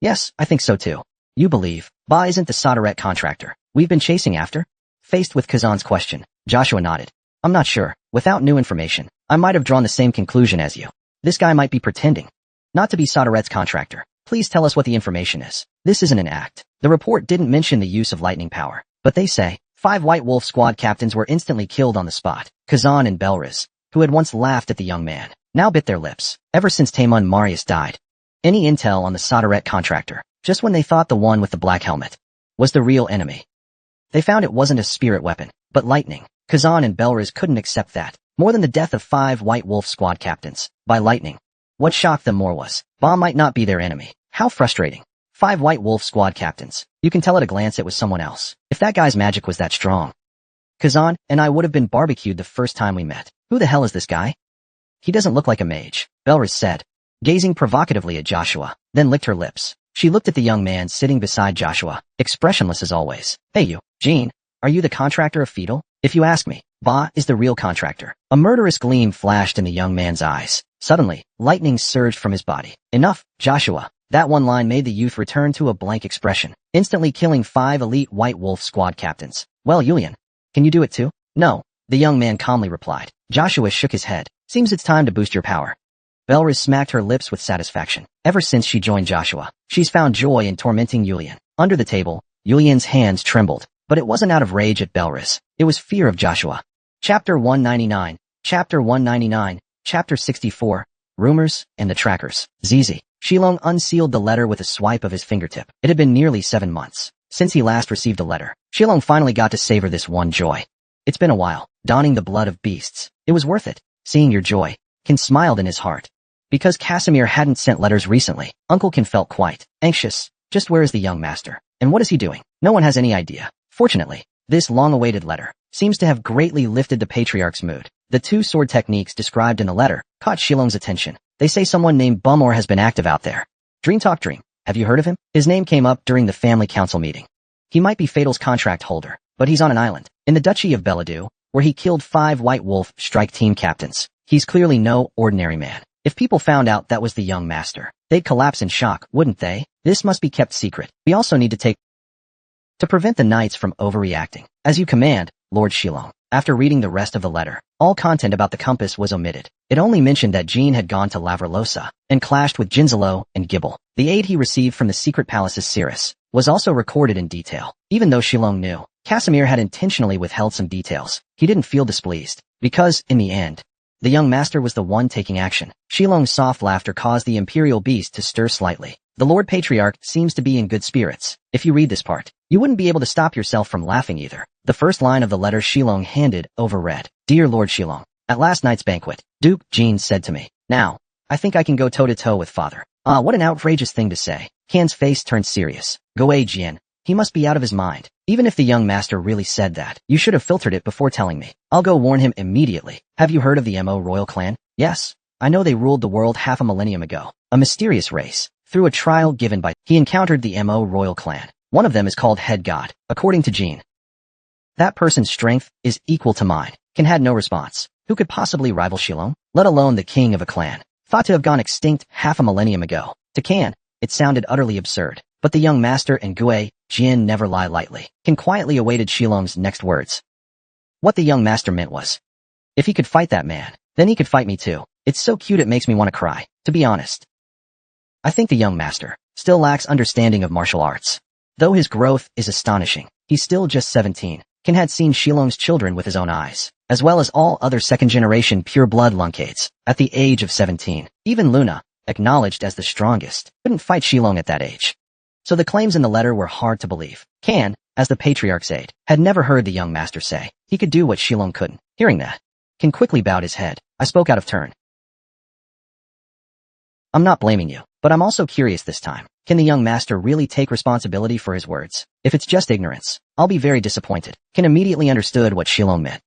Yes, I think so too. You believe Ba isn't the Soderette contractor we've been chasing after? Faced with Kazan's question, Joshua nodded. I'm not sure. Without new information, I might have drawn the same conclusion as you. This guy might be pretending not to be Soderette's contractor. Please tell us what the information is. This isn't an act. The report didn't mention the use of lightning power, but they say 5 White Wolf squad captains were instantly killed on the spot. Kazan and Belriz, who had once laughed at the young man, now bit their lips. Ever since Taemun Marius died, any intel on the Soderette contractor, just when they thought the one with the black helmet was the real enemy, they found it wasn't a spirit weapon, but lightning. Kazan and Belriz couldn't accept that. More than the death of 5 White Wolf squad captains by lightning. What shocked them more was, Ba might not be their enemy. How frustrating. 5 White Wolf squad captains. You can tell at a glance it was someone else. If that guy's magic was that strong, Kazan and I would have been barbecued the first time we met. Who the hell is this guy? He doesn't look like a mage, Belriz said, gazing provocatively at Joshua, then licked her lips. She looked at the young man sitting beside Joshua, expressionless as always. Hey you, Jean, are you the contractor of Feudal? If you ask me, Ba is the real contractor. A murderous gleam flashed in the young man's eyes. Suddenly, lightning surged from his body. Enough, Joshua. That one line made the youth return to a blank expression, instantly killing 5 elite White Wolf squad captains. Well, Yulian, can you do it too? No, the young man calmly replied. Joshua shook his head. Seems it's time to boost your power. Belriz smacked her lips with satisfaction. Ever since she joined Joshua, she's found joy in tormenting Yulian. Under the table, Yulian's hands trembled, but it wasn't out of rage at Belriz. It was fear of Joshua. Chapter 199, Chapter 199, Chapter 64, Rumors and the Trackers. Zizi. Shilong unsealed the letter with a swipe of his fingertip. It had been nearly 7 months since he last received a letter. Shilong finally got to savor this one joy. It's been a while, donning the blood of beasts. It was worth it. Seeing your joy, Ken smiled in his heart. Because Casimir hadn't sent letters recently, Uncle Ken felt quite anxious. Just where is the young master? And what is he doing? No one has any idea. Fortunately, this long-awaited letter seems to have greatly lifted the patriarch's mood. The 2 sword techniques described in the letter caught Shilong's attention. They say someone named Bumor has been active out there. Dream Talk Dream. Have you heard of him? His name came up during the family council meeting. He might be Fatal's contract holder, but he's on an island in the Duchy of Beladu, where he killed 5 White Wolf strike team captains. He's clearly no ordinary man. If people found out that was the young master, they'd collapse in shock, wouldn't they? This must be kept secret. We also need to prevent the knights from overreacting. As you command, Lord Shilong. After reading the rest of the letter, all content about the compass was omitted. It only mentioned that Jean had gone to Lavralosa and clashed with Jinzalo and Gibble. The aid he received from the secret palace's Cirrus was also recorded in detail. Even though Shilong knew Casimir had intentionally withheld some details, he didn't feel displeased, because, in the end, the young master was the one taking action. Shilong's soft laughter caused the imperial beast to stir slightly. The Lord Patriarch seems to be in good spirits. If you read this part, you wouldn't be able to stop yourself from laughing either. The first line of the letter Shilong handed over read, Dear Lord Shilong, at last night's banquet, Duke Jean said to me, Now, I think I can go toe-to-toe with father. Ah, what an outrageous thing to say. Kan's face turned serious. Goei Jian, he must be out of his mind. Even if the young master really said that, you should have filtered it before telling me. I'll go warn him immediately. Have you heard of the Mo royal clan? Yes. I know they ruled the world half a millennium ago. A mysterious race. Through a trial given by, he encountered the Mo royal clan. One of them is called Head God, according to Jean. That person's strength is equal to mine. Ken had no response. Who could possibly rival Shilong, let alone the king of a clan? Thought to have gone extinct half a millennium ago. To Kan, it sounded utterly absurd. But the young master and Gue Jian never lie lightly. Ken quietly awaited Shilong's next words. What the young master meant was, if he could fight that man, then he could fight me too. It's so cute it makes me want to cry, to be honest. I think the young master still lacks understanding of martial arts. Though his growth is astonishing, he's still just 17. Ken had seen Shilong's children with his own eyes, as well as all other second-generation pure-blood Lunkades. At the age of 17, even Luna, acknowledged as the strongest, couldn't fight Shilong at that age. So the claims in the letter were hard to believe. Kan, as the patriarch's aide, had never heard the young master say he could do what Shilong couldn't. Hearing that, Kan quickly bowed his head. I spoke out of turn. I'm not blaming you, but I'm also curious this time. Can the young master really take responsibility for his words? If it's just ignorance, I'll be very disappointed. Kan immediately understood what Shilong meant.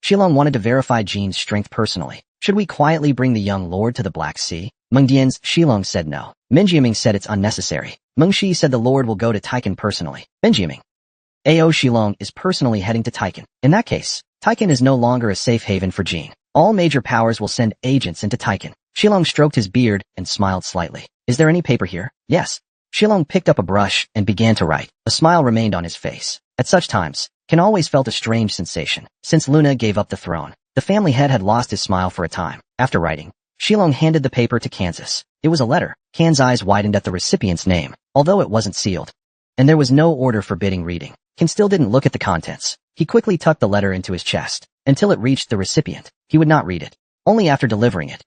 Shilong wanted to verify Jean's strength personally. Should we quietly bring the young lord to the Black Sea? Mengdian's Shilong said no. Menjiaming said it's unnecessary. Mengshi said the lord will go to Taikan personally. Menjiaming. Ao Shilong is personally heading to Taikan. In that case, Taikan is no longer a safe haven for Jean. All major powers will send agents into Taikan. Shilong stroked his beard and smiled slightly. Is there any paper here? Yes. Shilong picked up a brush and began to write. A smile remained on his face. At such times, Ken always felt a strange sensation. Since Luna gave up the throne, the family head had lost his smile for a time. After writing, Shilong handed the paper to Kansas. It was a letter. Kan's eyes widened at the recipient's name, although it wasn't sealed. And there was no order forbidding reading. Ken still didn't look at the contents. He quickly tucked the letter into his chest. Until it reached the recipient, he would not read it. Only after delivering it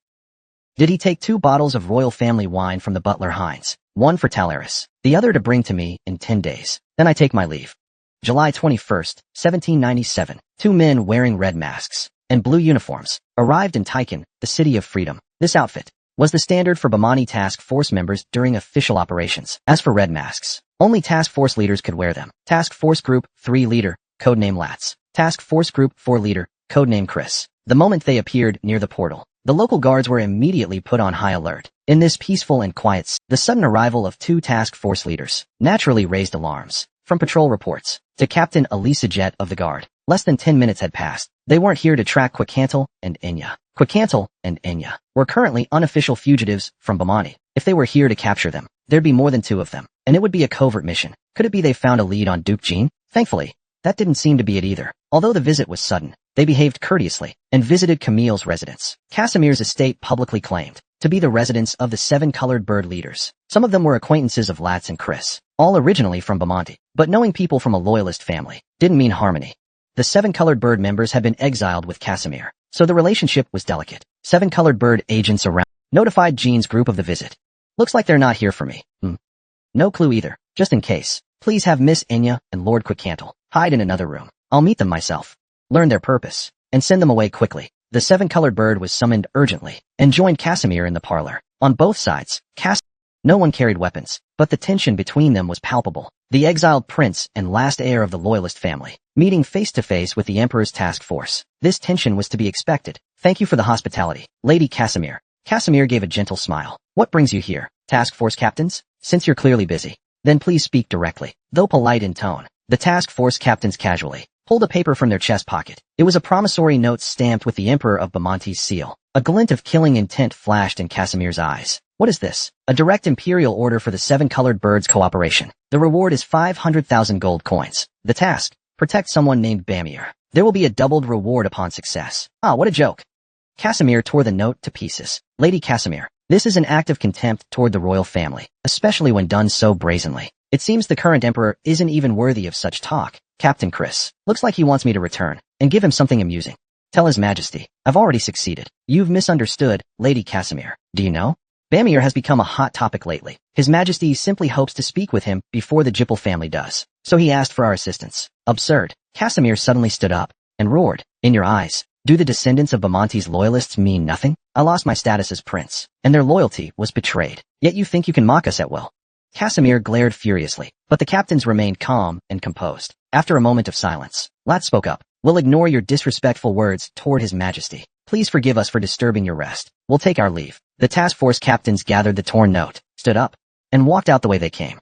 did he take 2 bottles of royal family wine from the butler Heinz, one for Talaris, the other to bring to me in 10 days. Then I take my leave. July 21st, 1797. 2 men wearing red masks and blue uniforms arrived in Taikan, the city of freedom. This outfit was the standard for Bamani task force members during official operations. As for red masks, only task force leaders could wear them. Task Force Group 3 leader, codename Lats. Task Force Group 4 leader, codename Chris. The moment they appeared near the portal, the local guards were immediately put on high alert. In this peaceful and quiet, the sudden arrival of 2 task force leaders naturally raised alarms. From patrol reports to Captain Elisa Jet of the guard, less than 10 minutes had passed. They weren't here to track Quicantle and Enya. Quicantle and Enya were currently unofficial fugitives from Bamani. If they were here to capture them, there'd be more than 2 of them, and it would be a covert mission. Could it be they found a lead on Duke Jean? Thankfully, that didn't seem to be it either. Although the visit was sudden, they behaved courteously and visited Camille's residence. Casimir's estate publicly claimed to be the residence of the 7 colored bird leaders. Some of them were acquaintances of Lats and Chris, all originally from Bamonti. But knowing people from a loyalist family didn't mean harmony. The 7 colored bird members had been exiled with Casimir, so the relationship was delicate. 7 colored bird agents around notified Jean's group of the visit. Looks like they're not here for me. No clue either. Just in case, please have Miss Enya and Lord Quicantle hide in another room. I'll meet them myself, learn their purpose, and send them away quickly. The 7 colored bird was summoned urgently and joined Casimir in the parlor. On both sides, no one carried weapons, but the tension between them was palpable. The exiled prince and last heir of the loyalist family, meeting face to face with the emperor's task force. This tension was to be expected. Thank you for the hospitality, Lady Casimir. Casimir gave a gentle smile. What brings you here, task force captains? Since you're clearly busy, then please speak directly. Though polite in tone, the task force captains casually pulled a paper from their chest pocket. It was a promissory note stamped with the Emperor of Bamonti's seal. A glint of killing intent flashed in Casimir's eyes. What is this? A direct imperial order for the 7 colored birds cooperation. The reward is 500,000 gold coins. The task, protect someone named Bamir. There will be a doubled reward upon success. Ah, what a joke. Casimir tore the note to pieces. Lady Casimir, this is an act of contempt toward the royal family, especially when done so brazenly. It seems the current emperor isn't even worthy of such talk. Captain Chris, looks like he wants me to return and give him something amusing. Tell His Majesty, I've already succeeded. You've misunderstood, Lady Casimir. Do you know? Bamir has become a hot topic lately. His Majesty simply hopes to speak with him before the Jippel family does. So he asked for our assistance. Absurd. Casimir suddenly stood up and roared. In your eyes, do the descendants of Bamonti's loyalists mean nothing? I lost my status as prince, and their loyalty was betrayed. Yet you think you can mock us at will. Casimir glared furiously, but the captains remained calm and composed. After a moment of silence, Lat spoke up. We'll ignore your disrespectful words toward His Majesty. Please forgive us for disturbing your rest. We'll take our leave. The task force captains gathered the torn note, stood up, and walked out the way they came.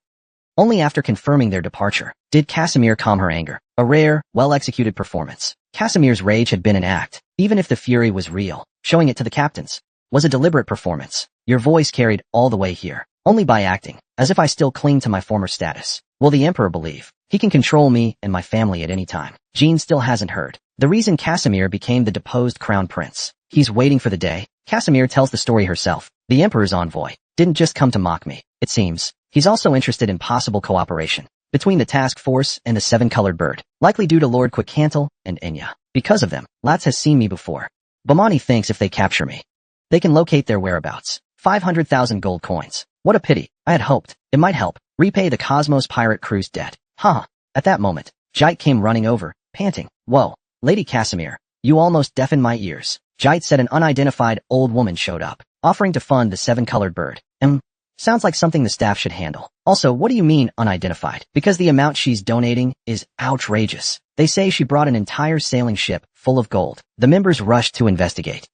Only after confirming their departure did Casimir calm her anger. A rare, well-executed performance. Casimir's rage had been an act, even if the fury was real. Showing it to the captains was a deliberate performance. Your voice carried all the way here, only by acting, as if I still cling to my former status. Will the Emperor believe he can control me and my family at any time? Jean still hasn't heard the reason Casimir became the deposed crown prince. He's waiting for the day. Casimir tells the story herself. The Emperor's envoy didn't just come to mock me. It seems he's also interested in possible cooperation between the task force and the 7 colored bird, likely due to Lord Quicantle and Enya. Because of them, Lats has seen me before. Bamani thinks if they capture me, they can locate their whereabouts. 500,000 gold coins. What a pity. I had hoped it might help repay the Cosmos pirate cruise debt. At that moment, Jite came running over, panting. Whoa, Lady Casimir, you almost deafened my ears. Jite said an unidentified old woman showed up, offering to fund the 7 colored bird. Sounds like something the staff should handle. Also, what do you mean unidentified? Because the amount she's donating is outrageous. They say she brought an entire sailing ship full of gold. The members rushed to investigate.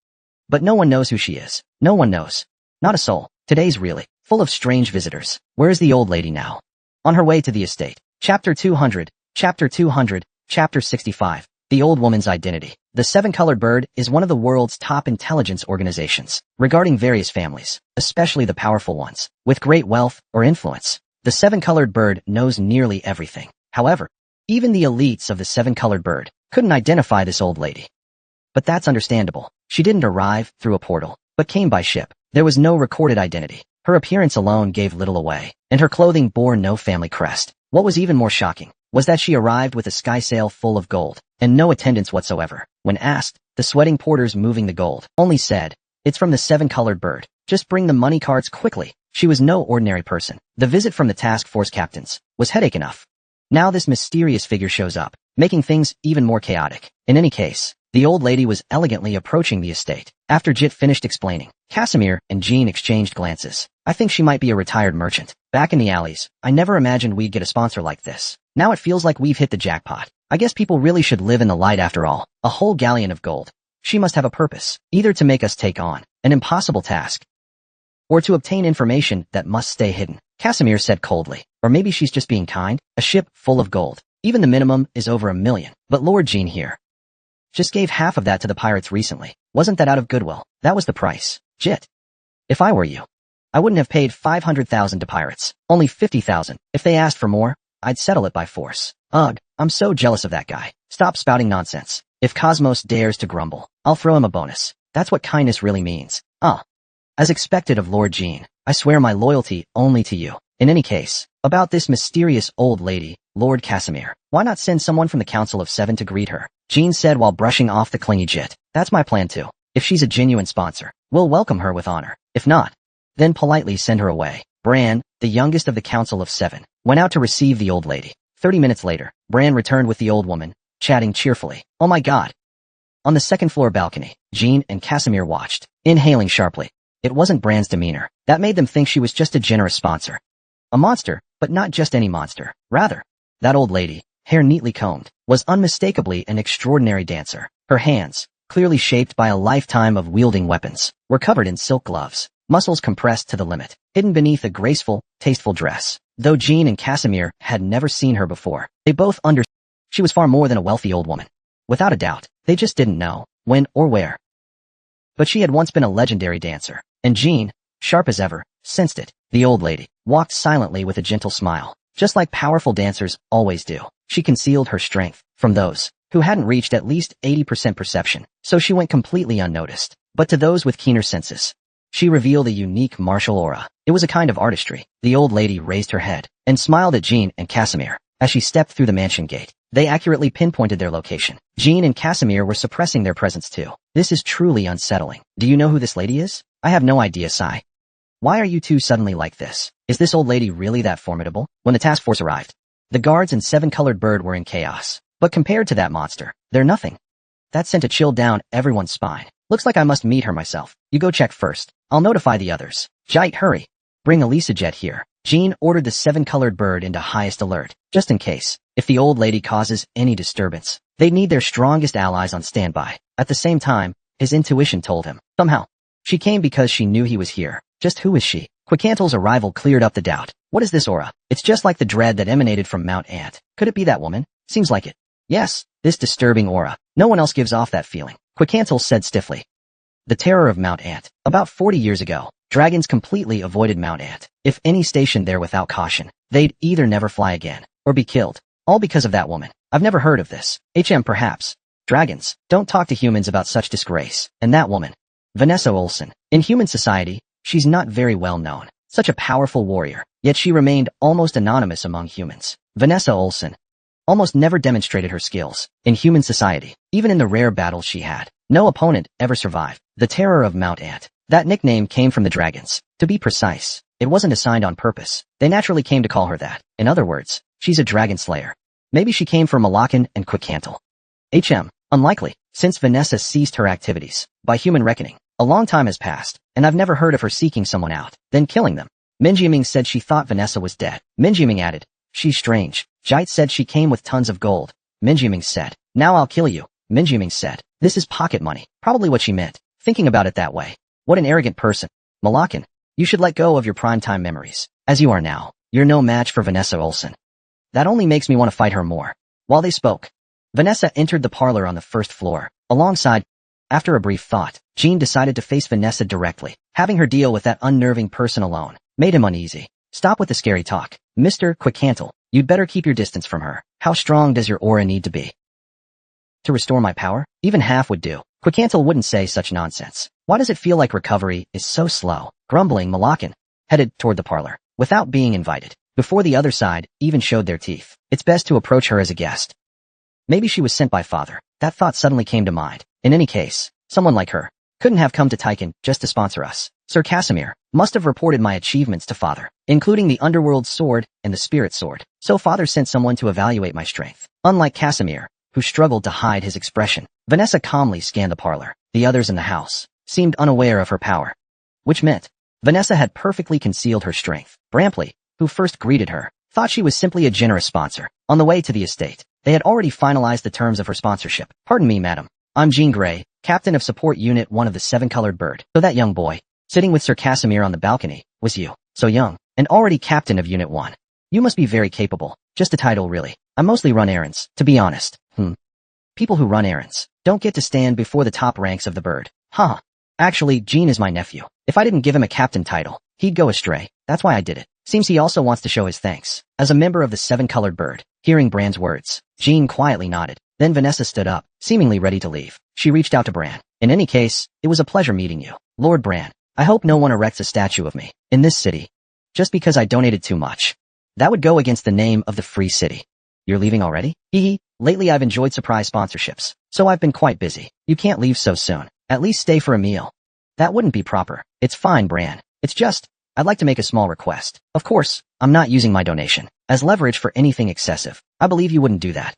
But no one knows who she is. No one knows. Not a soul. Today's really full of strange visitors. Where is the old lady now? On her way to the estate. Chapter 200, Chapter 200, Chapter 65. The Old Woman's Identity. The 7 colored bird is one of the world's top intelligence organizations regarding various families, especially the powerful ones, with great wealth or influence. The seven-colored bird knows nearly everything. However, even the elites of the seven-colored bird couldn't identify this old lady. But that's understandable. She didn't arrive through a portal, but came by ship. There was no recorded identity. Her appearance alone gave little away, and her clothing bore no family crest. What was even more shocking was that she arrived with a sky sail full of gold, and no attendants whatsoever. When asked, the sweating porters moving the gold only said, "It's from the seven-colored bird. Just bring the money carts quickly." She was no ordinary person. The visit from the task force captains was headache enough. Now this mysterious figure shows up, making things even more chaotic. In any case, the old lady was elegantly approaching the estate. After Jit finished explaining, Casimir and Jean exchanged glances. I think she might be a retired merchant. Back in the alleys, I never imagined we'd get a sponsor like this. Now it feels like we've hit the jackpot. I guess people really should live in the light after all. A whole galleon of gold. She must have a purpose, either to make us take on an impossible task, or to obtain information that must stay hidden. Casimir said coldly. Or maybe she's just being kind. A ship full of gold. Even the minimum is over 1 million. But Lord Jean here just gave half of that to the pirates recently. Wasn't that out of goodwill? That was the price. Jit. If I were you, I wouldn't have paid 500,000 to pirates. Only 50,000. If they asked for more, I'd settle it by force. Ugh, I'm so jealous of that guy. Stop spouting nonsense. If Cosmos dares to grumble, I'll throw him a bonus. That's what kindness really means. As expected of Lord Jean, I swear my loyalty only to you. In any case, about this mysterious old lady, Lord Casimir, why not send someone from the Council of Seven to greet her? Jean said while brushing off the clingy Jit. That's my plan too. If she's a genuine sponsor, we'll welcome her with honor. If not, then politely send her away. Bran, the youngest of the Council of Seven, went out to receive the old lady. 30 minutes later, Bran returned with the old woman, chatting cheerfully. Oh my god. On the second-floor balcony, Jean and Casimir watched, inhaling sharply. It wasn't Bran's demeanor that made them think she was just a generous sponsor. A monster, but not just any monster. Rather, that old lady, hair neatly combed, was unmistakably an extraordinary dancer. Her hands, clearly shaped by a lifetime of wielding weapons, were covered in silk gloves, muscles compressed to the limit, hidden beneath a graceful, tasteful dress. Though Jean and Casimir had never seen her before, they both understood she was far more than a wealthy old woman. Without a doubt, they just didn't know when or where. But she had once been a legendary dancer, and Jean, sharp as ever, sensed it. The old lady walked silently with a gentle smile, just like powerful dancers always do. She concealed her strength from those who hadn't reached at least 80% perception, so she went completely unnoticed. But to those with keener senses, she revealed a unique martial aura. It was a kind of artistry. The old lady raised her head and smiled at Jean and Casimir as she stepped through the mansion gate. They accurately pinpointed their location. Jean and Casimir were suppressing their presence too. This is truly unsettling. Do you know who this lady is? I have no idea, Sai. Why are you two suddenly like this? Is this old lady really that formidable? When the task force arrived, the guards and seven-colored bird were in chaos. But compared to that monster, they're nothing. That sent a chill down everyone's spine. Looks like I must meet her myself. You go check first. I'll notify the others. Jite, hurry. Bring Elisa Jet here. Jean ordered the seven-colored bird into highest alert, just in case. If the old lady causes any disturbance, they'd need their strongest allies on standby. At the same time, his intuition told him, somehow, she came because she knew he was here. Just who is she? Quickantle's arrival cleared up the doubt. What is this aura? It's just like the dread that emanated from Mount Ant. Could it be that woman? Seems like it. Yes, this disturbing aura. No one else gives off that feeling. Quickantle said stiffly. The terror of Mount Ant. About 40 years ago, dragons completely avoided Mount Ant. If any stationed there without caution, they'd either never fly again, or be killed. All because of that woman. I've never heard of this. Perhaps. Dragons don't talk to humans about such disgrace. And that woman, Vanessa Olsen. In human society, she's not very well known. Such a powerful warrior, yet she remained almost anonymous among humans. Vanessa Olsen almost never demonstrated her skills in human society. Even in the rare battles she had, no opponent ever survived. The terror of Mount Ant. That nickname came from the dragons. To be precise, it wasn't assigned on purpose. They naturally came to call her that. In other words, she's a dragon slayer. Maybe she came from Malakan and Quickcantle. Unlikely, since Vanessa ceased her activities. By human reckoning, a long time has passed, and I've never heard of her seeking someone out, then killing them. Minjiaming said she thought Vanessa was dead. Minjiaming added, she's strange. Jite said she came with tons of gold. Minjiaming said, now I'll kill you. Minjiaming said, this is pocket money. Probably what she meant. Thinking about it that way. What an arrogant person. Malakan, you should let go of your primetime memories. As you are now, you're no match for Vanessa Olsen. That only makes me want to fight her more. While they spoke, Vanessa entered the parlor on the first floor. Alongside, after a brief thought, Jean decided to face Vanessa directly. Having her deal with that unnerving person alone made him uneasy. Stop with the scary talk. Mr. Quickcantle, you'd better keep your distance from her. How strong does your aura need to be to restore my power? Even half would do. Quickcantle wouldn't say such nonsense. Why does it feel like recovery is so slow? Grumbling, Malakan headed toward the parlor without being invited. Before the other side even showed their teeth. It's best to approach her as a guest. Maybe she was sent by father. That thought suddenly came to mind. In any case, someone like her couldn't have come to Taiken just to sponsor us. Sir Casimir must have reported my achievements to father, including the underworld sword and the spirit sword. So father sent someone to evaluate my strength. Unlike Casimir, who struggled to hide his expression, Vanessa calmly scanned the parlor. The others in the house seemed unaware of her power, which meant Vanessa had perfectly concealed her strength. Brampley, who first greeted her, thought she was simply a generous sponsor. On the way to the estate, they had already finalized the terms of her sponsorship. Pardon me, madam. I'm Jean Grey, captain of Support Unit 1 of the Seven-Colored Bird. So that young boy, sitting with Sir Casimir on the balcony, was you. So young, and already captain of Unit 1. You must be very capable. Just a title, really. I mostly run errands, to be honest. People who run errands don't get to stand before the top ranks of the bird. Huh. Actually, Jean is my nephew. If I didn't give him a captain title, he'd go astray. That's why I did it. Seems he also wants to show his thanks. As a member of the Seven-Colored Bird, hearing Bran's words, Jean quietly nodded. Then Vanessa stood up, seemingly ready to leave. She reached out to Bran. In any case, it was a pleasure meeting you. Lord Bran, I hope no one erects a statue of me in this city just because I donated too much. That would go against the name of the free city. You're leaving already? Hee. Lately I've enjoyed surprise sponsorships, so I've been quite busy. You can't leave so soon. At least stay for a meal. That wouldn't be proper. It's fine, Bran. It's just, I'd like to make a small request. Of course, I'm not using my donation as leverage for anything excessive. I believe you wouldn't do that.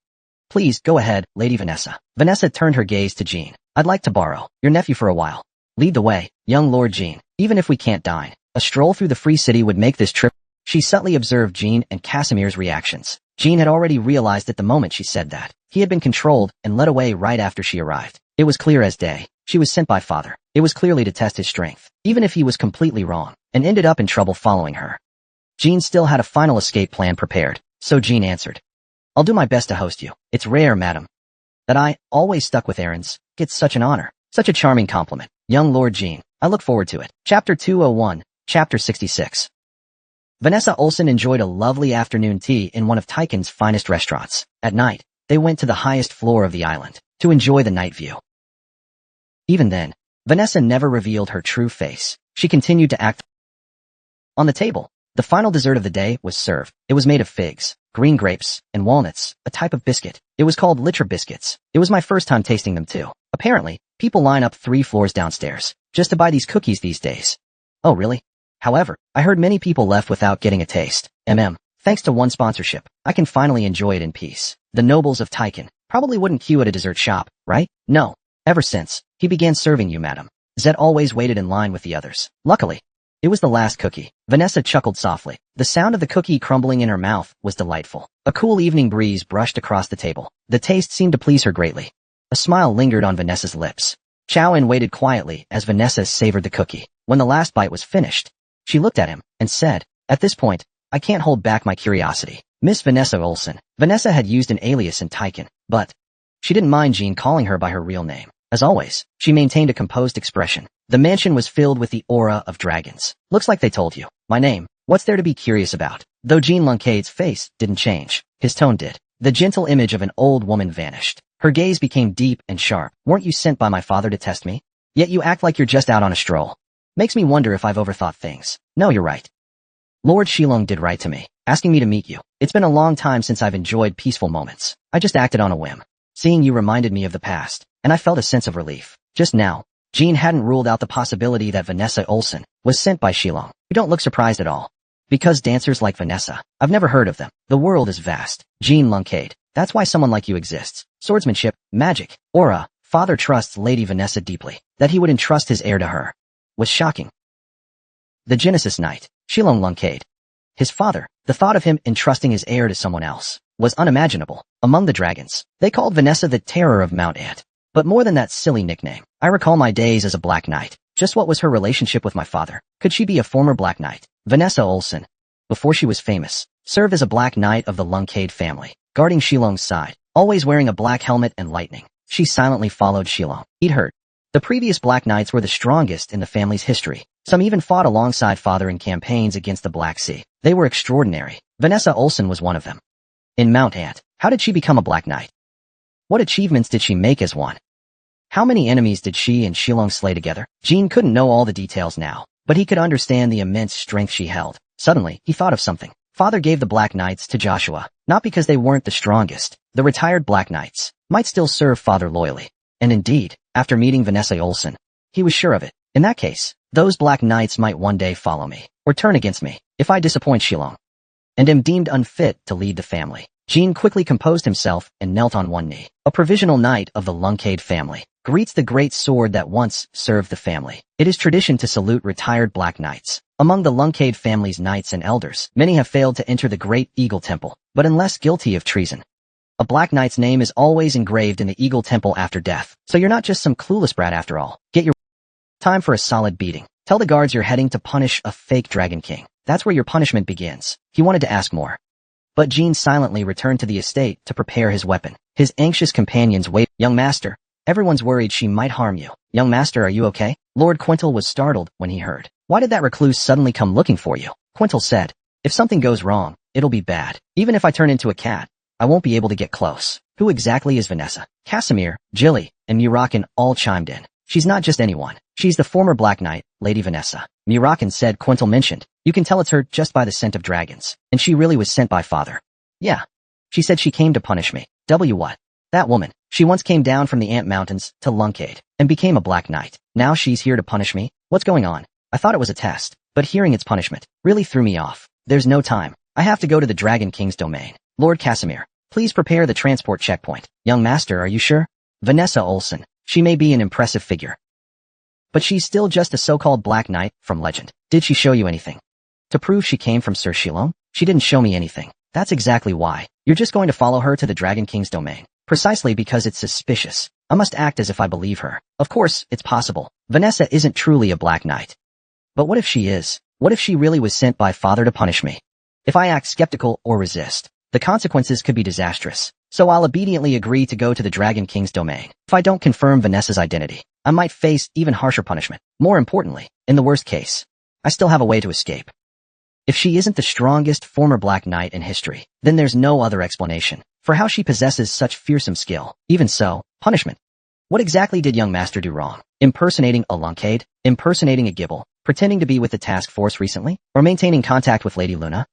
Please, go ahead, Lady Vanessa. Vanessa turned her gaze to Jean. I'd like to borrow your nephew for a while. Lead the way, young Lord Jean. Even if we can't dine, a stroll through the free city would make this trip. She subtly observed Jean and Casimir's reactions. Jean had already realized at the moment she said that he had been controlled and led away right after she arrived. It was clear as day. She was sent by father. It was clearly to test his strength, even if he was completely wrong, and ended up in trouble following her. Jean still had a final escape plan prepared, so Jean answered. I'll do my best to host you. It's rare, madam, that I, always stuck with errands, get such an honor. Such a charming compliment. Young Lord Jean, I look forward to it. Chapter 201, Chapter 66. Vanessa Olsen enjoyed a lovely afternoon tea in one of Taiken's finest restaurants. At night, they went to the highest floor of the island to enjoy the night view. Even then, Vanessa never revealed her true face. She continued to act. On the table, the final dessert of the day was served. It was made of figs, green grapes, and walnuts, a type of biscuit. It was called Litra biscuits. It was my first time tasting them too. Apparently, people line up 3 floors downstairs just to buy these cookies these days. Oh really? However, I heard many people left without getting a taste. Thanks to one sponsorship, I can finally enjoy it in peace. The nobles of Taiken probably wouldn't queue at a dessert shop, right? No. Ever since he began serving you, madam, Zed always waited in line with the others. Luckily, it was the last cookie. Vanessa chuckled softly. The sound of the cookie crumbling in her mouth was delightful. A cool evening breeze brushed across the table. The taste seemed to please her greatly. A smile lingered on Vanessa's lips. Chow-In waited quietly as Vanessa savored the cookie. When the last bite was finished, she looked at him and said, at this point, I can't hold back my curiosity. Miss Vanessa Olsen. Vanessa had used an alias in Taiken, but she didn't mind Jean calling her by her real name. As always, she maintained a composed expression. The mansion was filled with the aura of dragons. Looks like they told you. My name. What's there to be curious about? Though Jean Luncade's face didn't change, his tone did. The gentle image of an old woman vanished. Her gaze became deep and sharp. Weren't you sent by my father to test me? Yet you act like you're just out on a stroll. Makes me wonder if I've overthought things. No, you're right. Lord Shilong did right to me, asking me to meet you. It's been a long time since I've enjoyed peaceful moments. I just acted on a whim. Seeing you reminded me of the past, and I felt a sense of relief. Just now, Jean hadn't ruled out the possibility that Vanessa Olsen was sent by Shilong. You don't look surprised at all. Because dancers like Vanessa, I've never heard of them. The world is vast. Jean Luncade. That's why someone like you exists. Swordsmanship, magic, aura. Father trusts Lady Vanessa deeply. That he would entrust his heir to her was shocking. The Genesis Knight, Shilong Luncade. His father, the thought of him entrusting his heir to someone else, was unimaginable. Among the dragons, they called Vanessa the Terror of Mount Ant. But more than that silly nickname, I recall my days as a Black Knight. Just what was her relationship with my father? Could she be a former Black Knight? Vanessa Olsen, before she was famous, served as a Black Knight of the Luncade family, guarding Shilong's side, always wearing a black helmet and lightning. She silently followed Shilong. He'd heard the previous Black Knights were the strongest in the family's history. Some even fought alongside father in campaigns against the Black Sea. They were extraordinary. Vanessa Olsen was one of them. In Mount Ant, how did she become a Black Knight? What achievements did she make as one? How many enemies did she and Shilong slay together? Jean couldn't know all the details now, but he could understand the immense strength she held. Suddenly, he thought of something. Father gave the Black Knights to Joshua, not because they weren't the strongest. The retired Black Knights might still serve father loyally. And indeed, after meeting Vanessa Olsen, he was sure of it. In that case, those Black Knights might one day follow me, or turn against me, if I disappoint Shilong, and am deemed unfit to lead the family. Jean quickly composed himself and knelt on one knee. A provisional knight of the Lungcade family greets the great sword that once served the family. It is tradition to salute retired Black Knights. Among the Lungcade family's knights and elders, many have failed to enter the Great Eagle Temple, but unless guilty of treason. A Black Knight's name is always engraved in the Eagle Temple after death, so you're not just some clueless brat after all. Get your time for a solid beating. Tell the guards you're heading to punish a fake Dragon King. That's where your punishment begins. He wanted to ask more, but Jean silently returned to the estate to prepare his weapon. His anxious companions waited. Young master, everyone's worried she might harm you. Young master, are you okay? Lord Quintal was startled when he heard. Why did that recluse suddenly come looking for you? Quintal said, if something goes wrong, it'll be bad. Even if I turn into a cat, I won't be able to get close. Who exactly is Vanessa? Casimir, Jilly, and Murakin all chimed in. She's not just anyone. She's the former Black Knight, Lady Vanessa. Murakin said. Quintal mentioned, you can tell it's her just by the scent of dragons. And she really was sent by father. Yeah. She said she came to punish me. What? That woman. She once came down from the Ant Mountains to Lungcade and became a Black Knight. Now she's here to punish me? What's going on? I thought it was a test, but hearing its punishment really threw me off. There's no time. I have to go to the Dragon King's domain. Lord Casimir, please prepare the transport checkpoint. Young master, are you sure? Vanessa Olsen. She may be an impressive figure, but she's still just a so-called Black Knight from legend. Did she show you anything to prove she came from Sir Shilong? She didn't show me anything. That's exactly why. You're just going to follow her to the Dragon King's domain. Precisely because it's suspicious. I must act as if I believe her. Of course, it's possible. Vanessa isn't truly a Black Knight. But what if she is? What if she really was sent by father to punish me? If I act skeptical or resist, the consequences could be disastrous. So I'll obediently agree to go to the Dragon King's domain. If I don't confirm Vanessa's identity, I might face even harsher punishment. More importantly, in the worst case, I still have a way to escape. If she isn't the strongest former Black Knight in history, then there's no other explanation for how she possesses such fearsome skill. Even so, punishment. What exactly did young master do wrong? Impersonating a Lungcade? Impersonating a Gibble? Pretending to be with the task force recently? Or maintaining contact with Lady Luna?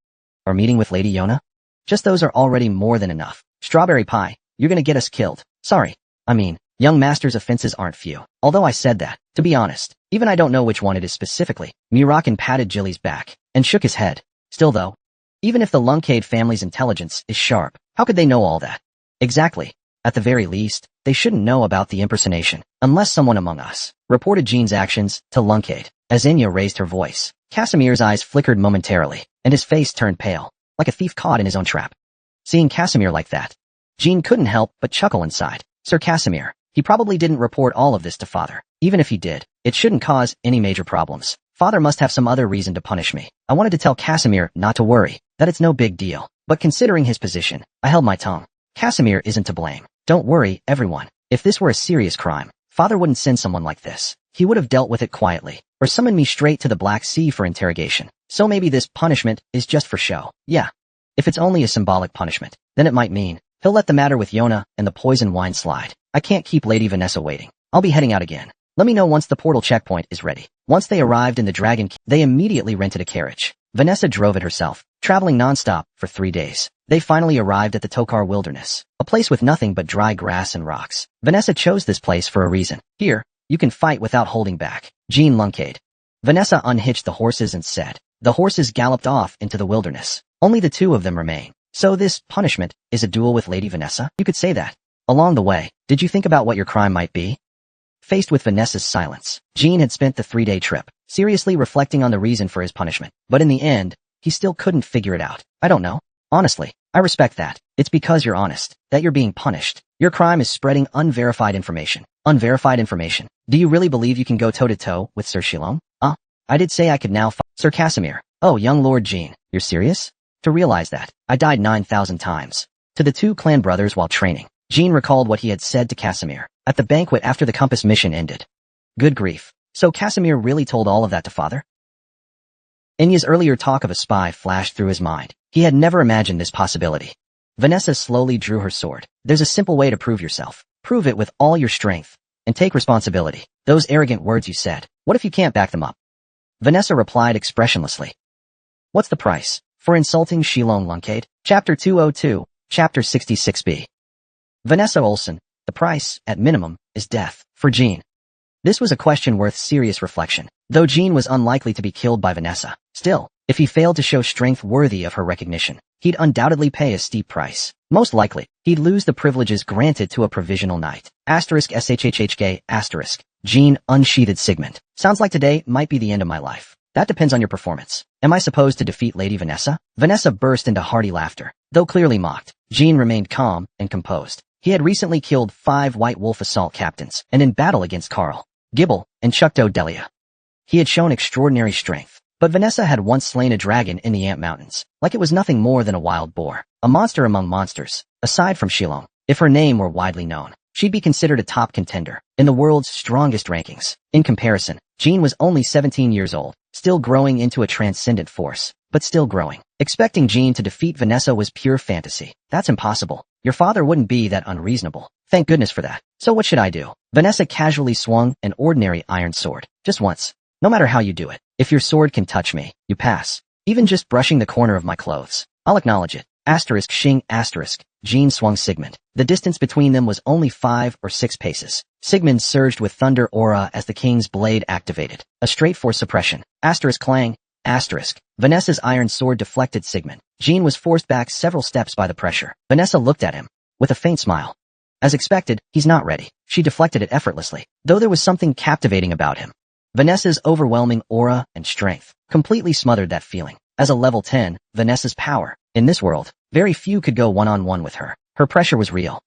Or meeting with Lady Yona? Just those are already more than enough. Strawberry pie, you're gonna get us killed. Sorry. I mean, young master's offenses aren't few. Although I said that, to be honest, even I don't know which one it is specifically. Murakin patted Jilly's back and shook his head. Still though, even if the Lungcade family's intelligence is sharp, how could they know all that? Exactly. At the very least, they shouldn't know about the impersonation, unless someone among us reported Jean's actions to Lungcade. As Enya raised her voice, Casimir's eyes flickered momentarily, and his face turned pale, like a thief caught in his own trap. Seeing Casimir like that, Jean couldn't help but chuckle inside. Sir Casimir, he probably didn't report all of this to father. Even if he did, it shouldn't cause any major problems. Father must have some other reason to punish me. I wanted to tell Casimir not to worry, that it's no big deal. But considering his position, I held my tongue. Casimir isn't to blame. Don't worry, everyone. If this were a serious crime, father wouldn't send someone like this. He would have dealt with it quietly, or summoned me straight to the Black Sea for interrogation. So maybe this punishment is just for show. Yeah. If it's only a symbolic punishment, then it might mean he'll let the matter with Yona and the poison wine slide. I can't keep Lady Vanessa waiting. I'll be heading out again. Let me know once the portal checkpoint is ready. Once they arrived in the Dragon King, they immediately rented a carriage. Vanessa drove it herself, traveling nonstop for 3 days. They finally arrived at the Tokar Wilderness, a place with nothing but dry grass and rocks. Vanessa chose this place for a reason. Here, you can fight without holding back. Jean Lungcade. Vanessa unhitched the horses and said. The horses galloped off into the wilderness. Only the two of them remain. So this punishment is a duel with Lady Vanessa? You could say that. Along the way, did you think about what your crime might be? Faced with Vanessa's silence, Jean had spent the 3-day trip, seriously reflecting on the reason for his punishment. But in the end, he still couldn't figure it out. I don't know. Honestly, I respect that. It's because you're honest that you're being punished. Your crime is spreading unverified information. Unverified information? Do you really believe you can go toe-to-toe with Sir Shilong? I did say I could now Sir Casimir. Oh, young Lord Jean, you're serious? To realize that, I died 9,000 times. To the two clan brothers while training, Jean recalled what he had said to Casimir at the banquet after the compass mission ended. Good grief. So Casimir really told all of that to father? Enya's earlier talk of a spy flashed through his mind. He had never imagined this possibility. Vanessa slowly drew her sword. There's a simple way to prove yourself. Prove it with all your strength. And take responsibility. Those arrogant words you said, what if you can't back them up? Vanessa replied expressionlessly. What's the price for insulting Shilong Lunkade? Chapter 202, Chapter 66b. Vanessa Olsen, the price, at minimum, is death. For Jean. This was a question worth serious reflection. Though Jean was unlikely to be killed by Vanessa, still, if he failed to show strength worthy of her recognition, he'd undoubtedly pay a steep price. Most likely, he'd lose the privileges granted to a provisional knight. *SHHHK***. Jean unsheathed Sigmund. Sounds like today might be the end of my life. That depends on your performance. Am I supposed to defeat Lady Vanessa? Vanessa burst into hearty laughter. Though clearly mocked, Jean remained calm and composed. He had recently killed 5 White Wolf assault captains, and in battle against Carl, Gibble, and Chukdo Delia. He had shown extraordinary strength. But Vanessa had once slain a dragon in the Ant Mountains, like it was nothing more than a wild boar, a monster among monsters. Aside from Shilong, if her name were widely known, she'd be considered a top contender in the world's strongest rankings. In comparison, Jean was only 17 years old, still growing into a transcendent force, but still growing. Expecting Jean to defeat Vanessa was pure fantasy. That's impossible. Your father wouldn't be that unreasonable. Thank goodness for that. So what should I do? Vanessa casually swung an ordinary iron sword. Just once. No matter how you do it. If your sword can touch me, you pass. Even just brushing the corner of my clothes. I'll acknowledge it. Shing. Jean swung Sigmund. The distance between them was only 5 or 6 paces. Sigmund surged with thunder aura as the king's blade activated. A straight force suppression. Clang. Vanessa's iron sword deflected Sigmund. Jean was forced back several steps by the pressure. Vanessa looked at him with a faint smile. As expected, he's not ready. She deflected it effortlessly, though there was something captivating about him. Vanessa's overwhelming aura and strength completely smothered that feeling. As a level 10, Vanessa's power. In this world, very few could go one-on-one with her. Her pressure was real.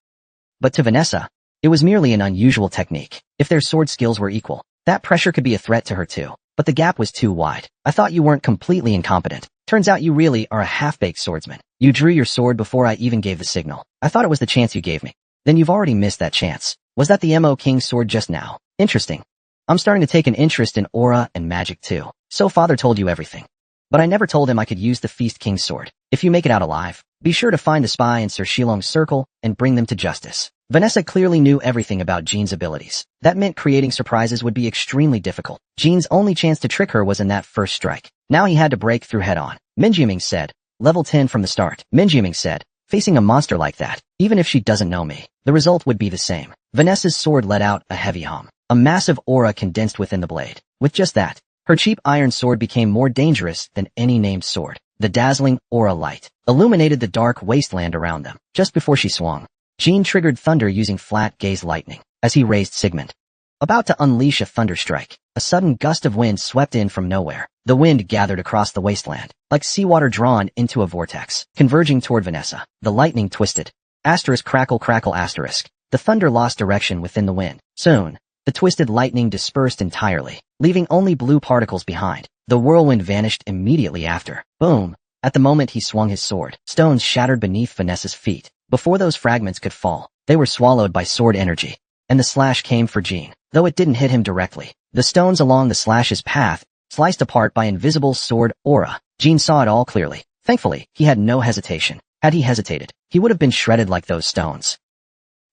But to Vanessa, it was merely an unusual technique. If their sword skills were equal, that pressure could be a threat to her too. But the gap was too wide. I thought you weren't completely incompetent. Turns out you really are a half-baked swordsman. You drew your sword before I even gave the signal. I thought it was the chance you gave me. Then you've already missed that chance. Was that the MO King's sword just now? Interesting. I'm starting to take an interest in aura and magic too. So father told you everything. But I never told him I could use the Feast King's sword. If you make it out alive, be sure to find the spy in Sir Shilong's circle and bring them to justice. Vanessa clearly knew everything about Jean's abilities. That meant creating surprises would be extremely difficult. Jean's only chance to trick her was in that first strike. Now he had to break through head-on. Minjiaming said, level 10 from the start. Minjiaming said, facing a monster like that, even if she doesn't know me, the result would be the same. Vanessa's sword let out a heavy hum. A massive aura condensed within the blade. With just that, her cheap iron sword became more dangerous than any named sword. The dazzling aura light illuminated the dark wasteland around them. Just before she swung, Jean triggered thunder using flat gaze lightning as he raised Sigmund. About to unleash a thunder strike, a sudden gust of wind swept in from nowhere. The wind gathered across the wasteland, like seawater drawn into a vortex, converging toward Vanessa. The lightning twisted. Crackle. The thunder lost direction within the wind. Soon, the twisted lightning dispersed entirely, leaving only blue particles behind. The whirlwind vanished immediately after. Boom! At the moment he swung his sword, stones shattered beneath Vanessa's feet. Before those fragments could fall, they were swallowed by sword energy. And the slash came for Jean, though it didn't hit him directly. The stones along the slash's path, sliced apart by invisible sword aura. Jean saw it all clearly. Thankfully, he had no hesitation. Had he hesitated, he would have been shredded like those stones.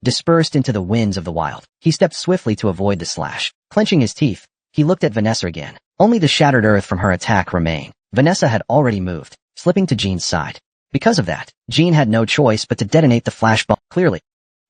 Dispersed into the winds of the wild, he stepped swiftly to avoid the slash. Clenching his teeth, he looked at Vanessa again. Only the shattered earth from her attack remained. Vanessa had already moved, slipping to Jean's side. Because of that, Jean had no choice but to detonate the flash bomb. Clearly,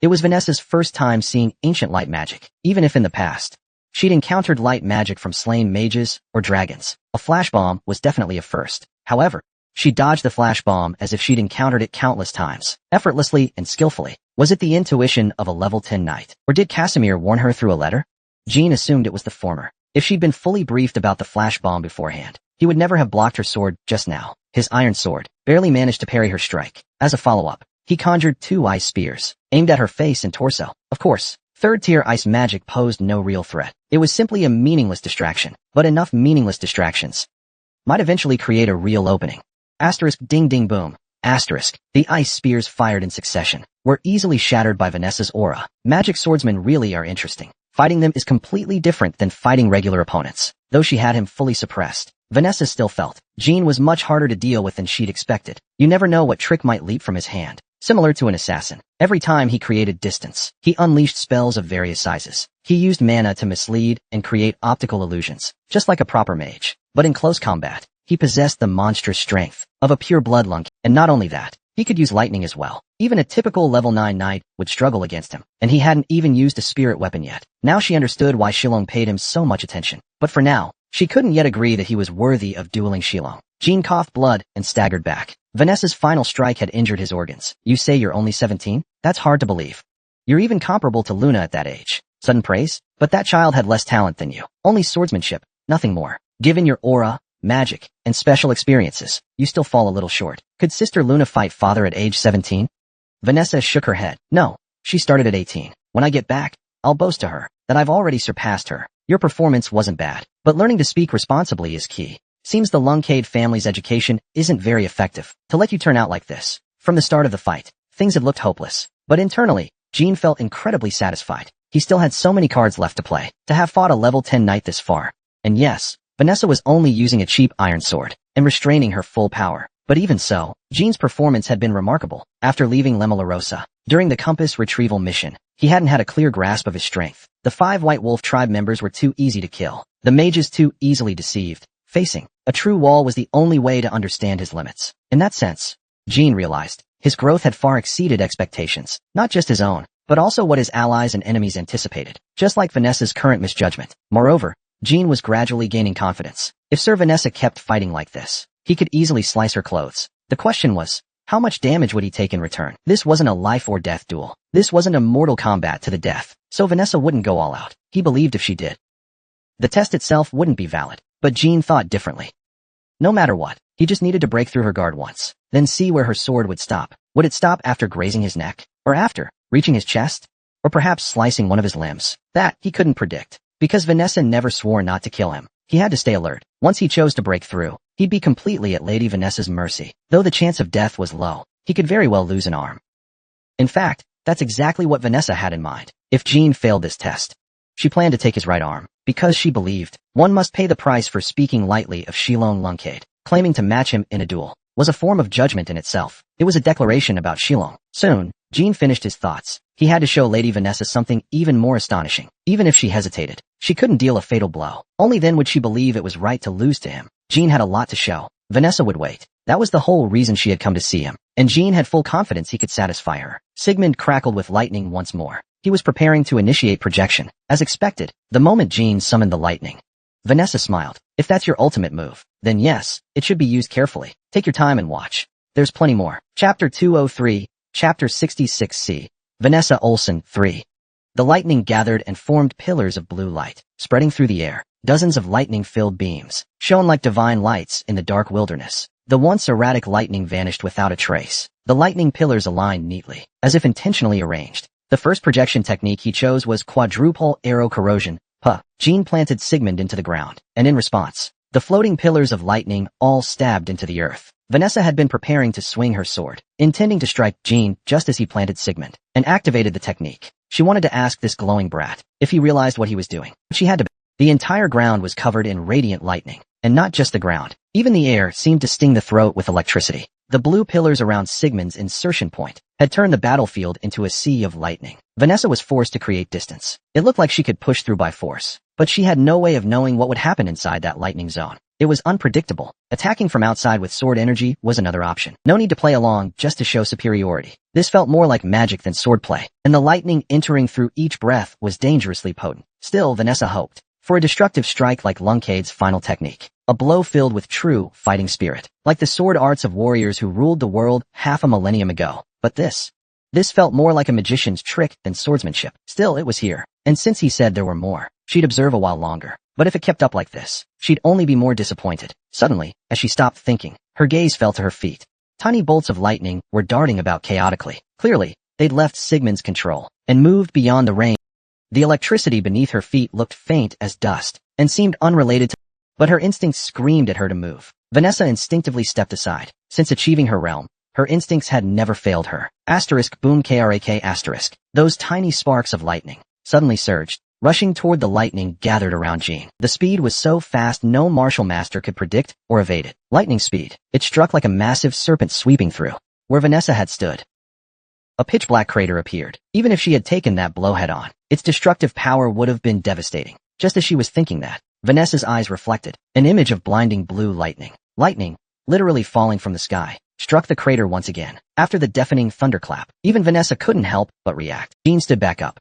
it was Vanessa's first time seeing ancient light magic, even if in the past she'd encountered light magic from slain mages or dragons. A flash bomb was definitely a first. However, she dodged the flash bomb as if she'd encountered it countless times, effortlessly and skillfully. Was it the intuition of a level 10 knight, or did Casimir warn her through a letter? Jean assumed it was the former. If she'd been fully briefed about the flash bomb beforehand, he would never have blocked her sword just now. His iron sword barely managed to parry her strike. As a follow-up, he conjured 2 ice spears, aimed at her face and torso. Of course, third-tier ice magic posed no real threat. It was simply a meaningless distraction, but enough meaningless distractions might eventually create a real opening. Ding ding boom. The ice spears fired in succession were easily shattered by Vanessa's aura. Magic swordsmen really are interesting. Fighting them is completely different than fighting regular opponents. Though she had him fully suppressed, Vanessa still felt Jean was much harder to deal with than she'd expected. You never know what trick might leap from his hand. Similar to an assassin, every time he created distance, he unleashed spells of various sizes. He used mana to mislead and create optical illusions, just like a proper mage. But in close combat, he possessed the monstrous strength of a pure blood lunk, and not only that, he could use lightning as well. Even a typical level 9 knight would struggle against him, and he hadn't even used a spirit weapon yet. Now she understood why Shilong paid him so much attention. But for now, she couldn't yet agree that he was worthy of dueling Shilong. Jean coughed blood and staggered back. Vanessa's final strike had injured his organs. You say you're only 17? That's hard to believe. You're even comparable to Luna at that age. Sudden praise? But that child had less talent than you. Only swordsmanship, nothing more. Given your aura, magic, and special experiences, you still fall a little short. Could Sister Luna fight father at age 17? Vanessa shook her head. No, she started at 18. When I get back, I'll boast to her that I've already surpassed her. Your performance wasn't bad, but learning to speak responsibly is key. Seems the Lungcade family's education isn't very effective to let you turn out like this. From the start of the fight, things had looked hopeless, but internally, Jean felt incredibly satisfied. He still had so many cards left to play, to have fought a level 10 knight this far. And yes, Vanessa was only using a cheap iron sword and restraining her full power. But even so, Jean's performance had been remarkable. After leaving Lemolarosa, during the compass retrieval mission, he hadn't had a clear grasp of his strength. The 5 White Wolf tribe members were too easy to kill. The mages too easily deceived. Facing a true wall was the only way to understand his limits. In that sense, Jean realized his growth had far exceeded expectations, not just his own, but also what his allies and enemies anticipated, just like Vanessa's current misjudgment. Moreover, Jean was gradually gaining confidence. If Sir Vanessa kept fighting like this, he could easily slice her clothes. The question was, how much damage would he take in return? This wasn't a life or death duel. This wasn't a mortal combat to the death, so Vanessa wouldn't go all out. He believed if she did, the test itself wouldn't be valid. But Jean thought differently. No matter what, he just needed to break through her guard once, then see where her sword would stop. Would it stop after grazing his neck? Or after reaching his chest? Or perhaps slicing one of his limbs? That he couldn't predict. Because Vanessa never swore not to kill him, he had to stay alert. Once he chose to break through, he'd be completely at Lady Vanessa's mercy. Though the chance of death was low, he could very well lose an arm. In fact, that's exactly what Vanessa had in mind. If Jean failed this test, she planned to take his right arm, because she believed one must pay the price for speaking lightly of Shilong Lungcade. Claiming to match him in a duel was a form of judgment in itself. It was a declaration about Shilong. Soon, Jean finished his thoughts. He had to show Lady Vanessa something even more astonishing. Even if she hesitated, she couldn't deal a fatal blow. Only then would she believe it was right to lose to him. Jean had a lot to show. Vanessa would wait. That was the whole reason she had come to see him. And Jean had full confidence he could satisfy her. Sigmund crackled with lightning once more. He was preparing to initiate projection. As expected, the moment Jean summoned the lightning, Vanessa smiled. If that's your ultimate move, then yes, it should be used carefully. Take your time and watch. There's plenty more. Chapter 203, Chapter 66C. Vanessa Olsen 3. The lightning gathered and formed pillars of blue light, spreading through the air. Dozens of lightning-filled beams shone like divine lights in the dark wilderness. The once erratic lightning vanished without a trace. The lightning pillars aligned neatly, as if intentionally arranged. The first projection technique he chose was quadruple arrow corrosion. Jean planted Sigmund into the ground, and in response, the floating pillars of lightning all stabbed into the earth. Vanessa had been preparing to swing her sword, intending to strike Jean just as he planted Sigmund, and activated the technique. She wanted to ask this glowing brat if he realized what he was doing. She had to. The entire ground was covered in radiant lightning, and not just the ground. Even the air seemed to sting the throat with electricity. The blue pillars around Sigmund's insertion point had turned the battlefield into a sea of lightning. Vanessa was forced to create distance. It looked like she could push through by force, but she had no way of knowing what would happen inside that lightning zone. It was unpredictable. Attacking from outside with sword energy was another option. No need to play along just to show superiority. This felt more like magic than swordplay, and the lightning entering through each breath was dangerously potent. Still, Vanessa hoped for a destructive strike like Lungcade's final technique. A blow filled with true fighting spirit, like the sword arts of warriors who ruled the world half a millennium ago. But this felt more like a magician's trick than swordsmanship. Still, it was here, and since he said there were more, she'd observe a while longer. But if it kept up like this, she'd only be more disappointed. Suddenly, as she stopped thinking, her gaze fell to her feet. Tiny bolts of lightning were darting about chaotically. Clearly, they'd left Sigmund's control and moved beyond the range. The electricity beneath her feet looked faint as dust and seemed unrelated to, but her instincts screamed at her to move. Vanessa instinctively stepped aside. Since achieving her realm, her instincts had never failed her. Asterisk boom krak asterisk. Those tiny sparks of lightning suddenly surged, rushing toward the lightning gathered around Jean. The speed was so fast no martial master could predict or evade it. Lightning speed. It struck like a massive serpent sweeping through where Vanessa had stood. A pitch-black crater appeared. Even if she had taken that blow head-on, its destructive power would have been devastating. Just as she was thinking that, Vanessa's eyes reflected an image of blinding blue lightning. Lightning, literally falling from the sky, struck the crater once again. After the deafening thunderclap, even Vanessa couldn't help but react. Jean stood back up.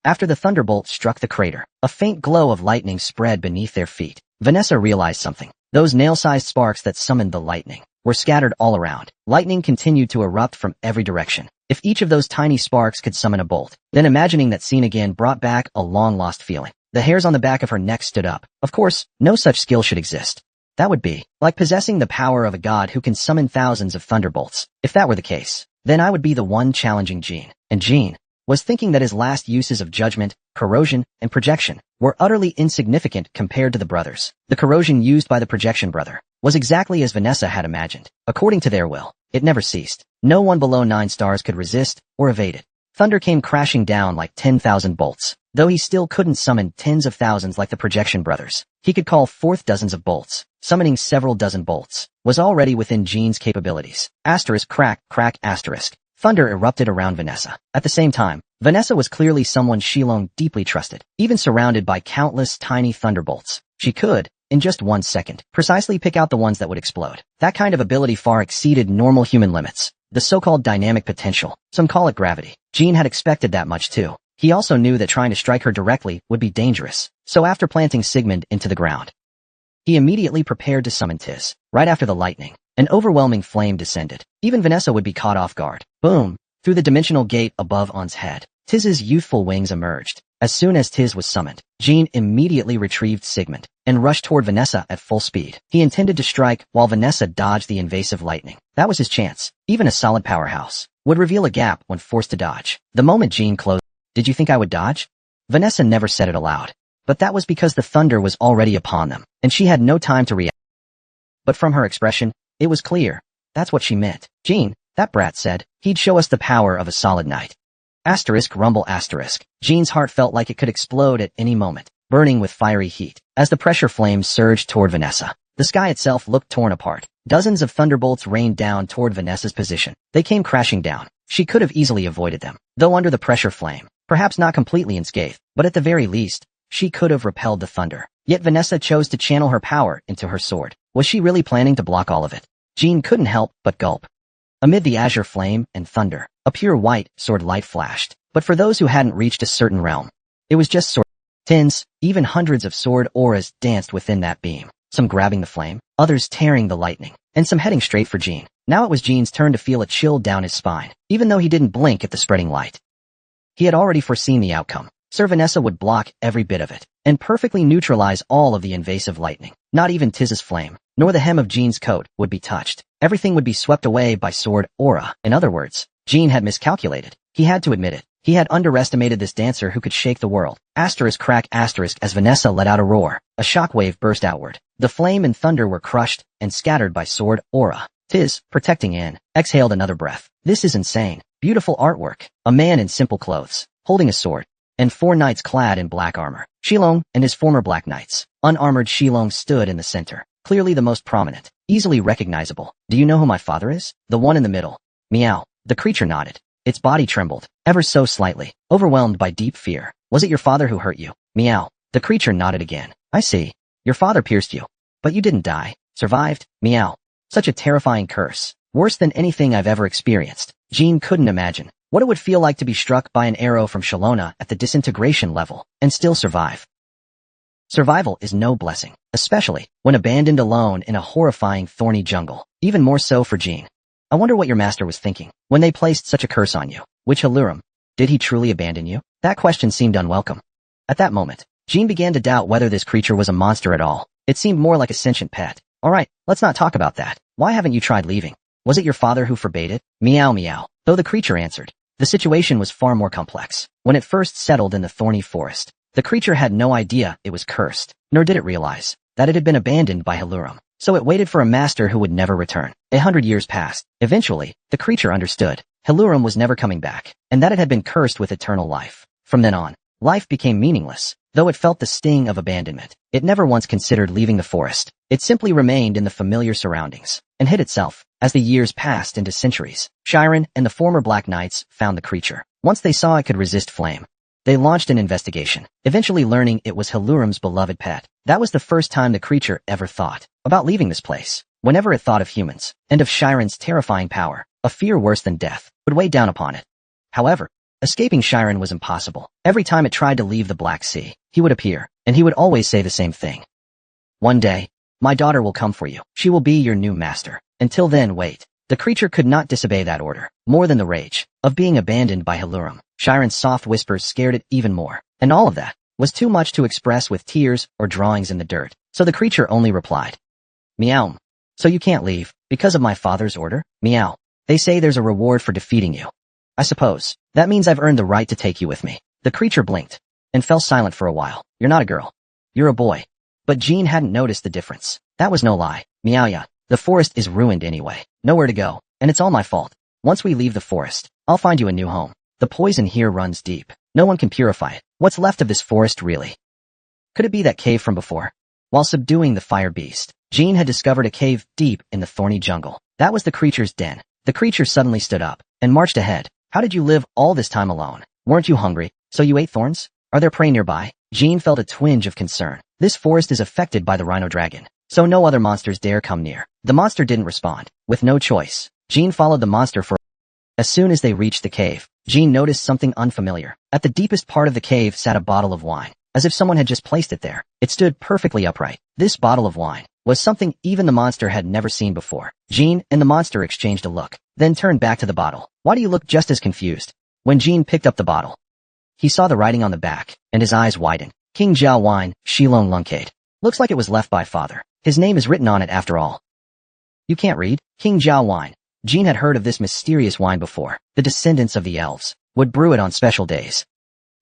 After the thunderbolt struck the crater, a faint glow of lightning spread beneath their feet. Vanessa realized something. Those nail-sized sparks that summoned the lightning were scattered all around. Lightning continued to erupt from every direction. If each of those tiny sparks could summon a bolt, then imagining that scene again brought back a long-lost feeling. The hairs on the back of her neck stood up. Of course, no such skill should exist. That would be like possessing the power of a god who can summon thousands of thunderbolts. If that were the case, then I would be the one challenging Jean. And Jean was thinking that his last uses of judgment, corrosion, and projection were utterly insignificant compared to the brothers. The corrosion used by the projection brother was exactly as Vanessa had imagined. According to their will, it never ceased. No one below 9 stars could resist or evade it. Thunder came crashing down like 10,000 bolts. Though he still couldn't summon tens of thousands like the projection brothers, he could call forth dozens of bolts. Summoning several dozen bolts was already within Jean's capabilities. Asterisk crack, crack, asterisk. Thunder erupted around Vanessa. At the same time, Vanessa was clearly someone Shilong deeply trusted. Even surrounded by countless tiny thunderbolts, she could, in just 1 second, precisely pick out the ones that would explode. That kind of ability far exceeded normal human limits. The so-called dynamic potential, some call it gravity. Jean had expected that much too. He also knew that trying to strike her directly would be dangerous. So after planting Sigmund into the ground, he immediately prepared to summon Tiz. Right after the lightning, an overwhelming flame descended. Even Vanessa would be caught off guard. Boom! Through the dimensional gate above On's head, Tiz's youthful wings emerged. As soon as Tiz was summoned, Jean immediately retrieved Sigmund and rushed toward Vanessa at full speed. He intended to strike while Vanessa dodged the invasive lightning. That was his chance. Even a solid powerhouse would reveal a gap when forced to dodge. The moment Jean closed, "Did you think I would dodge?" Vanessa never said it aloud, but that was because the thunder was already upon them, and she had no time to react. But from her expression, it was clear. That's what she meant. "Jean," that brat said, "he'd show us the power of a solid knight." Asterisk rumble asterisk. Jean's heart felt like it could explode at any moment, burning with fiery heat. As the pressure flames surged toward Vanessa, the sky itself looked torn apart. Dozens of thunderbolts rained down toward Vanessa's position. They came crashing down. She could have easily avoided them, though under the pressure flame, perhaps not completely unscathed, but at the very least, she could have repelled the thunder. Yet Vanessa chose to channel her power into her sword. Was she really planning to block all of it? Jean couldn't help but gulp. Amid the azure flame and thunder, a pure white sword light flashed. But for those who hadn't reached a certain realm, it was just sword. Tens, even hundreds of sword auras danced within that beam, some grabbing the flame, others tearing the lightning, and some heading straight for Jean. Now it was Jean's turn to feel a chill down his spine, even though he didn't blink at the spreading light. He had already foreseen the outcome. Sir Vanessa would block every bit of it, and perfectly neutralize all of the invasive lightning. Not even Tiz's flame, nor the hem of Jean's coat, would be touched. Everything would be swept away by sword aura. In other words, Jean had miscalculated. He had to admit it. He had underestimated this dancer who could shake the world. Asterisk crack asterisk as Vanessa let out a roar. A shockwave burst outward. The flame and thunder were crushed and scattered by sword aura. Tiz, protecting in, exhaled another breath. This is insane. Beautiful artwork. A man in simple clothes, holding a sword, and 4 knights clad in black armor. Shilong and his former black knights. Unarmored Shilong stood in the center, clearly the most prominent, easily recognizable. "Do you know who my father is?" The one in the middle. Meow. The creature nodded. Its body trembled, ever so slightly, overwhelmed by deep fear. "Was it your father who hurt you?" Meow. The creature nodded again. "I see. Your father pierced you. But you didn't die. Survived." Meow. Such a terrifying curse. Worse than anything I've ever experienced. Jean couldn't imagine what it would feel like to be struck by an arrow from Shalona at the disintegration level and still survive. Survival is no blessing, especially when abandoned alone in a horrifying thorny jungle. Even more so for Jean. "I wonder what your master was thinking when they placed such a curse on you. Which Halurum? Did he truly abandon you?" That question seemed unwelcome. At that moment, Jean began to doubt whether this creature was a monster at all. It seemed more like a sentient pet. "Alright, let's not talk about that. Why haven't you tried leaving? Was it your father who forbade it?" Meow meow. Though the creature answered, the situation was far more complex. When it first settled in the thorny forest, the creature had no idea it was cursed, nor did it realize that it had been abandoned by Halurum. So it waited for a master who would never return. 100 years passed. Eventually, the creature understood Halurum was never coming back, and that it had been cursed with eternal life. From then on, life became meaningless. Though it felt the sting of abandonment, it never once considered leaving the forest. It simply remained in the familiar surroundings and hid itself. As the years passed into centuries, Chiron and the former Black Knights found the creature. Once they saw it could resist flame, they launched an investigation, eventually learning it was Helurum's beloved pet. That was the first time the creature ever thought about leaving this place. Whenever it thought of humans and of Chiron's terrifying power, a fear worse than death would weigh down upon it. However, escaping Chiron was impossible. Every time it tried to leave the Black Sea, he would appear, and he would always say the same thing. One day, my daughter will come for you. She will be your new master. Until then, wait. The creature could not disobey that order. More than the rage of being abandoned by Helurum, Chiron's soft whispers scared it even more. And all of that was too much to express with tears or drawings in the dirt. So the creature only replied, "Meow. So you can't leave, because of my father's order? Meow. They say there's a reward for defeating you. I suppose that means I've earned the right to take you with me." The creature blinked and fell silent for a while. "You're not a girl. You're a boy." But Jean hadn't noticed the difference. That was no lie. "Meow ya. The forest is ruined anyway. Nowhere to go. And it's all my fault. Once we leave the forest, I'll find you a new home. The poison here runs deep. No one can purify it. What's left of this forest really? Could it be that cave from before?" While subduing the fire beast, Jean had discovered a cave deep in the thorny jungle. That was the creature's den. The creature suddenly stood up and marched ahead. "How did you live all this time alone? Weren't you hungry, so you ate thorns? Are there prey nearby?" Jean felt a twinge of concern. This forest is affected by the rhino dragon, so no other monsters dare come near. The monster didn't respond. With no choice, Jean followed the monster for. As soon as they reached the cave, Jean noticed something unfamiliar. At the deepest part of the cave sat a bottle of wine, as if someone had just placed it there. It stood perfectly upright. This bottle of wine was something even the monster had never seen before. Jean and the monster exchanged a look, then turned back to the bottle. "Why do you look just as confused?" When Jean picked up the bottle, he saw the writing on the back, and his eyes widened. "King Jiao Wine, Shilong Lungcade. Looks like it was left by father. His name is written on it after all." "You can't read?" King Jiao Wine. Jean had heard of this mysterious wine before. The descendants of the elves would brew it on special days,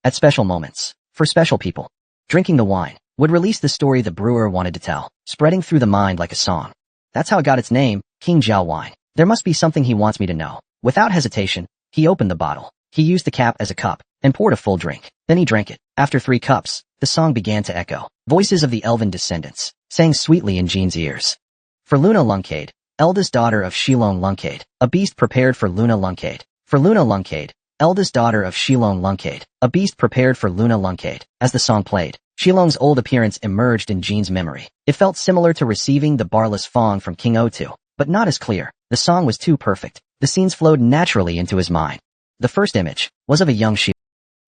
at special moments, for special people. Drinking the wine would release the story the brewer wanted to tell, spreading through the mind like a song. That's how it got its name, King Jiao Wine. There must be something he wants me to know. Without hesitation, he opened the bottle. He used the cap as a cup and poured a full drink. Then he drank it. After 3 cups, the song began to echo. Voices of the elven descendants sang sweetly in Jean's ears. "For Luna Lungcade, eldest daughter of Shilong Lungcade, a beast prepared for Luna Lungcade. For Luna Lungcade, eldest daughter of Shilong Lungcade, a beast prepared for Luna Lungcade." As the song played, Shilong's old appearance emerged in Jean's memory. It felt similar to receiving the barless fong from King Otu, but not as clear. The song was too perfect. The scenes flowed naturally into his mind. The first image was of a young Shilong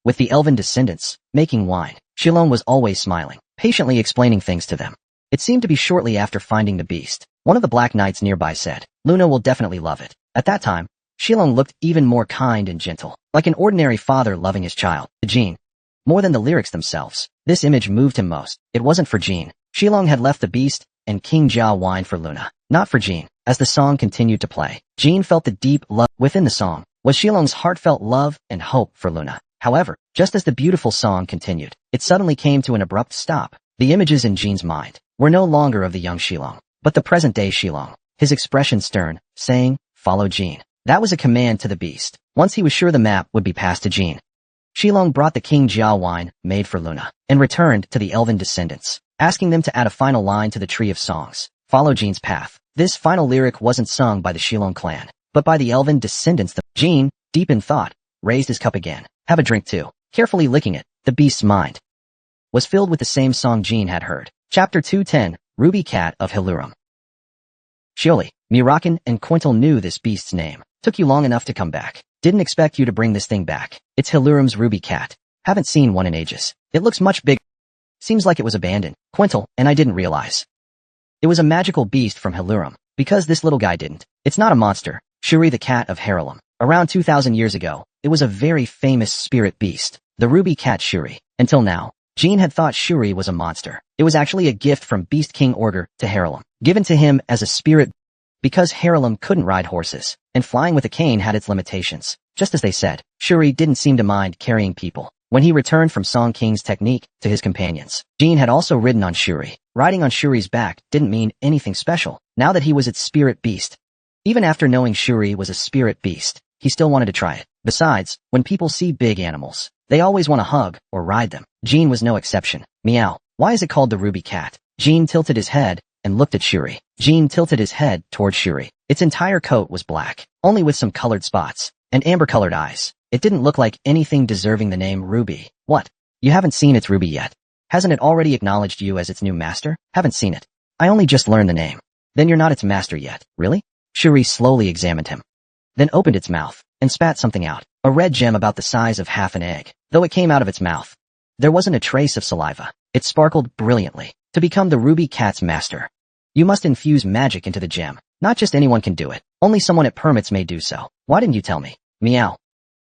with the elven descendants making wine. Shilong was always smiling, patiently explaining things to them. It seemed to be shortly after finding the beast. One of the Black Knights nearby said, "Luna will definitely love it." At that time, Shilong looked even more kind and gentle, like an ordinary father loving his child. To Jean, more than the lyrics themselves, this image moved him most. It wasn't for Jean. Shilong had left the beast and King Jiao Wine for Luna, not for Jean. As the song continued to play, Jean felt the deep love within the song was Shilong's heartfelt love and hope for Luna. However, just as the beautiful song continued, it suddenly came to an abrupt stop. The images in Jean's mind were no longer of the young Shilong, but the present-day Shilong, his expression stern, saying, "Follow Jean." That was a command to the beast. Once he was sure the map would be passed to Jean, Shilong brought the King Jiao wine made for Luna and returned to the elven descendants, asking them to add a final line to the tree of songs. Follow Jean's path. This final lyric wasn't sung by the Shilong clan, but by the elven descendants. Jean, deep in thought, raised his cup again. "Have a drink too." Carefully licking it, the beast's mind was filled with the same song Jean had heard. Chapter 210, Ruby Cat of Helurum. "Surely, Mirakan and Quintal knew this beast's name. Took you long enough to come back. Didn't expect you to bring this thing back. It's Helurum's Ruby Cat. Haven't seen one in ages. It looks much bigger. Seems like it was abandoned. Quintal, and I didn't realize it was a magical beast from Helurum, because this little guy didn't. It's not a monster. Shuri the cat of Herulam. Around 2,000 years ago, it was a very famous spirit beast, the Ruby Cat Shuri. Until now, Jean had thought Shuri was a monster. It was actually a gift from Beast King Order to Herulam, given to him as a spirit because Herulam couldn't ride horses, and flying with a cane had its limitations. Just as they said, Shuri didn't seem to mind carrying people. When he returned from Song King's technique to his companions, Jean had also ridden on Shuri. Riding on Shuri's back didn't mean anything special, now that he was its spirit beast. Even after knowing Shuri was a spirit beast, he still wanted to try it. Besides, when people see big animals, they always want to hug or ride them. Jean was no exception. Meow. Why is it called the ruby cat? Jean tilted his head and looked at Shuri. Jean tilted his head toward Shuri. Its entire coat was black, only with some colored spots, and amber-colored eyes. It didn't look like anything deserving the name Ruby. What? You haven't seen its Ruby yet? Hasn't it already acknowledged you as its new master? Haven't seen it. I only just learned the name. Then you're not its master yet, really? Shuri slowly examined him, then opened its mouth and spat something out, a red gem about the size of half an egg. Though it came out of its mouth, there wasn't a trace of saliva. It sparkled brilliantly. To become the ruby cat's master, you must infuse magic into the gem. Not just anyone can do it. Only someone it permits may do so. Why didn't you tell me? Meow.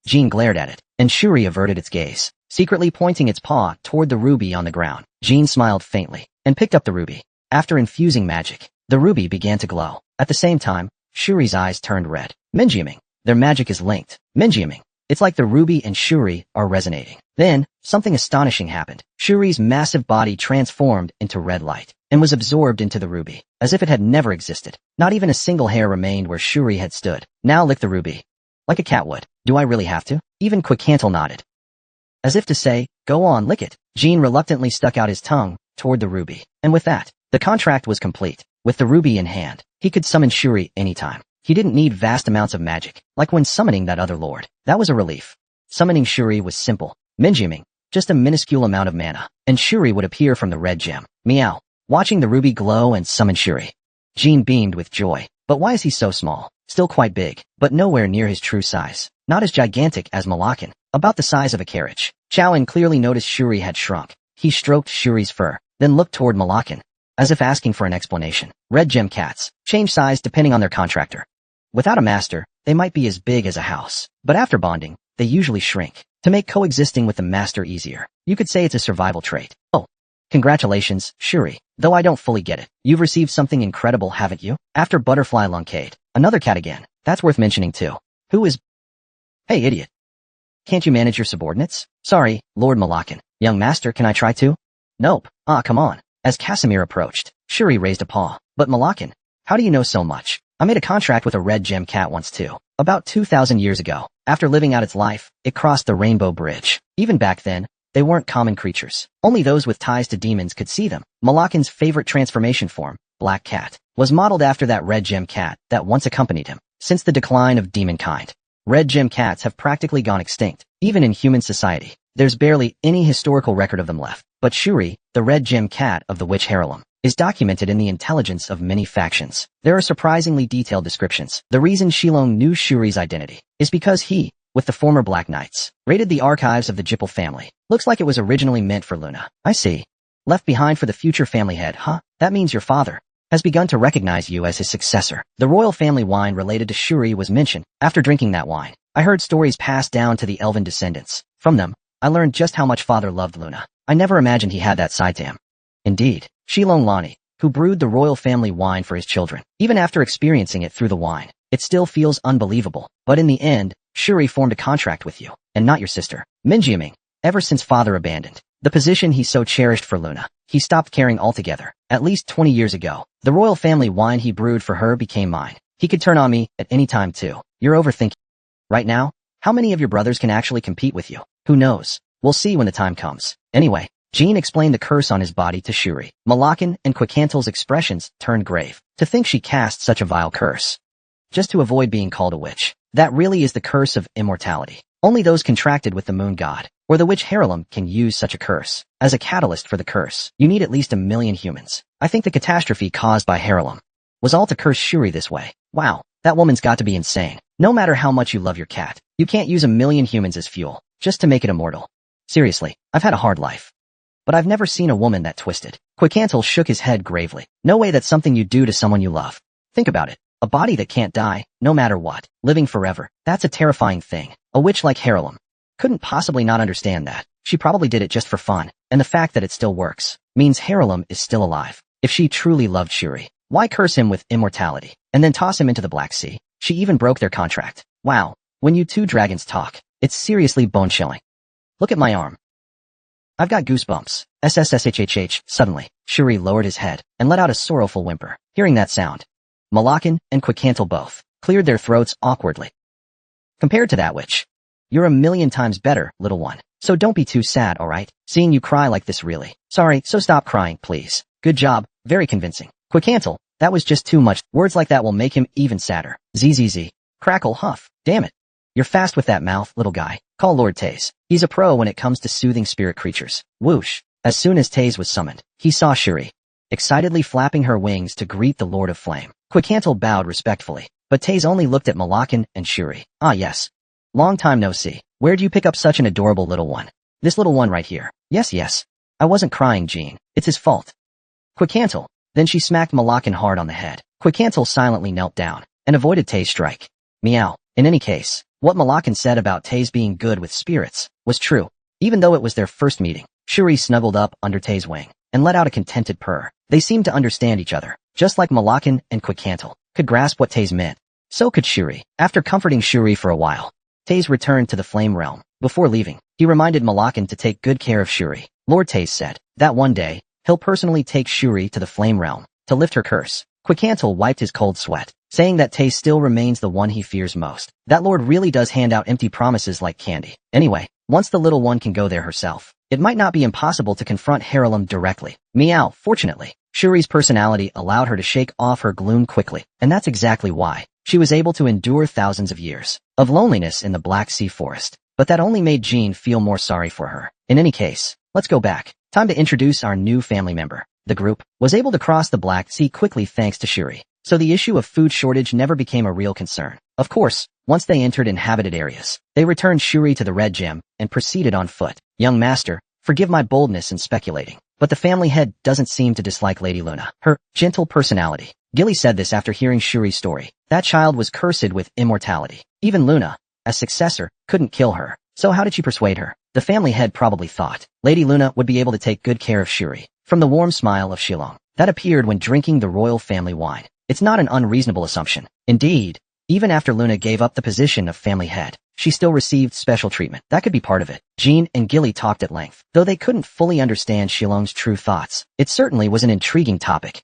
Jean glared at it, and Shuri averted its gaze, secretly pointing its paw toward the ruby on the ground. Jean smiled faintly and picked up the ruby. After infusing magic, the ruby began to glow. At the same time, Shuri's eyes turned red. Menjiaming. Their magic is linked. Menjiaming. It's like the ruby and Shuri are resonating. Then, something astonishing happened. Shuri's massive body transformed into red light and was absorbed into the ruby, as if it had never existed. Not even a single hair remained where Shuri had stood. Now lick the ruby. Like a cat would. Do I really have to? Even Quickcantle nodded, as if to say, go on, lick it. Jean reluctantly stuck out his tongue toward the ruby, and with that, the contract was complete. With the ruby in hand, he could summon Shuri anytime. He didn't need vast amounts of magic, like when summoning that other lord. That was a relief. Summoning Shuri was simple. Menjiaming, just a minuscule amount of mana, and Shuri would appear from the red gem. Meow. Watching the ruby glow and summon Shuri, Jean beamed with joy. But why is he so small? Still quite big, but nowhere near his true size. Not as gigantic as Malakan, about the size of a carriage. Chowan clearly noticed Shuri had shrunk. He stroked Shuri's fur, then looked toward Malakan, as if asking for an explanation. Red gem cats change size depending on their contractor. Without a master, they might be as big as a house, but after bonding, they usually shrink. To make coexisting with the master easier, you could say it's a survival trait. Oh. Congratulations, Shuri. Though I don't fully get it. You've received something incredible, haven't you? After Butterfly Luncade, another cat again. That's worth mentioning too. Who is... Hey, idiot. Can't you manage your subordinates? Sorry, Lord Malakan. Young master, can I try too? Nope. Ah, come on. As Casimir approached, Shuri raised a paw. But Malakan, how do you know so much? I made a contract with a red gem cat once too. About 2,000 years ago. After living out its life, it crossed the Rainbow Bridge. Even back then, they weren't common creatures. Only those with ties to demons could see them. Malakan's favorite transformation form, Black Cat, was modeled after that red gem cat that once accompanied him. Since the decline of demonkind, red gem cats have practically gone extinct. Even in human society, there's barely any historical record of them left. But Shuri, the red gem cat of the witch Harlem, is documented in the intelligence of many factions. There are surprisingly detailed descriptions. The reason Shilong knew Shuri's identity is because he, with the former Black Knights, raided the archives of the Jippel family. Looks like it was originally meant for Luna. I see. Left behind for the future family head, huh? That means your father has begun to recognize you as his successor. The royal family wine related to Shuri was mentioned. After drinking that wine, I heard stories passed down to the elven descendants. From them, I learned just how much father loved Luna. I never imagined he had that side to him. Indeed, Shilong Lani, who brewed the royal family wine for his children. Even after experiencing it through the wine, it still feels unbelievable. But in the end, Shuri formed a contract with you, and not your sister. Menjiaming, ever since father abandoned the position he so cherished for Luna, he stopped caring altogether. At least 20 years ago, the royal family wine he brewed for her became mine. He could turn on me at any time too. You're overthinking. Right now, how many of your brothers can actually compete with you? Who knows? We'll see when the time comes. Anyway, Jean explained the curse on his body to Shuri. Malakan and Quickantle's expressions turned grave. To think she cast such a vile curse, just to avoid being called a witch. That really is the curse of immortality. Only those contracted with the moon god, or the witch Harlem, can use such a curse. As a catalyst for the curse, you need at least 1 million humans. I think the catastrophe caused by Harlem was all to curse Shuri this way. Wow, that woman's got to be insane. No matter how much you love your cat, you can't use 1 million humans as fuel, just to make it immortal. Seriously, I've had a hard life, but I've never seen a woman that twisted. Quickcantle shook his head gravely. No way that's something you do to someone you love. Think about it. A body that can't die, no matter what, living forever. That's a terrifying thing. A witch like Harlem couldn't possibly not understand that. She probably did it just for fun, and the fact that it still works means Harlem is still alive. If she truly loved Shuri, why curse him with immortality, and then toss him into the Black Sea? She even broke their contract. Wow, when you two dragons talk, it's seriously bone-chilling. Look at my arm. I've got goosebumps. SSSHHH. Suddenly, Shuri lowered his head and let out a sorrowful whimper. Hearing that sound, Malakan and Quickcantle both cleared their throats awkwardly. Compared to that witch, You're a million times better, little one. So don't be too sad, alright? Seeing you cry like this really. Sorry, so stop crying, please. Good job, very convincing. Quicantle, that was just too much. Words like that will make him even sadder. ZZZ. Crackle huff. Damn it. You're fast with that mouth, little guy. Call Lord Taze. He's a pro when it comes to soothing spirit creatures. Whoosh. As soon as Taze was summoned, he saw Shuri, excitedly flapping her wings to greet the Lord of Flame. Quicantle bowed respectfully, but Taze only looked at Malakan and Shuri. Ah yes. Long time no see. Where'd you pick up such an adorable little one? This little one right here. Yes. I wasn't crying, Jean. It's his fault. Quicantle. Then she smacked Malakan hard on the head. Quicantle silently knelt down and avoided Taze's strike. Meow. In any case, what Malakan said about Taze being good with spirits was true. Even though it was their first meeting, Shuri snuggled up under Taze's wing and let out a contented purr. They seemed to understand each other, just like Malakan and Quicantle could grasp what Taze meant. So could Shuri. After comforting Shuri for a while, Taze returned to the Flame Realm. Before leaving, he reminded Malakan to take good care of Shuri. Lord Taze said that one day, he'll personally take Shuri to the Flame Realm to lift her curse. Quicantle wiped his cold sweat, saying that Taze still remains the one he fears most. That lord really does hand out empty promises like candy. Anyway, once the little one can go there herself, it might not be impossible to confront Haralem directly. Meow. Fortunately, Shuri's personality allowed her to shake off her gloom quickly, and that's exactly why she was able to endure thousands of years of loneliness in the Black Sea Forest. But that only made Jean feel more sorry for her. In any case, let's go back. Time to introduce our new family member. The group was able to cross the Black Sea quickly thanks to Shuri, so the issue of food shortage never became a real concern. Of course, once they entered inhabited areas, they returned Shuri to the Red Gem and proceeded on foot. Young master, forgive my boldness in speculating, but the family head doesn't seem to dislike Lady Luna. Her gentle personality. Gilly said this after hearing Shuri's story. That child was cursed with immortality. Even Luna, as successor, couldn't kill her. So how did she persuade her? The family head probably thought Lady Luna would be able to take good care of Shuri. From the warm smile of Shilong that appeared when drinking the royal family wine, it's not an unreasonable assumption. Indeed, even after Luna gave up the position of family head, she still received special treatment. That could be part of it. Jean and Gilly talked at length. Though they couldn't fully understand Shilong's true thoughts, it certainly was an intriguing topic.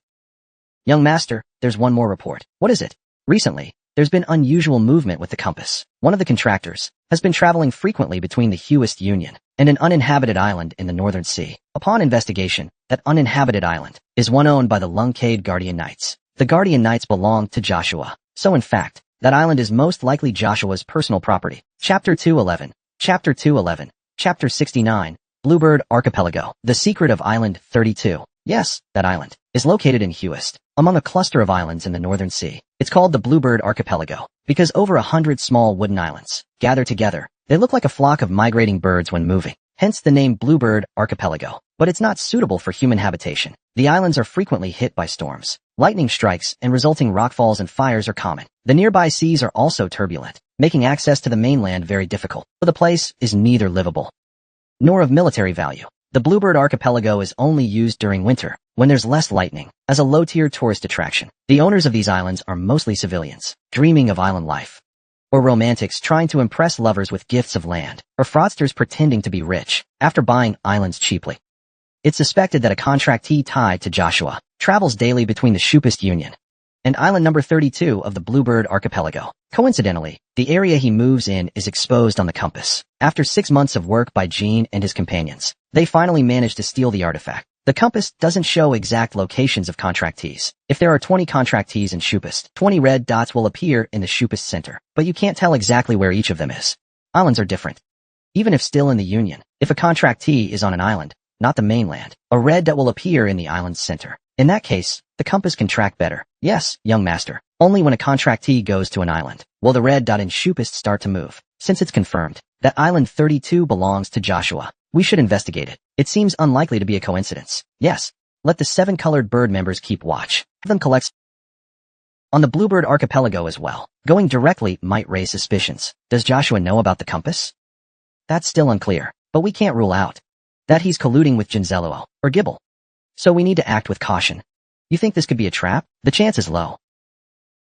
Young master, there's one more report. What is it? Recently, there's been unusual movement with the compass. One of the contractors has been traveling frequently between the Huist Union and an uninhabited island in the Northern Sea. Upon investigation, that uninhabited island is one owned by the Lunkade Guardian Knights. The Guardian Knights belong to Joshua. So in fact, that island is most likely Joshua's personal property. Chapter 211. Chapter 211. Chapter 69. Bluebird Archipelago. The secret of Island 32. Yes, that island is located in Huist, among a cluster of islands in the Northern Sea. It's called the Bluebird Archipelago because over 100 small wooden islands gather together. They look like a flock of migrating birds when moving, hence the name Bluebird Archipelago. But it's not suitable for human habitation. The islands are frequently hit by storms. Lightning strikes and resulting rockfalls and fires are common. The nearby seas are also turbulent, making access to the mainland very difficult. So the place is neither livable nor of military value. The Bluebird Archipelago is only used during winter, when there's less lightning, as a low-tier tourist attraction. The owners of these islands are mostly civilians, dreaming of island life, or romantics trying to impress lovers with gifts of land, or fraudsters pretending to be rich after buying islands cheaply. It's suspected that a contractee tied to Joshua travels daily between the Shupist Union and island number 32 of the Bluebird Archipelago. Coincidentally, the area he moves in is exposed on the compass. After 6 months of work by Jean and his companions, they finally managed to steal the artifact. The compass doesn't show exact locations of contractees. If there are 20 contractees in Shupist, 20 red dots will appear in the Shupist center, but you can't tell exactly where each of them is. Islands are different. Even if still in the Union, if a contractee is on an island, not the mainland, a red dot will appear in the island's center. In that case, the compass can track better. Yes, young master. Only when a contractee goes to an island will the red dot in Shupist start to move. Since it's confirmed that Island 32 belongs to Joshua, we should investigate it. It seems unlikely to be a coincidence. Yes, let the 7 colored bird members keep watch. Have them collect on the Bluebird Archipelago as well. Going directly might raise suspicions. Does Joshua know about the compass? That's still unclear, but we can't rule out that he's colluding with Jinzeluo or Gibble. So we need to act with caution. You think this could be a trap? The chance is low.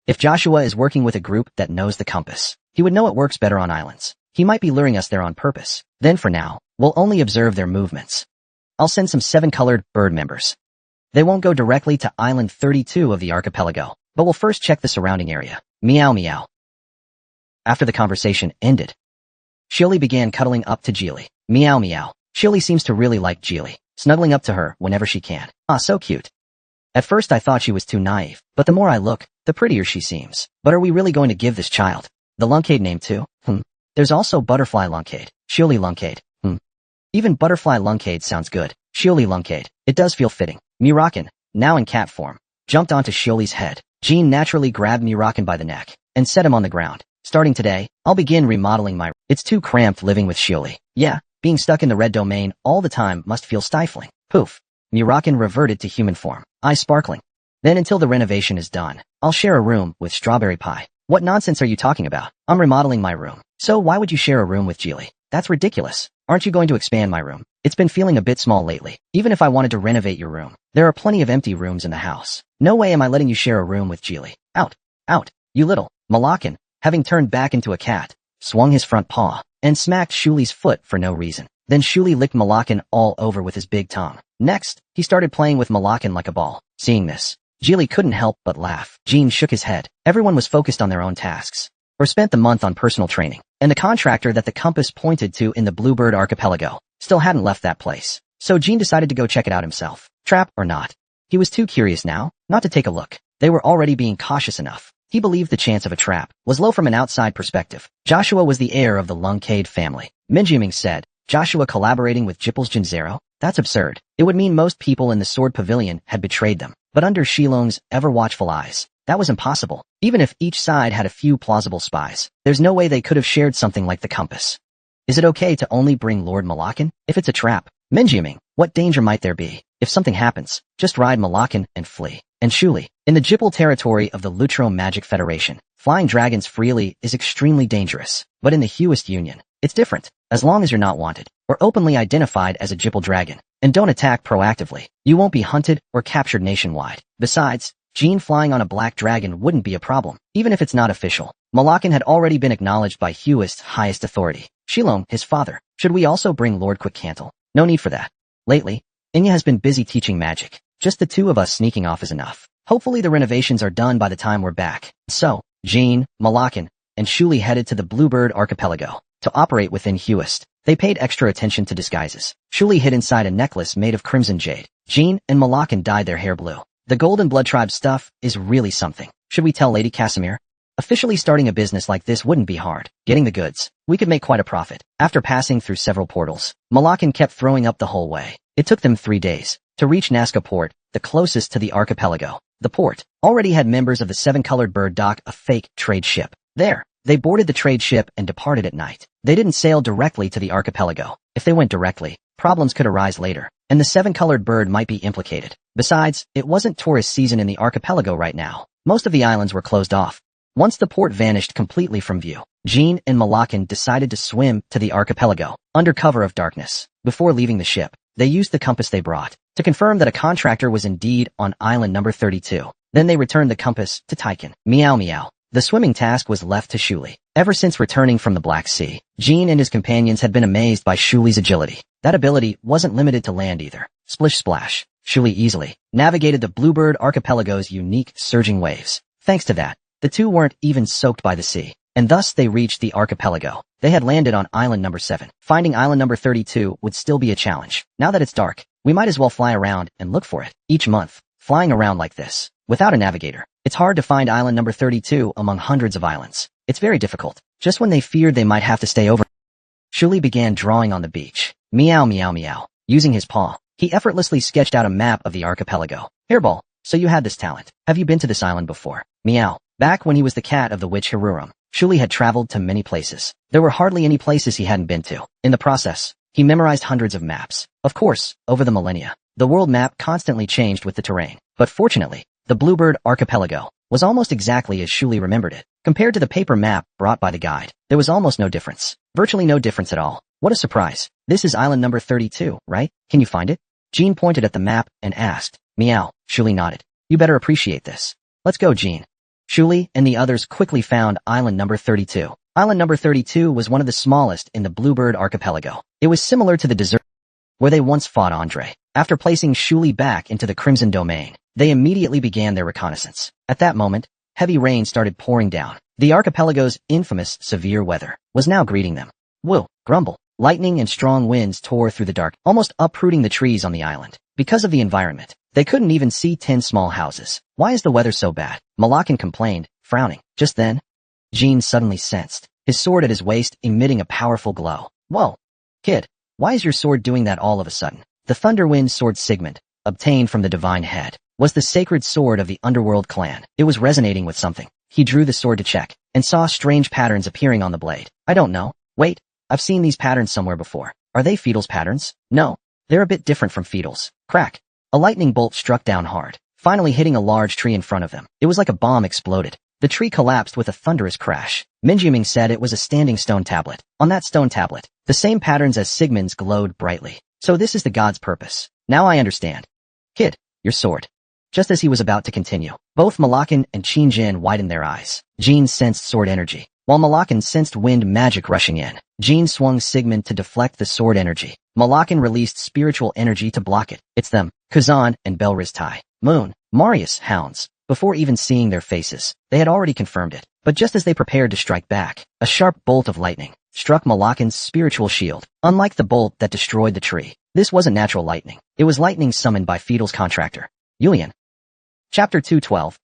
If Joshua is working with a group that knows the compass, he would know it works better on islands. He might be luring us there on purpose. Then for now, we'll only observe their movements. I'll send some 7 colored bird members. They won't go directly to Island 32 of the archipelago, but we'll first check the surrounding area. Meow meow. After the conversation ended, Shuli began cuddling up to Geely. Meow meow. Shuli seems to really like Geely, snuggling up to her whenever she can. Ah, so cute. At first I thought she was too naive, but the more I look, the prettier she seems. But are we really going to give this child the Lunkade name too? There's also Butterfly Lunkade, Shuli Lunkade. Even Butterfly Lunkade sounds good. Shuli Lunkade. It does feel fitting. Muraken, now in cat form, jumped onto Shuli's head. Jean naturally grabbed Muraken by the neck and set him on the ground. Starting today, I'll begin remodeling my... It's too cramped living with Shuli. Yeah, being stuck in the red domain all the time must feel stifling. Poof. Muraken reverted to human form, eyes sparkling. Then until the renovation is done, I'll share a room with Strawberry Pie. What nonsense are you talking about? I'm remodeling my room. So why would you share a room with Geely? That's ridiculous. Aren't you going to expand my room? It's been feeling a bit small lately. Even if I wanted to renovate your room, there are plenty of empty rooms in the house. No way am I letting you share a room with Geely. Out. Out. You little. Malakan, having turned back into a cat, swung his front paw and smacked Shuli's foot for no reason. Then Shuli licked Malakan all over with his big tongue. Next, he started playing with Malakan like a ball. Seeing this, Geely couldn't help but laugh. Jean shook his head. Everyone was focused on their own tasks, or spent the month on personal training, and the contractor that the compass pointed to in the Bluebird Archipelago still hadn't left that place. So Jean decided to go check it out himself. Trap or not, he was too curious now not to take a look. They were already being cautious enough. He believed the chance of a trap was low from an outside perspective. Joshua was the heir of the Lunkade family. Minjiming said, Joshua collaborating with Jipple's Jinzero? That's absurd. It would mean most people in the Sword Pavilion had betrayed them. But under Shilong's ever-watchful eyes, that was impossible. Even if each side had a few plausible spies, there's no way they could have shared something like the compass. Is it okay to only bring Lord Malakan? If it's a trap, Minjiming, what danger might there be? If something happens, just ride Malakan and flee. And Shuli, in the Jipple territory of the Lutro Magic Federation, flying dragons freely is extremely dangerous. But in the Huist Union, it's different. As long as you're not wanted, or openly identified as a Jipple dragon, and don't attack proactively, you won't be hunted or captured nationwide. Besides, Jean flying on a black dragon wouldn't be a problem, even if it's not official. Malakan had already been acknowledged by Huist's highest authority, Shilong, his father. Should we also bring Lord Quickcantle? No need for that. Lately, Inya has been busy teaching magic. Just the two of us sneaking off is enough. Hopefully the renovations are done by the time we're back. So, Jean, Malakan, and Shuli headed to the Bluebird Archipelago to operate within Huist. They paid extra attention to disguises. Shuli hid inside a necklace made of crimson jade. Jean and Malakan dyed their hair blue. The Golden Blood Tribe stuff is really something. Should we tell Lady Casimir? Officially starting a business like this wouldn't be hard. Getting the goods, we could make quite a profit. After passing through several portals, Malakan kept throwing up the whole way. It took them 3 days to reach Nazca Port, the closest to the archipelago. The port already had members of the Seven-Colored Bird dock a fake trade ship. There, they boarded the trade ship and departed at night. They didn't sail directly to the archipelago. If they went directly, problems could arise later, and the Seven-Colored Bird might be implicated. Besides, it wasn't tourist season in the archipelago right now. Most of the islands were closed off. Once the port vanished completely from view, Jean and Malakan decided to swim to the archipelago, under cover of darkness. Before leaving the ship, they used the compass they brought to confirm that a contractor was indeed on island number 32. Then they returned the compass to Taiken. Meow meow. The swimming task was left to Shuli. Ever since returning from the Black Sea, Jean and his companions had been amazed by Shuli's agility. That ability wasn't limited to land either. Splish splash. Shuli easily navigated the Bluebird Archipelago's unique surging waves. Thanks to that, the two weren't even soaked by the sea, and thus they reached the archipelago. They had landed on island number 7. Finding island number 32 would still be a challenge. Now that it's dark, we might as well fly around and look for it. Each month, flying around like this, without a navigator, it's hard to find island number 32 among hundreds of islands. It's very difficult. Just when they feared they might have to stay over, Shuli began drawing on the beach. Meow meow meow. Using his paw, he effortlessly sketched out a map of the archipelago. Hairball, so you had this talent. Have you been to this island before? Meow. Back when he was the cat of the witch Hirurum, Shuli had traveled to many places. There were hardly any places he hadn't been to. In the process, he memorized hundreds of maps. Of course, over the millennia, the world map constantly changed with the terrain. But fortunately, the Bluebird Archipelago was almost exactly as Shuli remembered it. Compared to the paper map brought by the guide, there was almost no difference. Virtually no difference at all. What a surprise. This is island number 32, right? Can you find it? Jean pointed at the map and asked. Meow. Shuli nodded. You better appreciate this. Let's go, Jean. Shuli and the others quickly found island number 32. Island number 32 was one of the smallest in the Bluebird Archipelago. It was similar to the desert where they once fought Andre. After placing Shuli back into the Crimson Domain, they immediately began their reconnaissance. At that moment, heavy rain started pouring down. The archipelago's infamous severe weather was now greeting them. Woo, grumble. Lightning and strong winds tore through the dark, almost uprooting the trees on the island. Because of the environment, they couldn't even see 10 small houses. Why is the weather so bad? Malakan complained, frowning. Just then, Jean suddenly sensed his sword at his waist emitting a powerful glow. Whoa, kid, why is your sword doing that all of a sudden? The Thunderwind sword Sigmund, obtained from the divine head, was the sacred sword of the underworld clan. It was resonating with something. He drew the sword to check, and saw strange patterns appearing on the blade. I don't know. Wait, I've seen these patterns somewhere before. Are they Fetal's patterns? No, they're a bit different from Fetal's. Crack. A lightning bolt struck down hard, finally hitting a large tree in front of them. It was like a bomb exploded. The tree collapsed with a thunderous crash. Minjiming said it was a standing stone tablet. On that stone tablet, the same patterns as Sigmund's glowed brightly. So this is the god's purpose. Now I understand. Kid, your sword. Just as he was about to continue, both Malakan and Qinjin widened their eyes. Jean sensed sword energy, while Malakan sensed wind magic rushing in. Jean swung Sigmund to deflect the sword energy. Malakan released spiritual energy to block it. It's them, Kazan and Belriz Tai. Moon, Marius, hounds. Before even seeing their faces, they had already confirmed it. But just as they prepared to strike back, a sharp bolt of lightning struck Malakan's spiritual shield. Unlike the bolt that destroyed the tree, this wasn't natural lightning. It was lightning summoned by Fetal's contractor, Yulian. Chapter 212,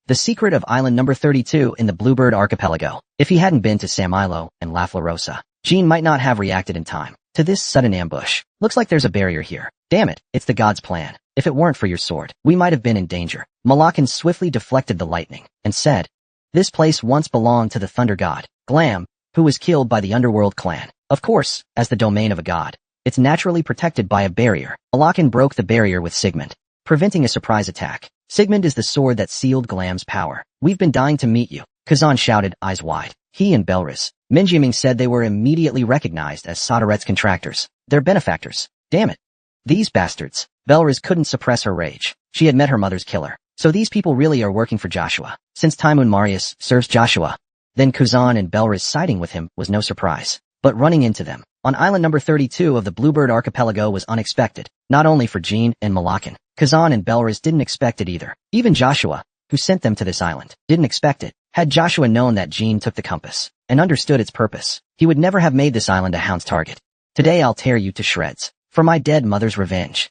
The Secret of Island Number 32 in the Bluebird Archipelago. If he hadn't been to Samilo and La Florosa, Jean might not have reacted in time to this sudden ambush. Looks like there's a barrier here. Damn it, it's the god's plan. If it weren't for your sword, we might have been in danger. Malakan swiftly deflected the lightning and said, this place once belonged to the thunder god, Glam, who was killed by the underworld clan. Of course, as the domain of a god, it's naturally protected by a barrier. Malakan broke the barrier with Sigmund, preventing a surprise attack. Sigmund is the sword that sealed Glam's power. We've been dying to meet you, Kazan shouted, eyes wide. He and Belriz, Minjiming said they were immediately recognized as Soderet's contractors, their benefactors. Damn it. These bastards. Belriz couldn't suppress her rage. She had met her mother's killer. So these people really are working for Joshua. Since Taimun Marius serves Joshua, then Kazan and Belriz siding with him was no surprise. But running into them on island number 32 of the Bluebird Archipelago was unexpected, not only for Jean and Malakan. Kazan and Belriz didn't expect it either. Even Joshua, who sent them to this island, didn't expect it. Had Joshua known that Jean took the compass and understood its purpose, he would never have made this island a hound's target. Today I'll tear you to shreds, for my dead mother's revenge.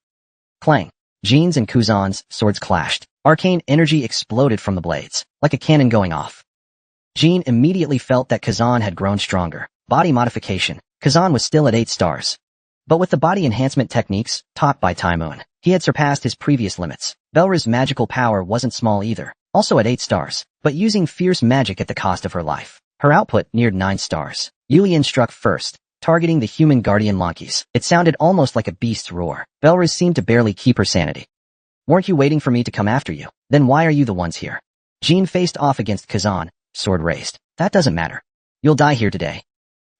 Clang. Jean's and Kazan's swords clashed. Arcane energy exploded from the blades, like a cannon going off. Jean immediately felt that Kazan had grown stronger. Body modification. Kazan was still at 8 stars. But with the body enhancement techniques taught by Taimun, he had surpassed his previous limits. Belriz's magical power wasn't small either, also at 8 stars, but using fierce magic at the cost of her life. Her output neared 9 stars. Yulian struck first, targeting the human guardian Lonkeys. It sounded almost like a beast's roar. Belriz seemed to barely keep her sanity. Weren't you waiting for me to come after you? Then why are you the ones here? Jean faced off against Kazan, sword raised. That doesn't matter. You'll die here today.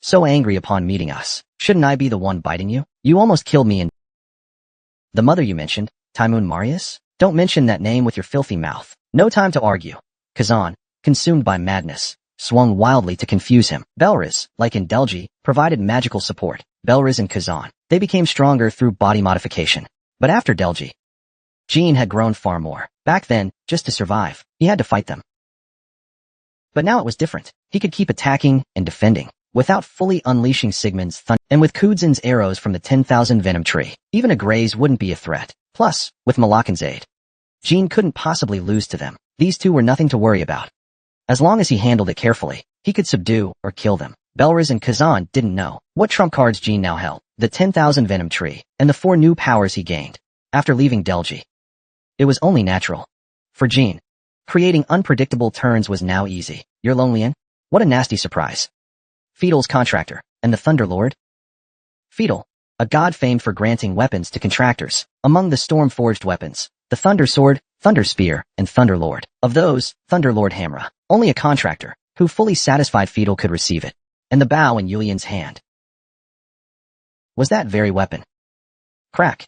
So angry upon meeting us. Shouldn't I be the one biting you? You almost killed me and... The mother you mentioned, Taimun Marius? Don't mention that name with your filthy mouth. No time to argue. Kazan, consumed by madness, swung wildly to confuse him. Belriz, like in Delgi, provided magical support. Belriz and Kazan, they became stronger through body modification. But after Delgi, Jean had grown far more. Back then, just to survive, he had to fight them. But now it was different. He could keep attacking and defending, without fully unleashing Sigmund's thunder. And with Kudzin's arrows from the 10,000 venom tree, even a graze wouldn't be a threat. Plus, with Malakan's aid, Jean couldn't possibly lose to them. These two were nothing to worry about. As long as he handled it carefully, he could subdue or kill them. Belriz and Kazan didn't know what trump cards Jean now held, the 10,000 venom tree, and the 4 new powers he gained after leaving Delgi. It was only natural. For Jean, creating unpredictable turns was now easy. You're Lonelian? What a nasty surprise. Fetal's contractor, and the Thunderlord? Fetal, a god famed for granting weapons to contractors. Among the storm-forged weapons, the Thunder Sword, Thunder Spear, and Thunderlord. Of those, Thunderlord Hamra, only a contractor, who fully satisfied Fetal could receive it. And the bow in Yulian's hand was that very weapon. Crack.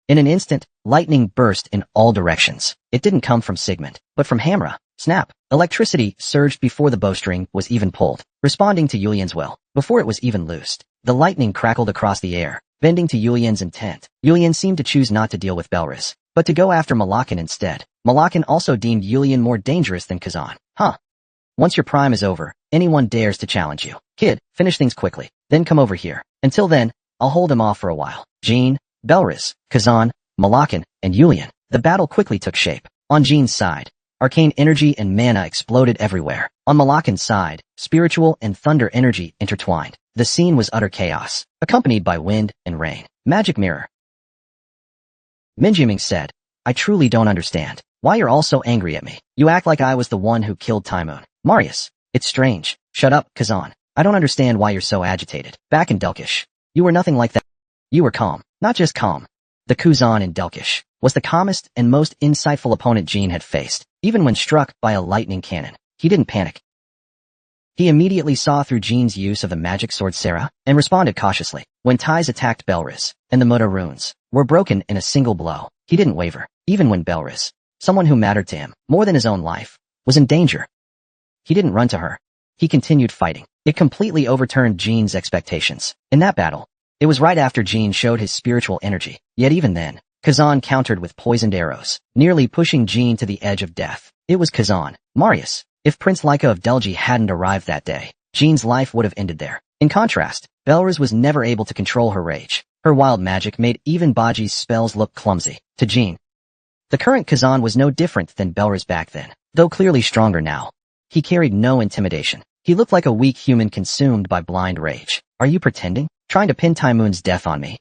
In an instant, lightning burst in all directions. It didn't come from Sigmund, but from Hamra. Snap. Electricity surged before the bowstring was even pulled, responding to Yulian's will. Before it was even loosed, the lightning crackled across the air, bending to Yulian's intent. Yulian seemed to choose not to deal with Belriz, but to go after Malakan instead. Malakan also deemed Yulian more dangerous than Kazan. Huh. Once your prime is over, anyone dares to challenge you. Kid, finish things quickly, then come over here. Until then, I'll hold him off for a while. Jean, Belriz, Kazan, Malakan, and Yulian. The battle quickly took shape. On Jean's side, arcane energy and mana exploded everywhere. On Malakan's side, spiritual and thunder energy intertwined. The scene was utter chaos, accompanied by wind and rain. Magic mirror. Minjiming said, I truly don't understand why you're all so angry at me. You act like I was the one who killed Taimoon. Marius, it's strange. Shut up, Kazan. I don't understand why you're so agitated. Back in Delkish, you were nothing like that. You were calm. Not just calm. The Kuzan in Delkish was the calmest and most insightful opponent Jean had faced. Even when struck by a lightning cannon, he didn't panic. He immediately saw through Jean's use of the magic sword Sarah and responded cautiously. When ties attacked Belriz and the Muda runes were broken in a single blow, he didn't waver. Even when Belriz, someone who mattered to him more than his own life, was in danger, he didn't run to her. He continued fighting. It completely overturned Jean's expectations. In that battle, it was right after Jean showed his spiritual energy. Yet even then, Kazan countered with poisoned arrows, nearly pushing Jean to the edge of death. It was Kazan. Marius. If Prince Lyca of Delgi hadn't arrived that day, Jean's life would have ended there. In contrast, Belriz was never able to control her rage. Her wild magic made even Baji's spells look clumsy. To Jean, the current Kazan was no different than Belriz back then, though clearly stronger now. He carried no intimidation. He looked like a weak human consumed by blind rage. Are you pretending? Trying to pin Taimoon's death on me?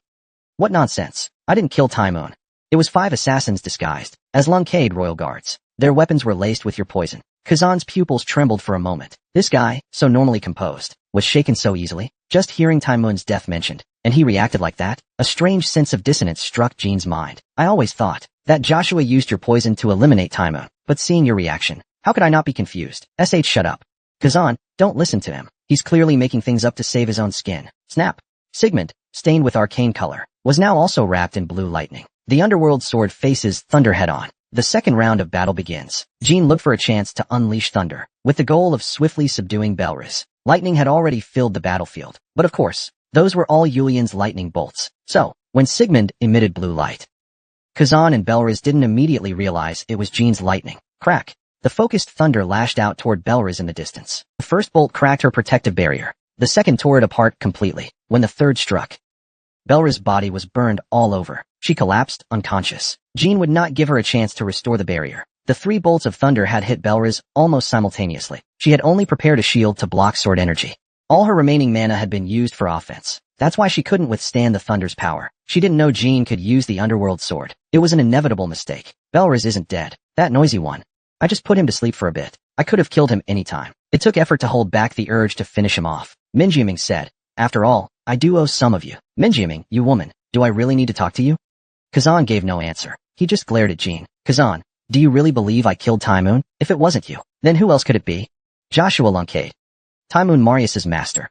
What nonsense. I didn't kill Taimoon. It was 5 assassins disguised as Lunkade royal guards. Their weapons were laced with your poison. Kazan's pupils trembled for a moment. This guy, so normally composed, was shaken so easily. Just hearing Taimoon's death mentioned, and he reacted like that. A strange sense of dissonance struck Jean's mind. I always thought that Joshua used your poison to eliminate Taimoon, but seeing your reaction, how could I not be confused? Shut up. Kazan, don't listen to him. He's clearly making things up to save his own skin. Snap. Sigmund, stained with arcane color, was now also wrapped in blue lightning. The underworld sword faces thunder head-on. The second round of battle begins. Jean looked for a chance to unleash thunder, with the goal of swiftly subduing Belriz. Lightning had already filled the battlefield, but of course, those were all Yulian's lightning bolts. So, when Sigmund emitted blue light, Kazan and Belriz didn't immediately realize it was Jean's lightning. Crack. The focused thunder lashed out toward Belriz in the distance. The first bolt cracked her protective barrier. The second tore it apart completely. When the third struck, Belriz's body was burned all over. She collapsed, unconscious. Jean would not give her a chance to restore the barrier. The 3 bolts of thunder had hit Belriz almost simultaneously. She had only prepared a shield to block sword energy. All her remaining mana had been used for offense. That's why she couldn't withstand the thunder's power. She didn't know Jean could use the underworld sword. It was an inevitable mistake. Belriz isn't dead. That noisy one. I just put him to sleep for a bit. I could have killed him any time. It took effort to hold back the urge to finish him off. Minjiming said, after all, I do owe some of you. Minjiming, you woman, do I really need to talk to you? Kazan gave no answer. He just glared at Jean. Kazan, do you really believe I killed Taimoon? If it wasn't you, then who else could it be? Joshua Lunkade. Taimoon Marius's master.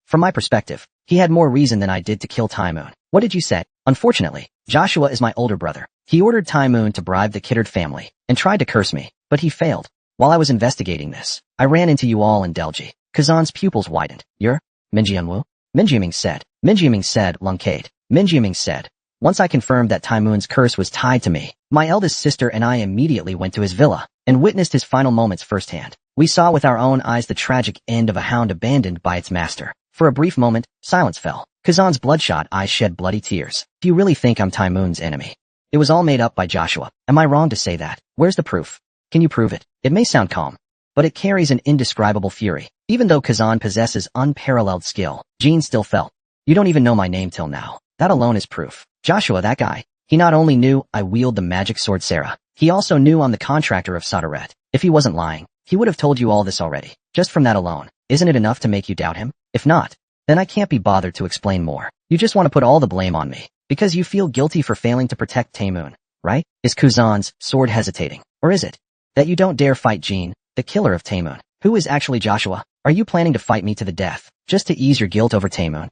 From my perspective, he had more reason than I did to kill Taimoon. What did you say? Unfortunately, Joshua is my older brother. He ordered Taimoon to bribe the Kiddard family and tried to curse me, but he failed. While I was investigating this, I ran into you all in Delgi. Kazan's pupils widened. You're Minjianwu? Minjiming said. Minjiming said, Lunkade. Minjiming said. Once I confirmed that Taimoon's curse was tied to me, my eldest sister and I immediately went to his villa and witnessed his final moments firsthand. We saw with our own eyes the tragic end of a hound abandoned by its master. For a brief moment, silence fell. Kazan's bloodshot eyes shed bloody tears. Do you really think I'm Taimoon's enemy? It was all made up by Joshua. Am I wrong to say that? Where's the proof? Can you prove it? It may sound calm, but it carries an indescribable fury. Even though Kazan possesses unparalleled skill, Jean still felt. You don't even know my name till now. That alone is proof. Joshua, that guy. He not only knew I wield the magic sword Sarah, he also knew I'm the contractor of Sadaret. If he wasn't lying, he would have told you all this already. Just from that alone, isn't it enough to make you doubt him? If not, then I can't be bothered to explain more. You just want to put all the blame on me, because you feel guilty for failing to protect Taimoon, right? Is Kazan's sword hesitating? Or is it that you don't dare fight Jean, the killer of Taimoon? Who is actually Joshua? Are you planning to fight me to the death, just to ease your guilt over Taimoon?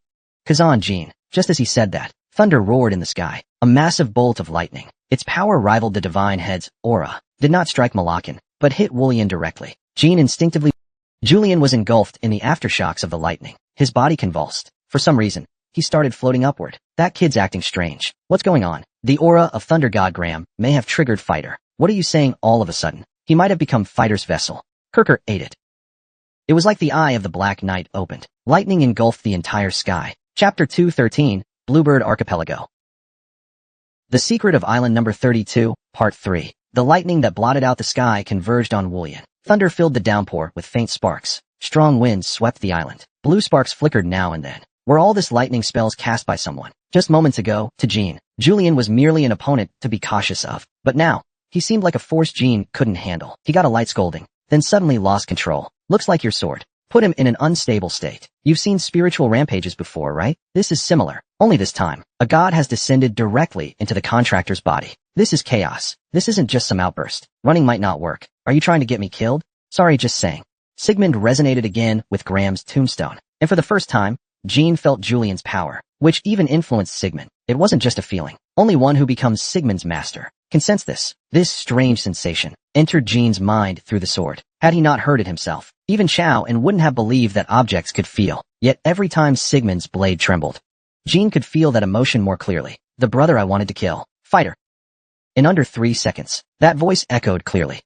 Kazan Jean. Just as he said that, thunder roared in the sky. A massive bolt of lightning. Its power rivaled the divine head's aura. Did not strike Malakan, but hit Wulian directly. Jean instinctively. Julian was engulfed in the aftershocks of the lightning. His body convulsed. For some reason, he started floating upward. That kid's acting strange. What's going on? The aura of Thunder God Graham may have triggered Fighter. What are you saying all of a sudden? He might have become Fighter's vessel. Kirker ate it. It was like the eye of the Black Knight opened. Lightning engulfed the entire sky. Chapter 213, Bluebird Archipelago. The Secret of Island Number 32, Part 3. The lightning that blotted out the sky converged on Wullian. Thunder filled the downpour with faint sparks. Strong winds swept the island. Blue sparks flickered now and then. Were all this lightning spells cast by someone? Just moments ago, to Jean, Julian was merely an opponent to be cautious of. But now, he seemed like a force Jean couldn't handle. He got a light scolding, then suddenly lost control. Looks like your sword put him in an unstable state. You've seen spiritual rampages before, right? This is similar. Only this time, a god has descended directly into the contractor's body. This is chaos. This isn't just some outburst. Running might not work. Are you trying to get me killed? Sorry, just saying. Sigmund resonated again with Graham's tombstone. And for the first time, Jean felt Julian's power, which even influenced Sigmund. It wasn't just a feeling. Only one who becomes Sigmund's master can sense this. This strange sensation entered Jean's mind through the sword. Had he not heard it himself, even Chao and wouldn't have believed that objects could feel. Yet every time Sigmund's blade trembled, Jean could feel that emotion more clearly. The brother I wanted to kill. Fighter. In under 3 seconds, that voice echoed clearly.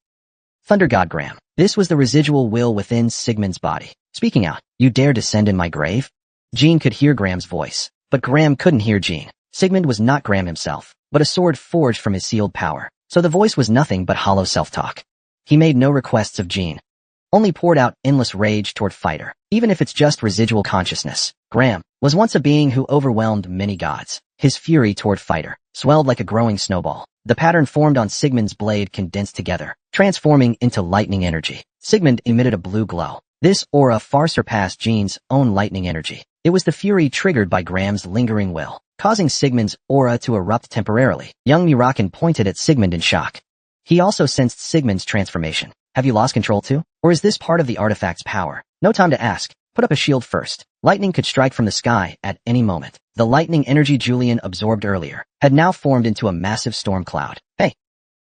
Thunder God Graham. This was the residual will within Sigmund's body. Speaking out, you dare descend in my grave? Jean could hear Graham's voice, but Graham couldn't hear Jean. Sigmund was not Graham himself, but a sword forged from his sealed power. So the voice was nothing but hollow self-talk. He made no requests of Jean, only poured out endless rage toward Fighter, even if it's just residual consciousness. Graham was once a being who overwhelmed many gods. His fury toward Fighter swelled like a growing snowball. The pattern formed on Sigmund's blade condensed together, transforming into lightning energy. Sigmund emitted a blue glow. This aura far surpassed Jean's own lightning energy. It was the fury triggered by Graham's lingering will, causing Sigmund's aura to erupt temporarily. Young Murakin pointed at Sigmund in shock. He also sensed Sigmund's transformation. Have you lost control too? Or is this part of the artifact's power? No time to ask. Put up a shield first. Lightning could strike from the sky at any moment. The lightning energy Julian absorbed earlier had now formed into a massive storm cloud. Hey,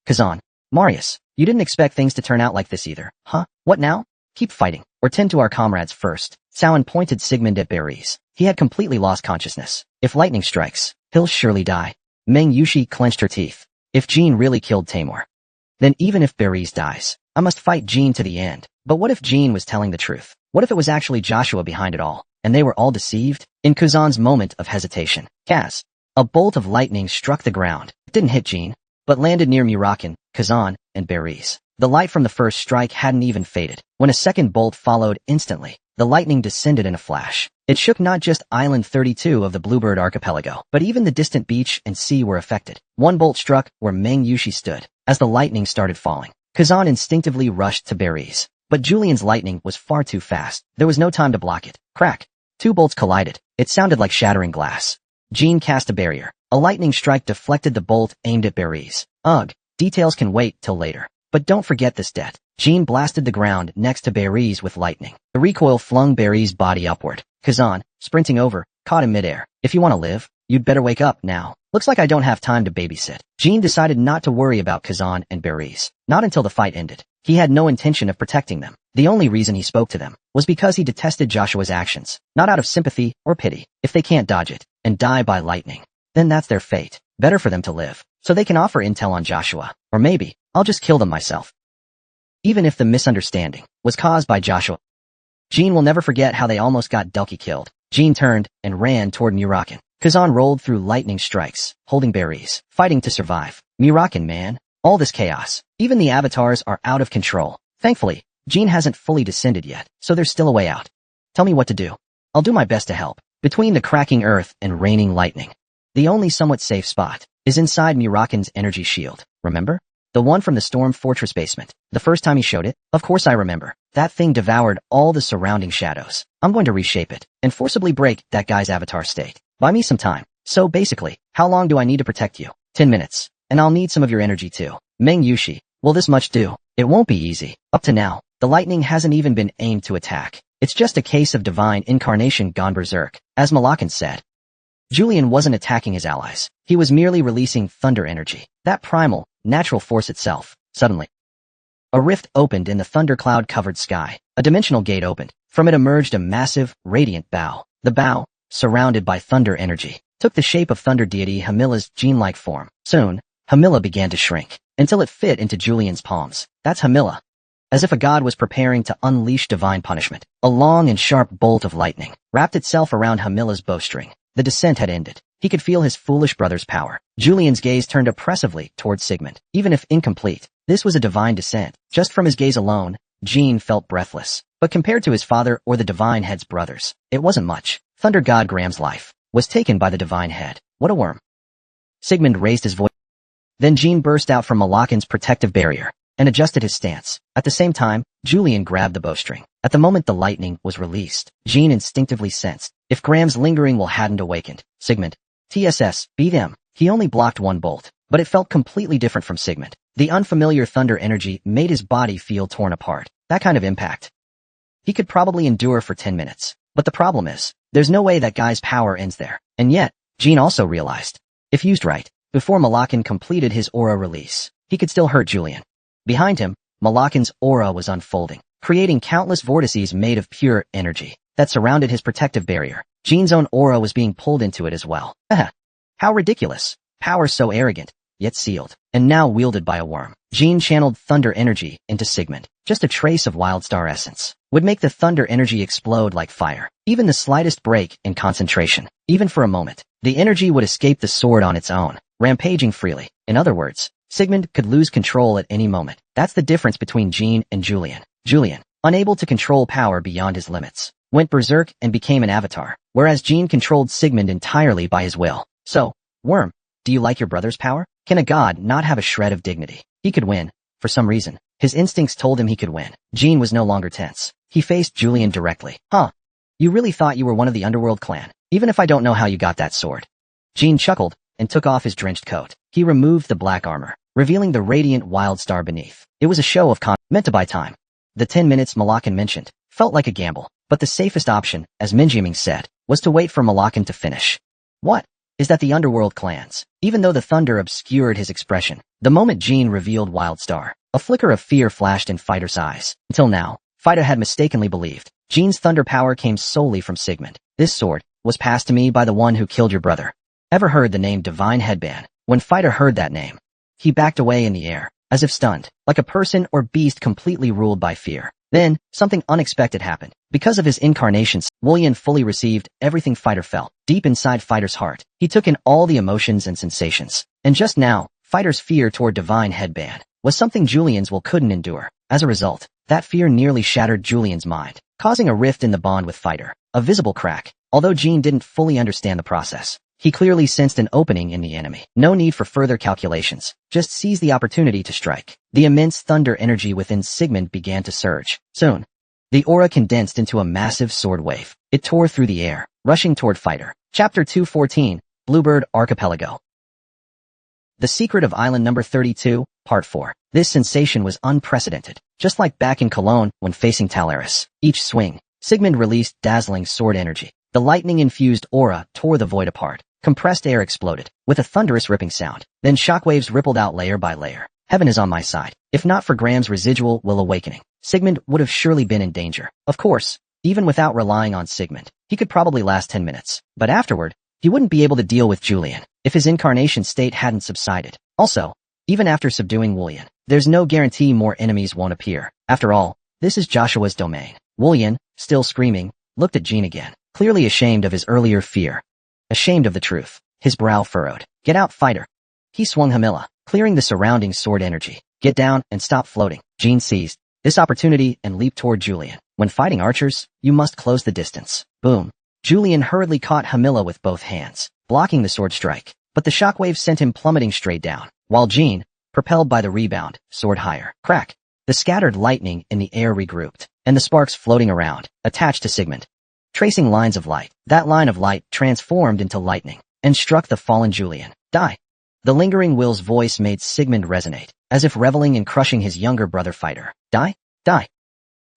Kazan, Marius, you didn't expect things to turn out like this either, huh? What now? Keep fighting, or tend to our comrades first. Samhain pointed Sigmund at Beres. He had completely lost consciousness. If lightning strikes, he'll surely die. Meng Yushi clenched her teeth. If Jean really killed Tamor, then even if Beres dies, I must fight Jean to the end. But what if Jean was telling the truth? What if it was actually Joshua behind it all, and they were all deceived? In Kazan's moment of hesitation, Kaz, a bolt of lightning struck the ground. It didn't hit Jean, but landed near Murakin, Kazan, and Beres. The light from the first strike hadn't even faded. When a second bolt followed instantly, the lightning descended in a flash. It shook not just Island 32 of the Bluebird Archipelago, but even the distant beach and sea were affected. One bolt struck where Meng Yushi stood. As the lightning started falling, Kazan instinctively rushed to Beres. But Julian's lightning was far too fast. There was no time to block it. Crack. 2 bolts collided. It sounded like shattering glass. Jean cast a barrier. A lightning strike deflected the bolt aimed at Beres. Ugh. Details can wait till later. But don't forget this debt. Jean blasted the ground next to Beres with lightning. The recoil flung Beres' body upward. Kazan, sprinting over, caught him midair. If you want to live, you'd better wake up now. Looks like I don't have time to babysit. Jean decided not to worry about Kazan and Beres. Not until the fight ended. He had no intention of protecting them. The only reason he spoke to them was because he detested Joshua's actions, not out of sympathy or pity. If they can't dodge it and die by lightning, then that's their fate. Better for them to live, so they can offer intel on Joshua. Or maybe, I'll just kill them myself. Even if the misunderstanding was caused by Joshua. Jean will never forget how they almost got Delki killed. Jean turned and ran toward Murakin. Kazan rolled through lightning strikes, holding Beres, fighting to survive. Murakin, man. All this chaos. Even the avatars are out of control. Thankfully, Jean hasn't fully descended yet, so there's still a way out. Tell me what to do. I'll do my best to help. Between the cracking earth and raining lightning, the only somewhat safe spot is inside Murakin's energy shield. Remember? The one from the Storm Fortress basement. The first time he showed it? Of course I remember. That thing devoured all the surrounding shadows. I'm going to reshape it and forcibly break that guy's avatar state. Buy me some time. So basically, how long do I need to protect you? 10 minutes. And I'll need some of your energy too. Meng Yushi, will this much do? It won't be easy. Up to now, the lightning hasn't even been aimed to attack. It's just a case of divine incarnation gone berserk, as Malakan said. Julian wasn't attacking his allies. He was merely releasing thunder energy, that primal, natural force itself. Suddenly, a rift opened in the thundercloud-covered sky. A dimensional gate opened. From it emerged a massive, radiant bow. The bow, surrounded by thunder energy, took the shape of thunder deity Hamilla's gene-like form. Soon, Hamilla began to shrink, until it fit into Julian's palms. That's Hamilla. as if a god was preparing to unleash divine punishment. A long and sharp bolt of lightning wrapped itself around Hamilla's bowstring. The descent had ended. He could feel his foolish brother's power. Julian's gaze turned oppressively towards Sigmund. Even if incomplete, this was a divine descent. Just from his gaze alone, Jean felt breathless. But compared to his father or the Divine Head's brothers, it wasn't much. Thunder God Graham's life was taken by the Divine Head. What a worm. Sigmund raised his voice. Then Jean burst out from Malakin's protective barrier and adjusted his stance. At the same time, Julian grabbed the bowstring. At the moment the lightning was released, Jean instinctively sensed if Graham's lingering will hadn't awakened. Sigmund. TSS, beat him. He only blocked one bolt, but it felt completely different from Sigmund. The unfamiliar thunder energy made his body feel torn apart. That kind of impact he could probably endure for 10 minutes. But the problem is, there's no way that guy's power ends there. And yet, Jean also realized, if used right, before Malakin completed his aura release, he could still hurt Julian. Behind him, Malakin's aura was unfolding, creating countless vortices made of pure energy that surrounded his protective barrier. Jean's own aura was being pulled into it as well. How ridiculous. Power so arrogant, yet sealed, and now wielded by a worm. Jean channeled thunder energy into Sigmund. Just a trace of Wildstar essence would make the thunder energy explode like fire. Even the slightest break in concentration, even for a moment, the energy would escape the sword on its own, rampaging freely. In other words, Sigmund could lose control at any moment. That's the difference between Jean and Julian. Julian, unable to control power beyond his limits, went berserk and became an avatar, whereas Jean controlled Sigmund entirely by his will. So, Worm, do you like your brother's power? Can a god not have a shred of dignity? He could win. For some reason, his instincts told him he could win. Jean was no longer tense. He faced Julian directly. Huh? You really thought you were one of the Underworld clan, even if I don't know how you got that sword. Jean chuckled and took off his drenched coat. He removed the black armor, revealing the radiant Wildstar beneath. It was a show of meant to buy time. The 10 minutes Malakin mentioned felt like a gamble, but the safest option, as Minjiming said, was to wait for Malakin to finish. What? Is that the Underworld clans? Even though the thunder obscured his expression, the moment Jean revealed Wildstar, a flicker of fear flashed in Fighter's eyes. Until now, Fighter had mistakenly believed Jean's thunder power came solely from Sigmund. This sword was passed to me by the one who killed your brother. Ever heard the name Divine Headband? When Fighter heard that name, he backed away in the air, as if stunned, like a person or beast completely ruled by fear. Then, something unexpected happened. Because of his incarnations, Julian fully received everything Fighter felt. Deep inside Fighter's heart, he took in all the emotions and sensations. And just now, Fighter's fear toward Divine Headband was something Julian's will couldn't endure. As a result, that fear nearly shattered Julian's mind, causing a rift in the bond with Fighter. A visible crack. Although Jean didn't fully understand the process, he clearly sensed an opening in the enemy. No need for further calculations. Just seize the opportunity to strike. The immense thunder energy within Sigmund began to surge. Soon, the aura condensed into a massive sword wave. It tore through the air, rushing toward Fighter. Chapter 214, Bluebird Archipelago. The Secret of Island Number 32, Part 4. This sensation was unprecedented. Just like back in Cologne when facing Talaris. Each swing, Sigmund released dazzling sword energy. The lightning-infused aura tore the void apart. Compressed air exploded, with a thunderous ripping sound. Then shockwaves rippled out layer by layer. Heaven is on my side. If not for Graham's residual will awakening, Sigmund would have surely been in danger. Of course, even without relying on Sigmund, he could probably last 10 minutes. But afterward, he wouldn't be able to deal with Julian if his incarnation state hadn't subsided. Also, even after subduing Julian, there's no guarantee more enemies won't appear. After all, this is Joshua's domain. Julian, still screaming, looked at Jean again, clearly ashamed of his earlier fear. Ashamed of the truth. His brow furrowed. Get out, Fighter. He swung Hamilla, clearing the surrounding sword energy. Get down and stop floating. Jean seized this opportunity and leaped toward Julian. When fighting archers, you must close the distance. Boom. Julian hurriedly caught Hamilla with both hands, blocking the sword strike. But the shockwave sent him plummeting straight down, while Jean, propelled by the rebound, soared higher. Crack. The scattered lightning in the air regrouped, and the sparks floating around, attached to Sigmund. Tracing lines of light, that line of light transformed into lightning, and struck the fallen Julian. Die. The lingering will's voice made Sigmund resonate, as if reveling in crushing his younger brother Fighter. Die? Die.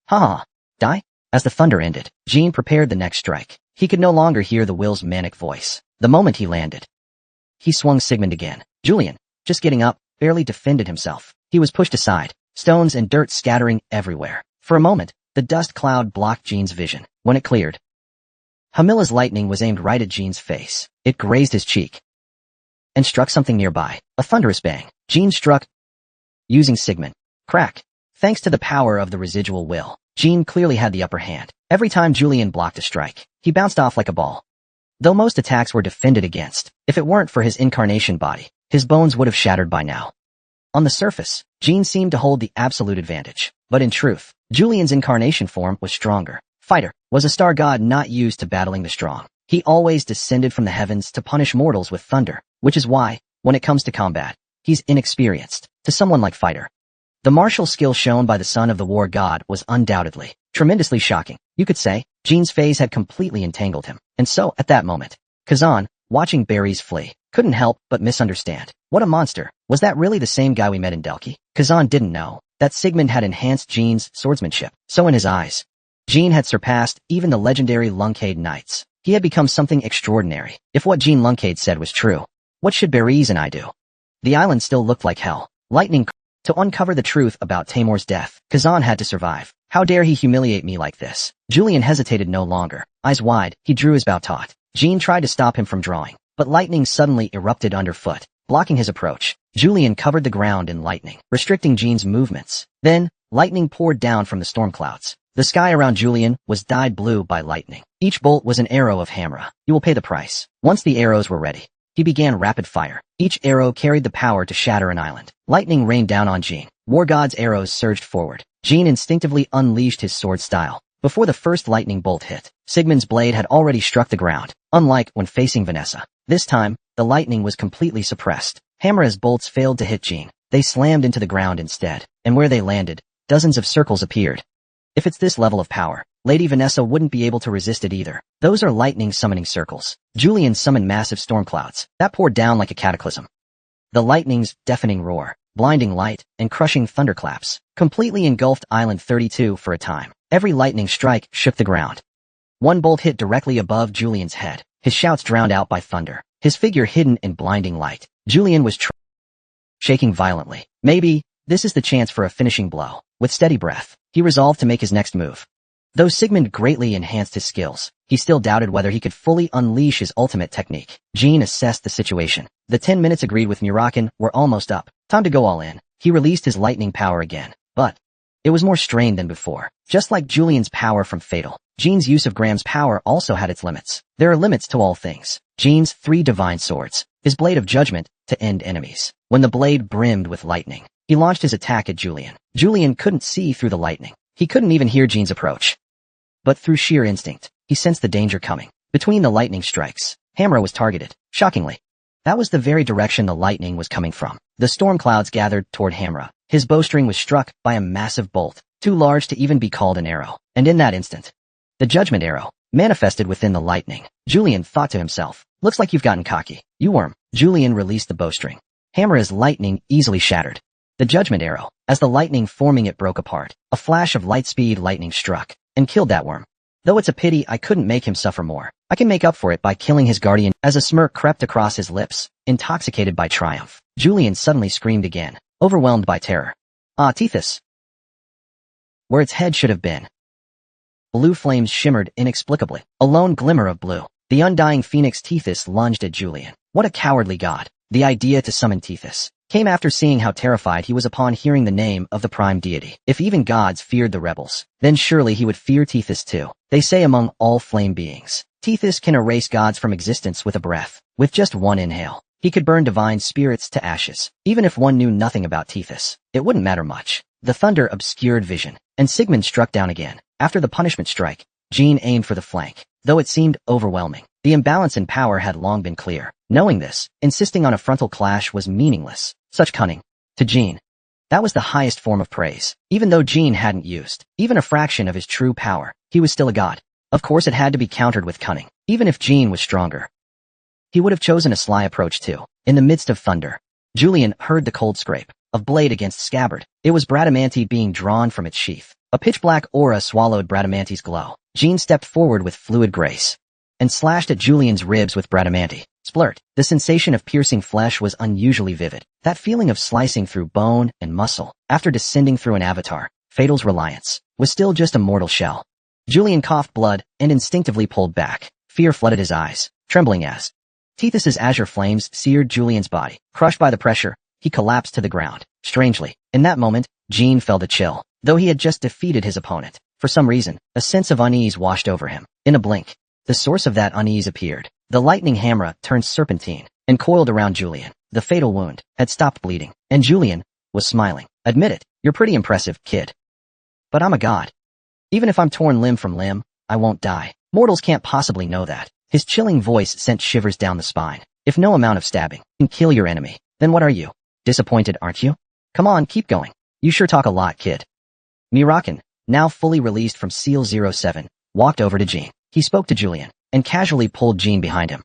Ha! Die? As the thunder ended, Jean prepared the next strike. He could no longer hear the will's manic voice. The moment he landed, he swung Sigmund again. Julian, just getting up, barely defended himself. He was pushed aside, stones and dirt scattering everywhere. For a moment, the dust cloud blocked Jean's vision. When it cleared, Hamilla's lightning was aimed right at Jean's face. It grazed his cheek and struck something nearby. A thunderous bang. Jean struck, using Sigmund. Crack. Thanks to the power of the residual will, Jean clearly had the upper hand. Every time Julian blocked a strike, he bounced off like a ball. Though most attacks were defended against, if it weren't for his incarnation body, his bones would have shattered by now. On the surface, Jean seemed to hold the absolute advantage, but in truth, Julian's incarnation form was stronger. Fighter was a star god not used to battling the strong. He always descended from the heavens to punish mortals with thunder, which is why, when it comes to combat, he's inexperienced to someone like Fighter. The martial skill shown by the son of the war god was undoubtedly tremendously shocking. You could say, Jean's phase had completely entangled him, and so, at that moment, Kazan, watching Barry's flee, couldn't help but misunderstand. What a monster. Was that really the same guy we met in Delki? Kazan didn't know that Sigmund had enhanced Jean's swordsmanship. So in his eyes, Jean had surpassed even the legendary Lunkade knights. He had become something extraordinary. If what Jean Lunkade said was true, what should Barry's and I do? The island still looked like hell. Lightning. To uncover the truth about Taimur's death, Kazan had to survive. How dare he humiliate me like this? Julian hesitated no longer. Eyes wide, he drew his bow taut. Jean tried to stop him from drawing, but lightning suddenly erupted underfoot, blocking his approach. Julian covered the ground in lightning, restricting Jean's movements. Then, lightning poured down from the storm clouds. The sky around Julian was dyed blue by lightning. Each bolt was an arrow of Hamra. You will pay the price. Once the arrows were ready, he began rapid fire. Each arrow carried the power to shatter an island. Lightning rained down on Jean. War God's arrows surged forward. Jean instinctively unleashed his sword style. Before the first lightning bolt hit, Sigmund's blade had already struck the ground. Unlike when facing Vanessa, this time, the lightning was completely suppressed. Hamra's bolts failed to hit Jean. They slammed into the ground instead, and where they landed, dozens of circles appeared. If it's this level of power, Lady Vanessa wouldn't be able to resist it either. Those are lightning summoning circles. Julian summoned massive storm clouds that poured down like a cataclysm. The lightning's deafening roar, blinding light, and crushing thunderclaps completely engulfed Island 32 for a time. Every lightning strike shook the ground. One bolt hit directly above Julian's head, his shouts drowned out by thunder, his figure hidden in blinding light. Julian was shaking violently. Maybe, this is the chance for a finishing blow. With steady breath, he resolved to make his next move. Though Sigmund greatly enhanced his skills, he still doubted whether he could fully unleash his ultimate technique. Jean assessed the situation. The 10 minutes agreed with Murakin were almost up. Time to go all in. He released his lightning power again, but it was more strained than before. Just like Julian's power from Fatal, Jean's use of Graham's power also had its limits. There are limits to all things. Jean's 3 divine swords, his blade of judgment, to end enemies. When the blade brimmed with lightning, he launched his attack at Julian. Julian couldn't see through the lightning. He couldn't even hear Jean's approach. But through sheer instinct, he sensed the danger coming. Between the lightning strikes, Hamra was targeted. Shockingly, that was the very direction the lightning was coming from. The storm clouds gathered toward Hamra. His bowstring was struck by a massive bolt, too large to even be called an arrow. And in that instant, the judgment arrow manifested within the lightning. Julian thought to himself, looks like you've gotten cocky, you worm. Julian released the bowstring. Hamra's lightning easily shattered the judgment arrow. As the lightning forming it broke apart, a flash of light-speed lightning struck and killed that worm. Though it's a pity I couldn't make him suffer more, I can make up for it by killing his guardian. As a smirk crept across his lips, intoxicated by triumph, Julian suddenly screamed again, overwhelmed by terror. Ah, Tethys! Where its head should have been. Blue flames shimmered inexplicably. A lone glimmer of blue. The undying phoenix Tethys lunged at Julian. What a cowardly god. The idea to summon Tethys came after seeing how terrified he was upon hearing the name of the prime deity. If even gods feared the rebels, then surely he would fear Tethys too. They say among all flame beings, Tethys can erase gods from existence with a breath. With just one inhale, he could burn divine spirits to ashes. Even if one knew nothing about Tethys, it wouldn't matter much. The thunder obscured vision, and Sigmund struck down again. After the punishment strike, Jean aimed for the flank, though it seemed overwhelming. The imbalance in power had long been clear. Knowing this, insisting on a frontal clash was meaningless. Such cunning. To Jean, that was the highest form of praise. Even though Jean hadn't used even a fraction of his true power, he was still a god. Of course it had to be countered with cunning. Even if Jean was stronger, he would have chosen a sly approach too. In the midst of thunder, Julian heard the cold scrape of blade against scabbard. It was Bradamante being drawn from its sheath. A pitch-black aura swallowed Bradamante's glow. Jean stepped forward with fluid grace and slashed at Julian's ribs with Bradamante. Splurt. The sensation of piercing flesh was unusually vivid. That feeling of slicing through bone and muscle, after descending through an avatar, Fatal's reliance, was still just a mortal shell. Julian coughed blood and instinctively pulled back. Fear flooded his eyes, trembling as Tethys's azure flames seared Julian's body. Crushed by the pressure, he collapsed to the ground. Strangely, in that moment, Jean felt a chill. Though he had just defeated his opponent, for some reason, a sense of unease washed over him. In a blink, the source of that unease appeared. The lightning hammer turned serpentine and coiled around Julian. The fatal wound had stopped bleeding, and Julian was smiling. Admit it, you're pretty impressive, kid. But I'm a god. Even if I'm torn limb from limb, I won't die. Mortals can't possibly know that. His chilling voice sent shivers down the spine. If no amount of stabbing can kill your enemy, then what are you? Disappointed, aren't you? Come on, keep going. You sure talk a lot, kid. Mirakin, now fully released from Seal 07, walked over to Jean. He spoke to Julian, and casually pulled Jean behind him.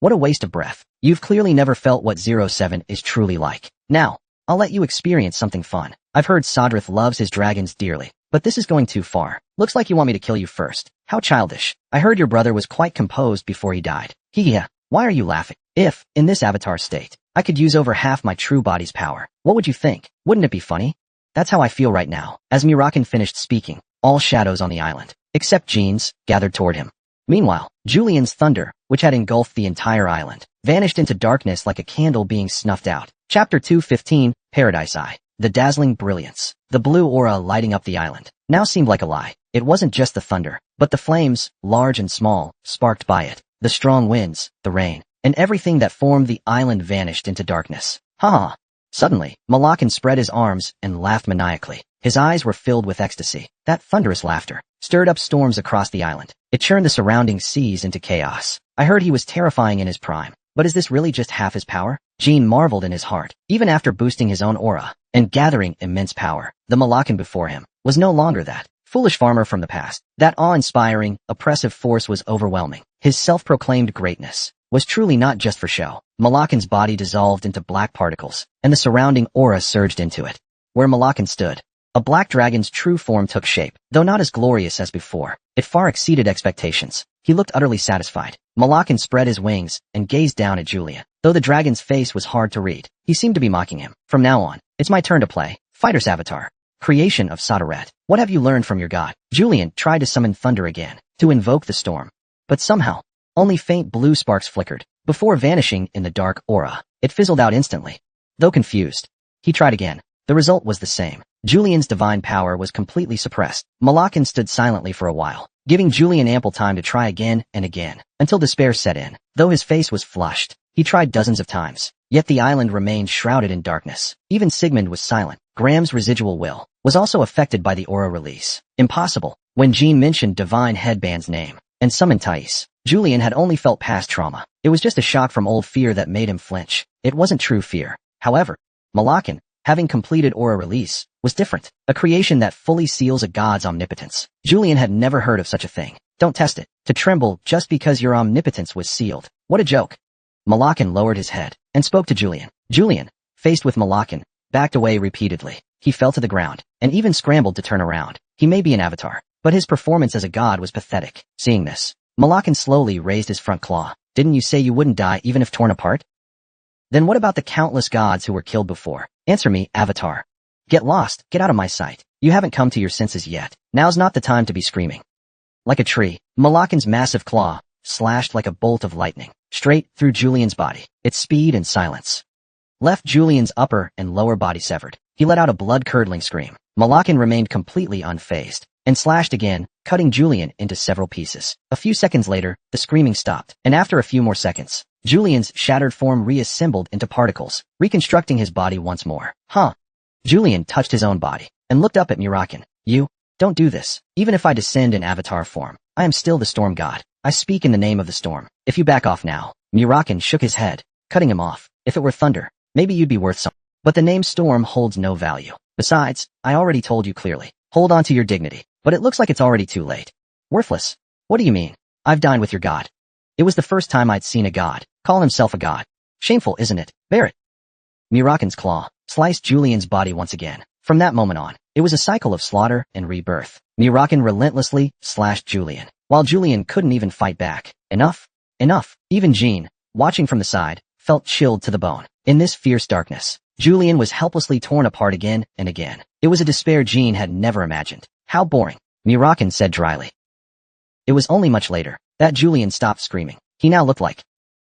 What a waste of breath. You've clearly never felt what 07 is truly like. Now, I'll let you experience something fun. I've heard Sodrith loves his dragons dearly, but this is going too far. Looks like you want me to kill you first. How childish. I heard your brother was quite composed before he died. Yeah, why are you laughing? If, in this avatar state, I could use over half my true body's power, what would you think? Wouldn't it be funny? That's how I feel right now. As Mirakin finished speaking, all shadows on the island, except Jean's, gathered toward him. Meanwhile, Julian's thunder, which had engulfed the entire island, vanished into darkness like a candle being snuffed out. Chapter 215, Paradise Eye. The dazzling brilliance, the blue aura lighting up the island, now seemed like a lie. It wasn't just the thunder, but the flames, large and small, sparked by it, the strong winds, the rain, and everything that formed the island vanished into darkness. Ha! Suddenly, Malakan spread his arms and laughed maniacally. His eyes were filled with ecstasy. That thunderous laughter stirred up storms across the island. It churned the surrounding seas into chaos. I heard he was terrifying in his prime, but is this really just half his power? Jean marveled in his heart. Even after boosting his own aura and gathering immense power, the Malakan before him was no longer that foolish farmer from the past. That awe-inspiring, oppressive force was overwhelming. His self-proclaimed greatness was truly not just for show. Malakan's body dissolved into black particles, and the surrounding aura surged into it. Where Malakan stood, a black dragon's true form took shape. Though not as glorious as before, it far exceeded expectations. He looked utterly satisfied. Malakan spread his wings and gazed down at Julian. Though the dragon's face was hard to read, he seemed to be mocking him. From now on, it's my turn to play. Fighter's Avatar. Creation of Soderet. What have you learned from your god? Julian tried to summon thunder again, to invoke the storm. But somehow, only faint blue sparks flickered, before vanishing in the dark aura. It fizzled out instantly. Though confused, he tried again. The result was the same. Julian's divine power was completely suppressed. Malakan stood silently for a while, giving Julian ample time to try again and again, until despair set in. Though his face was flushed, he tried dozens of times. Yet the island remained shrouded in darkness. Even Sigmund was silent. Graham's residual will was also affected by the aura release. Impossible. When Jean mentioned Divine Headband's name and summoned Thais, Julian had only felt past trauma. It was just a shock from old fear that made him flinch. It wasn't true fear. However, Malakan, having completed aura release, was different. A creation that fully seals a god's omnipotence. Julian had never heard of such a thing. Don't test it. To tremble just because your omnipotence was sealed. What a joke. Malakan lowered his head and spoke to Julian. Julian, faced with Malakan, backed away repeatedly. He fell to the ground and even scrambled to turn around. He may be an avatar, but his performance as a god was pathetic. Seeing this, Malakan slowly raised his front claw. Didn't you say you wouldn't die even if torn apart? Then what about the countless gods who were killed before? Answer me, Avatar. Get lost, get out of my sight. You haven't come to your senses yet. Now's not the time to be screaming. Like a tree, Malakan's massive claw slashed like a bolt of lightning, straight through Julian's body. Its speed and silence left Julian's upper and lower body severed. He let out a blood-curdling scream. Malakan remained completely unfazed, and slashed again, cutting Julian into several pieces. A few seconds later, the screaming stopped, and after a few more seconds, Julian's shattered form reassembled into particles, reconstructing his body once more. Huh? Julian touched his own body, and looked up at Mirakin. You, don't do this. Even if I descend in avatar form, I am still the storm god. I speak in the name of the storm. If you back off now. Mirakin shook his head, cutting him off. If it were thunder, maybe you'd be worth some. But the name storm holds no value. Besides, I already told you clearly. Hold on to your dignity. But it looks like it's already too late. Worthless. What do you mean? I've dined with your god. It was the first time I'd seen a god call himself a god. Shameful, isn't it? Bear it. Mirakin's claw sliced Julian's body once again. From that moment on, it was a cycle of slaughter and rebirth. Mirakin relentlessly slashed Julian, while Julian couldn't even fight back. Enough. Enough. Even Jean, watching from the side, felt chilled to the bone. In this fierce darkness, Julian was helplessly torn apart again and again. It was a despair Jean had never imagined. How boring, Mirakin said dryly. It was only much later that Julian stopped screaming. He now looked like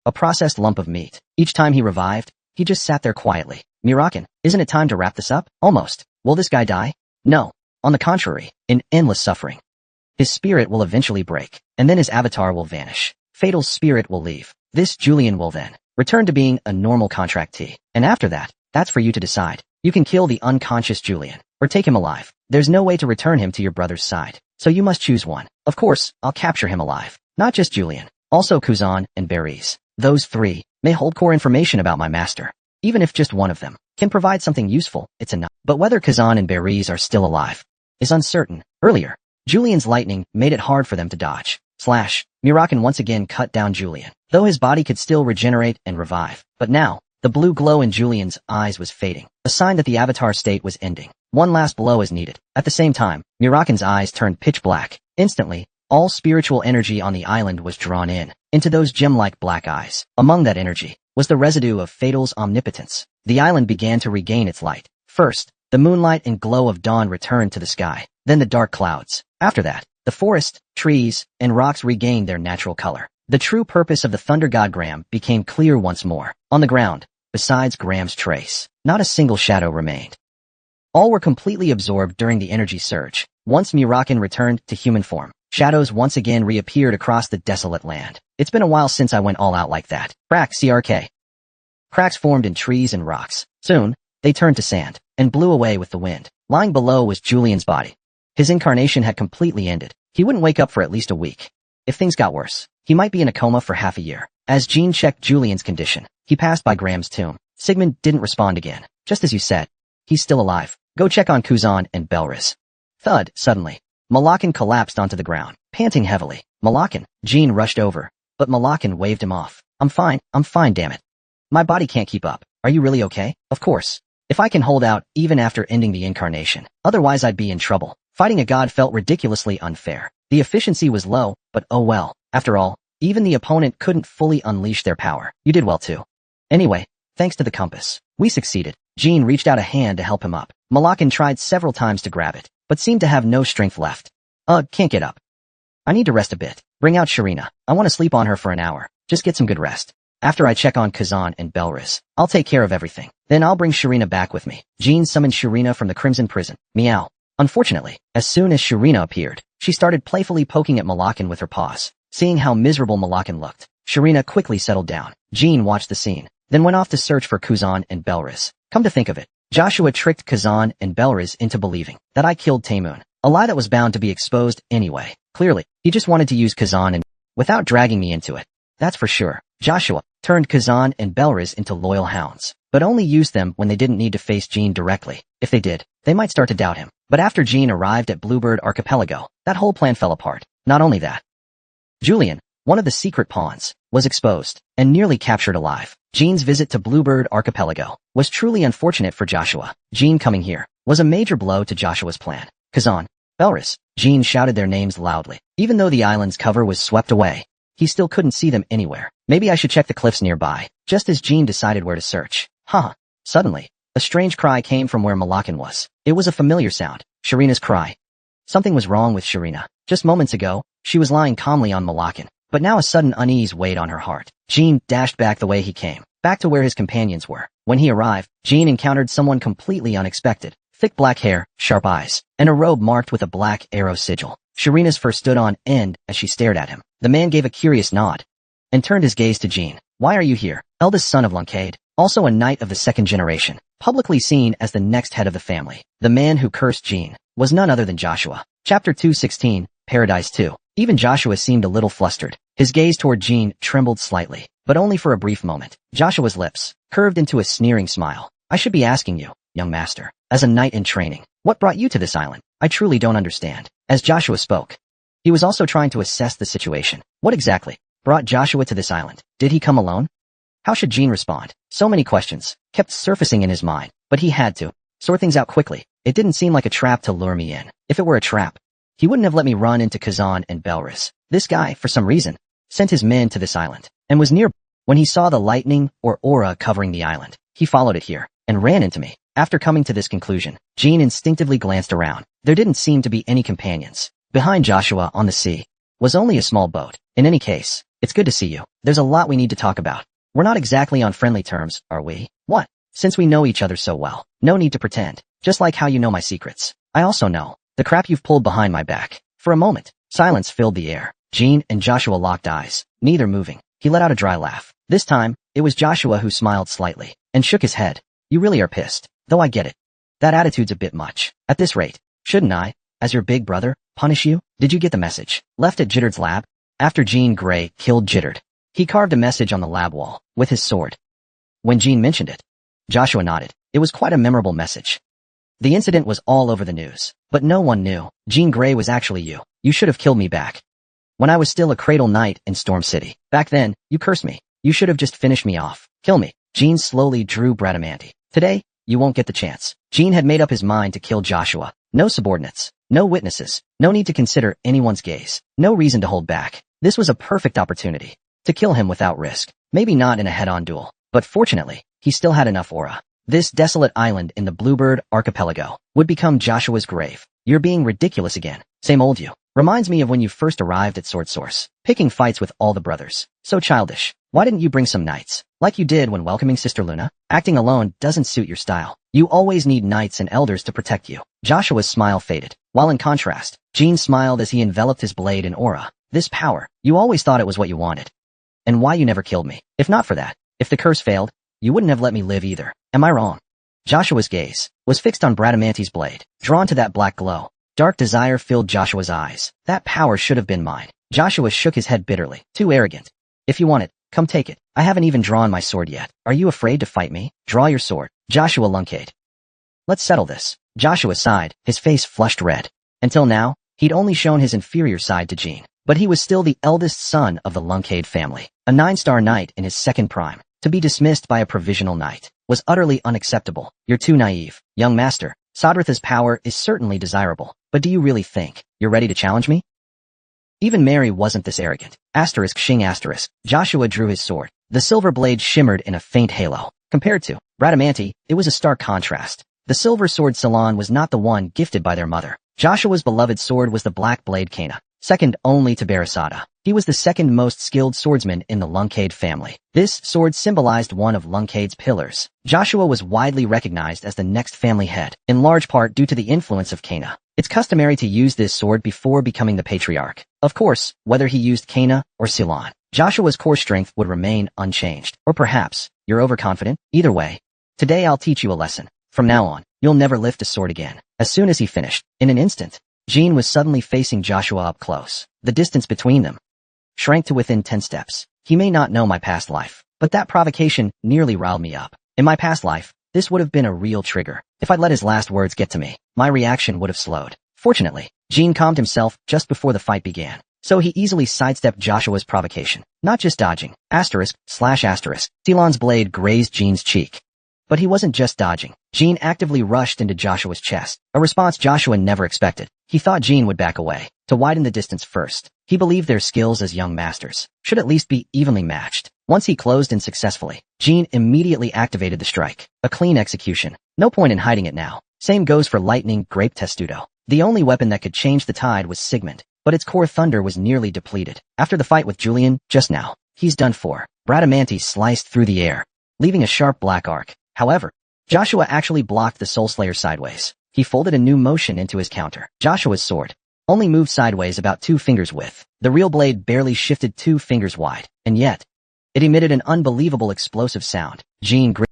a processed lump of meat. Each time he revived, he just sat there quietly. Mirakin, isn't it time to wrap this up? Almost. Will this guy die? No. On the contrary, in endless suffering. His spirit will eventually break, and then his avatar will vanish. Fatal's spirit will leave. This Julian will then return to being a normal contractee. And after that, that's for you to decide. You can kill the unconscious Julian, or take him alive. There's no way to return him to your brother's side, so you must choose one. Of course, I'll capture him alive. Not just Julian, also Kuzan and Berries. Those three may hold core information about my master. Even if just one of them can provide something useful, it's enough. But whether Kazan and Berries are still alive is uncertain. Earlier, Julian's lightning made it hard for them to dodge. Murakan once again cut down Julian, though his body could still regenerate and revive. But now, the blue glow in Julian's eyes was fading, a sign that the avatar state was ending. One last blow is needed. At the same time, Murakan's eyes turned pitch black. Instantly, all spiritual energy on the island was drawn into those gem-like black eyes. Among that energy was the residue of Fatal's omnipotence. The island began to regain its light. First, the moonlight and glow of dawn returned to the sky, then the dark clouds. After that, the forest, trees, and rocks regained their natural color. The true purpose of the thunder god Gram became clear once more. On the ground, besides Gram's trace, not a single shadow remained. All were completely absorbed during the energy surge. Once Murakan returned to human form, shadows once again reappeared across the desolate land. It's been a while since I went all out like that. CRK. Cracks formed in trees and rocks. Soon, they turned to sand and blew away with the wind. Lying below was Julian's body. His incarnation had completely ended. He wouldn't wake up for at least a week. If things got worse, he might be in a coma for half a year. As Jean checked Julian's condition, he passed by Graham's tomb. Sigmund didn't respond again. Just as you said, he's still alive. Go check on Kuzan and Belriz. Thud, suddenly. Malakan collapsed onto the ground, panting heavily. Malakan. Jean rushed over, but Malakan waved him off. I'm fine, damn it. My body can't keep up. Are you really okay? Of course. If I can hold out even after ending the incarnation, otherwise I'd be in trouble. Fighting a god felt ridiculously unfair. The efficiency was low, but oh well. After all, even the opponent couldn't fully unleash their power. You did well too. Anyway, thanks to the compass, we succeeded. Jean reached out a hand to help him up. Malakan tried several times to grab it, but seemed to have no strength left. Can't get up. I need to rest a bit. Bring out Sharina. I want to sleep on her for an hour. Just get some good rest. After I check on Kazan and Belriz, I'll take care of everything. Then I'll bring Sharina back with me. Jean summoned Sharina from the Crimson Prison. Meow. Unfortunately, as soon as Sharina appeared, she started playfully poking at Malakan with her paws. Seeing how miserable Malakan looked, Sharina quickly settled down. Jean watched the scene, then went off to search for Kuzan and Belriz. Come to think of it, Joshua tricked Kazan and Belriz into believing that I killed Taymoon, a lie that was bound to be exposed anyway. Clearly, he just wanted to use Kazan and without dragging me into it. That's for sure. Joshua turned Kazan and Belriz into loyal hounds, but only used them when they didn't need to face Jean directly. If they did, they might start to doubt him. But after Jean arrived at Bluebird Archipelago, that whole plan fell apart. Not only that, Julian, one of the secret pawns, was exposed and nearly captured alive. Jean's visit to Bluebird Archipelago was truly unfortunate for Joshua. Jean coming here was a major blow to Joshua's plan. Kazan, Belriz, Jean shouted their names loudly. Even though the island's cover was swept away, he still couldn't see them anywhere. Maybe I should check the cliffs nearby. Just as Jean decided where to search. Suddenly, a strange cry came from where Malakan was. It was a familiar sound. Sharina's cry. Something was wrong with Sharina. Just moments ago, she was lying calmly on Malakan, but now a sudden unease weighed on her heart. Jean dashed back the way he came, back to where his companions were. When he arrived, Jean encountered someone completely unexpected. Thick black hair, sharp eyes, and a robe marked with a black arrow sigil. Sharina's fur stood on end as she stared at him. The man gave a curious nod and turned his gaze to Jean. Why are you here? Eldest son of Lunkade, also a knight of the second generation, publicly seen as the next head of the family. The man who cursed Jean was none other than Joshua. Chapter 216, Paradise 2. Even Joshua seemed a little flustered. His gaze toward Jean trembled slightly, but only for a brief moment. Joshua's lips curved into a sneering smile. I should be asking you, young master, as a knight in training, what brought you to this island? I truly don't understand. As Joshua spoke, he was also trying to assess the situation. What exactly brought Joshua to this island? Did he come alone? How should Jean respond? So many questions kept surfacing in his mind, but he had to sort things out quickly. It didn't seem like a trap to lure me in. If it were a trap, he wouldn't have let me run into Kazan and Belriz. This guy, for some reason, sent his men to this island, and was near. When he saw the lightning or aura covering the island, he followed it here, and ran into me. After coming to this conclusion, Jean instinctively glanced around. There didn't seem to be any companions. Behind Joshua on the sea was only a small boat. In any case, it's good to see you. There's a lot we need to talk about. We're not exactly on friendly terms, are we? What? Since we know each other so well, no need to pretend. Just like how you know my secrets. I also know the crap you've pulled behind my back. For a moment, silence filled the air. Jean and Joshua locked eyes, neither moving. He let out a dry laugh. This time, it was Joshua who smiled slightly and shook his head. You really are pissed, though I get it. That attitude's a bit much. At this rate, shouldn't I, as your big brother, punish you? Did you get the message? Left at Jittard's lab? After Jean Grey killed Jittard, he carved a message on the lab wall with his sword. When Jean mentioned it, Joshua nodded. It was quite a memorable message. The incident was all over the news, but no one knew. Jean Grey was actually you. You should have killed me back when I was still a cradle knight in Storm City. Back then, you cursed me. You should have just finished me off. Kill me. Jean slowly drew Bradamanti. Today, you won't get the chance. Jean had made up his mind to kill Joshua. No subordinates. No witnesses. No need to consider anyone's gaze. No reason to hold back. This was a perfect opportunity to kill him without risk. Maybe not in a head-on duel, but fortunately, he still had enough aura. This desolate island in the Bluebird Archipelago would become Joshua's grave. You're being ridiculous again. Same old you. Reminds me of when you first arrived at Sword Source, picking fights with all the brothers. So childish. Why didn't you bring some knights, like you did when welcoming Sister Luna? Acting alone doesn't suit your style. You always need knights and elders to protect you. Joshua's smile faded, while in contrast, Jean smiled as he enveloped his blade in aura. This power, you always thought it was what you wanted. And why you never killed me? If not for that, if the curse failed, you wouldn't have let me live either. Am I wrong? Joshua's gaze was fixed on Bradamanti's blade, drawn to that black glow. Dark desire filled Joshua's eyes. That power should have been mine. Joshua shook his head bitterly. Too arrogant. If you want it, come take it. I haven't even drawn my sword yet. Are you afraid to fight me? Draw your sword. Joshua lunkade. Let's settle this. Joshua sighed, his face flushed red. Until now, he'd only shown his inferior side to Jean. But he was still the eldest son of the Lunkade family. A 9-star knight in his second prime. To be dismissed by a provisional knight was utterly unacceptable. You're too naive. Young master, Sadratha's power is certainly desirable. But do you really think you're ready to challenge me? Even Mary wasn't this arrogant. Asterisk shing asterisk. Joshua drew his sword. The silver blade shimmered in a faint halo. Compared to Bradamanti, it was a stark contrast. The silver sword Salon was not the one gifted by their mother. Joshua's beloved sword was the black blade Kana, second only to Barasada. He was the second most skilled swordsman in the Lunkade family. This sword symbolized one of Lunkade's pillars. Joshua was widely recognized as the next family head, in large part due to the influence of Kana. It's customary to use this sword before becoming the patriarch. Of course, whether he used Kana or Ceylon, Joshua's core strength would remain unchanged. Or perhaps, you're overconfident? Either way, today I'll teach you a lesson. From now on, you'll never lift a sword again. As soon as he finished, in an instant, Jean was suddenly facing Joshua up close. The distance between them shrank to within 10 steps. He may not know my past life, but that provocation nearly riled me up. In my past life, this would have been a real trigger. If I'd let his last words get to me, my reaction would have slowed. Fortunately, Jean calmed himself just before the fight began, so he easily sidestepped Joshua's provocation. Not just dodging. Asterisk, slash asterisk. Ceylon's blade grazed Jean's cheek. But he wasn't just dodging. Jean actively rushed into Joshua's chest, a response Joshua never expected. He thought Jean would back away, to widen the distance first. He believed their skills as young masters should at least be evenly matched. Once he closed in successfully, Jean immediately activated the strike. A clean execution. No point in hiding it now. Same goes for lightning grape testudo. The only weapon that could change the tide was Sigmund, but its core thunder was nearly depleted. After the fight with Julian, just now, he's done for. Bradamanti sliced through the air, leaving a sharp black arc. However, Joshua actually blocked the Soul Slayer sideways. He folded a new motion into his counter. Joshua's sword only moved sideways about 2 fingers width. The real blade barely shifted 2 fingers wide, and yet, it emitted an unbelievable explosive sound. Jean grinned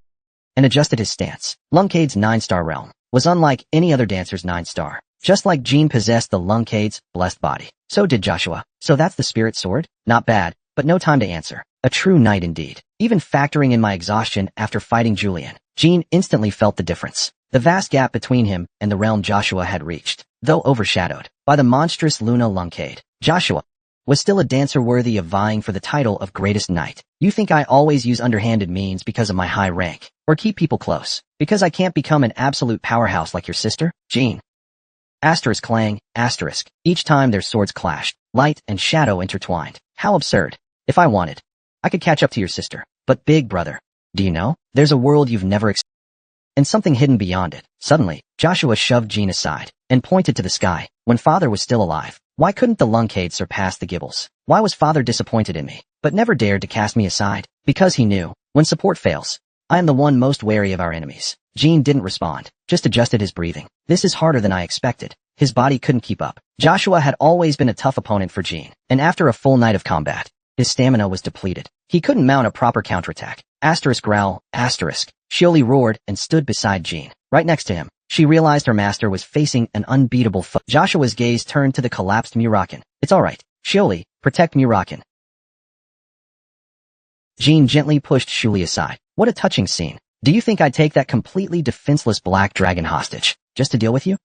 and adjusted his stance. Lunkade's 9-star realm was unlike any other dancer's 9-star. Just like Jean possessed the Lunkade's blessed body, so did Joshua. So that's the spirit sword? Not bad, but no time to answer. A true knight indeed. Even factoring in my exhaustion after fighting Julian, Jean instantly felt the difference. The vast gap between him and the realm Joshua had reached, though overshadowed by the monstrous Luna Lunkade, Joshua was still a dancer worthy of vying for the title of greatest knight. You think I always use underhanded means because of my high rank, or keep people close, because I can't become an absolute powerhouse like your sister? Jean. Asterisk clang, asterisk. Each time their swords clashed, light and shadow intertwined. How absurd. If I wanted, I could catch up to your sister. But big brother, do you know? There's a world you've never experienced, and something hidden beyond it. Suddenly, Joshua shoved Jean aside and pointed to the sky. When father was still alive, why couldn't the Lunkade surpass the Gibbles? Why was father disappointed in me, but never dared to cast me aside? Because he knew, when support fails, I am the one most wary of our enemies. Jean didn't respond, just adjusted his breathing. This is harder than I expected. His body couldn't keep up. Joshua had always been a tough opponent for Jean, and after a full night of combat, his stamina was depleted. He couldn't mount a proper counterattack. Asterisk growl, asterisk. Shioli roared and stood beside Jean. Right next to him, she realized her master was facing an unbeatable foe. Joshua's gaze turned to the collapsed Muraken. It's alright. Shioli, protect Muraken. Jean gently pushed Shioli aside. What a touching scene. Do you think I'd take that completely defenseless black dragon hostage, just to deal with you?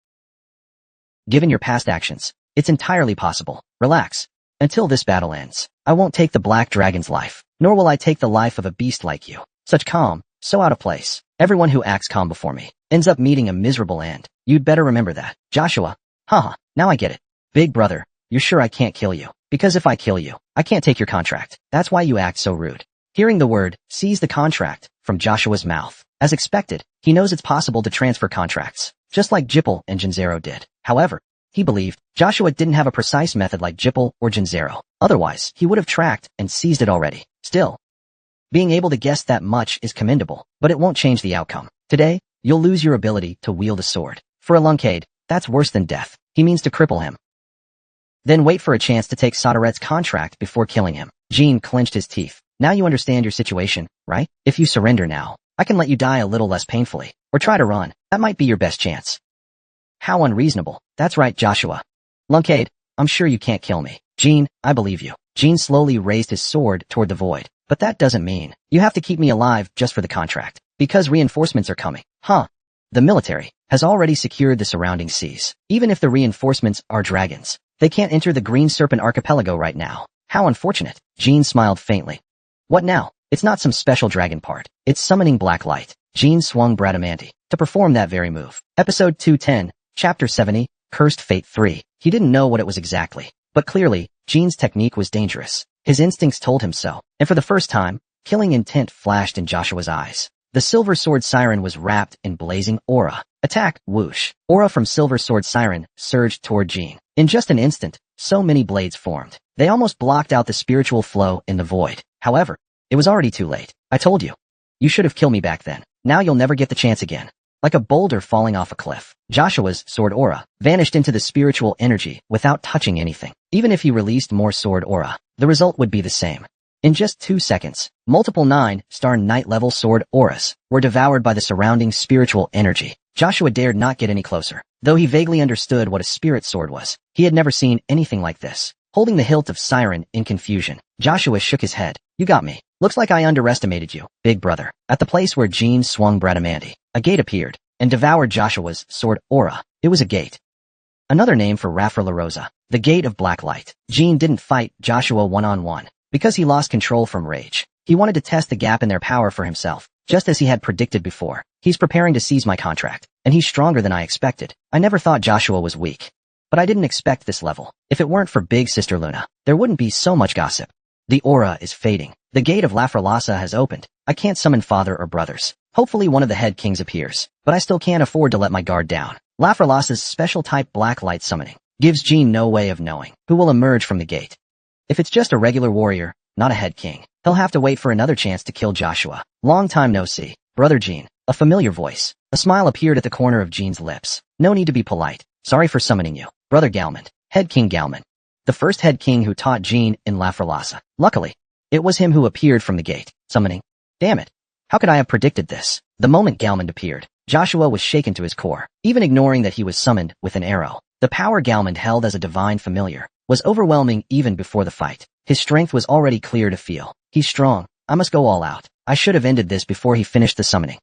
Given your past actions, it's entirely possible. Relax. Until this battle ends, I won't take the black dragon's life, nor will I take the life of a beast like you. Such calm, so out of place. Everyone who acts calm before me ends up meeting a miserable end. You'd better remember that. Joshua. Haha, now I get it. Big brother, you're sure I can't kill you? Because if I kill you, I can't take your contract. That's why you act so rude. Hearing the word, seize the contract, from Joshua's mouth. As expected, he knows it's possible to transfer contracts, just like Jippel and Jinzero did. However, he believed Joshua didn't have a precise method like Jippel or Jinzero. Otherwise, he would have tracked and seized it already. Still, being able to guess that much is commendable, but it won't change the outcome. Today, you'll lose your ability to wield a sword. For a Lunkade, that's worse than death. He means to cripple him. Then wait for a chance to take Soderet's contract before killing him. Jean clenched his teeth. Now you understand your situation, right? If you surrender now, I can let you die a little less painfully. Or try to run. That might be your best chance. How unreasonable. That's right, Joshua. Lunkade, I'm sure you can't kill me. Jean, I believe you. Jean slowly raised his sword toward the void. But that doesn't mean you have to keep me alive just for the contract. Because reinforcements are coming. Huh. The military has already secured the surrounding seas. Even if the reinforcements are dragons, they can't enter the Green Serpent Archipelago right now. How unfortunate. Jean smiled faintly. What now? It's not some special dragon part. It's summoning black light. Jean swung Bradamanti to perform that very move. Episode 210, Chapter 70, Cursed Fate 3. He didn't know what it was exactly, but clearly, Jean's technique was dangerous. His instincts told him so, and for the first time, killing intent flashed in Joshua's eyes. The Silver Sword Siren was wrapped in blazing aura. Attack, whoosh. Aura from Silver Sword Siren surged toward Jean. In just an instant, so many blades formed. They almost blocked out the spiritual flow in the void. However, it was already too late. I told you. You should have killed me back then. Now you'll never get the chance again. Like a boulder falling off a cliff, Joshua's sword aura vanished into the spiritual energy without touching anything. Even if he released more sword aura, the result would be the same. In just 2 seconds, multiple 9-star night-level sword auras were devoured by the surrounding spiritual energy. Joshua dared not get any closer. Though he vaguely understood what a spirit sword was, he had never seen anything like this. Holding the hilt of Siren in confusion, Joshua shook his head. You got me. Looks like I underestimated you, big brother. At the place where Jean swung Bradamanti, a gate appeared and devoured Joshua's sword aura. It was a gate. Another name for Rafra La Rosa, the Gate of Black Light. Jean didn't fight Joshua one-on-one because he lost control from rage. He wanted to test the gap in their power for himself, just as he had predicted before. He's preparing to seize my contract, and he's stronger than I expected. I never thought Joshua was weak, but I didn't expect this level. If it weren't for Big Sister Luna, there wouldn't be so much gossip. The aura is fading. The gate of Lafralasa has opened. I can't summon father or brothers. Hopefully one of the head kings appears, but I still can't afford to let my guard down. Lafralasa's special type black light summoning gives Jean no way of knowing who will emerge from the gate. If it's just a regular warrior, not a head king, he'll have to wait for another chance to kill Joshua. Long time no see. Brother Jean. A familiar voice. A smile appeared at the corner of Jean's lips. No need to be polite. Sorry for summoning you. Brother Galmond. Head King Galmond. The first head king who taught Jean in Lafralasa. Luckily, it was him who appeared from the gate, summoning. Damn it. How could I have predicted this? The moment Galmond appeared, Joshua was shaken to his core. Even ignoring that he was summoned with an arrow, the power Galmond held as a divine familiar was overwhelming even before the fight. His strength was already clear to feel. He's strong. I must go all out. I should have ended this before he finished the summoning.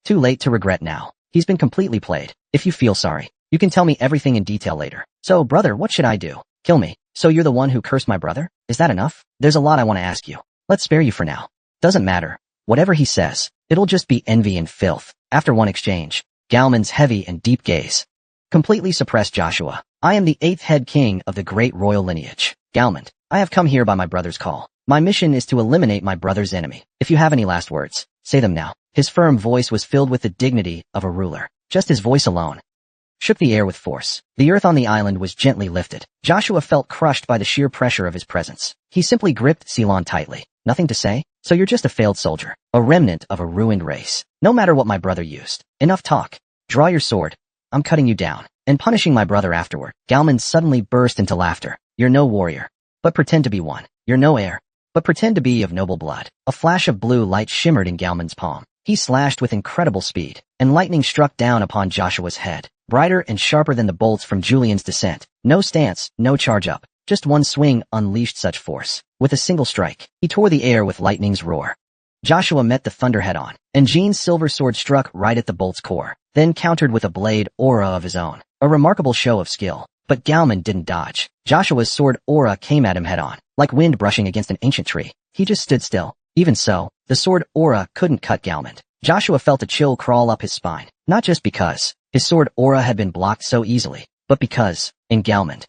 Too late to regret now. He's been completely played. If you feel sorry, you can tell me everything in detail later. So, brother, what should I do? Kill me. So you're the one who cursed my brother? Is that enough? There's a lot I want to ask you. Let's spare you for now. Doesn't matter. Whatever he says, it'll just be envy and filth. After one exchange, Galmond's heavy and deep gaze completely suppressed Joshua. I am the 8th head king of the great royal lineage. Galmond, I have come here by my brother's call. My mission is to eliminate my brother's enemy. If you have any last words, say them now. His firm voice was filled with the dignity of a ruler. Just his voice alone shook the air with force. The earth on the island was gently lifted. Joshua felt crushed by the sheer pressure of his presence. He simply gripped Ceylon tightly. Nothing to say? So you're just a failed soldier, a remnant of a ruined race. No matter what my brother used. Enough talk. Draw your sword. I'm cutting you down and punishing my brother afterward. Galman suddenly burst into laughter. You're no warrior, but pretend to be one. You're no heir, but pretend to be of noble blood. A flash of blue light shimmered in Galman's palm. He slashed with incredible speed, and lightning struck down upon Joshua's head, brighter and sharper than the bolts from Julian's descent. No stance, no charge up. Just one swing unleashed such force. With a single strike, he tore the air with lightning's roar. Joshua met the thunder head-on, and Jean's silver sword struck right at the bolt's core, then countered with a blade aura of his own. A remarkable show of skill. But Galman didn't dodge. Joshua's sword aura came at him head-on, like wind brushing against an ancient tree. He just stood still. Even so, the sword aura couldn't cut Galman. Joshua felt a chill crawl up his spine, not just because his sword aura had been blocked so easily, but because, in Galman,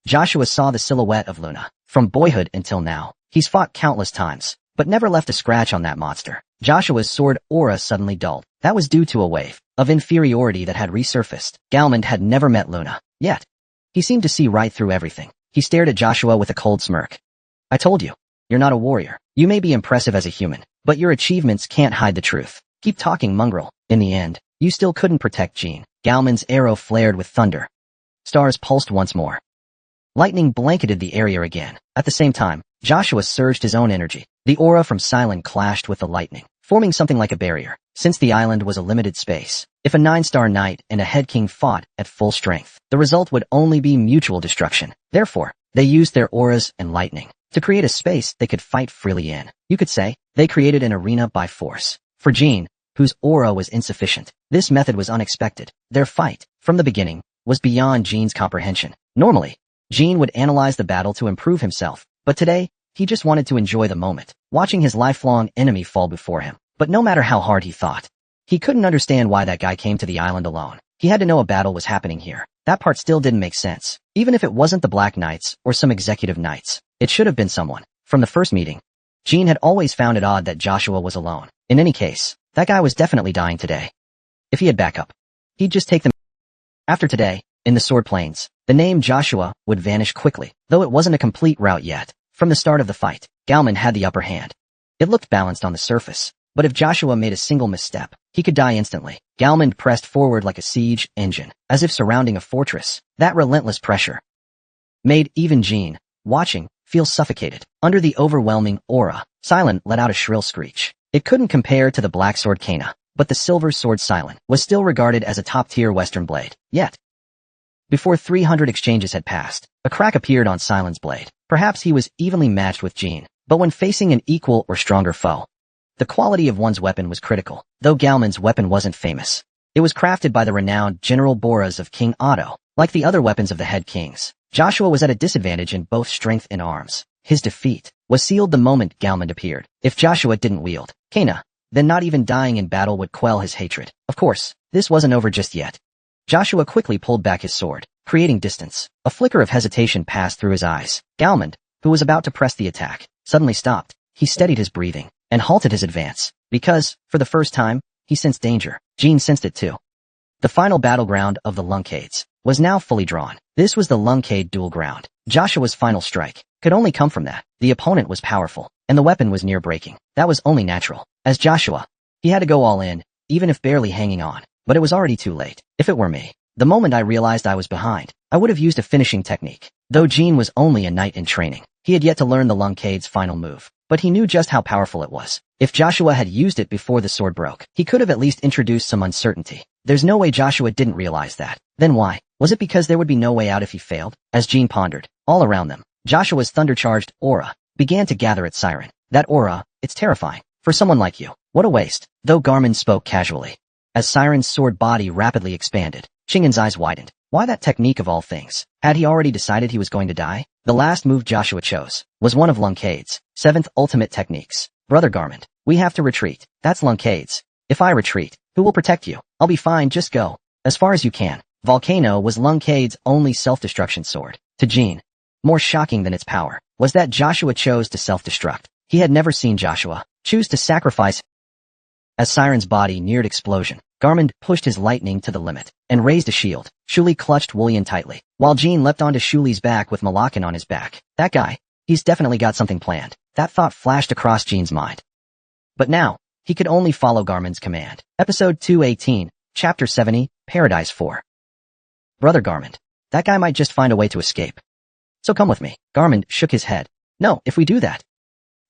Joshua saw the silhouette of Luna. From boyhood until now, he's fought countless times, but never left a scratch on that monster. Joshua's sword aura suddenly dulled. That was due to a wave of inferiority that had resurfaced. Galman had never met Luna, yet. He seemed to see right through everything. He stared at Joshua with a cold smirk. I told you, you're not a warrior. You may be impressive as a human, but your achievements can't hide the truth. Keep talking, mongrel. In the end, you still couldn't protect Jean. Galman's arrow flared with thunder. Stars pulsed once more. Lightning blanketed the area again. At the same time, Joshua surged his own energy. The aura from Silent clashed with the lightning, forming something like a barrier. Since the island was a limited space, if a 9-star knight and a head king fought at full strength, the result would only be mutual destruction. Therefore, they used their auras and lightning to create a space they could fight freely in. You could say, they created an arena by force. For Jean, whose aura was insufficient, this method was unexpected. Their fight, from the beginning, was beyond Jean's comprehension. Normally, Jean would analyze the battle to improve himself, but today, he just wanted to enjoy the moment, watching his lifelong enemy fall before him. But no matter how hard he thought, he couldn't understand why that guy came to the island alone. He had to know a battle was happening here. That part still didn't make sense. Even if it wasn't the Black Knights or some executive knights, it should have been someone. From the first meeting, Jean had always found it odd that Joshua was alone. In any case, that guy was definitely dying today. If he had backup, he'd just take them. After today, in the Sword Plains, the name Joshua would vanish quickly, though it wasn't a complete rout yet. From the start of the fight, Galman had the upper hand. It looked balanced on the surface, but if Joshua made a single misstep, he could die instantly. Galman pressed forward like a siege engine, as if surrounding a fortress. That relentless pressure made even Jean, watching, feel suffocated. Under the overwhelming aura, Silent let out a shrill screech. It couldn't compare to the black sword Kana, but the silver sword Silent was still regarded as a top-tier Western blade. Yet, before 300 exchanges had passed, a crack appeared on Silent's blade. Perhaps he was evenly matched with Jean, but when facing an equal or stronger foe, the quality of one's weapon was critical. Though Galman's weapon wasn't famous, it was crafted by the renowned General Boras of King Otto. Like the other weapons of the head kings, Joshua was at a disadvantage in both strength and arms. His defeat was sealed the moment Galman appeared. If Joshua didn't wield Kana, then not even dying in battle would quell his hatred. Of course, this wasn't over just yet. Joshua quickly pulled back his sword, creating distance. A flicker of hesitation passed through his eyes. Galman, who was about to press the attack, suddenly stopped. He steadied his breathing and halted his advance, because, for the first time, he sensed danger. Jean sensed it too. The final battleground of the Lunkades was now fully drawn. This was the Lunkade duel ground. Joshua's final strike could only come from that. The opponent was powerful, and the weapon was near breaking. That was only natural. As Joshua, he had to go all in, even if barely hanging on. But it was already too late. If it were me, the moment I realized I was behind, I would have used a finishing technique. Though Jean was only a knight in training, he had yet to learn the Lunkade's final move. But he knew just how powerful it was. If Joshua had used it before the sword broke, he could have at least introduced some uncertainty. There's no way Joshua didn't realize that. Then why? Was it because there would be no way out if he failed? As Jean pondered, all around them, Joshua's thunder-charged aura began to gather its siren. That aura, it's terrifying. For someone like you, what a waste. Though Garmin spoke casually. As Siren's sword body rapidly expanded, Chingan's eyes widened. Why that technique of all things? Had he already decided he was going to die? The last move Joshua chose was one of Lunkade's 7th ultimate techniques. Brother Garment, we have to retreat. That's Lunkade's. If I retreat, who will protect you? I'll be fine, just go. As far as you can. Volcano was Lunkade's only self-destruction sword. To Jean, more shocking than its power was that Joshua chose to self-destruct. He had never seen Joshua choose to sacrifice. As Siren's body neared explosion, Garmund pushed his lightning to the limit and raised a shield. Shuli clutched Woolian tightly, while Jean leapt onto Shuli's back with Malakan on his back. That guy, he's definitely got something planned. That thought flashed across Jean's mind. But now, he could only follow Garmin's command. Episode 218, Chapter 70, Paradise 4. Brother Garmin, that guy might just find a way to escape. So come with me. Garmin shook his head. No, if we do that,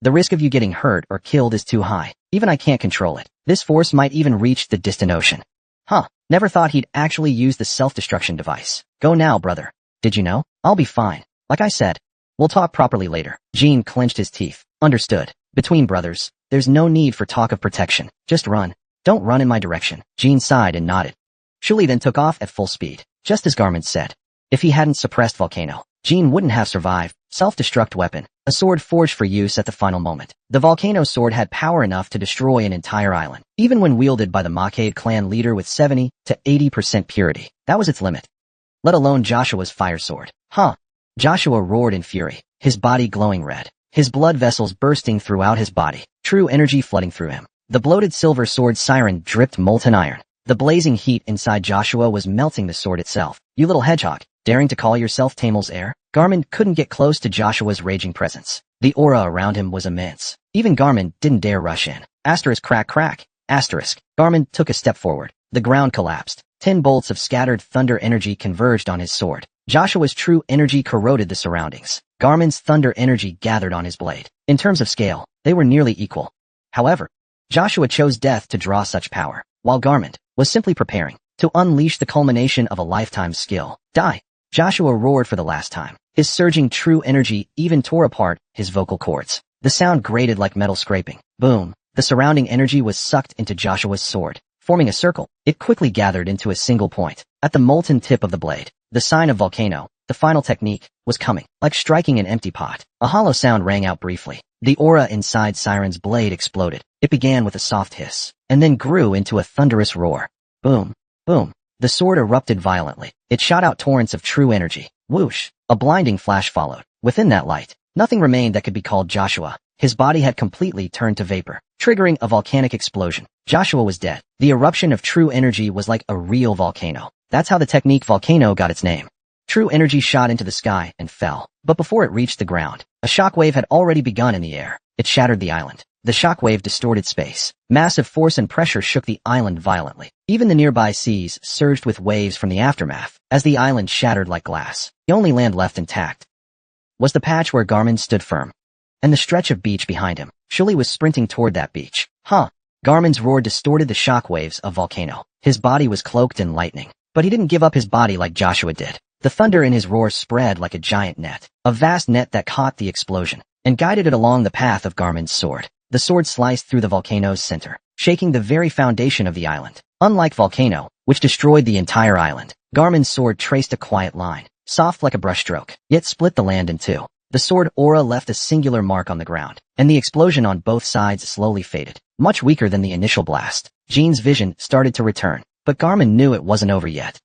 the risk of you getting hurt or killed is too high. Even I can't control it. This force might even reach the distant ocean. Huh, never thought he'd actually use the self-destruction device. Go now, brother. Did you know? I'll be fine. Like I said, we'll talk properly later. Jean clenched his teeth. Understood. Between brothers, there's no need for talk of protection. Just run. Don't run in my direction. Jean sighed and nodded. Shuli then took off at full speed, just as Garmin said. If he hadn't suppressed Volcano, Jean wouldn't have survived. Self-destruct weapon, a sword forged for use at the final moment. The Volcano sword had power enough to destroy an entire island, even when wielded by the ManhwaCapped clan leader with 70 to 80% purity. That was its limit. Let alone Joshua's fire sword. Huh. Joshua roared in fury, his body glowing red, his blood vessels bursting throughout his body, true energy flooding through him. The bloated silver sword siren dripped molten iron. The blazing heat inside Joshua was melting the sword itself. You little hedgehog, daring to call yourself Tamel's heir? Garmin couldn't get close to Joshua's raging presence. The aura around him was immense. Even Garmin didn't dare rush in. Asterisk crack crack. Asterisk. Garmin took a step forward. The ground collapsed. 10 bolts of scattered thunder energy converged on his sword. Joshua's true energy corroded the surroundings. Garmin's thunder energy gathered on his blade. In terms of scale, they were nearly equal. However, Joshua chose death to draw such power, while Garmin was simply preparing to unleash the culmination of a lifetime's skill. Die! Joshua roared for the last time. His surging true energy even tore apart his vocal cords. The sound grated like metal scraping. Boom! The surrounding energy was sucked into Joshua's sword. Forming a circle, it quickly gathered into a single point. At the molten tip of the blade, the sign of Volcano, the final technique, was coming. Like striking an empty pot, a hollow sound rang out briefly. The aura inside Siren's blade exploded. It began with a soft hiss, and then grew into a thunderous roar. Boom! Boom! The sword erupted violently. It shot out torrents of true energy. Whoosh! A blinding flash followed. Within that light, nothing remained that could be called Joshua. His body had completely turned to vapor, triggering a volcanic explosion. Joshua was dead. The eruption of true energy was like a real volcano. That's how the technique Volcano got its name. True energy shot into the sky and fell. But before it reached the ground, a shockwave had already begun in the air. It shattered the island. The shockwave distorted space. Massive force and pressure shook the island violently. Even the nearby seas surged with waves from the aftermath, as the island shattered like glass. The only land left intact was the patch where Garmin stood firm, and the stretch of beach behind him. Shuli was sprinting toward that beach. Huh! Garmin's roar distorted the shockwaves of Volcano. His body was cloaked in lightning, but he didn't give up his body like Joshua did. The thunder in his roar spread like a giant net, a vast net that caught the explosion and guided it along the path of Garmin's sword. The sword sliced through the volcano's center, shaking the very foundation of the island. Unlike Volcano, which destroyed the entire island, Garmin's sword traced a quiet line, soft like a brushstroke, yet split the land in two. The sword aura left a singular mark on the ground, and the explosion on both sides slowly faded, much weaker than the initial blast. Jean's vision started to return, but Garmin knew it wasn't over yet.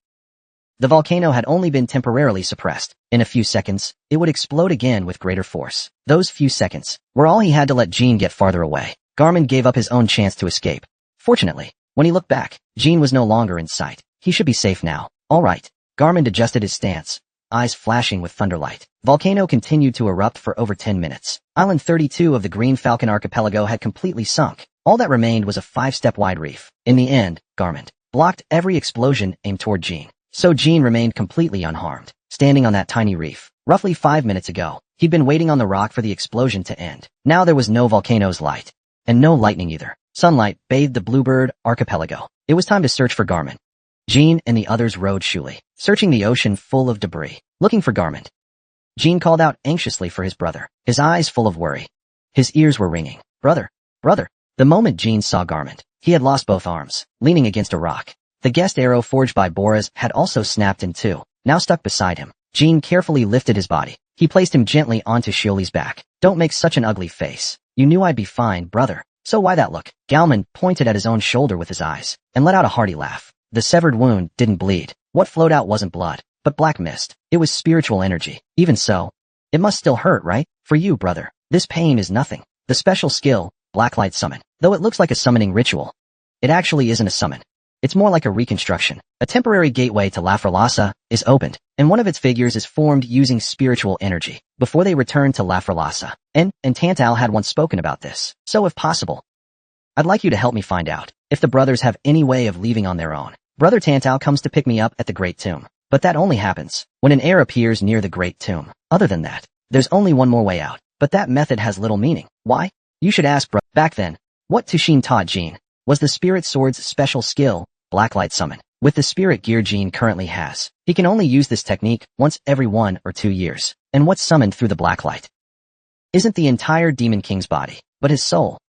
The volcano had only been temporarily suppressed. In a few seconds, it would explode again with greater force. Those few seconds were all he had to let Jean get farther away. Garmin gave up his own chance to escape. Fortunately, when he looked back, Jean was no longer in sight. He should be safe now. All right. Garmin adjusted his stance, eyes flashing with thunderlight. Volcano continued to erupt for over 10 minutes. Island 32 of the Green Falcon Archipelago had completely sunk. All that remained was a 5-step wide reef. In the end, Garmin blocked every explosion aimed toward Jean. So Jean remained completely unharmed, standing on that tiny reef. Roughly 5 minutes ago, he'd been waiting on the rock for the explosion to end. Now there was no volcano's light, and no lightning either. Sunlight bathed the Bluebird Archipelago. It was time to search for Garmin. Jean and the others rowed Shuli, searching the ocean full of debris, looking for Garmin. Jean called out anxiously for his brother, his eyes full of worry. His ears were ringing. Brother! Brother! The moment Jean saw Garmin, he had lost both arms, leaning against a rock. The guest arrow forged by Boris had also snapped in two, now stuck beside him. Jean carefully lifted his body. He placed him gently onto Shuli's back. Don't make such an ugly face. You knew I'd be fine, brother. So why that look? Galman pointed at his own shoulder with his eyes, and let out a hearty laugh. The severed wound didn't bleed. What flowed out wasn't blood, but black mist. It was spiritual energy. Even so, it must still hurt, right? For you, brother, this pain is nothing. The special skill, Blacklight Summon, though it looks like a summoning ritual, it actually isn't a summon. It's more like a reconstruction. A temporary gateway to La Frelasa is opened, and one of its figures is formed using spiritual energy before they return to La Frelasa. And Tantal had once spoken about this. So if possible, I'd like you to help me find out if the brothers have any way of leaving on their own. Brother Tantao comes to pick me up at the Great Tomb, but that only happens when an heir appears near the Great Tomb. Other than that, there's only one more way out, but that method has little meaning. Why? You should ask bro. Back then, what Tushin taught Jean was the Spirit Sword's special skill, Blacklight Summon. With the spirit gear Jean currently has, he can only use this technique once every 1 or 2 years. And what's summoned through the blacklight isn't the entire Demon King's body, but his soul.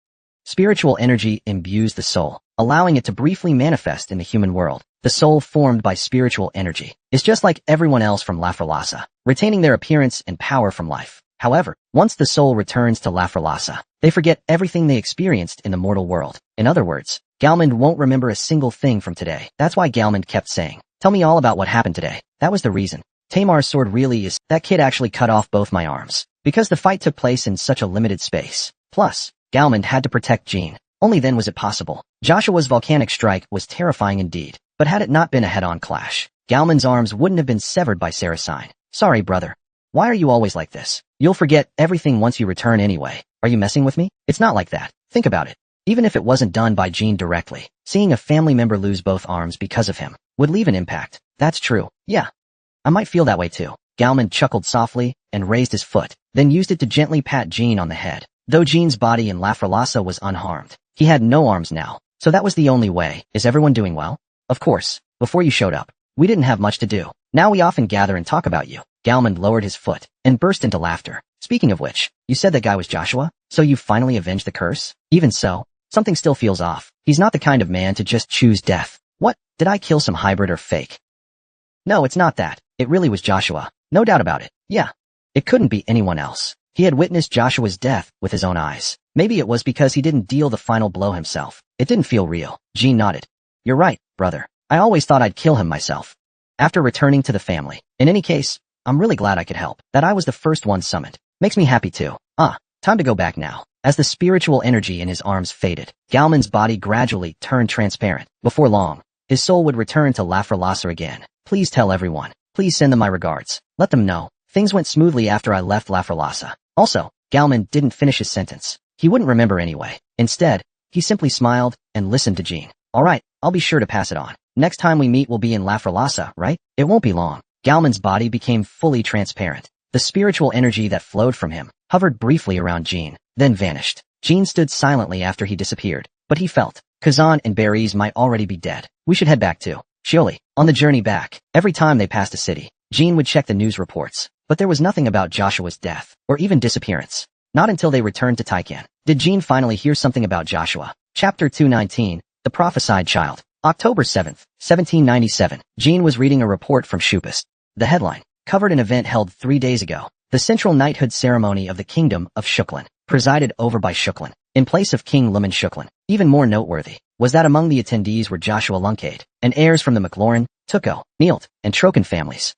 Spiritual energy imbues the soul, allowing it to briefly manifest in the human world. The soul formed by spiritual energy is just like everyone else from La Frelasa, retaining their appearance and power from life. However, once the soul returns to La Frelasa, they forget everything they experienced in the mortal world. In other words, Galmond won't remember a single thing from today. That's why Galmond kept saying, "Tell me all about what happened today." That was the reason. Tamar's sword really is. That kid actually cut off both my arms, because the fight took place in such a limited space. Plus, Galmond had to protect Jean. Only then was it possible. Joshua's volcanic strike was terrifying indeed, but had it not been a head-on clash, Galmond's arms wouldn't have been severed by Saracine. Sorry, brother. Why are you always like this? You'll forget everything once you return anyway. Are you messing with me? It's not like that. Think about it. Even if it wasn't done by Jean directly, seeing a family member lose both arms because of him would leave an impact. That's true. Yeah. I might feel that way too. Galmond chuckled softly and raised his foot, then used it to gently pat Jean on the head. Though Jean's body in La Frelasa was unharmed, he had no arms now, so that was the only way. Is everyone doing well? Of course. Before you showed up, we didn't have much to do. Now we often gather and talk about you. Galmond lowered his foot and burst into laughter. Speaking of which, you said that guy was Joshua? So you finally avenged the curse? Even so, something still feels off. He's not the kind of man to just choose death. What? Did I kill some hybrid or fake? No, it's not that. It really was Joshua. No doubt about it. Yeah. It couldn't be anyone else. He had witnessed Joshua's death with his own eyes. Maybe it was because he didn't deal the final blow himself. It didn't feel real. Jean nodded. You're right, brother. I always thought I'd kill him myself. After returning to the family. In any case, I'm really glad I could help. That I was the first one summoned. Makes me happy too. Time to go back now. As the spiritual energy in his arms faded, Galmond's body gradually turned transparent. Before long, his soul would return to La Frelasa again. Please tell everyone. Please send them my regards. Let them know things went smoothly after I left La Frelasa. Also, Galmond didn't finish his sentence. He wouldn't remember anyway. Instead, he simply smiled and listened to Jean. Alright, I'll be sure to pass it on. Next time we meet will be in La Frelasa, right? It won't be long. Galmond's body became fully transparent. The spiritual energy that flowed from him hovered briefly around Jean, then vanished. Jean stood silently after he disappeared, but he felt Kazan and Berries might already be dead. We should head back too. Surely, on the journey back, every time they passed a city, Jean would check the news reports, but there was nothing about Joshua's death, or even disappearance. Not until they returned to Taikan did Jean finally hear something about Joshua. Chapter 219, The Prophesied Child. October 7th, 1797. Jean was reading a report from Shupist. The headline covered an event held 3 days ago. The central knighthood ceremony of the kingdom of Shuklan, presided over by Shuklan, in place of King Lumen Shuklan. Even more noteworthy was that among the attendees were Joshua Lunkade, and heirs from the McLaurin, Tuco, Nealt, and Trocan families.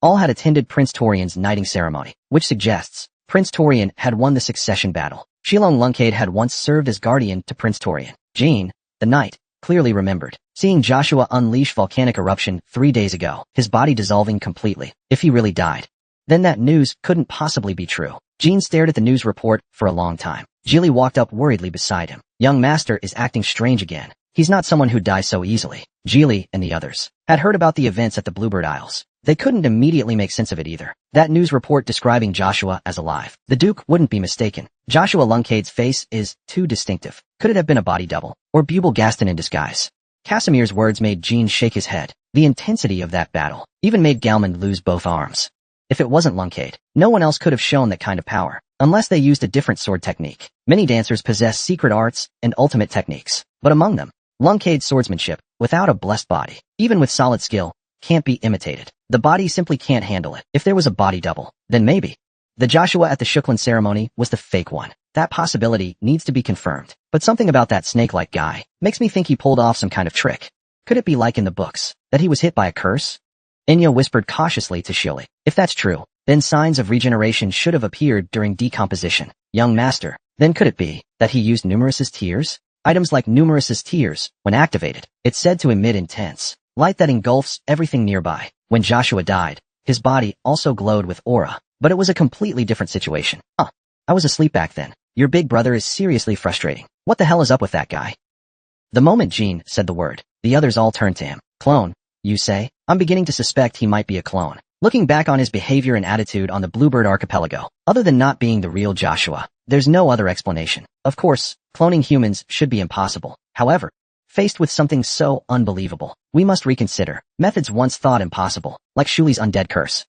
All had attended Prince Torian's knighting ceremony, which suggests Prince Torian had won the succession battle. Shilong Lunkade had once served as guardian to Prince Torian. Jean, the knight, clearly remembered seeing Joshua unleash volcanic eruption 3 days ago, his body dissolving completely. If he really died, then that news couldn't possibly be true. Jean stared at the news report for a long time. Jilly walked up worriedly beside him. Young master is acting strange again. He's not someone who dies so easily. Jilly and the others had heard about the events at the Bluebird Isles. They couldn't immediately make sense of it either. That news report describing Joshua as alive. The Duke wouldn't be mistaken. Joshua Lunkade's face is too distinctive. Could it have been a body double? Or Bubal Gaston in disguise? Casimir's words made Jean shake his head. The intensity of that battle even made Galmond lose both arms. If it wasn't Lunkade, no one else could have shown that kind of power, unless they used a different sword technique. Many dancers possess secret arts and ultimate techniques, but among them, Lunkade's swordsmanship, without a blessed body, even with solid skill, can't be imitated. The body simply can't handle it. If there was a body double, then maybe the Joshua at the Shuklan ceremony was the fake one. That possibility needs to be confirmed, but something about that snake-like guy makes me think he pulled off some kind of trick. Could it be like in the books, that he was hit by a curse? Enya whispered cautiously to Shilly. If that's true, then signs of regeneration should have appeared during decomposition. Young master, then could it be that he used Numerous's tears? Items like Numerous's tears, when activated, it's said to emit intense light that engulfs everything nearby. When Joshua died, his body also glowed with aura, but it was a completely different situation. I was asleep back then. Your big brother is seriously frustrating. What the hell is up with that guy? The moment Jean said the word, the others all turned to him. Clone, you say? I'm beginning to suspect he might be a clone. Looking back on his behavior and attitude on the Bluebird Archipelago, other than not being the real Joshua, there's no other explanation. Of course, cloning humans should be impossible. However, faced with something so unbelievable, we must reconsider methods once thought impossible, like Shuli's undead curse.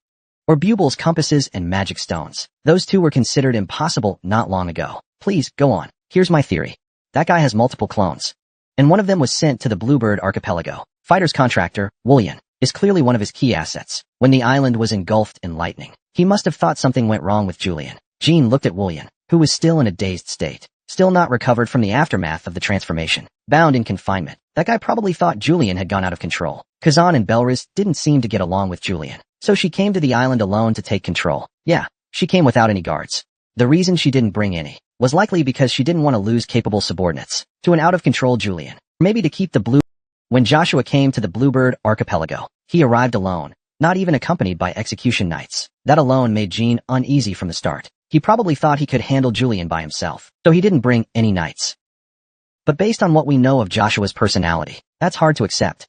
Or Bubel's compasses and magic stones. Those two were considered impossible not long ago. Please, go on. Here's my theory. That guy has multiple clones. And one of them was sent to the Bluebird Archipelago. Fighter's contractor, Woolian, is clearly one of his key assets. When the island was engulfed in lightning, he must have thought something went wrong with Julian. Jean looked at Woolian, who was still in a dazed state, still not recovered from the aftermath of the transformation. Bound in confinement, that guy probably thought Julian had gone out of control. Kazan and Belriz didn't seem to get along with Julian, so she came to the island alone to take control. Yeah, she came without any guards. The reason she didn't bring any was likely because she didn't want to lose capable subordinates to an out-of-control Julian. Maybe to keep the blue. When Joshua came to the Bluebird Archipelago, he arrived alone, not even accompanied by execution knights. That alone made Jean uneasy from the start. He probably thought he could handle Julian by himself, so he didn't bring any knights. But based on what we know of Joshua's personality, that's hard to accept.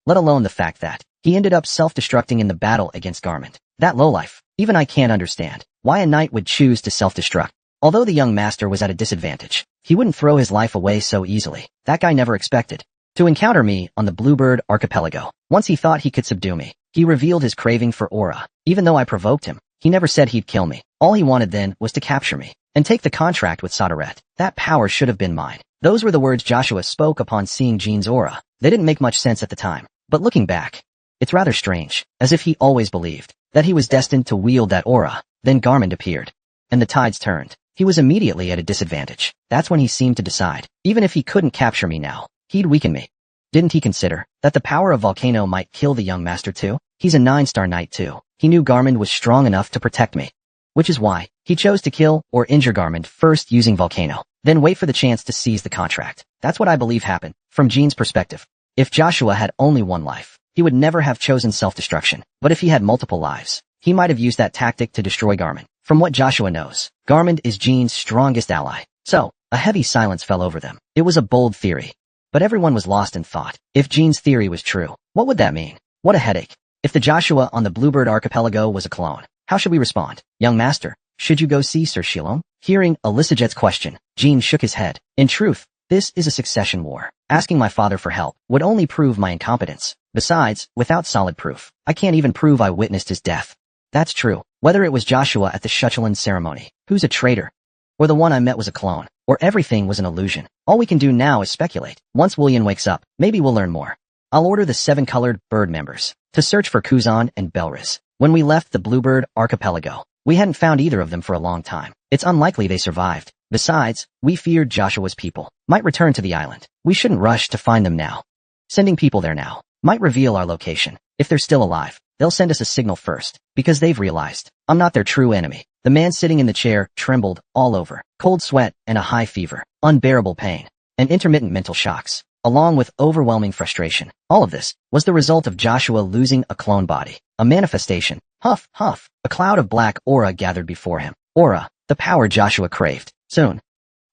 Let alone the fact that he ended up self-destructing in the battle against Garment. That lowlife. Even I can't understand why a knight would choose to self-destruct. Although the young master was at a disadvantage, he wouldn't throw his life away so easily. That guy never expected to encounter me on the Bluebird Archipelago. Once he thought he could subdue me, he revealed his craving for aura. Even though I provoked him, he never said he'd kill me. All he wanted then was to capture me and take the contract with Sodaret. That power should have been mine. Those were the words Joshua spoke upon seeing Jean's aura. They didn't make much sense at the time, but looking back, it's rather strange, as if he always believed that he was destined to wield that aura. Then Garment appeared, and the tides turned. He was immediately at a disadvantage. That's when he seemed to decide, even if he couldn't capture me now, he'd weaken me. Didn't he consider that the power of Volcano might kill the young master too? He's a 9-star knight too. He knew Garment was strong enough to protect me, which is why he chose to kill or injure Garment first using Volcano, then wait for the chance to seize the contract. That's what I believe happened, from Jean's perspective. If Joshua had only one life, he would never have chosen self-destruction. But if he had multiple lives, he might have used that tactic to destroy Garment. From what Joshua knows, Garment is Jean's strongest ally. So, a heavy silence fell over them. It was a bold theory, but everyone was lost in thought. If Jean's theory was true, what would that mean? What a headache. If the Joshua on the Bluebird Archipelago was a clone, how should we respond? Young master, should you go see Sir Shilom? Hearing Elisajet's question, Jean shook his head. In truth, this is a succession war. Asking my father for help would only prove my incompetence. Besides, without solid proof, I can't even prove I witnessed his death. That's true. Whether it was Joshua at the Shuchulin ceremony, who's a traitor, or the one I met was a clone, or everything was an illusion, all we can do now is speculate. Once William wakes up, maybe we'll learn more. I'll order the 7-colored bird members to search for Kuzan and Belriz. When we left the Bluebird Archipelago, we hadn't found either of them for a long time. It's unlikely they survived. Besides, we feared Joshua's people might return to the island. We shouldn't rush to find them now. Sending people there now might reveal our location. If they're still alive, they'll send us a signal first, because they've realized I'm not their true enemy. The man sitting in the chair trembled all over, cold sweat and a high fever, unbearable pain, and intermittent mental shocks, along with overwhelming frustration. All of this was the result of Joshua losing a clone body, a manifestation. Huff, huff, a cloud of black aura gathered before him. Aura, the power Joshua craved. Soon,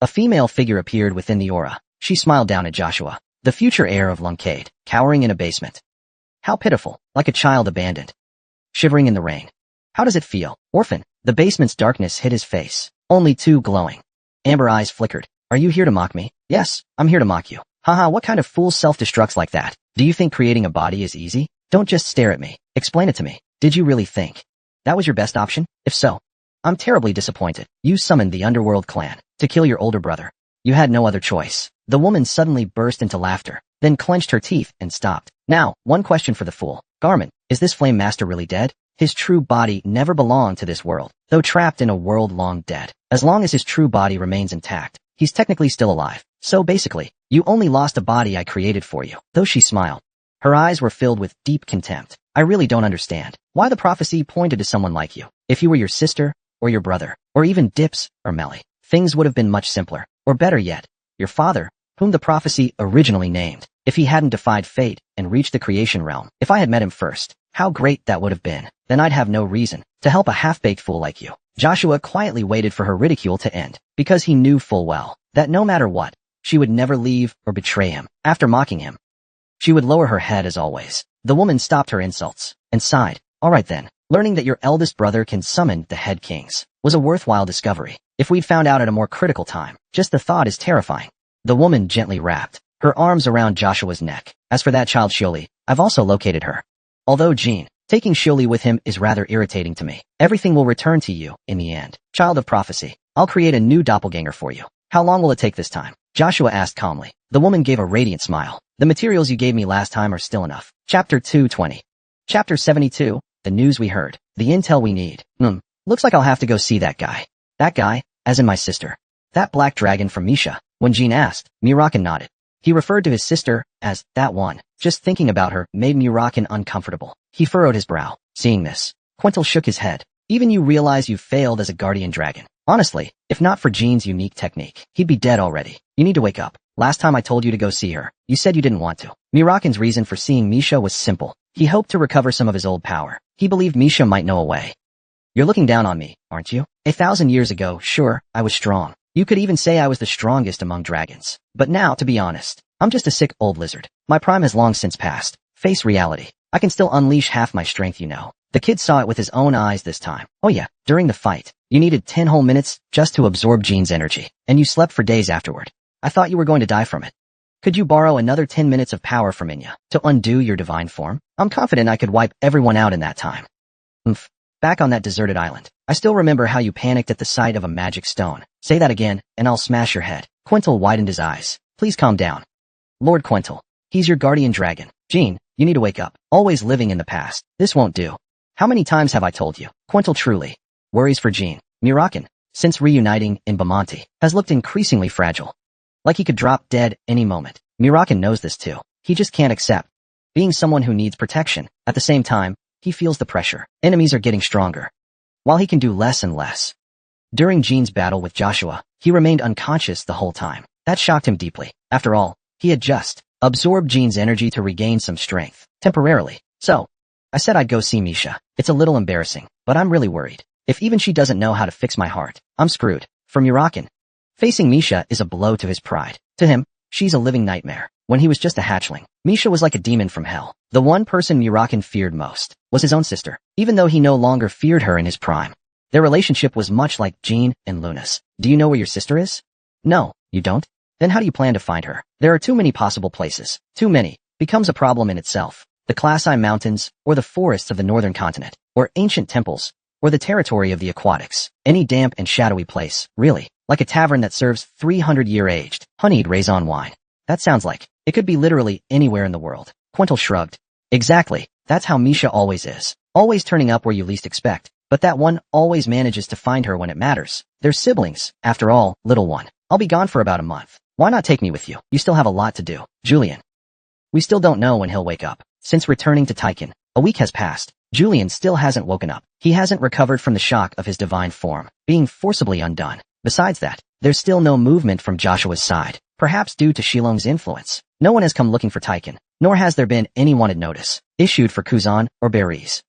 a female figure appeared within the aura. She smiled down at Joshua, the future heir of Luncade, cowering in a basement. How pitiful, like a child abandoned, shivering in the rain. How does it feel? Orphan. The basement's darkness hid his face, only two glowing amber eyes flickered. Are you here to mock me? Yes, I'm here to mock you. Haha, what kind of fool self-destructs like that? Do you think creating a body is easy? Don't just stare at me. Explain it to me. Did you really think that was your best option? If so, I'm terribly disappointed. You summoned the Underworld clan to kill your older brother. You had no other choice. The woman suddenly burst into laughter, then clenched her teeth and stopped. Now, one question for the fool. Garment, is this Flame Master really dead? His true body never belonged to this world, though trapped in a world long dead. As long as his true body remains intact, he's technically still alive. So basically, you only lost a body I created for you. Though she smiled, her eyes were filled with deep contempt. I really don't understand why the prophecy pointed to someone like you. If you were your sister, or your brother, or even Dips, or Melly, things would have been much simpler. Or better yet, your father, whom the prophecy originally named. If he hadn't defied fate and reached the creation realm, if I had met him first, How great that would have been. Then I'd have no reason to help a half-baked fool like you. Joshua quietly waited for her ridicule to end, because he knew full well that no matter what, she would never leave or betray him. After mocking him, she would lower her head as always. The woman stopped her insults and sighed. All right then, learning that your eldest brother can summon the head kings was a worthwhile discovery. If we'd found out at a more critical time, just the thought is terrifying. The woman gently wrapped her arms around Joshua's neck. As for that child Shioli, I've also located her. Although Jean, taking Shioli with him is rather irritating to me. Everything will return to you in the end. Child of prophecy, I'll create a new doppelganger for you. How long will it take this time? Joshua asked calmly. The woman gave a radiant smile. The materials you gave me last time are still enough. Chapter 220. Chapter 72. The news we heard. The intel we need. Looks like I'll have to go see that guy. That guy, as in my sister. That black dragon from Misha. When Jean asked, Murakan nodded. He referred to his sister as that one. Just thinking about her made Murakan uncomfortable. He furrowed his brow. Seeing this, Quintel shook his head. Even you realize you failed as a guardian dragon. Honestly, if not for Jean's unique technique, he'd be dead already. You need to wake up. Last time I told you to go see her, you said you didn't want to. Murakan's reason for seeing Misha was simple. He hoped to recover some of his old power. He believed Misha might know a way. You're looking down on me, aren't you? 1,000 years ago, sure, I was strong. You could even say I was the strongest among dragons. But now, to be honest, I'm just a sick old lizard. My prime has long since passed. Face reality. I can still unleash half my strength, you know. The kid saw it with his own eyes this time. Oh yeah, during the fight, you needed 10 whole minutes just to absorb Jean's energy, and you slept for days afterward. I thought you were going to die from it. Could you borrow another 10 minutes of power from Inya to undo your divine form? I'm confident I could wipe everyone out in that time. Back on that deserted island, I still remember how you panicked at the sight of a magic stone. Say that again, and I'll smash your head. Quintel widened his eyes. Please calm down. Lord Quintel, he's your guardian dragon. Jean, you need to wake up. Always living in the past. This won't do. How many times have I told you? Quintel truly worries for Jean. Murakan, since reuniting in Bamonte, has looked increasingly fragile. Like he could drop dead any moment. Murakan knows this too. He just can't accept being someone who needs protection. At the same time, he feels the pressure. Enemies are getting stronger, while he can do less and less. During Jean's battle with Joshua, he remained unconscious the whole time. That shocked him deeply. After all, he had just absorbed Jean's energy to regain some strength, temporarily. So, I said I'd go see Misha. It's a little embarrassing, but I'm really worried. If even she doesn't know how to fix my heart, I'm screwed. For Murakan, facing Misha is a blow to his pride. To him, she's a living nightmare. When he was just a hatchling, Misha was like a demon from hell. The one person Murakan feared most was his own sister, even though he no longer feared her in his prime. Their relationship was much like Jean and Luna's. Do you know where your sister is? No, you don't? Then how do you plan to find her? There are too many possible places. Too many becomes a problem in itself. The Class I Mountains, or the forests of the northern continent, or ancient temples, or the territory of the aquatics. Any damp and shadowy place, really. Like a tavern that serves 300-year-aged, honeyed raisin wine. That sounds like it could be literally anywhere in the world. Quintel shrugged. Exactly. That's how Misha always is. Always turning up where you least expect. But that one always manages to find her when it matters. They're siblings, after all, little one. I'll be gone for about a month. Why not take me with you? You still have a lot to do. Julian. We still don't know when he'll wake up. Since returning to Taiken, a week has passed. Julian still hasn't woken up. He hasn't recovered from the shock of his divine form being forcibly undone. Besides that, there's still no movement from Joshua's side, perhaps due to Shilong's influence. No one has come looking for Taiken, nor has there been any wanted notice issued for Kuzan or Beres.